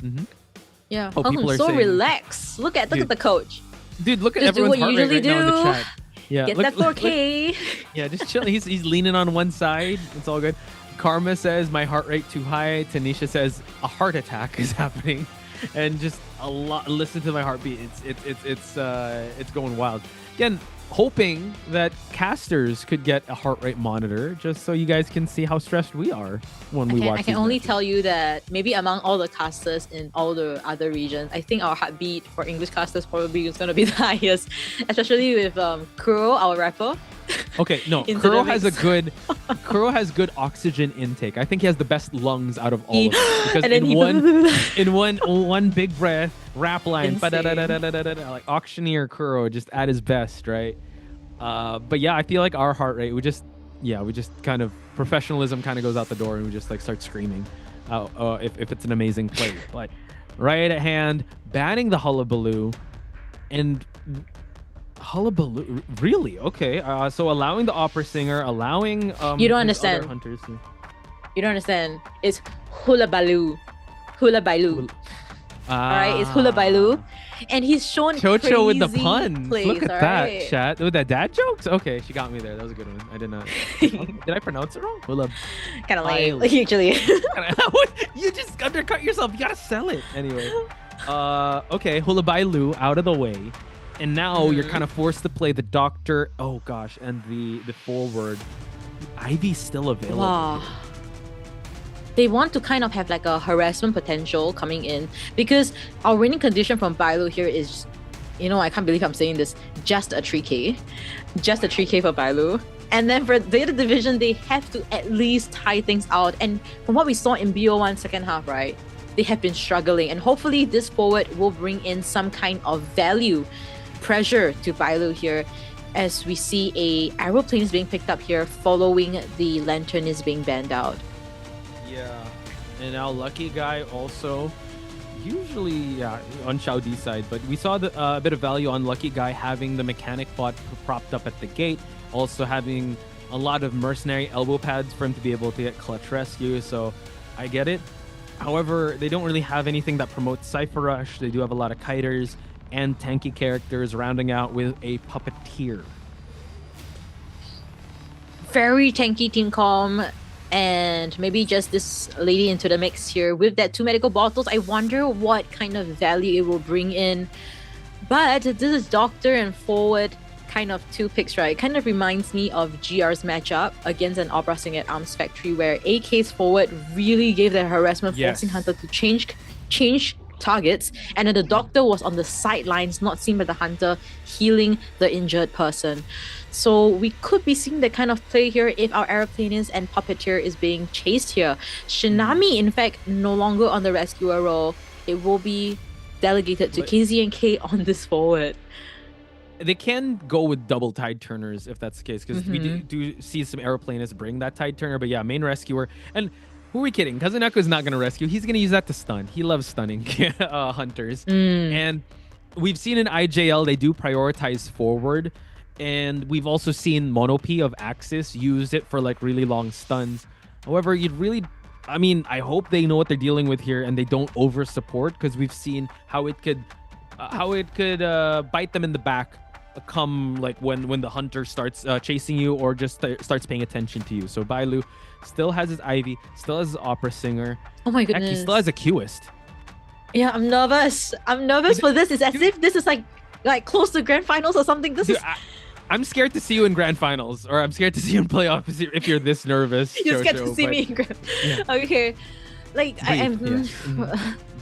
Yeah,
Oh, people are
so
saying-
relaxed. Look at the coach.
Dude, look at
Just do
everyone's
what you
heart rate
usually
right now in the
do.
chat. Yeah,
Get
look-
that
look-
4K.
Yeah, just chill. He's leaning on one side. It's all good. Karma says my heart rate too high. Tanisha says a heart attack is happening, and just a lot. Listen to my heartbeat. It's going wild. Again, hoping that casters could get a heart rate monitor just so you guys can see how stressed we are when we watch.
I can
these
only
matches.
tell you that maybe among all the casters in all the other regions, I think our heartbeat for English casters probably is going to be the highest, especially with Kuro, our rapper.
Okay, no,
into
Kuro
the
has
mix.
Kuro has good oxygen intake. I think he has the best lungs out of all of us because
And then
in one big breath rap line,
Insane.
ba-da-da-da-da-da-da, like auctioneer Kuro just at his best, right? But yeah, I feel like our heart rate, we just kind of professionalism kind of goes out the door and we just like start screaming if it's an amazing play. But right at hand, banning the hullabaloo and. Hullabaloo, really? Okay. So allowing the opera singer, allowing
You don't
his other
understand.
hunters.
You don't understand. It's hula baloo. Hula baloo. Alright, it's hula baloo. And he's shown
Chocho with the
crazy
puns.
plays,
Look at
alright?
that, chat. With that dad jokes? Okay, she got me there. That was a good one. I did not. Did I pronounce it wrong? Hula.
Kind of lame,
Bailey.
actually.
You just undercut yourself. You gotta sell it. Anyway. Okay, Hula Bailu out of the way. And now you're kind of forced to play the doctor. Oh gosh, and the forward. Ivy's still available.
Wow. They want to kind of have like a harassment potential coming in because our winning condition from Bailu here is, I can't believe I'm saying this, just a 3K. Just a 3K for Bailu. And then for the other division, they have to at least tie things out. And from what we saw in BO1 second half, right, they have been struggling. And hopefully this forward will bring in some kind of value, pressure to Bailu here as we see a aeroplane is being picked up here following the lantern is being banned out.
Yeah, and now Lucky Guy also, usually on Xiaodi's side, but we saw a bit of value on Lucky Guy having the mechanic bot propped up at the gate, also having a lot of mercenary elbow pads for him to be able to get clutch rescue, so I get it. However, they don't really have anything that promotes Cypher Rush. They do have a lot of kiters and tanky characters rounding out with a puppeteer.
Very tanky team com, and maybe just this lady into the mix here with that 2 medical bottles. I wonder what kind of value it will bring in. But this is Doctor and Forward, kind of 2 picks, right? It kind of reminds me of GR's matchup against an Opera Singer at Arms Factory, where AK's Forward really gave the harassment, forcing Hunter to change targets, and then the Doctor was on the sidelines, not seen by the Hunter, healing the injured person. So we could be seeing that kind of play here if our aeroplanist and puppeteer is being chased here. Shinami, in fact, no longer on the rescuer role. It will be delegated to KZ and K on this forward.
They can go with double tide turners if that's the case, because we do see some aeroplanists bring that tide turner, but yeah, main rescuer. And who are we kidding? Kazuneko is not going to rescue. He's going to use that to stun. He loves stunning hunters. And we've seen in IJL, they do prioritize forward. And we've also seen Mono-P of Axis use it for like really long stuns. However, I hope they know what they're dealing with here and they don't over support, because we've seen how it could bite them in the back come like when the hunter starts chasing you or just starts paying attention to you. So Bailu still has his Ivy, still has his Opera Singer.
Oh my
Heck,
goodness.
he still has a Qist.
Yeah, I'm nervous. I'm nervous for this. It's as if this is like close to grand finals or something.
I'm scared to see you in grand finals, or I'm scared to see you in playoffs if you're this nervous.
You're scared
Jojo,
to see
but-
me in grand.
Yeah.
Okay, like I'm
Breathe,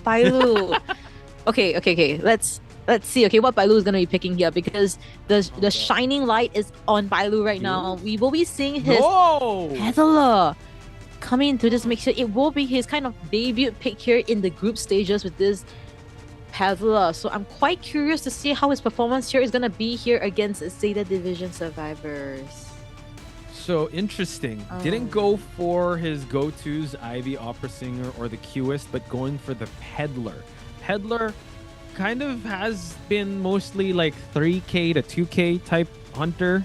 Bailu. Okay. Let's see. Okay, what Bailu is gonna be picking here, because the shining light is on Bailu right now. We will be seeing his Peddler coming into this mixture. It will be his kind of debut pick here in the group stages with this Peddler. So I'm quite curious to see how his performance here is gonna be here against ZETA Division survivors.
So interesting. Didn't go for his go-tos, Ivy, Opera Singer, or the Qist, but going for the Peddler. Peddler kind of has been mostly like 3K to 2K type hunter,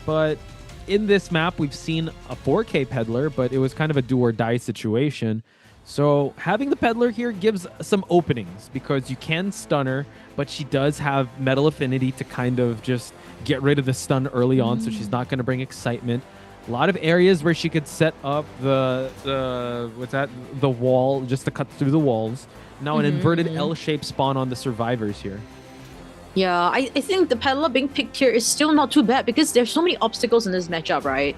but in this map we've seen a 4K Peddler, but it was kind of a do or die situation. So having the Peddler here gives some openings because you can stun her, but she does have Metal Affinity to kind of just get rid of the stun early on, so she's not going to bring excitement. A lot of areas where she could set up the wall just to cut through the walls. Now an inverted L-shaped spawn on the survivors here.
Yeah, I think the Peddler being picked here is still not too bad because there's so many obstacles in this matchup, right?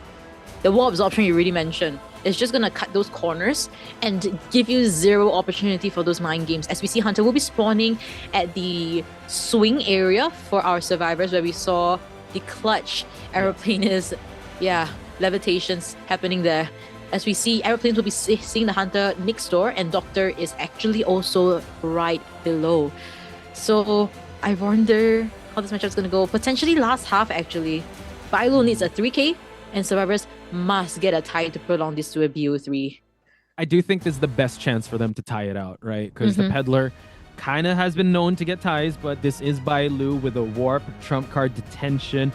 The wall absorption you already mentioned is just going to cut those corners and give you zero opportunity for those mind games. As we see, Hunter will be spawning at the swing area for our survivors where we saw the clutch aeroplaners, levitations happening there. As we see, aeroplanes will be seeing the Hunter next door, and Doctor is actually also right below. So I wonder how this matchup is going to go. Potentially last half, actually. Bailu needs a 3k, and survivors must get a tie to prolong this to a BO3.
I do think this is the best chance for them to tie it out, right? Because the Peddler kind of has been known to get ties, but this is Bailu with a Warp, Trump Card, Detention,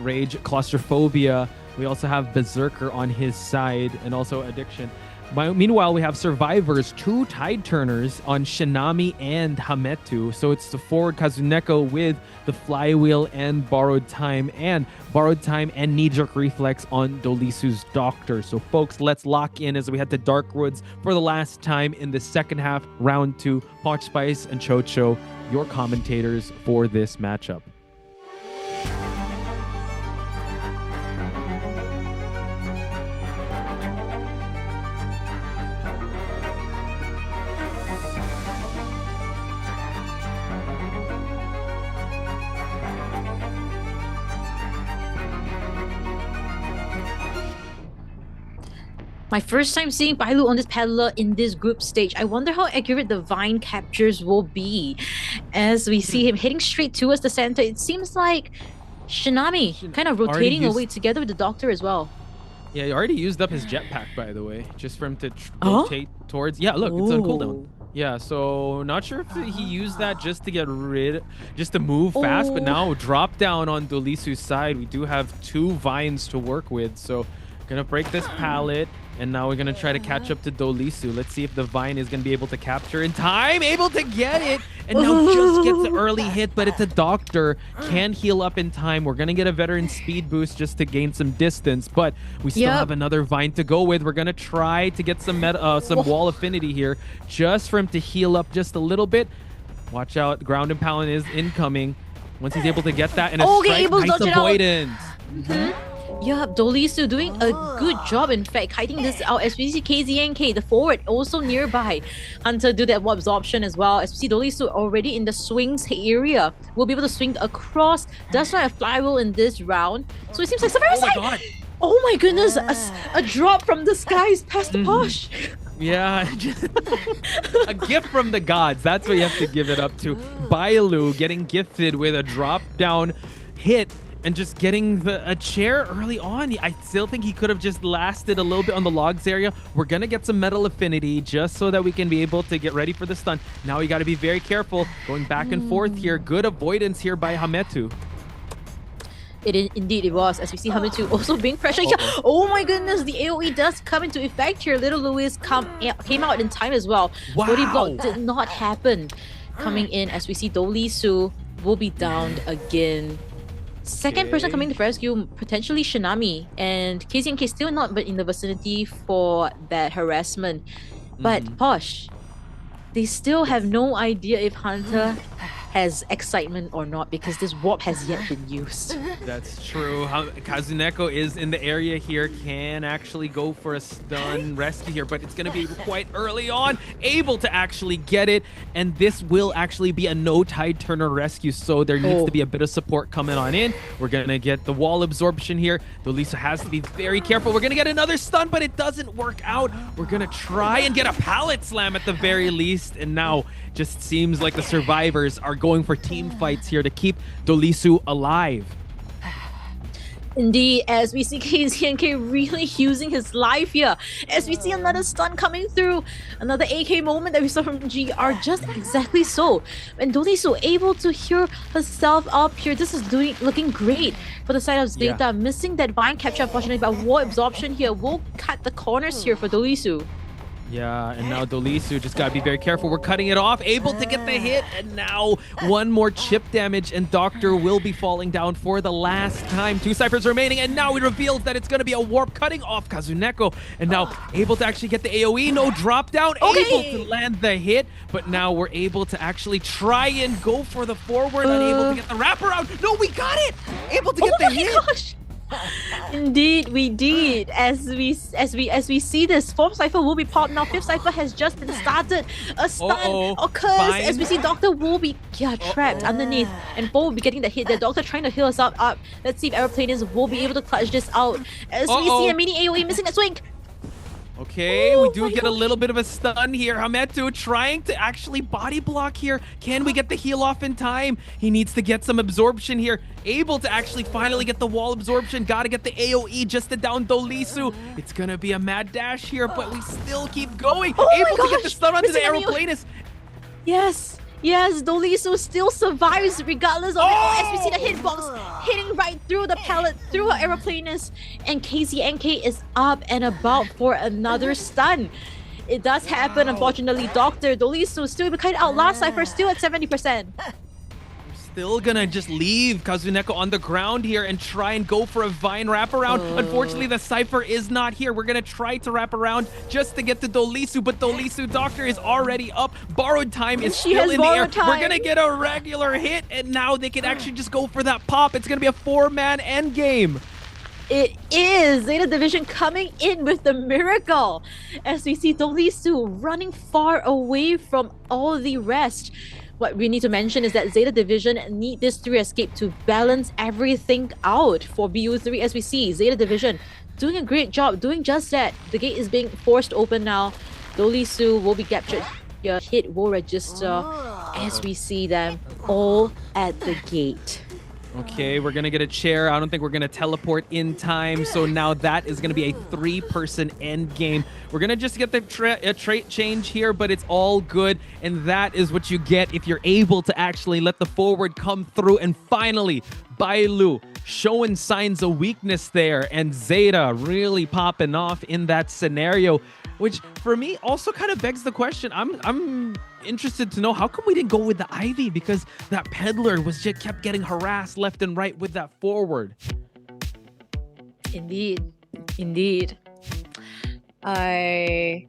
Rage, Claustrophobia. We also have Berserker on his side, and also Addiction. Meanwhile, we have Survivors, 2 Tide Turners on Shinami and Hametu. So it's the forward Kazuneko with the Flywheel and Borrowed Time and Knee-Jerk Reflex on Dolisu's Doctor. So folks, let's lock in as we head to Darkwoods for the last time in the second half, round 2. Poch Spice and Chocho, your commentators for this matchup.
My first time seeing Bailu on this Peddler in this group stage. I wonder how accurate the Vine captures will be. As we see him hitting straight towards the center, it seems like Shinami kind of rotating away together with the Doctor as well.
Yeah, he already used up his jetpack, by the way, just for him to rotate towards. Yeah, look, it's on cooldown. Yeah, so not sure if he used that just to move fast, but now drop down on Dolisu's side. We do have 2 vines to work with, so gonna break this pallet, and now we're gonna try to catch up to Dolisu. Let's see if the vine is gonna be able to capture in time. Able to get it, and now just gets the early hit, but it's a Doctor. Can heal up in time. We're gonna get a veteran speed boost just to gain some distance, but we still have another vine to go with. We're gonna try to get some wall affinity here, just for him to heal up just a little bit. Watch out, Ground Impalant is incoming. Once he's able to get that, and a strike, nice avoidance.
Yeah, Dolisu doing a good job, in fact, hiding this out. As we see KZNK, the forward, also nearby. Hunter do that warp absorption as well. As we see Dolisu already in the swings area. Will be able to swing across. Does not have flywheel in this round. So it seems like oh my goodness, a drop from the skies past the Posh.
Yeah, a gift from the gods. That's what you have to give it up to. Bailu getting gifted with a drop down hit and just getting a chair early on. I still think he could have just lasted a little bit on the logs area. We're going to get some metal affinity just so that we can be able to get ready for the stun. Now we got to be very careful going back and forth here. Good avoidance here by Hametu.
Indeed it was, as we see Hametu also being pressured. Oh my goodness, the AoE does come into effect here. Little Louis came out in time as well. Body block did not happen. Coming in as we see Dolisu will be downed again. Second person coming to rescue, potentially Shinami, and KZNK still not but in the vicinity for that harassment. But Posh, they still have no idea if Hunter has excitement or not because this warp has yet been used.
That's true. Kazuneko is in the area here, can actually go for a stun rescue here, but it's going to be quite early on, able to actually get it, and this will actually be a no Tide Turner rescue, so there needs to be a bit of support coming on in. We're going to get the wall absorption here. Dolisu has to be very careful. We're going to get another stun, but it doesn't work out. We're going to try and get a pallet slam at the very least, and now just seems like the survivors are going for team fights here to keep Dolisu alive.
Indeed, as we see KZNK really using his life here. As we see another stun coming through. Another AK moment that we saw from GR, just exactly so. And Dolisu able to heal herself up here. This is looking great for the side of ZETA. Missing that vine capture, unfortunately, but war absorption here will cut the corners here for Dolisu.
Yeah, and now Dolisu just gotta be very careful. We're cutting it off, able to get the hit, and now one more chip damage, and Doctor will be falling down for the last time. 2 ciphers remaining, and now he reveals that it's gonna be a warp cutting off Kazuneko, and now able to actually get the AoE, no drop down, able to land the hit, but now we're able to actually try and go for the forward, unable to get the wraparound. No, we got it! Able to get the hit.
Gosh. Indeed, we did. As we see this, 4th cipher will be popped now. 5th cipher has just been started. A stun occurs as we see Doctor will be trapped underneath, and 4 will be getting the hit. The Doctor trying to heal us up. Let's see if Aeroplanist will be able to clutch this out. As we see a mini AoE missing that swing.
Okay, we do get a little bit of a stun here. Hametu trying to actually body block here. Can we get the heal off in time? He needs to get some absorption here. Able to actually finally get the wall absorption. Gotta get the AoE just to down Dolisu. It's gonna be a mad dash here, but we still keep going. Able to get the stun onto the Aeroplanist.
Yes, Dolisu still survives regardless of it. As we see the hitbox hitting right through the pallet, through her Aeroplanist. And KZNK is up and about for another stun. It does happen, unfortunately. Dr. Dolisu still kind of outlast Cypher, still at 70%.
Still gonna just leave Kazuneko on the ground here and try and go for a Vine wraparound. Unfortunately, the Cypher is not here. We're gonna try to wrap around just to get to Dolisu, but Dolisu Doctor is already up. Borrowed time is still in the air. We're gonna get a regular hit, and now they can actually just go for that pop. It's gonna be a 4-man endgame.
It is Zeta Division coming in with the miracle as we see Dolisu running far away from all the rest. What we need to mention is that Zeta Division need this 3 escape to balance everything out for BU3. As we see Zeta Division doing a great job, doing just that. The gate is being forced open now. Dolisu will be captured. Your hit will register as we see them all at the gate.
Okay, we're gonna get a chair. I don't think we're gonna teleport in time, so now that is gonna be a 3-person end game. We're gonna just get the trait change here, but it's all good, and that is what you get if you're able to actually let the forward come through. And finally, Bailu showing signs of weakness there, and Zeta really popping off in that scenario, which for me also kind of begs the question. I'm interested to know how come we didn't go with the Ivy, because that peddler was just kept getting harassed left and right with that forward.
Indeed. I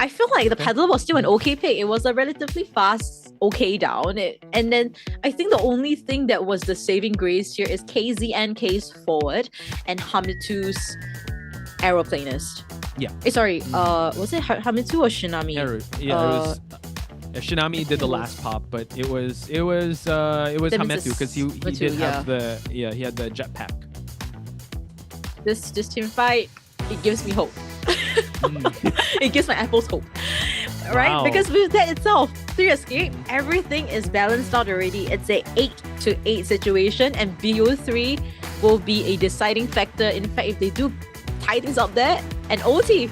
feel like the peddler was still an okay pick. It was a relatively fast okay down. And then I think the only thing that was the saving grace here is KZNK's forward and Hamitu's Aeroplanist.
Yeah.
Sorry, was it Hamitu or Shinami?
It was Shinami did the last pop, but it was Hametu, because he did have he had the jetpack.
This team fight, it gives me hope. It gives my apples hope. Right?
Wow.
Because with that itself, 3 escape, everything is balanced out already. It's a 8-8 situation, and BO3 will be a deciding factor. In fact, if they do tie things up there, and OT.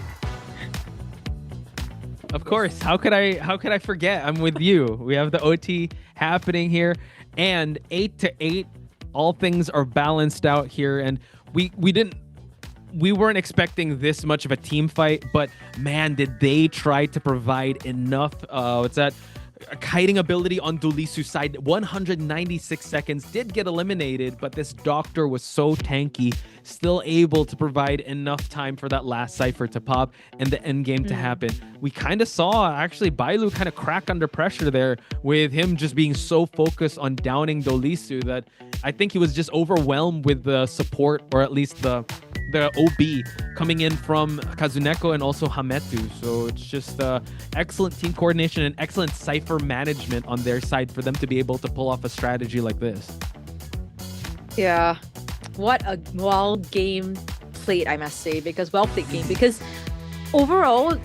Of course. How could I forget? I'm with you. We have the OT happening here, and 8-8. All things are balanced out here, and we weren't expecting this much of a team fight, but man, did they try to provide enough kiting ability on Dolisu's side. 196 seconds, did get eliminated, but this Doctor was so tanky, still able to provide enough time for that last cipher to pop and the end game to happen. We kind of saw actually Bailu kind of crack under pressure there, with him just being so focused on downing Dolisu that I think he was just overwhelmed with the support, or at least the OB coming in from Kazuneko and also Hametu. So it's just excellent team coordination and excellent cipher management on their side for them to be able to pull off a strategy like this.
Yeah, what a well game played, I must say, because well played game. Because overall,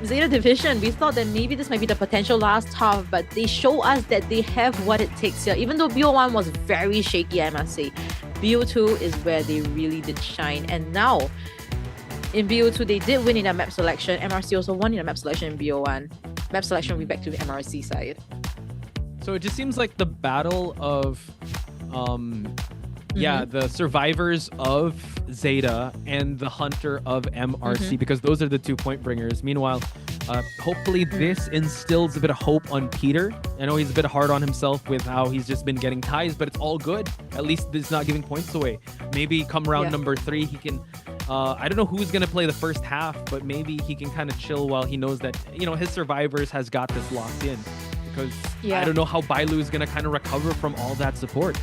Zeta Division, we thought that maybe this might be the potential last half, but they show us that they have what it takes here. Even though BO1 was very shaky, I must say, BO2 is where they really did shine. And now, in BO2, they did win in their map selection. MRC also won in the map selection in BO1. Map selection will be back to the MRC side.
So it just seems like the battle of the survivors of Zeta and the hunter of MRC, because those are the 2 point bringers. Meanwhile, Hopefully this instills a bit of hope on Peter. I know he's a bit hard on himself with how he's just been getting ties, but it's all good. At least it's not giving points away. Maybe come round number 3, he can... I don't know who's going to play the first half, but maybe he can kind of chill while he knows that, his survivors has got this locked in. Because I don't know how Bailu is going to kind of recover from all that support.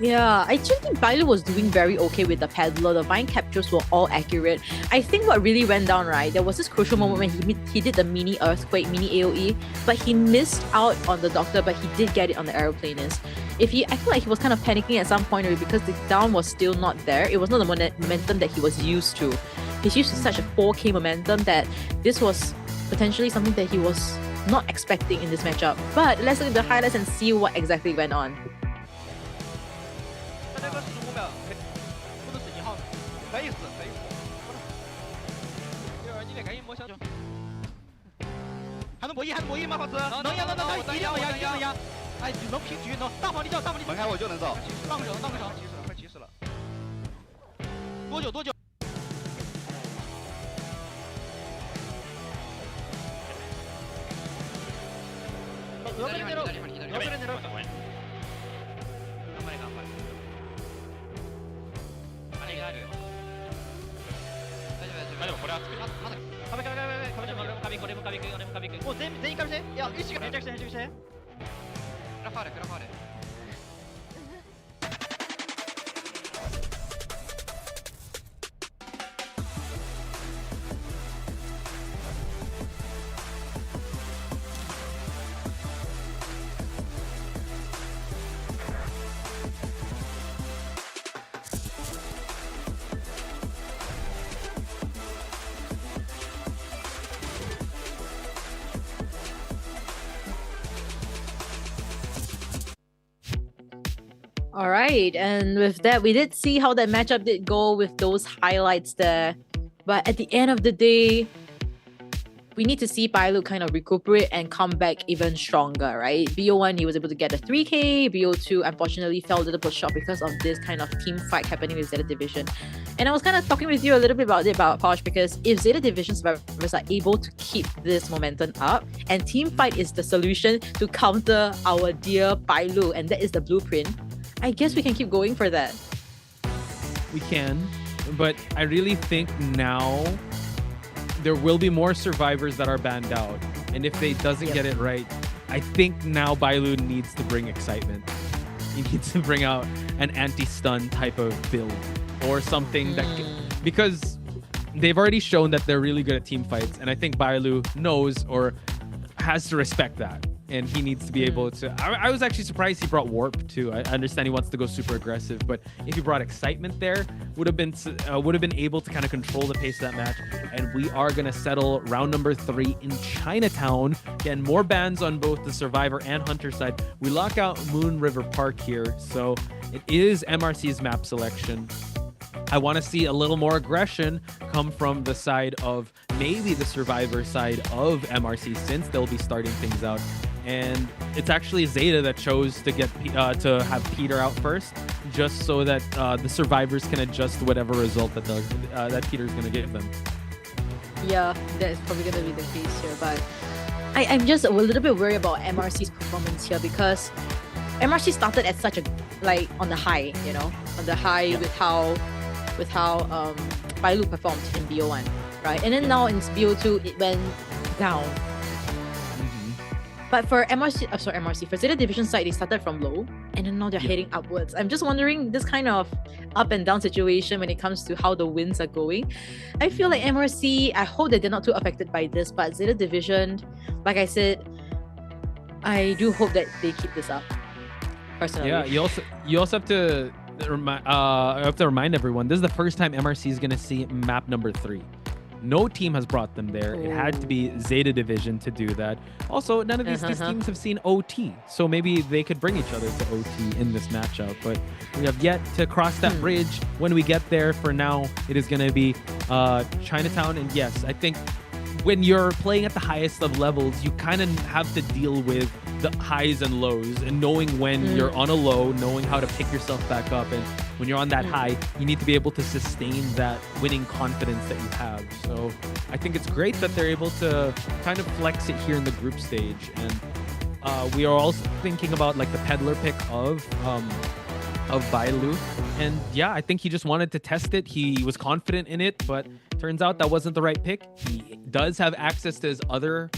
Yeah, I actually think Bailu was doing very okay with the Peddler. The Vine captures were all accurate. I think what really went down, right, there was this crucial moment when he did the mini Earthquake, mini AoE, but he missed out on the Doctor, but he did get it on the Aeroplanist. I feel like he was kind of panicking at some point because the down was still not there. It was not the momentum that he was used to. He's used to such a 4K momentum that this was potentially something that he was not expecting in this matchup. But let's look at the highlights and see what exactly went on.
那个15秒，不能是1号的，可以死。就是你得赶紧摸小球，还能博弈吗？法师，能压，一定压。哎，能平局，能大黄力叫，门开我就能走。荡个手，快70了。多久？俄国人내려。もう全員壁していや意識が定着してクラファーレ
All right, and with that, we did see how that matchup did go with those highlights there. But at the end of the day, we need to see Bailu kind of recuperate and come back even stronger, right? BO1, he was able to get a 3K. BO2, unfortunately, fell a little bit short because of this kind of team fight happening with ZETA Division. And I was kind of talking with you a little bit about Posh, because if ZETA Division survivors are able to keep this momentum up, and team fight is the solution to counter our dear Bailu, and that is the blueprint, I guess we can keep going for that.
We can, but I really think now there will be more survivors that are banned out. And if they doesn't get it right, I think now Bailu needs to bring excitement. He needs to bring out an anti-stun type of build or something that because they've already shown that they're really good at team fights, and I think Bailu knows or has to respect that. And he needs to be able to... I was actually surprised he brought Warp too. I understand he wants to go super aggressive, but if he brought Excitement there, would have been able to kind of control the pace of that match. And we are going to settle round number 3 in Chinatown. Again, more bans on both the Survivor and Hunter side. We lock out Moon River Park here, so it is MRC's map selection. I want to see a little more aggression come from the side of maybe the Survivor side of MRC, since they'll be starting things out. And it's actually ZETA that chose to get to have Peter out first, just so that the survivors can adjust to whatever result that that Peter's going to give them.
Yeah, that's probably going to be the case here. But I'm just a little bit worried about MRC's performance here, because MRC started at such a on the high, on the high with how Bailu performed in BO1, right? And then now in BO2 it went down. But for for ZETA Division side, they started from low, and then now they're heading upwards. I'm just wondering this kind of up and down situation when it comes to how the wins are going. I feel like MRC, I hope that they're not too affected by this, but ZETA Division, like I said, I do hope that they keep this up, personally.
Yeah, you also have to remind everyone, this is the first time MRC is going to see map number 3. No team has brought them there. It had to be ZETA Division to do that. Also, none of these teams have seen OT, so maybe they could bring each other to OT in this matchup. But we have yet to cross that bridge. When we get there, for now, it is going to be Chinatown. And yes, I think when you're playing at the highest of levels, you kind of have to deal with the highs and lows, and knowing when you're on a low, knowing how to pick yourself back up, and when you're on that high, you need to be able to sustain that winning confidence that you have. So I think it's great that they're able to kind of flex it here in the group stage. And we are also thinking about like the peddler pick of Bailu, and yeah, I think he just wanted to test it. He was confident in it, but turns out that wasn't the right pick. He does have access to his other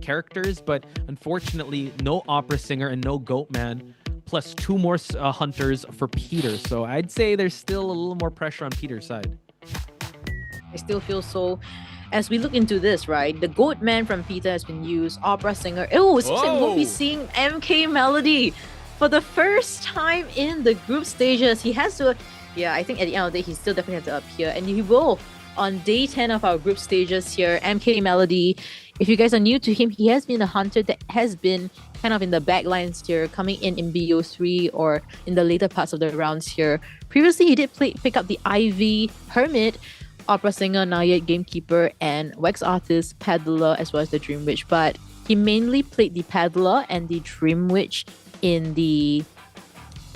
characters, but unfortunately no opera singer and no goat man, plus 2 more hunters for Peter. So I'd say there's still a little more pressure on Peter's side.
I still feel so. As we look into this, right, the goat man from Peter has been used, opera singer. Oh, it seems like we'll be seeing MK Melody for the first time in the group stages. He has to, yeah, I think at the end of the day, he still definitely has to appear, and he will on day 10 of our group stages here. MK Melody, if you guys are new to him, he has been a hunter that has been kind of in the back lines here, coming in BO3 or in the later parts of the rounds here. Previously, he did pick up the IV Hermit, opera singer, Nayat, gamekeeper, and wax artist, peddler, as well as the Dream Witch, but he mainly played the peddler and the Dream Witch in the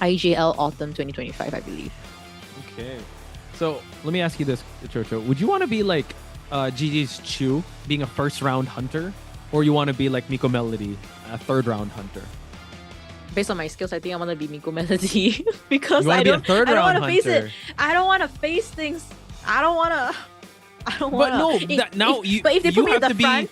IJL Autumn 2025, I believe.
Okay. So let me ask you this, Chocho. Would you want to be like GG's Chu, being a first round hunter, or you want to be like Miko Melody, a third round hunter?
Based on my skills, I think I want to be Miko Melody because
I don't
want to face it. I don't want to face things. I don't want to.
But no,
but if they put me at the front,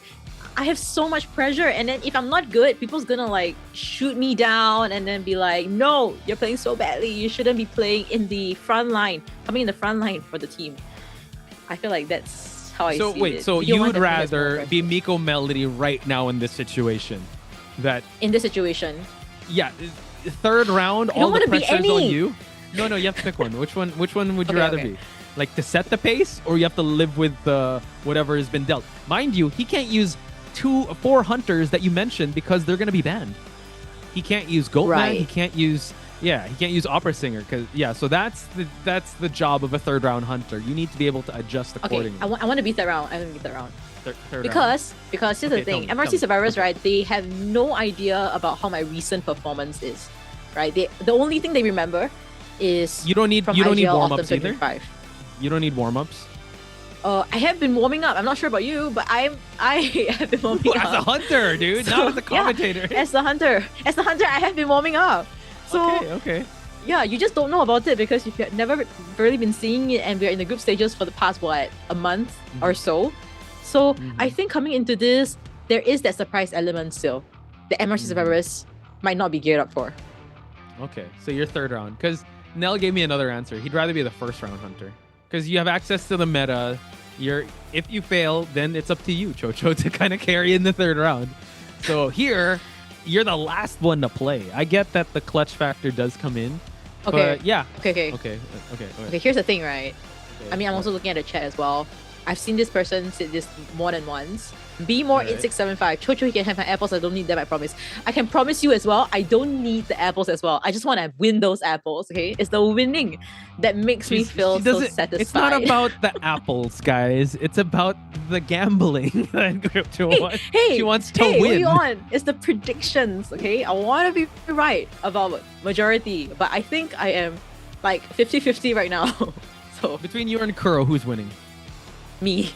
I have so much pressure, and then if I'm not good, people's gonna like shoot me down and then be like, no, you're playing so badly, you shouldn't be playing in the front line, coming in the front line for the team. I feel like that's how I see it.
So you would rather be Miko Melody right now in this situation?
In this situation,
yeah, third round, all the pressure's on you. No, you have to pick one. Which one would you rather be? Like to set the pace, or you have to live with whatever has been dealt? Mind you, he can't use 4 hunters that you mentioned because they're going to be banned. He can't use Goatman. He can't use opera singer so that's the job of a third round hunter. You need to be able to adjust accordingly.
Okay, I want to beat that round.
Third
because here's the thing. MRC survivors, right? They have no idea about how my recent performance is, right? The only thing they remember is
you don't need warm-ups either. You don't need warm-ups.
I have been warming up. I'm not sure about you, but I have been warming up.
As a hunter, dude, not as a commentator.
Yeah, as the hunter, I have been warming up. So
okay.
Yeah, you just don't know about it because you've never really been seeing it, and we're in the group stages for the past a month or so. So I think coming into this, there is that surprise element still. The MRC survivors might not be geared up for.
Okay, so you're third round, because Nell gave me another answer. He'd rather be the first round hunter because you have access to the meta. If you fail, then it's up to you, Chocho, to kind of carry in the third round. So here, you're the last one to play. I get that the clutch factor does come in.
Okay.
But yeah.
Okay. Here's the thing, right?
Okay.
I mean, I'm also looking at the chat as well. I've seen this person say this more than once. Be more 8675. Chocho, you can have my apples. I don't need them, I promise. I can promise you as well, I don't need the apples as well. I just want to win those apples, okay? It's the winning that makes me feel so satisfied.
It's not about the apples, guys. It's about the gambling. She wants to win.
What are you on? It's the predictions, okay? I want to be right about majority, but I think I am like 50-50 right now. So
between you and Kuro, who's winning?
Me.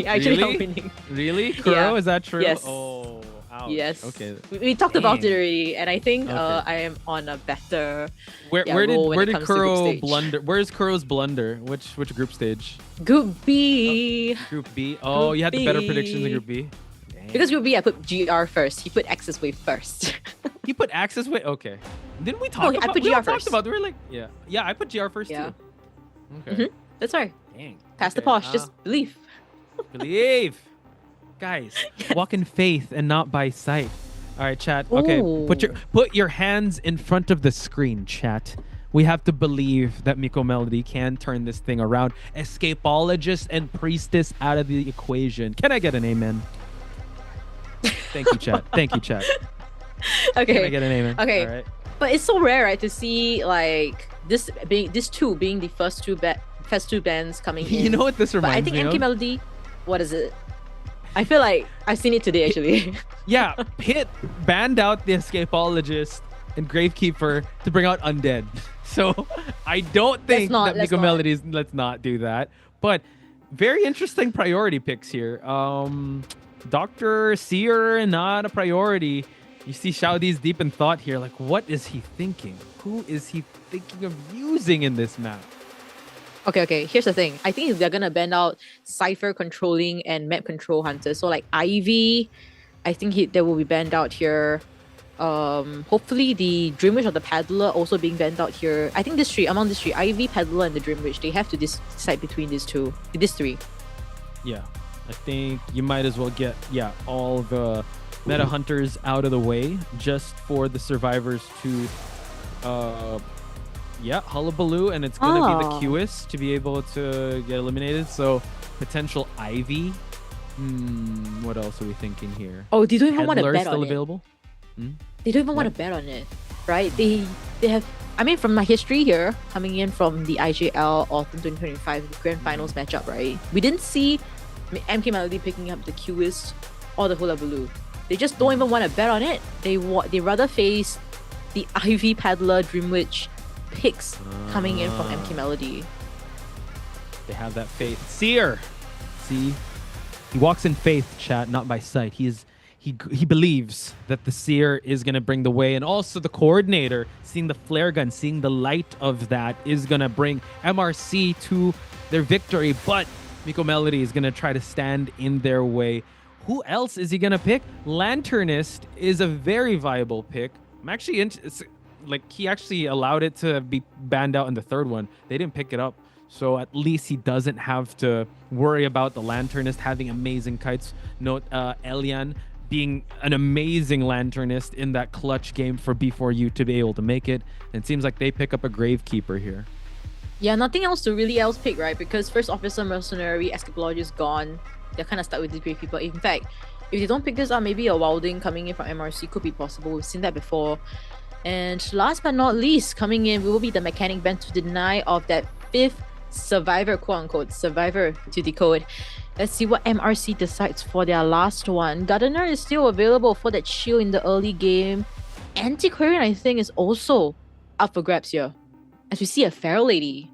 Actually, I'm winning.
Really? Kuro,
Yeah.
is that true?
Yes.
Oh, ouch.
Yes.
Okay.
We talked about it already, and I think I am on a better
Where did Kuro blunder? Where's Kuro's blunder? Which group stage?
Group B.
Group B. Oh, you had the better predictions in Group B. Dang.
Because Group B, I put GR first. He put Access Wave first.
You put Access Wave? Okay. Didn't we talk about?
I put
we
GR
all
first.
talked about. We were like, yeah. I put GR first too. Okay.
That's right.
Dang.
Pass the posh. Just believe.
Believe. Guys, walk in faith and not by sight. All right, chat. Okay, put your hands in front of the screen, chat. We have to believe that Miko Melody can turn this thing around. Escapologist and priestess out of the equation. Can I get an amen? Thank you, chat. Thank you, chat.
Okay.
Can I get an amen?
Okay.
All right.
But it's so rare, right, to see like these two being the first two bands coming in.
You know what this reminds me
But I think
of?
MK Melody, what is it? I feel like I've seen it today actually.
Yeah, Pit banned out the Escapologist and Gravekeeper to bring out Undead. So I don't think that Miko Melodies, let's not do that. But very interesting priority picks here. Dr. Seer, not a priority. You see Showdy's deep in thought here. Like, what is he thinking? Who is he thinking of using in this map?
Okay. Here's the thing. I think they're gonna ban out Cypher controlling and map control hunters. So like Ivy, I think they will be banned out here. Hopefully the Dream Witch or the Paddler also being banned out here. I think among these three, Ivy, Paddler, and the Dream Witch, they have to decide between these three.
Yeah, I think you might as well get all the meta hunters out of the way just for the survivors to hullabaloo, and it's gonna be the QS to be able to get eliminated. So potential Ivy. What else are we thinking here?
Oh, they don't even want to
Peddler
bet
still
on
available?
They don't even want to bet on it, right? They have. I mean, from my history here, coming in from the IJL Autumn 2025 Grand Finals matchup, right? We didn't see MK Melody picking up the QS or the Hullabaloo. They just don't even want to bet on it. They rather face the Ivy, Paddler, Dream Witch picks coming in from MK Melody.
They have that faith. Seer, see, he walks in faith, chat, not by sight. He believes that the Seer is going to bring the way, and also the Coordinator, seeing the flare gun, seeing the light of that, is going to bring MRC to their victory, but Miko Melody is going to try to stand in their way. Who else is he going to pick? Lanternist is a very viable pick. I'm actually he actually allowed it to be banned out in the third one. They didn't pick it up, so at least he doesn't have to worry about the Lanternist having amazing kites. Note Elian being an amazing Lanternist in that clutch game for B4U to be able to make it. And it seems like they pick up a Gravekeeper here.
Yeah, nothing else to really pick, right? Because First Officer, Mercenary, Escapologist gone. They're kind of stuck with these Gravekeeper. In fact, if they don't pick this up, maybe a Wilding coming in from MRC could be possible. We've seen that before. And last but not least, coming in will be the Mechanic band to deny of that 5th survivor, quote-unquote, survivor to decode. Let's see what MRC decides for their last one. Gardener is still available for that shield in the early game. Antiquarian, I think, is also up for grabs here. As we see a Feral Lady.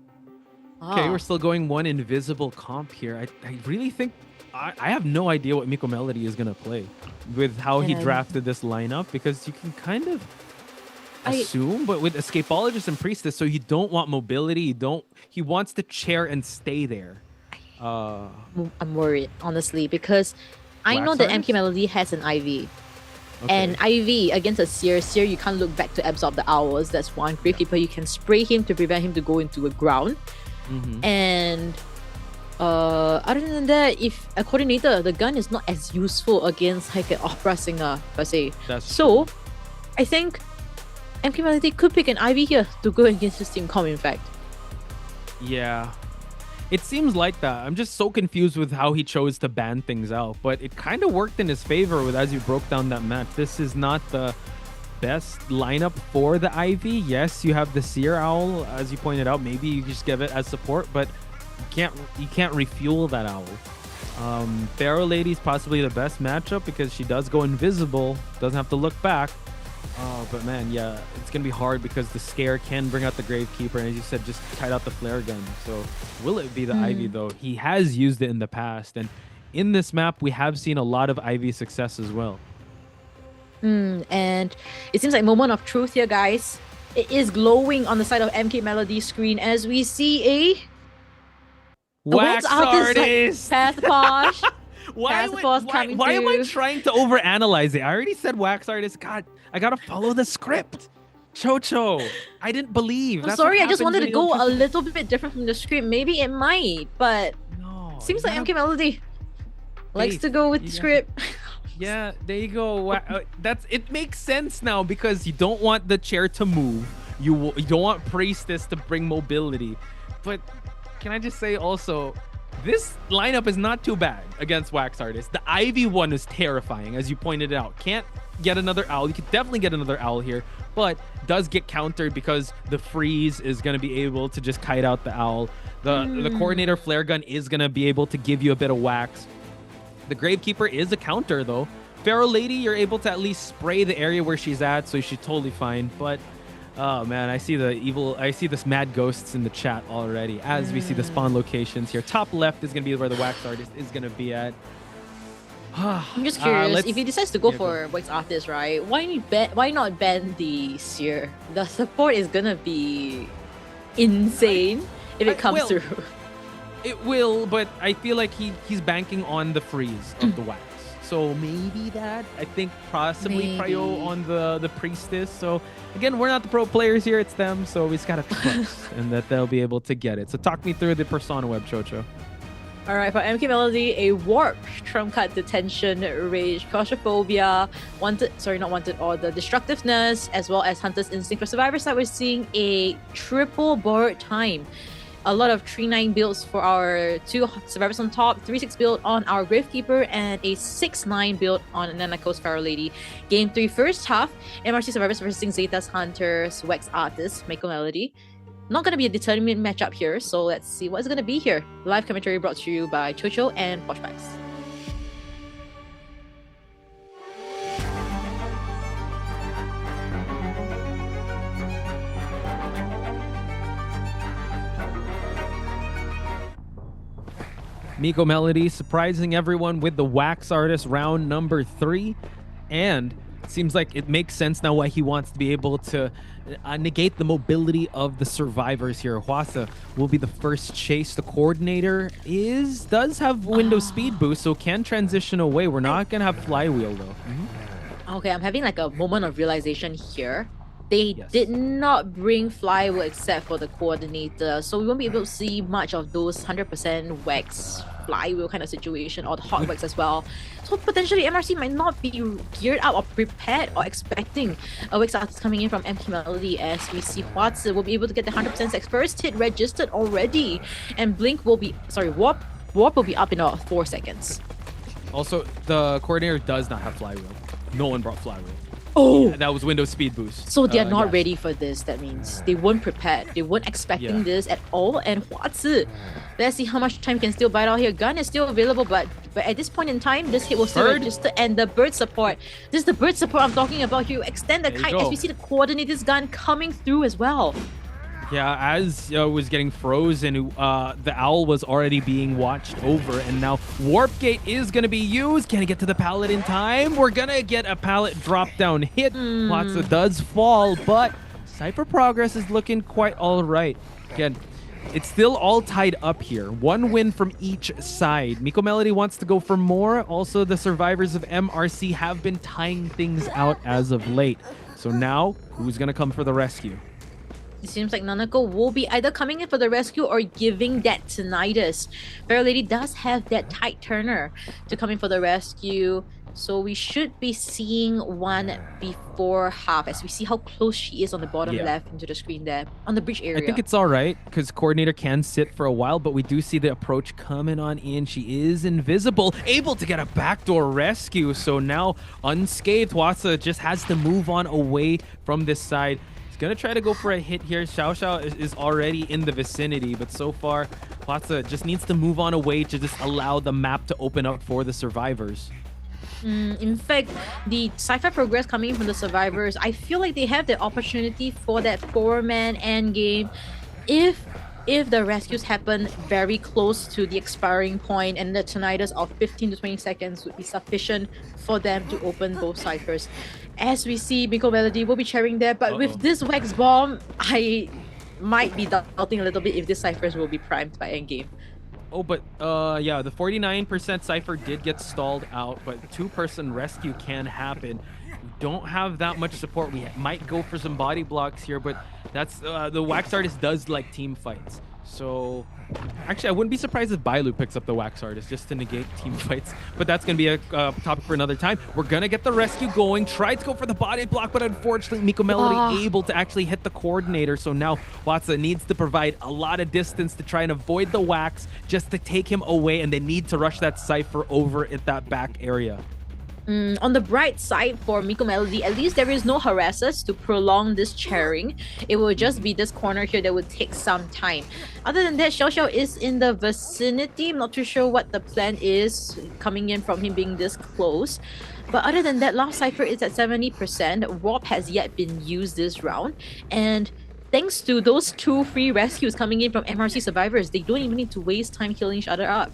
Okay, we're still going one invisible comp here. I really think... I have no idea what Miko Melody is going to play with how he drafted this lineup, because you can kind of assume, but with Escapologist and Priestess, so you don't want mobility. He wants to chair and stay there.
I'm worried, honestly, because I know that MK Melody has an IV. Okay. And IV against a Seer, you can't look back to absorb the hours. That's one. Gravekeeper, you can spray him to prevent him to go into the ground. And other than that, if a Coordinator, the gun is not as useful against like an opera singer per se. So I think MK Melody could pick an IV here to go against his team comp, in fact.
Yeah. It seems like that. I'm just so confused with how he chose to ban things out, but it kind of worked in his favor with as you broke down that match. This is not the best lineup for the Ivy. Yes, you have the Seer Owl, as you pointed out. Maybe you just give it as support, but you can't refuel that owl. Feral Lady's possibly the best matchup because she does go invisible, doesn't have to look back. But man, yeah, it's gonna be hard because the Scare can bring out the Gravekeeper, and as you said, just kite out the flare gun. So will it be the Ivy though? He has used it in the past, and in this map we have seen a lot of Ivy success as well.
And it seems like moment of truth here, guys. It is glowing on the side of MK Melody's screen as we see a
Wax Artist!
Path Posh.
Why am I trying to overanalyze it? I already said Wax Artist. God, I gotta follow the script. Chocho, I didn't believe.
I'm sorry, I just wanted to go a little bit different from the script. Maybe it might, but seems like MK Melody likes to go with the script.
Yeah, there you go. It makes sense now because you don't want the chair to move. You don't want Priestess to bring mobility. But can I just say also, this lineup is not too bad against Wax Artist. The Ivy one is terrifying, as you pointed out. Can't get another owl. You could definitely get another owl here, but does get countered because the freeze is going to be able to just kite out the owl. The Coordinator flare gun is going to be able to give you a bit of wax. The Gravekeeper is a counter, though. Pharaoh Lady, you're able to at least spray the area where she's at, so she's totally fine. But, oh man, I see this mad ghosts in the chat already as we see the spawn locations here. Top left is going to be where the Wax Artist is going to be at.
I'm just curious, if he decides to go for Wax Artist, right? Why not ban the Seer? The support is gonna be insane if it comes through.
It will, but I feel like he's banking on the freeze of the Wax. So maybe that. I think possibly Prio on the Priestess. So again, we're not the pro players here, it's them. So we just gotta trust and that they'll be able to get it. So talk me through the Persona Web, Chocho.
Alright, for MK Melody, a Warp, Trump Card Detention, Rage, Claustrophobia, or the Destructiveness, as well as Hunter's Instinct. For Survivor side, we're seeing a triple borrowed time. A lot of 3-9 builds for our 2 Survivors on top, 3-6 build on our Gravekeeper, and a 6-9 build on Nanako's Pharaoh Lady. Game 3 first half, MRC Survivors versus ZETA's Hunters, Wax Artist, Mako Melody. Not going to be a determined matchup here, so let's see what's going to be here. Live commentary brought to you by Chocho and Poshbacks.
Miko Melody surprising everyone with the Wax Artist round number 3, and it seems like it makes sense now why he wants to be able to negate the mobility of the survivors here. Hwasa will be the first chase. The coordinator does have window speed boost, so can transition away. We're not gonna have flywheel though.
Okay, I'm having like a moment of realization here. They did not bring flywheel except for the coordinator, so we won't be able to see much of those 100% wax flywheel kind of situation, or the hot wax as well. So potentially MRC might not be geared up or prepared or expecting a wax artist coming in from MK Melody, as we see Hwasa will be able to get the 100% sex first hit registered already, and Blink will be Warp will be up in about 4 seconds.
Also, the coordinator does not have flywheel. No one brought flywheel.
Oh,
yeah, that was window speed boost.
So they're not ready for this. That means they weren't prepared. They weren't expecting this at all. And Hwasa, let's see how much time can still bite out here. Gun is still available, but at this point in time, this hit will still register. And the bird support. This is the bird support I'm talking about here. Extend the kite as we see the coordinator's gun coming through as well.
Yeah, as was getting frozen, the owl was already being watched over, and now Warp Gate is going to be used. Can it get to the pallet in time? We're going to get a pallet drop down hit. Hwasa does fall, but Cypher progress is looking quite all right. Again, it's still all tied up here. 1 win from each side. Miko Melody wants to go for more. Also, the survivors of MRC have been tying things out as of late. So now, who's going to come for the rescue?
It seems like Nanako will be either coming in for the rescue or giving that tinnitus. Pharaoh Lady does have that tight turner to come in for the rescue. So we should be seeing one before half, as we see how close she is on the bottom left into the screen there, on the bridge area.
I think it's all right, because coordinator can sit for a while, but we do see the approach coming on in. She is invisible, able to get a backdoor rescue. So now unscathed, Hwasa just has to move on away from this side. Gonna try to go for a hit here. Xiao is already in the vicinity, but so far Hwasa just needs to move on away to just allow the map to open up for the survivors.
In fact, the Cypher progress coming from the survivors, I feel like they have the opportunity for that 4-man endgame if the rescues happen very close to the expiring point, and the tinnitus of 15 to 20 seconds would be sufficient for them to open both ciphers. As we see, Miko Melody will be cheering there, but with this Wax Bomb, I might be doubting a little bit if these ciphers will be primed by endgame.
Oh, but yeah, the 49% cipher did get stalled out, but 2-person rescue can happen. We don't have that much support. We might go for some body blocks here, but that's the Wax Artist does like team fights. So actually, I wouldn't be surprised if Bailu picks up the Wax Artist just to negate team fights, but that's going to be a topic for another time. We're going to get the rescue going. Tried to go for the body block, but unfortunately, Miko Melody able to actually hit the coordinator. So now Hwasa needs to provide a lot of distance to try and avoid the Wax just to take him away, and they need to rush that Cypher over at that back area.
On the bright side for Miko Melody, at least there is no harassers to prolong this chairing. It will just be this corner here that would take some time. Other than that, Xiao is in the vicinity. I'm not too sure what the plan is coming in from him being this close. But other than that, Last Cypher is at 70%. Warp has yet been used this round. And thanks to those 2 free rescues coming in from MRC survivors, they don't even need to waste time killing each other up.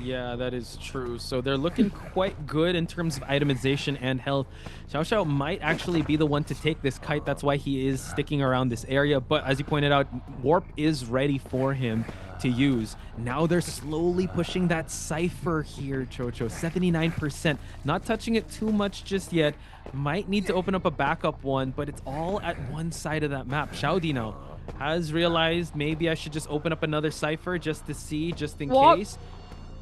Yeah, that is true. So they're looking quite good in terms of itemization and health. Xiao might actually be the one to take this kite. That's why he is sticking around this area. But as you pointed out, Warp is ready for him to use. Now they're slowly pushing that Cypher here, Chocho. 79%. Not touching it too much just yet. Might need to open up a backup one, but it's all at one side of that map. Xiaodi now has realized maybe I should just open up another Cypher just to see, just in case.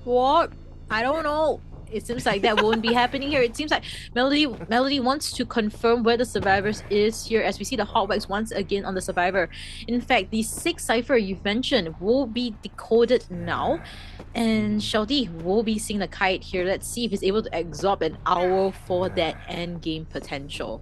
What? I don't know. It seems like that won't be happening here. It seems like Melody wants to confirm where the survivors is here, as we see the hot wax once again on the survivor. In fact, the 6 Cypher you mentioned will be decoded now, and Xiaodi will be seeing the kite here. Let's see if he's able to absorb an hour for that end game potential.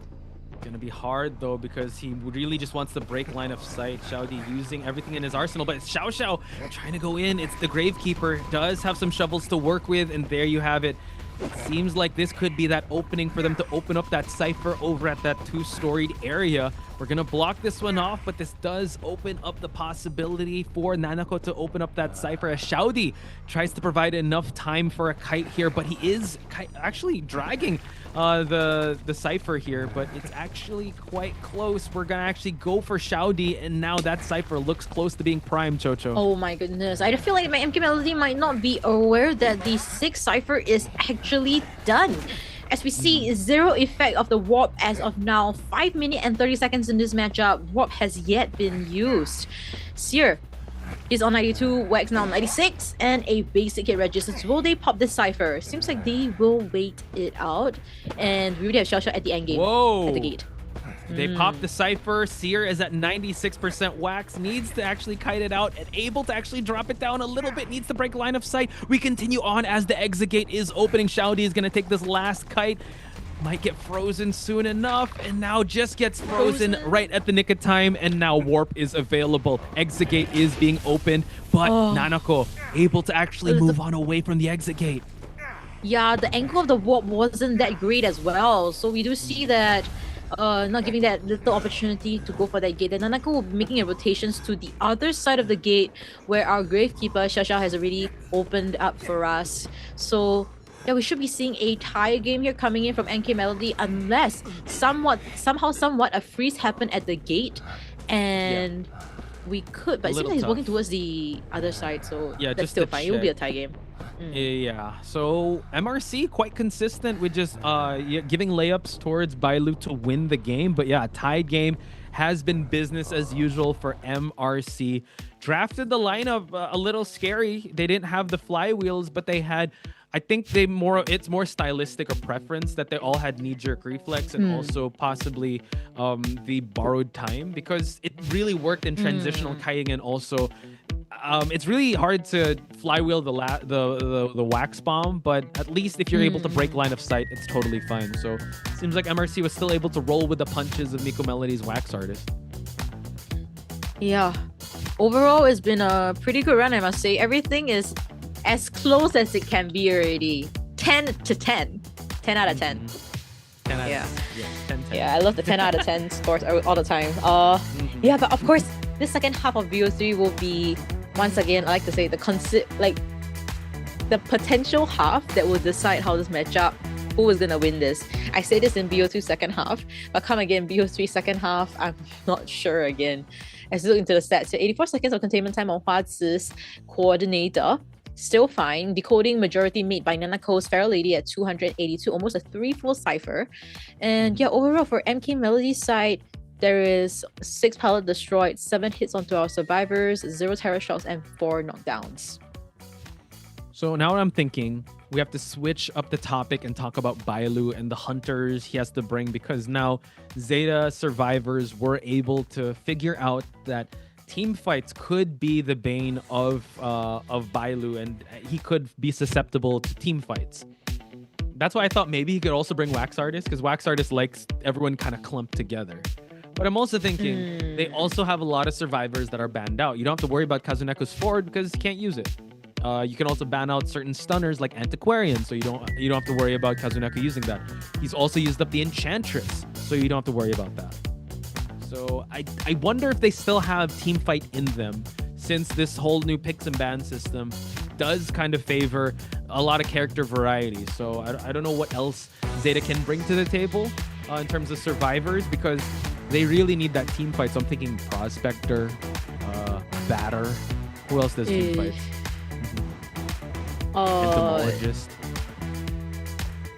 Gonna be hard though, because he really just wants to break line of sight. Xiaodi using everything in his arsenal, but it's Xiao trying to go in. It's the Gravekeeper, does have some shovels to work with, and there you have it. It seems like this could be that opening for them to open up that Cypher over at that 2-storied area. We're gonna block this one off, but this does open up the possibility for Nanako to open up that Cypher as Xiaodi tries to provide enough time for a kite here, but he is actually dragging the Cypher here, but it's actually quite close. We're gonna actually go for Xiaodi, and now that Cypher looks close to being primed, Chocho.
Oh my goodness. I feel like my MK Melody might not be aware that the 6 Cypher is actually done. As we see, 0 effect of the Warp as of now. 5 minutes and 30 seconds in this matchup. Warp has yet been used. Seer is on 92, Wax now on 96, and a basic hit registers. Will they pop this Cypher? Seems like they will wait it out. And we already have Xiao at the end game.
Whoa!
At the gate.
They popped the Cypher. Seer is at 96% wax. Needs to actually kite it out and able to actually drop it down a little bit. Needs to break line of sight. We continue on as the exit gate is opening. Xiaodi is going to take this last kite. Might get frozen soon enough, and now just gets frozen right at the nick of time, and now Warp is available. Exit gate is being opened, but Nanako able to actually move on away from the exit gate.
Yeah, the angle of the Warp wasn't that great as well. So we do see that not giving that little opportunity to go for that gate. And Nanako will be making a rotations to the other side of the gate where our Gravekeeper, Xiao has already opened up for us. So yeah, we should be seeing a tie game here coming in from NK Melody, unless somehow a freeze happened at the gate, and we could, but it seems like he's walking towards the other side, so
yeah,
that's still fine. It will be a tie game.
Yeah, so MRC quite consistent with just giving layups towards Bailu to win the game, but yeah, a tied game has been business as usual for MRC. Drafted the lineup a little scary. They didn't have the flywheels, but they had, I think it's more stylistic or preference that they all had knee-jerk reflex and also possibly the borrowed time, because it really worked in transitional kiting, and also it's really hard to flywheel the wax bomb, but at least if you're able to break line of sight, it's totally fine. So it seems like MRC was still able to roll with the punches of Miko Melody's wax artist.
Yeah, overall it's been a pretty good run, I must say. Everything is as close as it can be already. 10 to 10. 10 out of 10.
10 out
yeah.
of 10.
Yeah, I love the 10 out of 10 scores all the time. Yeah, but of course, this second half of BO3 will be, once again, I like to say, the potential half that will decide how this matchup, who is gonna win this. I say this in BO2 second half, but come again, BO3 second half, I'm not sure again. As we look into the stats here, 84 seconds of containment time on Huazi's coordinator. Still fine. Decoding majority made by Nanako's Feral Lady at 282, almost a 3-full cipher. And yeah, overall for MK Melody's side, there is 6 pallet destroyed, 7 hits onto our survivors, 0 terror shots, and 4 knockdowns.
So now I'm thinking we have to switch up the topic and talk about Bailu and the hunters he has to bring, because now ZETA survivors were able to figure out that team fights could be the bane of Bailu, and he could be susceptible to team fights. That's why I thought maybe he could also bring Wax Artist, because Wax Artist likes everyone kind of clumped together. But I'm also thinking they also have a lot of survivors that are banned out. You don't have to worry about Kazuneko's forward because you can't use it. You can also ban out certain stunners like Antiquarian, so you don't have to worry about Kazuneko using that. He's also used up the Enchantress, so you don't have to worry about that. So I wonder if they still have team fight in them, since this whole new picks and ban system does kind of favor a lot of character variety. So I don't know what else ZETA can bring to the table in terms of survivors, because they really need that team fight. So I'm thinking Prospector, Batter. Who else does team fights? Entomologist.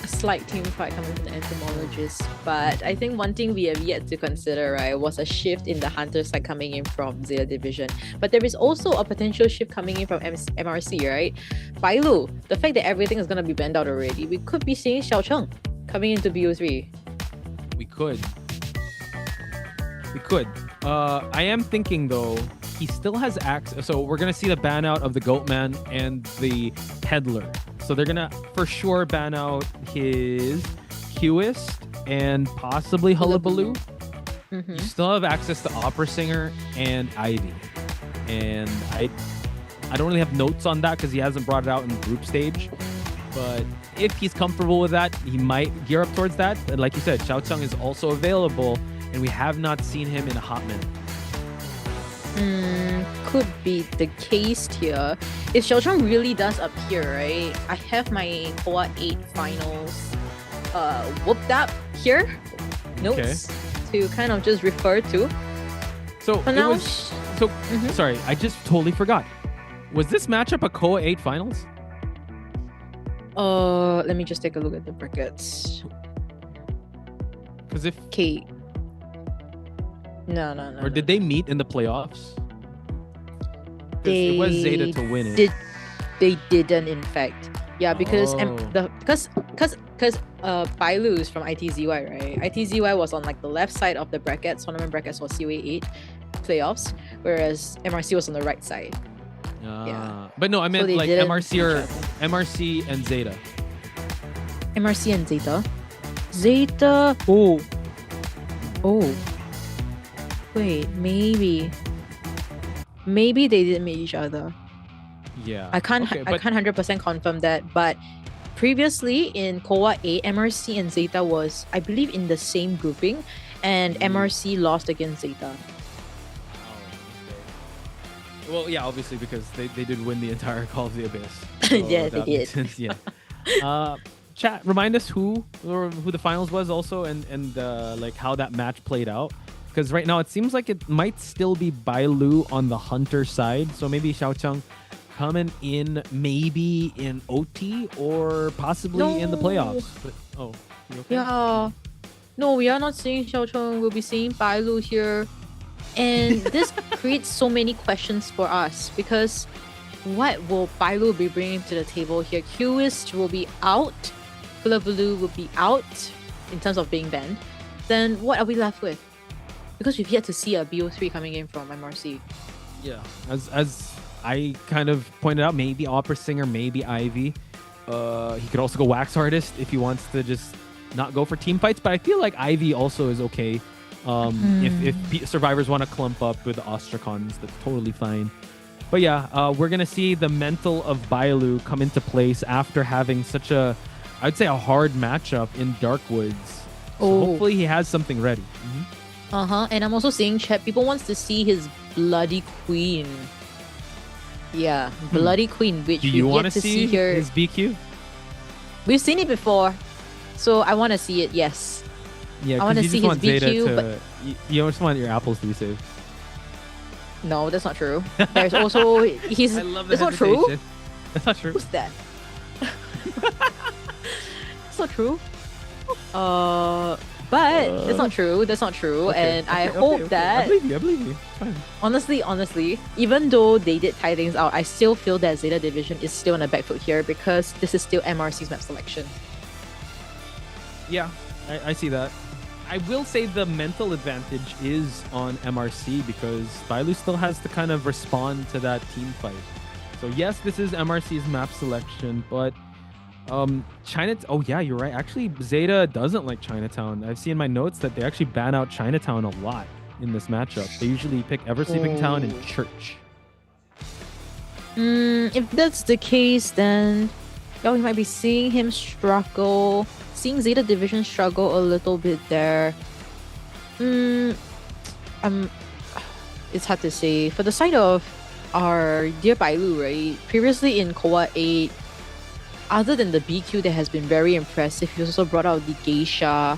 A slight team fight coming from the Entomologist. But I think one thing we have yet to consider, right, was a shift in the Hunter side coming in from ZETA Division. But there is also a potential shift coming in from MRC, right? Bailu, the fact that everything is going to be banned out already, we could be seeing Xiao Cheng coming into BO3.
We could. I am thinking though, he still has access. So we're gonna see the ban out of the Goatman and the Peddler. So they're gonna for sure ban out his Qist and possibly Hullabaloo. You still have access to Opera Singer and Ivy. And I don't really have notes on that because he hasn't brought it out in group stage. But if he's comfortable with that, he might gear up towards that. And like you said, Xiao Cheng is also available, and we have not seen him in a hot minute.
Could be the case here. If Xiao Cheng really does appear, right? I have my COA 8 finals whooped up here. Notes to kind of just refer to.
So sorry, I just totally forgot. Was this matchup a COA 8 finals?
Let me just take a look at the brackets.
Because if
No.
Or did they meet in the playoffs? It was ZETA to win it.
They didn't, in fact. Yeah, because Bailu is from ITZY, right? ITZY was on like the left side of the brackets. Tournament brackets was COA 8 playoffs, whereas MRC was on the right side. Yeah.
But no, I meant like MRC and ZETA.
MRC and ZETA. ZETA. Oh. Wait, maybe they didn't meet each other.
Yeah.
I can't 100% confirm that, but previously in COA 8, MRC and ZETA was, I believe, in the same grouping, and MRC lost against ZETA.
Well, yeah, obviously because they did win the entire Call of the Abyss. So
yeah, they did.
Yeah. Chat, remind us who the finals was also, and like how that match played out. Because right now it seems like it might still be Bailu on the Hunter side. So maybe Xiao Cheng coming in maybe in OT or possibly in the playoffs. But, you okay?
Yeah. No, we are not seeing Xiao Cheng. We'll be seeing Bailu here. And this creates so many questions for us, because what will Bailu be bringing to the table here? Qist will be out. Hullabaloo will be out in terms of being banned. Then what are we left with? Because we've yet to see a BO3 coming in from MRC.
Yeah, as I kind of pointed out, maybe Opera Singer, maybe Ivy. He could also go Wax Artist if he wants to just not go for team fights. But I feel like Ivy also is okay. If survivors want to clump up with the Ostracons, that's totally fine. But yeah, we're going to see the mental of Bailu come into place after having such a, I'd say, a hard matchup in Darkwoods. So hopefully he has something ready.
And I'm also seeing chat, people wants to see his Bloody Queen. Yeah, Bloody Queen, which
do you
we've
want
yet
to see
here.
his BQ?
We've seen it before, so I want to see it, yes.
Yeah,
I want to see his BQ, but
you just want your apples to be saved.
no, that's not true. There's also he's.
I love the
That's not true.
hesitation. That's not true.
Who's that? That's not true. But that's not true. That's not true.
Okay,
And I hope that.
I believe you. It's fine.
Honestly, even though they did tie things out, I still feel that ZETA Division is still on the back foot here, because this is still MRC's map selection.
Yeah, I see that. I will say the mental advantage is on MRC, because Bailu still has to kind of respond to that team fight. So yes, this is MRC's map selection, but China. Oh yeah, you're right. Actually, ZETA doesn't like Chinatown. I've seen in my notes that they actually ban out Chinatown a lot in this matchup. They usually pick Ever-Sleeping Town and Church.
If that's the case, then we might be seeing him struggle. Seeing ZETA Division struggle a little bit there. It's hard to say. For the side of our dear Bailu, right? Previously in COA 8, other than the BQ that has been very impressive, he also brought out the Geisha.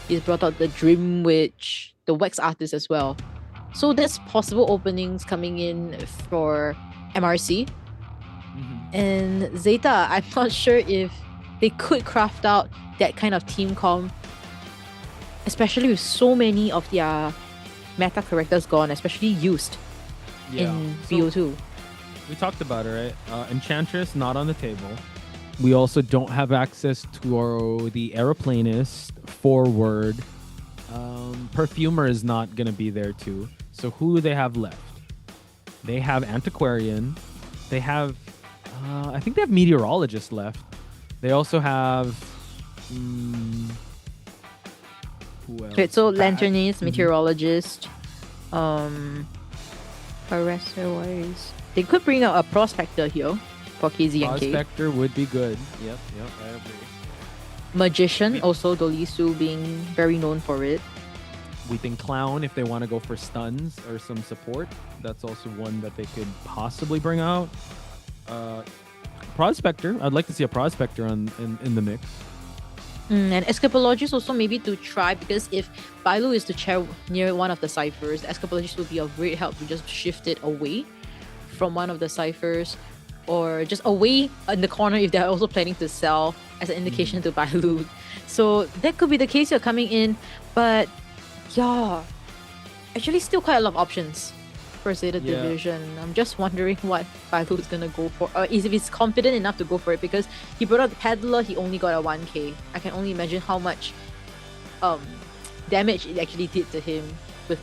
He's brought out the Dream Witch, the Wax Artist as well. So there's possible openings coming in for MRC. And ZETA, I'm not sure if they could craft out that kind of team comp, especially with so many of their meta characters gone, especially used in BO2.
We talked about it, right? Enchantress not on the table. We also don't have access to the Aeroplanist forward. Perfumer is not going to be there too. So who do they have left? They have Antiquarian. They have, I think they have Meteorologist left. They also have, who else?
Okay, so Lanternist, Meteorologist, Harasser-wise. They could bring out a Prospector here for KZ and K.
Prospector would be good. Yep, I agree.
Magician, also Dolisu being very known for it.
Weeping Clown, if they want to go for stuns or some support, that's also one that they could possibly bring out. Prospector, I'd like to see a Prospector in the mix.
And Escapologist also maybe to try, because if Bailu is to chair near one of the ciphers, Escapologist would be of great help to just shift it away from one of the ciphers, or just away in the corner if they're also planning to sell as an indication to Bailu. So that could be the case you're coming in, but yeah, actually still quite a lot of options for ZETA Division. I'm just wondering what Bailu is gonna go for, or if he's confident enough to go for it, because he brought out the Peddler, he only got a 1k. I can only imagine how much damage it actually did to him with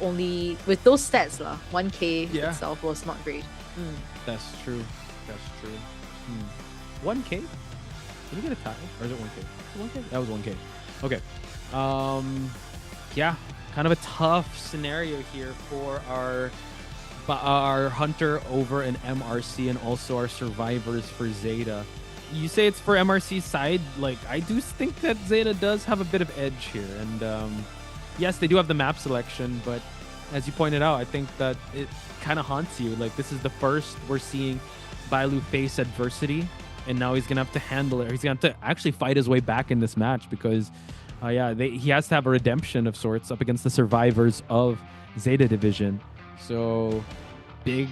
those stats. 1k itself was not great.
That's true. 1k? Did you get a tie? Or is it 1k? 1k? That was 1k. Okay. Yeah, kind of a tough scenario here for our Hunter over in MRC, and also our survivors for ZETA. You say it's for MRC's side. Like, I do think that ZETA does have a bit of edge here. And yes, they do have the map selection, but as you pointed out, I think that it kind of haunts you. Like, this is the first we're seeing Bailu face adversity, and now he's going to have to handle it. He's going to have to actually fight his way back in this match, because he has to have a redemption of sorts up against the survivors of ZETA Division. So big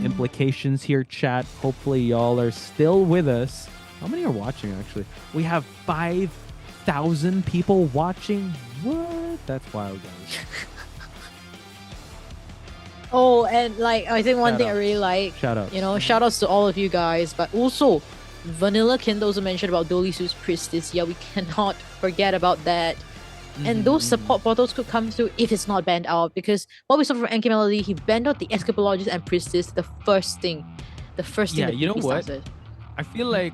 implications here, chat. Hopefully y'all are still with us. How many are watching, actually? We have 5,000 people watching. What? That's wild, guys.
Oh, and I think one thing I really like, shout outs to all of you guys, but also Vanilla Kind also mentioned about Dolisu's Priestess. Yeah, we cannot forget about that. And those support portals could come through if it's not banned out, because what we saw from NK Melody, he banned out the Escapologist and Priestess the first thing
Yeah, you know what?
Started.
I feel like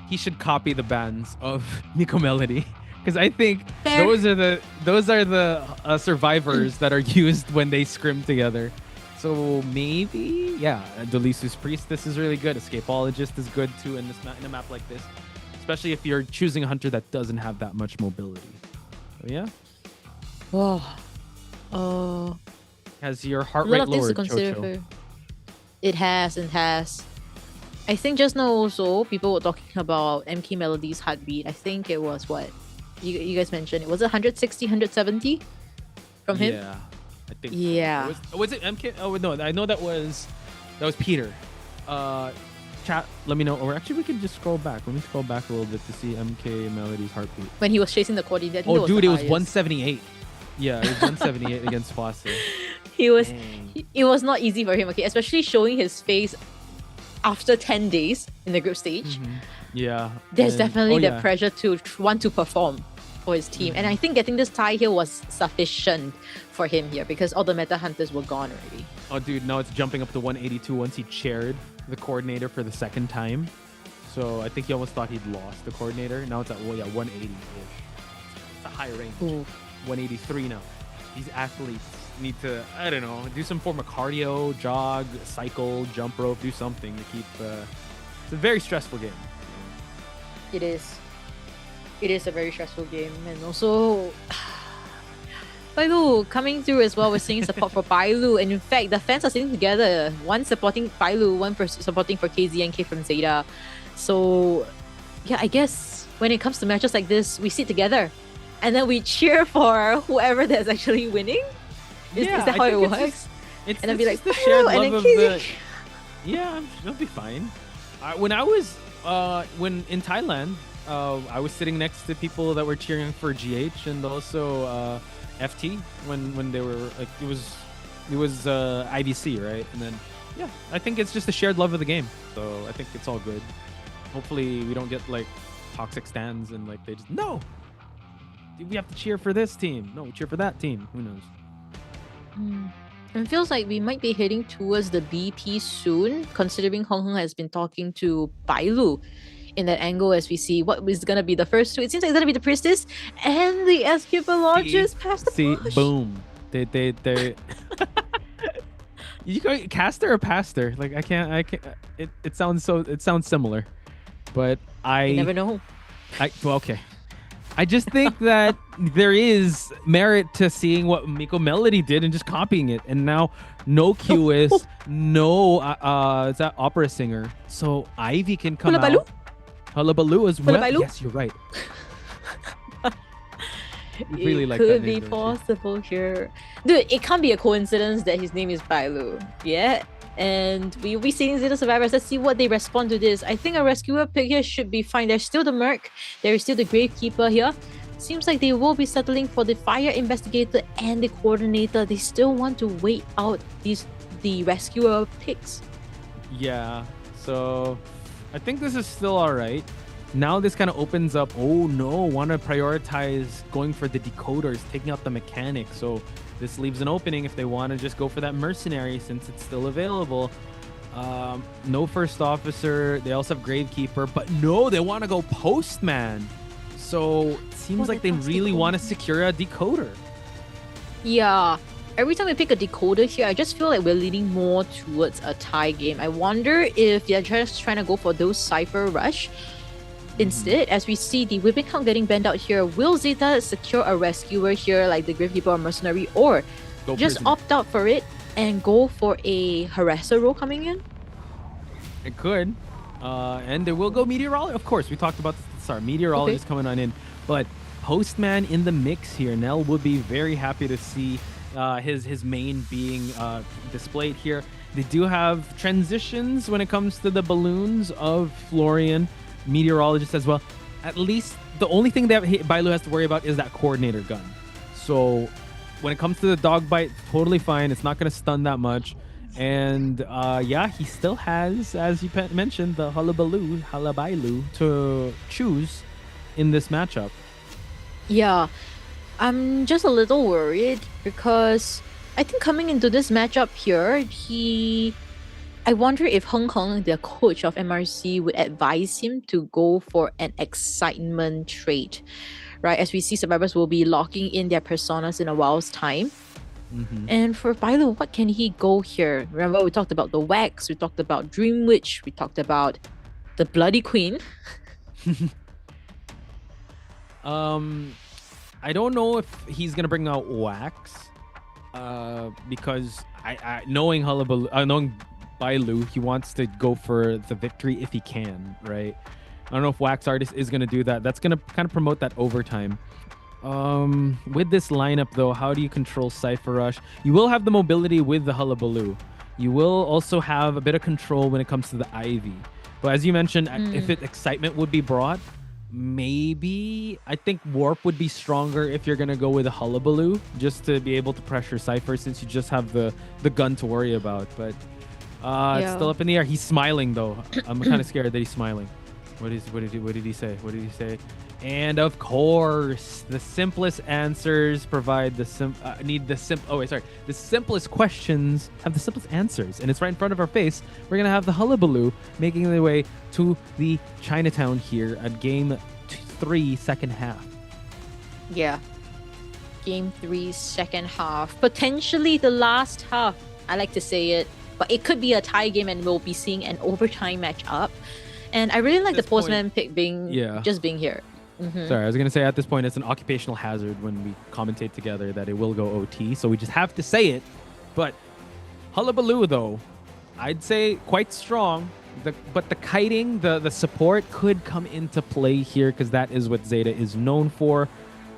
he should copy the bans of Nico Melody, because I think those are the survivors that are used when they scrim together. So maybe, Delisu's Priestess is really good. Escapologist is good too in a map like this, especially if you're choosing a hunter that doesn't have that much mobility. So yeah.
Oh.
Has your heart rate lowered, Chocho?
It has. I think just now also people were talking about MK Melody's heartbeat. I think it was what you guys mentioned. Was it 160, 170 from him?
Yeah, I think.
Yeah.
So. Was it MK? Oh no, I know that was Peter. Chat, let me know. Or actually, we can just scroll back. Let me scroll back a little bit to see MK Melody's heartbeat.
When he was chasing the coordinate.
Oh, dude, it was 178. Yeah, it was 178 against COAⅨ.
It was not easy for him, okay, especially showing his face after 10 days in the group stage.
Yeah.
There's definitely the pressure to want to perform for his team. And I think getting this tie here was sufficient for him here, because all the meta hunters were gone already.
Oh, dude, now it's jumping up to 182 once he chaired the coordinator for the second time. So I think he almost thought he'd lost the coordinator. Now it's at 180-ish. It's a high range.
Ooh.
183 now. These athletes need to, I don't know, do some form of cardio, jog, cycle, jump rope, do something to keep. It's a very stressful game.
It is. It is a very stressful game, and also Bailu coming through as well. We're seeing support for Bailu, and in fact, the fans are sitting together. One supporting Bailu, one supporting for KZNK from ZETA. So, yeah, I guess when it comes to matches like this, we sit together, and then we cheer for whoever that's actually winning. Is that how it works?
It's
and then be like,
the shared
and
love
then
of the. Yeah, it'll be fine. When I was when in Thailand, I was sitting next to people that were cheering for GH and also FT when they were like it was IBC, right? And then yeah, I think it's just a shared love of the game. So I think it's all good. Hopefully we don't get like toxic stands and like they just no. We have to cheer for this team. No, we cheer for that team. Who knows?
It feels like we might be heading towards the BP soon, considering Hong Hong has been talking to Bailu in that angle as we see what is going to be the first two. It seems like it's going to be the Priestess and the Escapologist past the push.
Boom. They You go caster or pastor? Like I can't it sounds similar. But
You never know.
Well, okay. I just think that there is merit to seeing what Miko Melody did and just copying it. And now no QS, no is that opera singer. So Ivy can come out. Hullabaloo as well.
Hullabaloo?
Yes, you're right. Really
it
like
could
that
be
name,
possible here. Dude, it can't be a coincidence that his name is Bailu. Yeah. And we'll be seeing ZETA Survivors. Let's see what they respond to this. I think a rescuer pick here should be fine. There's still the Merc. There is still the Gravekeeper here. Seems like they will be settling for the Fire Investigator and the Coordinator. They still want to wait out the rescuer picks.
Yeah. So I think this is still all right. Now this kind of opens up. Oh no, want to prioritize going for the decoders, taking out the mechanic. So this leaves an opening if they want to just go for that mercenary since it's still available. No first officer. They also have Gravekeeper, but no, they want to go postman. So it seems like they really want to secure a decoder.
Yeah. Every time we pick a decoder here, I just feel like we're leaning more towards a tie game. I wonder if they're just trying to go for those Cypher Rush. Instead, as we see the weapon count getting banned out here, will ZETA secure a rescuer here like the Gravekeeper or Mercenary, or just opt out for it and go for a harasser role coming in?
It could. And they will go Meteorologist. Of course, we talked about this at the start. Meteorologist coming on in. But Postman in the mix here. Nell would be very happy to see his main being displayed here. They do have transitions when it comes to the balloons of Florian. Meteorologist as well. At least the only thing that Bailu has to worry about is that coordinator gun. So when it comes to the dog bite, totally fine. It's not going to stun that much. And yeah, he still has, as you mentioned, the Hullabaloo to choose in this matchup.
Yeah, I'm just a little worried because I think coming into this matchup here, I wonder if Hong Kong, the coach of MRC, would advise him to go for an excitement trait, right? As we see, survivors will be locking in their personas in a while's time. And for Bailu, what can he go here? Remember, we talked about the Wax, we talked about Dream Witch, we talked about the Bloody Queen.
I don't know if he's gonna bring out Wax, because I knowing knowing Bailu, he wants to go for the victory if he can, right? I don't know if Wax Artist is going to do that. That's going to kind of promote that overtime. With this lineup, though, how do you control Cypher Rush? You will have the mobility with the Hullabaloo. You will also have a bit of control when it comes to the Ivy. But as you mentioned, if excitement would be brought, maybe I think Warp would be stronger if you're going to go with a Hullabaloo, just to be able to pressure Cypher since you just have the gun to worry about. But it's still up in the air. He's smiling, though. I'm kind of scared that he's smiling. What did he say? What did he say? And of course, the simplest answers provide the the simplest questions have the simplest answers, and it's right in front of our face. We're gonna have the hullabaloo making their way to the Chinatown here at Game 3, second half.
Yeah. Game 3, second half. Potentially the last half. I like to say it, but it could be a tie game, and we'll be seeing an overtime matchup. And I really like the postman pick being here.
Sorry, I was gonna say at this point it's an occupational hazard when we commentate together that it will go OT, so we just have to say it. But hullabaloo though, I'd say quite strong. But the kiting, the support could come into play here because that is what ZETA is known for.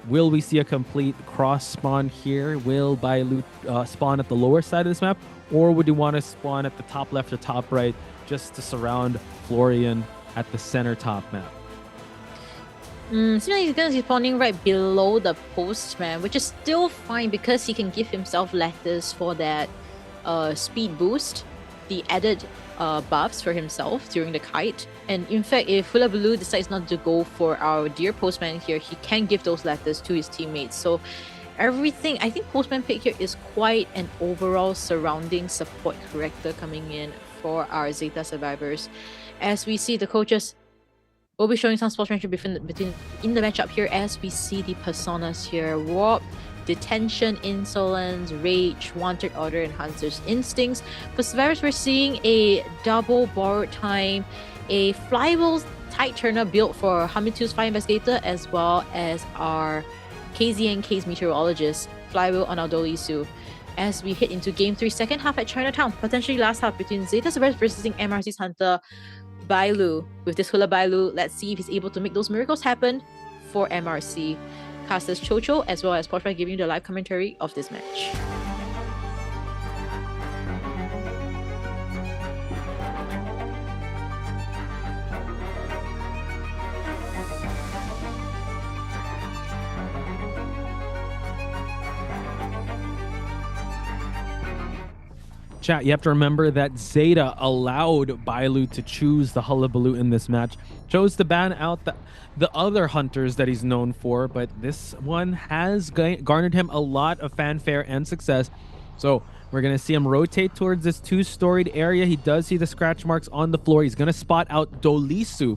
Will we see a complete cross spawn here? Will Bailu spawn at the lower side of this map, or would you want to spawn at the top left or top right just to surround Florian at the center top map?
Seems like he's going to be spawning right below the postman, which is still fine because he can give himself letters for that speed boost, the added buffs for himself during the kite. And in fact, if Hullabaloo decides not to go for our dear postman here, he can give those letters to his teammates. So everything, I think postman pick here is quite an overall surrounding support character coming in for our ZETA survivors. As we see the coaches will be showing some sportsmanship in the matchup here, as we see the personas here: Warp, Detention, Insolence, Rage, Wanted Order, and Hunter's Instincts. For survivors, we're seeing a double borrowed time, a flywheel tight turner built for Hamitu's Fire Investigator, as well as our KZNK's Meteorologist flywheel on our Dolisu. As we hit into Game 3, second half at Chinatown, potentially last half between ZETA survivors versus MRC's Hunter. Bailu, with this Hula Bailu, let's see if he's able to make those miracles happen for MRC. Casters Chocho as well as Portman giving you the live commentary of this match.
Chat, you have to remember that ZETA allowed Bailu to choose the Hullabaloo in this match. Chose to ban out the other hunters that he's known for, but this one has garnered him a lot of fanfare and success. So we're going to see him rotate towards this two-storied area. He does see the scratch marks on the floor. He's going to spot out Dolisu.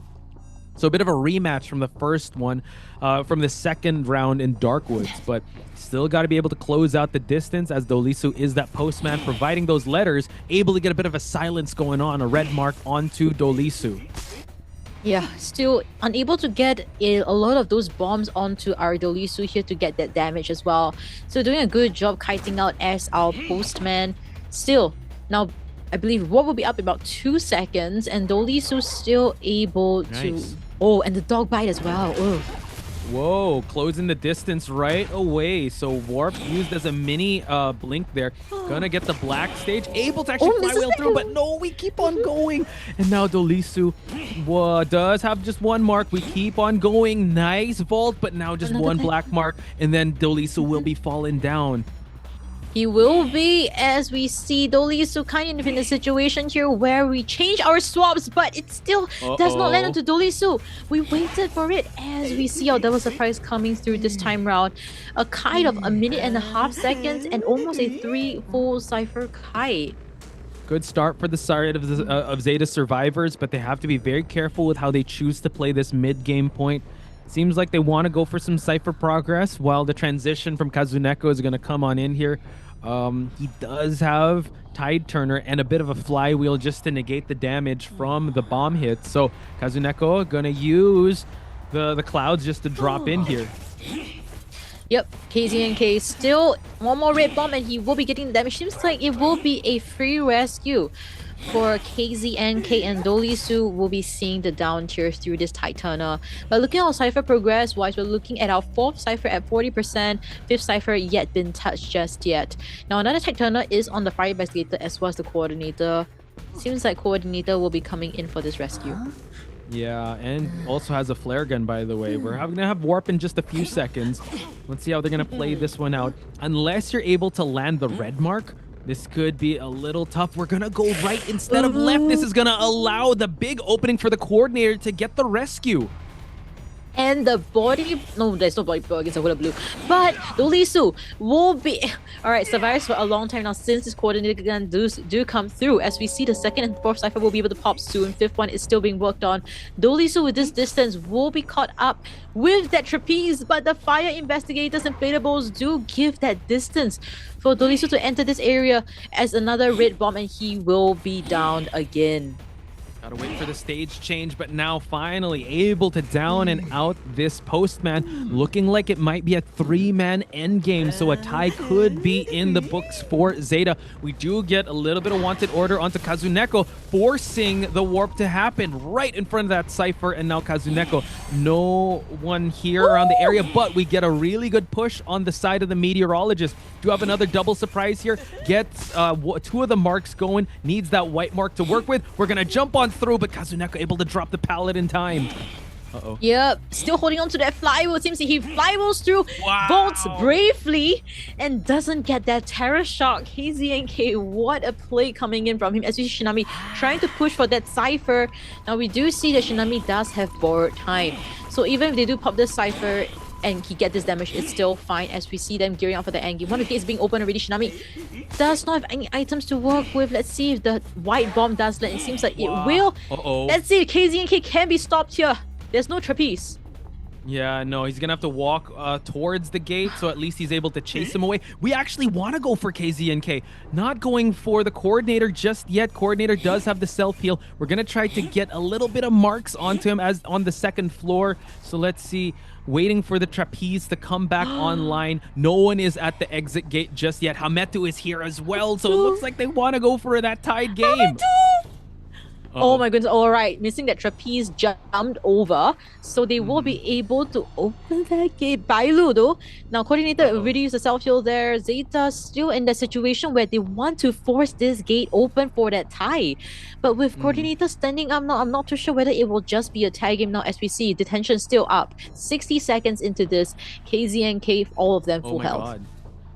So a bit of a rematch from the first one, from the second round in Darkwoods, but still got to be able to close out the distance, as Dolisu is that postman providing those letters, able to get a bit of a silence going on, a red mark onto Dolisu.
Yeah, still unable to get a lot of those bombs onto our Dolisu here to get that damage as well. So doing a good job kiting out as our postman. Still, now I believe War will be up in about 2 seconds, and Dolisu still able to... Oh, and the dog bite as well. Oh.
Whoa, closing the distance right away. So Warp used as a mini blink there. Gonna get the black stage. Able to actually flywheel through, but no, we keep on going. And now Dolisu does have just one mark. We keep on going. Nice vault, but now just one black mark. And then Dolisu will be falling down.
He will be, as we see Dolisu kind of in a situation here where we change our swaps, but it still does not land onto Dolisu. We waited for it, as we see our double surprise coming through this time round. A kite of 1.5 seconds and almost a 3 full Cypher kite.
Good start for the side of ZETA survivors, but they have to be very careful with how they choose to play this mid-game point. Seems like they want to go for some Cypher progress, while the transition from Kazuneko is going to come on in here. He does have Tide Turner and a bit of a flywheel just to negate the damage from the bomb hits. So Kazuneko gonna use the clouds just to drop in here.
Yep, KZNK still one more red bomb and he will be getting damage. Seems like it will be a free rescue for KZNK, and Dolisu will be seeing the down tier through this Titana. But looking at our Cypher progress wise, we're looking at our 4th Cypher at 40%, 5th Cypher yet been touched just yet. Now another Titana is on the Fire Investigator as well as the Coordinator. Seems like Coordinator will be coming in for this rescue.
Yeah, and also has a flare gun, by the way. We're gonna have Warp in just a few seconds. Let's see how they're gonna play this one out. Unless you're able to land the red mark, This could be a little tough. We're gonna go right instead of left. This is gonna allow the big opening for the coordinator to get the rescue.
And the body, no, there's no body blow against the Hula Blue. But Dolisu will be, all right, survives for a long time now since this coordinator gun do come through. As we see, the second and fourth cipher will be able to pop soon. Fifth one is still being worked on. Dolisu with this distance will be caught up with that trapeze, but the fire investigators inflatables do give that distance for Dolisu to enter this area as another red bomb, and he will be down again.
Gotta wait for the stage change, but now finally able to down and out this postman. Looking like it might be a 3-man endgame, so a tie could be in the books for Zeta. We do get a little bit of wanted order onto Kazuneko, forcing the warp to happen right in front of that cipher, and now Kazuneko, no one here around the area, but we get a really good push on the side of the meteorologist. Do have another double surprise here. Gets 2 of the marks going, needs that white mark to work with. We're gonna jump on through, but Kazuneko able to drop the pallet in time. Uh-oh.
Yep, still holding on to that flywheel. Seems he flywheels through, bolts bravely, and doesn't get that terror shock. KZNK, what a play coming in from him. As we see Shinami trying to push for that cipher. Now we do see that Shinami does have borrowed time. So even if they do pop this cipher and he get this damage, it's still fine. As we see them gearing up for the end game. One of the gates being open already. Shinami does not have any items to work with. Let's see if the white bomb does land. It seems like it will. Let's see if KZNK can be stopped here. There's no trapeze.
Yeah, no, he's gonna have to walk towards the gate, so at least he's able to chase him away. We actually want to go for KZNK, not going for the coordinator just yet. Coordinator does have the self-heal. We're gonna try to get a little bit of marks onto him as on the second floor. So let's see. Waiting for the trapeze to come back online. No one is at the exit gate just yet. Hametu is here as well, so it looks like they want to go for that tied game.
Oh my goodness, all right. Missing that trapeze jumped over. So they will be able to open that gate. Bailu though. Now coordinator already used the self-heal there. Zeta still in that situation where they want to force this gate open for that tie. But with coordinator standing up now, I'm not too sure whether it will just be a tie game now. As we see, detention still up. 60 seconds into this. KZNK, all of them full health.
God.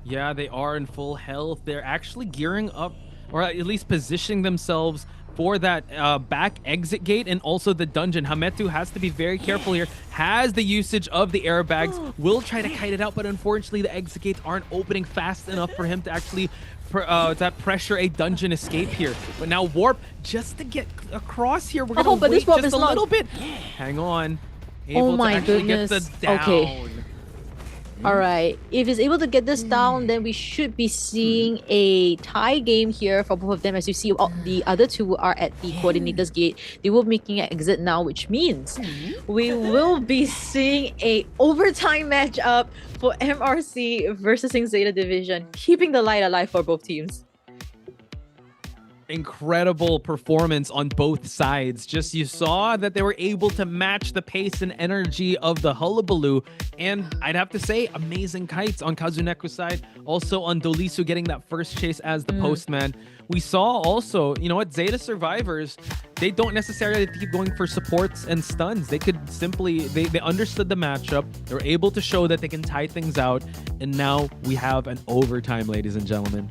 Yeah, they are in full health. They're actually gearing up, or at least positioning themselves for that back exit gate and also the dungeon. Hametu has to be very careful here. Has the usage of the airbags. Will try to kite it out, but unfortunately the exit gates aren't opening fast enough for him to actually pressure a dungeon escape here. But now warp just to get across here. We're gonna wait just a little bit. Hang on. Able to actually get the down.
Okay. All right, if he's able to get this down, then we should be seeing a tie game here for both of them. As you see, the other two are at the coordinator's gate. They will be making an exit now, which means we will be seeing a overtime matchup for MRC versus Zeta Division, keeping the light alive for both teams.
Incredible performance on both sides. Just you saw that they were able to match the pace and energy of the Hullabaloo, and I'd have to say amazing kites on Kazuneko's side. Also on Dolisu getting that first chase as the postman. We saw also, you know what, Zeta survivors, they don't necessarily have to keep going for supports and stuns. They could simply, they understood the matchup. They were able to show that they can tie things out, and now we have an overtime, ladies and gentlemen.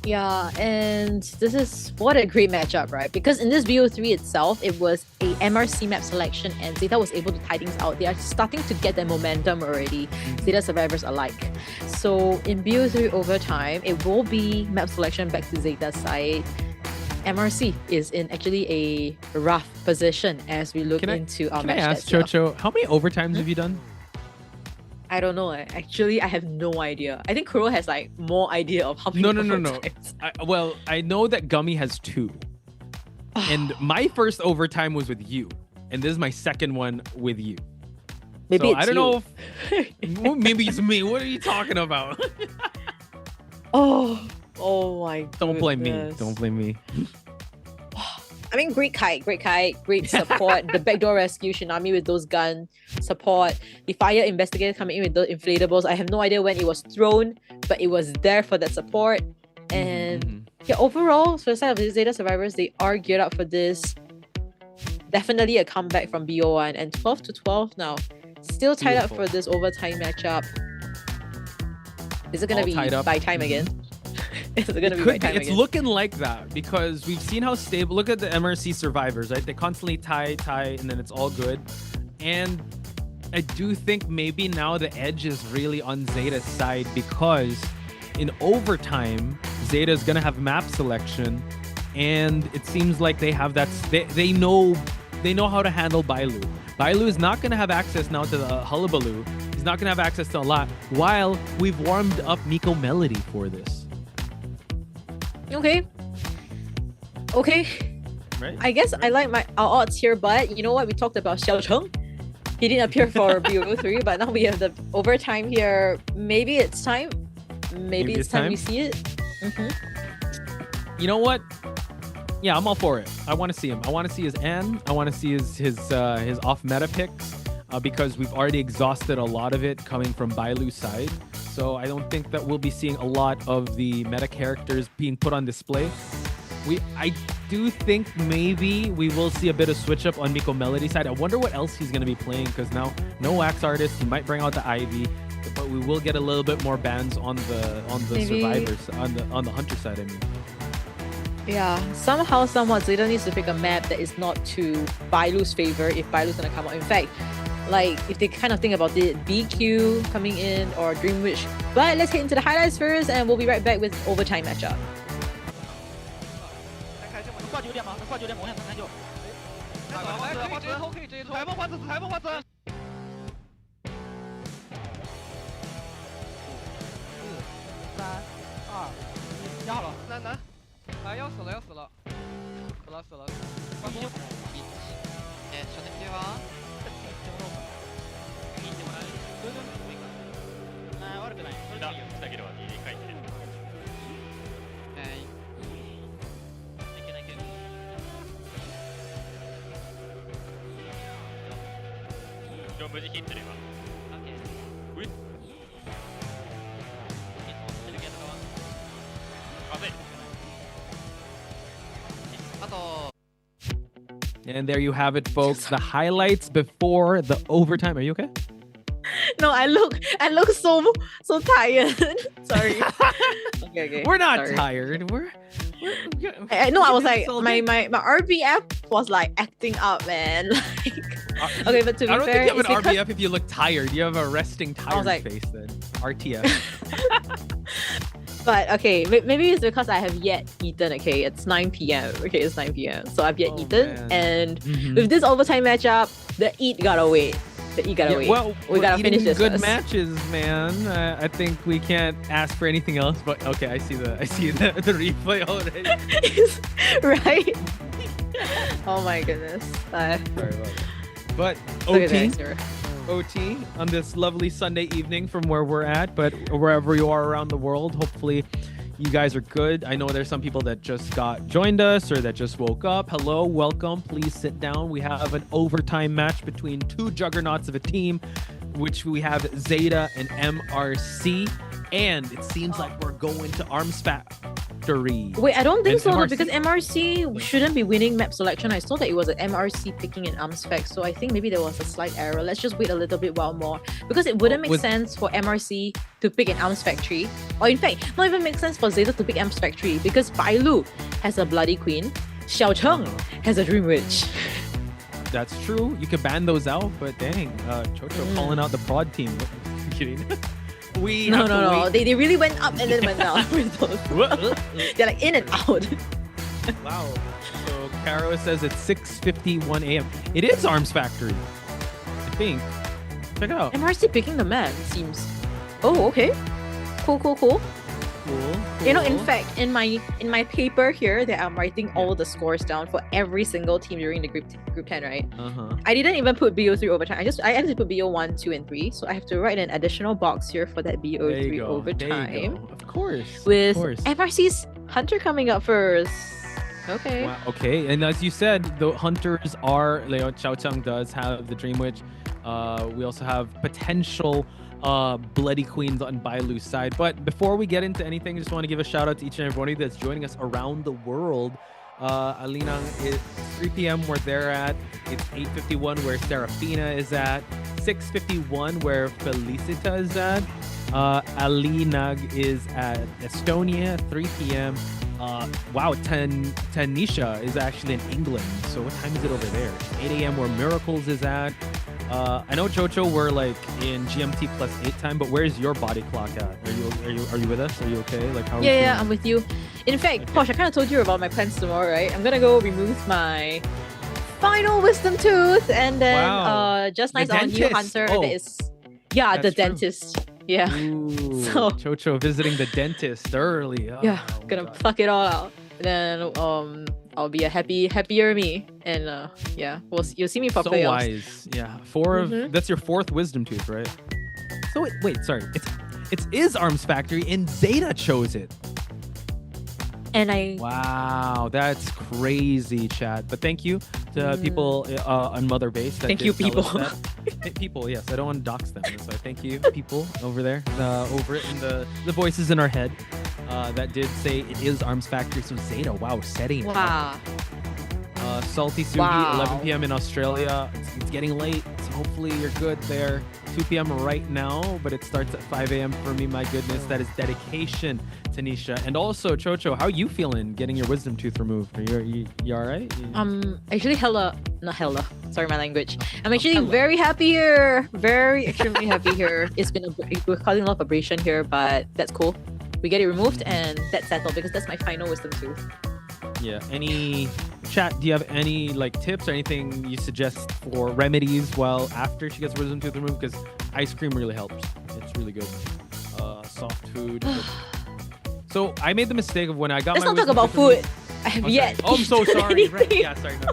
Yeah, and this is what a great matchup, right? Because in this BO3 itself, it was a MRC map selection and Zeta was able to tie things out. They are starting to get their momentum already, Zeta survivors alike. So in BO3 overtime, it will be map selection back to Zeta's side. MRC is in actually a rough position as we look into our match.
Can I ask Chocho, how many overtimes have you done?
I don't know. Actually, I have no idea. I think Kuro has like more idea of how many.
No. Well, I know that Gummy has 2. And my first overtime was with you. And this is my second one with you.
Maybe
so
it's
I don't know if maybe it's me. What are you talking about?
Oh my god.
Don't blame me. Don't blame me.
I mean, great kite, great support. The backdoor rescue, Shinami with those gun support. The fire investigator coming in with the inflatables. I have no idea when it was thrown, but it was there for that support. And yeah, overall, for the side of the Zeta survivors, they are geared up for this. Definitely a comeback from BO1 and 12-12 now. Still tied up for this overtime matchup. Is it gonna be by time again? Is it gonna be
could
right
be.
time
It's
again?
looking like that because we've seen how stable. Look at the MRC survivors, right? They constantly tie, and then it's all good. And I do think maybe now the edge is really on Zeta's side because in overtime, Zeta is gonna have map selection, and it seems like they have that. They know how to handle Bailu. Bailu is not gonna have access now to the Hullabaloo. He's not gonna have access to a lot. While we've warmed up Nico Melody for this.
Okay.
Right.
I guess I like our odds here, but you know what? We talked about Xiao Cheng. He didn't appear for BO3, but now we have the overtime here. Maybe it's time. Maybe it's time we see it.
You know what? Yeah, I'm all for it. I want to see him. I want to see his N. I want to see his off meta picks because we've already exhausted a lot of it coming from Bailu's side. So I don't think that we'll be seeing a lot of the meta characters being put on display. I do think maybe we will see a bit of switch up on Nico Melody's side. I wonder what else he's going to be playing because now no Wax Artist. He might bring out the Ivy, but we will get a little bit more bans on the
Maybe.
survivors on the Hunter side. I mean.
Yeah, somehow, somewhat, Zeta needs to pick a map that is not to Bailu's favor if Bailu's gonna come out. In fact, like if they kind of think about it, BQ coming in or Dream Witch. But let's get into the highlights first, and we'll be right back with overtime matchup.
挂9点吗？能挂9点吗？我想39。可以直接抽，可以直接抽。台风花子，台风花子。4、3、2、1，压好了。难。啊，要死了，要死了。死了。关公。小天梯は。悪くない。それでいいよ。だけどいい回転。はい。無事切ってる今。うい。あと。
And there you have it, folks. The highlights before the overtime. Are you okay?
No, I look so tired. Sorry. Okay.
We're not
Sorry.
tired.
No, I was like my RBF was like acting up, man. Like, okay, but to be
I don't
fair,
think you have an
it's because-
RBF if you look tired. You have a resting tired
like-
face then. RTF.
But okay, maybe it's because I have yet eaten. Okay, it's 9 p.m. Okay, it's 9 p.m. So I've yet eaten,
man.
and with this overtime matchup, the eat gotta wait.
Well,
we gotta
eating
finish this
good
first.
matches, man. I think we can't ask for anything else. But okay, I see the replay already.
Right? Oh my goodness.
Sorry about that. But
Look at
OT,
that, sir.
OT on this lovely Sunday evening from where we're at, but wherever you are around the world, hopefully you guys are good. I know there's some people that just joined us or that just woke up. Hello, welcome. Please sit down. We have an overtime match between two juggernauts of a team, which we have Zeta and MRC. And it seems like we're going to Arms Factory.
Wait, I don't think
And
so though,
MRC
because MRC shouldn't be winning map selection. I saw that it was an MRC picking an arms spec, so I think maybe there was a slight error. Let's just wait a little bit while more, because it wouldn't make sense for MRC to pick an arms factory, or in fact, not even make sense for Zeta to pick arms factory, because Bailu has a Bloody Queen, Xiao Cheng has a Dream Witch.
That's true. You could ban those out, but dang, Chocho calling out the prod team. Kidding. We have to
No.
wait.
They really went up and then went down with those. They're like in and out.
Wow. So Caro says it's 6:51 a.m. It is Arms Factory, I think. Check it out.
MRC picking the map, it seems. Oh, okay. Cool. You know, in fact, in my paper here that I'm writing all the scores down for every single team during the group 10, right? I didn't even put BO3 overtime. I actually put BO1, 2, and 3. So I have to write an additional box here for that BO3
There you go.
overtime.
Of course.
With
of course.
MRC's Hunter coming up first. Okay.
Wow, okay, and as you said, the hunters are Leo Xiao Cheng does have the Dream Witch. We also have potential Bloody Queens on Bailu's side. But before we get into anything, I just want to give a shout out to each and everybody that's joining us around the world. Alinang is 3 p.m. where they're at. It's 8:51 where Serafina is at. 6:51 where Felicita is at. Alinag is at Estonia, 3 p.m. Wow, Tanisha is actually in England. So what time is it over there? 8 a.m. where Miracles is at. I know Chocho, we're like in GMT +8 time, but where's your body clock at? Are you with us? Are you okay? Like how?
Yeah, I'm with you. In fact, Posh, I kind of told you about my plans tomorrow, right? I'm gonna go remove my final wisdom tooth, and then just nice on you, Hunter.
Oh,
the dentist. Yeah.
Ooh,
So
Chocho visiting the dentist early. Oh,
yeah, gonna pluck it all out. And then I'll be a happier me, and you'll see me
so
properly.
wise. Yeah, that's your 4th wisdom tooth, right? So wait, sorry. It's Is Arms Factory, and ZETA chose it.
And
wow, that's crazy, chat. But thank you to people on Mother Base. That
Thank
did
you,
tell
people.
us that. People, yes. I don't want to dox them. So thank you, people over there, over it in the voices in our head that did say it is Arms Factory. So ZETA, wow, setting it.
Wow.
Salty Sugi,
Wow.
11 p.m. in Australia. It's getting late, so hopefully you're good there. 2 p.m. right now, but it starts at 5 a.m. for me. My goodness, that is dedication, Tanisha. And also, Chocho, how are you feeling getting your wisdom tooth removed? Are you all right?
Actually not hella. Sorry, my language. I'm actually very happy here. Very extremely happy here. We're causing a lot of abrasion here, but that's cool. We get it removed and that's settled because that's my final wisdom tooth.
Yeah. Any chat? Do you have any like tips or anything you suggest for remedies while after she gets wisdom tooth removed? Because ice cream really helps. It's really good. Soft food. So I made the mistake of when I got
Let's
my
not talk
wisdom
about
tooth
food.
removed.
I have
sorry.
yet.
Oh, I'm so
eaten
sorry. Right.
anything.
Yeah, sorry. My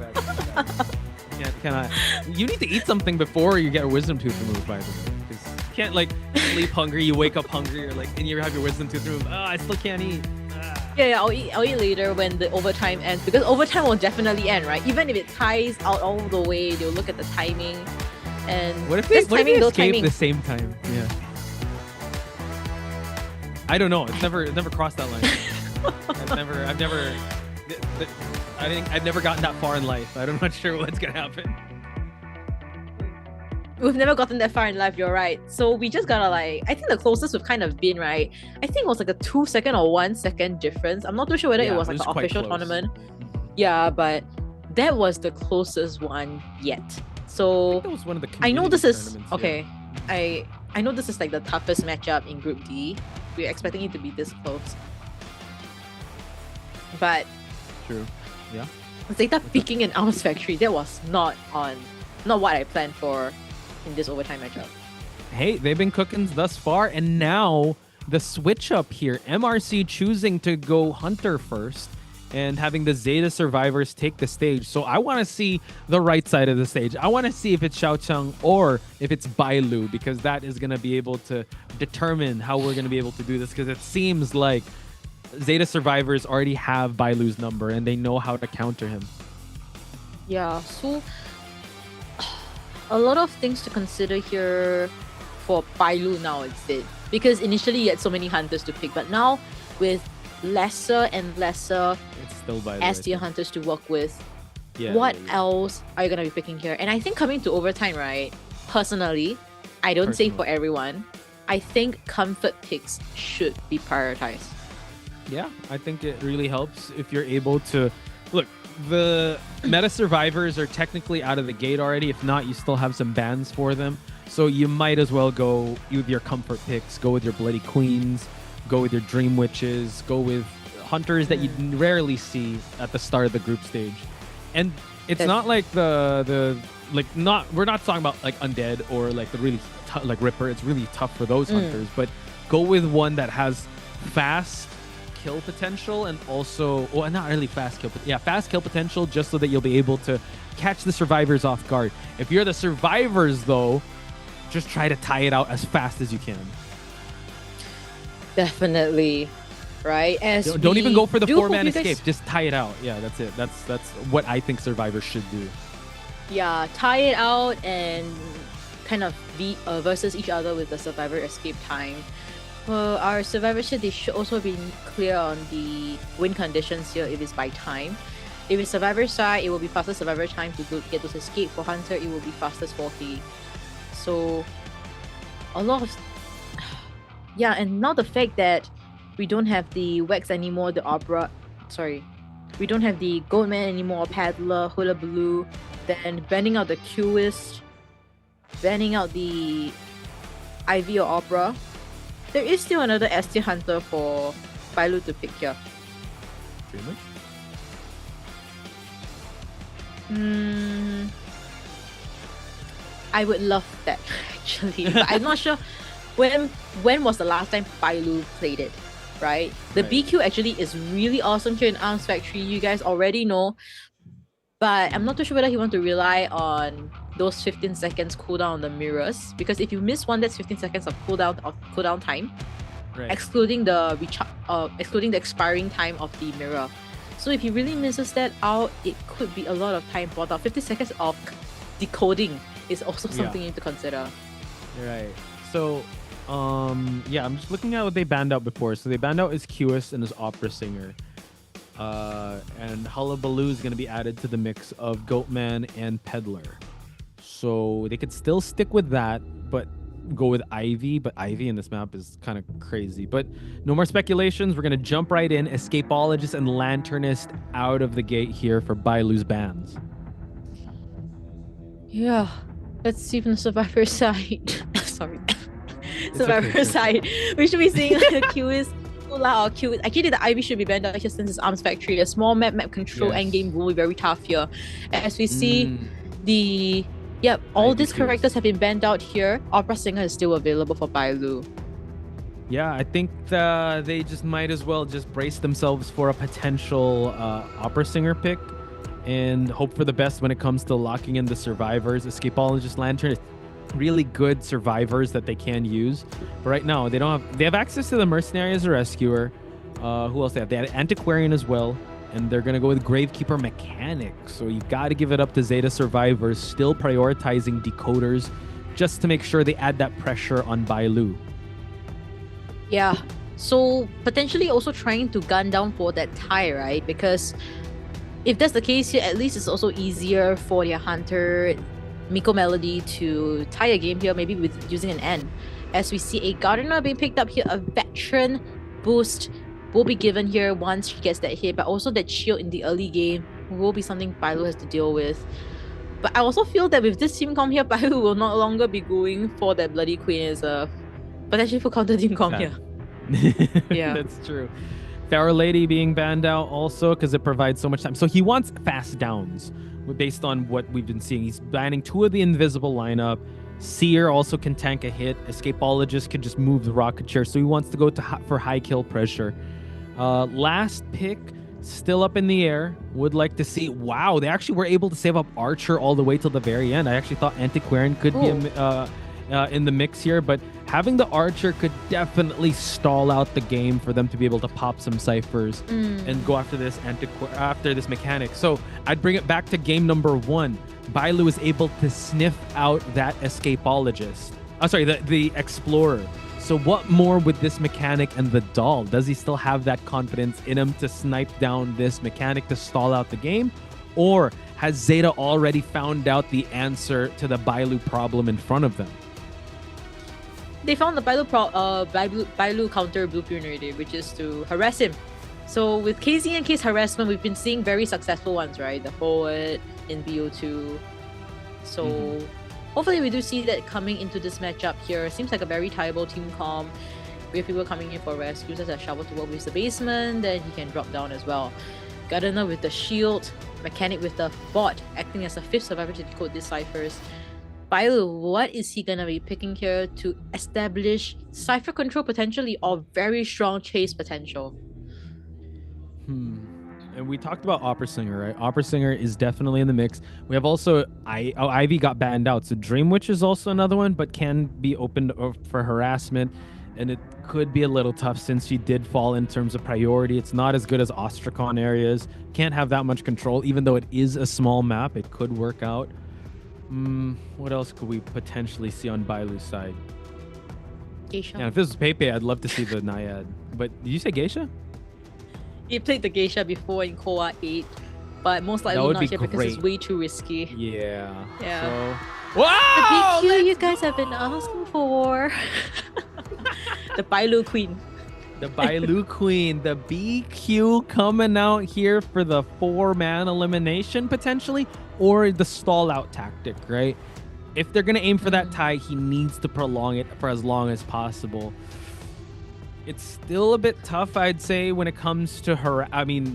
bad. You need to eat something before you get a wisdom tooth removed, by the way. Because you can't like sleep hungry, you wake up hungry, or like, and you have your wisdom tooth removed. Oh, I still can't eat.
Yeah, I'll eat later when the overtime ends, because overtime will definitely end, right? Even if it ties out all the way, they'll look at the timing. And
what if they
timing,
escape
timing.
the same time? Yeah. I don't know. It's never crossed that line. I've never gotten that far in life. I'm not sure what's gonna happen.
We've never gotten that far in life, you're right. So we just gotta I think the closest we've kind of been, right? I think it was like a 2-second or 1-second difference. I'm not too sure whether it was like an official tournament. Yeah, but that was the closest one yet. So
that was one of the
I know this is
okay.
Yeah. I know this is like the toughest matchup in Group D. We're expecting it to be this close. But
true. Yeah.
ZETA picking an Arms Factory, that was not what I planned for in this overtime matchup.
Hey, they've been cooking thus far, and now the switch up here. MRC choosing to go Hunter first and having the ZETA survivors take the stage. So I want to see the right side of the stage. I want to see if it's Xiaocheng or if it's Bailu, because that is going to be able to determine how we're going to be able to do this, because it seems like ZETA survivors already have Bailu's number and they know how to counter him.
Yeah, so a lot of things to consider here for Bailu now, because initially you had so many hunters to pick, but now with lesser and lesser S tier hunters to work with, what else are you gonna be picking here? And I think coming to overtime, right? Personally, I don't say for everyone, I think comfort picks should be prioritized.
Yeah, I think it really helps if you're able to look. The meta survivors are technically out of the gate already. If not, you still have some bans for them. So you might as well go with your comfort picks, go with your Bloody Queens, go with your Dream Witches, go with hunters that you rarely see at the start of the group stage. And it's not like we're not talking about like Undead or like the really like Ripper. It's really tough for those hunters, but go with one that has fast kill potential and also, well, not really fast kill, but yeah, fast kill potential, just so that you'll be able to catch the survivors off guard. If you're the survivors, though, just try to tie it out as fast as you can.
Definitely, right?
Don't even go for the 4-man escape. Just tie it out. Yeah, that's it. That's what I think survivors should do.
Yeah, tie it out and kind of be versus each other with the survivor escape time. Our survivorship, they should also be clear on the win conditions here if it's by time. If it's Survivor side, it will be fastest Survivor time to get those escape. For Hunter, it will be fastest 4K. So, a lot of... Yeah, and now the fact that we don't have the Wax anymore, the Opera... Sorry. We don't have the Goldman anymore, Paddler, Hula Blue. Then banning out the Qist. Banning out the Ivy or Opera. There is still another ST Hunter for Bailu to pick here.
Really?
I would love that actually, but I'm not sure when was the last time Bailu played it, right? The BQ actually is really awesome here in Arms Factory. You guys already know, but I'm not too sure whether he want to rely on those 15 seconds cooldown on the mirrors, because if you miss one, that's 15 seconds of cooldown time, excluding the expiring time of the mirror. So if he really misses that out, it could be a lot of time bought out. 50 seconds of decoding is also something you need to consider.
Right. So, yeah, I'm just looking at what they banned out before. So they banned out his Qist and his Opera Singer. And Hullabaloo is going to be added to the mix of Goatman and Peddler. So they could still stick with that, but go with Ivy. But Ivy in this map is kind of crazy. But no more speculations. We're going to jump right in. Escapologist and Lanternist out of the gate here for Bailu's bans.
Yeah. Let's see from the Survivor side. Sorry. Survivor side. We should be seeing like a Qist. Or Q. Actually, the Ivy should be banned out here since it's Arms Factory. A small map control endgame will be very tough here. As we see, all these characters have been banned out here. Opera Singer is still available for Bailu.
Yeah, I think they just might as well just brace themselves for a potential Opera Singer pick and hope for the best when it comes to locking in the survivors. Escapologist, Lantern, really good survivors that they can use. But right now, they have access to the Mercenary as a rescuer. Who else they have? They have Antiquarian as well. And they're going to go with Gravekeeper Mechanic. So you got to give it up to Zeta survivors, still prioritizing decoders just to make sure they add that pressure on Bailu.
Yeah. So potentially also trying to gun down for that tie, right? Because if that's the case here, at least it's also easier for their Hunter Miko Melody to tie a game here, maybe with using an N. As we see a Gardener being picked up here, a veteran boost will be given here once she gets that hit, but also that shield in the early game will be something Bailu has to deal with. But I also feel that with this team comp here, Bailu will no longer be going for that Bloody Queen as a potentially for counter team comp here. Yeah,
that's true. Pharaoh Lady being banned out also because it provides so much time. So he wants fast downs based on what we've been seeing. He's banning 2 of the invisible lineup. Seer also can tank a hit. Escapologist can just move the rocket chair. So he wants to go for high kill pressure. Last pick, still up in the air. Would like to see... Wow, they actually were able to save up Archer all the way till the very end. I actually thought Antiquarian could be in the mix here, but having the Archer could definitely stall out the game for them to be able to pop some ciphers and go after this mechanic. So I'd bring it back to game number 1. Bailu is able to sniff out that escapologist. The explorer. So what more with this mechanic and the doll? Does he still have that confidence in him to snipe down this mechanic to stall out the game? Or has Zeta already found out the answer to the Bailu problem in front of them?
They found the Bailu counter blueprint already, which is to harass him. So with KZ and case harassment, we've been seeing very successful ones, right? The forward in BO2. So hopefully we do see that coming into this matchup here. Seems like a very tiable team comp with people coming in for rescues as a shovel to work with the basement, then he can drop down as well. Gardener with the shield, Mechanic with the bot acting as a 5th survivor to decode these ciphers. Bailu, what is he gonna be picking here to establish cipher control potentially or very strong chase potential?
And we talked about Opera Singer, right? Opera Singer is definitely in the mix. We have also Ivy got banned out, so Dream Witch is also another one, but can be opened for harassment, and it could be a little tough since she did fall in terms of priority. It's not as good as Ostracon areas. Can't have that much control, even though it is a small map. It could work out. What else could we potentially see on Bailu's side?
Geisha.
Yeah, if this was Pepe, I'd love to see the Naiad. But did you say Geisha?
He played the Geisha before in COA 8. but most likely
would
not
be
here because it's
great.
way too risky.
Yeah.
Yeah.
So, wow!
The BQ you guys have been asking for. The Bailu Queen.
The Bailu Queen, the BQ coming out here for the 4-man elimination potentially, or the stall out tactic, right? If they're going to aim for that tie, he needs to prolong it for as long as possible. It's still a bit tough, I'd say, when it comes to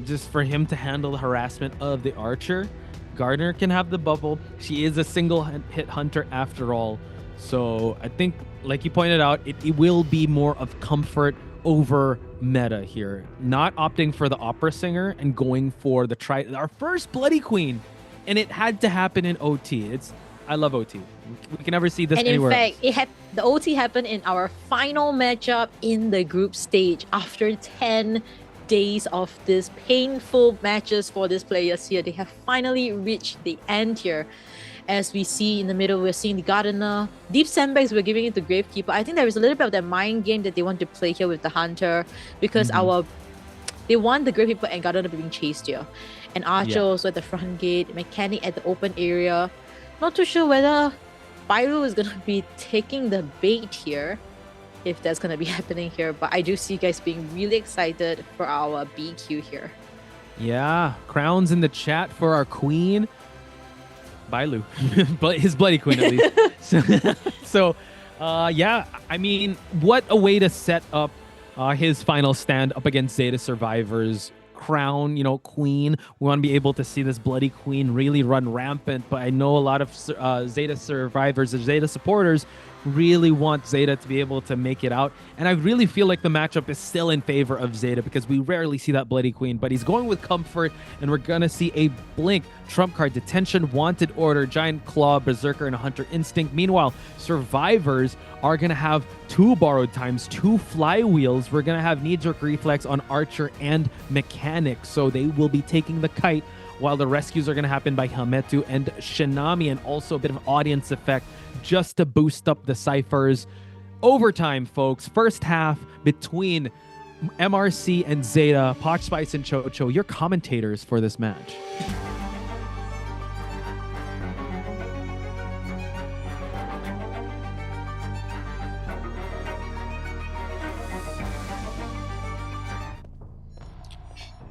just for him to handle the harassment of the archer. Gardner can have the bubble. She is a single hit hunter after all. So I think, like you pointed out, it will be more of comfort over meta here. Not opting for the opera singer and going for our first Bloody Queen. And it had to happen in OT. I love OT. We can never see this anywhere else.
In fact, the OT happened in our final matchup in the group stage after 10 days of this painful matches for these players here. They have finally reached the end here. As we see in the middle, we're seeing the Gardener. Deep sandbags, we're giving it to Gravekeeper. I think there is a little bit of that mind game that they want to play here with the Hunter, because they want the Gravekeeper and Gardener being chased here. And Archer also at the front gate, Mechanic at the open area. Not too sure whether Bailu is going to be taking the bait here, if that's going to be happening here. But I do see you guys being really excited for our BQ here.
Yeah, crowns in the chat for our queen. Bailu, but his Bloody Queen at least. So, yeah, I mean, what a way to set up his final stand up against Zeta Survivors. Crown, Queen. We want to be able to see this Bloody Queen really run rampant, but I know a lot of Zeta Survivors and Zeta supporters really want Zeta to be able to make it out. And I really feel like the matchup is still in favor of Zeta because we rarely see that Bloody Queen, but he's going with comfort, and we're going to see a blink, trump card, detention, wanted order, giant claw, berserker, and a hunter instinct. Meanwhile, survivors are going to have 2 borrowed times, 2 flywheels. We're going to have knee-jerk reflex on archer and mechanic, so they will be taking the kite, while the rescues are going to happen by Hametu and Shinami, and also a bit of audience effect just to boost up the ciphers. Overtime, folks. First half between MRC and Zeta. Poch Spice and Chocho, your commentators for this match.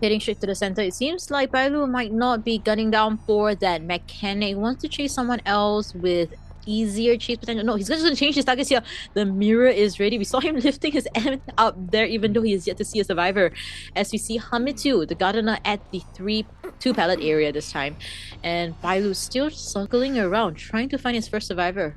Heading straight to the center, it seems like Bailu might not be gunning down for that mechanic. He wants to chase someone else with easier chase potential. No, he's just going to change his targets here. The mirror is ready. We saw him lifting his end up there, even though he is yet to see a survivor. As we see Hametu, the Gardener, at the 2 pallet area this time. And Bailu still circling around, trying to find his first survivor.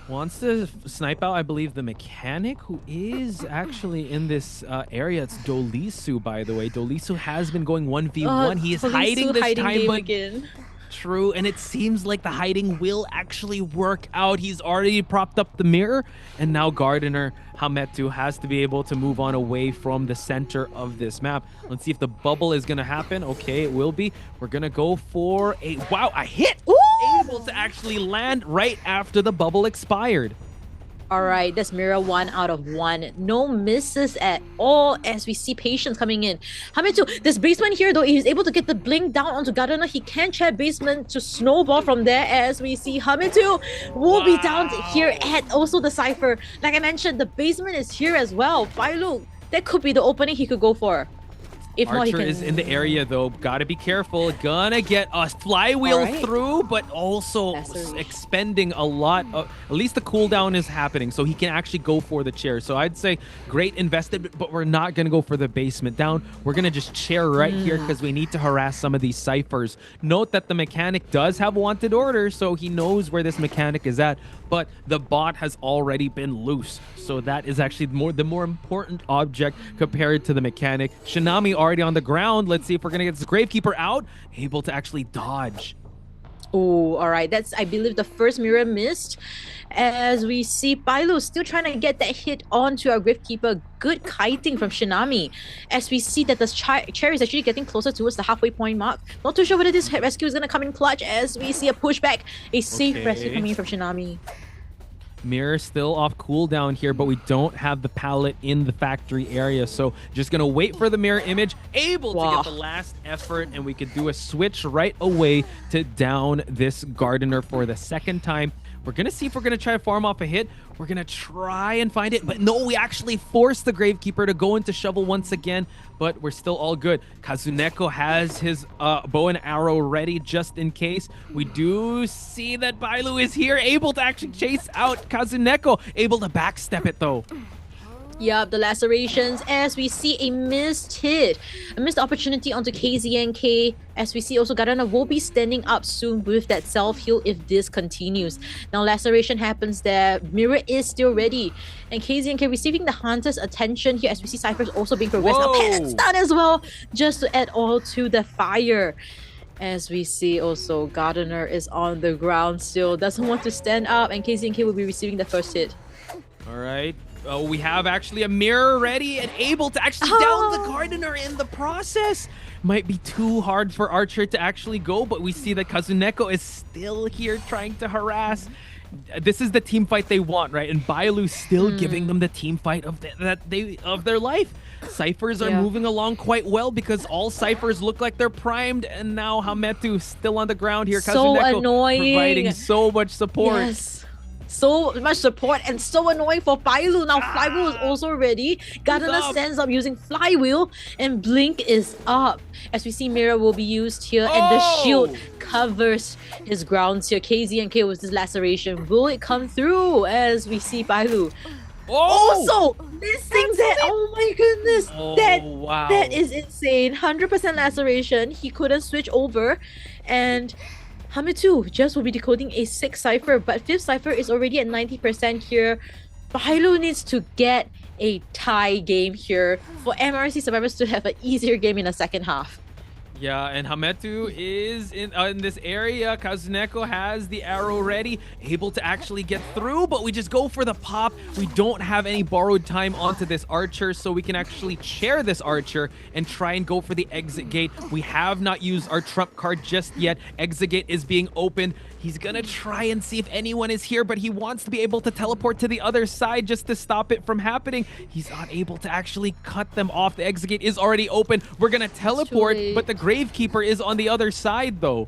Wants to snipe out, I believe, the mechanic, who is actually in this area. It's Dolisu, by the way. Dolisu has been going 1v1. He is hiding this time, but
again.
True, and it seems like the hiding will actually work out. He's already propped up the mirror, and now Gardener Hametu has to be able to move on away from the center of this map. Let's see if the bubble is going to happen. Okay, it will be. We're going to go for a hit!
Ooh!
Able to actually land right after the bubble expired.
All right, that's mirror 1 out of 1. No misses at all as we see Patience coming in. Hametu, this basement here, though, he's able to get the blink down onto Gardener. He can chat basement to snowball from there, as we see Hametu will be down here at also the Cypher. Like I mentioned, the basement is here as well. Bailu, that could be the opening he could go for. If
Archer
not, he can...
is in the area, though. Gotta be careful. Gonna get a flywheel through, but also expending a lot of... At least the cooldown is happening, so he can actually go for the chair. So I'd say great invested, but we're not gonna go for the basement down. We're gonna just chair right here because we need to harass some of these ciphers. Note that the mechanic does have wanted order, so he knows where this mechanic is at, but the bot has already been loose. So that is actually the more important object compared to the mechanic. Shinami already on the ground. Let's see if we're going to get this Gravekeeper out. Able to actually dodge.
Oh, all right. That's, I believe, the first mirror missed. As we see Bailu still trying to get that hit onto our Gravekeeper. Good kiting from Shinami. As we see that the chair is actually getting closer towards the halfway point mark. Not too sure whether this rescue is going to come in clutch, as we see a pushback. A safe rescue coming in from Shinami.
Mirror still off cooldown here, but we don't have the pallet in the factory area. So just going to wait for the mirror image, able to get the last effort, and we could do a switch right away to down this gardener for the second time. We're going to see if we're going to try to farm off a hit. We're going to try and find it, but no, we actually forced the Gravekeeper to go into shovel once again, but we're still all good. Kazuneko has his bow and arrow ready just in case. We do see that Bailu is here, able to actually chase out Kazuneko, able to backstep it though.
Yup, the lacerations as we see a missed hit. A missed opportunity onto KZNK as we see also Garana will be standing up soon with that self-heal if this continues. Now laceration happens there. Mirror is still ready. And KZNK receiving the Hunter's attention here as we see Cypher's also being progressed. Now Pennant's done as well just to add all to the fire. As we see also Gardener is on the ground still. Doesn't want to stand up and KZNK will be receiving the first hit.
All right. Oh, we have actually a mirror ready and able to actually down the Gardener in the process. Might be too hard for Archer to actually go, but we see that Kazuneko is still here trying to harass. This is the team fight they want, right? And Bailu still giving them the team fight of their life. Cyphers are moving along quite well because all Cyphers look like they're primed, and now Hametu still on the ground here.
So
Kazuneko
annoying.
providing so much support.
Yes. So much support and so annoying for Bailu. Now Flywheel is also ready. Gardener stands up using Flywheel and Blink is up. As we see Mirror will be used here and the shield covers his grounds here. KZNK with this laceration. Will it come through as we see Bailu? Also missing that. Oh my goodness. That is insane. 100% laceration. He couldn't switch over and Hametu just will be decoding a 6th Cypher, but 5th Cypher is already at 90% here. Bailu needs to get a tie game here for MRC Survivors to have an easier game in the second half.
Yeah, and Hametu is in this area. Kazuneko has the arrow ready, able to actually get through, but we just go for the pop. We don't have any borrowed time onto this Archer, so we can actually chair this Archer and try and go for the exit gate. We have not used our trump card just yet. Exit gate is being opened. He's gonna try and see if anyone is here, but he wants to be able to teleport to the other side just to stop it from happening. He's not able to actually cut them off. The exit gate is already open. We're gonna teleport, but the Gravekeeper is on the other side though.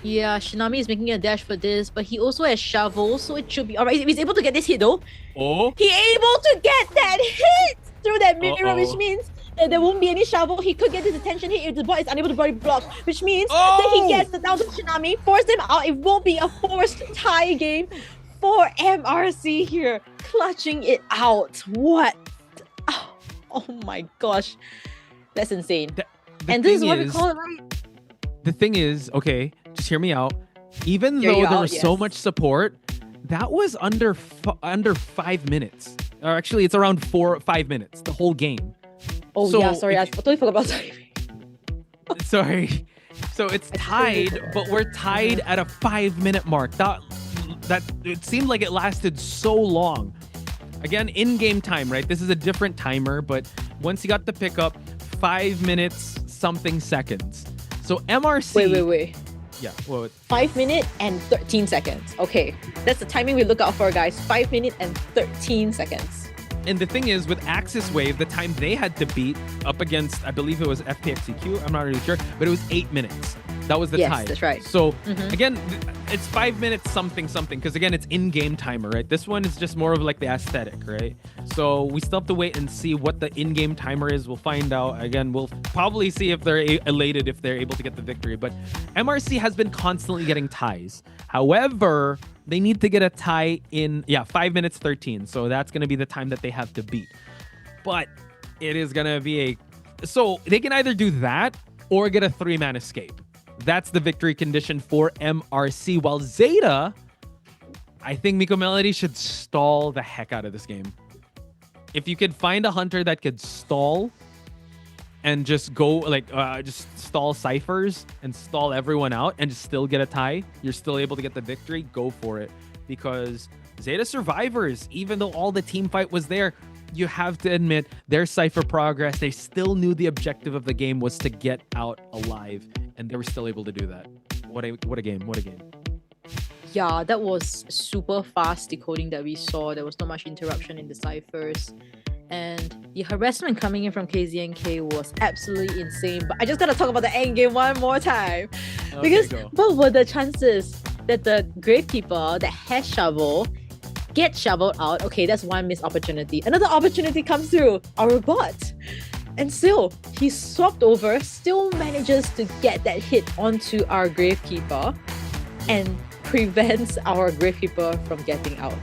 Yeah, Shinami is making a dash for this, but he also has shovel, so it should be alright. He's able to get this hit though. He able to get that hit through that mirror, which means there won't be any shovel. He could get his attention hit if the bot is unable to body block, which means that he gets the down to Shinami, force them out. It won't be a forced tie game for MRC here, clutching it out. What? Oh my gosh, that's insane. And this is what we call it, right?
The thing is, okay, just hear me out. Even though there was so much support, that was under 5 minutes. Or actually, it's around 5 minutes, the whole game.
Oh yeah, sorry, I totally forgot about timing.
Sorry. So it's tied, but we're tied at a 5-minute mark. That it seemed like it lasted so long. Again, in-game time, right? This is a different timer, but once you got the pickup, 5 minutes something seconds. So MRC.
Wait.
Yeah. Well,
5 minutes and 13 seconds. Okay, that's the timing we look out for, guys. 5 minutes and 13 seconds.
And the thing is, with Axis Wave, the time they had to beat up against, I believe it was FPXEQ, I'm not really sure, but it was 8 minutes. That was the tie.
Yes, that's right.
So, again, it's 5 minutes something, because again, it's in-game timer, right? This one is just more of like the aesthetic, right? So we still have to wait and see what the in-game timer is. We'll find out. Again, we'll probably see if they're elated, if they're able to get the victory. But MRC has been constantly getting ties. However, they need to get a tie in, 5 minutes 13. So that's going to be the time that they have to beat. But it is going to be so they can either do that or get a 3-man escape. That's the victory condition for MRC. While ZETA, I think Miko Melody should stall the heck out of this game. If you could find a hunter that could stall and just go just stall Cyphers and stall everyone out and just still get a tie, you're still able to get the victory, go for it. Because ZETA survivors, even though all the team fight was there, you have to admit their Cypher progress, they still knew the objective of the game was to get out alive, and they were still able to do that. What a game.
Yeah, that was super fast decoding that we saw. There was not much interruption in the ciphers. And the harassment coming in from KZNK was absolutely insane. But I just gotta talk about the end game one more time. Because what were the chances that the gravekeeper that has shovel gets shoveled out? Okay, that's one missed opportunity. Another opportunity comes through, our bot. And still, he swapped over, still manages to get that hit onto our gravekeeper and prevents our gravekeeper from getting out.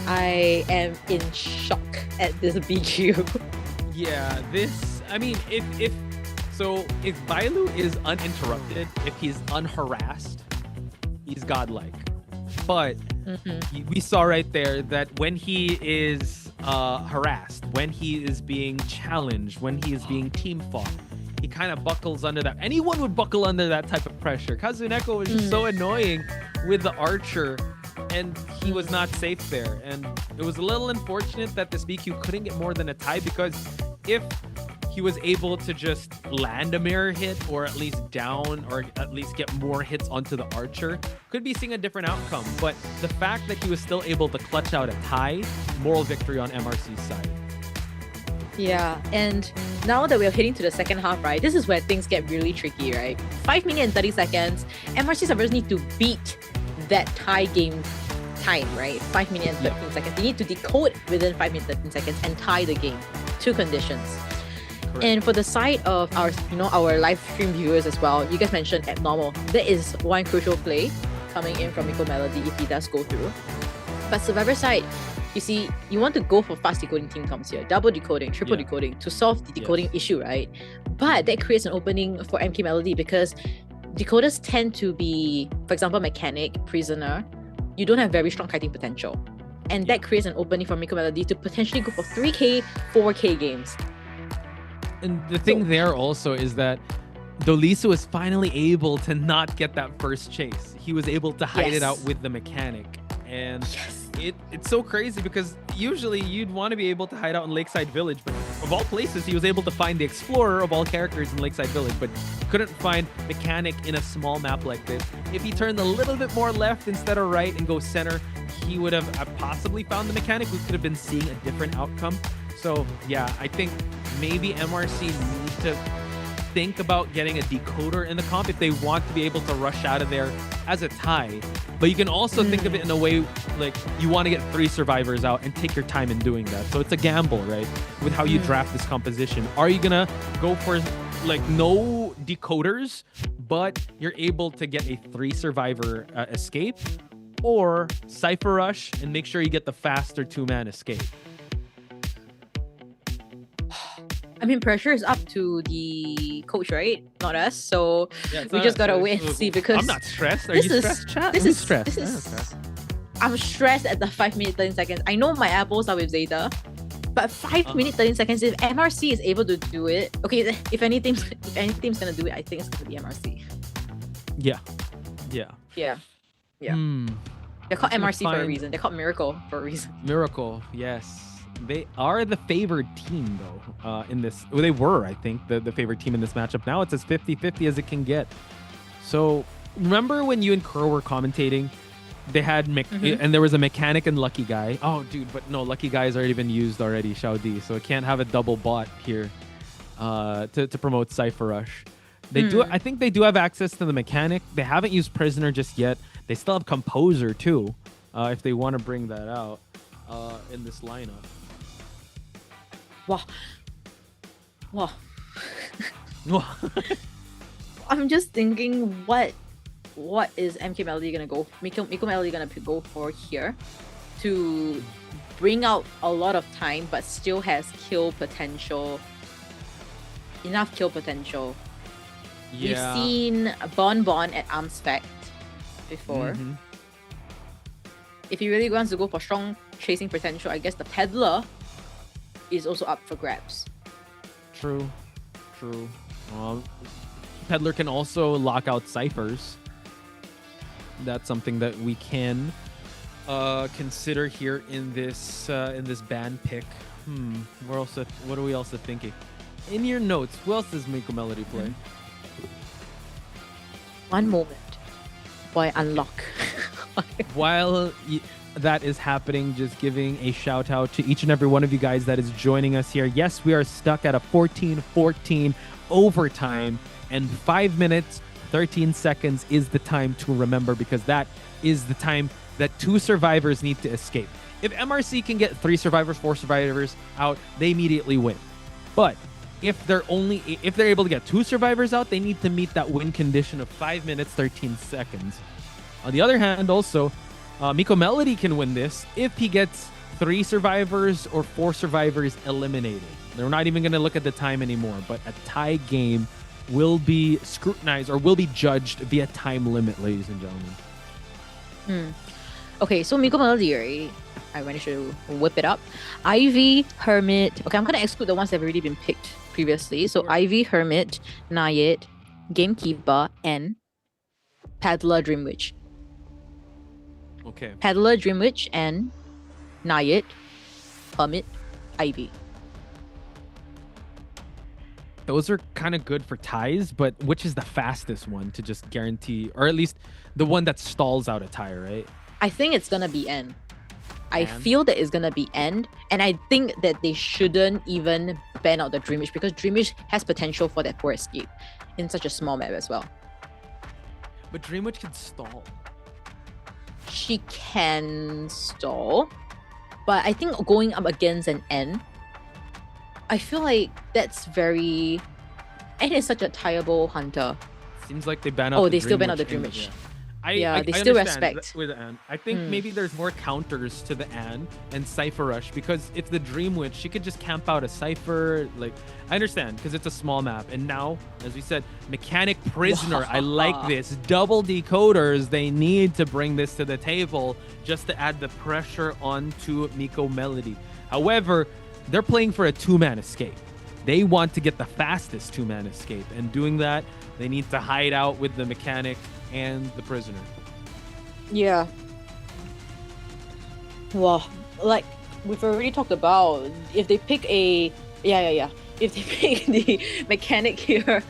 I am in shock at this BQ.
Yeah, this, I mean, if Bailu is uninterrupted, if he's unharassed, he's godlike. But we saw right there that when he is harassed, when he is being challenged, when he is being team fought, he kind of buckles under that. Anyone would buckle under that type of pressure. Kazuneko was just so annoying with the archer, and he was not safe there. And it was a little unfortunate that this BQ couldn't get more than a tie, because if he was able to just land a mirror hit, or at least down, or at least get more hits onto the archer, could be seeing a different outcome. But the fact that he was still able to clutch out a tie, moral victory on MRC's side.
Yeah, and now that we're heading to the second half, right, this is where things get really tricky, right? 5 minutes and 30 seconds. MRC servers need to beat that tie game time, right? 5 minutes and 13 seconds. They need to decode within 5 minutes and 13 seconds and tie the game. 2 conditions. Correct. And for the side of our, our live stream viewers as well, you guys mentioned abnormal. That is one crucial play coming in from Miko Melody if he does go through. But Survivor side, you see, you want to go for fast decoding team comps here, double decoding, triple decoding to solve the decoding issue, right? But that creates an opening for MK Melody, because decoders tend to be, for example, mechanic, prisoner. You don't have very strong kiting potential. And that creates an opening for Miko Melody to potentially go for 3K, 4K games.
And the thing there also is that Dolisu was finally able to not get that first chase. He was able to hide it out with the mechanic. And it's so crazy, because usually you'd want to be able to hide out in Lakeside Village, but of all places, he was able to find the Explorer of all characters in Lakeside Village, but couldn't find mechanic in a small map like this. If he turned a little bit more left instead of right and go center, he would have possibly found the mechanic. We could have been seeing a different outcome. So yeah, I think maybe MRC need to think about getting a decoder in the comp if they want to be able to rush out of there as a tie. But you can also think of it in a way like you want to get 3 survivors out and take your time in doing that. So it's a gamble, right? With how you draft this composition. Are you gonna go for like no decoders, but you're able to get a 3 survivor escape, or Cypher Rush and make sure you get the faster 2-man escape?
I mean, pressure is up to the coach, right? Not us. So we just gotta wait and see, because
I'm not stressed. Are you stressed, chat?
This
I'm
is
stressed.
I'm stressed at the 5 minute 13 seconds. I know my apples are with ZETA, but 5 minute 13 seconds. If MRC is able to do it, okay. If any team's gonna do it, I think it's gonna be MRC.
Yeah.
They're called MRC for a reason. They're called Miracle for a reason.
Miracle, yes. They are the favored team, though, in this. Well, they were, I think, the favored team in this matchup. Now it's as 50-50 as it can get. So, remember when you and Kuro were commentating? They had and there was a mechanic and Lucky Guy. Oh, dude, but no, Lucky Guy has already been used already, Showdown. So, it can't have a double bot here to promote Cypher Rush. They do. I think they do have access to the mechanic. They haven't used Prisoner just yet. They still have Composer, too, if they want to bring that out in this lineup.
Wow. I'm just thinking, what is MK Melody gonna go? Miko Melody gonna go for here to bring out a lot of time, but still has kill potential. Enough kill potential. Yeah. We've seen Bon at Arms Fact before. If he really wants to go for strong chasing potential, I guess the Peddler is also up for grabs.
True. Peddler can also lock out ciphers. That's something that we can consider here in this ban pick. What are we also thinking? In your notes, who else does Miko Melody play?
One moment while I unlock
While that is happening, just giving a shout out to each and every one of you guys that is joining us here. Yes, we are stuck at a 14-14 overtime, and 5 minutes, 13 seconds is the time to remember, because that is the time that 2 survivors need to escape. If MRC can get 3 survivors, 4 survivors out, they immediately win. But if they're able to get 2 survivors out, they need to meet that win condition of 5 minutes, 13 seconds. On the other hand, also, Miko Melody can win this if he gets 3 survivors or 4 survivors eliminated. They're not even going to look at the time anymore, but a tie game will be scrutinized or will be judged via time limit, ladies and gentlemen.
Okay, so Miko Melody, right? I managed to whip it up. Ivy, Hermit. Okay, I'm going to exclude the ones that have already been picked previously. So Ivy, Hermit, Nayet, Gamekeeper, and Paddler, Dreamwitch.
Okay.
Paddler, Dreamwitch, and Nayet, Hermit, Ivy.
Those are kind of good for ties, but which is the fastest one to just guarantee, or at least the one that stalls out a tie, right?
I think it's going to be N. I feel that it's going to be N, and I think that they shouldn't even ban out the Dreamwitch, because Dreamwitch has potential for that 4 escape in such a small map as well.
But Dreamwitch can stall.
She can stall, but I think going up against an N, I feel like that's very... N is such a tieable hunter.
Seems like they ban out
they still ban out the Dreamwitch.
Yeah.
They still respect.
With the Anne. I think maybe there's more counters to the Anne and Cypher Rush, because if the Dreamwitch, she could just camp out a Cypher. Like, I understand, because it's a small map. And now, as we said, Mechanic Prisoner. I like this. Double decoders. They need to bring this to the table just to add the pressure onto Miko Melody. However, they're playing for a 2-man escape. They want to get the fastest 2-man escape. And doing that, they need to hide out with the Mechanic and the Prisoner.
Yeah. Well, like we've already talked about, if they pick a... If they pick the Mechanic here,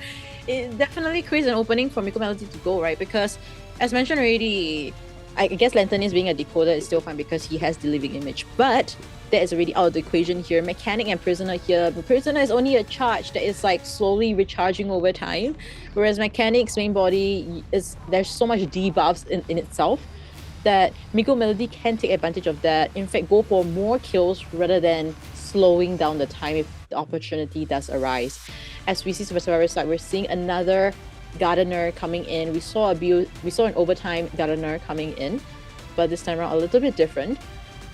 it definitely creates an opening for Miko Melody to go, right? Because, as mentioned already, I guess Lantanis being a decoder is still fine because he has the living image. But that is already out of the equation here. Mechanic and Prisoner here. The Prisoner is only a charge that is like slowly recharging over time. Whereas Mechanic's main body there's so much debuffs in itself that Miko Melody can take advantage of that. In fact, go for more kills rather than slowing down the time if the opportunity does arise. As we see Super Survivor side, we're seeing another Gardener coming in. We saw an overtime Gardener coming in, but this time around a little bit different.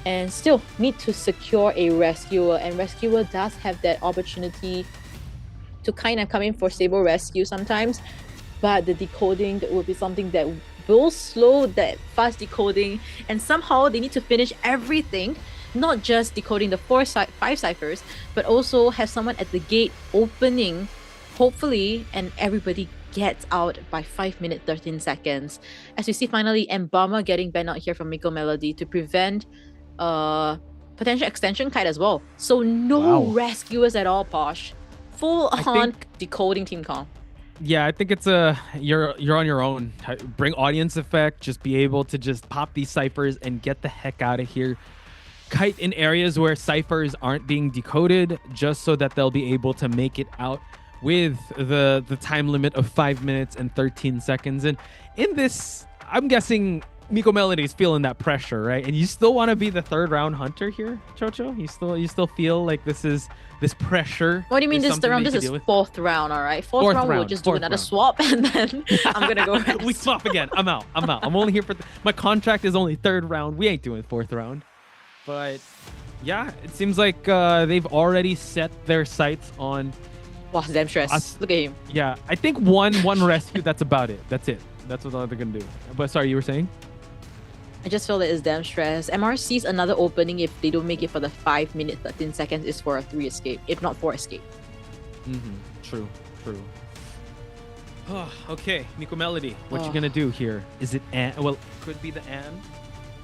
And still need to secure a Rescuer, and Rescuer does have that opportunity to kind of come in for stable rescue sometimes, but the decoding will be something that will slow that fast decoding, and somehow they need to finish everything, not just decoding the 5 ciphers, but also have someone at the gate opening, hopefully, and everybody gets out by 5 minutes 13 seconds. As we see finally Embalmer getting banned out here from Miko Melody to prevent potential extension kite as well. So no rescuers at all, Posh. Full on decoding team comp.
Yeah, I think it's you're on your own. Bring audience effect, just be able to just pop these ciphers and get the heck out of here. Kite in areas where ciphers aren't being decoded, just so that they'll be able to make it out with the time limit of 5 minutes and 13 seconds. And in this, I'm guessing Miko Melody is feeling that pressure, right? And you still want to be the 3rd round hunter here, Chocho? You still feel like this pressure?
What do you mean this round? This is 4th round, all right? Fourth round, we'll just do another swap, and then I'm gonna go rest.
We swap again. I'm out. I'm only here for my contract is only 3rd round. We ain't doing 4th round. But yeah, it seems like they've already set their sights on.
Wow, damn stress. Look at him.
Yeah, I think one rescue. That's about it. That's it. That's what they're gonna do. But sorry, you were saying?
I just feel that it's damn stress. MRC's another opening if they don't make it for the 5 minutes 13 seconds is for a 3 escape, if not 4 escape.
True. Okay, Miko Melody, what you gonna do here? Is it Anne? Well, could be the Anne,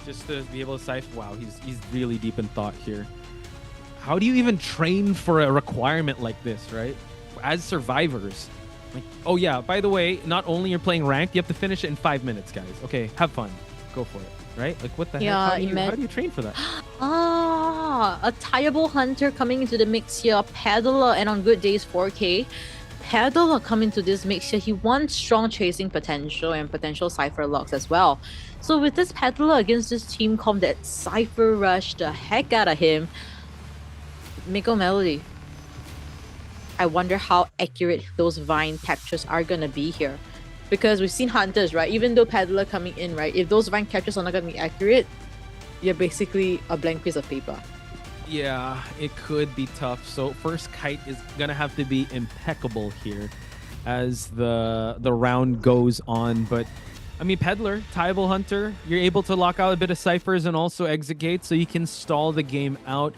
just to be able to siphon. Wow, he's really deep in thought here. How do you even train for a requirement like this, right? As survivors, like, oh yeah, by the way, not only you're playing ranked, you have to finish it in 5 minutes, guys. Okay, have fun. go for it, right? Like, what the
Yeah,
heck? How do you train for that?
A tieable hunter coming into the mix here. Peddler, and on good days 4K. Peddler coming to this mix here. He wants strong chasing potential and potential Cypher locks as well. So with this Peddler against this team comp that Cypher rushed the heck out of him, Miko Melody, I wonder how accurate those Vine captures are gonna be here. Because we've seen hunters, right? Even though Peddler coming in, right? If those Vine captures are not gonna be accurate, you're basically a blank piece of paper.
Yeah, it could be tough. So first kite is gonna have to be impeccable here as the round goes on. But I mean, Peddler, tieable hunter, you're able to lock out a bit of ciphers and also exit gates, so you can stall the game out.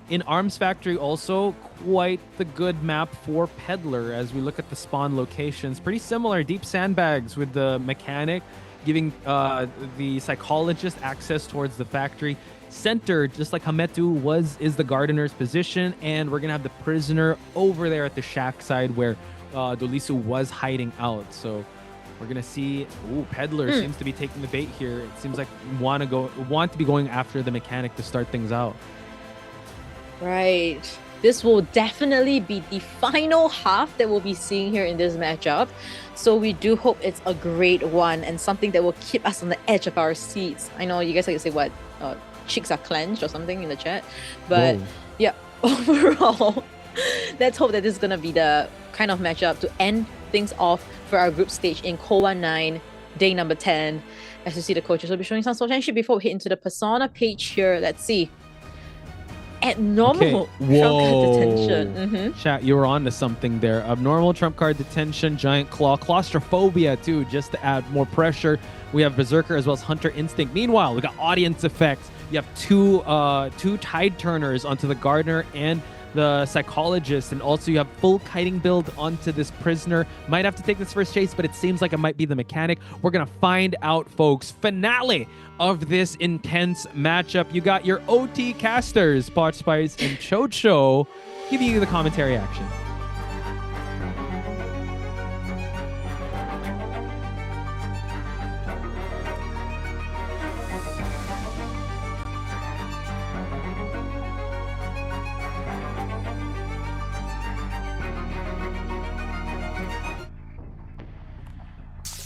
In Arms Factory, also quite the good map for Peddler as we look at the spawn locations. Pretty similar, deep sandbags with the mechanic, giving the psychologist access towards the factory. Center, just like Hametu is the gardener's position, and we're gonna have the prisoner over there at the shack side where Dolisu was hiding out. So we're gonna see. Ooh, Peddler seems to be taking the bait here. It seems like want to be going after the mechanic to start things out.
Right. This will definitely be the final half that we'll be seeing here in this matchup. So we do hope it's a great one and something that will keep us on the edge of our seats. I know you guys like to say what cheeks are clenched or something in the chat, but yeah, overall, let's hope that this is gonna be the kind of matchup to end things off for our group stage in COA⅓ 9, day number 10. As you see, the coaches will be showing some sportsmanship before we hit into the persona page here. Let's see. Abnormal trump card detention.
Chat, you were on to something there. Abnormal trump card detention, giant claw, claustrophobia too, just to add more pressure. We have Berserker as well as Hunter Instinct. Meanwhile, we got audience effects. You have two tide turners onto the gardener and the psychologist, and also you have full kiting build onto this prisoner. Might have to take this first chase, but it seems like it might be the mechanic. We're gonna find out, folks. Finale of this intense matchup. You got your OT casters, Pot Spice and Chocho, giving you the commentary action.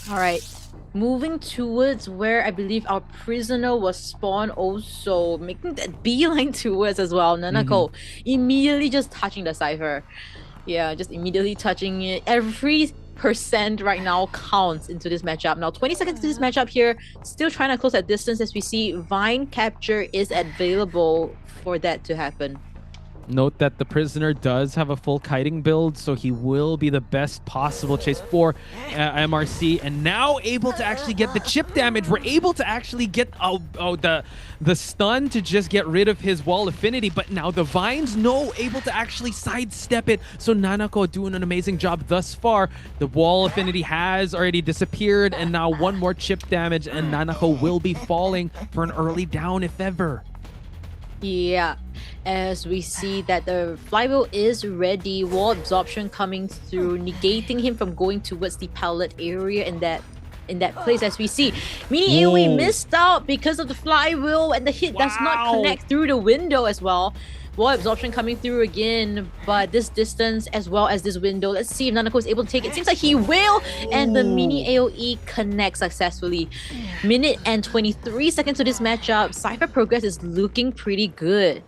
All right, moving towards where I believe our prisoner was spawned, also making that beeline towards as well. Nanako immediately just touching the cipher. Yeah, just immediately touching it. Every percent right now counts into this matchup. Now 20 seconds to this matchup here, still trying to close that distance as we see Vine capture is available for that to happen.
Note that the prisoner does have a full kiting build, so he will be the best possible chase for MRC, and now able to actually get the chip damage. We're able to actually get the stun to just get rid of his wall affinity, but now the vines able to actually sidestep it. So Nanako doing an amazing job thus far. The wall affinity has already disappeared, and now one more chip damage, and Nanako will be falling for an early down if ever.
Yeah, as we see that the flywheel is ready, wall absorption coming through, negating him from going towards the pallet area in that place. As we see, Mini AoE missed out because of the flywheel, and the hit does not connect through the window as well. Wall absorption coming through again, but this distance as well as this window. Let's see if Nanako is able to take it. Seems like he will, and the Mini AoE connects successfully. Minute and 23 seconds to this matchup. Cypher progress is looking pretty good.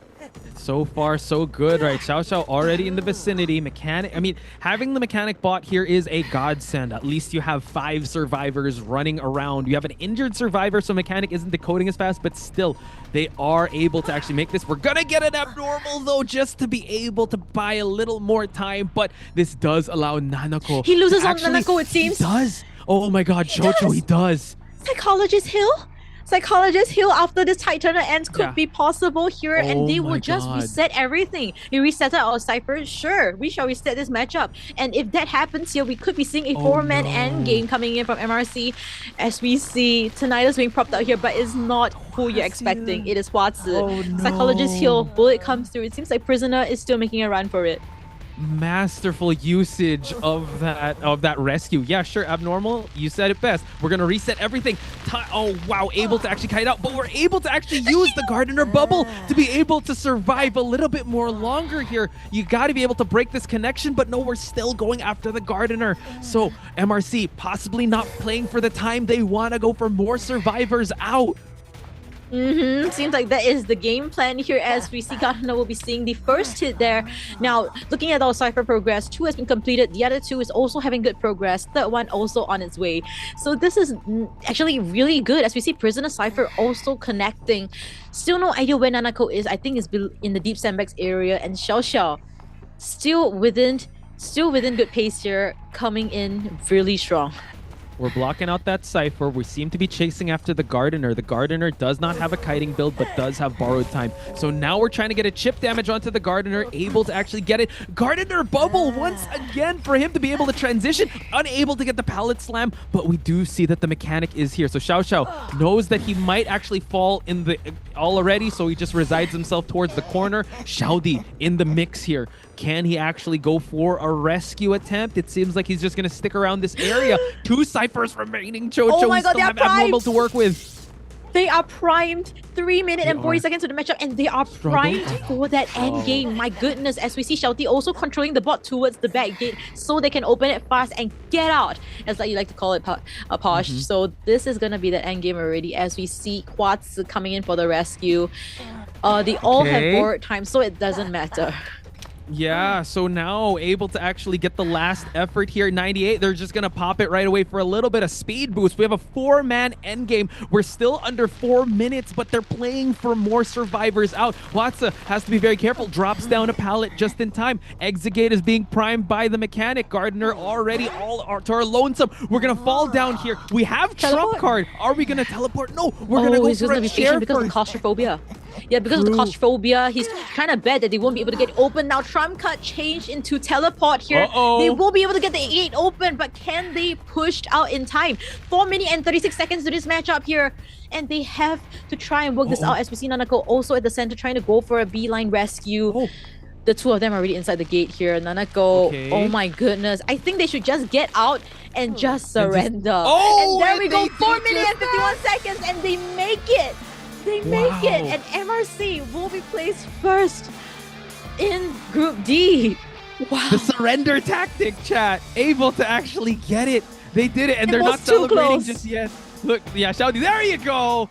So far, so good, right? Xiao Xiao already in the vicinity. Mechanic, I mean, having the mechanic bot here is a godsend. At least you have 5 survivors running around. You have an injured survivor, so mechanic isn't decoding as fast, but still, they are able to actually make this. We're gonna get an abnormal, though, just to be able to buy a little more time, but this does allow Nanako.
He loses on Nanako, it seems.
He does. Oh my god, Chocho, he does.
Psychologist heal? Psychologist heal after this Tide Turner ends could be possible here, and they will just reset everything. We reset our Cypher, sure, we shall reset this matchup. And if that happens here, we could be seeing a 4-man end game coming in from MRC. As we see, Tinnitus being propped out here, but it's not who you're expecting. It is Huazi. Psychologist heal, bullet comes through. It seems like Prisoner is still making a run for it.
masterful usage of that rescue. Yeah, sure, Abnormal, you said it best. We're gonna reset everything. Oh wow, able to actually kite out, but we're able to actually use the Gardener bubble to be able to survive a little bit more longer here. You got to be able to break this connection, but no, we're still going after the Gardener. So MRC possibly not playing for the time. They want to go for more survivors out.
Seems like that is the game plan here, as we see Gardener will be seeing the first hit there. Now, looking at our Cypher progress, 2 has been completed. The other 2 is also having good progress. Third one also on its way. So this is actually really good, as we see Prisoner Cypher also connecting. Still no idea where Nanako is. I think it's in the deep sandbags area, and Xiao Xiao still within good pace here, coming in really strong.
We're blocking out that Cypher. We seem to be chasing after the Gardener. The Gardener does not have a kiting build, but does have borrowed time. So now we're trying to get a chip damage onto the Gardener, able to actually get it. Gardener bubble once again for him to be able to transition. Unable to get the pallet slam, but we do see that the mechanic is here. So Xiao Xiao knows that he might actually fall in the already, so he just resides himself towards the corner. Xiaodi in the mix here. Can he actually go for a rescue attempt? It seems like he's just going to stick around this area. 2 Cyphers remaining. Chocho,
oh my
we
God,
still have Abnormal to work with.
They are primed. 3 minutes and 40 seconds to the matchup, and they are primed for that end game. My goodness, as we see Shouty also controlling the bot towards the back gate so they can open it fast and get out, as like you like to call it, Posh. So this is going to be the end game already, as we see COAⅨ coming in for the rescue. They all have borrowed time, so it doesn't matter.
Yeah, so now able to actually get the last effort here. 98, they're just going to pop it right away for a little bit of speed boost. We have a 4-man endgame. We're still under 4 minutes, but they're playing for more survivors out. COAⅨ has to be very careful. Drops down a pallet just in time. Exegate is being primed by the mechanic. Gardener already all to our lonesome. We're going to fall down here. We have Trump card. Are we going to teleport? No, we're going to go for a share
because of claustrophobia. Yeah, because of the claustrophobia, he's kind of bad that they won't be able to get open. Now, Trump card changed into teleport here. They will be able to get the 8 open, but can they push out in time? 4 minutes and 36 seconds to this matchup here. And they have to try and work this out, as we see Nanako also at the center trying to go for a beeline rescue. The 2 of them are already inside the gate here. Nanako, oh my goodness. I think they should just get out and just surrender. And there we go, 4 minutes and 51 seconds, and they make it. They make it, and MRC will be placed first in Group D. Wow.
The surrender tactic, chat. Able to actually get it. They did it, and they're not celebrating just yet. Look, yeah, Shouty, there you go.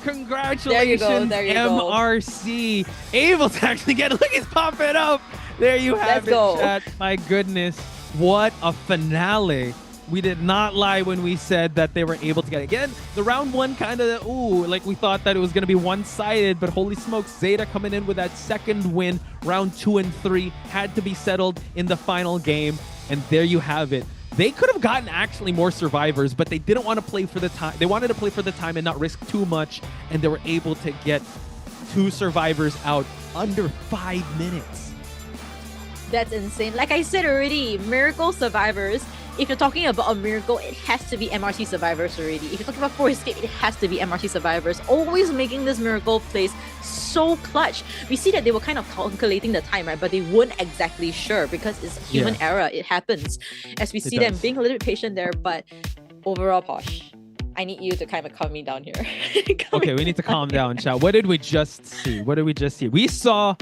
Congratulations, there you go. MRC. Able to actually get it. Look, he's popping up. There you have it, chat. My goodness. What a finale. We did not lie when we said that they were able to get it. Again, the round 1 kind of, like we thought that it was going to be one-sided, but holy smokes, ZETA coming in with that second win. Round 2 and 3 had to be settled in the final game, and there you have it. They could have gotten actually more survivors, but they didn't want to play for the time. They wanted to play for the time and not risk too much, and they were able to get 2 survivors out under 5 minutes.
That's insane. Like I said already, miracle survivors. If you're talking about a miracle, it has to be MRC survivors already. If you're talking about 4 escape, it has to be MRC survivors. Always making this miracle plays so clutch. We see that they were kind of calculating the time, right? But they weren't exactly sure because it's human error. It happens. As we see them being a little bit patient there, but overall, Posh, I need you to kind of calm me down here.
Okay, we need to calm down, chat. What did we just see? What did we just see? We saw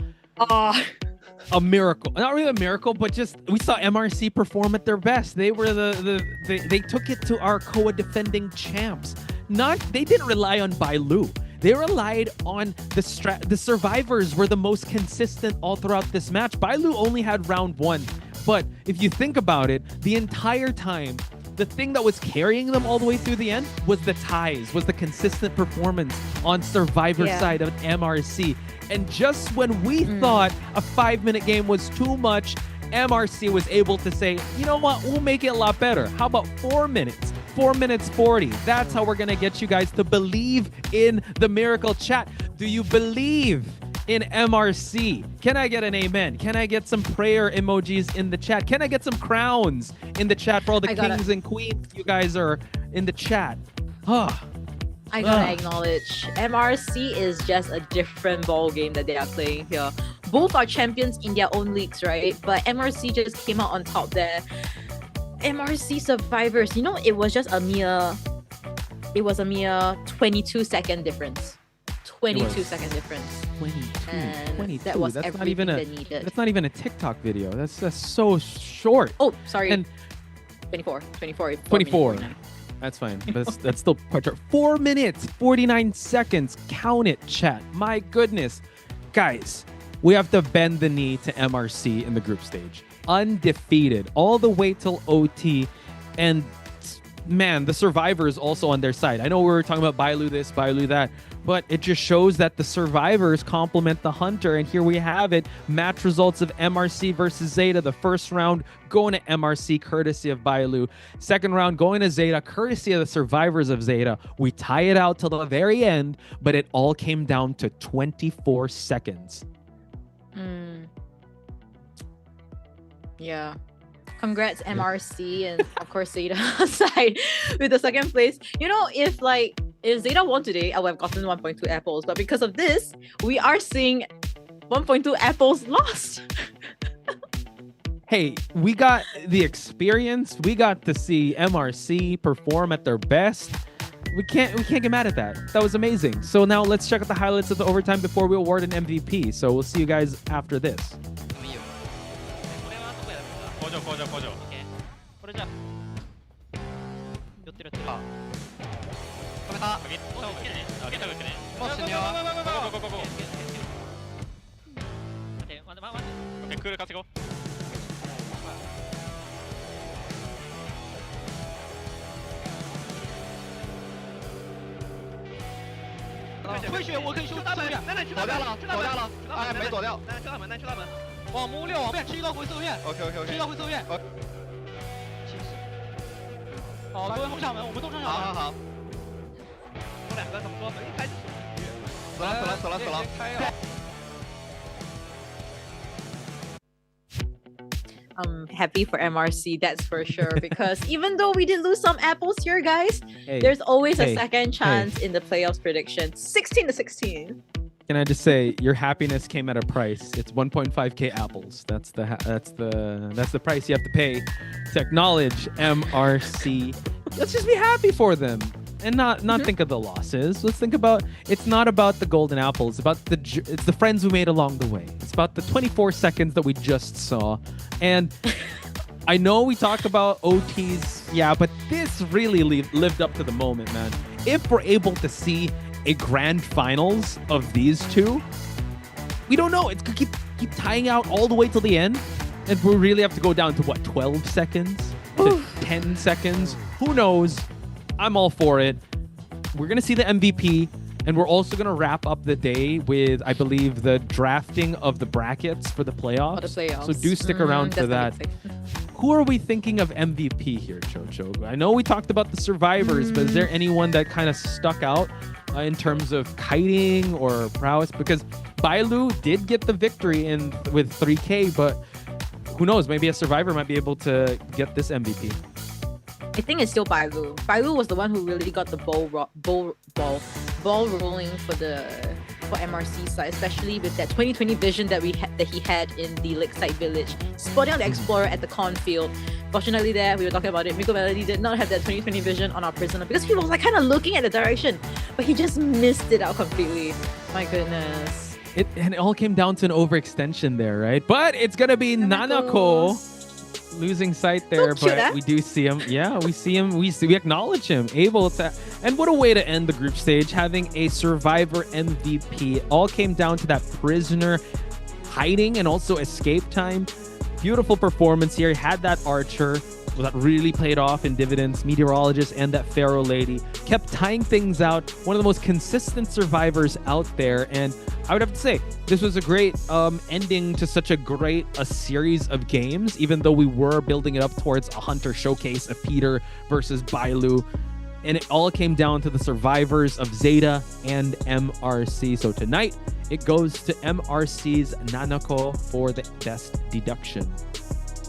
a miracle. Not really a miracle, but just we saw MRC perform at their best. They were they took it to our COA defending champs. They didn't rely on Bailu. They relied on the survivors were the most consistent all throughout this match. Bailu only had round 1, but if you think about it, the entire time, the thing that was carrying them all the way through the end was the ties, was the consistent performance on survivor side of MRC. And just when we thought a 5-minute game was too much, MRC was able to say, you know what, we'll make it a lot better. How about 4 minutes? 4 minutes 40. That's how we're going to get you guys to believe in the miracle, chat. Do you believe in MRC? Can I get an amen? Can I get some prayer emojis in the chat? Can I get some crowns in the chat for all the kings and queens you guys are in the chat?
I gotta acknowledge, MRC is just a different ball game that they are playing here. both are champions in their own leagues, right? But MRC just came out on top there. MRC survivors, you know, it was a mere 22-second difference. 22-second difference.
22.
That was
that's
everything
not even
they needed.
That's not even a TikTok video. That's so short.
Oh, sorry.
And
24.
24. That's fine. That's still quite short. 4 minutes, 49 seconds. Count it, chat. My goodness. Guys, we have to bend the knee to MRC in the group stage. Undefeated all the way till OT. And man, the survivors also on their side. I know we were talking about Bailu this, Bailu that, but it just shows that the survivors complement the hunter. And here we have it. Match results of MRC versus ZETA. The first round going to MRC courtesy of Bailu. Second round going to ZETA courtesy of the survivors of ZETA. We tie it out till the very end, but it all came down to 24 seconds.
Yeah. Congrats MRC and of course ZETA side with the second place. You know, if ZETA won today, I would have gotten 1.2 apples. But because of this, we are seeing 1.2 apples lost.
Hey, we got the experience. We got to see MRC perform at their best. We can't get mad at that. That was amazing. So now let's check out the highlights of the overtime before we award an MVP. So we'll see you guys after this.
これじゃ寄ってる止めた上げた上げねもう死ぬよゴー待てオッケークール稼ごう退血我可以修大门楠楠去大门躲掉了哎没躲掉楠去大门往木六往边吃一刀回四合院 OK 吃一刀回四合院好多人红小门我们都上小门好我两个怎么说一开始死了
I'm happy for MRC, that's for sure. Because even though we did lose some apples here, guys, there's always a second chance in the playoffs prediction. 16-16.
Can I just say your happiness came at a price? It's 1.5k apples. That's the price you have to pay to acknowledge MRC. Let's just be happy for them and not think of the losses. Let's think about it's not about the golden apples. It's the friends we made along the way. It's about the 24 seconds that we just saw. And I know we talk about OTs, yeah, but this really lived up to the moment, man. If we're able to see a grand finals of these two, we don't know. It's gonna keep tying out all the way till the end, and we really have to go down to what, 12 seconds to 10 seconds. Who knows? I'm all for it. We're gonna see the MVP, and we're also gonna wrap up the day with, I believe, the drafting of the brackets for the playoffs. So do stick around for that. Who are we thinking of MVP here, Chocho? I know we talked about the survivors, but is there anyone that kind of stuck out in terms of kiting or prowess? Because Bailu did get the victory with 3K, but who knows? Maybe a survivor might be able to get this MVP.
I think it's still Bailu. Bailu was the one who really got the ball rolling for MRC side, especially with that 2020 vision that he had in the Lakeside Village, spotting out the Explorer at the cornfield. Fortunately, we were talking about it. Miko Melody did not have that 2020 vision on our prisoner because he was kind of looking at the direction, but he just missed it out completely. My goodness.
And it all came down to an overextension there, right? But it's gonna be Nanako losing sight there, but we do see him. Yeah, we see him. We acknowledge him, able to. And what a way to end the group stage, having a survivor MVP. All came down to that prisoner hiding and also escape time. Beautiful performance here. Had that archer that really played off in dividends. Meteorologist and that Pharaoh lady kept tying things out. One of the most consistent survivors out there. And I would have to say, this was a great ending to such a series of games, even though we were building it up towards a Hunter showcase of Peter versus Bailu. And it all came down to the survivors of ZETA and MRC. So tonight, it goes to MRC's Nanako for the best deduction.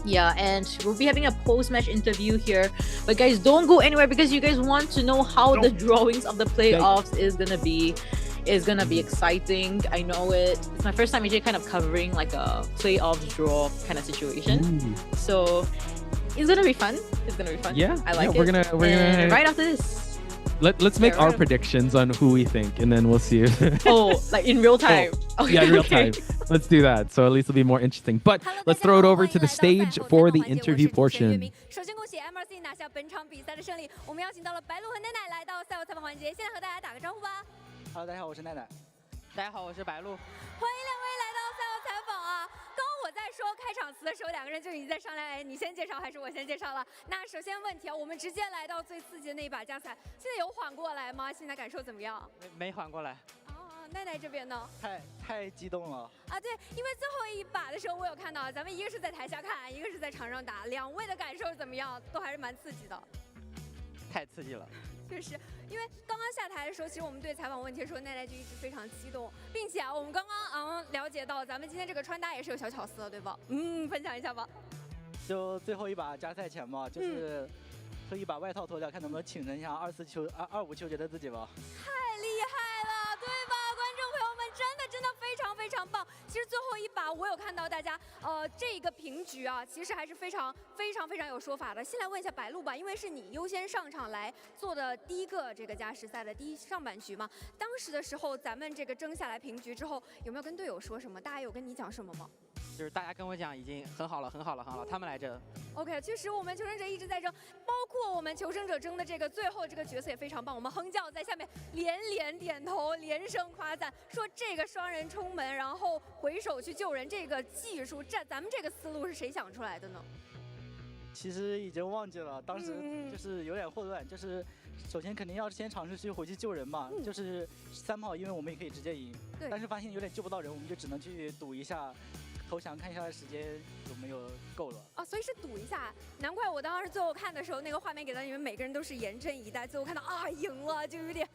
Yeah, and we'll be having a post-match interview here. But guys, don't go anywhere because you guys want to know how the drawings of the playoffs is gonna be. is gonna be exciting. I know it. It's my first time actually kind of covering like a playoff draw kind of situation. So it's gonna be fun. It's gonna be fun.
Yeah,
I like it.
We're gonna
right after this.
Let's make our predictions on who we think, and then we'll see if.
Oh, like in real time.
Okay, yeah, in real time. Let's do that. So at least it'll be more interesting. But let's throw it over to the stage for the interview portion.
首先恭喜 MRC 拿下本场比赛的胜利。我们邀请到了白鹿和奈奈来到赛后采访环节，先来和大家打个招呼吧。
Hello， 大家好，我是奈奈。
大家好，我是白鹿。
欢迎两位来到赛后采访啊！刚刚我在说开场词的时候，两个人就已经在商量，哎，你先介绍还是我先介绍了？那首先问题啊，我们直接来到最刺激的那一把加赛，现在有缓过来吗？现在感受怎么样？
没缓过来。
奈奈这边呢？
太激动了
啊！对，因为最后一把的时候，我有看到，咱们一个是在台下看，一个是在场上打，两位的感受怎么样？都还是蛮刺激的。
太刺激了。
确实，因为刚刚下台的时候，其实我们对采访问题的时候，奈奈就一直非常激动，并且啊，我们刚刚了解到，咱们今天这个穿搭也是有小巧思的，对吧？分享一下吧。
就最后一把加赛前嘛，就是特意把外套脱掉，看能不能请人一下25球节的自己吧。
太厉害了，对吧？观众朋友们，真的非常棒。其实最后一把我有看到大家，这个平局啊，其实还是非常有说法的。先来问一下白鹿吧，因为是你优先上场来做的第一个这个加时赛的第一上半局嘛。当时的时候，咱们这个争下来平局之后，有没有跟队友说什么？大家有跟你讲什么吗？
就是大家跟我讲已经很好了，他们来着。
OK， 确实我们求生者一直在争，包括我们求生者争的这个最后这个角色也非常棒。我们横教在下面连点头，连声夸赞，说这个双人冲门，然后回手去救人，这个技术，咱们这个思路是谁想出来的呢？
其实已经忘记了，当时就是有点混乱，就是首先肯定要先尝试回去救人嘛，就是3炮，因为我们也可以直接赢，但是发现有点救不到人，我们就只能去赌一下。投降看一下时间有没有够了
啊，所以是赌一下，难怪我当时最后看的时候，那个画面给到你们每个人都是严阵以待，最后看到啊赢了，就有点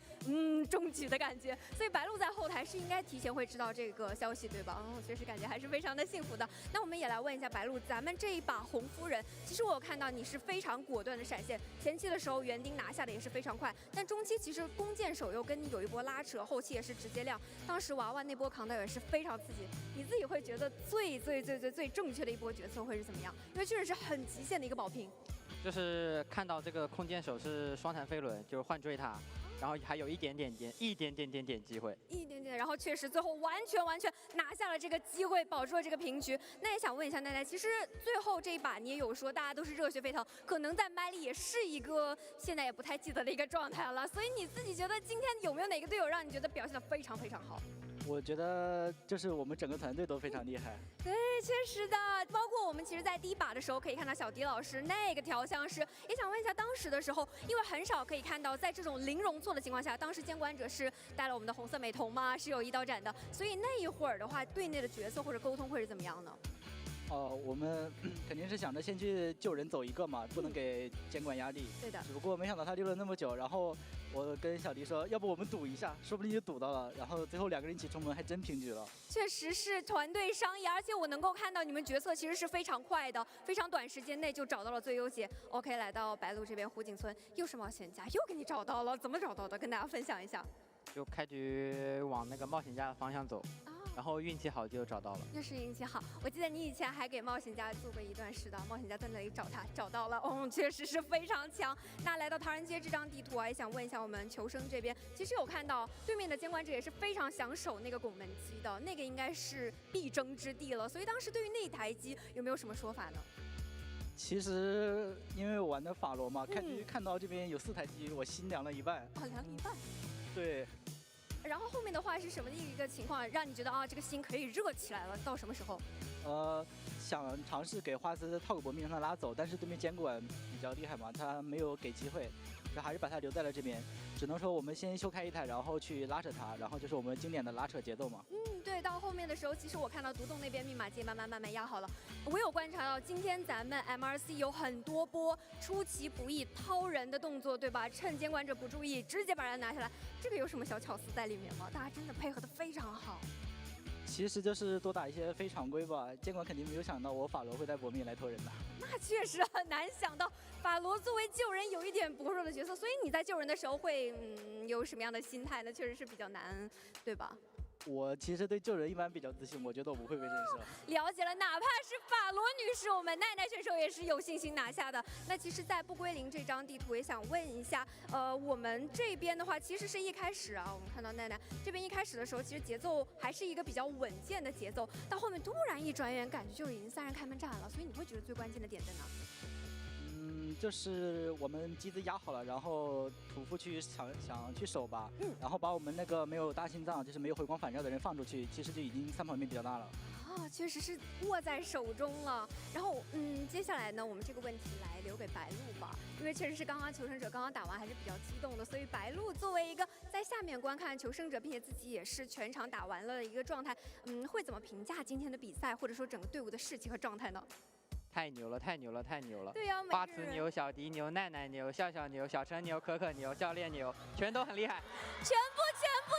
中举的感觉。所以白鹿在后台是应该提前会知道这个消息，对吧？确实感觉还是非常的幸福的。那我们也来问一下白鹿，咱们这一把红夫人，其实我有看到你是非常果断的闪现，前期的时候园丁拿下的也是非常快，但中期其实弓箭手又跟你有一波拉扯，后期也是直接亮，当时娃娃那波扛的也是非常刺激，你自己会觉得最正确的一波决策会是怎么样？因为确实是很极限的一个保平。
就是看到这个空间手是双弹飞轮，就是换追塔，然后还有一点点机会，
然后确实最后完全拿下了这个机会，保住了这个平局。那也想问一下奈奈，其实最后这一把你也有说大家都是热血沸腾，可能在麦里也是一个现在也不太记得的一个状态了，所以你自己觉得今天有没有哪个队友让你觉得表现得非常好？
我觉得就是我们整个团队都非常厉害。
对，确实的，包括我们其实，在第一把的时候可以看到小迪老师那个调香师，也想问一下，当时的时候，因为很少可以看到在这种零容错的情况下，当时监管者是带了我们的红色美瞳吗？是有一刀斩的，所以那一会儿的话，队内的角色或者沟通会是怎么样呢？
我们肯定是想着先去救人走一个嘛，不能给监管压力。
对的。
只不过没想到他溜了那么久，然后我跟小迪说，要不我们赌一下，说不定就赌到了。然后最后2个人一起冲门，还真平局了。
确实是团队商议，而且我能够看到你们决策其实是非常快的，非常短时间内就找到了最优解。OK， 来到白鹿这边，湖景村又是冒险家，又给你找到了，怎么找到的？跟大家分享一下。
就开局往那个冒险家的方向走。然后运气好就找到了，
那是运气好。我记得你以前还给冒险家做过一段时的，冒险家在那里找他，找到了，确实是非常强。那来到唐人街这张地图啊，也想问一下我们求生这边，其实有看到对面的监管者也是非常想守那个拱门机的，那个应该是必争之地了。所以当时对于那台机有没有什么说法呢？
其实因为我玩的法罗嘛，开局看到这边有4台机，我心凉了一半。
凉一半。
对。
然后后面的话是什么一个情况，让你觉得啊这个心可以热起来了？到什么时候？
想尝试给花丝套个搏命让他拉走，但是对面监管比较厉害嘛，他没有给机会，就还是把他留在了这边。只能说我们先修开一台，然后去拉扯他，然后就是我们经典的拉扯节奏嘛。
对，到后面的时候，其实我看到独栋那边密码机慢慢压好了。我有观察到今天咱们 MRC 有很多波出其不意掏人的动作，对吧？趁监管者不注意，直接把人拿下来。这个有什么小巧思在里面吗？大家真的配合得非常好。
其实就是多打一些非常规吧。监管肯定没有想到我法罗会在博面来拖人的。
那确实很难想到，法罗作为救人有一点薄弱的角色，所以你在救人的时候会有什么样的心态呢？确实是比较难，对吧？
我其实对救人一般比较自信，我觉得我不会被震慑。
了解了，哪怕是法罗女士，我们奈奈选手也是有信心拿下的。那其实，在不归零这张地图，也想问一下，我们这边的话，其实是一开始啊，我们看到奈奈这边一开始的时候，其实节奏还是一个比较稳健的节奏，到后面突然一转眼，感觉就已经3人开门战了。所以你会觉得最关键的点在哪？
就是我们机子压好了，然后屠夫去想去守吧，然后把我们那个没有大心脏，就是没有回光返照的人放出去，其实就已经3跑面比较大了。
啊，确实是握在手中了。然后，接下来呢，我们这个问题来留给白鹿吧，因为确实是刚刚求生者刚刚打完还是比较激动的，所以白鹿作为一个在下面观看求生者，并且自己也是全场打完了的一个状态，会怎么评价今天的比赛，或者说整个队伍的士气和状态呢？
太牛了，太牛了，太牛了！
对呀，
花慈牛、小迪牛、奈奈牛、笑笑牛、小陈牛、可可牛、教练牛，全都很厉害，
全部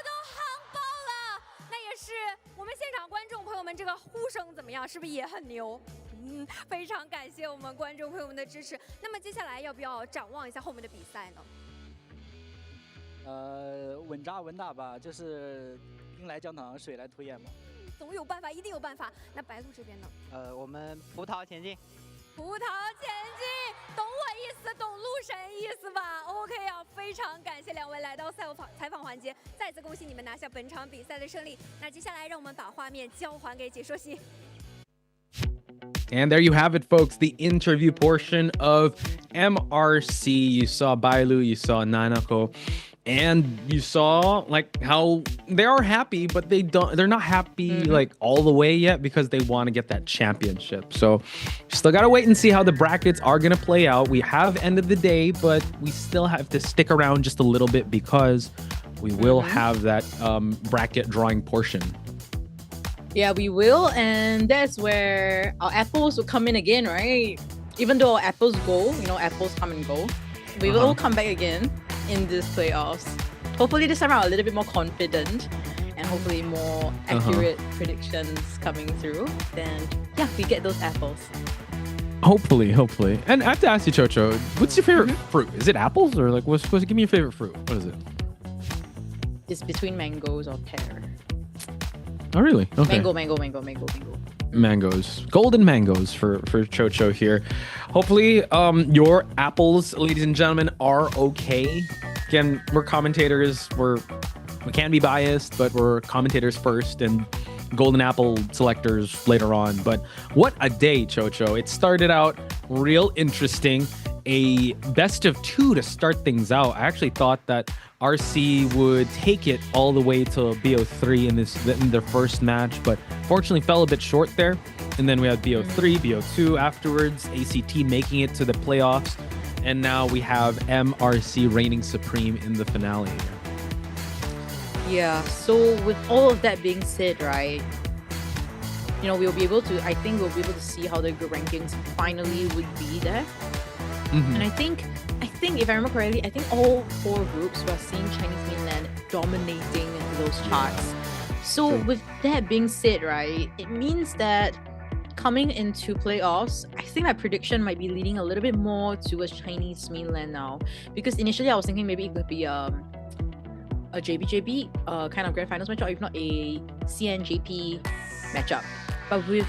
都夯爆了。那也是我们现场观众朋友们这个呼声怎么样？是不是也很牛？非常感谢我们观众朋友们的支持。那么接下来要不要展望一下后面的比赛呢？
稳扎稳打吧，就是兵来将挡，水来土掩嘛。
总有办法，一定有办法。那白鹿这边呢？
我们葡萄前进。
葡萄前进，懂我意思，懂陆神意思吧 ？OK 啊，非常感谢2位来到赛后采访环节，再次恭喜你们拿下本场比赛的胜利。那接下来让我们把画面交还给解说席。
And there you have it, folks, the interview portion of MRC. You saw Bailu, you saw Nanako, and you saw like how they are happy, but they're not happy like all the way yet because they want to get that championship. So still got to wait and see how the brackets are going to play out. We have end of the day, but we still have to stick around just a little bit because we will have that bracket drawing portion.
Yeah, we will, and that's where our apples will come in again, right? Even though our apples go, apples come and go, we will come back again in these playoffs. Hopefully this time around a little bit more confident and hopefully more accurate predictions coming through. Then yeah, we get those apples.
Hopefully. And I have to ask you, Chocho, what's your favorite fruit? Is it apples or like give me your favorite fruit? What is it?
It's between mangoes or pear.
Oh, really? Okay.
Mango.
Mangoes. Golden mangoes for Chocho here. Hopefully, your apples, ladies and gentlemen, are okay. Again, we're commentators. We can be biased, but we're commentators first and golden apple selectors later on. But what a day, Chocho. It started out real interesting. A best of 2 to start things out. I actually thought that RC would take it all the way to BO3 in their first match, but fortunately fell a bit short there. And then we had BO3, BO2 afterwards, ACT making it to the playoffs, and now we have MRC reigning supreme in the finale.
Yeah, so with all of that being said, right, we'll be able to, I think we'll be able to see how the group rankings finally would be there. And I think if I remember correctly, I think all 4 groups were seeing Chinese mainland dominating those charts. So with that being said, right, it means that coming into playoffs, I think my prediction might be leaning a little bit more towards Chinese mainland now. Because initially I was thinking maybe it could be a JBJB kind of grand finals matchup, or if not a CNJP matchup. But with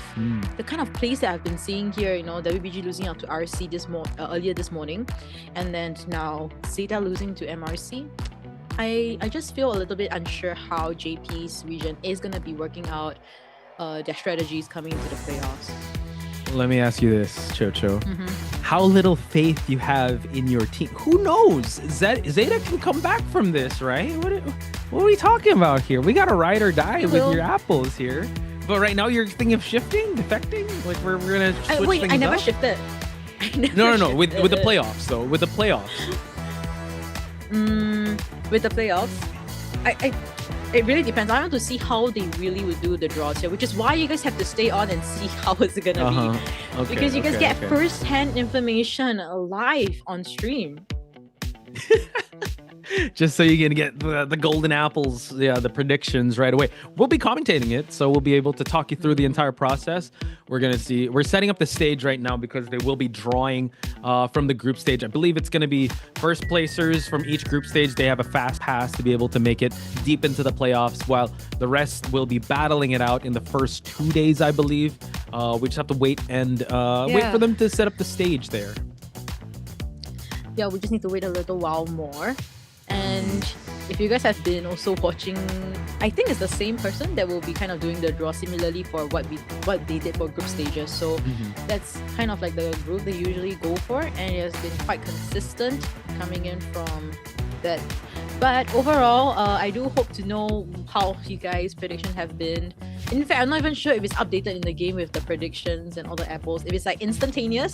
the kind of plays that I've been seeing here, WBG losing out to RC earlier this morning, and then now ZETA losing to MRC, I just feel a little bit unsure how JP's region is going to be working out their strategies coming into the playoffs.
Let me ask you this, Chocho. How little faith you have in your team? Who knows? ZETA can come back from this, right? What are we talking about here? We got to ride or die with your apples here. But right now you're thinking of shifting, defecting? Like we're gonna switch things
I never
up?
shifted.
No. With the playoffs though. With the playoffs.
With the playoffs, it really depends. I want to see how they really would do the draws here, which is why you guys have to stay on and see how it's gonna be.
Okay,
because you guys get first-hand information live on stream.
just so you can get the golden apples, the predictions right away. We'll be commentating it, so we'll be able to talk you through the entire process. We're setting up the stage right now because they will be drawing from the group stage. I believe it's going to be first placers from each group stage. They have a fast pass to be able to make it deep into the playoffs, while the rest will be battling it out in the first 2 days, I believe. We just have to wait and wait for them to set up the stage there.
Yeah, we just need to wait a little while more. And if you guys have been also watching, I think it's the same person that will be kind of doing the draw similarly for what they did for group stages. So that's kind of like the group they usually go for, and it has been quite consistent coming in from that. But overall, I do hope to know how you guys' predictions have been. In fact, I'm not even sure if it's updated in the game with the predictions and all the apples. If it's like instantaneous,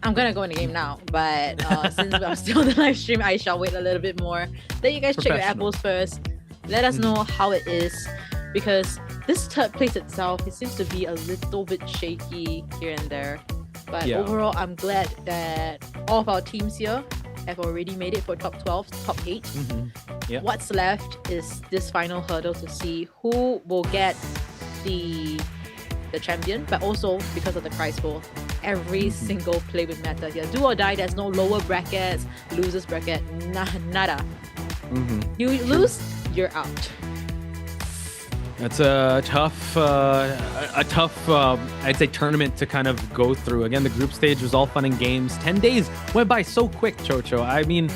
I'm gonna go in the game now. But since I'm still on the live stream, I shall wait a little bit more. Let you guys check your apples first. Let us know how it is, because this third place itself, it seems to be a little bit shaky here and there. But overall, I'm glad that all of our teams here have already made it for top 12, top 8. What's left is this final hurdle to see who will get the champion, but also because of the prize pool. Every single play will matter here. Do or die, there's no lower brackets, losers bracket, nada. You lose, you're out.
That's a tough, I'd say, tournament to kind of go through. Again, the group stage was all fun and games. 10 days went by so quick, Chocho. I mean,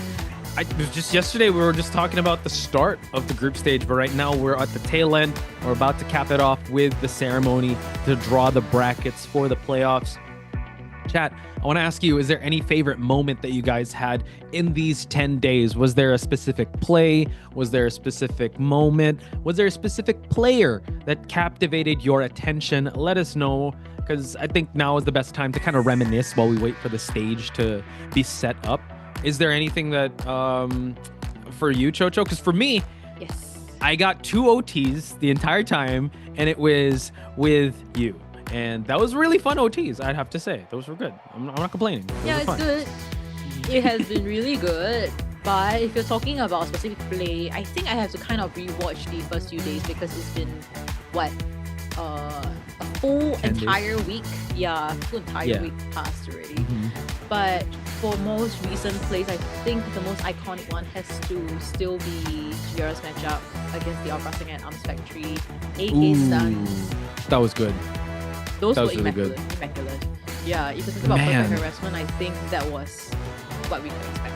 just yesterday we were just talking about the start of the group stage, but right now we're at the tail end. We're about to cap it off with the ceremony to draw the brackets for the playoffs. Chat, I want to ask you, is there any favorite moment that you guys had in these 10 days? Was there a specific play? Was there a specific moment? Was there a specific player that captivated your attention? Let us know, because I think now is the best time to kind of reminisce while we wait for the stage to be set up. Is there anything that, for you, Chocho? Because for me, I got 2 OTs the entire time, and it was with you. And that was really fun OTs, I'd have to say. Those were good. I'm not complaining.
Yeah, it's good. It has been really good. But if you're talking about specific play, I think I have to kind of rewatch the first few days, because it's been, a full entire week? Yeah, full entire week passed already. But for most recent plays, I think the most iconic one has to still be Jira's matchup against the Approximate and Arms Factory. AK stuns.
That was good.
Those
that
were
was really
immaculate.
good.
Yeah, if you think about perfect harassment, I think that was what we could expect.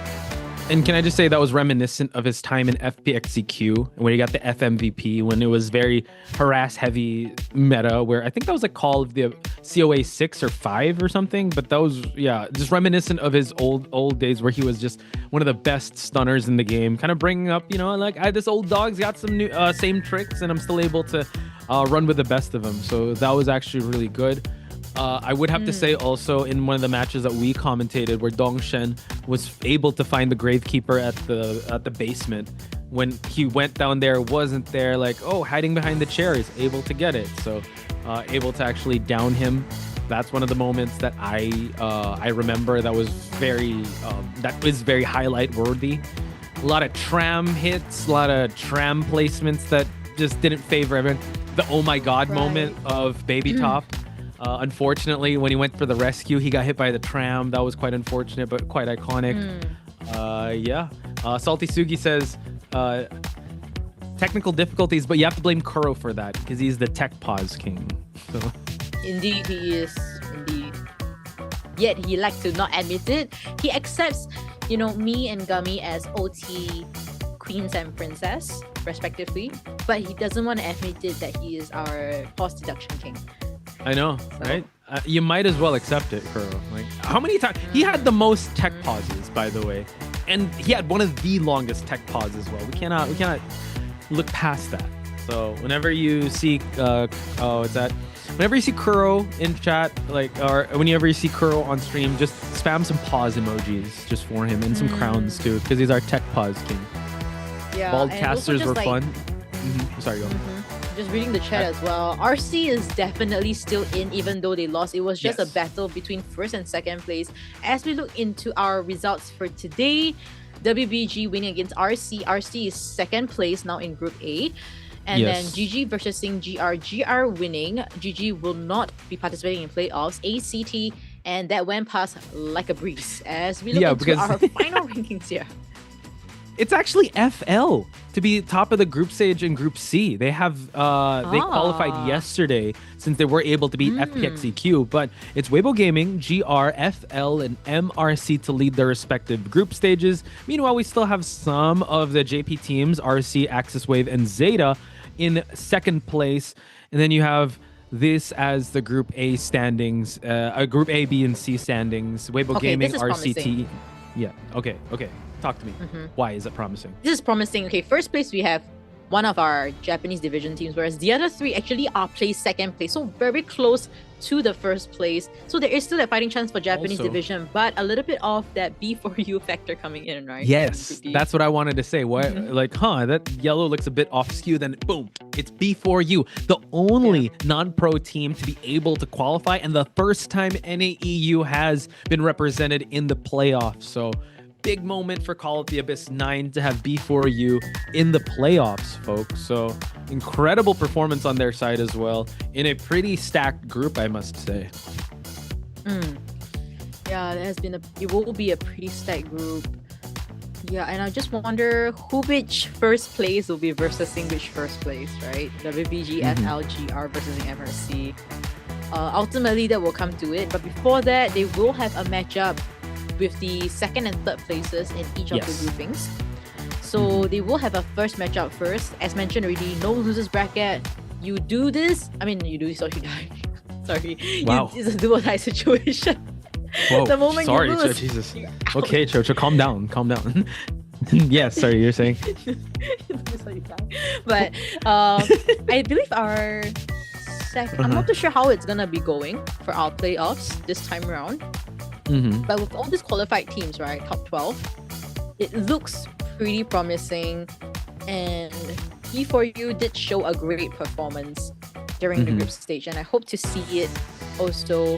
And can I just say that was reminiscent of his time in FPXCQ, when he got the FMVP, when it was very harass-heavy meta, where I think that was like Call of the COA 6 or 5 or something, but that was, just reminiscent of his old days where he was just one of the best stunners in the game, kind of bringing up, this old dog's got some new same tricks, and I'm still able to run with the best of them. So that was actually really good. I would have to say also, in one of the matches that we commentated, where Dongshen was able to find the Gravekeeper at the basement, when he went down there, wasn't there, hiding behind the chair, is able to get it. So able to actually down him. That's one of the moments that I remember that was very highlight worthy. A lot of tram hits, a lot of tram placements that just didn't favor everyone. The oh my god moment of Baby Top. Unfortunately, when he went for the rescue, he got hit by the tram. That was quite unfortunate, but quite iconic. Salty Sugi says, technical difficulties, but you have to blame Kuro for that, because he's the tech pause king. So.
Indeed, he is. Indeed. Yet he likes to not admit it. He accepts, me and Gummy as OT queens and princess, respectively, but he doesn't want to admit it that he is our pause deduction king.
I know, right? You might as well accept it, Kuro. How many times? He had the most tech pauses, by the way, and he had one of the longest tech pauses as well. We cannot look past that. So whenever you see, whenever you see Kuro in chat, or whenever you see Kuro on stream, just spam some pause emojis just for him, and some crowns too, because he's our tech pause king.
Yeah,
Bald casters were fun. Sorry, go.
Just reading the chat as well. RC is definitely still in, even though they lost. It was just a battle between first and second place. As we look into our results for today, WBG winning against RC. RC is second place now in Group A. And then GG versus GR. GR winning. GG will not be participating in playoffs. ACT, and that went past like a breeze as we look into our final rankings here.
It's actually FL to be top of the group stage in Group C. They have they qualified yesterday since they were able to beat FPXEQ, but it's Weibo Gaming, GR, FL, and MRC to lead their respective group stages. Meanwhile, we still have some of the JP teams, RC, Axis Wave, and ZETA in second place. And then you have this as the Group A standings, Group A, B, and C standings. Weibo Gaming, RCT. Yeah, okay. Talk to me. Why is it promising?
This is promising. Okay, first place we have one of our Japanese division teams, whereas the other three actually are placed second place, so very close to the first place. So there is still a fighting chance for Japanese division, but a little bit of that B4U factor coming in, right?
Yes, that's what I wanted to say. What, that yellow looks a bit off skew, then boom, it's B4U, the only non-pro team to be able to qualify, and the first time NAEU has been represented in the playoffs. So big moment for Call of the Abyss 9 to have B4U in the playoffs, folks. So incredible performance on their side as well in a pretty stacked group, I must say.
Yeah, it will be a pretty stacked group. Yeah, and I just wonder which first place will be versus which first place, right? WBG, FLGR versus MRC. Ultimately, that will come to it. But before that, they will have a matchup with the second and third places in each of the groupings. So they will have a first matchup first. As mentioned already, no losers bracket. You do this, you do this or you die. Sorry.
Wow.
It's a dual die situation.
Whoa,
the moment
sorry,
you lose,
Jesus. Okay, Chocho, calm down. Yes, sorry, you're saying.
But I believe our I'm not too sure how it's gonna be going for our playoffs this time around. But with all these qualified teams, right, top 12, it looks pretty promising. And B4U did show a great performance during the group stage, and I hope to see it also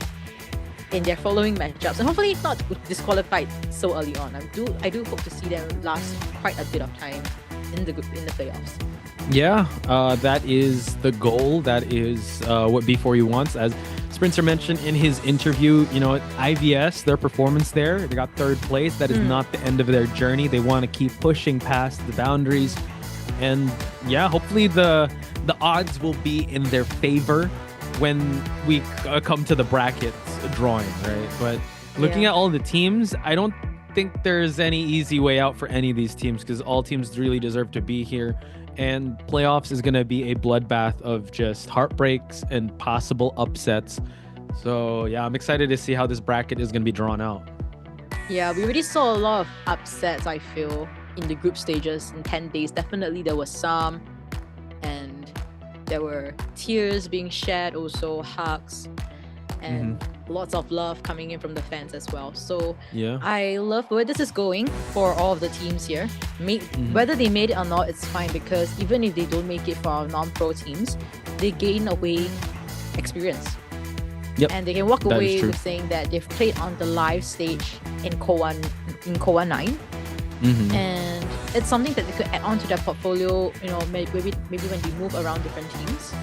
in their following matchups, and hopefully not disqualified so early on. I do hope to see them last quite a bit of time in the playoffs.
Yeah, that is the goal. That is what B4U wants. As Sprinter mentioned in his interview, IVS, their performance there, they got third place. That is not the end of their journey. They want to keep pushing past the boundaries. And yeah, hopefully the odds will be in their favor when we come to the brackets drawing, right? But looking at all the teams, I don't think there's any easy way out for any of these teams, because all teams really deserve to be here. And playoffs is going to be a bloodbath of just heartbreaks and possible upsets. So yeah, I'm excited to see how this bracket is going to be drawn out.
Yeah, we already saw a lot of upsets, I feel, in the group stages in 10 days. Definitely there was some, and there were tears being shed, also hugs, and lots of love coming in from the fans as well. So
yeah,
I love where this is going for all of the teams here. Whether they made it or not, it's fine, because even if they don't make it for our non-pro teams, they gain away experience. And they can walk away with saying that they've played on the live stage in COA⅓ 9. And it's something that they could add on to their portfolio, maybe when they move around different teams.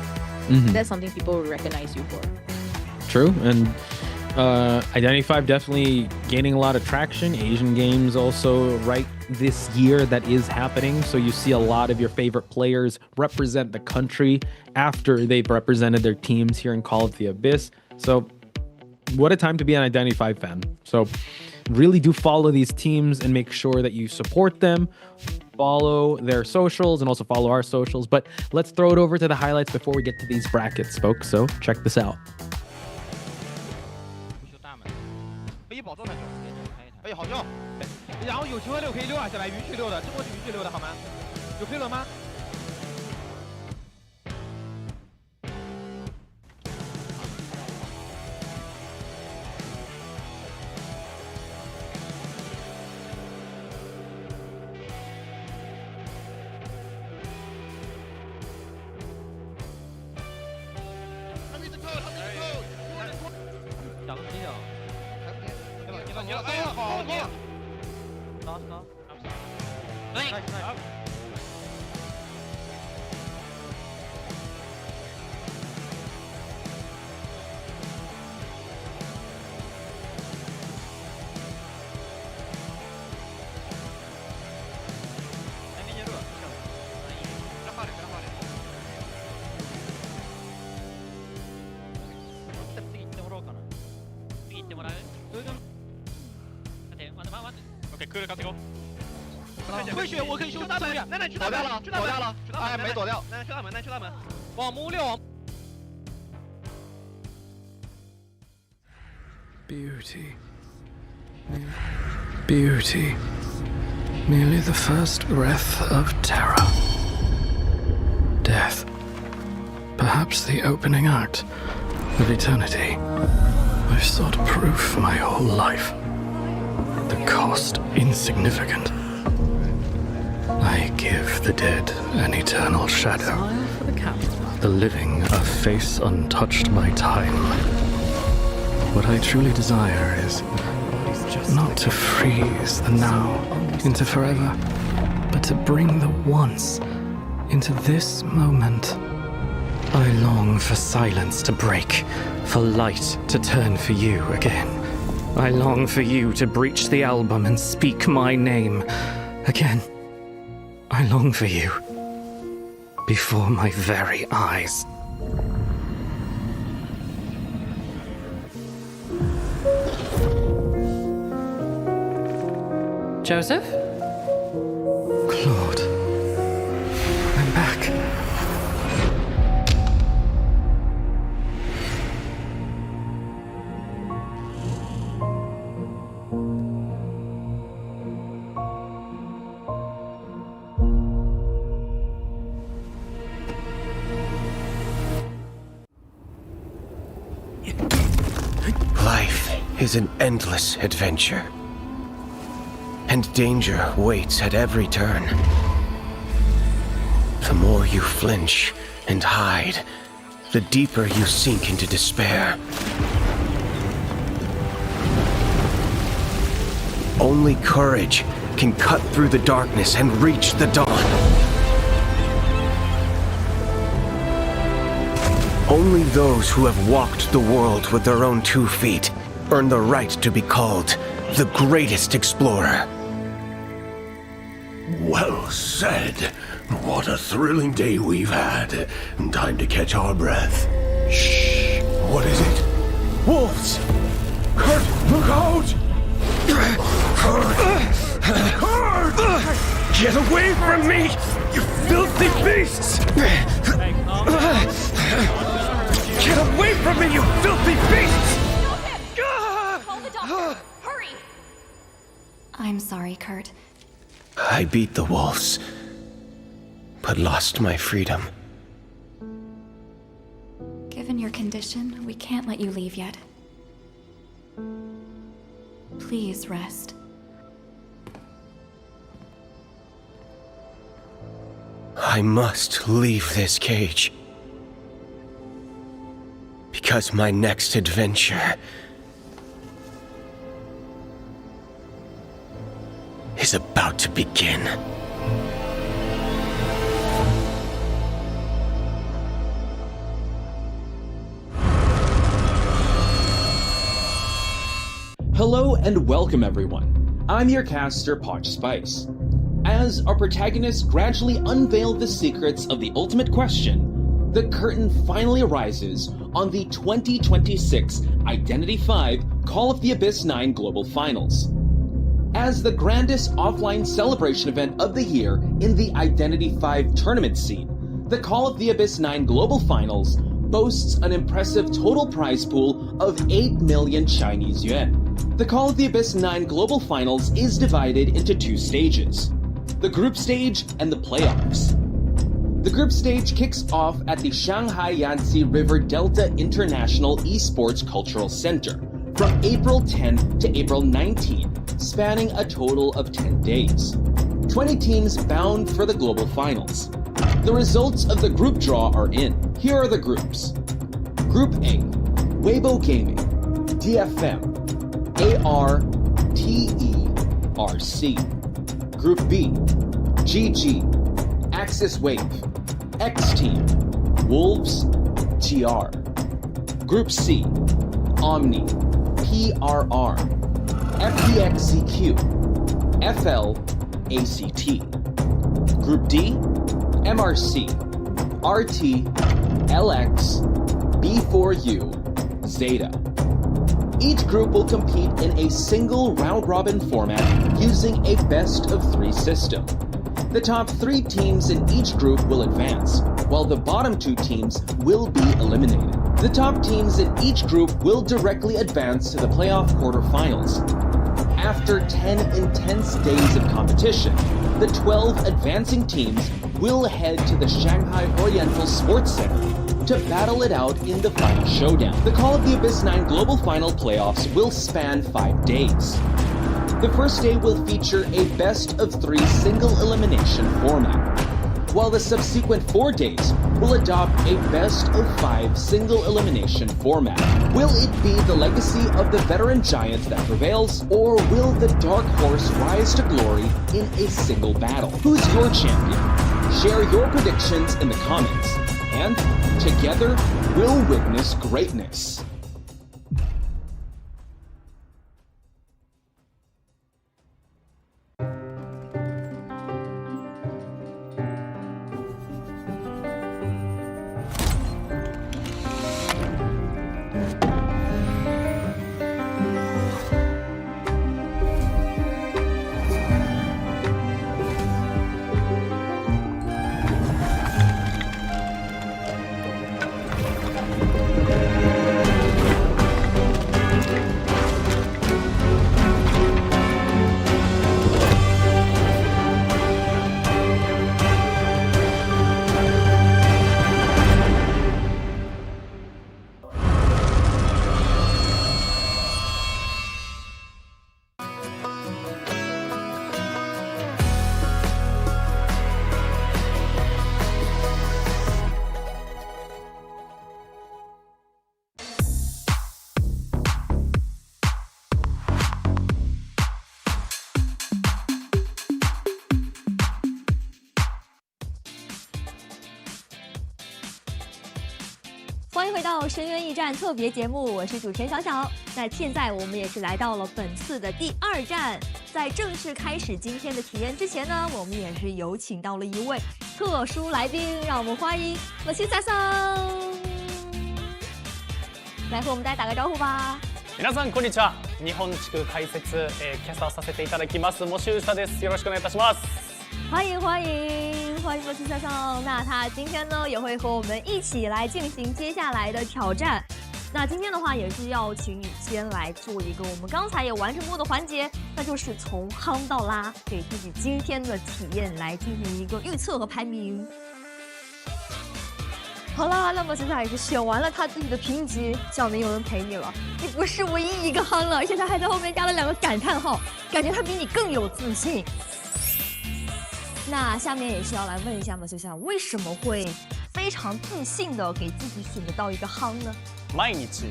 That's something people will recognize you for.
True. And Identity5 definitely gaining a lot of traction. Asian Games also right this year that is happening. So you see a lot of your favorite players represent the country after they've represented their teams here in Call of the Abyss. So what a time to be an Identity5 fan. So really do follow these teams and make sure that you support them. Follow their socials and also follow our socials. But let's throw it over to the highlights before we get to these brackets, folks. So check this out.
可以保证的可以好用，然后有球和6可以溜下来，允许溜的，这波是允许溜的好吗？有飞轮吗？打个飞脚。 好， OK，可以了，高
回血，我可以修大门。奶奶去大门，去大门，
哎，没躲掉。
奶奶去大门，奶奶去大门。
往木六。
Beauty. Beauty. Merely the first breath of terror. Death. Perhaps the opening act of eternity. I've sought proof my whole life. The cost insignificant. I give the dead an eternal shadow. The living a face untouched by time. What I truly desire is not to freeze the now into forever, but to bring the once into this moment. I long for silence to break, for light to turn for you again. I long for you to breach the album and speak my name again. I long for you before my very eyes.
Joseph?
Claude, I'm back.
Life is an endless adventure. And danger waits at every turn. The more you flinch and hide, the deeper you sink into despair. Only courage can cut through the darkness and reach the dawn. Only those who have walked the world with their own 2 feet earn the right to be called the greatest explorer.
Well said. What a thrilling day we've had. Time to catch our breath. Shh. What is it? Wolves! Kurt, look out! Kurt!
Get away from me, you filthy beasts! Get away from me, you filthy beasts!
Call the doctor! Hurry! I'm sorry, Kurt.
I beat the wolves, but lost my freedom.
Given your condition, we can't let you leave yet. Please rest.
I must leave this cage. Because my next adventure is about to begin.
Hello and welcome everyone. I'm your caster, Poch Spice. As our protagonists gradually unveil the secrets of the ultimate question, the curtain finally rises on the 2026 Identity V Call of the Abyss 9 Global Finals. As the grandest offline celebration event of the year in the Identity V tournament scene, the Call of the Abyss 9 Global Finals boasts an impressive total prize pool of 8 million Chinese yuan. The Call of the Abyss 9 Global Finals is divided into 2 stages, the group stage and the playoffs. The group stage kicks off at the Shanghai Yangtze River Delta International Esports Cultural Center from April 10 to April 19, spanning a total of 10 days. 20 teams bound for the global finals. The results of the group draw are in. Here are the groups. Group A, Weibo Gaming, DFM, ARTERC. Group B,
GG, Axis Wave, X Team, Wolves, GR. Group C, Omni, PRR, FDXCQ, FL, ACT. Group D, MRC, RT, LX, B4U, ZETA. Each group will compete in a single round-robin format using a best-of-3 system. The top 3 teams in each group will advance, while the bottom 2 teams will be eliminated. The top teams in each group will directly advance to the playoff quarterfinals. After 10 intense days of competition, the 12 advancing teams will head to the Shanghai Oriental Sports Center to battle it out in the final showdown. The Call of the Abyss 9 Global Final Playoffs will span 5 days. The first day will feature a best-of-3 single elimination format, while the subsequent 4 days will adopt a best-of-5 single elimination format. Will it be the legacy of the veteran giant that prevails, or will the dark horse rise to glory in a single battle? Who's your champion? Share your predictions in the comments, and together we'll witness greatness.
欢迎回到深渊驿站特别节目，我是主持人小小。那现在我们也是来到了本次的第2站，在正式开始今天的体验之前呢，我们也是有请到了一位特殊来宾，让我们欢迎摩西萨桑，来和我们大家打个招呼吧。
皆さんこんにちは。日本地区解説キャスターさせていただきます摩西萨です。よろしくお願いいたします。
欢迎欢迎欢迎摩西萨桑。那他今天呢也会和我们一起来进行接下来的挑战。那今天的话也是要请你先来做一个我们刚才也完成过的环节，那就是从夯到拉，给自己今天的体验来进行一个预测和排名。好啦，那么现在也是选完了他自己的评级，小明有人陪你了，你不是唯一一个夯了，而且他还在后面加了2个感叹号，感觉他比你更有自信。那下面也是要来问一下嘛，就像为什么会非常自信的给自己选得到一个夯呢？
毎日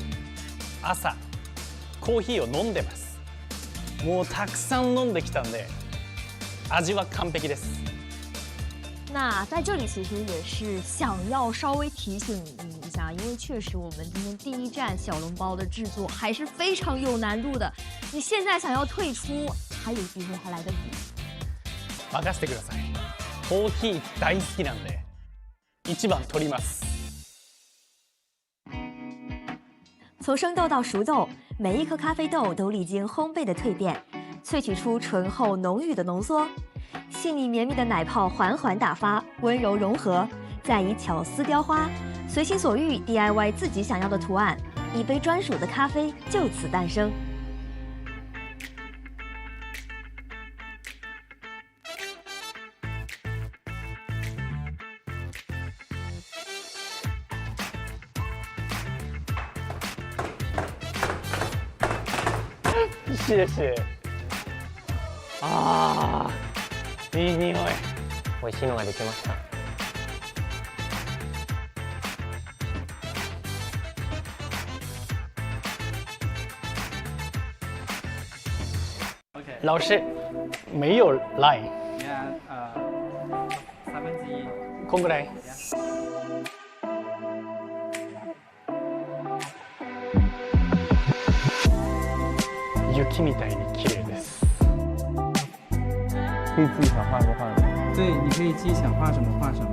朝コーヒーを飲んでます。もうたくさん飲んできたんで、味は完璧です。
那在这里其实也是想要稍微提醒你一下，因为确实我们今天第1站小笼包的制作还是非常有难度的。你现在想要退出，还有机会，还来得及。
任せてください。コーヒー大好きなんで、1番取ります。
从生豆到熟豆，每一颗咖啡豆都历经烘焙的蜕变，萃取出醇厚浓郁的浓缩，细腻绵密的奶泡缓缓打发，温柔融合，再以巧思雕花，随心所欲 DIY 自己想要的图案，一杯专属的咖啡就此诞生。
谢谢。ああ、いい匂い。
美味しいのができました。
老师没有 line。
こんぐらい。雪みたいに綺麗です。
可以自己想画就画什么。
对，你可以自己想画什么画什么。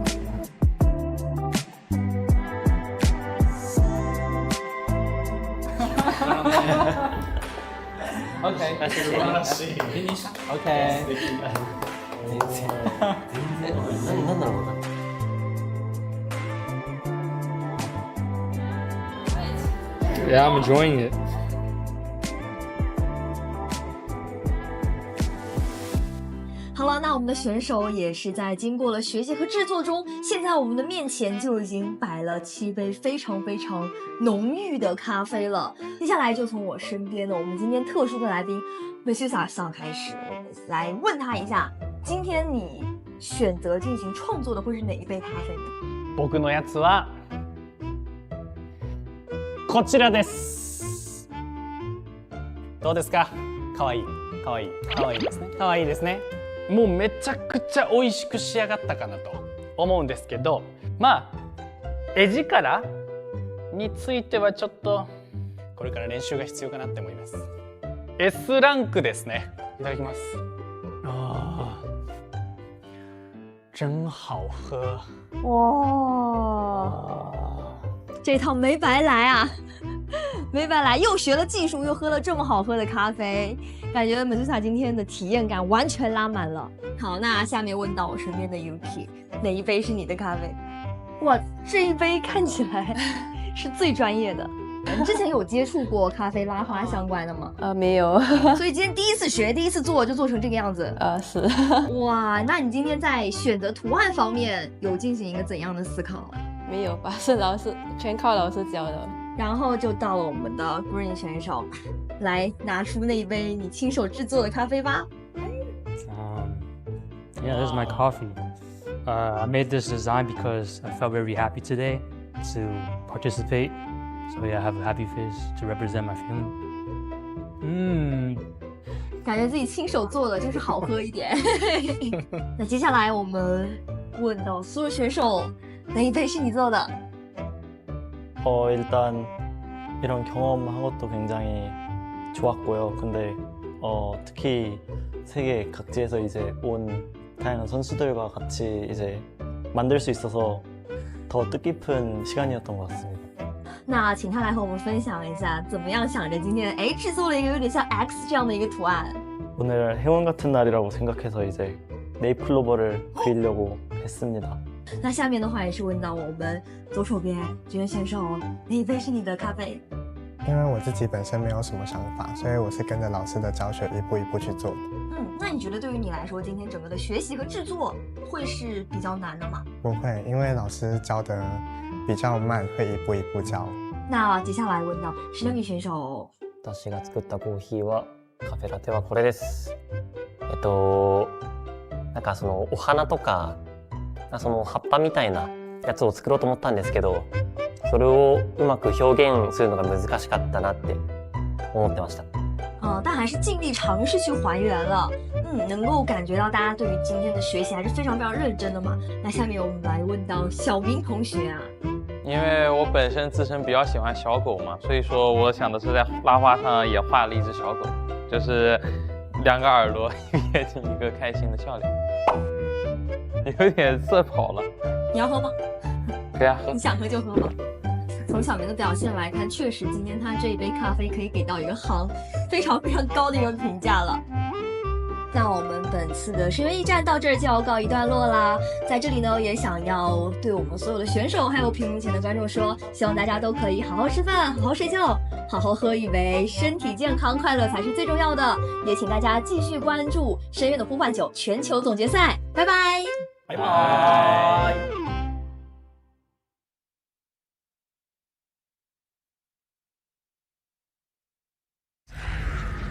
OK， finish。OK。なんだろうな。
Yeah, I'm enjoying it.
好了，那我们的选手也是在经过了学习和制作中，现在我们的面前就已经摆了7杯非常非常浓郁的咖啡了。接下来就从我身边的我们今天特殊的来宾AbyssⅨ上开始，我们来问他一下，今天你选择进行创作的会是哪一杯咖啡呢？
僕のやつはこちらです。どうですか？かわいい、かわいい、かわいいですね。かわいいですね。もうめちゃくちゃ美味しく仕上がったかなと思うんですけど、まあ絵力についてはちょっとこれから練習が必要かなって思います。S ランクですね。いただきます。あー，真好喝。
哇，这套没白来啊，没白来，又学了技术，又喝了这么好喝的咖啡，感觉AbyssⅨ今天的体验感完全拉满了。好，那下面问到我身边的 Yuki， 哪一杯是你的咖啡？哇，这一杯看起来是最专业的。你之前有接触过咖啡拉花相关的吗？
没有。
所以今天第一次学，第一次做就做成这个样子。
是。
哇，那你今天在选择图案方面有进行一个怎样的思考？
没有吧，是老师全靠老师教的。
然后就到了我们的 Green 选手，来拿出那一杯你亲手制作的咖啡吧。
Yeah, this is my coffee. I made this design because I felt very happy today to participate. So yeah, I have a happy face to represent my feeling.
感觉自己亲手做的就是好喝一点。那接下来我们问到所有选手，哪一杯是你做的？
일단 이런 경험한 것도 굉장히 좋았고요. 근데 특히 세계 각지에서 이제 온 다양한 선수들과 같이 이제 만들 수 있어서 더 뜻깊은 시간이었던 것 같습니다.
那请他来和我们分享一下，怎么样想着今天制作了一个有点像 X 这样的一个图案。
오늘 행운 같은 날이라고 생각해서 이제 네잎클로버를 그리려고 했습니다.
那下面的话也是问到我们左手边君选手，哪一杯是你的咖啡？
因为我自己本身没有什么想法，所以我是跟着老师的教学一步一步去做的。
那你觉得对于你来说，今天整个的学习和制作会是比较难的吗？
不会，因为老师教的比较慢，会一步一步教。
那接下来问到白木選手。
私が作ったコーヒーはカフェラテはこれです。なんかそのお花とかその葉っぱみたいなやつを作ろうと思ったんですけど、それをうまく表現するのが難しかったなって思ってました。
但还是尽力尝试去还原了。能够感觉到大家对于今天的学习还是非常非常认真的嘛。那下面我们来问到小明同学啊。
因为我本身自身比较喜欢小狗嘛，所以说我想的是在拉花上也画了一只小狗，就是2个耳朵，也是一个开心的笑脸。有点色跑了。
你要喝吗？
可以啊，喝。
你想喝就喝吧。从小明的表现来看，确实今天他这一杯咖啡可以给到一个非常非常高的一个评价了。那我们本次的深渊驿站到这儿就要告一段落啦。在这里呢，也想要对我们所有的选手还有屏幕前的观众说，希望大家都可以好好吃饭，好好睡觉，好好喝一杯，身体健康快乐才是最重要的。也请大家继续关注深渊的呼唤9全球总决赛，拜拜，
拜拜。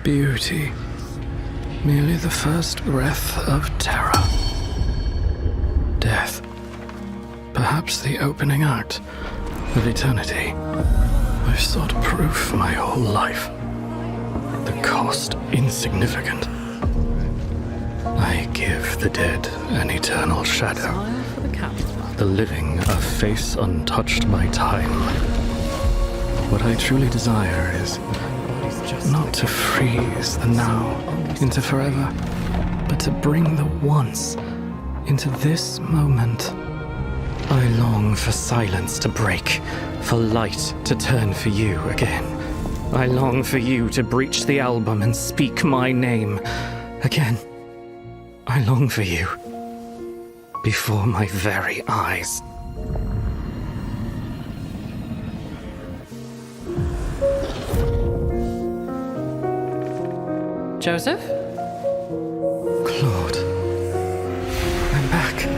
Beauty. Merely the first breath of terror. Death. Perhaps the opening act of eternity. I've sought proof my whole life. The cost insignificant. I give the dead an eternal shadow.
For the captain.
the living, a face untouched by time. What I truly desire is not to freeze the now into forever, but to bring the once into this moment. I long for silence to break, for light to turn for you again. I long for you to breach the album and speak my name again. I long for you before my very eyes.
Joseph?
Claude, I'm back.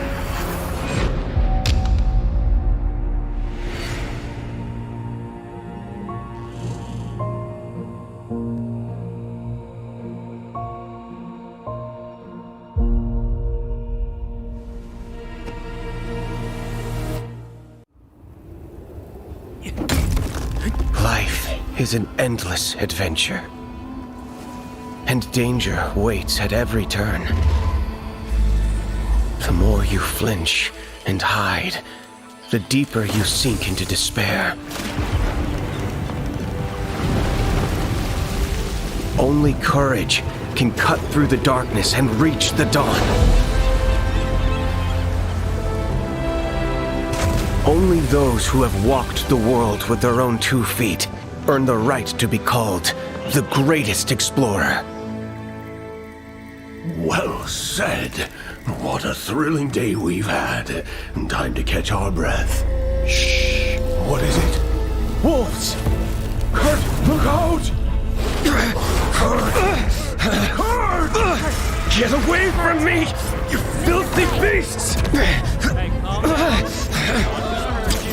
Life is an endless adventure, and danger waits at every turn. The more you flinch and hide, the deeper you sink into despair. Only courage can cut through the darkness and reach the dawn. Only those who have walked the world with their own 2 feet earn the right to be called the greatest explorer.
Well said. What a thrilling day we've had. Time to catch our breath. Shh. What is it? Wolves! Kurt, look out! Kurt!
Get away from me, you filthy beasts!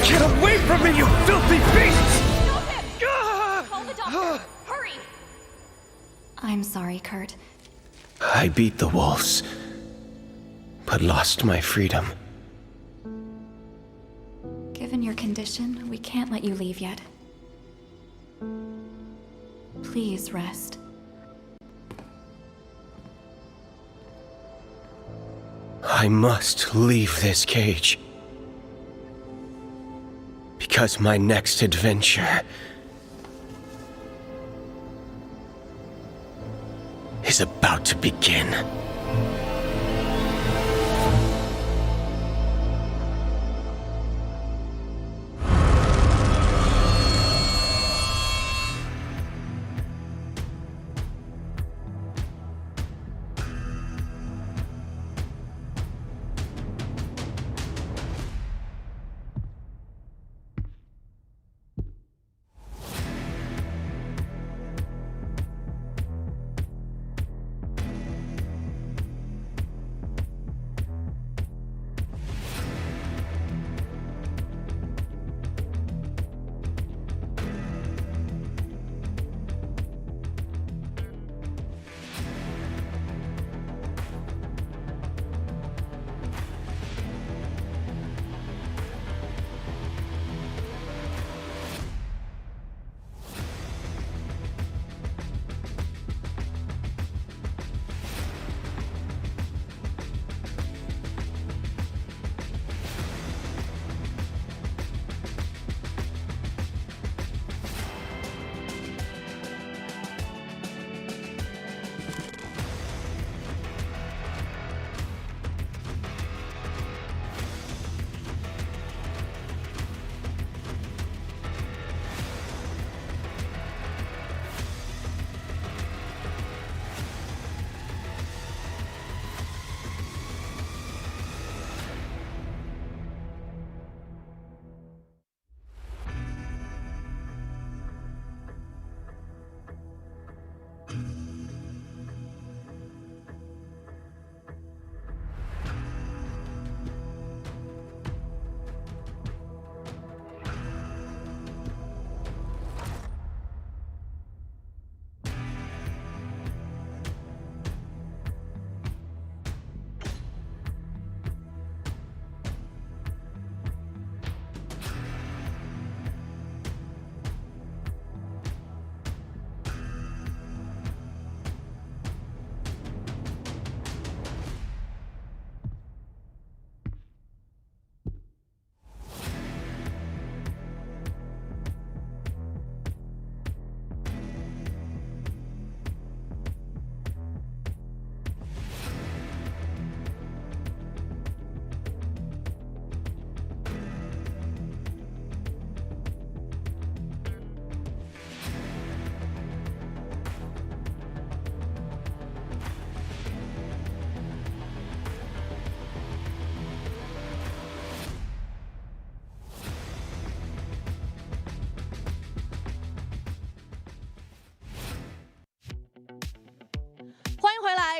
Get away from me, you filthy beasts!
Call the doctor! Hurry! I'm sorry, Kurt.
I beat the wolves, but lost my freedom.
Given your condition, we can't let you leave yet. Please rest.
I must leave this cage. Because my next adventure is about to begin.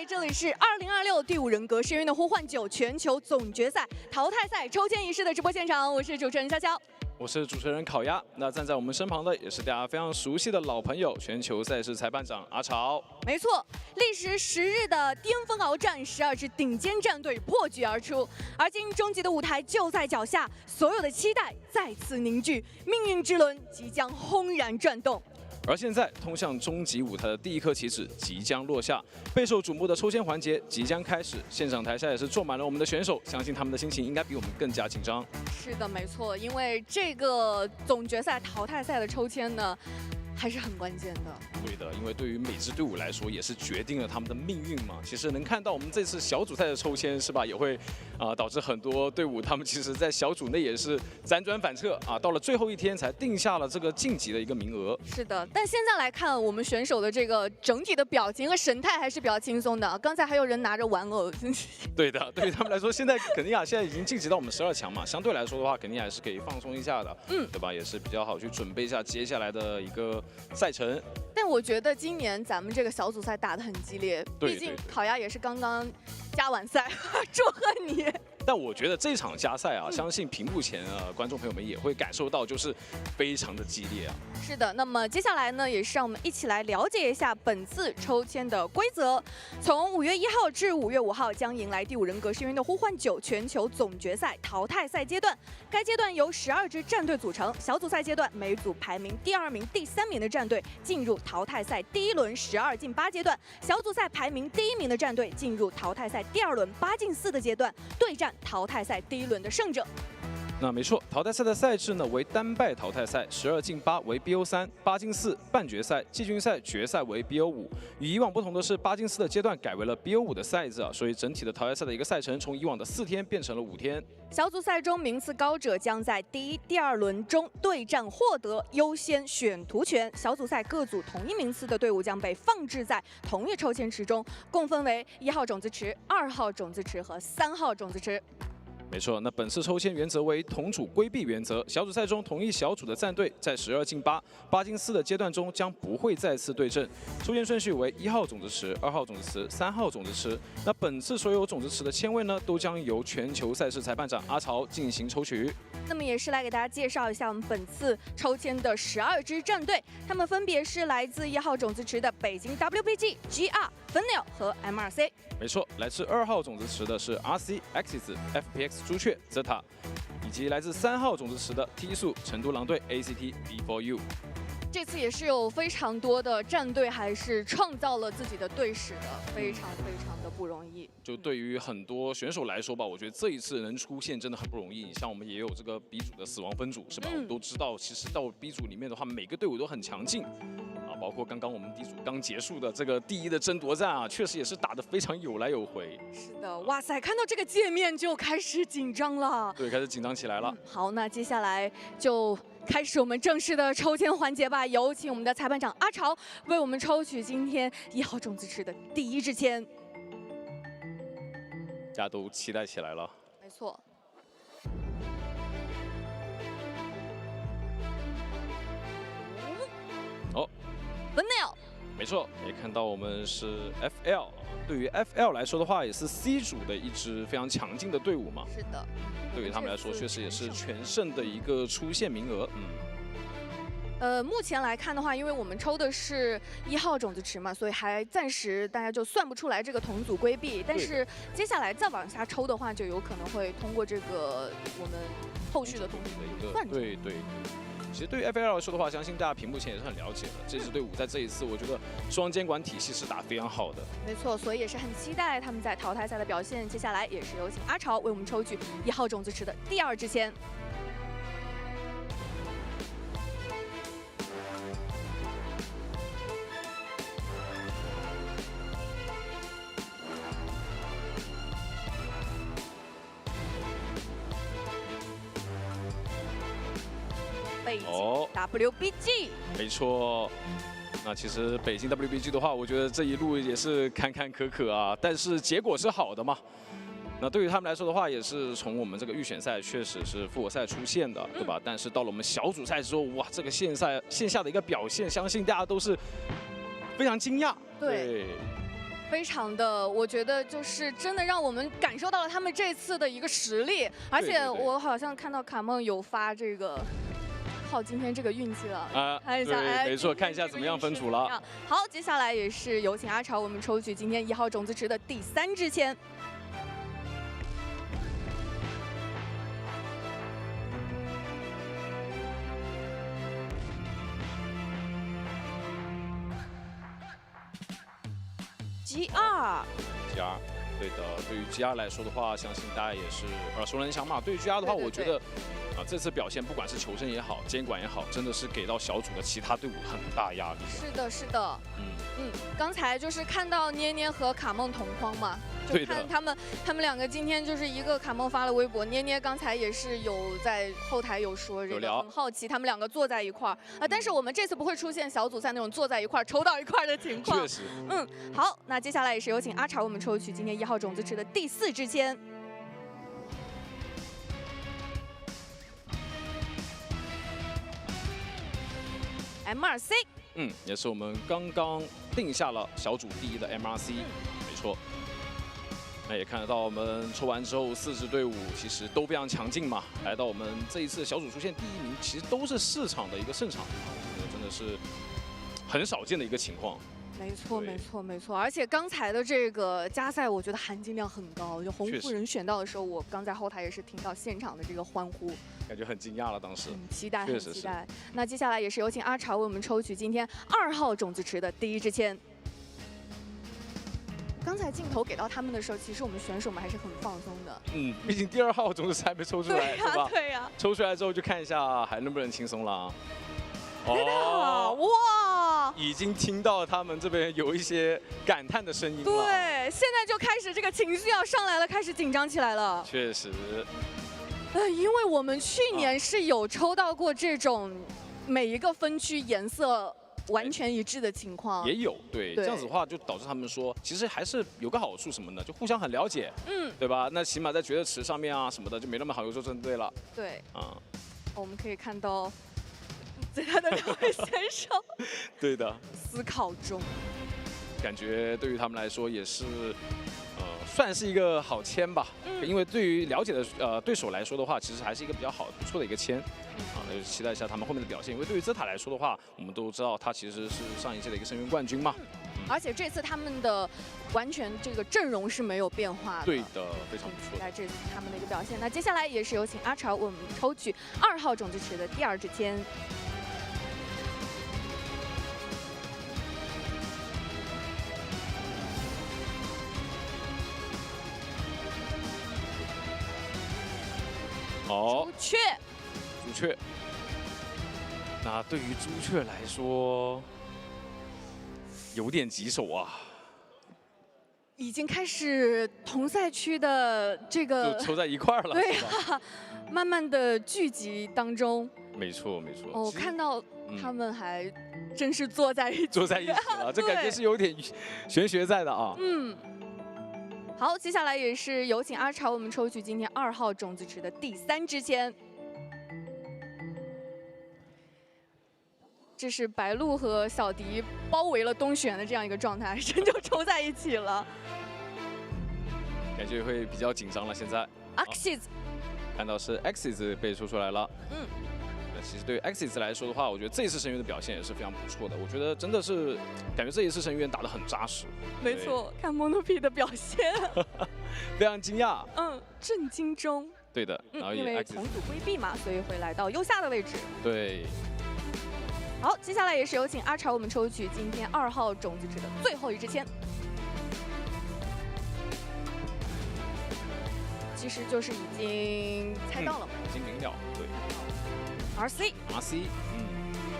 这里是2026第5人格深渊的呼唤9全球总决赛淘汰赛抽签仪式的直播现场，我是主持人潇潇。
我是主持人烤鸭，那站在我们身旁的也是大家非常熟悉的老朋友，全球赛事裁判长阿潮。
没错，历时10日的巅峰鏖战，12支顶尖战队破局而出，而今终极的舞台就在脚下，所有的期待再次凝聚，命运之轮即将轰然转动。
而现在，通向终极舞台的第一颗棋子即将落下，备受瞩目的抽签环节即将开始。现场台下也是坐满了我们的选手，相信他们的心情应该比我们更加紧张。
是的，没错，因为这个总决赛淘汰赛的抽签呢，还是很关键的。
对的，因为对于每支队伍来说，也是决定了他们的命运嘛。其实能看到我们这次小组赛的抽签是吧，也会导致很多队伍他们其实在小组内也是辗转反侧啊，到了最后一天才定下了这个晋级的一个名额。
是的，但现在来看，我们选手的这个整体的表情和神态还是比较轻松的。刚才还有人拿着玩偶，
对的，对于他们来说，现在肯尼亚现在已经晋级到我们12强嘛，相对来说的话，肯尼亚还是可以放松一下的，对吧？也是比较好去准备一下接下来的一个赛程。
但我觉得今年咱们这个小组赛打得很激烈，毕竟烤鸭也是刚刚加完赛，祝贺你！
但我觉得这场加赛啊，相信屏幕前观众朋友们也会感受到，就是非常的激烈啊。
是的，那么接下来呢，也是让我们一起来了解一下本次抽签的规则。从5月1号至5月5号将迎来第5人格深渊的呼唤9全球总决赛淘汰赛阶段。该阶段由12支战队组成，小组赛阶段每组排名第2名、第3名的战队进入淘汰赛第1轮12进8阶段，小组赛排名第1名的战队进入淘汰赛第2轮8进4的阶段，对战淘汰赛第1轮的胜者。
那没错，淘汰赛的赛制呢为单败淘汰赛，12进8为 BO3， 8进4半决赛，季军赛、决赛为 BO5。与以往不同的是，8进4的阶段改为了 BO5的赛制啊，所以整体的淘汰赛的一个赛程从以往的4天变成了5天。
小组赛中名次高者将在第1、第2轮中对战，获得优先选图权。小组赛各组同一名次的队伍将被放置在同一抽签池中，共分为1号种子池、2号种子池和3号种子池。
没错，那本次抽签原则为同组规避原则。小组赛中同一小组的战队在12进8、8进4的阶段中将不会再次对阵。抽签顺序为1号种子池、2号种子池、3号种子池。那本次所有种子池的签位呢，都将由全球赛事裁判长阿潮进行抽取。
那么也是来给大家介绍一下我们本次抽签的12支战队，他们分别是来自1号种子池的北京 WBG、GR、Untitled 和 MRC。
没错，来自2号种子池的是 RC、AXIS、FPX 朱雀、ZETA， 以及来自3号种子池的 T 速成都狼队 ACT、B4U。
这次也是有非常多的战队还是创造了自己的队史的，非常的不容易。
就对于很多选手来说吧，我觉得这一次能出现真的很不容易。像我们也有这个 B 组的死亡分组，是吧？我们都知道，其实到 B 组里面的话，每个队伍都很强劲。包括刚刚我们D组刚结束的这个第1的争夺战啊，确实也是打得非常有来有回。
是的，哇塞，看到这个界面就开始紧张了。
对，开始紧张起来了。
好，那接下来就开始我们正式的抽签环节吧。有请我们的裁判长阿潮为我们抽取今天1号种子池的第1支签。
大家都期待起来了。
没错。
哦。
Untitled，
没错，也看到我们是 FL。对于 FL 来说的话，也是 C 组的一支非常强劲的队伍嘛。
是的。
对于他们来说，确实也是全胜的一个出线名额。
目前来看的话，因为我们抽的是1号种子池嘛，所以还暂时大家就算不出来这个同组规避。但是接下来再往下抽的话，就有可能会通过这个我们后续的同组算出来。
对。其实对于 FL 来说的话，相信大家屏幕前也是很了解的。这支队伍在这一次，我觉得双监管体系是打得非常好的。
没错，所以也是很期待他们在淘汰赛的表现。接下来也是有请阿潮为我们抽取1号种子池的第2支签。北京 WBG，
没错。那其实北京 WBG 的话，我觉得这一路也是坎坎坷坷啊，但是结果是好的嘛。那对于他们来说的话，也是从我们这个预选赛确实是复活赛出现的，对吧？但是到了我们小组赛之后，哇，这个线下的一个表现，相信大家都是非常惊讶。
对。非常的，我觉得就是真的让我们感受到了他们这次的一个实力，而且我好像看到卡梦有发这个。靠今天这个运气了
啊！
看一下，
对，没错，看一下怎么样分组了。
好，接下来也是有请阿潮，我们抽取今天1号种子池的第3支签。GR，
对的。对于 GR 来说的话，相信大家也是耳熟能详嘛。对于 GR 的话，我觉得。这次表现不管是求生也好，监管也好，真的是给到小组的其他队伍很大压力。
是的，是的。刚才就是看到捏捏和卡梦同框嘛，就看他们两个今天就是一个卡梦发了微博，捏捏刚才也是有在后台有说这个很好奇他们两个坐在一块儿啊，但是我们这次不会出现小组赛那种坐在一块儿抽到一块儿的情况。
确实。
好，那接下来也是有请阿潮我们抽取今天1号种子池的第4支签。MRC，
也是我们刚刚定下了小组第1的 MRC， 没错。那也看得到，我们抽完之后4支队伍其实都非常强劲嘛，来到我们这一次小组出现第1名，其实都是市场的一个胜场，我觉得真的是很少见的一个情况。
没错，没错，没错。而且刚才的这个加赛，我觉得含金量很高。就红夫人选到的时候，我刚在后台也是听到现场的这个欢呼，
感觉很惊讶了。当时
期待，很期待。那接下来也是有请阿潮为我们抽取今天2号种子池的第1支签。刚才镜头给到他们的时候，其实我们选手们还是很放松的。
毕竟第2号种子池还没抽出来，是吧？
对呀。
抽出来之后就看一下还能不能轻松了。
哇！
已经听到他们这边有一些感叹的声音了。
对，现在就开始这个情绪要上来了，开始紧张起来了。
确实。
因为我们去年是有抽到过这种每一个分区颜色完全一致的情况。
也有，对，这样子的话就导致他们说，其实还是有个好处什么呢？就互相很了解，对吧？那起码在决斗池上面啊什么的就没那么好有做针对了。
对，我们可以看到。ZETA的2位选手，
对的，
思考中，
感觉对于他们来说也是，算是一个好签吧。因为对于了解的对手来说的话，其实还是一个比较好不错的一个签。那就期待一下他们后面的表现。因为对于ZETA来说的话，我们都知道他其实是上一届的一个深渊冠军嘛。
而且这次他们的完全这个阵容是没有变化的。
对的，非常不错。
来，这次他们的一个表现。那接下来也是有请阿潮为我们抽取2号种子池的第2支签。
朱雀。那对于朱雀来说，有点棘手啊。
已经开始同赛区的这个
就抽在一块儿了，
对啊，慢慢的聚集当中。
没错，没错。
我看到他们还真是坐在一起，
坐在一起了，这感觉是有点玄学在的啊。
好，接下来也是有请阿潮我们抽取今天2号种子池的第3支签。这是白鹿和小迪包围了东玄的这样一个状态，真就抽在一起了，
感觉会比较紧张了。现在
AbyssⅨ
看到是 AbyssⅨ 被抽出来了。其实对于 AbyssⅨ 来说的话，我觉得这一次深渊的表现也是非常不错的。我觉得真的是感觉这一次深渊打得很扎实。
没错，看 Monopi 的表现，
非常惊讶。
震惊中。
对的，然后
因为同组规避嘛，所以会来到右下的位置。
对。
好，接下来也是有请阿潮我们抽取今天2号种子池的最后1支签。其实就是已经猜到了，
已经明了，对。
RC，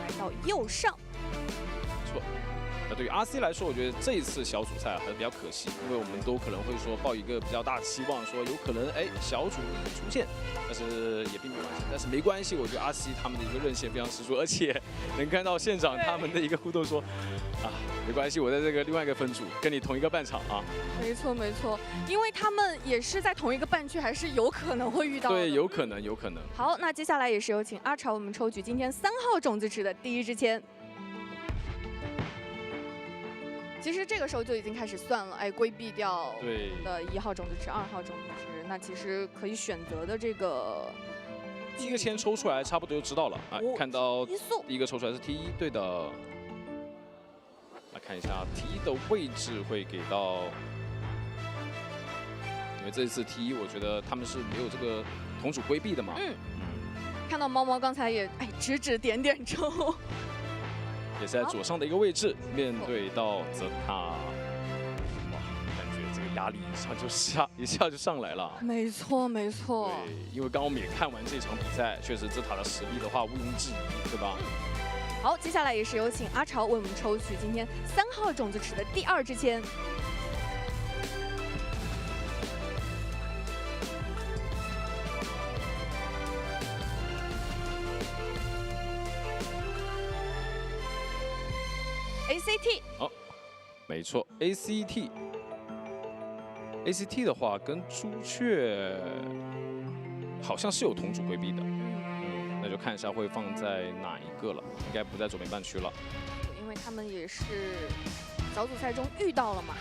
来到右上，
没错。那对于 RC 来说，我觉得这一次小组赛还是比较可惜，因为我们都可能会说抱一个比较大的期望，说有可能小组出现，但是也并没有关系。但是没关系，我觉得 RC 他们的一个韧性非常十足，而且能看到现场他们的一个互动说，没关系，我在这个另外一个分组跟你同一个半场啊。
没错没错，因为他们也是在同一个半区，还是有可能会遇到的。
对，有可能，有可能。
好，那接下来也是有请阿潮我们抽取今天3号种子池的第1支签。其实这个时候就已经开始算了，哎，规避掉
对
的1号种子池、2号种子池，那其实可以选择的这个。
第一个签抽出来，差不多就知道了。哎，看到第一个抽出来是 T1，对的。来看一下 T1的位置会给到，因为这一次 T1，我觉得他们是没有这个同组规避的嘛。
看到猫猫刚才也指指点点抽，
也是在左上的一个位置，面对到ZETA，哇，感觉这个压力一下就上来了。
没错没错。
对，因为刚刚我们也看完这场比赛，确实ZETA的实力的话毋庸置疑，对吧？
好，接下来也是有请阿潮为我们抽取今天3号种子池的第2支签。ACT。
好，没错 ，ACT 的话跟朱雀好像是有同组规避的。那就看一下会放在哪一个了，应该不在左边半区了。
因为他们也是小组赛中遇到了嘛。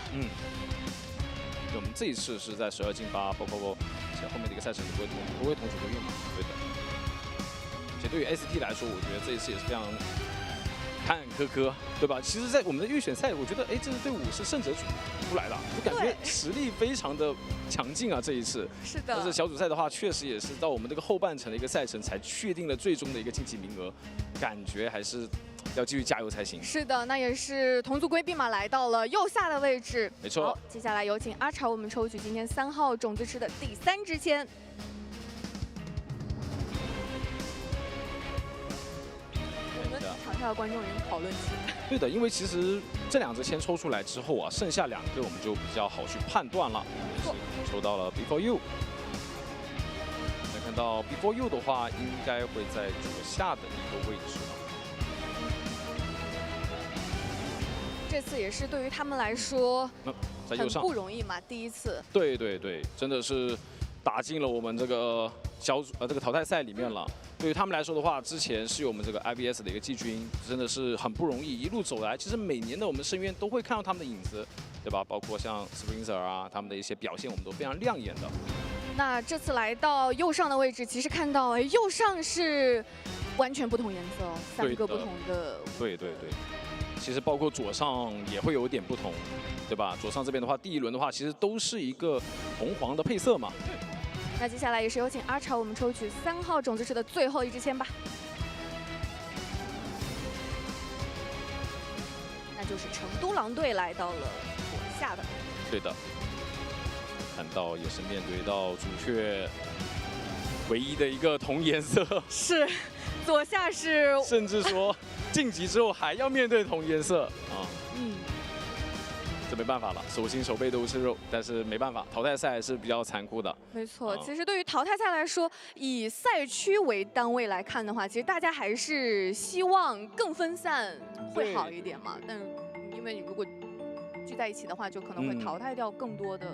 我们这一次是在12进8，包括像后面的一个赛程不会同组规避嘛？对的。而且对于 ACT 来说，我觉得这一次也是非常坎坎坷坷，对吧？其实，在我们的预选赛，我觉得这支队伍是胜者组出来的，就感觉实力非常的强劲啊！这一次
是的。
但是小组赛的话，确实也是到我们这个后半程的一个赛程才确定了最终的一个晋级名额，感觉还是要继续加油才行。
是的，那也是同组规避嘛，来到了右下的位置。
没错。
好，接下来有请阿潮，我们抽取今天3号种子池的第3支签。我们场下的观众已经讨论起来。
对的，因为其实这2支签抽出来之后啊，剩下2个我们就比较好去判断了。抽到了 Before You， 再看到 Before You 的话，应该会在左下的一个位置了。
这次也是对于他们来说，很
在右上
不容易嘛，第一次。
对对对，真的是打进了我们这个这个淘汰赛里面了。对于他们来说的话，之前是有我们这个 IBS 的一个季军，真的是很不容易，一路走来，其实每年的我们深渊都会看到他们的影子，对吧？包括像 Springer 啊，他们的一些表现，我们都非常亮眼的。
那这次来到右上的位置，其实看到右上是完全不同颜色哦，3个不同的。
对对对，其实包括左上也会有一点不同，对吧？左上这边的话，第一轮的话，其实都是一个红黄的配色嘛。
那接下来也是有请阿潮，我们抽取3号种子池的最后1支签吧。那就是成都狼队来到了左下的。
对的，看到也是面对到朱雀唯一的一个同颜色。
是，左下是。
甚至说晋级之后还要面对同颜色啊。这没办法了，手心手背都是肉，但是没办法，淘汰赛是比较残酷的。
没错，其实对于淘汰赛来说，以赛区为单位来看的话，其实大家还是希望更分散会好一点嘛。但因为你如果聚在一起的话，就可能会淘汰掉更多的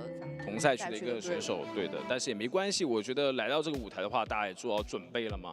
同赛区的一个选手。对的，但是也没关系，我觉得来到这个舞台的话，大家也做好准备了嘛。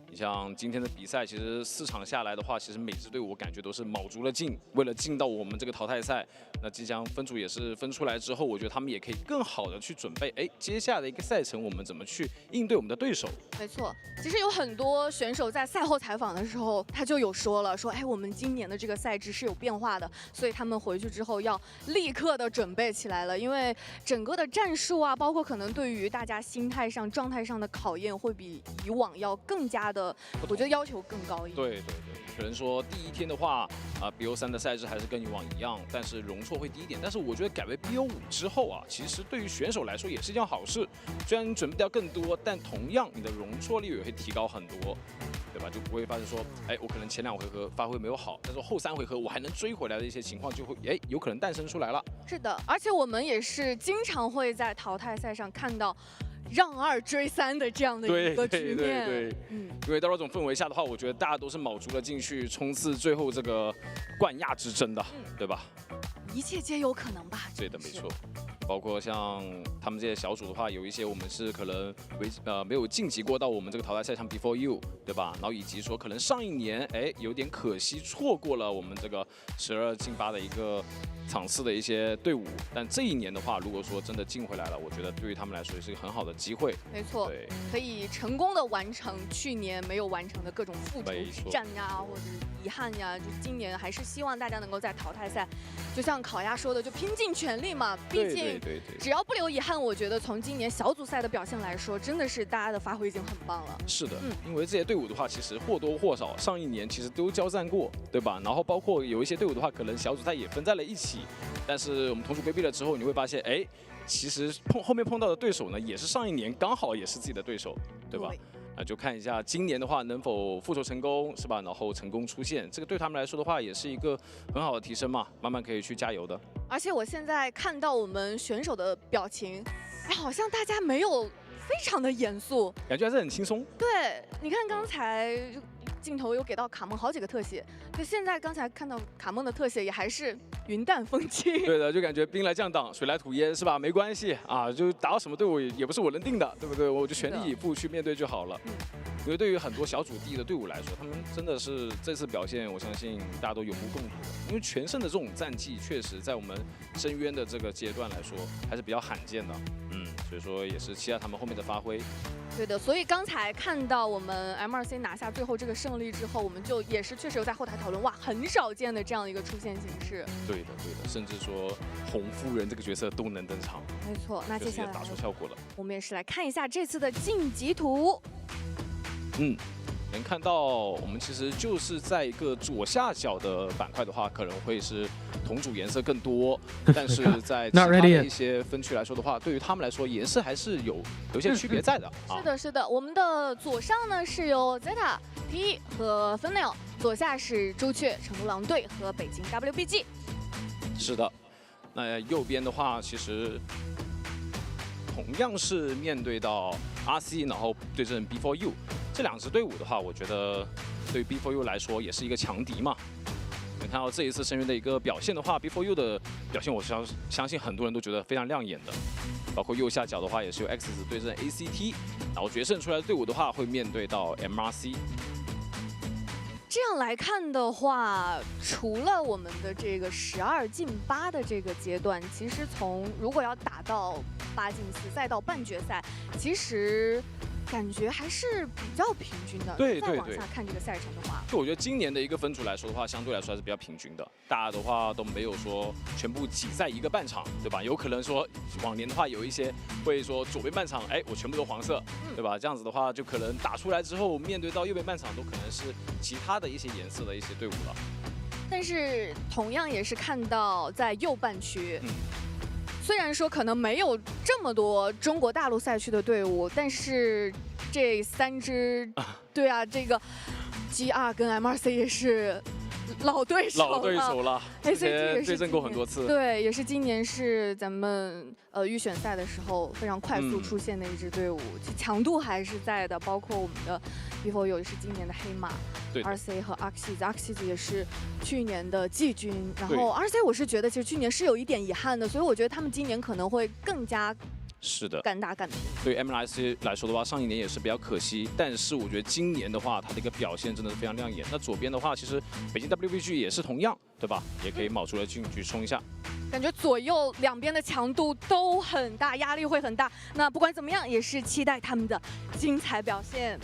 你像今天的比赛，其实4场下来的话，其实每支队伍我感觉都是卯足了劲，为了进到我们这个淘汰赛。那即将分组也是分出来之后，我觉得他们也可以更好的去准备，接下来的一个赛程我们怎么去应对我们的对手。
没错，其实有很多选手在赛后采访的时候，他就有说了，说我们今年的这个赛制是有变化的，所以他们回去之后要立刻的准备起来了，因为整个的战术啊，包括可能对于大家心态上、状态上的考验，会比以往要更加的，我觉得要求更高一点。
对对对，可能说第一天的话，BO3的赛制还是跟以往一样，但是容错会低一点。但是我觉得改为 BO5之后啊，其实对于选手来说也是一件好事。虽然你准备掉更多，但同样你的容错率也会提高很多，对吧？就不会发现说，我可能前2回合发挥没有好，但是后3回合我还能追回来的一些情况，就会有可能诞生出来了。
是的，而且我们也是经常会在淘汰赛上看到让2追3的这样的一个局面。
对，因为到这种氛围下的话，我觉得大家都是卯足了劲去冲刺最后这个冠亚之争的，对吧？
一切皆有可能吧。
对的，没错。包括像他们这些小组的话，有一些我们是可能没有晋级过到我们这个淘汰赛，像 Before You， 对吧？然后以及说可能上一年有点可惜错过了我们这个12进8的一个场次的一些队伍，但这一年的话，如果说真的进回来了，我觉得对于他们来说也是一个很好的机会。
没错，
对，
可以成功的完成去年没有完成的各种复仇之战呀，或者遗憾呀。就今年还是希望大家能够在淘汰赛，就像烤鸭说的，就拼尽全力嘛。毕竟只要不留遗憾，我觉得从今年小组赛的表现来说，真的是大家的发挥已经很棒了。
是的，因为这些队伍的话，其实或多或少上一年其实都交战过，对吧？然后包括有一些队伍的话，可能小组赛也分在了一起。但是我们同组规避了之后，你会发现，其实后面碰到的对手呢，也是上一年刚好也是自己的对手，对吧？那就看一下今年的话能否复仇成功，是吧？然后成功出线，这个对他们来说的话，也是一个很好的提升嘛，慢慢可以去加油的。
而且我现在看到我们选手的表情，好像大家没有非常的严肃，
感觉还是很轻松。
对，你看刚才镜头有给到卡梦好几个特写，就现在刚才看到卡梦的特写也还是云淡风轻。
对的，就感觉兵来将挡，水来土掩，是吧？没关系啊，就打到什么队伍也不是我能定的，对不对？我就全力以赴去面对就好了。因为对于很多小组第一的队伍来说，他们真的是这次表现，我相信大家都有目共睹的。因为全胜的这种战绩，确实在我们深渊的这个阶段来说，还是比较罕见的。所以说也是期待他们后面的发挥。
对的，所以刚才看到我们 M2C 拿下最后这个胜利之后，我们就也是确实有在后台讨论，哇，很少见的这样一个出现形式。
对的，甚至说红夫人这个角色都能登场。
没错，那接下来
打出效果了。
我们也是来看一下这次的晋级图。
能看到我们其实就是在一个左下角的板块的话，可能会是同组颜色更多，但是在其他的一些分区来说的话，对于他们来说颜色还是有一些区别在的。
是的，我们的左上呢是有 ZETA、T 和 Funnel， 左下是朱雀、成都狼队和北京 WBG。
是的，那右边的话，其实同样是面对到 RC， 然后对阵 Before You。这两支队伍的话，我觉得对于 Before You 来说也是一个强敌嘛。能看到这一次深渊的一个表现的话 ，Before You 的表现，我相信很多人都觉得非常亮眼的。包括右下角的话，也是由 X 对阵 ACT， 然后决胜出来的队伍的话，会面对到 MRC。
这样来看的话，除了我们的这个12进8的这个阶段，其实如果要打到8进4，再到半决赛，其实感觉还是比较平均的。
对，
再往下看这个赛程的话，
就我觉得今年的一个分组来说的话，相对来说还是比较平均的。大家的话都没有说全部挤在一个半场，对吧？有可能说往年的话，有一些会说左边半场，我全部都黄色，对吧？这样子的话，就可能打出来之后，面对到右边半场都可能是其他的一些颜色的一些队伍了。
但是同样也是看到在右半区。虽然说可能没有这么多中国大陆赛区的队伍，但是这3支，对啊，这个 GR 跟 MRC 也是老对手了，
之前对阵过很多次。
对，也是今年是咱们预选赛的时候非常快速出现的一支队伍，强度还是在的。包括我们的 Before You 也是今年的黑马。RC 和 AbyssⅨ 也是去年的季军，然后 RC 我是觉得其实去年是有一点遗憾的，所以我觉得他们今年可能会更加敢打敢拼。
对于 MRC 来说的话，上一年也是比较可惜，但是我觉得今年的话，他的一个表现真的是非常亮眼。那左边的话，其实北京 WBG 也是同样，对吧？也可以冒出来进去冲一下。
感觉左右两边的强度都很大，压力会很大。那不管怎么样，也是期待他们的精彩表现。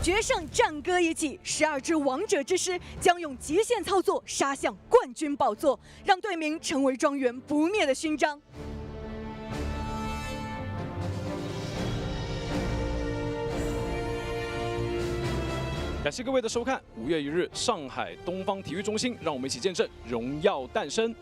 决胜战歌一起，12支王者之师将用极限操作杀向冠军宝座，让队名成为庄园不灭的勋章。
感谢各位的收看，5月1日，上海东方体育中心，让我们一起见证荣耀诞生。